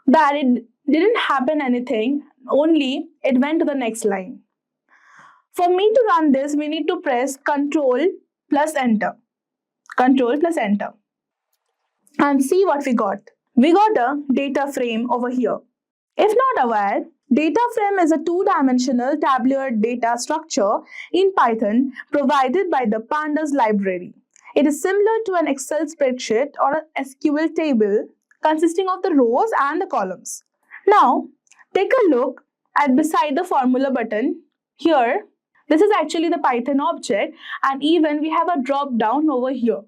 that it didn't happen anything, only it went to the next line. For me to run this, we need to press Ctrl plus enter. Ctrl plus enter. And see what we got. We got a data frame over here. If not aware, data frame is a two-dimensional tabular data structure in Python provided by the Pandas library. It is similar to an Excel spreadsheet or an SQL table consisting of the rows and the columns. Now, take a look at beside the formula button. Here, this is actually the Python object, and even we have a drop down over here.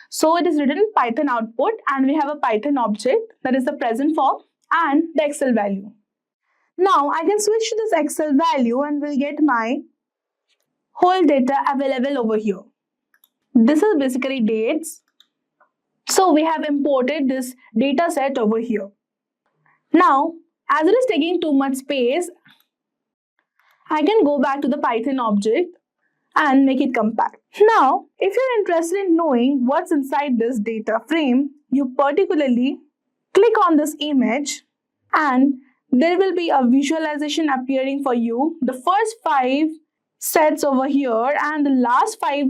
So it is written Python output, and we have a Python object that is the present form and the Excel value. Now I can switch to this Excel value and will get my whole data available over here. This is basically dates. So we have imported this data set over here. Now, as it is taking too much space, I can go back to the Python object and make it compact. Now, if you're interested in knowing what's inside this data frame, you particularly click on this image and there will be a visualization appearing for you. The first 5 sets over here and the last 5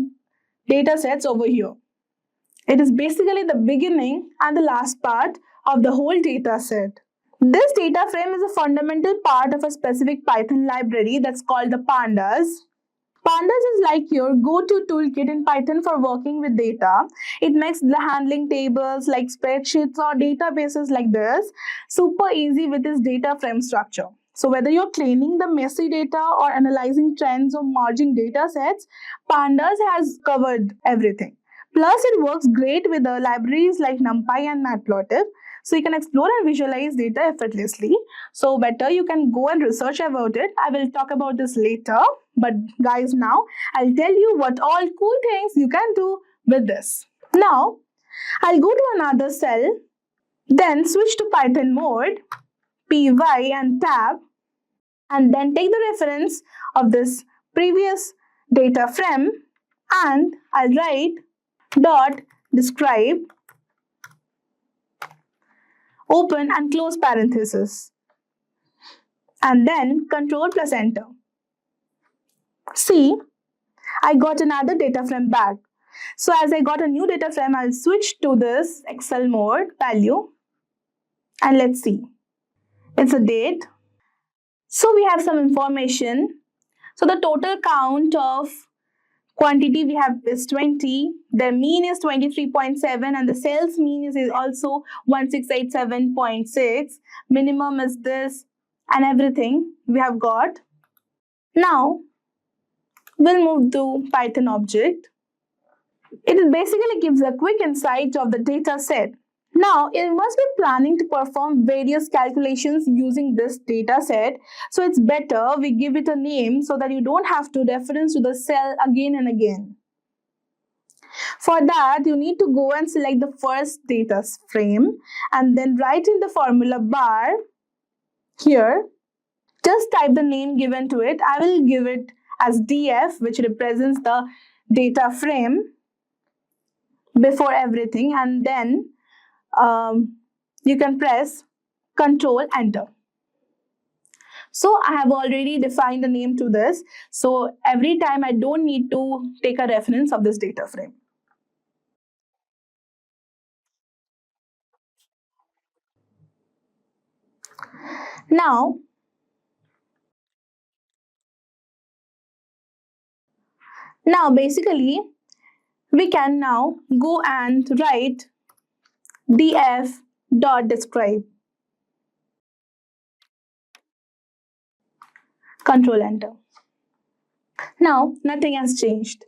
data sets over here. It is basically the beginning and the last part of the whole data set. This data frame is a fundamental part of a specific Python library that's called the Pandas. Pandas is like your go-to toolkit in Python for working with data. It makes the handling tables like spreadsheets or databases like this super easy with its data frame structure. So whether you're cleaning the messy data or analyzing trends or merging data sets, Pandas has covered everything. Plus, it works great with the libraries like NumPy and Matplotlib. So you can explore and visualize data effortlessly. So better you can go and research about it. I will talk about this later. But guys, now I'll tell you what all cool things you can do with this. Now, I'll go to another cell, then switch to Python mode, py and tab, and then take the reference of this previous data frame, and I'll write dot describe, open and close parenthesis, and then Ctrl plus enter. See, I got another data frame back. So as I got a new data frame, I'll switch to this Excel mode value, and let's see. It's a date. So we have some information. So the total count of quantity we have is 20. The mean is 23.7 and the sales mean is also 1687.6. Minimum is this and everything we have got. Now, we'll move to Python object. It basically gives a quick insight of the data set. Now, it must be planning to perform various calculations using this data set. So it's better we give it a name so that you don't have to reference to the cell again and again. For that, you need to go and select the first data frame and then write in the formula bar here. Just type the name given to it. I will give it as DF, which represents the data frame before everything, and then you can press Ctrl Enter. So I have already defined the name to this. So every time I don't need to take a reference of this data frame. Now basically we can now go and write df.describe. Ctrl Enter. Now nothing has changed.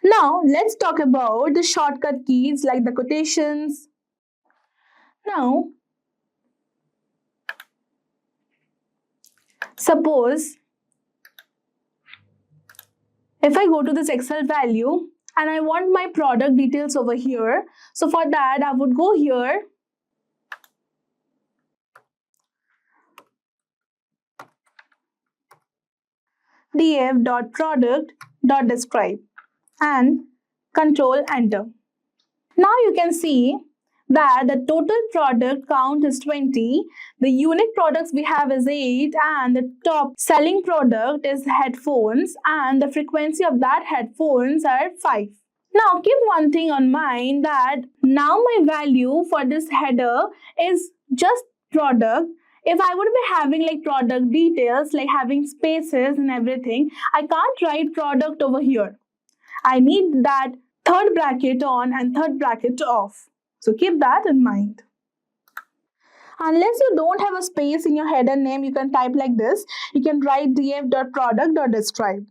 Now let's talk about the shortcut keys like the quotations, Now, suppose if I go to this Excel value and I want my product details over here, so for that I would go here, df.product.describe and control enter. Now you can see that the total product count is 20, the unique products we have is 8, and the top selling product is headphones, and the frequency of that headphones are 5. Now keep one thing on mind, that now my value for this header is just product. If I would be having like product details, like having spaces and everything, I can't write product over here. I need that third bracket on and third bracket off. So keep that in mind. Unless you don't have a space in your header name, you can type like this. You can write df.product.describe.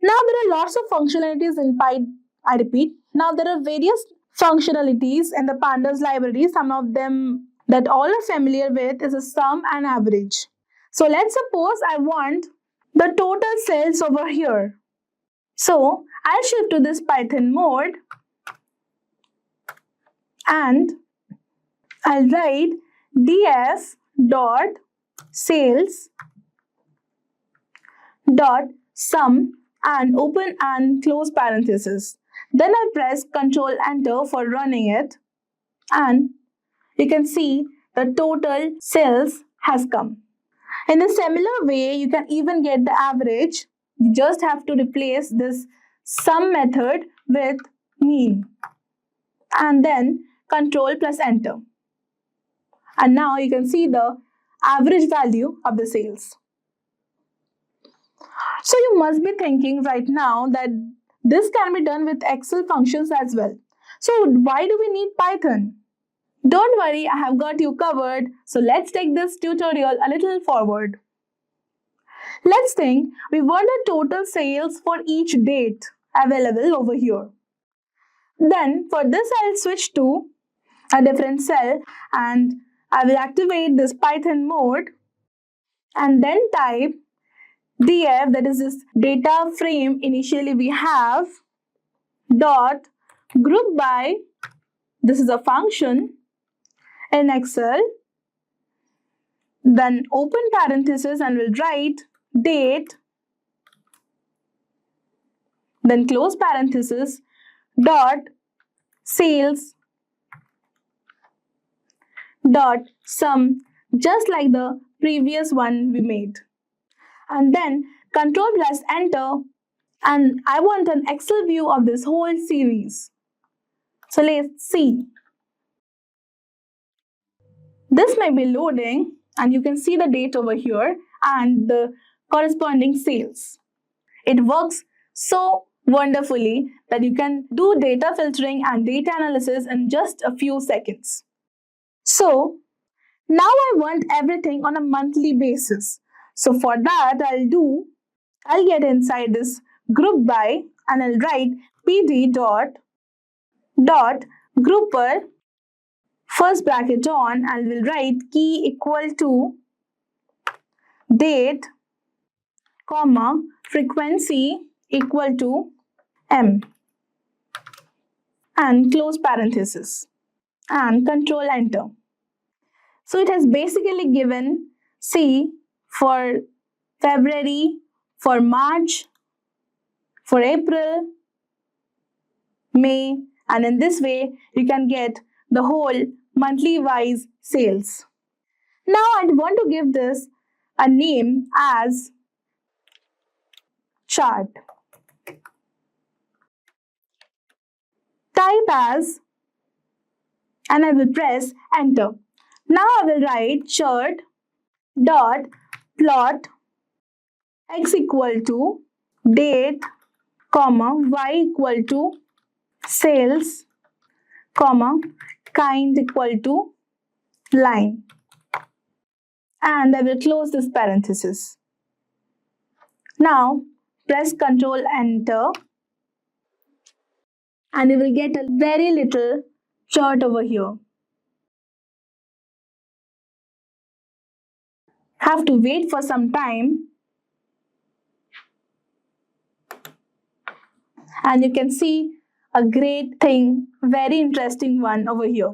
Now there are lots of functionalities in Python. I repeat, now there are various functionalities in the pandas library. Some of them that all are familiar with is a sum and average. So let's suppose I want the total sales over here. So I'll shift to this Python mode and I'll write df.sales.sum and open and close parentheses. Then I press Ctrl Enter for running it, and you can see the total sales has come. In a similar way, you can even get the average. You just have to replace this sum method with mean and then Ctrl plus Enter. And now you can see the average value of the sales. So you must be thinking right now that this can be done with Excel functions as well. So why do we need Python? Don't worry, I have got you covered. So let's take this tutorial a little forward. Let's think we want the total sales for each date available over here. Then for this I'll switch to a different cell and I will activate this Python mode and then type df, that is this data frame initially we have, dot group by, this is a function in Excel, then open parenthesis and we'll write date, then close parenthesis, dot sales dot sum, just like the previous one we made. And then Control plus Enter, and I want an Excel view of this whole series. So let's see. This may be loading and you can see the date over here and the corresponding sales. It works so wonderfully that you can do data filtering and data analysis in just a few seconds. So now I want everything on a monthly basis. So for that I'll get inside this group by and I'll write pd dot grouper, first bracket on, and we'll write key equal to date, comma, frequency equal to m, and close parenthesis and Control Enter. So it has basically given C for February, for March, for April, May, and in this way you can get the whole monthly wise sales. Now I want to give this a name as chart. Type as and I will press Enter. Now I will write chart dot plot x equal to date, comma, y equal to sales, comma, kind equal to line, and I will close this parenthesis. Now press Ctrl Enter and you will get a very little chart over here. have to wait for some time, and you can see a great thing, very interesting one over here.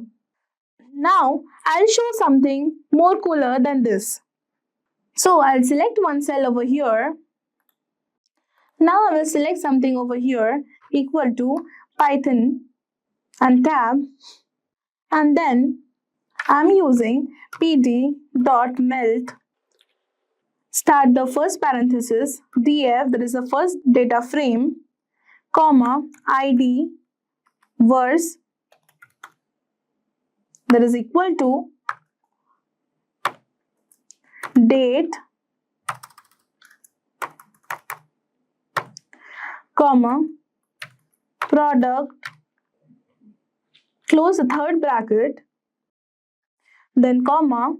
Now I'll show something more cooler than this. So I'll select one cell over here. Now I will select something over here equal to Python and tab, and then I'm using pd.melt, start the first parenthesis, df, that is the first data frame, comma, id, verse, that is equal to date, comma, product, close the third bracket, then comma,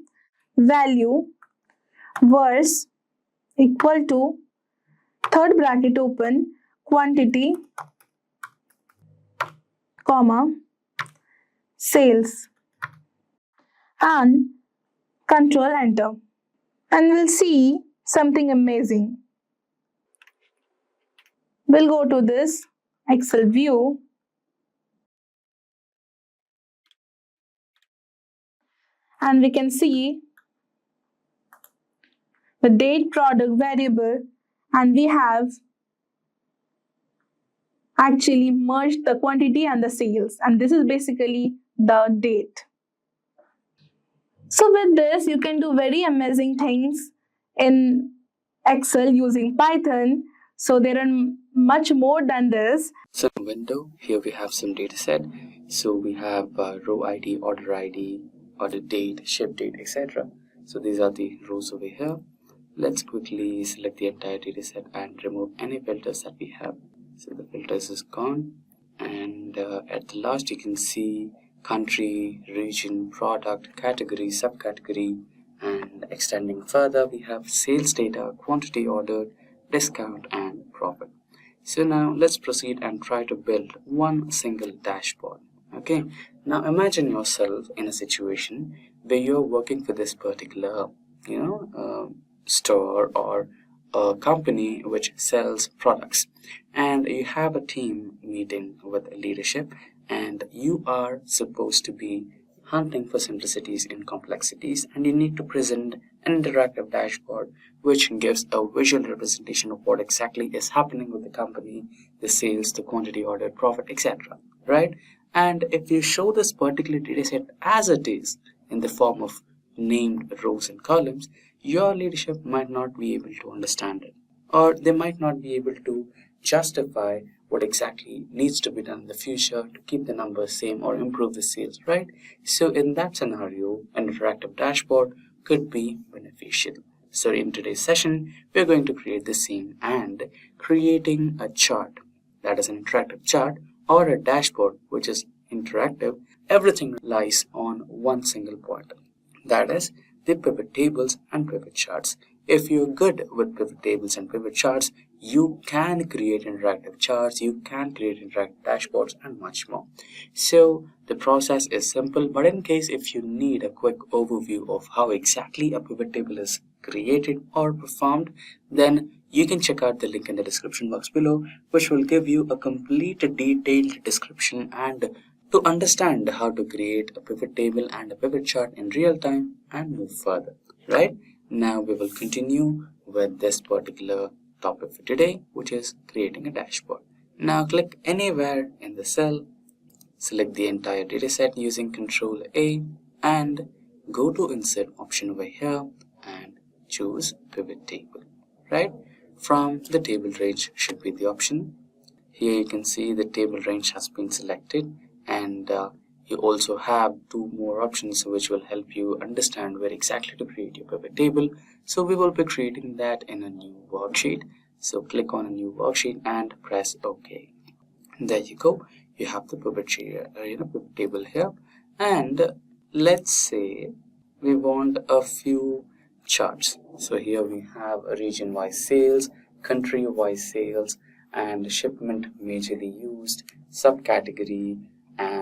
value, verse, equal to, third bracket open, quantity, comma, sales, and control enter. And we'll see something amazing. We'll go to this Excel view, and we can see the date product variable, and we have actually merged the quantity and the sales, and this is basically the date. So with this, you can do very amazing things in Excel using Python. So there are much more than this.
So in window, here we have some data set. So we have row ID, order date, ship date, etc. So these are the rows over here. Let's quickly select the entire data set and remove any filters that we have. So the filters is gone, and at the last you can see country, region, product, category, subcategory, and extending further we have sales data, quantity ordered, discount, and profit. So now let's proceed and try to build one single dashboard. Okay, now imagine yourself in a situation where you're working for this particular store or a company which sells products, and you have a team meeting with leadership, and you are supposed to be hunting for simplicities in complexities, and you need to present an interactive dashboard which gives a visual representation of what exactly is happening with the company, the sales, the quantity ordered, profit, etc. Right? And if you show this particular data set as it is in the form of named rows and columns, your leadership might not be able to understand it, or they might not be able to justify what exactly needs to be done in the future to keep the numbers same or improve the sales, right? So in that scenario, an interactive dashboard could be beneficial. So in today's session, we're going to create the same and creating a chart, that is an interactive chart, or a dashboard which is interactive. Everything lies on one single point, that is the pivot tables and pivot charts. If you're good with pivot tables and pivot charts, you can create interactive charts, you can create interactive dashboards, and much more. So the process is simple, but in case if you need a quick overview of how exactly a pivot table is created or performed, then you can check out the link in the description box below, which will give you a complete detailed description and to understand how to create a pivot table and a pivot chart in real time and move further. Right? Now we will continue with this particular topic for today, which is creating a dashboard. Now click anywhere in the cell, select the entire dataset using Ctrl A, and go to Insert option over here and choose Pivot Table. Right? From the table range should be the option. Here you can see the table range has been selected, and you also have two more options which will help you understand where exactly to create your pivot table. So we will be creating that in a new worksheet. So click on a new worksheet and press OK. There you go. You have the pivot table here. And let's say we want a few charts. So here we have a region-wise sales, country-wise sales, and shipment majorly used, subcategory,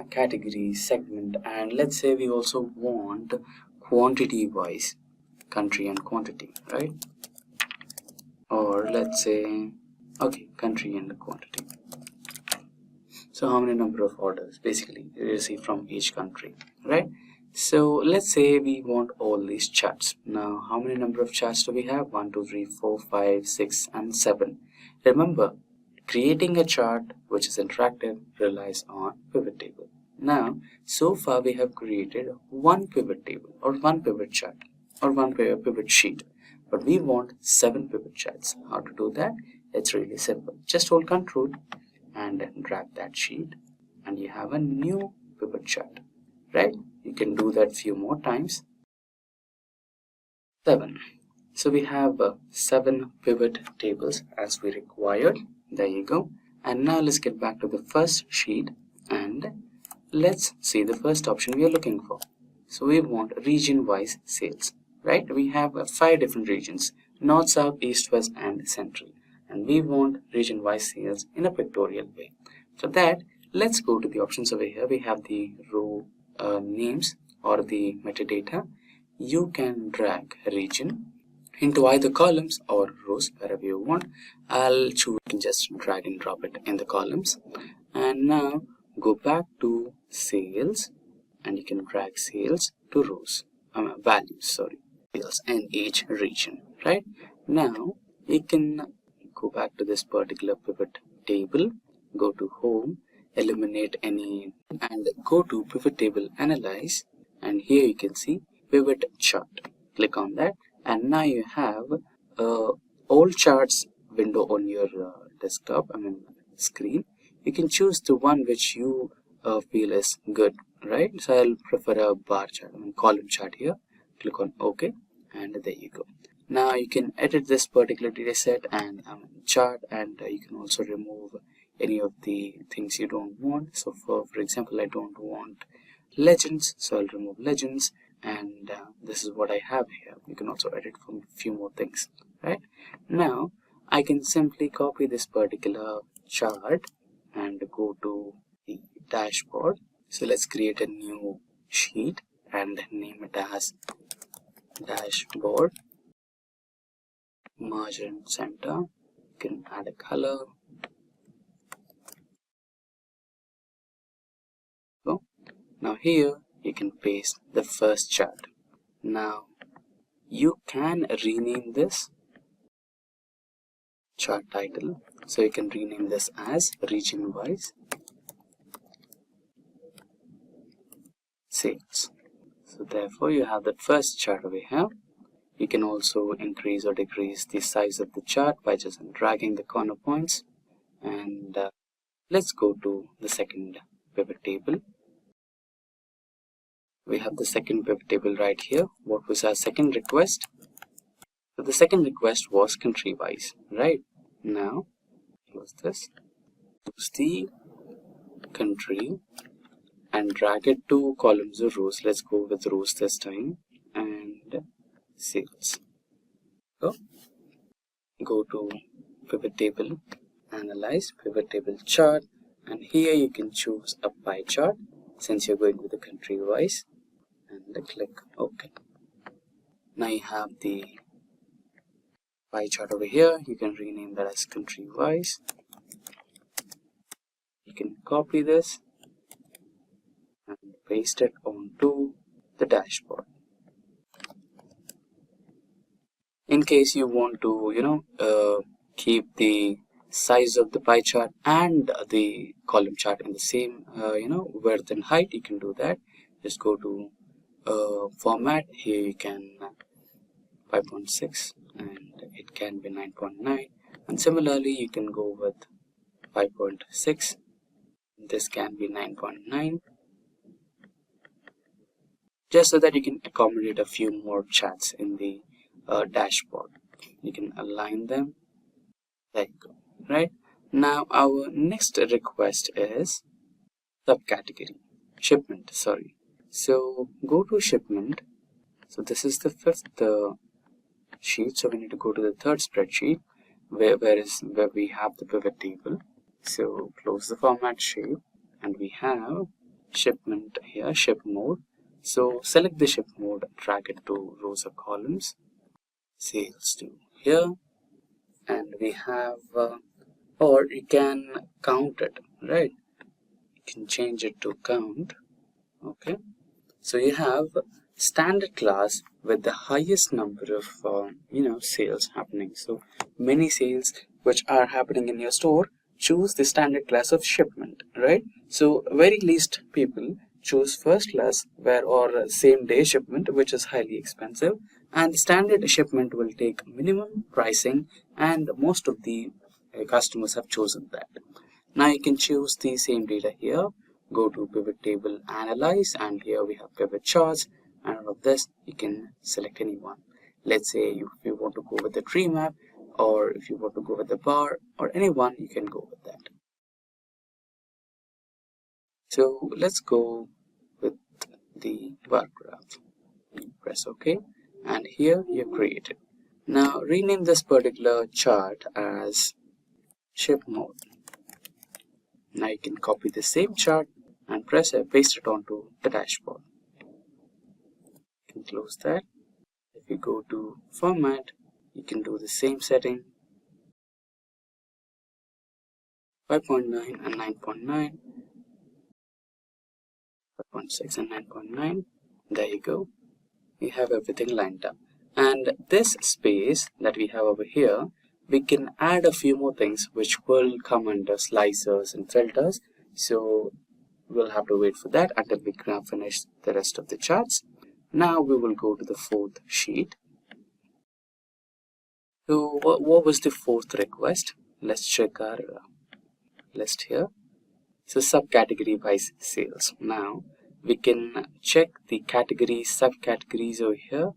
category, segment, and let's say we also want quantity wise country and quantity, right? Or let's say, okay, country and quantity. So how many number of orders basically you receive from each country, right? So let's say we want all these charts. Now, how many number of charts do we have? 1, 2, 3, 4, 5, 6, and 7. Remember, creating a chart which is interactive relies on pivot table. Now, so far we have created one pivot table or one pivot chart or one pivot sheet, but we want 7 pivot charts. How to do that? It's really simple. Just hold Control and drag that sheet and you have a new pivot chart, right? You can do that few more times. 7. So we have 7 pivot tables as we required. There you go. And now let's get back to the first sheet and let's see the first option we are looking for. So we want region-wise sales, right? We have 5 different regions: North, South, East, West, and Central. And we want region-wise sales in a pictorial way. For that, let's go to the options over here. We have the row names or the metadata. You can drag region into either columns or rows, wherever you want. I'll choose just drag and drop it in the columns. And now go back to sales and you can drag sales to rows, sales in each region, right? Now you can go back to this particular pivot table, go to home, eliminate any, and go to pivot table analyze, and here you can see pivot chart. Click on that and now you have all charts window on your desktop, screen. You can choose the one which you feel is good, right? So I'll prefer a bar chart, column chart here. Click on OK and there you go. Now you can edit this particular data set and chart, and you can also remove any of the things you don't want. So for example, I don't want legends, so I'll remove legends, and this is what I have here. You can also edit from a few more things, right? Now I can simply copy this particular chart and go to the dashboard. So let's create a new sheet and name it as dashboard. Margin center. You can add a color. So now here you can paste the first chart. Now you can rename this chart title. So you can rename this as region wise sales. So therefore you have the first chart over here. You can also increase or decrease the size of the chart by just dragging the corner points. And let's go to the second pivot table. We have the second pivot table right here. What was our second request? So the second request was country wise, right? Now, close this. Choose the country and drag it to columns or rows. Let's go with rows this time. And sales. So go to pivot table, analyze, pivot table chart, and here you can choose a pie chart since you're going with the country wise, and click OK. Now you have the pie chart over here. You can rename that as country wise. You can copy this and paste it onto the dashboard. In case you want to, keep the size of the pie chart and the column chart in the same, width and height, you can do that. Just go to format. Here you can 5.6 and it can be 9.9. And similarly, you can go with 5.6. This can be 9.9. Just so that you can accommodate a few more charts in the dashboard. You can align them. There you go. Right now our next request is subcategory shipment. So go to shipment. So this is the fifth sheet. So we need to go to the third spreadsheet where we have the pivot table. So close the format shape and we have shipment here, ship mode. So select the shift mode, drag it to rows or columns, sales to here, and we have, or you can count it, right? You can change it to count, okay? So you have standard class with the highest number of, sales happening. So many sales which are happening in your store, choose the standard class of shipment, right? So very least people choose first class or same day shipment, which is highly expensive, and the standard shipment will take minimum pricing, and most of the customers have chosen that. Now you can choose the same data here, go to pivot table, analyze, and here we have pivot charts, and out of this you can select any one. Let's say if you want to go with the tree map, or if you want to go with the bar, or any one, you can go with that. So let's go with the bar graph. You press OK, and here you create it. Now rename this particular chart as ship mode. Now you can copy the same chart and paste it onto the dashboard. You can close that. If you go to format, you can do the same setting, 5.9 and 9.9, 5.6 and 9.9. There you go. We have everything lined up. And this space that we have over here, we can add a few more things which will come under slicers and filters. So we'll have to wait for that until we can finish the rest of the charts. Now we will go to the fourth sheet. So what was the fourth request? Let's check our list here. So subcategory wise sales. Now we can check the categories, subcategories over here.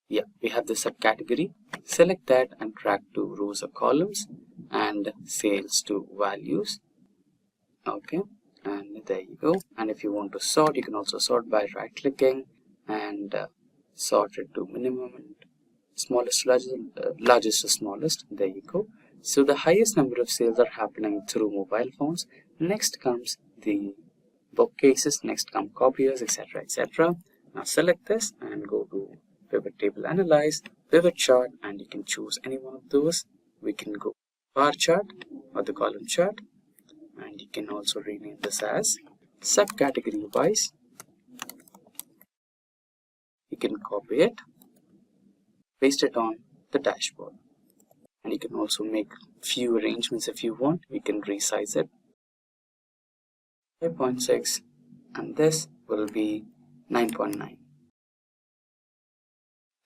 Yeah, we have the subcategory. Select that and drag to rows or columns, and sales to values. Okay, and there you go. And if you want to sort, you can also sort by right clicking and sort it to minimum and smallest to largest to smallest. There you go. So the highest number of sales are happening through mobile phones. Next comes the bookcases, next come copiers, etc., etc. Now select this and go to pivot table, analyze, pivot chart, and you can choose any one of those. We can go bar chart or the column chart, and you can also rename this as subcategory wise. You can copy it, paste it on the dashboard, and you can also make few arrangements if you want. We can resize it, 5.6, and this will be 9.9.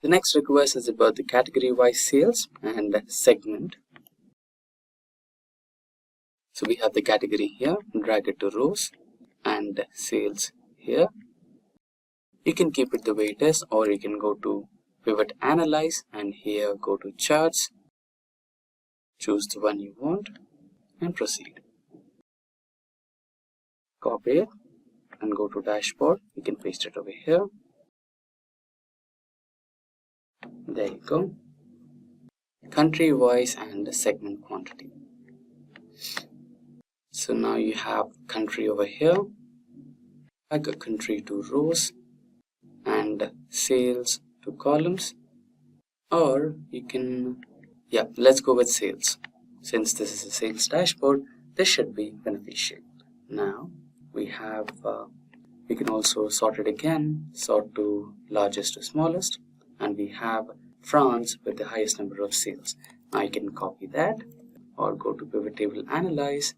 The next request is about the category wise sales and segment. So we have the category here, drag it to rows, and sales here. You can keep it the way it is, or you can go to pivot analyze, and here go to charts, choose the one you want, and proceed. Copy it and go to dashboard. You can paste it over here. There you go. Country wise and segment quantity. So now you have country over here, like a country to rows, and sales to columns, or you can, yeah, let's go with sales. Since this is a sales dashboard, this should be beneficial. Now we have, we can also sort it again, sort to largest to smallest, and we have France with the highest number of sales. Now you can copy that, or go to pivot table, analyze,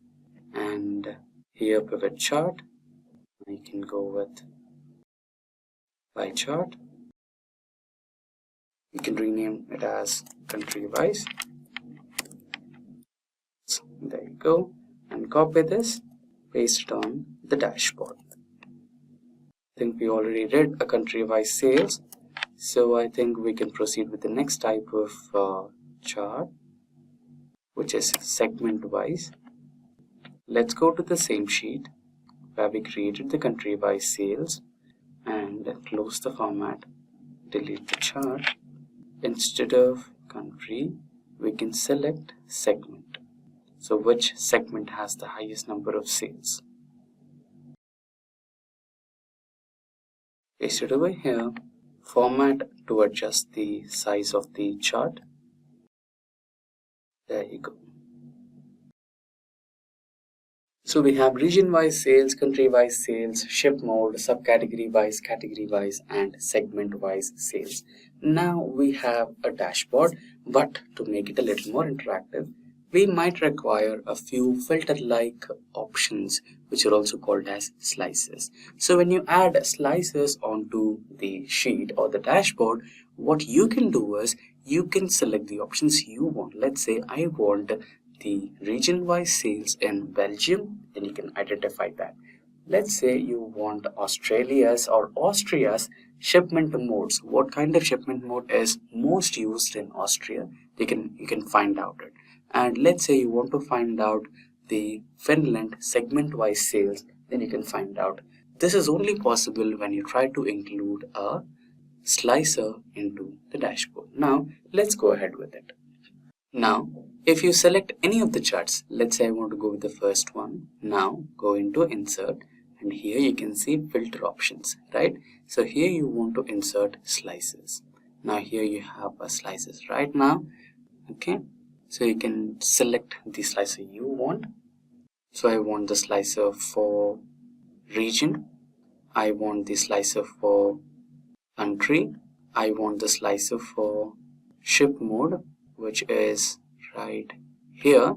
and here pivot chart. You can go with pie chart. You can rename it as country wise. So there you go, and copy this, paste it on the dashboard. I think we already did a country wise sales, so I think we can proceed with the next type of chart, which is segment wise. Let's go to the same sheet where we created the country wise sales, and close the format, delete the chart. Instead of country, we can select segment. So which segment has the highest number of sales? paste it over here, format to adjust the size of the chart. There you go. So we have region-wise sales, country-wise sales, ship mode, subcategory-wise, category-wise, and segment-wise sales. Now we have a dashboard, but to make it a little more interactive, we might require a few filter-like options, which are also called as slices. So when you add slices onto the sheet or the dashboard, what you can do is you can select the options you want. Let's say I want the region-wise sales in Belgium, then you can identify that. Let's say you want Australia's or Austria's shipment modes. What kind of shipment mode is most used in Austria? You can find out it. And let's say you want to find out the Finland segment-wise sales, then you can find out. This is only possible when you try to include a slicer into the dashboard. Now let's go ahead with it. Now if you select any of the charts, let's say I want to go with the first one. Now go into insert, and here you can see filter options, right? So here you want to insert slices. Now here you have a slices right now. Okay, so you can select the slicer you want. So I want the slicer for region, I want the slicer for country, I want the slicer for ship mode, which is right here,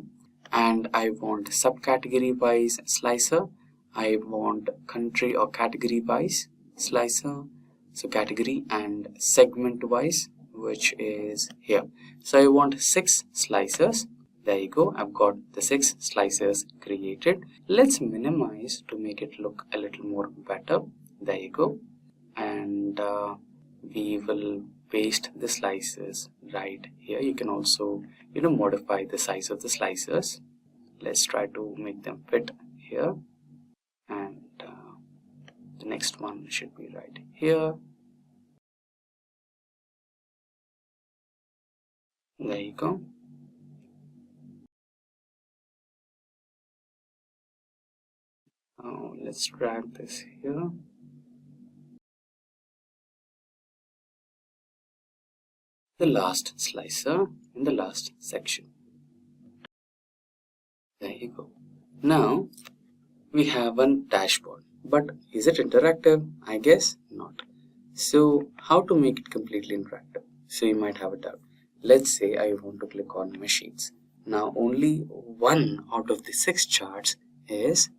and I want subcategory wise slicer, I want country or category wise slicer, so category, and segment wise, which is here. So I want 6 slicers. There you go, I've got the 6 slicers created. Let's minimize to make it look a little more better. There you go, and we will paste the slices right here. You can also modify the size of the slicers. Let's try to make them fit here, and the next one should be right here. There you go. Now let's drag this here. The last slicer in the last section. There you go. Now we have a dashboard, but is it interactive? I guess not. So how to make it completely interactive? So you might have a doubt. Let's say I want to click on machines. Now only 1 out of the 6 charts is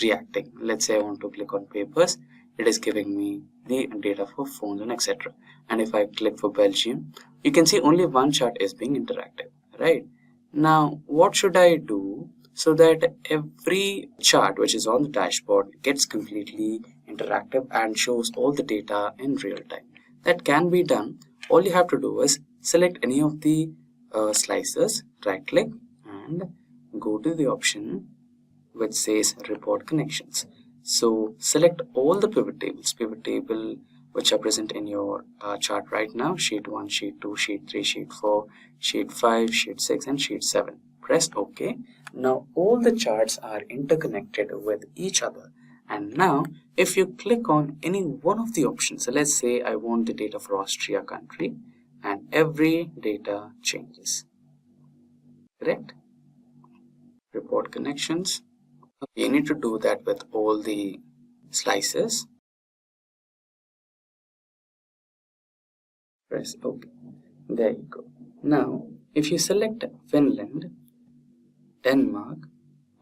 reacting. Let's say I want to click on papers. It is giving me the data for phones and etc. And if I click for Belgium, you can see only 1 chart is being interactive, right? Now what should I do so that every chart which is on the dashboard gets completely interactive and shows all the data in real time? That can be done. All you have to do is select any of the slicers, right click, and go to the option which says report connections. So select all the pivot table which are present in your chart right now: sheet 1, sheet 2, sheet 3, sheet 4, sheet 5, sheet 6, and sheet 7. Press OK. Now all the charts are interconnected with each other. And now if you click on any one of the options, so let's say I want the data for Austria country, and every data changes. Correct? Report connections. Okay, you need to do that with all the slices. Press OK. There you go. Now if you select Finland, Denmark,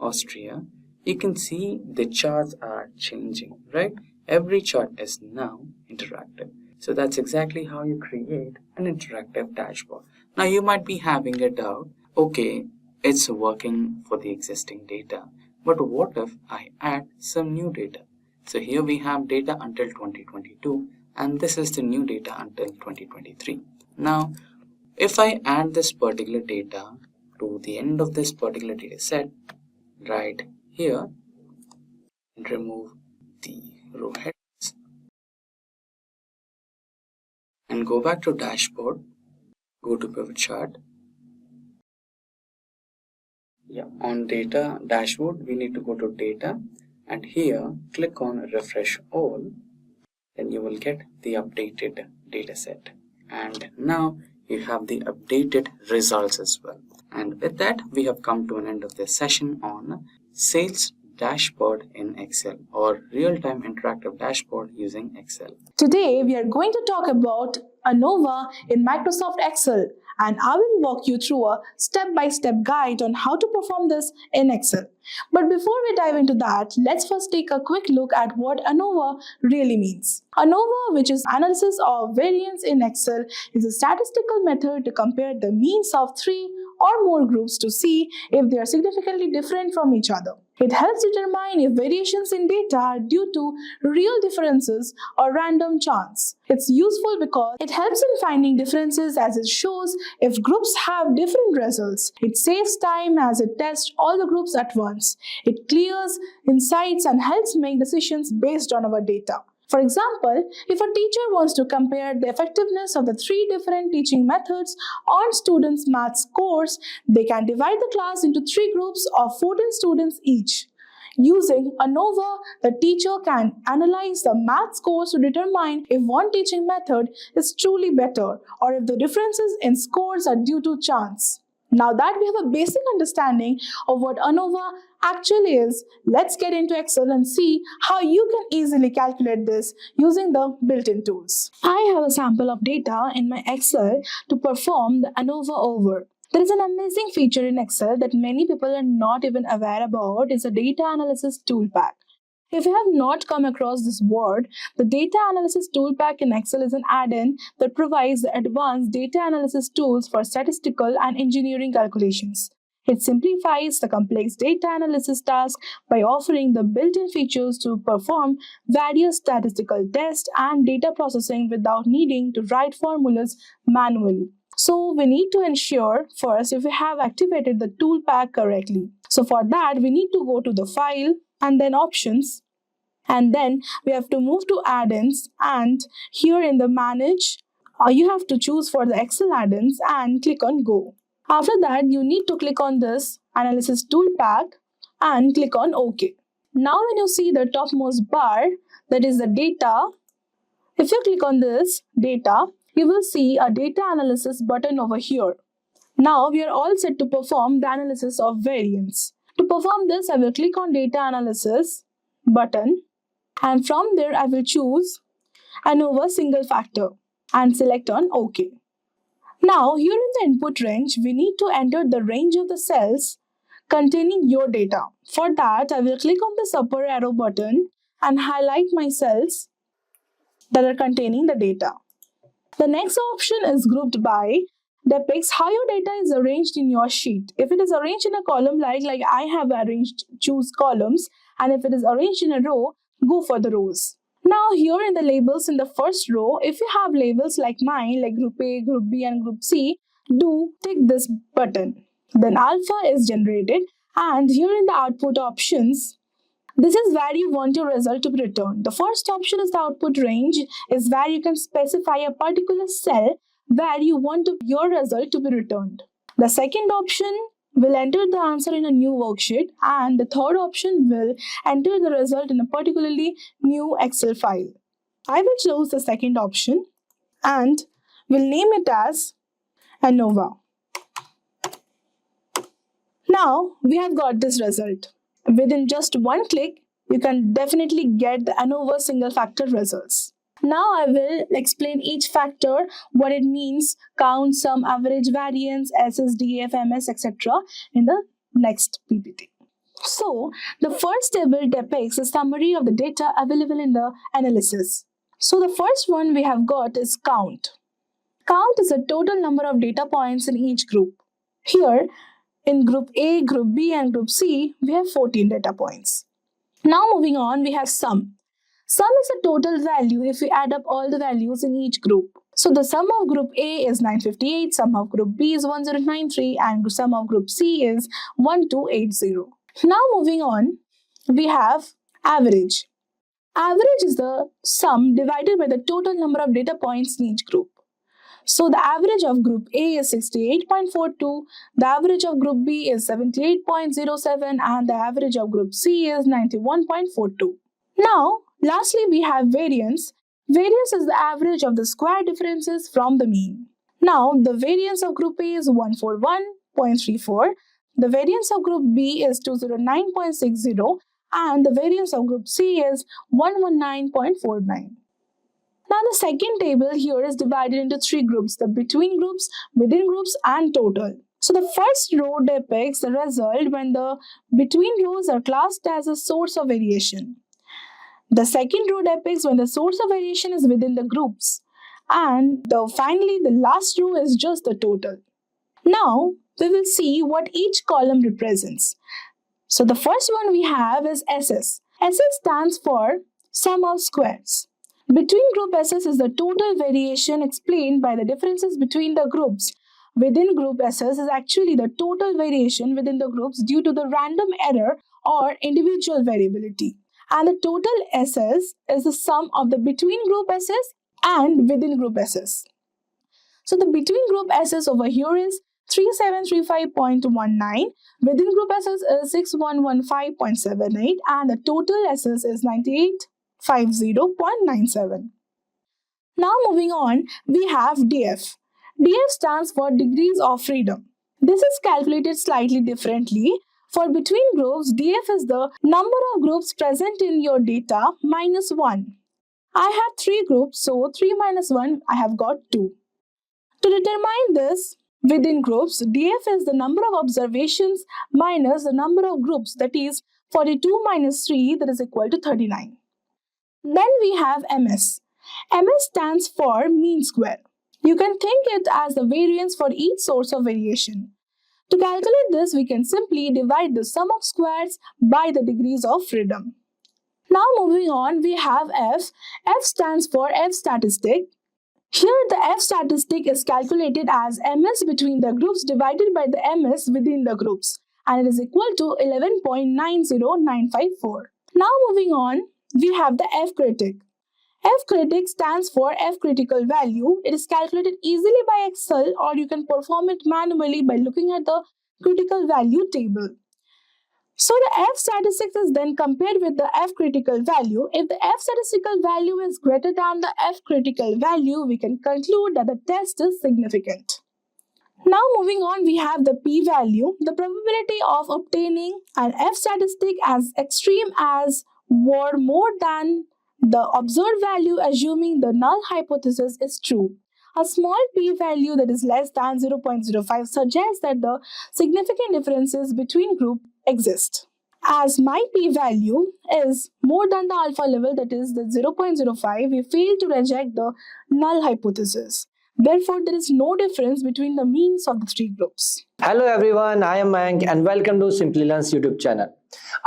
Austria, you can see the charts are changing, right? Every chart is now interactive. So that's exactly how you create an interactive dashboard. Now you might be having a doubt. Okay, it's working for the existing data, but what if I add some new data? So here we have data until 2022, and this is the new data until 2023. Now if I add this particular data to the end of this particular data set right here, and remove the row headings and go back to dashboard, go to pivot chart. On data dashboard we need to go to data, and here click on refresh all, then you will get the updated data set. And now you have the updated results as well. And with that, we have come to an end of this session on sales dashboard in Excel, or real-time interactive dashboard using Excel.
Today, we are going to talk about ANOVA in Microsoft Excel, and I will walk you through a step-by-step guide on how to perform this in Excel. But before we dive into that, let's first take a quick look at what ANOVA really means. ANOVA, which is analysis of variance in Excel, is a statistical method to compare the means of 3 or more groups to see if they are significantly different from each other. It helps determine if variations in data are due to real differences or random chance. It's useful because it helps in finding differences as it shows if groups have different results. It saves time as it tests all the groups at once. It clears insights and helps make decisions based on our data. For example, if a teacher wants to compare the effectiveness of the 3 different teaching methods on students' math scores, they can divide the class into 3 groups of 14 students each. Using ANOVA, the teacher can analyze the math scores to determine if one teaching method is truly better or if the differences in scores are due to chance. Now that we have a basic understanding of what ANOVA actually is, let's get into Excel and see how you can easily calculate this using the built-in tools. I have a sample of data in my Excel to perform the ANOVA over. There is an amazing feature in Excel that many people are not even aware about. Is a data analysis toolpack. If you have not come across this word, the Data Analysis Toolpack in Excel is an add-in that provides the advanced data analysis tools for statistical and engineering calculations. It simplifies the complex data analysis task by offering the built-in features to perform various statistical tests and data processing without needing to write formulas manually. So we need to ensure first if we have activated the toolpack correctly. So for that, we need to go to the File and then Options. And then we have to move to Add-ins, and here in the Manage, you have to choose for the Excel add-ins and click on Go. After that, you need to click on this Analysis Toolpack and click on OK. Now when you see the topmost bar, that is the data, if you click on this data, you will see a data analysis button over here. Now we are all set to perform the analysis of variance. To perform this, I will click on Data Analysis button, and from there I will choose ANOVA single factor and select on OK. Now here in the input range, we need to enter the range of the cells containing your data. For that, I will click on this upper arrow button and highlight my cells that are containing the data. The next option is grouped by, depicts how your data is arranged in your sheet. If it is arranged in a column like I have arranged, choose columns, and if it is arranged in a row, go for the rows. Now here in the labels in the first row, if you have labels like mine, like group A, group B and group C, do tick this button. Then alpha is generated, and here in the output options, this is where you want your result to be returned. The first option is the output range, is where you can specify a particular cell where you want your result to be returned. The second option will enter the answer in a new worksheet, and the third option will enter the result in a particularly new Excel file. I will choose the second option and will name it as ANOVA. Now we have got this result. Within just one click, you can definitely get the ANOVA single factor results. Now I will explain each factor, what it means, count, sum, average, variance, SS, DF, MS, etc. in the next PPT. So the first table depicts a summary of the data available in the analysis. So the first one we have got is count. Count is the total number of data points in each group. Here, in group A, group B and group C, we have 14 data points. Now moving on, we have sum. Sum is the total value if we add up all the values in each group. So the sum of group A is 958, sum of group B is 1093 and sum of group C is 1280. Now moving on, we have average. Average is the sum divided by the total number of data points in each group. So the average of group A is 68.42, the average of group B is 78.07 and the average of group C is 91.42. Now, lastly we have variance. Variance is the average of the square differences from the mean. Now, the variance of group A is 141.34, the variance of group B is 209.60, and the variance of group C is 119.49. Now, the second table here is divided into three groups: the between groups, within groups, and total. So, the first row depicts the result when the between rows are classed as a source of variation. The second row depicts when the source of variation is within the groups. And finally, the last row is just the total. Now, we will see what each column represents. So, the first one we have is SS. SS stands for sum of squares. Between group SS is the total variation explained by the differences between the groups. Within group SS is actually the total variation within the groups due to the random error or individual variability. And the total SS is the sum of the between group SS and within group SS. So the between group SS over here is 3735.19, within group SS is 6115.78, and the total SS is 9850.97. Now moving on, we have DF. DF stands for degrees of freedom. This is calculated slightly differently. For between groups, DF is the number of groups present in your data minus 1. I have 3 groups, so 3 minus 1, I have got 2. To determine this, within groups, DF is the number of observations minus the number of groups, that is 42 minus 3, that is equal to 39. Then we have MS. MS stands for mean square. You can think it as the variance for each source of variation. To calculate this, we can simply divide the sum of squares by the degrees of freedom. Now moving on, we have F. F stands for F statistic. Here the F statistic is calculated as MS between the groups divided by the MS within the groups, and it is equal to 11.90954. Now moving on, we have the F critic. F critic stands for F critical value. It is calculated easily by Excel, or you can perform it manually by looking at the critical value table. So the F statistics is then compared with the F critical value. If the F statistical value is greater than the F critical value, we can conclude that the test is significant. Now moving on, we have the p-value, the probability of obtaining an F statistic as extreme as or more than the observed value, assuming the null hypothesis is true. A small p-value that is less than 0.05 suggests that the significant differences between groups exist. As my p-value is more than the alpha level, that is the 0.05, we fail to reject the null hypothesis. Therefore, there is no difference between the means of the three groups.
Hello everyone, I am Mayank and welcome to Simplilearn's YouTube channel.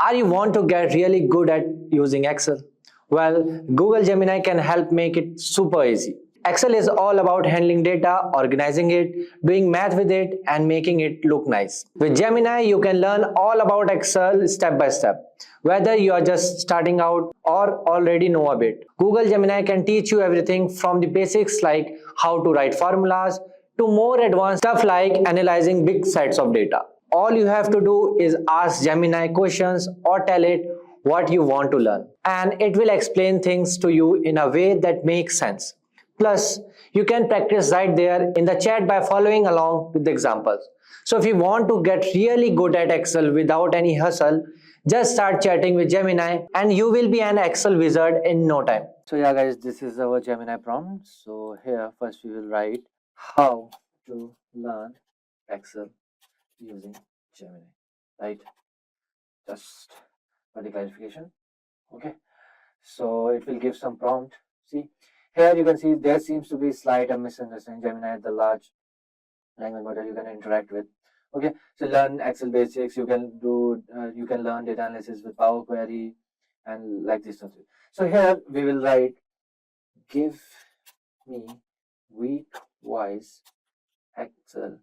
Are you want to get really good at using Excel? Well, Google Gemini can help make it super easy. Excel is all about handling data, organizing it, doing math with it, and making it look nice. With Gemini, you can learn all about Excel step by step. Whether you are just starting out or already know a bit, Google Gemini can teach you everything from the basics like how to write formulas to more advanced stuff like analyzing big sets of data. All you have to do is ask Gemini questions or tell it what you want to learn, and it will explain things to you in a way that makes sense. Plus, you can practice right there in the chat by following along with the examples. So if you want to get really good at Excel without any hustle, just start chatting with Gemini and you will be an Excel wizard in no time. So yeah guys, this is our Gemini prompt. So here first we will write how to learn Excel using Gemini, right? Just for the clarification. Okay, so it will give some prompt. See, here you can see there seems to be slight misunderstanding. Gemini is the large language model you can interact with. Okay, so learn Excel basics. You can do you can learn data analysis with Power Query and like this. So here we will write give me week-wise Excel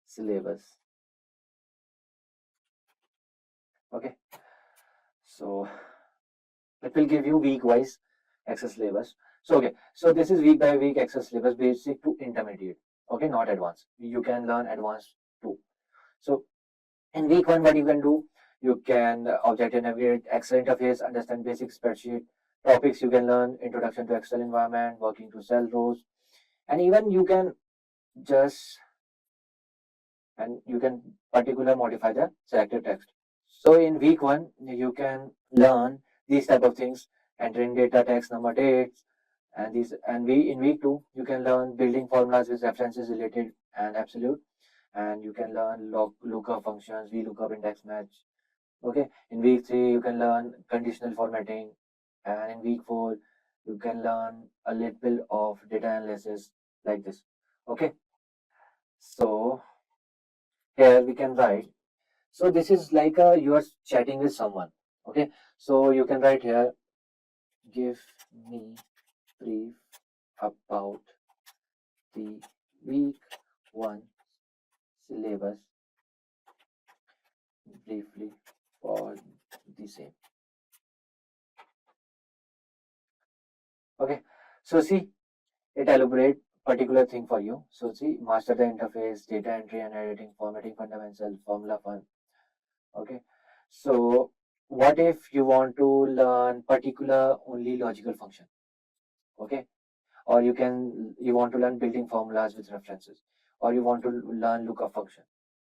syllabus. Okay, so it will give you week-wise Excel syllabus. So okay, so this is week by week Excel syllabus, basic to intermediate. Okay, not advanced. You can learn advanced too. So in week 1, what you can do, you can object and navigate Excel interface, understand basic spreadsheet,
Topics you can learn: introduction to Excel environment, working to cell rows, and even you can just particular modify the selected text. So in week 1 you can learn these type of things: entering data, text, number, dates, and these. And we in week 2 you can learn building formulas with references, related and absolute, and you can learn lookup functions, VLOOKUP, index match. Okay, in week 3 you can learn conditional formatting, and in week 4 you can learn a little bit of data analysis, like this. Okay, so here we can write. So this is like you are chatting with someone. Okay, so you can write here, give me brief about the week 1 syllabus briefly for the same. Okay, so see, it elaborate particular thing for you. So see, master the interface, data entry and editing, formatting fundamental, formula fun. Okay, so what if you want to learn particular only logical function? Okay, or you want to learn building formulas with references, or you want to learn lookup function,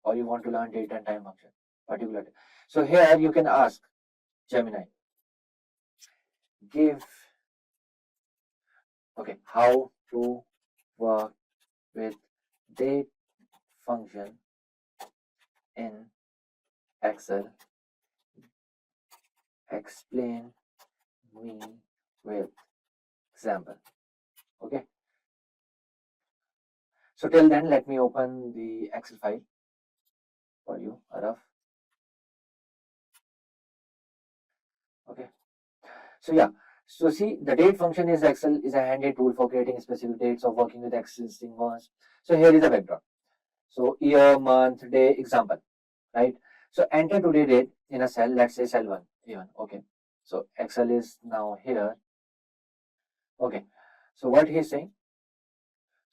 or you want to learn date and time function particular. So here you can ask Gemini, give how to work with date function in Excel, explain me with example. Okay, so till then let me open the Excel file for you, Araf. Okay, so yeah, so see, the date function is Excel is a handy tool for creating specific dates or working with existing ones. So here is a background. So year, month, day, example, right? So enter today date in a cell, let's say cell 1, A1. Okay, so Excel is now here. Okay, so what he's saying,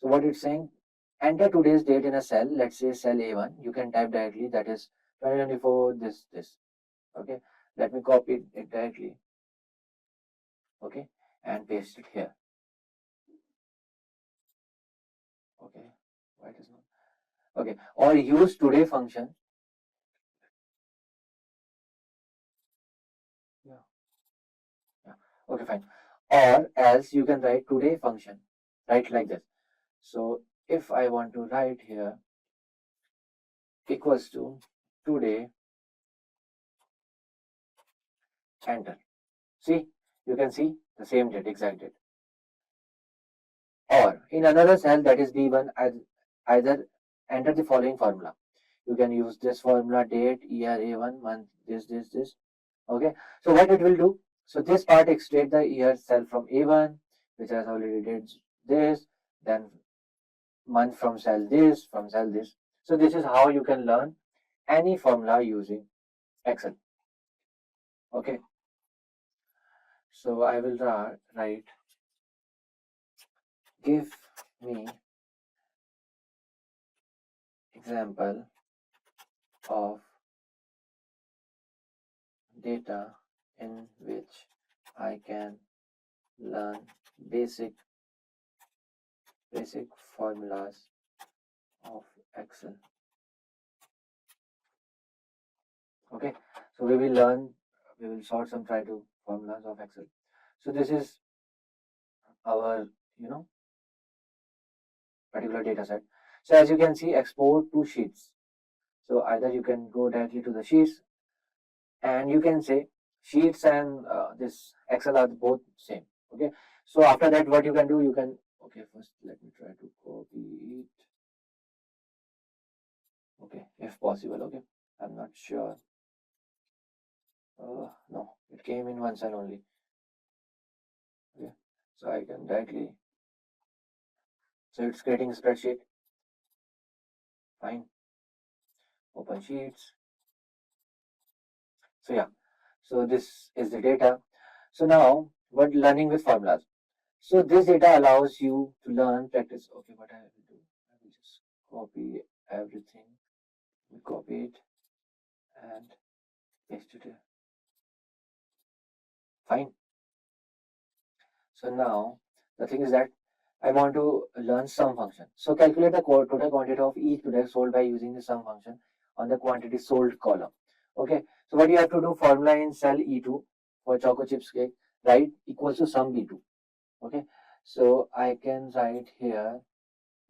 so what it's saying, enter today's date in a cell, let's say cell A1. You can type directly, that is 2024, this. Okay, let me copy it directly. Okay, and paste it here. Okay, why it is not? Okay, or use today function. Yeah. Okay, fine. Or else you can write today function, right, like this. So if I want to write here equals to today, enter. See, you can see the same date, exact date. Or in another cell, that is B1, either enter the following formula. You can use this formula: date, year, A1, month, this. Okay, so what it will do? So this part extract the year cell from A1, which has already did this, then month from cell this, from cell this. So this is how you can learn any formula using Excel. Okay, so I will write, give me example of data in which I can learn basic formulas of Excel. Okay, so we will sort some try to formulas of Excel. So this is our particular data set. So as you can see, export to sheets. So either you can go directly to the sheets, and you can say sheets and this Excel are both same. Okay, so after that what you can do, first let me try to copy it. Okay, if possible. Okay, I'm not sure. No, it came in one cell only. Okay, so I can directly, so it's creating a spreadsheet. Fine, open sheets. So yeah, so this is the data. So now what learning with formulas. So this data allows you to learn, practice. Okay, what I will do, I will just copy everything. We copy it and paste it here. Fine. So now the thing is that I want to learn sum function. So calculate the total quantity of each product sold by using the sum function on the quantity sold column. Okay, so what you have to do, formula in cell E2 for choco chips cake, right, equals to sum B2. Okay, so I can write here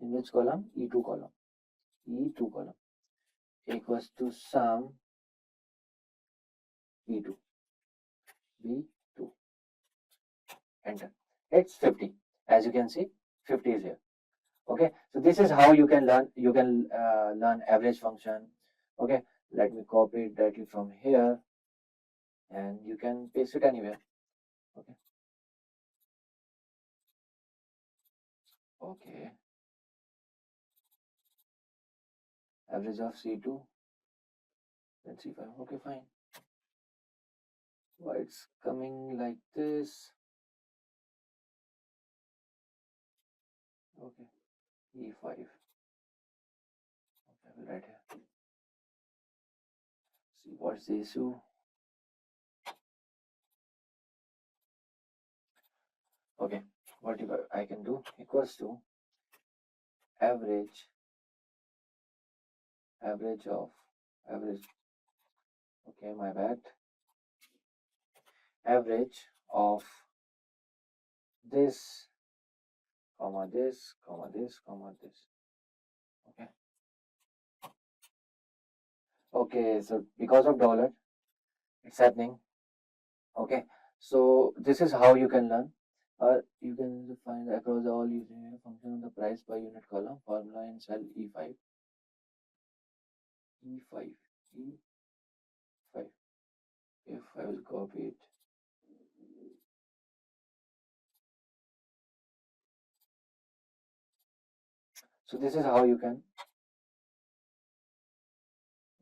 in which column? E2 column. E2 column equals to sum B2. B2. Enter. It's 50. As you can see, 50 is here. Okay, so this is how you can learn. You can learn average function. Okay, let me copy it directly from here, and you can paste it anywhere. Okay. Okay. Average of C2. Then C5. Okay, fine. Why it's coming like this? Okay. E5. Okay, I will write here. See what's the issue. Okay, what if I can do equals to average of average. Okay, my bad. Average of this, comma this, comma this, comma this. Okay. Okay, so because of dollar, it's happening. Okay, so this is how you can learn. You can find across all using a function on the price per unit column, formula in cell E5. E5. E5. If I will copy it. So this is how you can.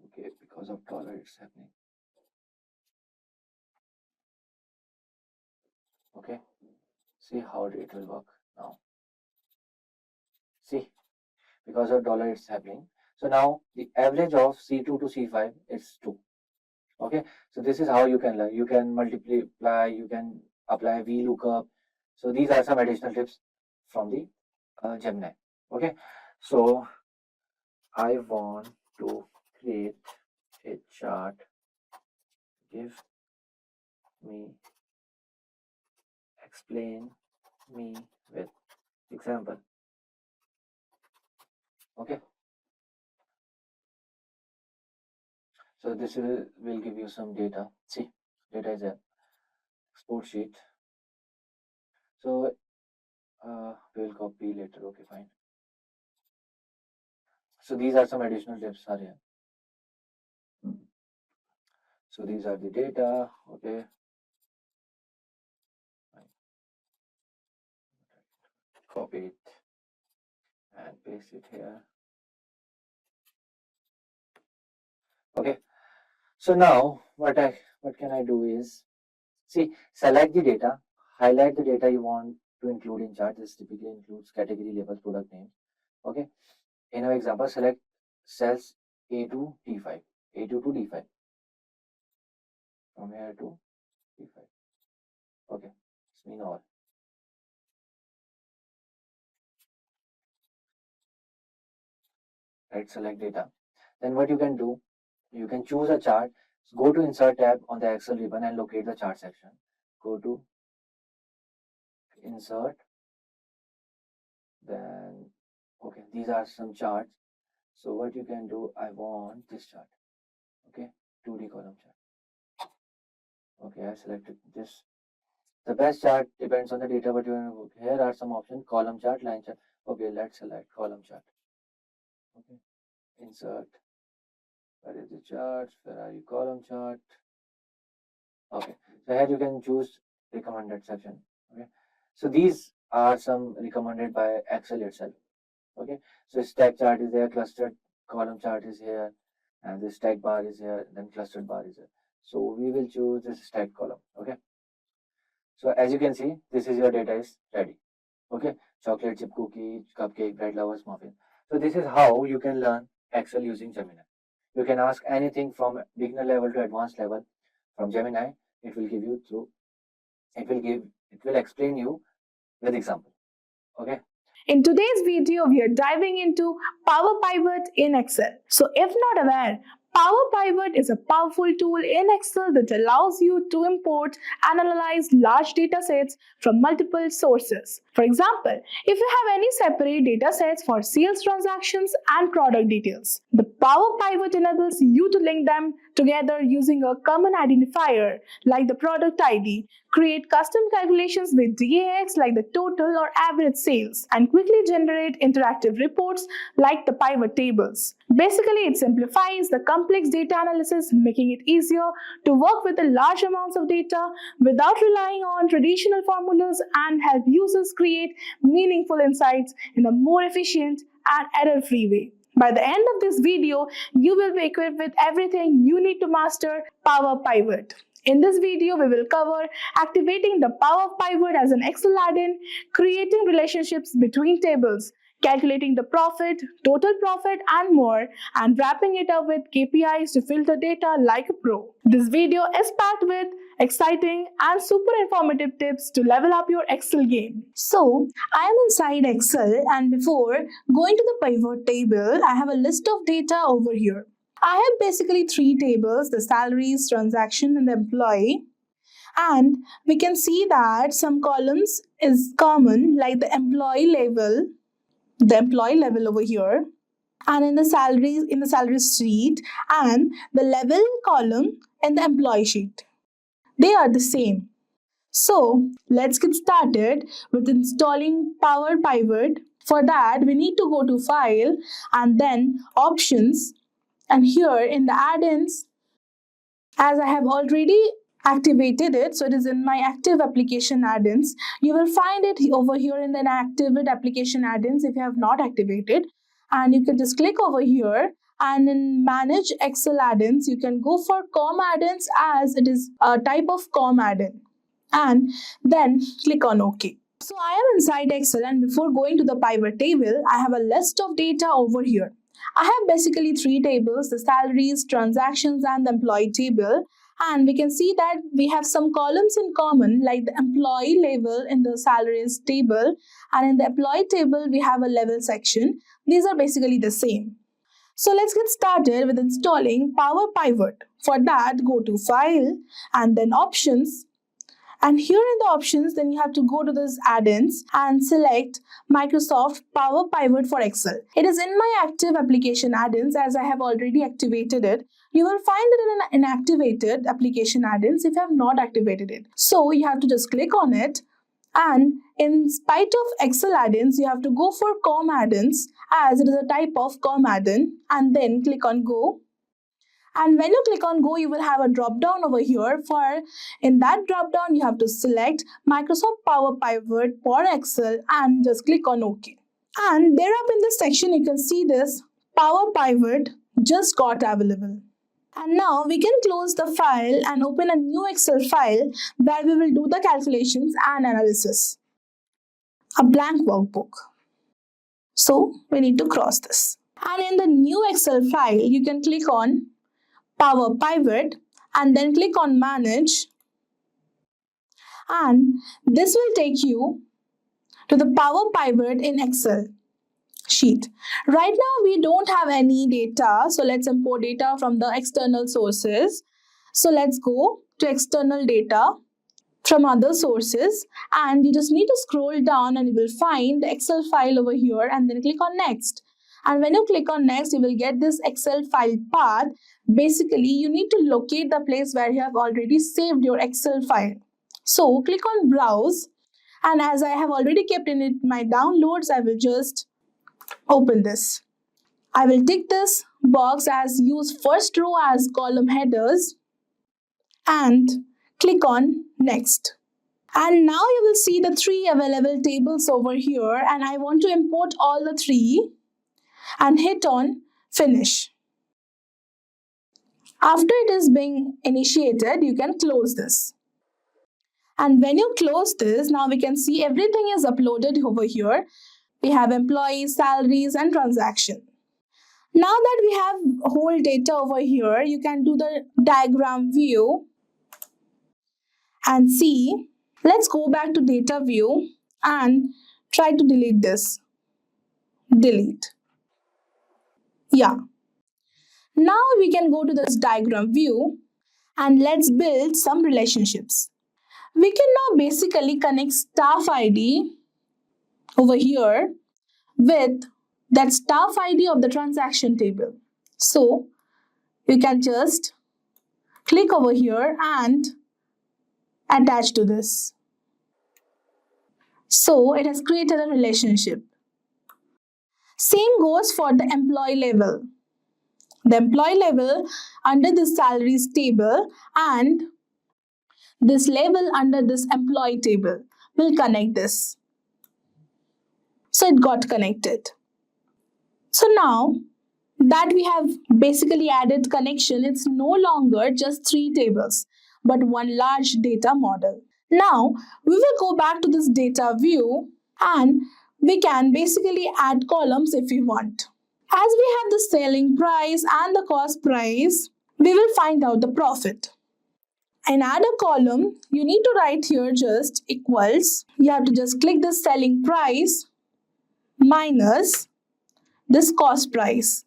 Okay, because of dollar, it's happening. Okay, see how it will work now. See, because of dollar, it's happening. So now the average of C2 to C5 is 2. Okay, so this is how you can learn. You can multiply, you can apply VLOOKUP. So these are some additional tips from the Gemini. Okay, so I want to create a chart. Give me, explain me with example. Okay, so this will give you some data. See, data is a export sheet. So we'll copy later. Okay, fine. So these are some additional tips are here. So these are the data. Okay, copy it and paste it here. Okay, so now what can I do is, see, select the data, highlight the data you want to include in chart. This typically includes category, labels, product names. Okay, in our example, select cells A to D5, A2 to D5, from here to D5. Okay, it's mean all. Right, select data. Then what you can do, you can choose a chart. Go to Insert tab on the Excel ribbon and locate the chart section. Go to Insert. Then, okay, these are some charts. So what you can do, I want this chart. Okay, 2D column chart. Okay, I selected this. The best chart depends on the data, but you want to. Here are some options: column chart, line chart. Okay, let's select column chart. Okay, insert. Where is the chart? Where are you? Column chart. Okay, so here you can choose recommended section. Okay, so these are some recommended by Excel itself. Okay, so stack chart is there, clustered column chart is here, and the stack bar is here, then clustered bar is here. So we will choose this stack column. Okay, so as you can see, this is your data is ready. Okay, chocolate chip cookie, cupcake, bread lovers, muffin. So this is how you can learn Excel using Gemini. You can ask anything from beginner level to advanced level from Gemini. It will give you through. It will explain you with example. Okay.
In today's video, we are diving into Power Pivot in Excel. So if not aware, Power Pivot is a powerful tool in Excel that allows you to import and analyze large data sets from multiple sources. For example, if you have any separate data sets for sales transactions and product details, the Power Pivot enables you to link them together using a common identifier like the product ID, create custom calculations with DAX like the total or average sales, and quickly generate interactive reports like the pivot tables. Basically, it simplifies the complex data analysis, making it easier to work with the large amounts of data without relying on traditional formulas, and help users create meaningful insights in a more efficient and error-free way. By the end of this video, you will be equipped with everything you need to master Power Pivot. In this video, we will cover activating the Power Pivot as an Excel add-in, creating relationships between tables, calculating the profit, total profit, and more, and wrapping it up with KPIs to filter data like a pro. This video is packed with exciting and super informative tips to level up your Excel game. So, I am inside Excel, and before going to the pivot table, I have a list of data over here. I have basically three tables: the salaries, transaction, and the employee. And we can see that some columns is common, like the employee level over here, and in the salary sheet, and the level column in the employee sheet. They are the same. So let's get started with installing Power Pivot. For that, we need to go to File and then Options. And here in the add-ins, as I have already activated it, so it is in my active application add-ins. You will find it over here in the inactive application add-ins if you have not activated. And you can just click over here, and in Manage Excel add-ins, you can go for COM add-ins, as it is a type of COM add-in. And then click on OK. So I am inside Excel, and before going to the pivot table, I have a list of data over here. I have basically three tables: the salaries, transactions, and the employee table. And we can see that we have some columns in common, like the employee level in the salaries table, and in the employee table we have a level section. These are basically the same. So let's get started with installing Power Pivot. For that, go to File and then Options. And here in the options, then you have to go to those add-ins and select Microsoft Power Pivot for Excel. It is in my active application add-ins, as I have already activated it. You will find it in an inactivated application add-ins if you have not activated it. So you have to just click on it, and in spite of Excel add-ins, you have to go for COM add-ins, as it is a type of COM add-in, and then click on Go. And when you click on Go, you will have a drop down over here. In that drop down, you have to select Microsoft Power Pivot for Excel and just click on OK. And there up in this section, you can see this Power Pivot just got available. And now we can close the file and open a new Excel file where we will do the calculations and analysis. A blank workbook. So we need to cross this. And in the new Excel file, you can click on Power Pivot and then click on Manage, and this will take you to the Power Pivot in Excel sheet. Right now we don't have any data, so let's import data from the external sources. So let's go to external data from other sources, and you just need to scroll down and you will find the Excel file over here, and then click on Next. And when you click on Next, you will get this Excel file path. Basically, you need to locate the place where you have already saved your Excel file. So click on Browse, and as I have already kept in it my downloads, I will just open this. I will tick this box as use first row as column headers and click on Next. And now you will see the three available tables over here, and I want to import all the three and hit on Finish. After it is being initiated, you can close this. And when you close this, now we can see everything is uploaded over here. We have employees, salaries, and transaction. Now that we have whole data over here, you can do the diagram view and see. Let's go back to data view and try to delete this. Delete. Yeah. Now we can go to this diagram view and let's build some relationships. We can now basically connect staff ID over here with that staff ID of the transaction table. So you can just click over here and attach to this. So it has created a relationship. Same goes for the employee level. The employee level under this salaries table and this level under this employee table will connect this. So it got connected. So now that we have basically added connection, it's no longer just 3 tables, but one large data model. Now we will go back to this data view and we can basically add columns if we want. As we have the selling price and the cost price, we will find out the profit. And add a column, you need to write here just equals. You have to just click the selling price minus this cost price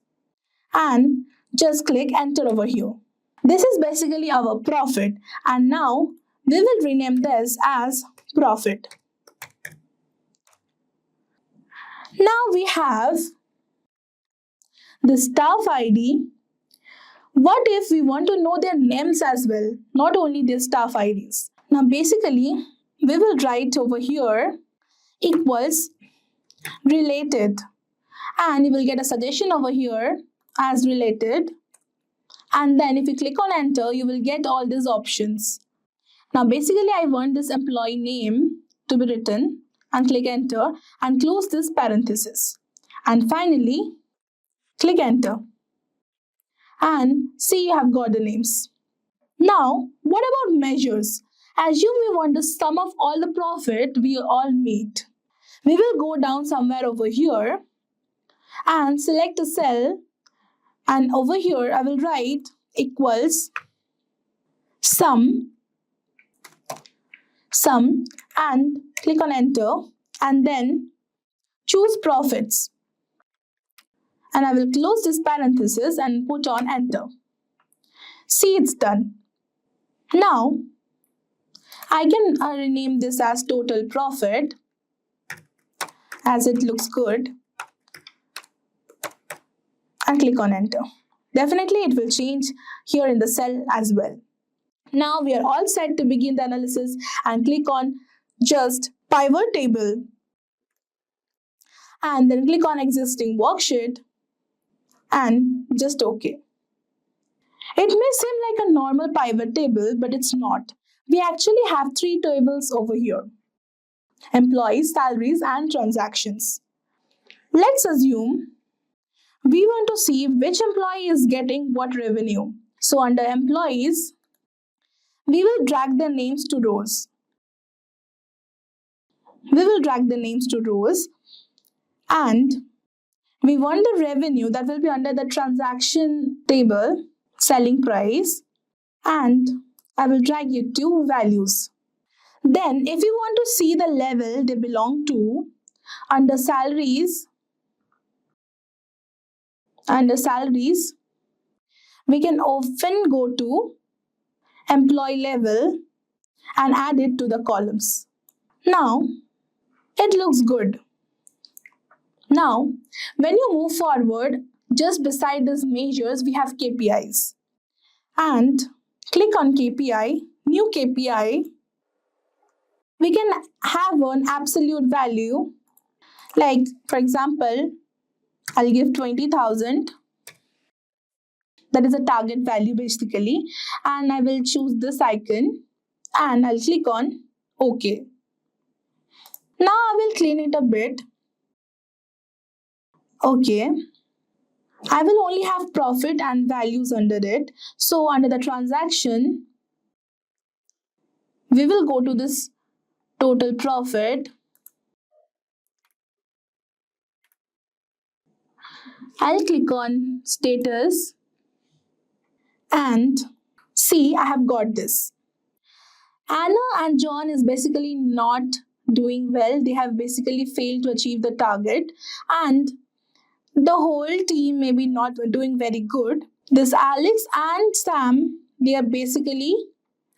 and just click enter over here. This is basically our profit, and now we will rename this as profit. Now we have the staff ID. What if we want to know their names as well, not only their staff IDs? Now basically we will write over here equals related, and you will get a suggestion over here as related, and then if you click on enter you will get all these options. Now basically I want this employee name to be written, and click enter and close this parenthesis, and finally click enter and see you have got the names. Now what about measures? Assume we want the sum of all the profit we all made. We will go down somewhere over here and select a cell, and over here I will write equals sum and click on enter, and then choose profits, and I will close this parenthesis and put on enter. See, it's done. Now I can rename this as total profit as it looks good, and click on enter. Definitely it will change here in the cell as well. Now we are all set to begin the analysis, and click on just pivot table and then click on existing worksheet and just OK. It may seem like a normal pivot table, but it's not. We actually have 3 tables over here: employees, salaries and transactions. Let's assume we want to see which employee is getting what revenue. So under employees, we will drag their names to rows. And we want the revenue that will be under the transaction table, selling price, and I will drag you 2 values. Then if you want to see the level they belong to, under salaries, we can often go to employee level and add it to the columns. Now it looks good. Now when you move forward, just beside these measures we have KPIs, and click on KPI, new KPI. We can have an absolute value, like for example I'll give 20,000. That is a target value basically, and I will choose this icon and I'll click on OK. Now I will clean it a bit. Okay. I will only have profit and values under it. So under the transaction, we will go to this total profit. I'll click on status and see I have got this. Anna and John is basically not doing well. They have basically failed to achieve the target, and the whole team may be not doing very good. This Alex and Sam, they are basically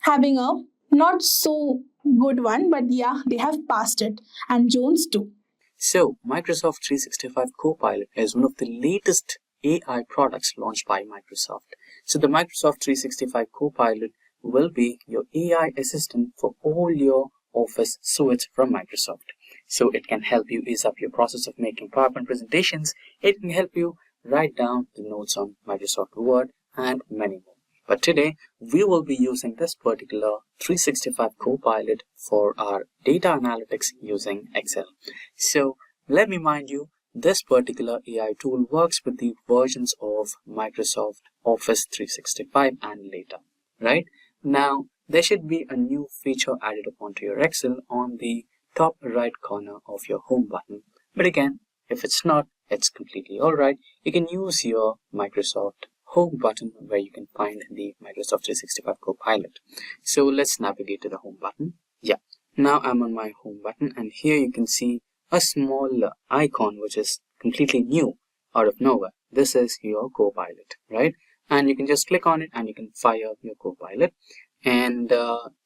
having a not so good one, but yeah, they have passed it, and Jones too.
So, Microsoft 365 Copilot is one of the latest AI products launched by Microsoft. So, the Microsoft 365 Copilot will be your AI assistant for all your Office suites from Microsoft. So, it can help you ease up your process of making PowerPoint presentations. It can help you write down the notes on Microsoft Word and many more. But today, we will be using this particular 365 Copilot for our data analytics using Excel. So let me mind you, this particular AI tool works with the versions of Microsoft Office 365 and later, right? Now, there should be a new feature added upon to your Excel on the top right corner of your home button. But again, if it's not, it's completely alright. You can use your Microsoft home button where you can find the Microsoft 365 Copilot. So let's navigate to the home button. Yeah, now I'm on my home button, and here you can see a small icon which is completely new out of nowhere. This is your Copilot, right? And you can just click on it and you can fire your Copilot. And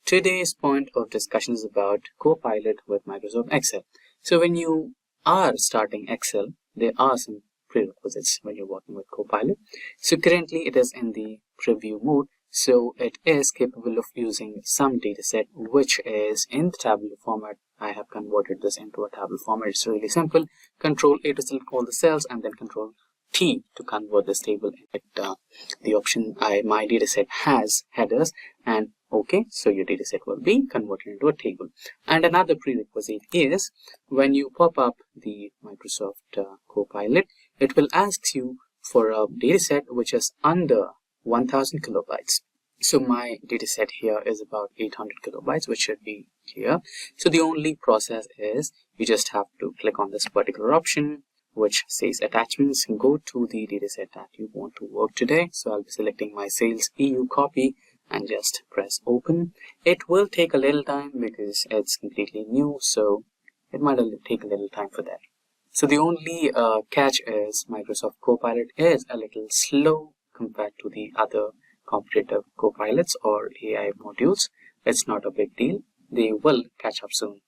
today's point of discussion is about Copilot with Microsoft Excel. So when you are starting Excel, there are some prerequisites when you're working with Copilot. So currently it is in the preview mode, so it is capable of using some dataset which is in the tabular format. I have converted this into a tabular format. It's really simple. Control A to select all the cells, and then Control T to convert this table. The option my dataset has headers, and okay, so your dataset will be converted into a table. And another prerequisite is when you pop up the Microsoft Copilot, it will ask you for a dataset which is under 1000 kilobytes. So my dataset here is about 800 kilobytes, which should be here. So the only process is you just have to click on this particular option which says attachments, go to the dataset that you want to work today. So I'll be selecting my sales EU copy and just press open. It will take a little time because it's completely new, so it might take a little time for that. So the only catch is Microsoft Copilot is a little slow compared to the other competitive Copilots or AI modules. It's not a big deal. They will catch up soon.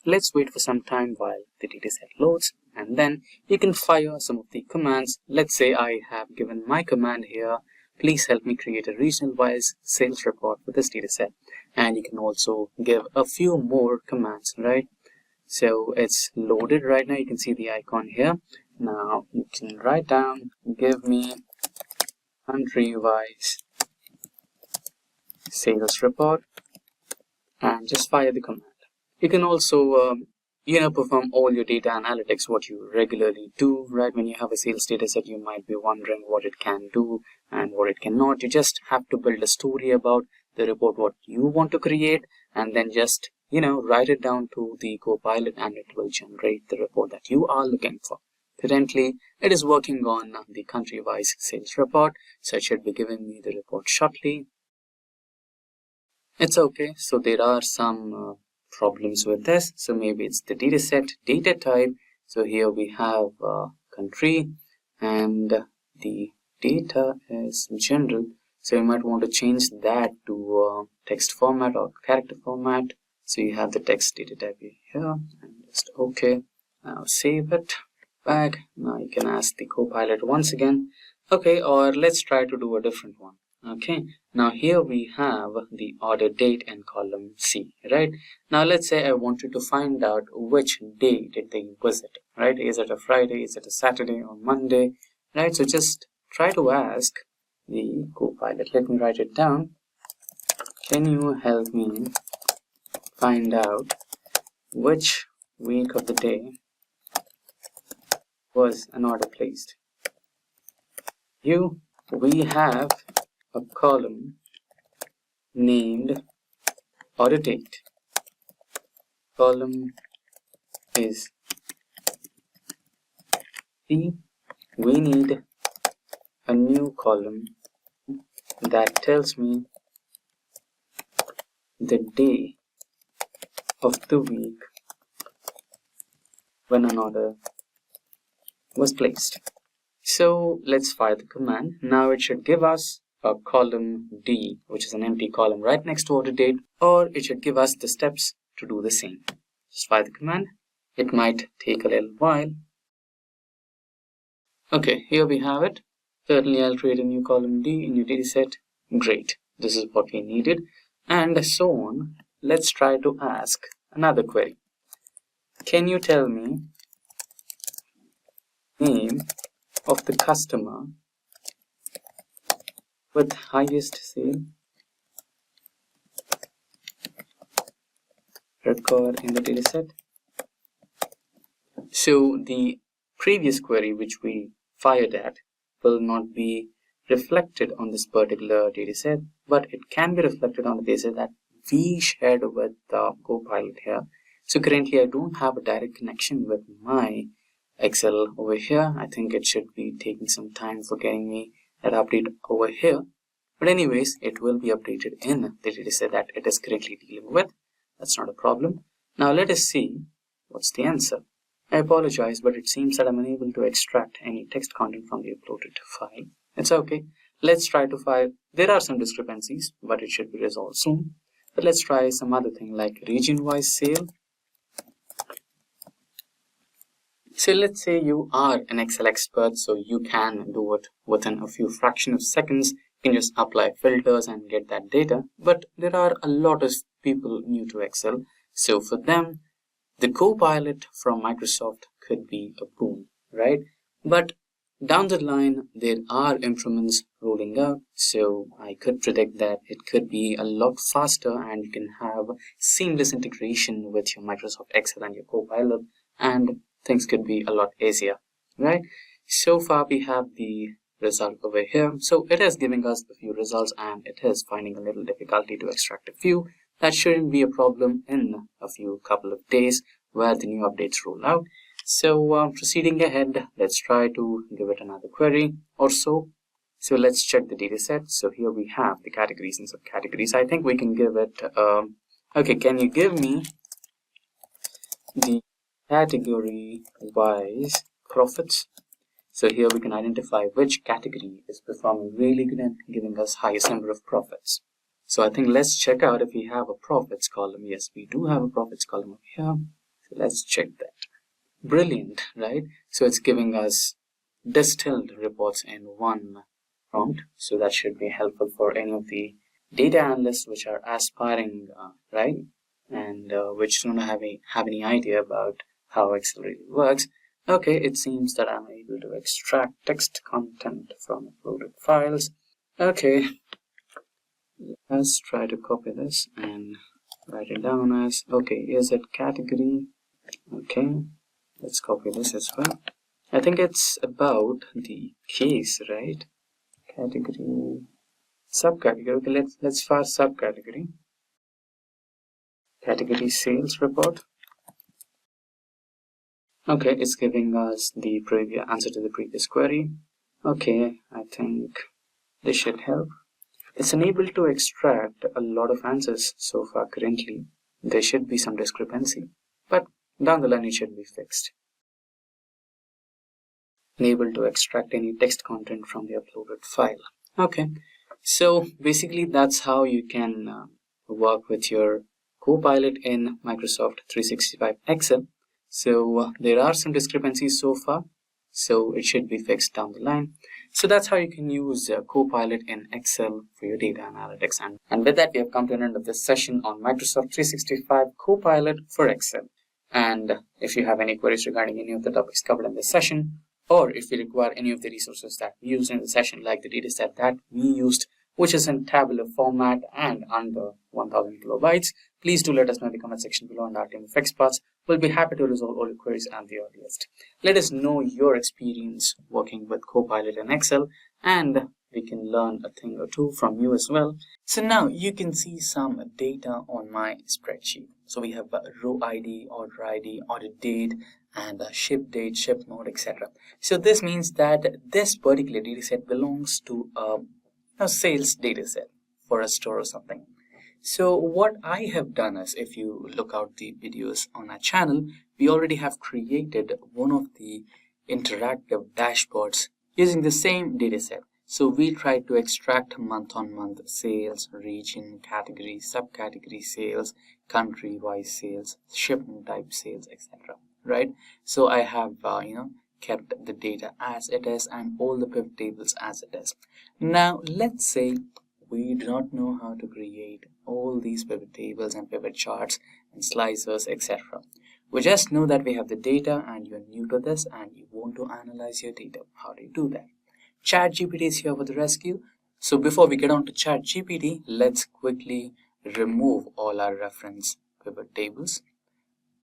Let's wait for some time while the dataset loads, and then you can fire some of the commands. Let's say I have given my command here, please help me create a regional-wise sales report for this dataset. And you can also give a few more commands, right? So it's loaded right now. You can see the icon here. Now you can write down, give me country-wise sales report, and just fire the command. You can also perform all your data analytics, what you regularly do, right? When you have a sales data set, you might be wondering what it can do and what it cannot. You just have to build a story about the report, what you want to create, and then just, write it down to the Copilot, and it will generate the report that you are looking for. Currently, it is working on the country-wise sales report, so it should be giving me the report shortly. It's okay. So there are some problems with this. So maybe it's the dataset, data type. So here we have country, and the data is general. So you might want to change that to text format or character format. So you have the text data type here, and just okay. Now save it back. Now you can ask the Copilot once again. Okay, or let's try to do a different one. Okay, now here we have the order date in column C, right? Now let's say I wanted to find out which day did they visit, right? Is it a Friday, is it a Saturday or Monday, right? So just try to ask the Copilot. Let me write it down. Can you help me find out which week of the day was an order placed? We have a column named order date. Column is C. We need a new column that tells me the day of the week when an order was placed. So let's fire the command. Now it should give us a column D, which is an empty column right next to order date, or it should give us the steps to do the same. Just fire the command. It might take a little while. Okay, here we have it. Certainly I'll create a new column D in your data set. Great, this is what we needed. And so on. Let's try to ask another query. Can you tell me name of the customer with highest sale record in the dataset? So the previous query which we fired at will not be reflected on this particular dataset, but it can be reflected on the dataset that we shared with the Copilot here. So currently I don't have a direct connection with my Excel over here. I think it should be taking some time for getting me that update over here. But anyways, it will be updated in the dataset that it is currently dealing with. That's not a problem. Now let us see what's the answer. I apologize, but it seems that I'm unable to extract any text content from the uploaded file. It's okay. Let's try to file. There are some discrepancies, but it should be resolved soon. But let's try some other thing like region-wise sale. So let's say you are an Excel expert, so you can do it within a few fraction of seconds. You can just apply filters and get that data. But there are a lot of people new to Excel. So for them, the Copilot from Microsoft could be a boon, right? But down the line, there are improvements rolling out. So I could predict that it could be a lot faster and you can have seamless integration with your Microsoft Excel and your Copilot, and things could be a lot easier, right? So far we have the result over here. So it is giving us a few results and it is finding a little difficulty to extract a few. That shouldn't be a problem in a few couple of days where the new updates roll out. So proceeding ahead, let's try to give it another query or so. So let's check the data set. So here we have the categories and subcategories. I think we can give it, okay, can you give me the category wise profits? So here we can identify which category is performing really good and giving us highest number of profits. So I think let's check out if we have a profits column. Yes, we do have a profits column over here. So let's check that. Brilliant, right? So it's giving us distilled reports in one prompt. So that should be helpful for any of the data analysts which are aspiring, right? And which don't have any idea about how Excel really works. Okay, it seems that I'm able to extract text content from uploaded files. Okay, let's try to copy this and write it down as, okay, is it category? Okay, let's copy this as well. I think it's about the case, right? Category, subcategory. Okay, let's fire subcategory. Category sales report. Okay, it's giving us the previous answer to the previous query. Okay, I think this should help. It's unable to extract a lot of answers so far currently. There should be some discrepancy, but down the line it should be fixed. Unable to extract any text content from the uploaded file. Okay, so basically that's how you can work with your Copilot in Microsoft 365 Excel. So there are some discrepancies so far, so it should be fixed down the line. So that's how you can use Copilot in Excel for your data analytics. And with that, we have come to an end of this session on Microsoft 365 Copilot for Excel. And if you have any queries regarding any of the topics covered in this session, or if you require any of the resources that we used in the session, like the dataset that we used, which is in tabular format and under 1000 kilobytes, please do let us know in the comment section below, and our team of experts will be happy to resolve all your queries at the earliest. Let us know your experience working with Copilot in Excel, and we can learn a thing or two from you as well. So now you can see some data on my spreadsheet. So we have a row ID, order date, and a ship date, ship mode, etc. So this means that this particular data set belongs to a sales data set for a store or something. So what I have done is, if you look out the videos on our channel, we already have created one of the interactive dashboards using the same dataset. So we try to extract month-on-month sales, region, category, subcategory sales, country-wise sales, shipment type sales, etc. Right? So I have kept the data as it is and all the pivot tables as it is. Now let's say we do not know how to create all these pivot tables and pivot charts and slicers, etc. We just know that we have the data and you're new to this and you want to analyze your data. How do you do that? ChatGPT is here for the rescue. So before we get on to ChatGPT, let's quickly remove all our reference pivot tables.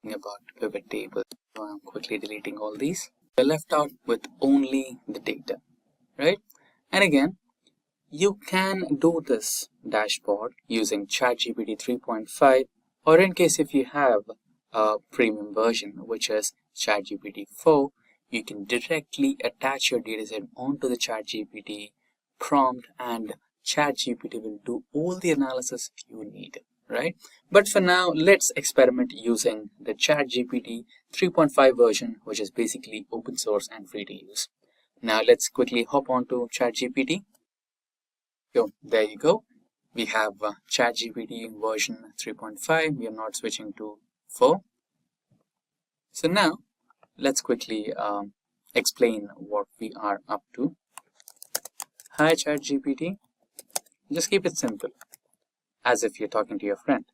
About pivot table, so I'm quickly deleting all these. We're left out with only the data, right? And again, you can do this dashboard using ChatGPT 3.5, or in case if you have a premium version, which is ChatGPT 4, you can directly attach your dataset onto the ChatGPT prompt and ChatGPT will do all the analysis you need, right? But for now, let's experiment using the ChatGPT 3.5 version, which is basically open source and free to use. Now let's quickly hop on to ChatGPT. So there you go. We have ChatGPT version 3.5. We are not switching to 4. So now let's quickly explain what we are up to. Hi ChatGPT. Just keep it simple, as if you're talking to your friend.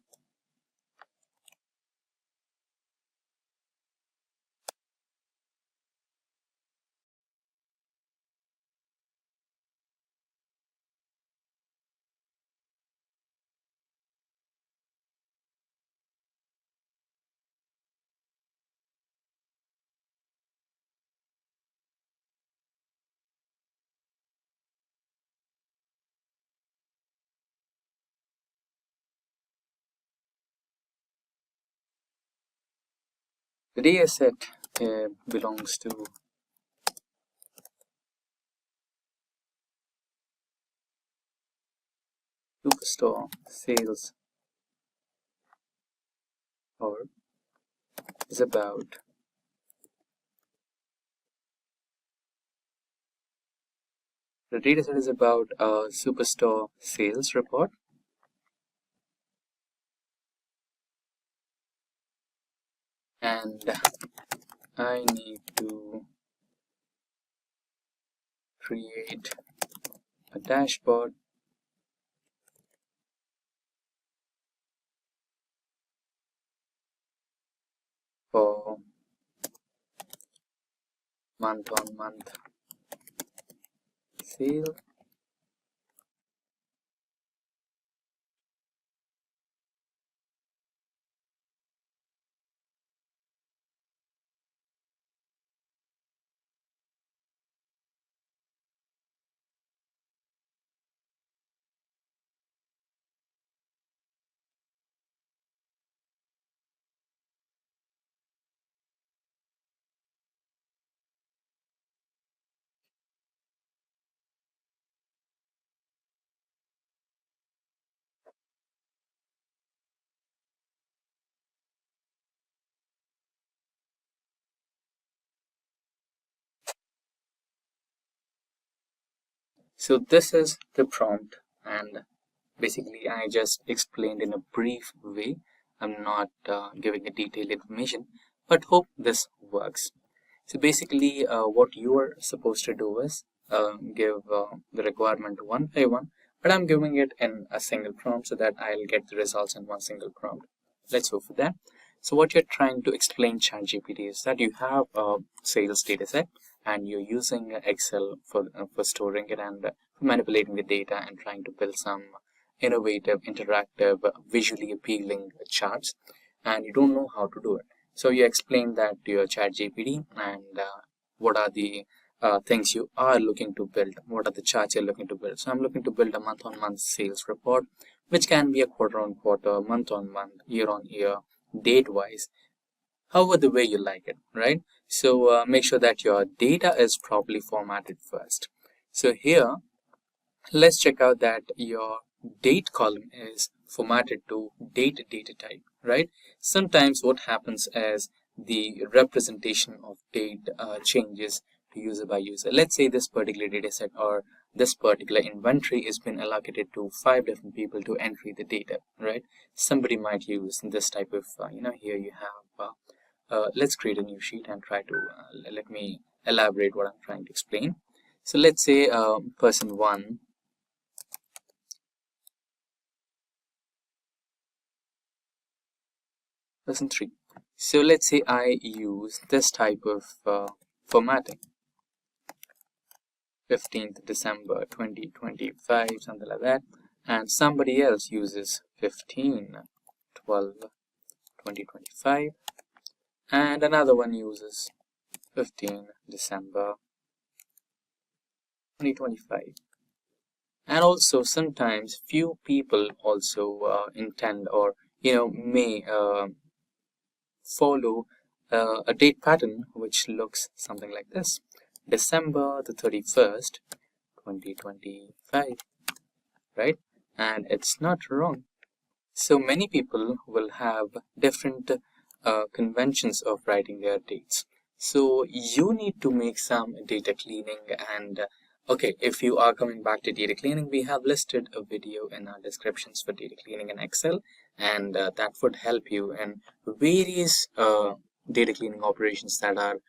The data set belongs to Superstore sales, or is about the data set is about a Superstore sales report. And I need to create a dashboard for month-on-month sale. So this is the prompt, and basically I just explained in a brief way. I'm not giving a detailed information, but hope this works. So basically what you are supposed to do is give the requirement one by one, but I'm giving it in a single prompt so that I'll get the results in one single prompt. Let's go for that. So what you're trying to explain ChatGPT is that you have a sales data set and you're using Excel for storing it and for manipulating the data and trying to build some innovative, interactive, visually appealing charts, and you don't know how to do it. So you explain that to your ChatGPT and what are the things you are looking to build, what are the charts you're looking to build. So I'm looking to build a month-on-month sales report, which can be a quarter-on-quarter, month-on-month, year-on-year, date-wise, however the way you like it, right? So make sure that your data is properly formatted first. So here, let's check out that your date column is formatted to date data type, right? Sometimes what happens is the representation of date changes to user by user. Let's say this particular data set or this particular inventory has been allocated to 5 different people to entry the data, right? Somebody might use this type of, here you have, let's create a new sheet and try to, let me elaborate what I'm trying to explain. So let's say person 1, person 3. So let's say I use this type of formatting, 15th December 2025, something like that, and somebody else uses 15/12/2025, and another one uses 15 December 2025. And also sometimes few people also intend or may follow a date pattern which looks something like this: December the 31st 2025, right? And it's not wrong. So many people will have different conventions of writing their dates. So you need to make some data cleaning. And okay, if you are coming back to data cleaning, we have listed a video in our descriptions for data cleaning in Excel, and that would help you in various data cleaning operations that are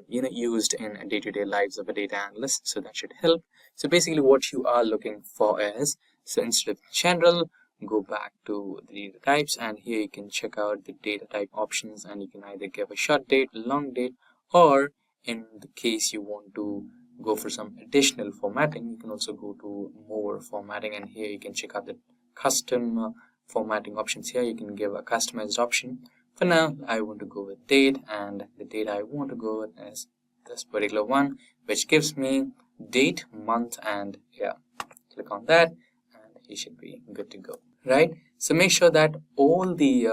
used in day-to-day lives of a data analyst. So that should help. So basically what you are looking for is, so instead of general, go back to the data types, and here you can check out the data type options, and you can either give a short date, long date, or in the case you want to go for some additional formatting, you can also go to more formatting, and here you can check out the custom formatting options. Here you can give a customized option. For now I want to go with date, and the date I want to go with is this particular one, which gives me date, month, and yeah, click on that and you should be good to go, right? So make sure that all the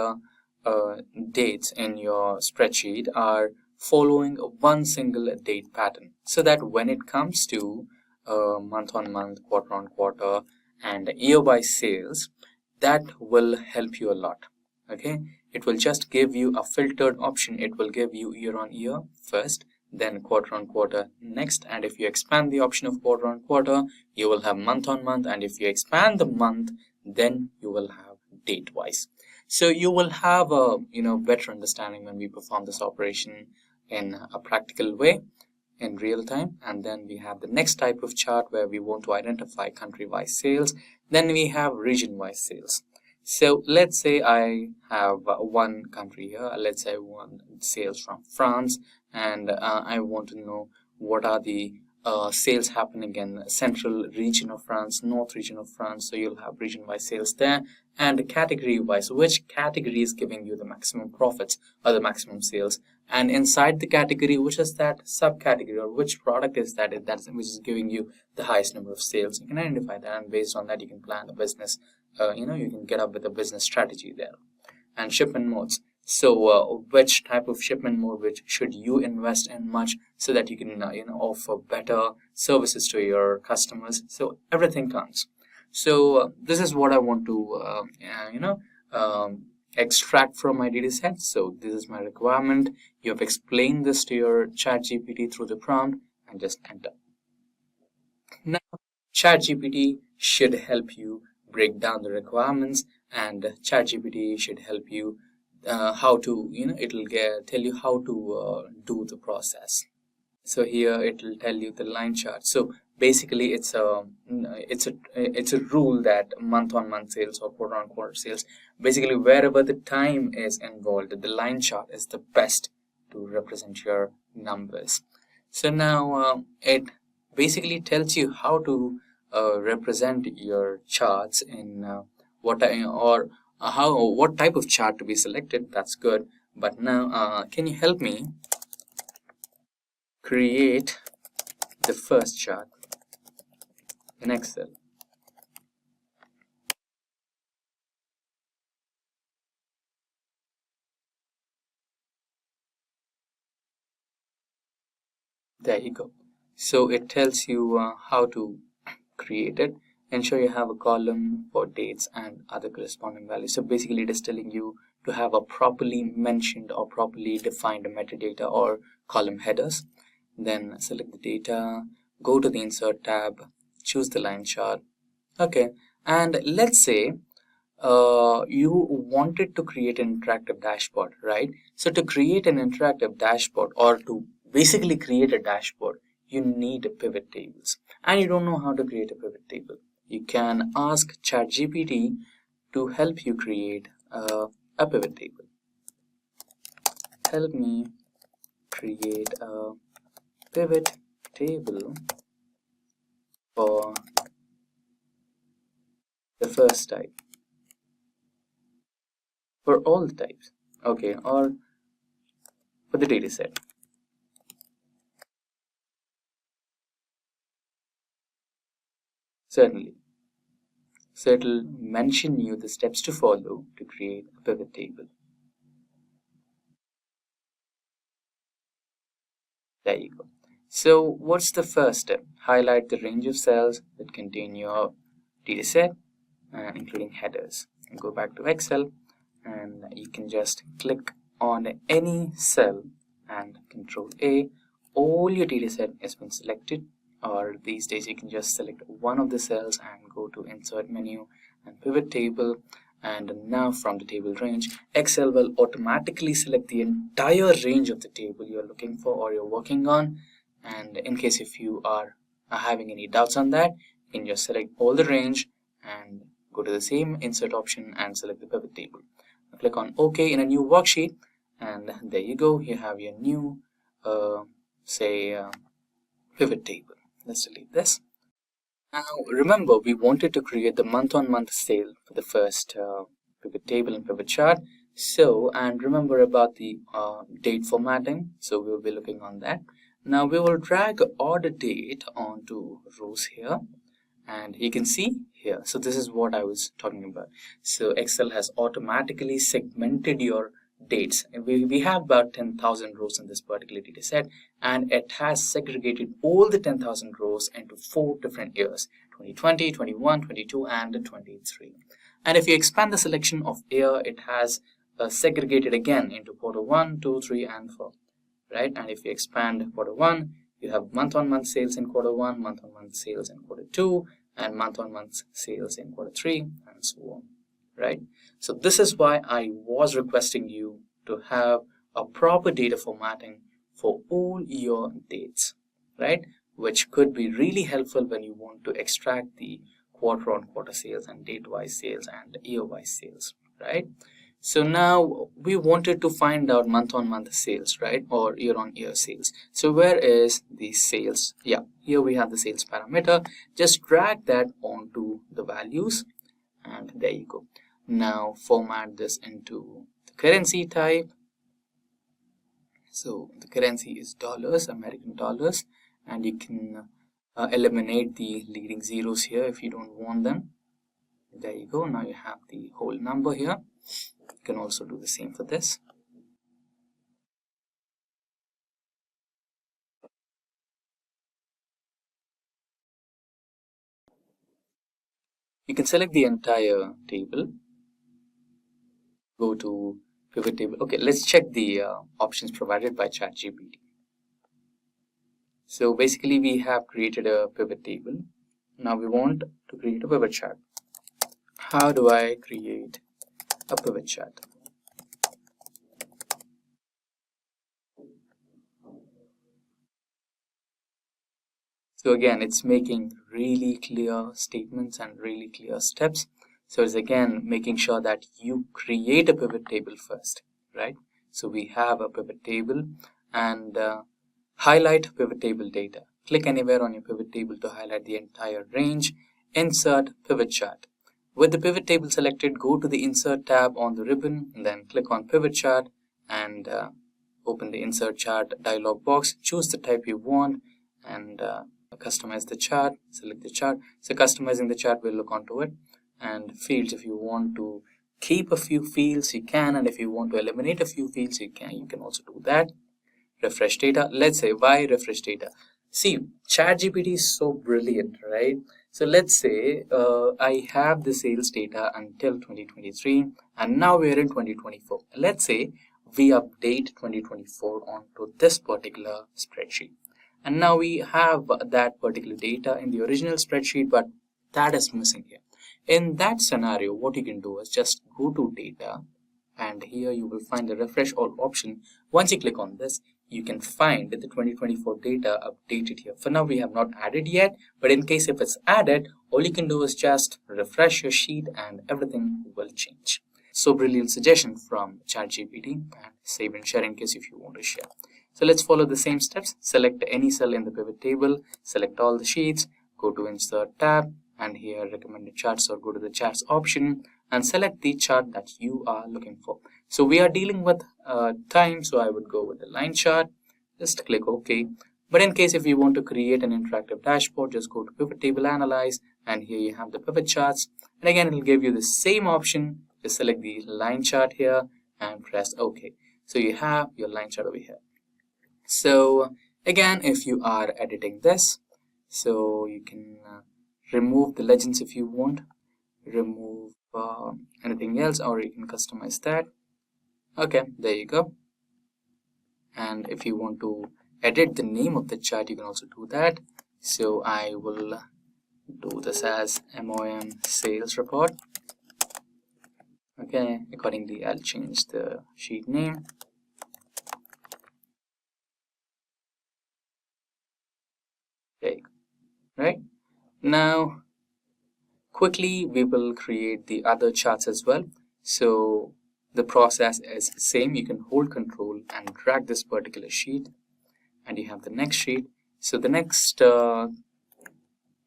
dates in your spreadsheet are following one single date pattern, so that when it comes to month on month, quarter on quarter, and year by sales, that will help you a lot. Okay, it will just give you a filtered option. It will give you year on year first, then quarter on quarter next, and if you expand the option of quarter on quarter, you will have month on month, and if you expand the month, then you will have date wise. So you will have a better understanding when we perform this operation in a practical way in real time. And then we have the next type of chart where we want to identify country-wise sales. Then we have region-wise sales. So let's say I have one country here. Let's say I want sales from France, and I want to know what are the sales happening in central region of France, north region of France. So you'll have region-wise sales there, and category-wise, which category is giving you the maximum profits or the maximum sales, and inside the category, which is that subcategory or which product is that which is giving you the highest number of sales. You can identify that, and based on that you can plan a business. You can get up with a business strategy there. And shipment modes. So which type of shipment mode which should you invest in much, so that you can offer better services to your customers. So everything counts. So this is what I want to extract from my data set. So this is my requirement. You have explained this to your ChatGPT through the prompt, and just enter. Now ChatGPT should help you break down the requirements, and ChatGPT should help you how to it'll tell you how to do the process. So here it will tell you the line chart. So basically it's a rule that month on month sales or quarter on quarter sales, basically wherever the time is involved, the line chart is the best to represent your numbers. So now it basically tells you how to represent your charts in what type of chart to be selected. That's good. But now can you help me create the first chart in Excel? There you go. So it tells you how to create it ensure you have a column for dates and other corresponding values. So basically it is telling you to have a properly mentioned or properly defined metadata or column headers. Then select the data, go to the insert tab, choose the line chart. Okay, and let's say you wanted to create an interactive dashboard, right? So to create an interactive dashboard, or to basically create a dashboard, you need pivot tables, and you don't know how to create a pivot table. You can ask ChatGPT to help you create a pivot table. Help me create a pivot table for the first type, for all the types, okay, or for the data set. Certainly. So it will mention you the steps to follow to create a pivot table. There you go. So what's the first step? Highlight the range of cells that contain your data set, including headers. And go back to Excel, and you can just click on any cell and Control A. All your data set has been selected, or these days you can just select one of the cells and go to Insert menu and Pivot Table. And now from the table range, Excel will automatically select the entire range of the table you're looking for or you're working on. And in case if you are having any doubts on that, you can just select all the range and go to the same insert option and select the pivot table. Now click on OK in a new worksheet, and there you go. You have your new, pivot table. Let's delete this. Now remember, we wanted to create the month-on-month sale for the first pivot table and pivot chart. So, and remember about the date formatting. So we'll be looking on that. Now we will drag order date onto rows here, and you can see here. So this is what I was talking about. So Excel has automatically segmented your dates. We have about 10,000 rows in this particular data set, and it has segregated all the 10,000 rows into 4 different years: 2020, 21, 22, and 23. And if you expand the selection of year, it has segregated again into quarter 1, 2, 3, and 4. Right? And if you expand quarter 1, you have month-on-month sales in quarter 1, month-on-month sales in quarter 2, and month-on-month sales in quarter 3, and so on. Right? So this is why I was requesting you to have a proper data formatting for all your dates, right? Which could be really helpful when you want to extract the quarter-on-quarter sales and date-wise sales and year-wise sales, right? So now we wanted to find out month-on-month sales, right? Or year-on-year sales. So where is the sales? Yeah, here we have the sales parameter. Just drag that onto the values, and there you go. Now format this into the currency type. So the currency is dollars, American dollars, and you can eliminate the leading zeros here if you don't want them. There you go. Now you have the whole number here. You can also do the same for this. You can select the entire table. Go to pivot table. Okay, let's check the options provided by ChatGPT. So basically we have created a pivot table. Now we want to create a pivot chart. How do I create a pivot chart? So again, it's making really clear statements and really clear steps. So it's again making sure that you create a pivot table first, right? So we have a pivot table, and highlight pivot table data. Click anywhere on your pivot table to highlight the entire range. Insert pivot chart. With the pivot table selected, go to the Insert tab on the ribbon, and then click on Pivot Chart, and open the Insert Chart dialog box. Choose the type you want, and customize the chart. Select the chart. So customizing the chart, we'll look onto it. And fields, if you want to keep a few fields, you can, and if you want to eliminate a few fields, you can also do that. Refresh data. Let's say, why refresh data? See, ChatGPT is so brilliant, right? So let's say I have the sales data until 2023 and now we're in 2024. Let's say we update 2024 onto this particular spreadsheet. And now we have that particular data in the original spreadsheet, but that is missing here. In that scenario, what you can do is just go to data, and here you will find the refresh all option. Once you click on this, you can find the 2024 data updated here. For now, we have not added yet, but in case if it's added, all you can do is just refresh your sheet and everything will change. So brilliant suggestion from ChatGPT, and save and share in case if you want to share. So let's follow the same steps. Select any cell in the pivot table, select all the sheets, go to insert tab, and here recommended charts, or go to the charts option and select the chart that you are looking for. So we are dealing with time, so I would go with the line chart. Just click OK. But in case if you want to create an interactive dashboard, just go to pivot table analyze, and here you have the pivot charts. And again, it will give you the same option. Just select the line chart here and press OK. So you have your line chart over here. So again, if you are editing this, so you can remove the legends if you want, remove anything else, or you can customize that. Okay, there you go. And if you want to edit the name of the chart, you can also do that. So I will do this as MOM sales report. Okay, accordingly I'll change the sheet name. Okay, right now quickly we will create the other charts as well. So the process is same. You can hold control and drag this particular sheet, and you have the next sheet. So the next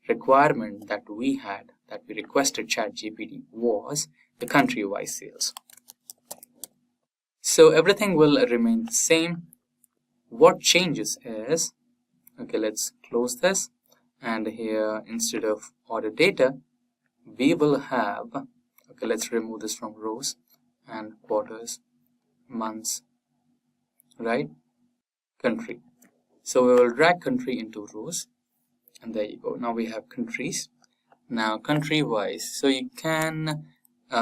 requirement that we had, that we requested ChatGPT, was the country-wise sales. So everything will remain the same. What changes is, okay, let's close this, and here instead of order data, we will have, okay, let's remove this from rows and quarters, months, right, country. So we will drag country into rows, and there you go. Now we have countries. Now country wise, so you can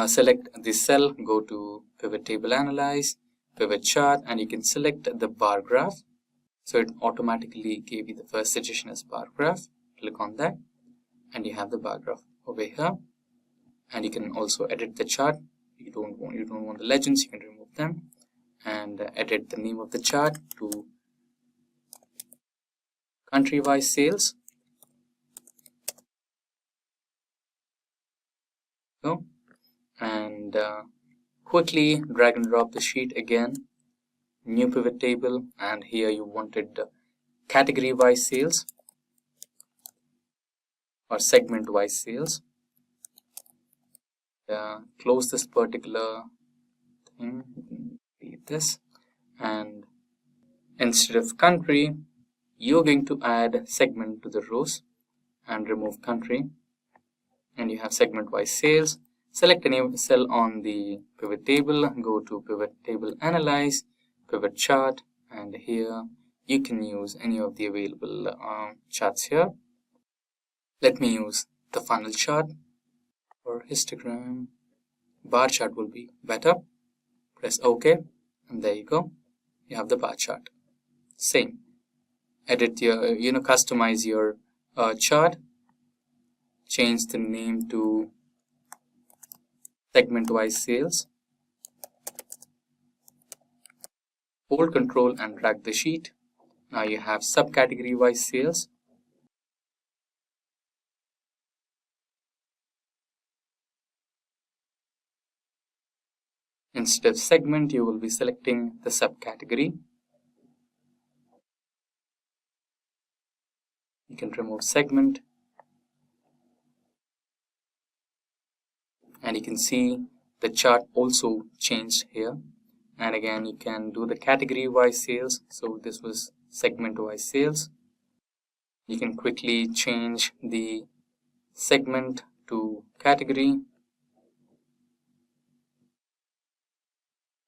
select the cell, go to pivot table analyze, pivot chart, and you can select the bar graph. So it automatically gave you the first suggestion as bar graph. Click on that, and you have the bar graph over here. And you can also edit the chart. You don't want the legends, you can remove them, and edit the name of the chart to country-wise sales. So, and quickly drag and drop the sheet again, new pivot table, and here you wanted category-wise sales or segment-wise sales. Close this particular thing, delete this, and instead of country, you're going to add segment to the rows and remove country, and you have segment wise sales. Select any cell on the pivot table, go to pivot table analyze, pivot chart, and here you can use any of the available charts here. Let me use the funnel chart, or histogram. Bar chart will be better. Press OK, and there you go. You have the bar chart. Same. Edit your, customize your chart. Change the name to segment-wise sales. Hold control and drag the sheet. Now you have subcategory-wise sales. Instead of segment, you will be selecting the subcategory. You can remove segment, and you can see the chart also changed here. And again, you can do the category wise sales. So this was segment wise sales. You can quickly change the segment to category,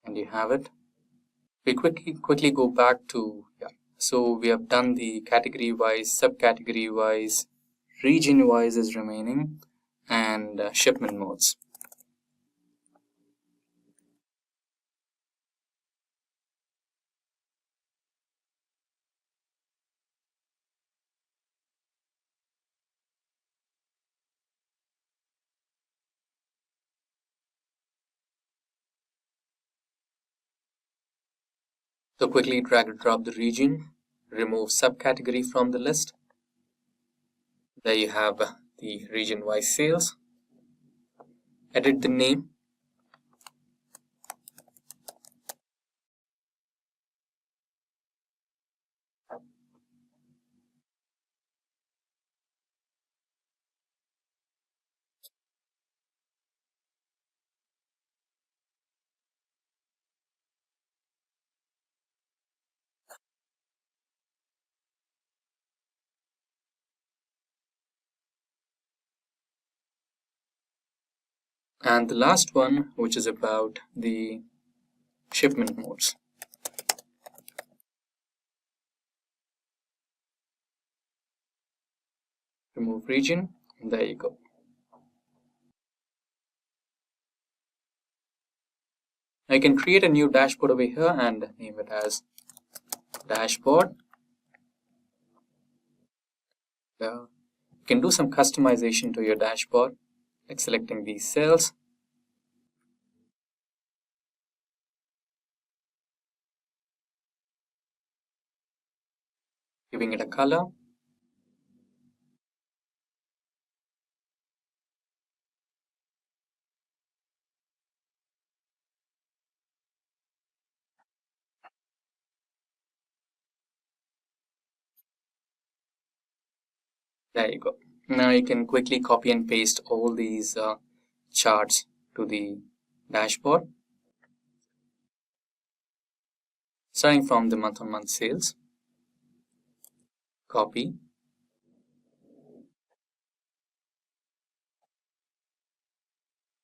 and you have it. We quickly go back to, so we have done the category wise, subcategory wise, region wise is remaining, and shipment modes. So quickly drag and drop the region, remove subcategory from the list. There you have the region-wise sales. Edit the name. And the last one, which is about the shipment modes. Remove region, and there you go. I can create a new dashboard over here and name it as dashboard. You can do some customization to your dashboard, like selecting these cells. Giving it a color. There you go. Now you can quickly copy and paste all these charts to the dashboard. Starting from the month-on-month sales. Copy.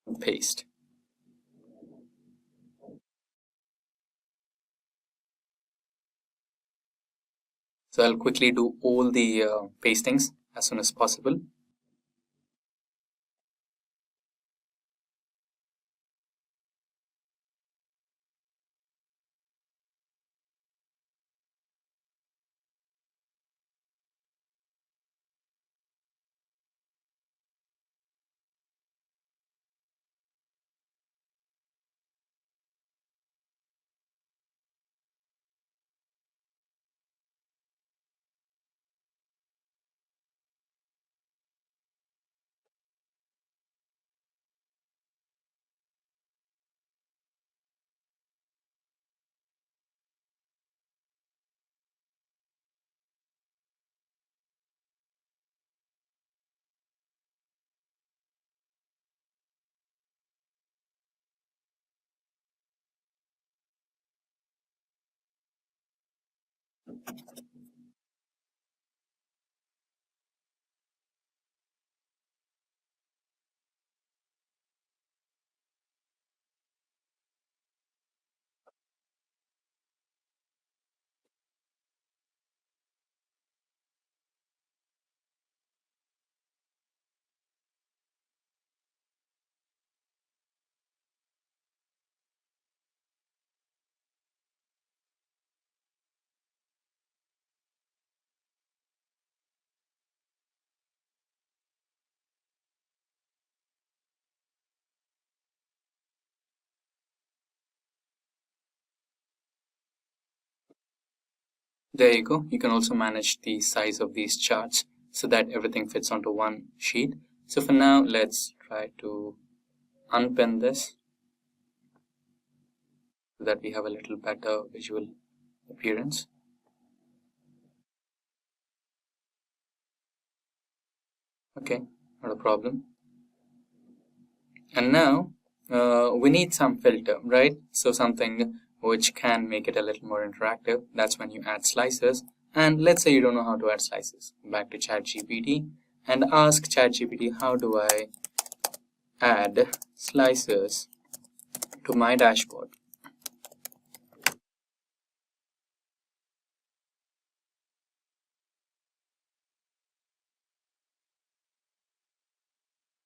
And paste. So I'll quickly do all the pastings as soon as possible. There you go. You can also manage the size of these charts so that everything fits onto one sheet. So for now, let's try to unpin this so that we have a little better visual appearance. Okay, not a problem. And now we need some filter, right? So something which can make it a little more interactive. That's when you add slices. And let's say you don't know how to add slices. Back to ChatGPT and ask ChatGPT, how do I add slices to my dashboard?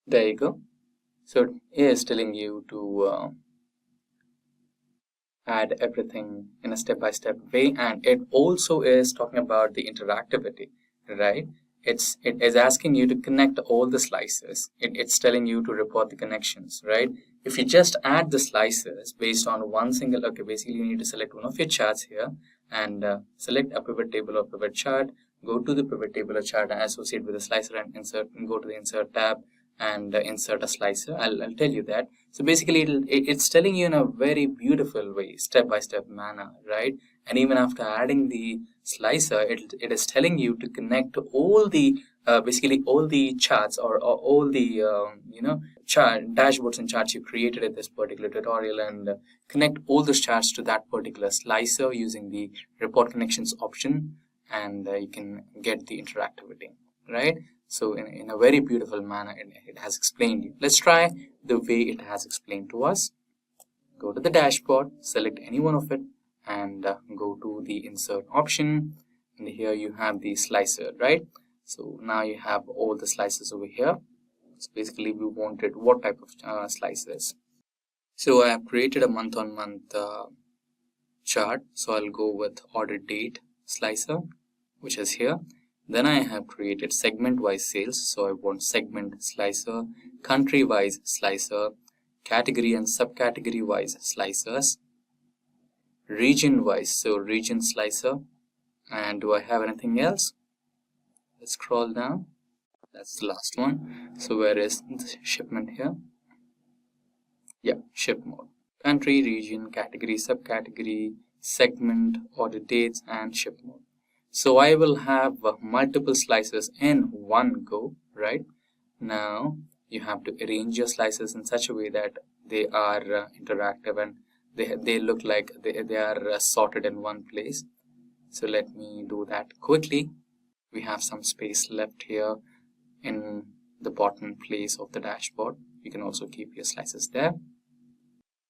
There you go. So it is telling you to add everything in a step-by-step way, and it also is talking about the interactivity, right? It is asking you to connect all the slices. It's telling you to report the connections, right? If you just add the slices based on one single, okay, basically you need to select one of your charts here and select a pivot table or pivot chart, go to the pivot table or chart and associate with the slicer and insert, and go to the insert tab and insert a slicer. I'll tell you that. So basically it's telling you in a very beautiful way, step-by-step manner, right? And even after adding the slicer, it is telling you to connect all the basically all the charts or all the dashboards and charts you created in this particular tutorial, and connect all those charts to that particular slicer using the report connections option, and you can get the interactivity, right? So in a very beautiful manner, it has explained you. Let's try the way it has explained to us. Go to the dashboard, select any one of it, and go to the insert option. And here you have the slicer, right? So now you have all the slices over here. So basically we wanted what type of slices. So I have created a month-on-month chart. So I'll go with order date slicer, which is here. Then I have created segment-wise sales, so I want segment slicer, country-wise slicer, category and subcategory-wise slicers, region-wise, so region slicer, and do I have anything else? Let's scroll down. That's the last one. So where is the shipment here? Yeah, ship mode, country, region, category, subcategory, segment, order dates, and ship mode. So I will have multiple slices in one go, right? Now you have to arrange your slices in such a way that they are interactive and they look like they are sorted in one place. So let me do that quickly. We have some space left here in the bottom place of the dashboard. You can also keep your slices there.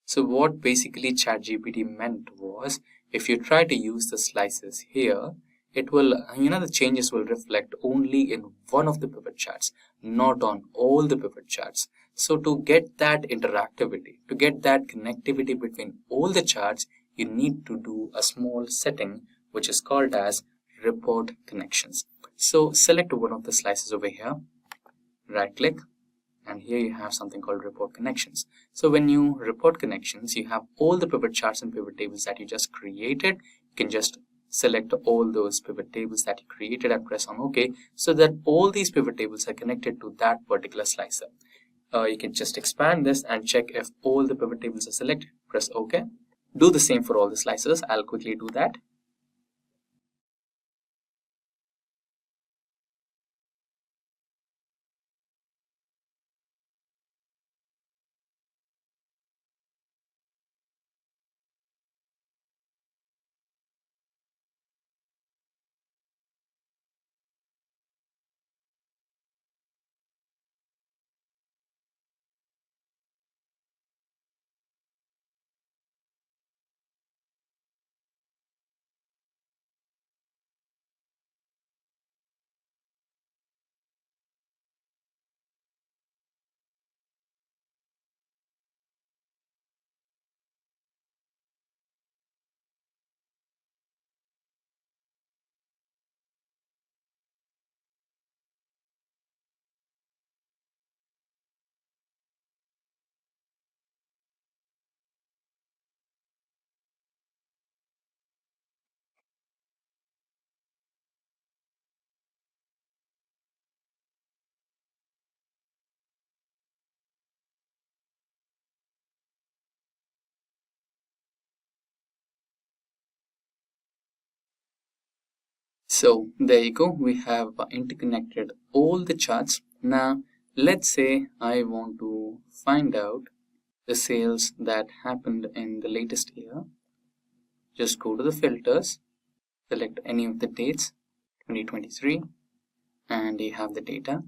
So what basically ChatGPT meant was, if you try to use the slices here, it will, the changes will reflect only in one of the pivot charts, not on all the pivot charts. So to get that interactivity, to get that connectivity between all the charts, you need to do a small setting which is called as report connections. So select one of the slices over here, right click, and here you have something called report connections. So when you report connections, you have all the pivot charts and pivot tables that you just created. You can just select all those pivot tables that you created and press on OK, so that all these pivot tables are connected to that particular slicer. You can just expand this and check if all the pivot tables are selected. Press OK. Do the same for all the slicers. I'll quickly do that. So there you go, we have interconnected all the charts. Now let's say I want to find out the sales that happened in the latest year. Just go to the filters, select any of the dates, 2023, and you have the data.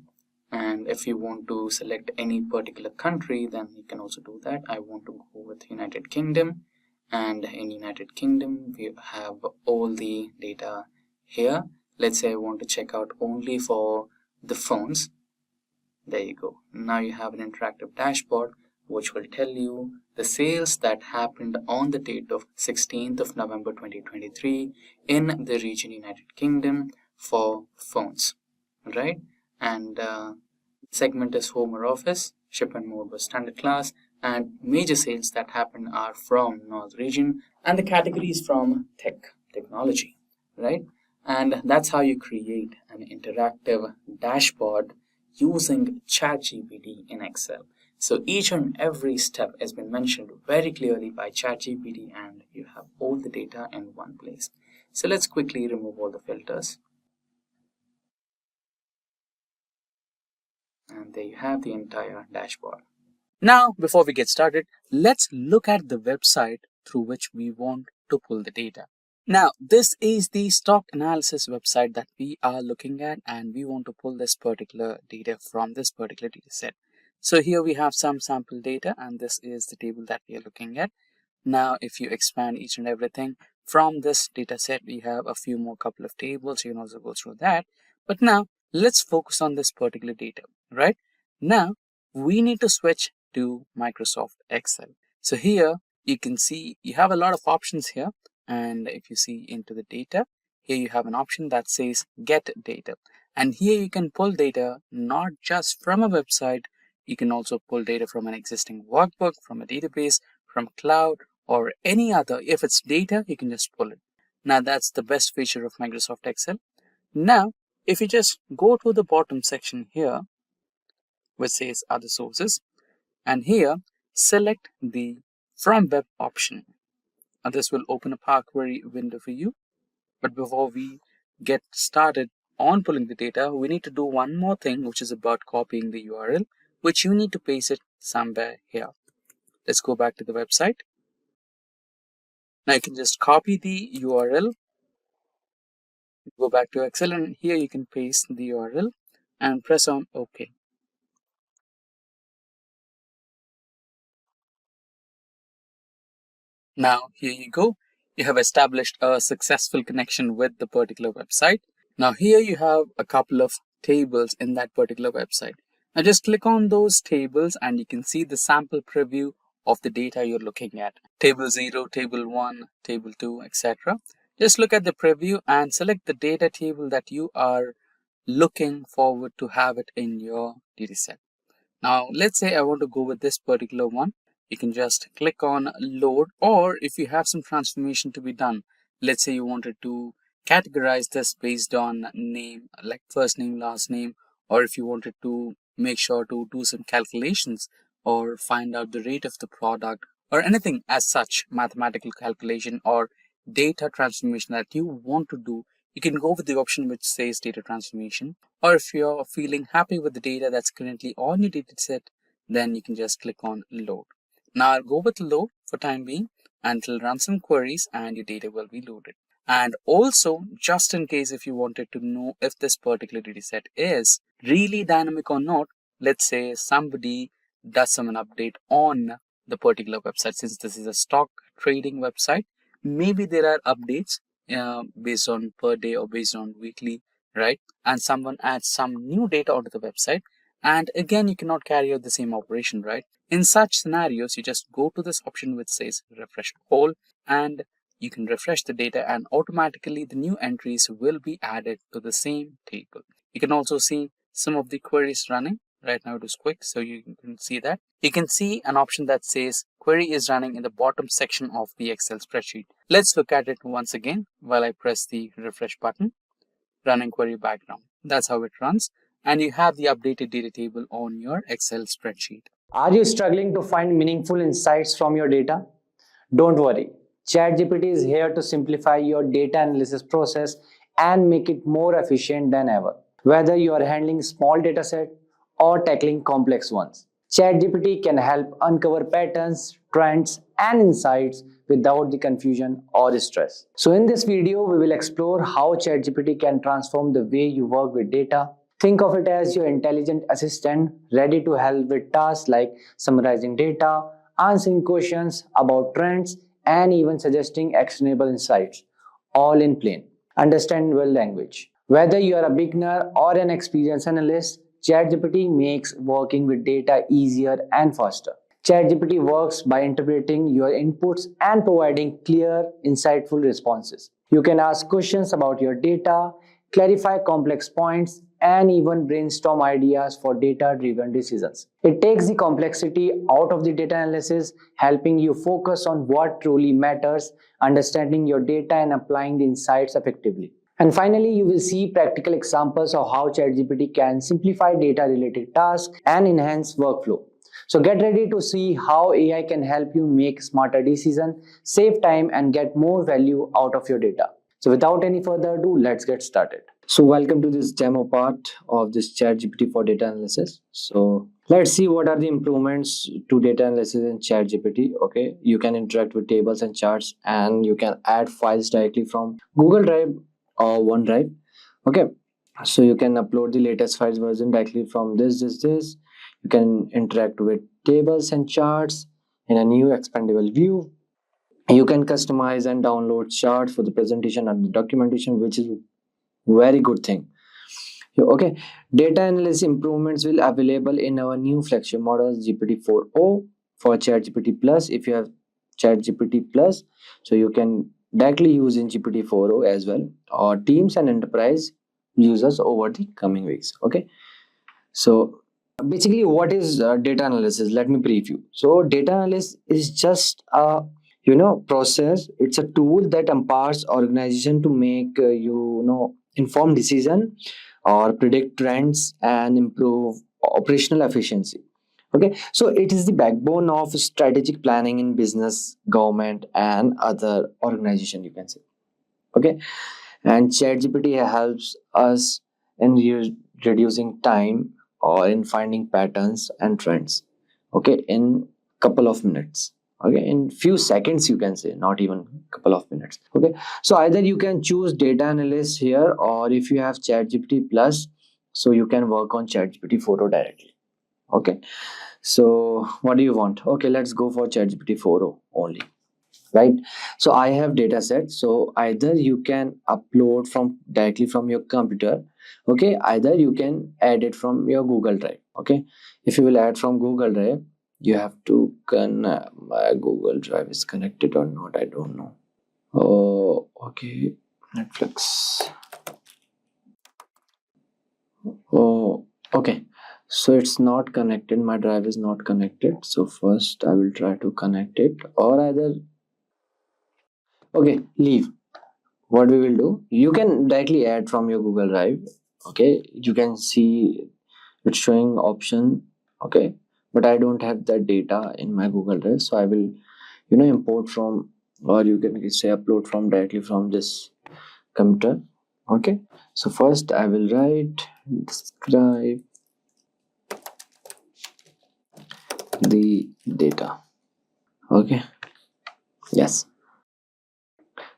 And if you want to select any particular country, then you can also do that. I want to go with United Kingdom, and in United Kingdom we have all the data here. Let's say I want to check out only for the phones, There you go. Now you have an interactive dashboard which will tell you the sales that happened on the date of 16th of November 2023 in the region United Kingdom for phones, right? And segment is home or office, shipment mode was standard class, and major sales that happened are from North region, and the category is from technology, right? And that's how you create an interactive dashboard using ChatGPT in Excel. So each and every step has been mentioned very clearly by ChatGPT, and you have all the data in one place. So let's quickly remove all the filters. And there you have the entire dashboard. Now, before we get started, let's look at the website through which we want to pull the data. Now, this is the stock analysis website that we are looking at, and we want to pull this particular data from this particular data set. So here we have some sample data, and this is the table that we are looking at. Now, if you expand each and everything from this data set, we have a few more couple of tables. You can also go through that. But now, let's focus on this particular data, right? Now, we need to switch to Microsoft Excel. So here, you can see you have a lot of options here. And if you see into the data, here you have an option that says get data. And here you can pull data not just from a website, you can also pull data from an existing workbook, from a database, from cloud, or any other. If it's data, you can just pull it. Now that's the best feature of Microsoft Excel. Now, if you just go to the bottom section here, which says other sources, and here select the from web option. This will open a Power Query window for you. But before we get started on pulling the data, we need to do one more thing, which is about copying the URL, which you need to paste it somewhere here. Let's go back to the website. Now you can just copy the URL, go back to Excel, and here you can paste the URL and press on OK. Now here you go. You have established a successful connection with the particular website. Now here you have a couple of tables in that particular website. Now just click on those tables and you can see the sample preview of the data you're looking at. Table 0, Table 1, Table 2, etc. Just look at the preview and select the data table that you are looking forward to have it in your dataset. Now let's say I want to go with this particular one. You can just click on load, or if you have some transformation to be done, let's say you wanted to categorize this based on name, like first name, last name, or if you wanted to make sure to do some calculations or find out the rate of the product or anything as such, mathematical calculation or data transformation that you want to do, you can go with the option which says data transformation. Or if you're feeling happy with the data that's currently on your data set, then you can just click on load. Now I'll go with load for time being, and it'll run some queries and your data will be loaded. And also, just in case if you wanted to know if this particular data set is really dynamic or not, let's say somebody does some update on the particular website. Since this is a stock trading website, maybe there are updates based on per day or based on weekly, right? And someone adds some new data onto the website, and again you cannot carry out the same operation, right? In such scenarios, you just go to this option which says refresh all, and you can refresh the data and automatically the new entries will be added to the same table. You can also see some of the queries running. Right now it is quick, so you can see that. You can see an option that says query is running in the bottom section of the Excel spreadsheet. Let's look at it once again while I press the refresh button. Running query background. That's how it runs, and you have the updated data table on your Excel spreadsheet.
Are you struggling to find meaningful insights from your data? Don't worry. ChatGPT is here to simplify your data analysis process and make it more efficient than ever. Whether you are handling small dataset or tackling complex ones, ChatGPT can help uncover patterns, trends, and insights without the confusion or stress. So in this video, we will explore how ChatGPT can transform the way you work with data. Think of it as your intelligent assistant ready to help with tasks like summarizing data, answering questions about trends, and even suggesting actionable insights, all in plain, understandable language. Whether you are a beginner or an experienced analyst, ChatGPT makes working with data easier and faster. ChatGPT works by interpreting your inputs and providing clear, insightful responses. You can ask questions about your data, clarify complex points, and even brainstorm ideas for data-driven decisions. It takes the complexity out of the data analysis, helping you focus on what truly matters, understanding your data and applying the insights effectively. And finally, you will see practical examples of how ChatGPT can simplify data-related tasks and enhance workflow. So get ready to see how AI can help you make smarter decisions, save time, and get more value out of your data. So without any further ado, let's get started. So welcome to this demo part of this ChatGPT for data analysis. So let's see what are the improvements to data analysis in ChatGPT. Okay, you can interact with tables and charts, and you can add files directly from Google Drive or OneDrive. Okay, so you can upload the latest files version directly from this. You can interact with tables and charts in a new expandable view. You can customize and download charts for the presentation and the documentation, which is very good thing. Okay, data analysis improvements will available in our new flagship models GPT-4o for ChatGPT Plus. If you have ChatGPT Plus, so you can directly use in GPT-4o as well, or teams and enterprise users over the coming weeks. Okay, so basically what is data analysis? Let me brief you. So data analysis is just a process. It's a tool that empowers organization to make informed decision or predict trends and improve operational efficiency. Okay, so it is the backbone of strategic planning in business, government, and other organization, you can say. Okay, and ChatGPT helps us in reducing time or in finding patterns and trends, okay, in couple of minutes, okay, in few seconds, you can say, not even couple of minutes. Okay, so either you can choose data analyst here, or if you have ChatGPT Plus, so you can work on ChatGPT photo directly. Okay, so what do you want? Okay, let's go for ChatGPT 4o only, right? So I have data set, so either you can upload from directly from your computer, okay, either you can add it from your Google Drive. Okay, if you will add from Google Drive, you have to my Google Drive is connected or not, I don't know. Oh, okay, Netflix. Oh, okay, so it's not connected, my drive is not connected. So first I will try to connect it, or either, okay, leave. What we will do, you can directly add from your Google Drive. Okay, you can see it's showing option. Okay, but I don't have that data in my Google Drive, so I will import from, or you can say upload from directly from this computer. Okay, so first I will write describe the data. Okay, yes,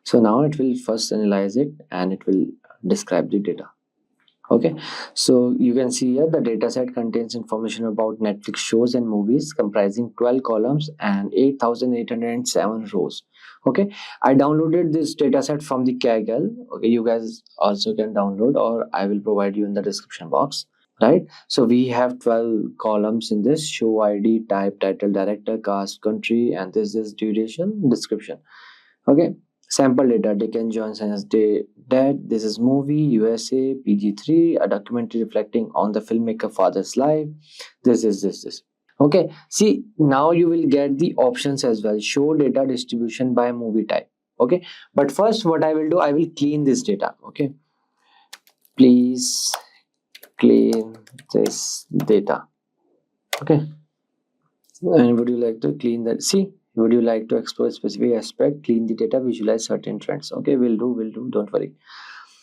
so now it will first analyze it and it will describe the data. Okay, so you can see here the data set contains information about Netflix shows and movies comprising 12 columns and 8,807 rows. Okay, I downloaded this data set from the Kaggle. Okay, you guys also can download, or I will provide you in the description box. Right, so we have 12 columns in this: show ID, type, title, director, cast, country, and this is duration, description. Okay, sample data: Dickens Johnson as dead. This is movie USA PG-3, a documentary reflecting on the filmmaker father's life. This. Okay, see, now you will get the options as well. Show data distribution by movie type. Okay, but first what I will do, I will clean this data. Okay, please clean this data. Okay, and would you like to clean that? See, would you like to explore a specific aspect, clean the data, visualize certain trends? Okay, will do, don't worry.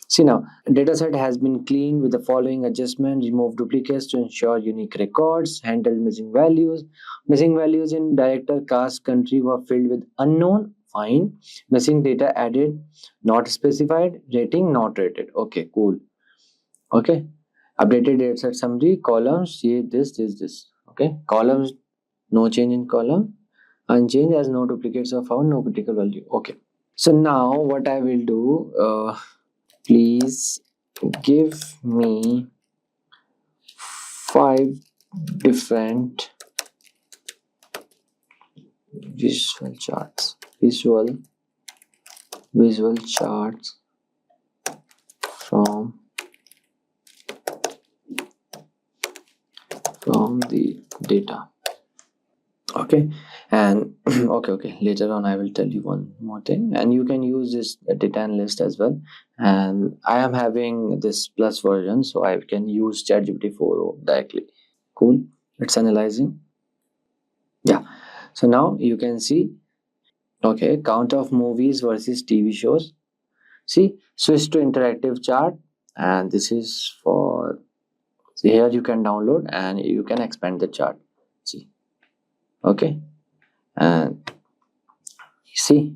See, now data set has been cleaned with the following adjustment: remove duplicates to ensure unique records, handle missing values in director, cast, country were filled with unknown, fine. Missing data added, not specified. Rating, not rated. Okay, cool. Okay, updated data set summary, columns, see this. Okay, columns, no change in column, unchanged as no duplicates are found, no critical value. Okay, so now what I will do, please give me 5 different visual charts from the data. Okay, and okay, later on I will tell you one more thing, and you can use this data analyst as well. And I am having this plus version, so I can use ChatGPT 4 directly. Cool, it's analyzing. Yeah, so now you can see, okay, count of movies versus TV shows. See, switch to interactive chart, and this is for, see, here you can download and you can expand the chart. See, okay, and see,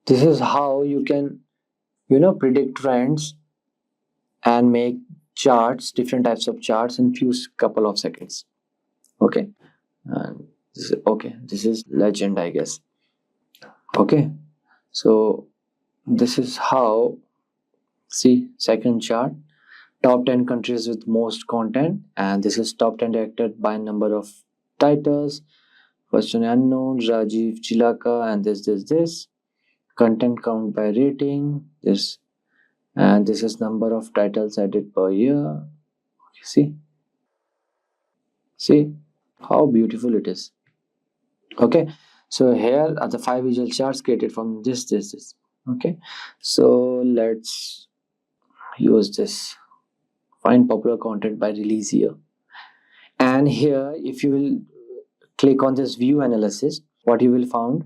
this is how you can predict trends and make charts, different types of charts in few couple of seconds. Okay, and this is legend, I guess. Okay, so this is how, see, second chart, top 10 countries with most content, and this is top 10 directed by number of titles. First one unknown, Rajiv Chilaka, and this content count by rating, this, and this is number of titles added per year. See how beautiful it is. Okay, so here are the 5 visual charts created from this. Okay, so let's use this. Find popular content by release year, and here if you will click on this view analysis, what you will find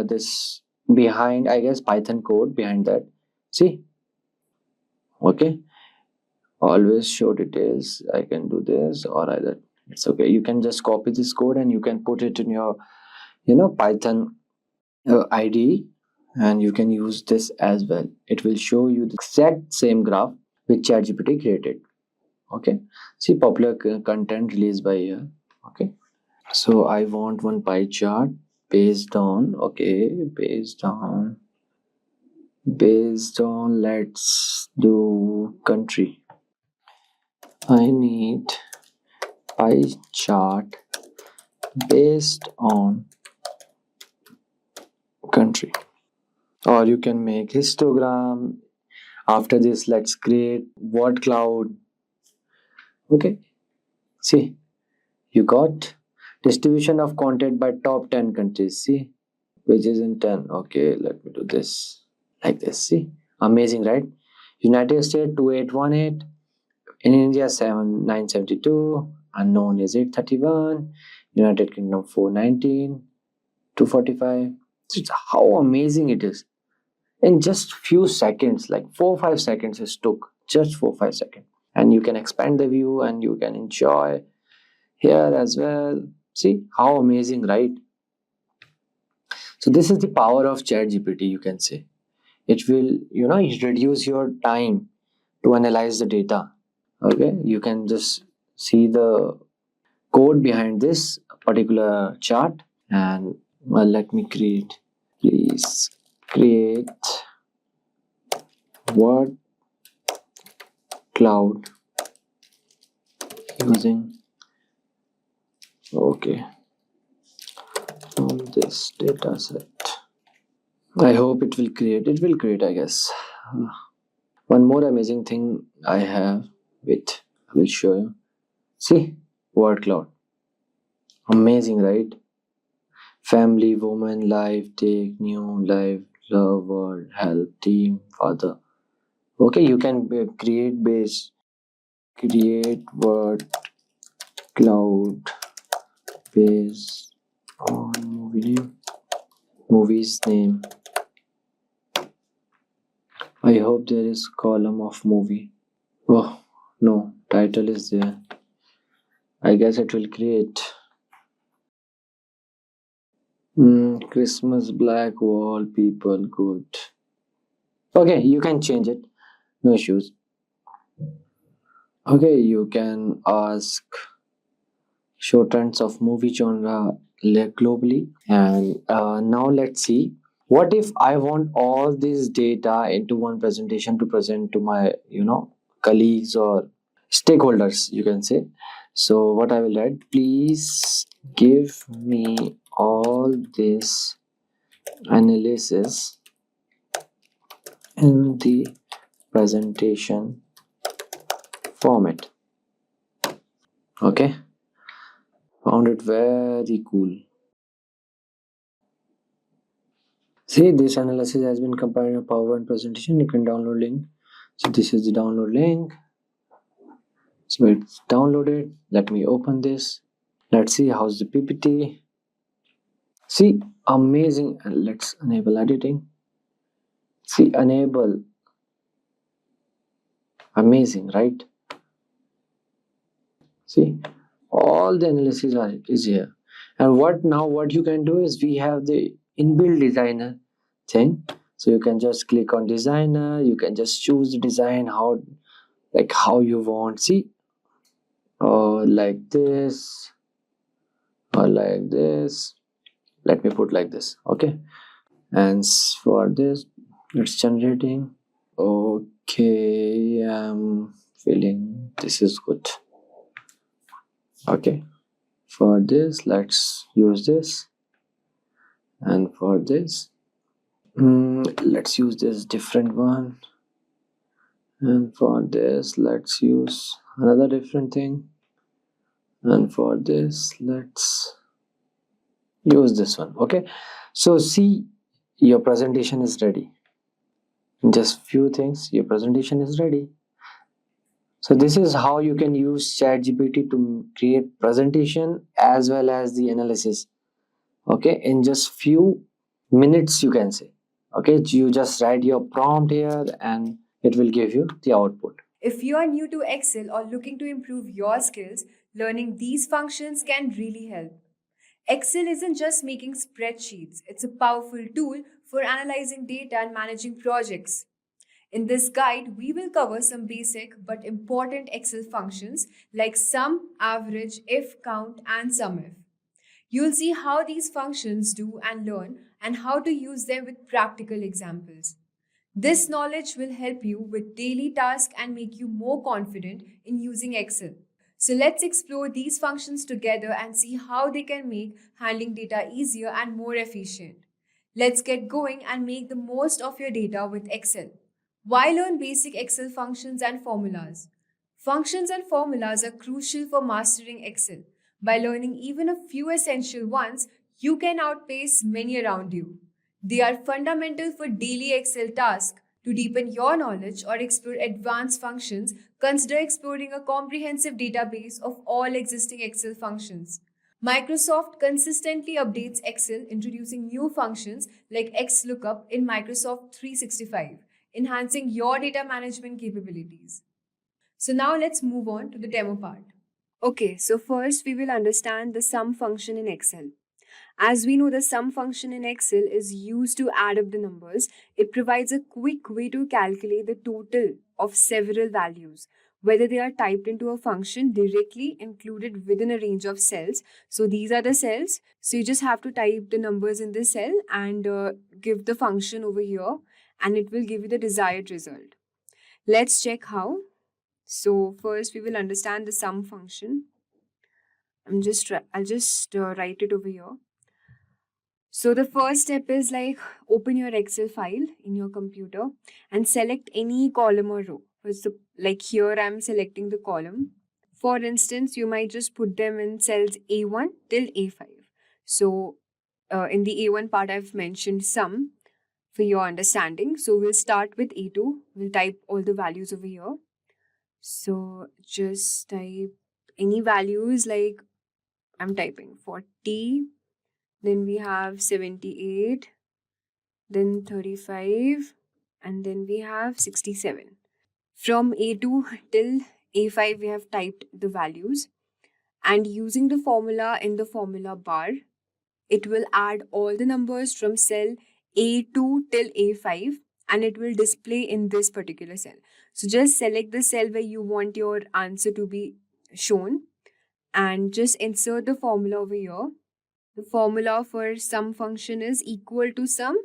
this behind, I guess, Python code behind that. See, okay, always show details. I can do this, or either it's okay, you can just copy this code and you can put it in your Python IDE, and you can use this as well. It will show you the exact same graph which ChatGPT created. Okay, see, popular content released by year. Okay, so I want one pie chart based on, let's do country. I need pie chart based on country, or you can make histogram. After this, let's create word cloud. Okay, see, you got distribution of content by top 10 countries. See, which is in 10. Okay, let me do this like this. See, amazing, right? United States 2818, in India 7972, unknown is 831, United Kingdom 419, 245. So how amazing it is. In just few seconds, like 4-5 seconds it took, just 4-5 seconds, and you can expand the view and you can enjoy here as well. See how amazing, right? So this is the power of ChatGPT, you can say. It will reduce your time to analyze the data. Okay, you can just see the code behind this particular chart, and well, let me please create word cloud using, okay, from this data set. I hope it will create, I guess. One more amazing thing I have, wait, I will show you. See, word cloud, amazing, right? Family, woman, life, take, new, life, love, world, help, team, father. Okay, you can create word cloud based on movie's name. I hope there is column of movie. Oh no, title is there. I guess it will create Christmas, black wall, people, good. Okay, you can change it, no issues. Okay, you can ask show trends of movie genre globally. And now let's see, what if I want all this data into one presentation to present to my colleagues or stakeholders, you can say. So what I will write, please give me all this analysis in the presentation format. Okay, found it very cool. See, this analysis has been compiled in a PowerPoint presentation. You can download link. So this is the download link. So it's downloaded. Let me open this. Let's see how's the PPT. See, amazing. And let's enable editing. See, enable. Amazing, right? See, all the analysis is here. And what you can do is we have the inbuilt designer thing. So you can just click on designer. You can just choose the design how you want. See, or like this, or like this. Let me put like this. Okay, and for this, it's generating. Okay, I'm feeling this is good. Okay, for this, let's use this, and for this, let's use this different one, and for this, let's use another different thing, and for this, let's use this one. Okay, so see, your presentation is ready. In just few things, your presentation is ready. So this is how you can use ChatGPT to create presentation as well as the analysis. Okay, in just few minutes, you can say. Okay, you just write your prompt here and it will give you the output.
If you are new to Excel or looking to improve your skills, learning these functions can really help. Excel isn't just making spreadsheets, it's a powerful tool for analyzing data and managing projects. In this guide, we will cover some basic but important Excel functions like sum, average, if, count, and SUMIF. You'll see how these functions do and learn and how to use them with practical examples. This knowledge will help you with daily tasks and make you more confident in using Excel. So let's explore these functions together and see how they can make handling data easier and more efficient. Let's get going and make the most of your data with Excel. Why learn basic Excel functions and formulas? Functions and formulas are crucial for mastering Excel. By learning even a few essential ones, you can outpace many around you. They are fundamental for daily Excel tasks. To deepen your knowledge or explore advanced functions, consider exploring a comprehensive database of all existing Excel functions. Microsoft consistently updates Excel, introducing new functions like XLOOKUP in Microsoft 365, enhancing your data management capabilities. So now let's move on to the demo part. Okay, so first we will understand the sum function in Excel. As we know, the sum function in Excel is used to add up the numbers. It provides a quick way to calculate the total of several values, whether they are typed into a function directly included within a range of cells. So these are the cells. So you just have to type the numbers in this cell and give the function over here, and it will give you the desired result. Let's check how. So first we will understand the sum function. I'll just write it over here. So the first step is like open your Excel file in your computer and select any column or row. So like here I'm selecting the column. For instance, you might just put them in cells A1 till A5. So in the A1 part I've mentioned sum for your understanding. So we'll start with A2. We'll type all the values over here. So just type any values, like I'm typing 40. Then we have 78, then 35, and then we have 67. From A2 till A5, we have typed the values. And using the formula in the formula bar, it will add all the numbers from cell A2 till A5, and it will display in this particular cell. So just select the cell where you want your answer to be shown and just insert the formula over here. The formula for sum function is equal to sum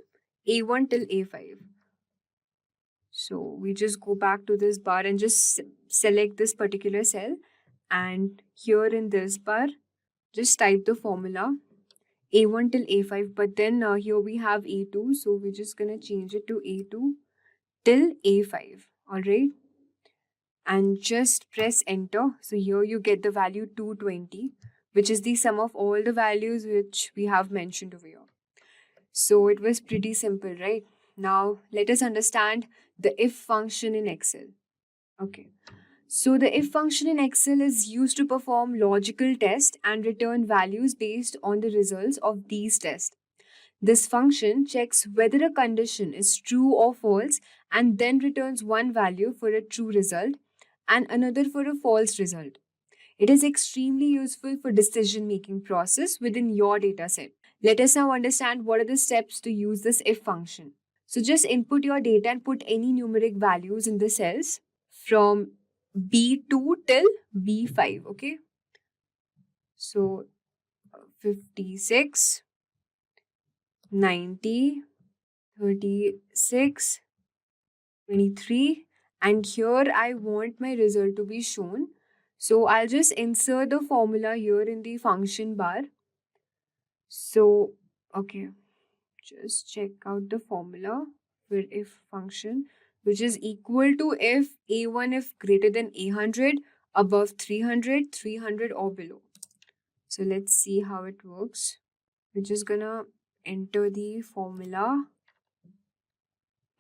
A1 till A5. So we just go back to this bar and just select this particular cell, and here in this bar just type the formula A1 till A5, but then here we have A2, so we're just gonna change it to A2 till A5. All right, and just press enter. So here you get the value 220, which is the sum of all the values which we have mentioned over here. So it was pretty simple, right? Now let us understand the if function in Excel. Okay, so the if function in Excel is used to perform logical tests and return values based on the results of these tests. This function checks whether a condition is true or false and then returns one value for a true result and another for a false result. It is extremely useful for decision-making process within your dataset. Let us now understand what are the steps to use this if function. So just input your data and put any numeric values in the cells from B2 till B5, okay? So 56, 90, 36, 23, and here I want my result to be shown. So I'll just insert the formula here in the function bar. So, okay, just check out the formula for if function, which is equal to if A1 if greater than 800, above 300, 300 or below. So let's see how it works. We're just gonna enter the formula.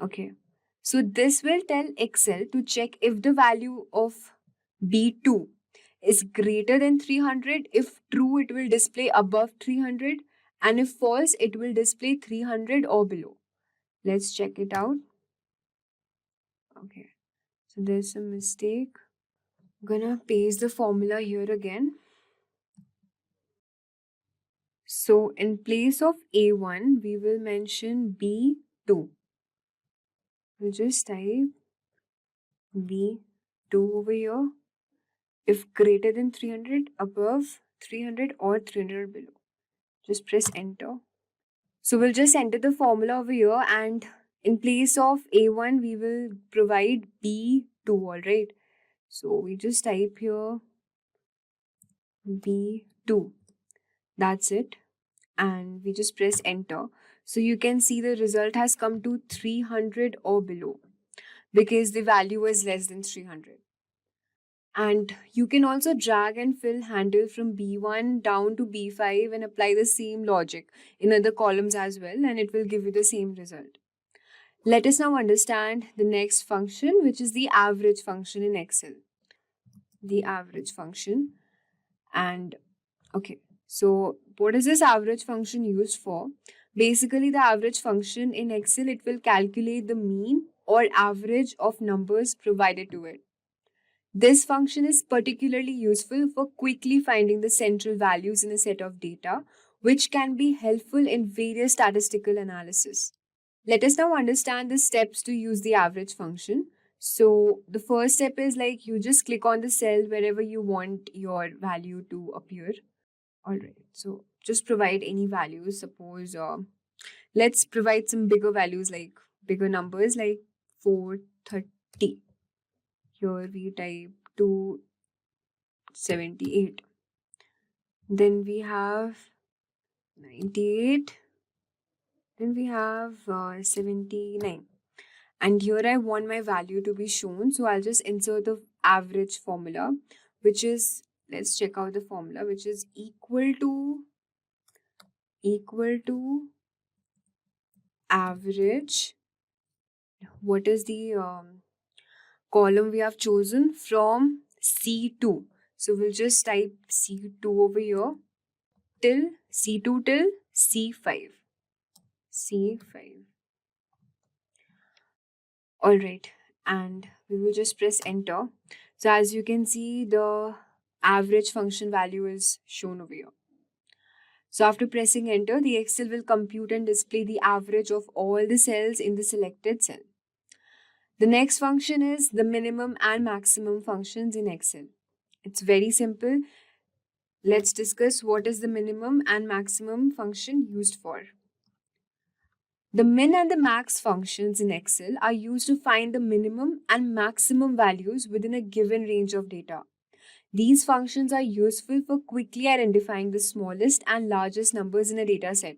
Okay, so this will tell Excel to check if the value of B2 is greater than 300. If true, it will display above 300, and if false, it will display 300 or below. Let's check it out. Okay, so there's a mistake. I'm gonna paste the formula here again. So in place of A1, we will mention B2. We'll just type B2 over here. If greater than 300, above 300 or 300 below. Just press enter. So we'll just enter the formula over here, and in place of A1, we will provide B2, all right? So we just type here B2. That's it. And we just press enter. So you can see the result has come to 300 or below because the value is less than 300. And you can also drag and fill handle from B1 down to B5 and apply the same logic in other columns as well, and it will give you the same result. Let us now understand the next function, which is the average function in Excel. The average function. And okay, so what is this average function used for? Basically, the average function in Excel, it will calculate the mean or average of numbers provided to it. This function is particularly useful for quickly finding the central values in a set of data, which can be helpful in various statistical analysis. Let us now understand the steps to use the average function. So the first step is like you just click on the cell wherever you want your value to appear. All right, so just provide any values. Suppose let's provide some bigger values, like bigger numbers like 430. Here we type 278. Then we have 98. Then we have 79. And here I want my value to be shown. So I'll just insert the average formula, which is, let's check out the formula, which is equal to average. What is the column we have chosen? From C2. So we'll just type C2 over here till C2 till C5. C5. All right, and we will just press enter. So as you can see, the average function value is shown over here. So after pressing enter, the Excel will compute and display the average of all the cells in the selected cell. The next function is the minimum and maximum functions in Excel. It's very simple. Let's discuss what is the minimum and maximum function used for. The min and the max functions in Excel are used to find the minimum and maximum values within a given range of data. These functions are useful for quickly identifying the smallest and largest numbers in a data set,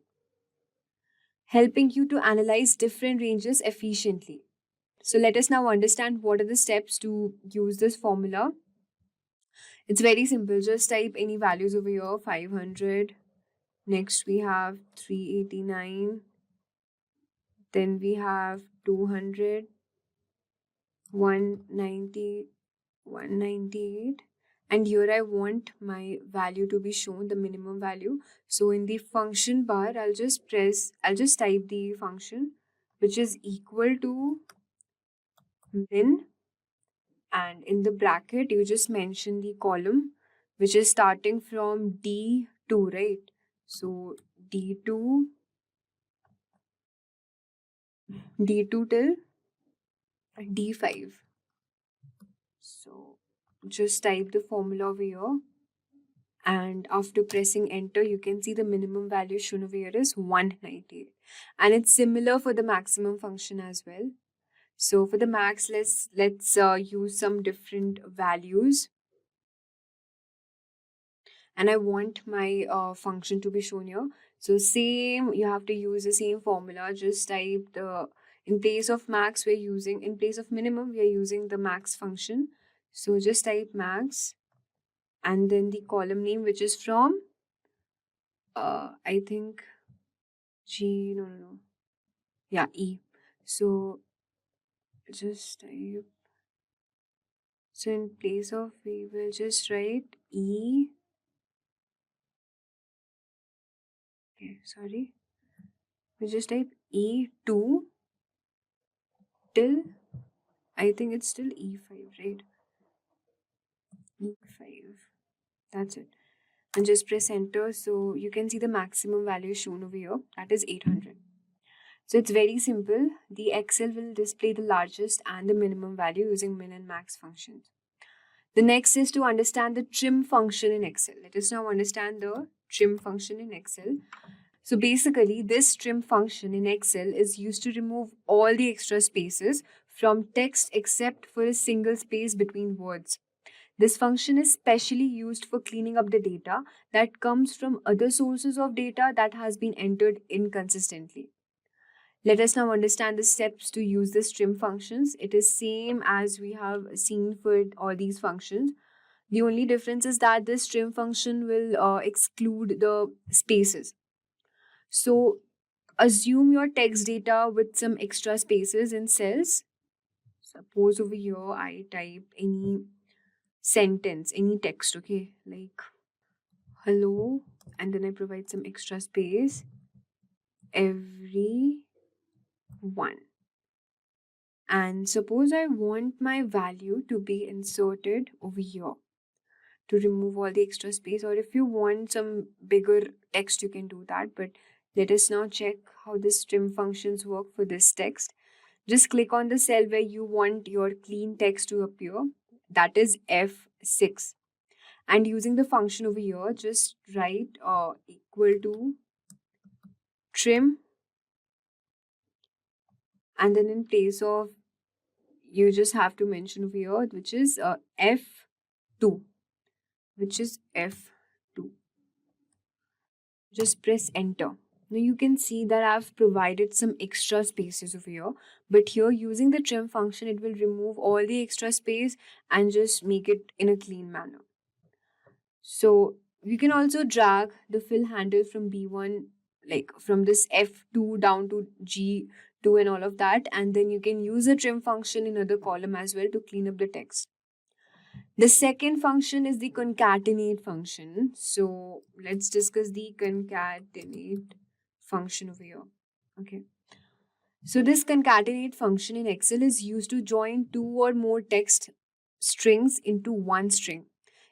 helping you to analyze different ranges efficiently. So let us now understand what are the steps to use this formula. It's very simple. Just type any values over here, 500. Next we have 389. Then we have 200, 190, 198. And here I want my value to be shown, the minimum value. So in the function bar, I'll just type the function, which is equal to min, and in the bracket you just mention the column which is starting from D2, right? So D2 till D5. So just type the formula over here, and after pressing enter you can see the minimum value shown over here is 198, and it's similar for the maximum function as well. So for the max, let's use some different values, and I want my function to be shown here. So same, you have to use the same formula. Just type in place of minimum we are using the max function. So just type max, and then the column name, which is from I think E. So just type. So in place of, we will just write E. Okay, sorry. We just type E2 till, I think it's still E5, right? E5. That's it. And just press enter. So you can see the maximum value shown over here. That is 800. So it's very simple. The Excel will display the largest and the minimum value using min and max functions. The next is to understand the trim function in Excel. Let us now understand the trim function in Excel. So basically, this trim function in Excel is used to remove all the extra spaces from text except for a single space between words. This function is specially used for cleaning up the data that comes from other sources of data that has been entered inconsistently. Let us now understand the steps to use this trim functions. It is same as we have seen for all these functions. The only difference is that this trim function will exclude the spaces. So assume your text data with some extra spaces in cells. Suppose over here I type any sentence, any text, okay, like hello, and then I provide some extra space, everyone. And suppose I want my value to be inserted over here to remove all the extra space, or if you want some bigger text you can do that. But let us now check how this trim functions work for this text. Just click on the cell where you want your clean text to appear, that is F6, and using the function over here just write equal to trim, and then in place of, you just have to mention over here, which is F2, just press enter. Now you can see that I've provided some extra spaces over here, but here using the trim function it will remove all the extra space and just make it in a clean manner. So you can also drag the fill handle from B1, like from this F2 down to G2 and all of that, and then you can use the trim function in other column as well to clean up the text. The second function is the concatenate function. So let's discuss the concatenate function over here. Okay. So this concatenate function in Excel is used to join two or more text strings into one string.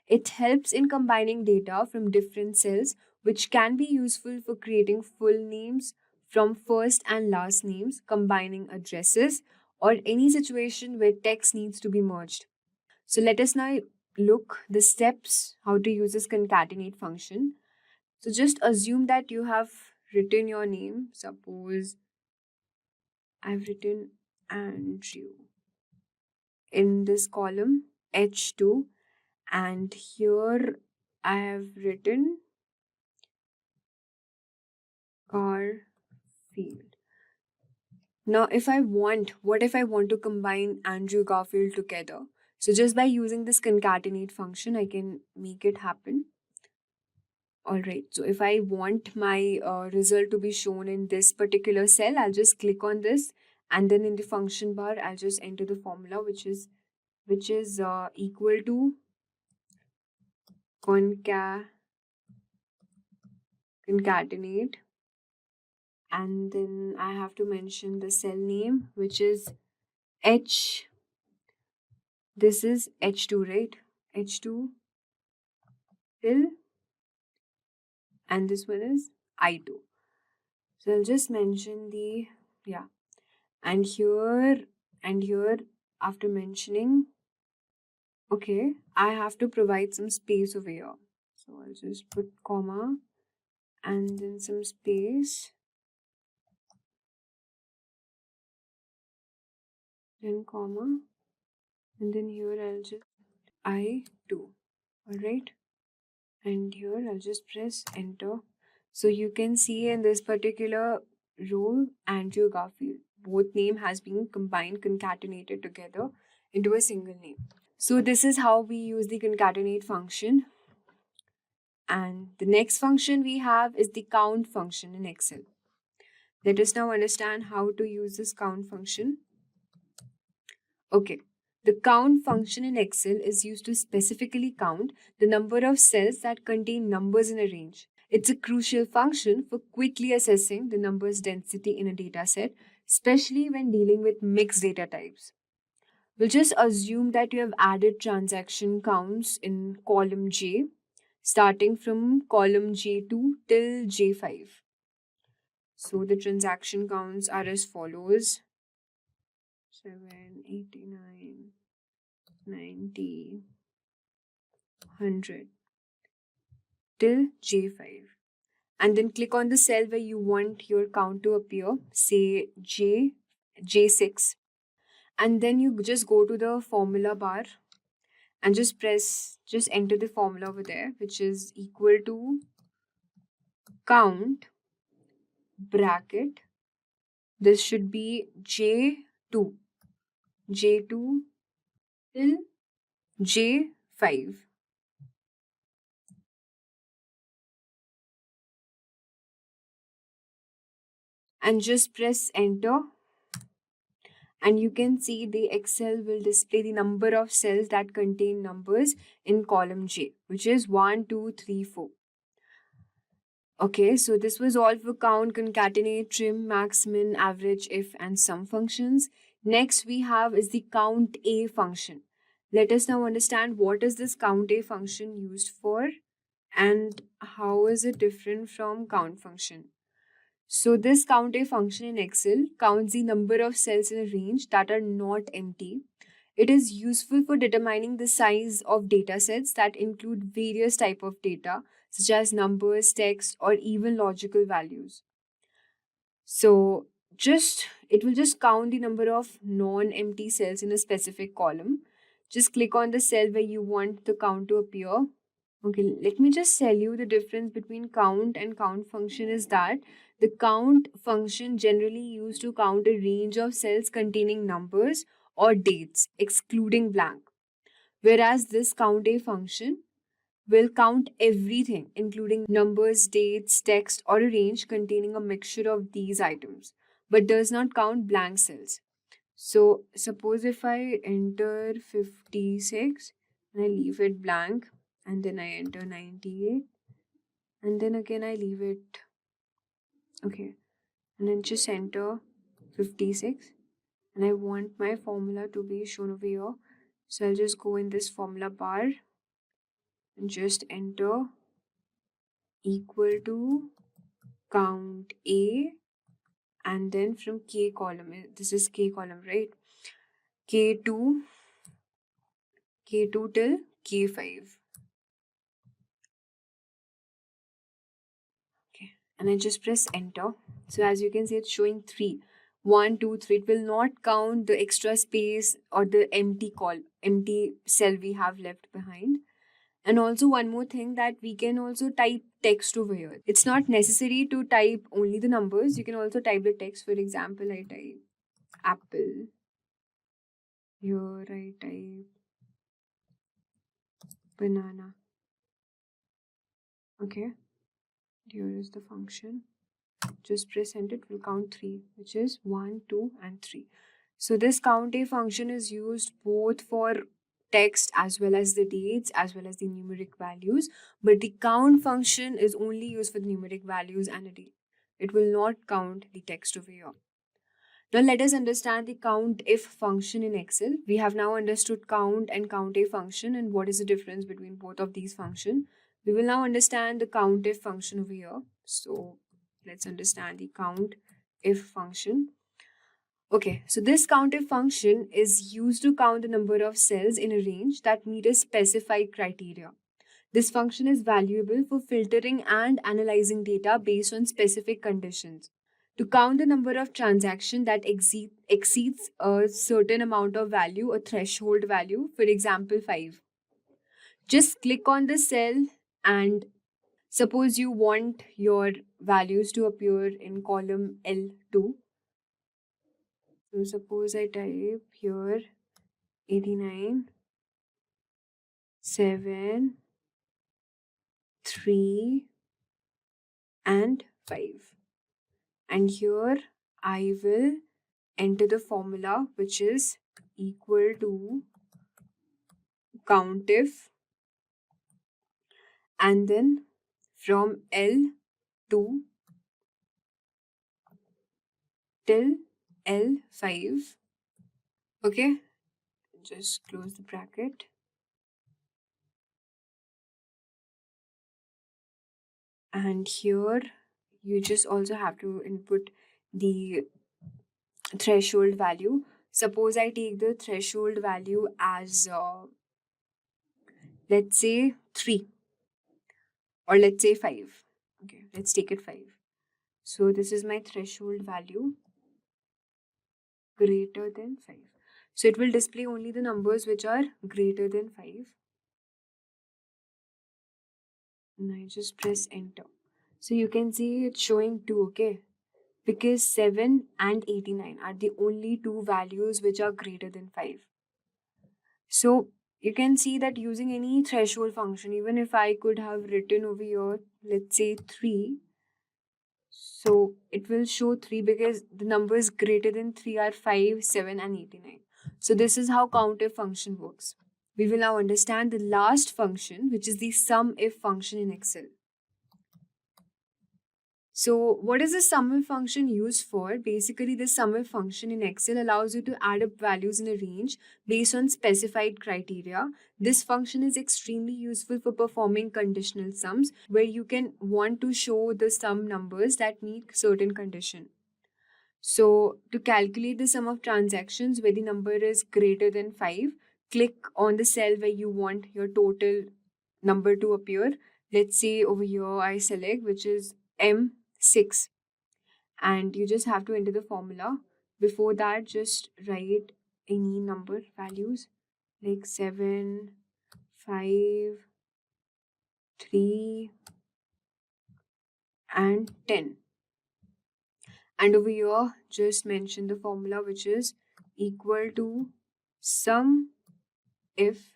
It helps in combining data from different cells, which can be useful for creating full names from first and last names, combining addresses, or any situation where text needs to be merged. So let us now look the steps how to use this concatenate function. So just assume that you have written your name, suppose I've written Andrew in this column H2, and here I have written Garfield. Now, what if I want to combine Andrew Garfield together? So just by using this concatenate function, I can make it happen. All right, so if I want my result to be shown in this particular cell, I'll just click on this, and then in the function bar, I'll just enter the formula, which is equal to concatenate, and then I have to mention the cell name, which is H. This is H2, right? H2 till, and this one is I2. So I'll just mention the, yeah, and here after mentioning, okay, I have to provide some space over here. So I'll just put comma and then some space, then comma, and then here I'll just I2. All right, and here I'll just press enter. So you can see in this particular row, Andrew Garfield, both name has been combined, concatenated together into a single name. So this is how we use the concatenate function. And the next function we have is the count function in Excel. Let us now understand how to use this count function. Okay, the count function in Excel is used to specifically count the number of cells that contain numbers in a range. It's a crucial function for quickly assessing the numbers density in a dataset, especially when dealing with mixed data types. We'll just assume that you have added transaction counts in column J, starting from column J2 till J5. So the transaction counts are as follows: 7, 89, 90, 100 till J5. And then click on the cell where you want your count to appear, say J6. And then you just go to the formula bar and just enter the formula over there, which is equal to count bracket. This should be J2 till J5. And just press enter. And you can see the Excel will display the number of cells that contain numbers in column J, which is 1, 2, 3, 4. Okay, so this was all for count, concatenate, trim, max, min, average, if, and sum functions. Next we have is the count A function. Let us now understand what is this count A function used for and how is it different from count function. So this count A function in Excel counts the number of cells in a range that are not empty. It is useful for determining the size of data sets that include various types of data, such as numbers, text, or even logical values. So it will just count the number of non-empty cells in a specific column. Just click on the cell where you want the count to appear. Okay, let me just tell you the difference between count and count function is that the count function generally used to count a range of cells containing numbers or dates, excluding blank. Whereas this count A function will count everything, including numbers, dates, text, or a range containing a mixture of these items, but does not count blank cells. So suppose if I enter 56 and I leave it blank, and then I enter 98, and then again I leave it, okay, and then just enter 56, and I want my formula to be shown over here. So I'll just go in this formula bar and just enter equal to count A, and then from K column, this is K column, right? K2 till K5. Okay, and I just press enter. So as you can see, it's showing 3. 1, 2, 3. It will not count the extra space or the empty cell we have left behind. And also one more thing, that we can also type text over here. It's not necessary to type only the numbers. You can also type the text. For example, I type apple. Here I type banana. Okay. Here is the function. Just press enter, it will count 3, which is 1, 2, and 3. So this COUNT function is used both for text as well as the dates as well as the numeric values, but the count function is only used for the numeric values and a date. It will not count the text over here. Now let us understand the COUNTIF function in Excel. We have now understood count and COUNTIF function and what is the difference between both of these functions. We will now understand the COUNTIF function over here. So let's understand the COUNTIF function. Okay, so this COUNTIF function is used to count the number of cells in a range that meet a specified criteria. This function is valuable for filtering and analyzing data based on specific conditions. To count the number of transactions that exceeds a certain amount of value, a threshold value, for example 5. Just click on the cell and suppose you want your values to appear in column L2. So suppose I type here 89, 7, 3, and 5. And here I will enter the formula, which is equal to COUNTIF, and then from L2 till L5. Okay, just close the bracket. And here you just also have to input the threshold value. Suppose I take the threshold value as let's say 3 or let's say 5. Okay, let's take it 5. So this is my threshold value greater than 5. So it will display only the numbers which are greater than 5. And I just press enter. So you can see it's showing 2, okay? Because 7 and 89 are the only two values which are greater than 5. So you can see that using any threshold function, even if I could have written over here, let's say 3, so it will show 3 because the numbers greater than 3 are 5, 7, and 89. So this is how COUNTIF function works. We will now understand the last function, which is the SUMIF function in Excel. So what is the SUMIF function used for? Basically, the SUMIF function in Excel allows you to add up values in a range based on specified criteria. This function is extremely useful for performing conditional sums, where you can want to show the sum numbers that meet certain condition. So to calculate the sum of transactions where the number is greater than 5, click on the cell where you want your total number to appear. Let's say over here I select, which is M6, and you just have to enter the formula. Before that, just write any number values like 7, 5, 3, and 10. And over here, just mention the formula, which is equal to sum if,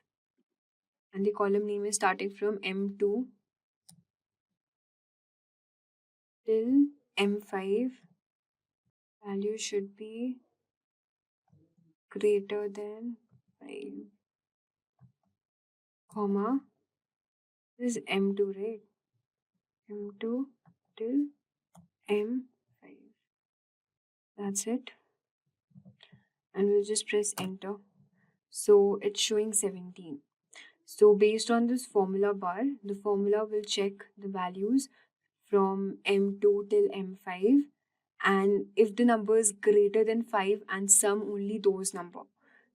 and the column name is starting from M2 till M5. Value should be greater than 5, comma, this is M2, right? M2 till M5. That's it. And we'll just press enter. So it's showing 17. So based on this formula bar, the formula will check the values from M2 till M5, and if the number is greater than 5 and sum only those number.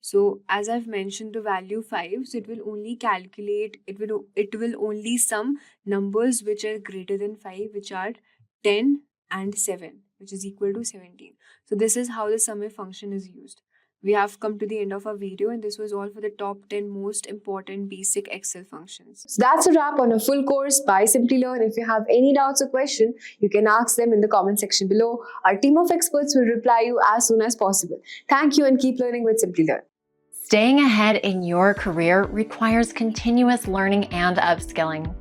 So as I've mentioned the value 5, so it will only calculate, it will only sum numbers which are greater than 5, which are 10 and 7, which is equal to 17. So this is how the SUMIF function is used. We have come to the end of our video, and this was all for the top 10 most important basic Excel functions. So that's a wrap on a full course by Simplilearn. If you have any doubts or questions, you can ask them in the comment section below. Our team of experts will reply you as soon as possible. Thank you and keep learning with Simplilearn.
Staying ahead in your career requires continuous learning and upskilling.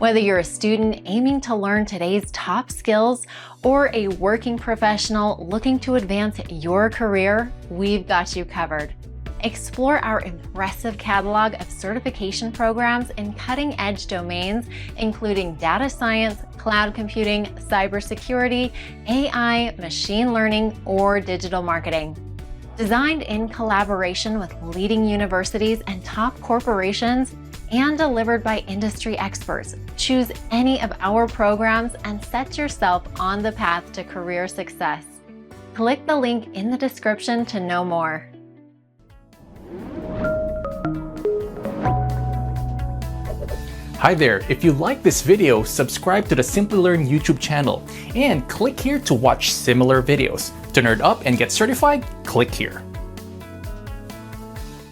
Whether you're a student aiming to learn today's top skills or a working professional looking to advance your career, we've got you covered. Explore our impressive catalog of certification programs in cutting-edge domains, including data science, cloud computing, cybersecurity, AI, machine learning, or digital marketing. Designed in collaboration with leading universities and top corporations, and delivered by industry experts, choose any of our programs and set yourself on the path to career success. Click the link in the description to know more.
Hi there, if you like this video, subscribe to the Simplilearn YouTube channel and click here to watch similar videos. To nerd up and get certified, click here.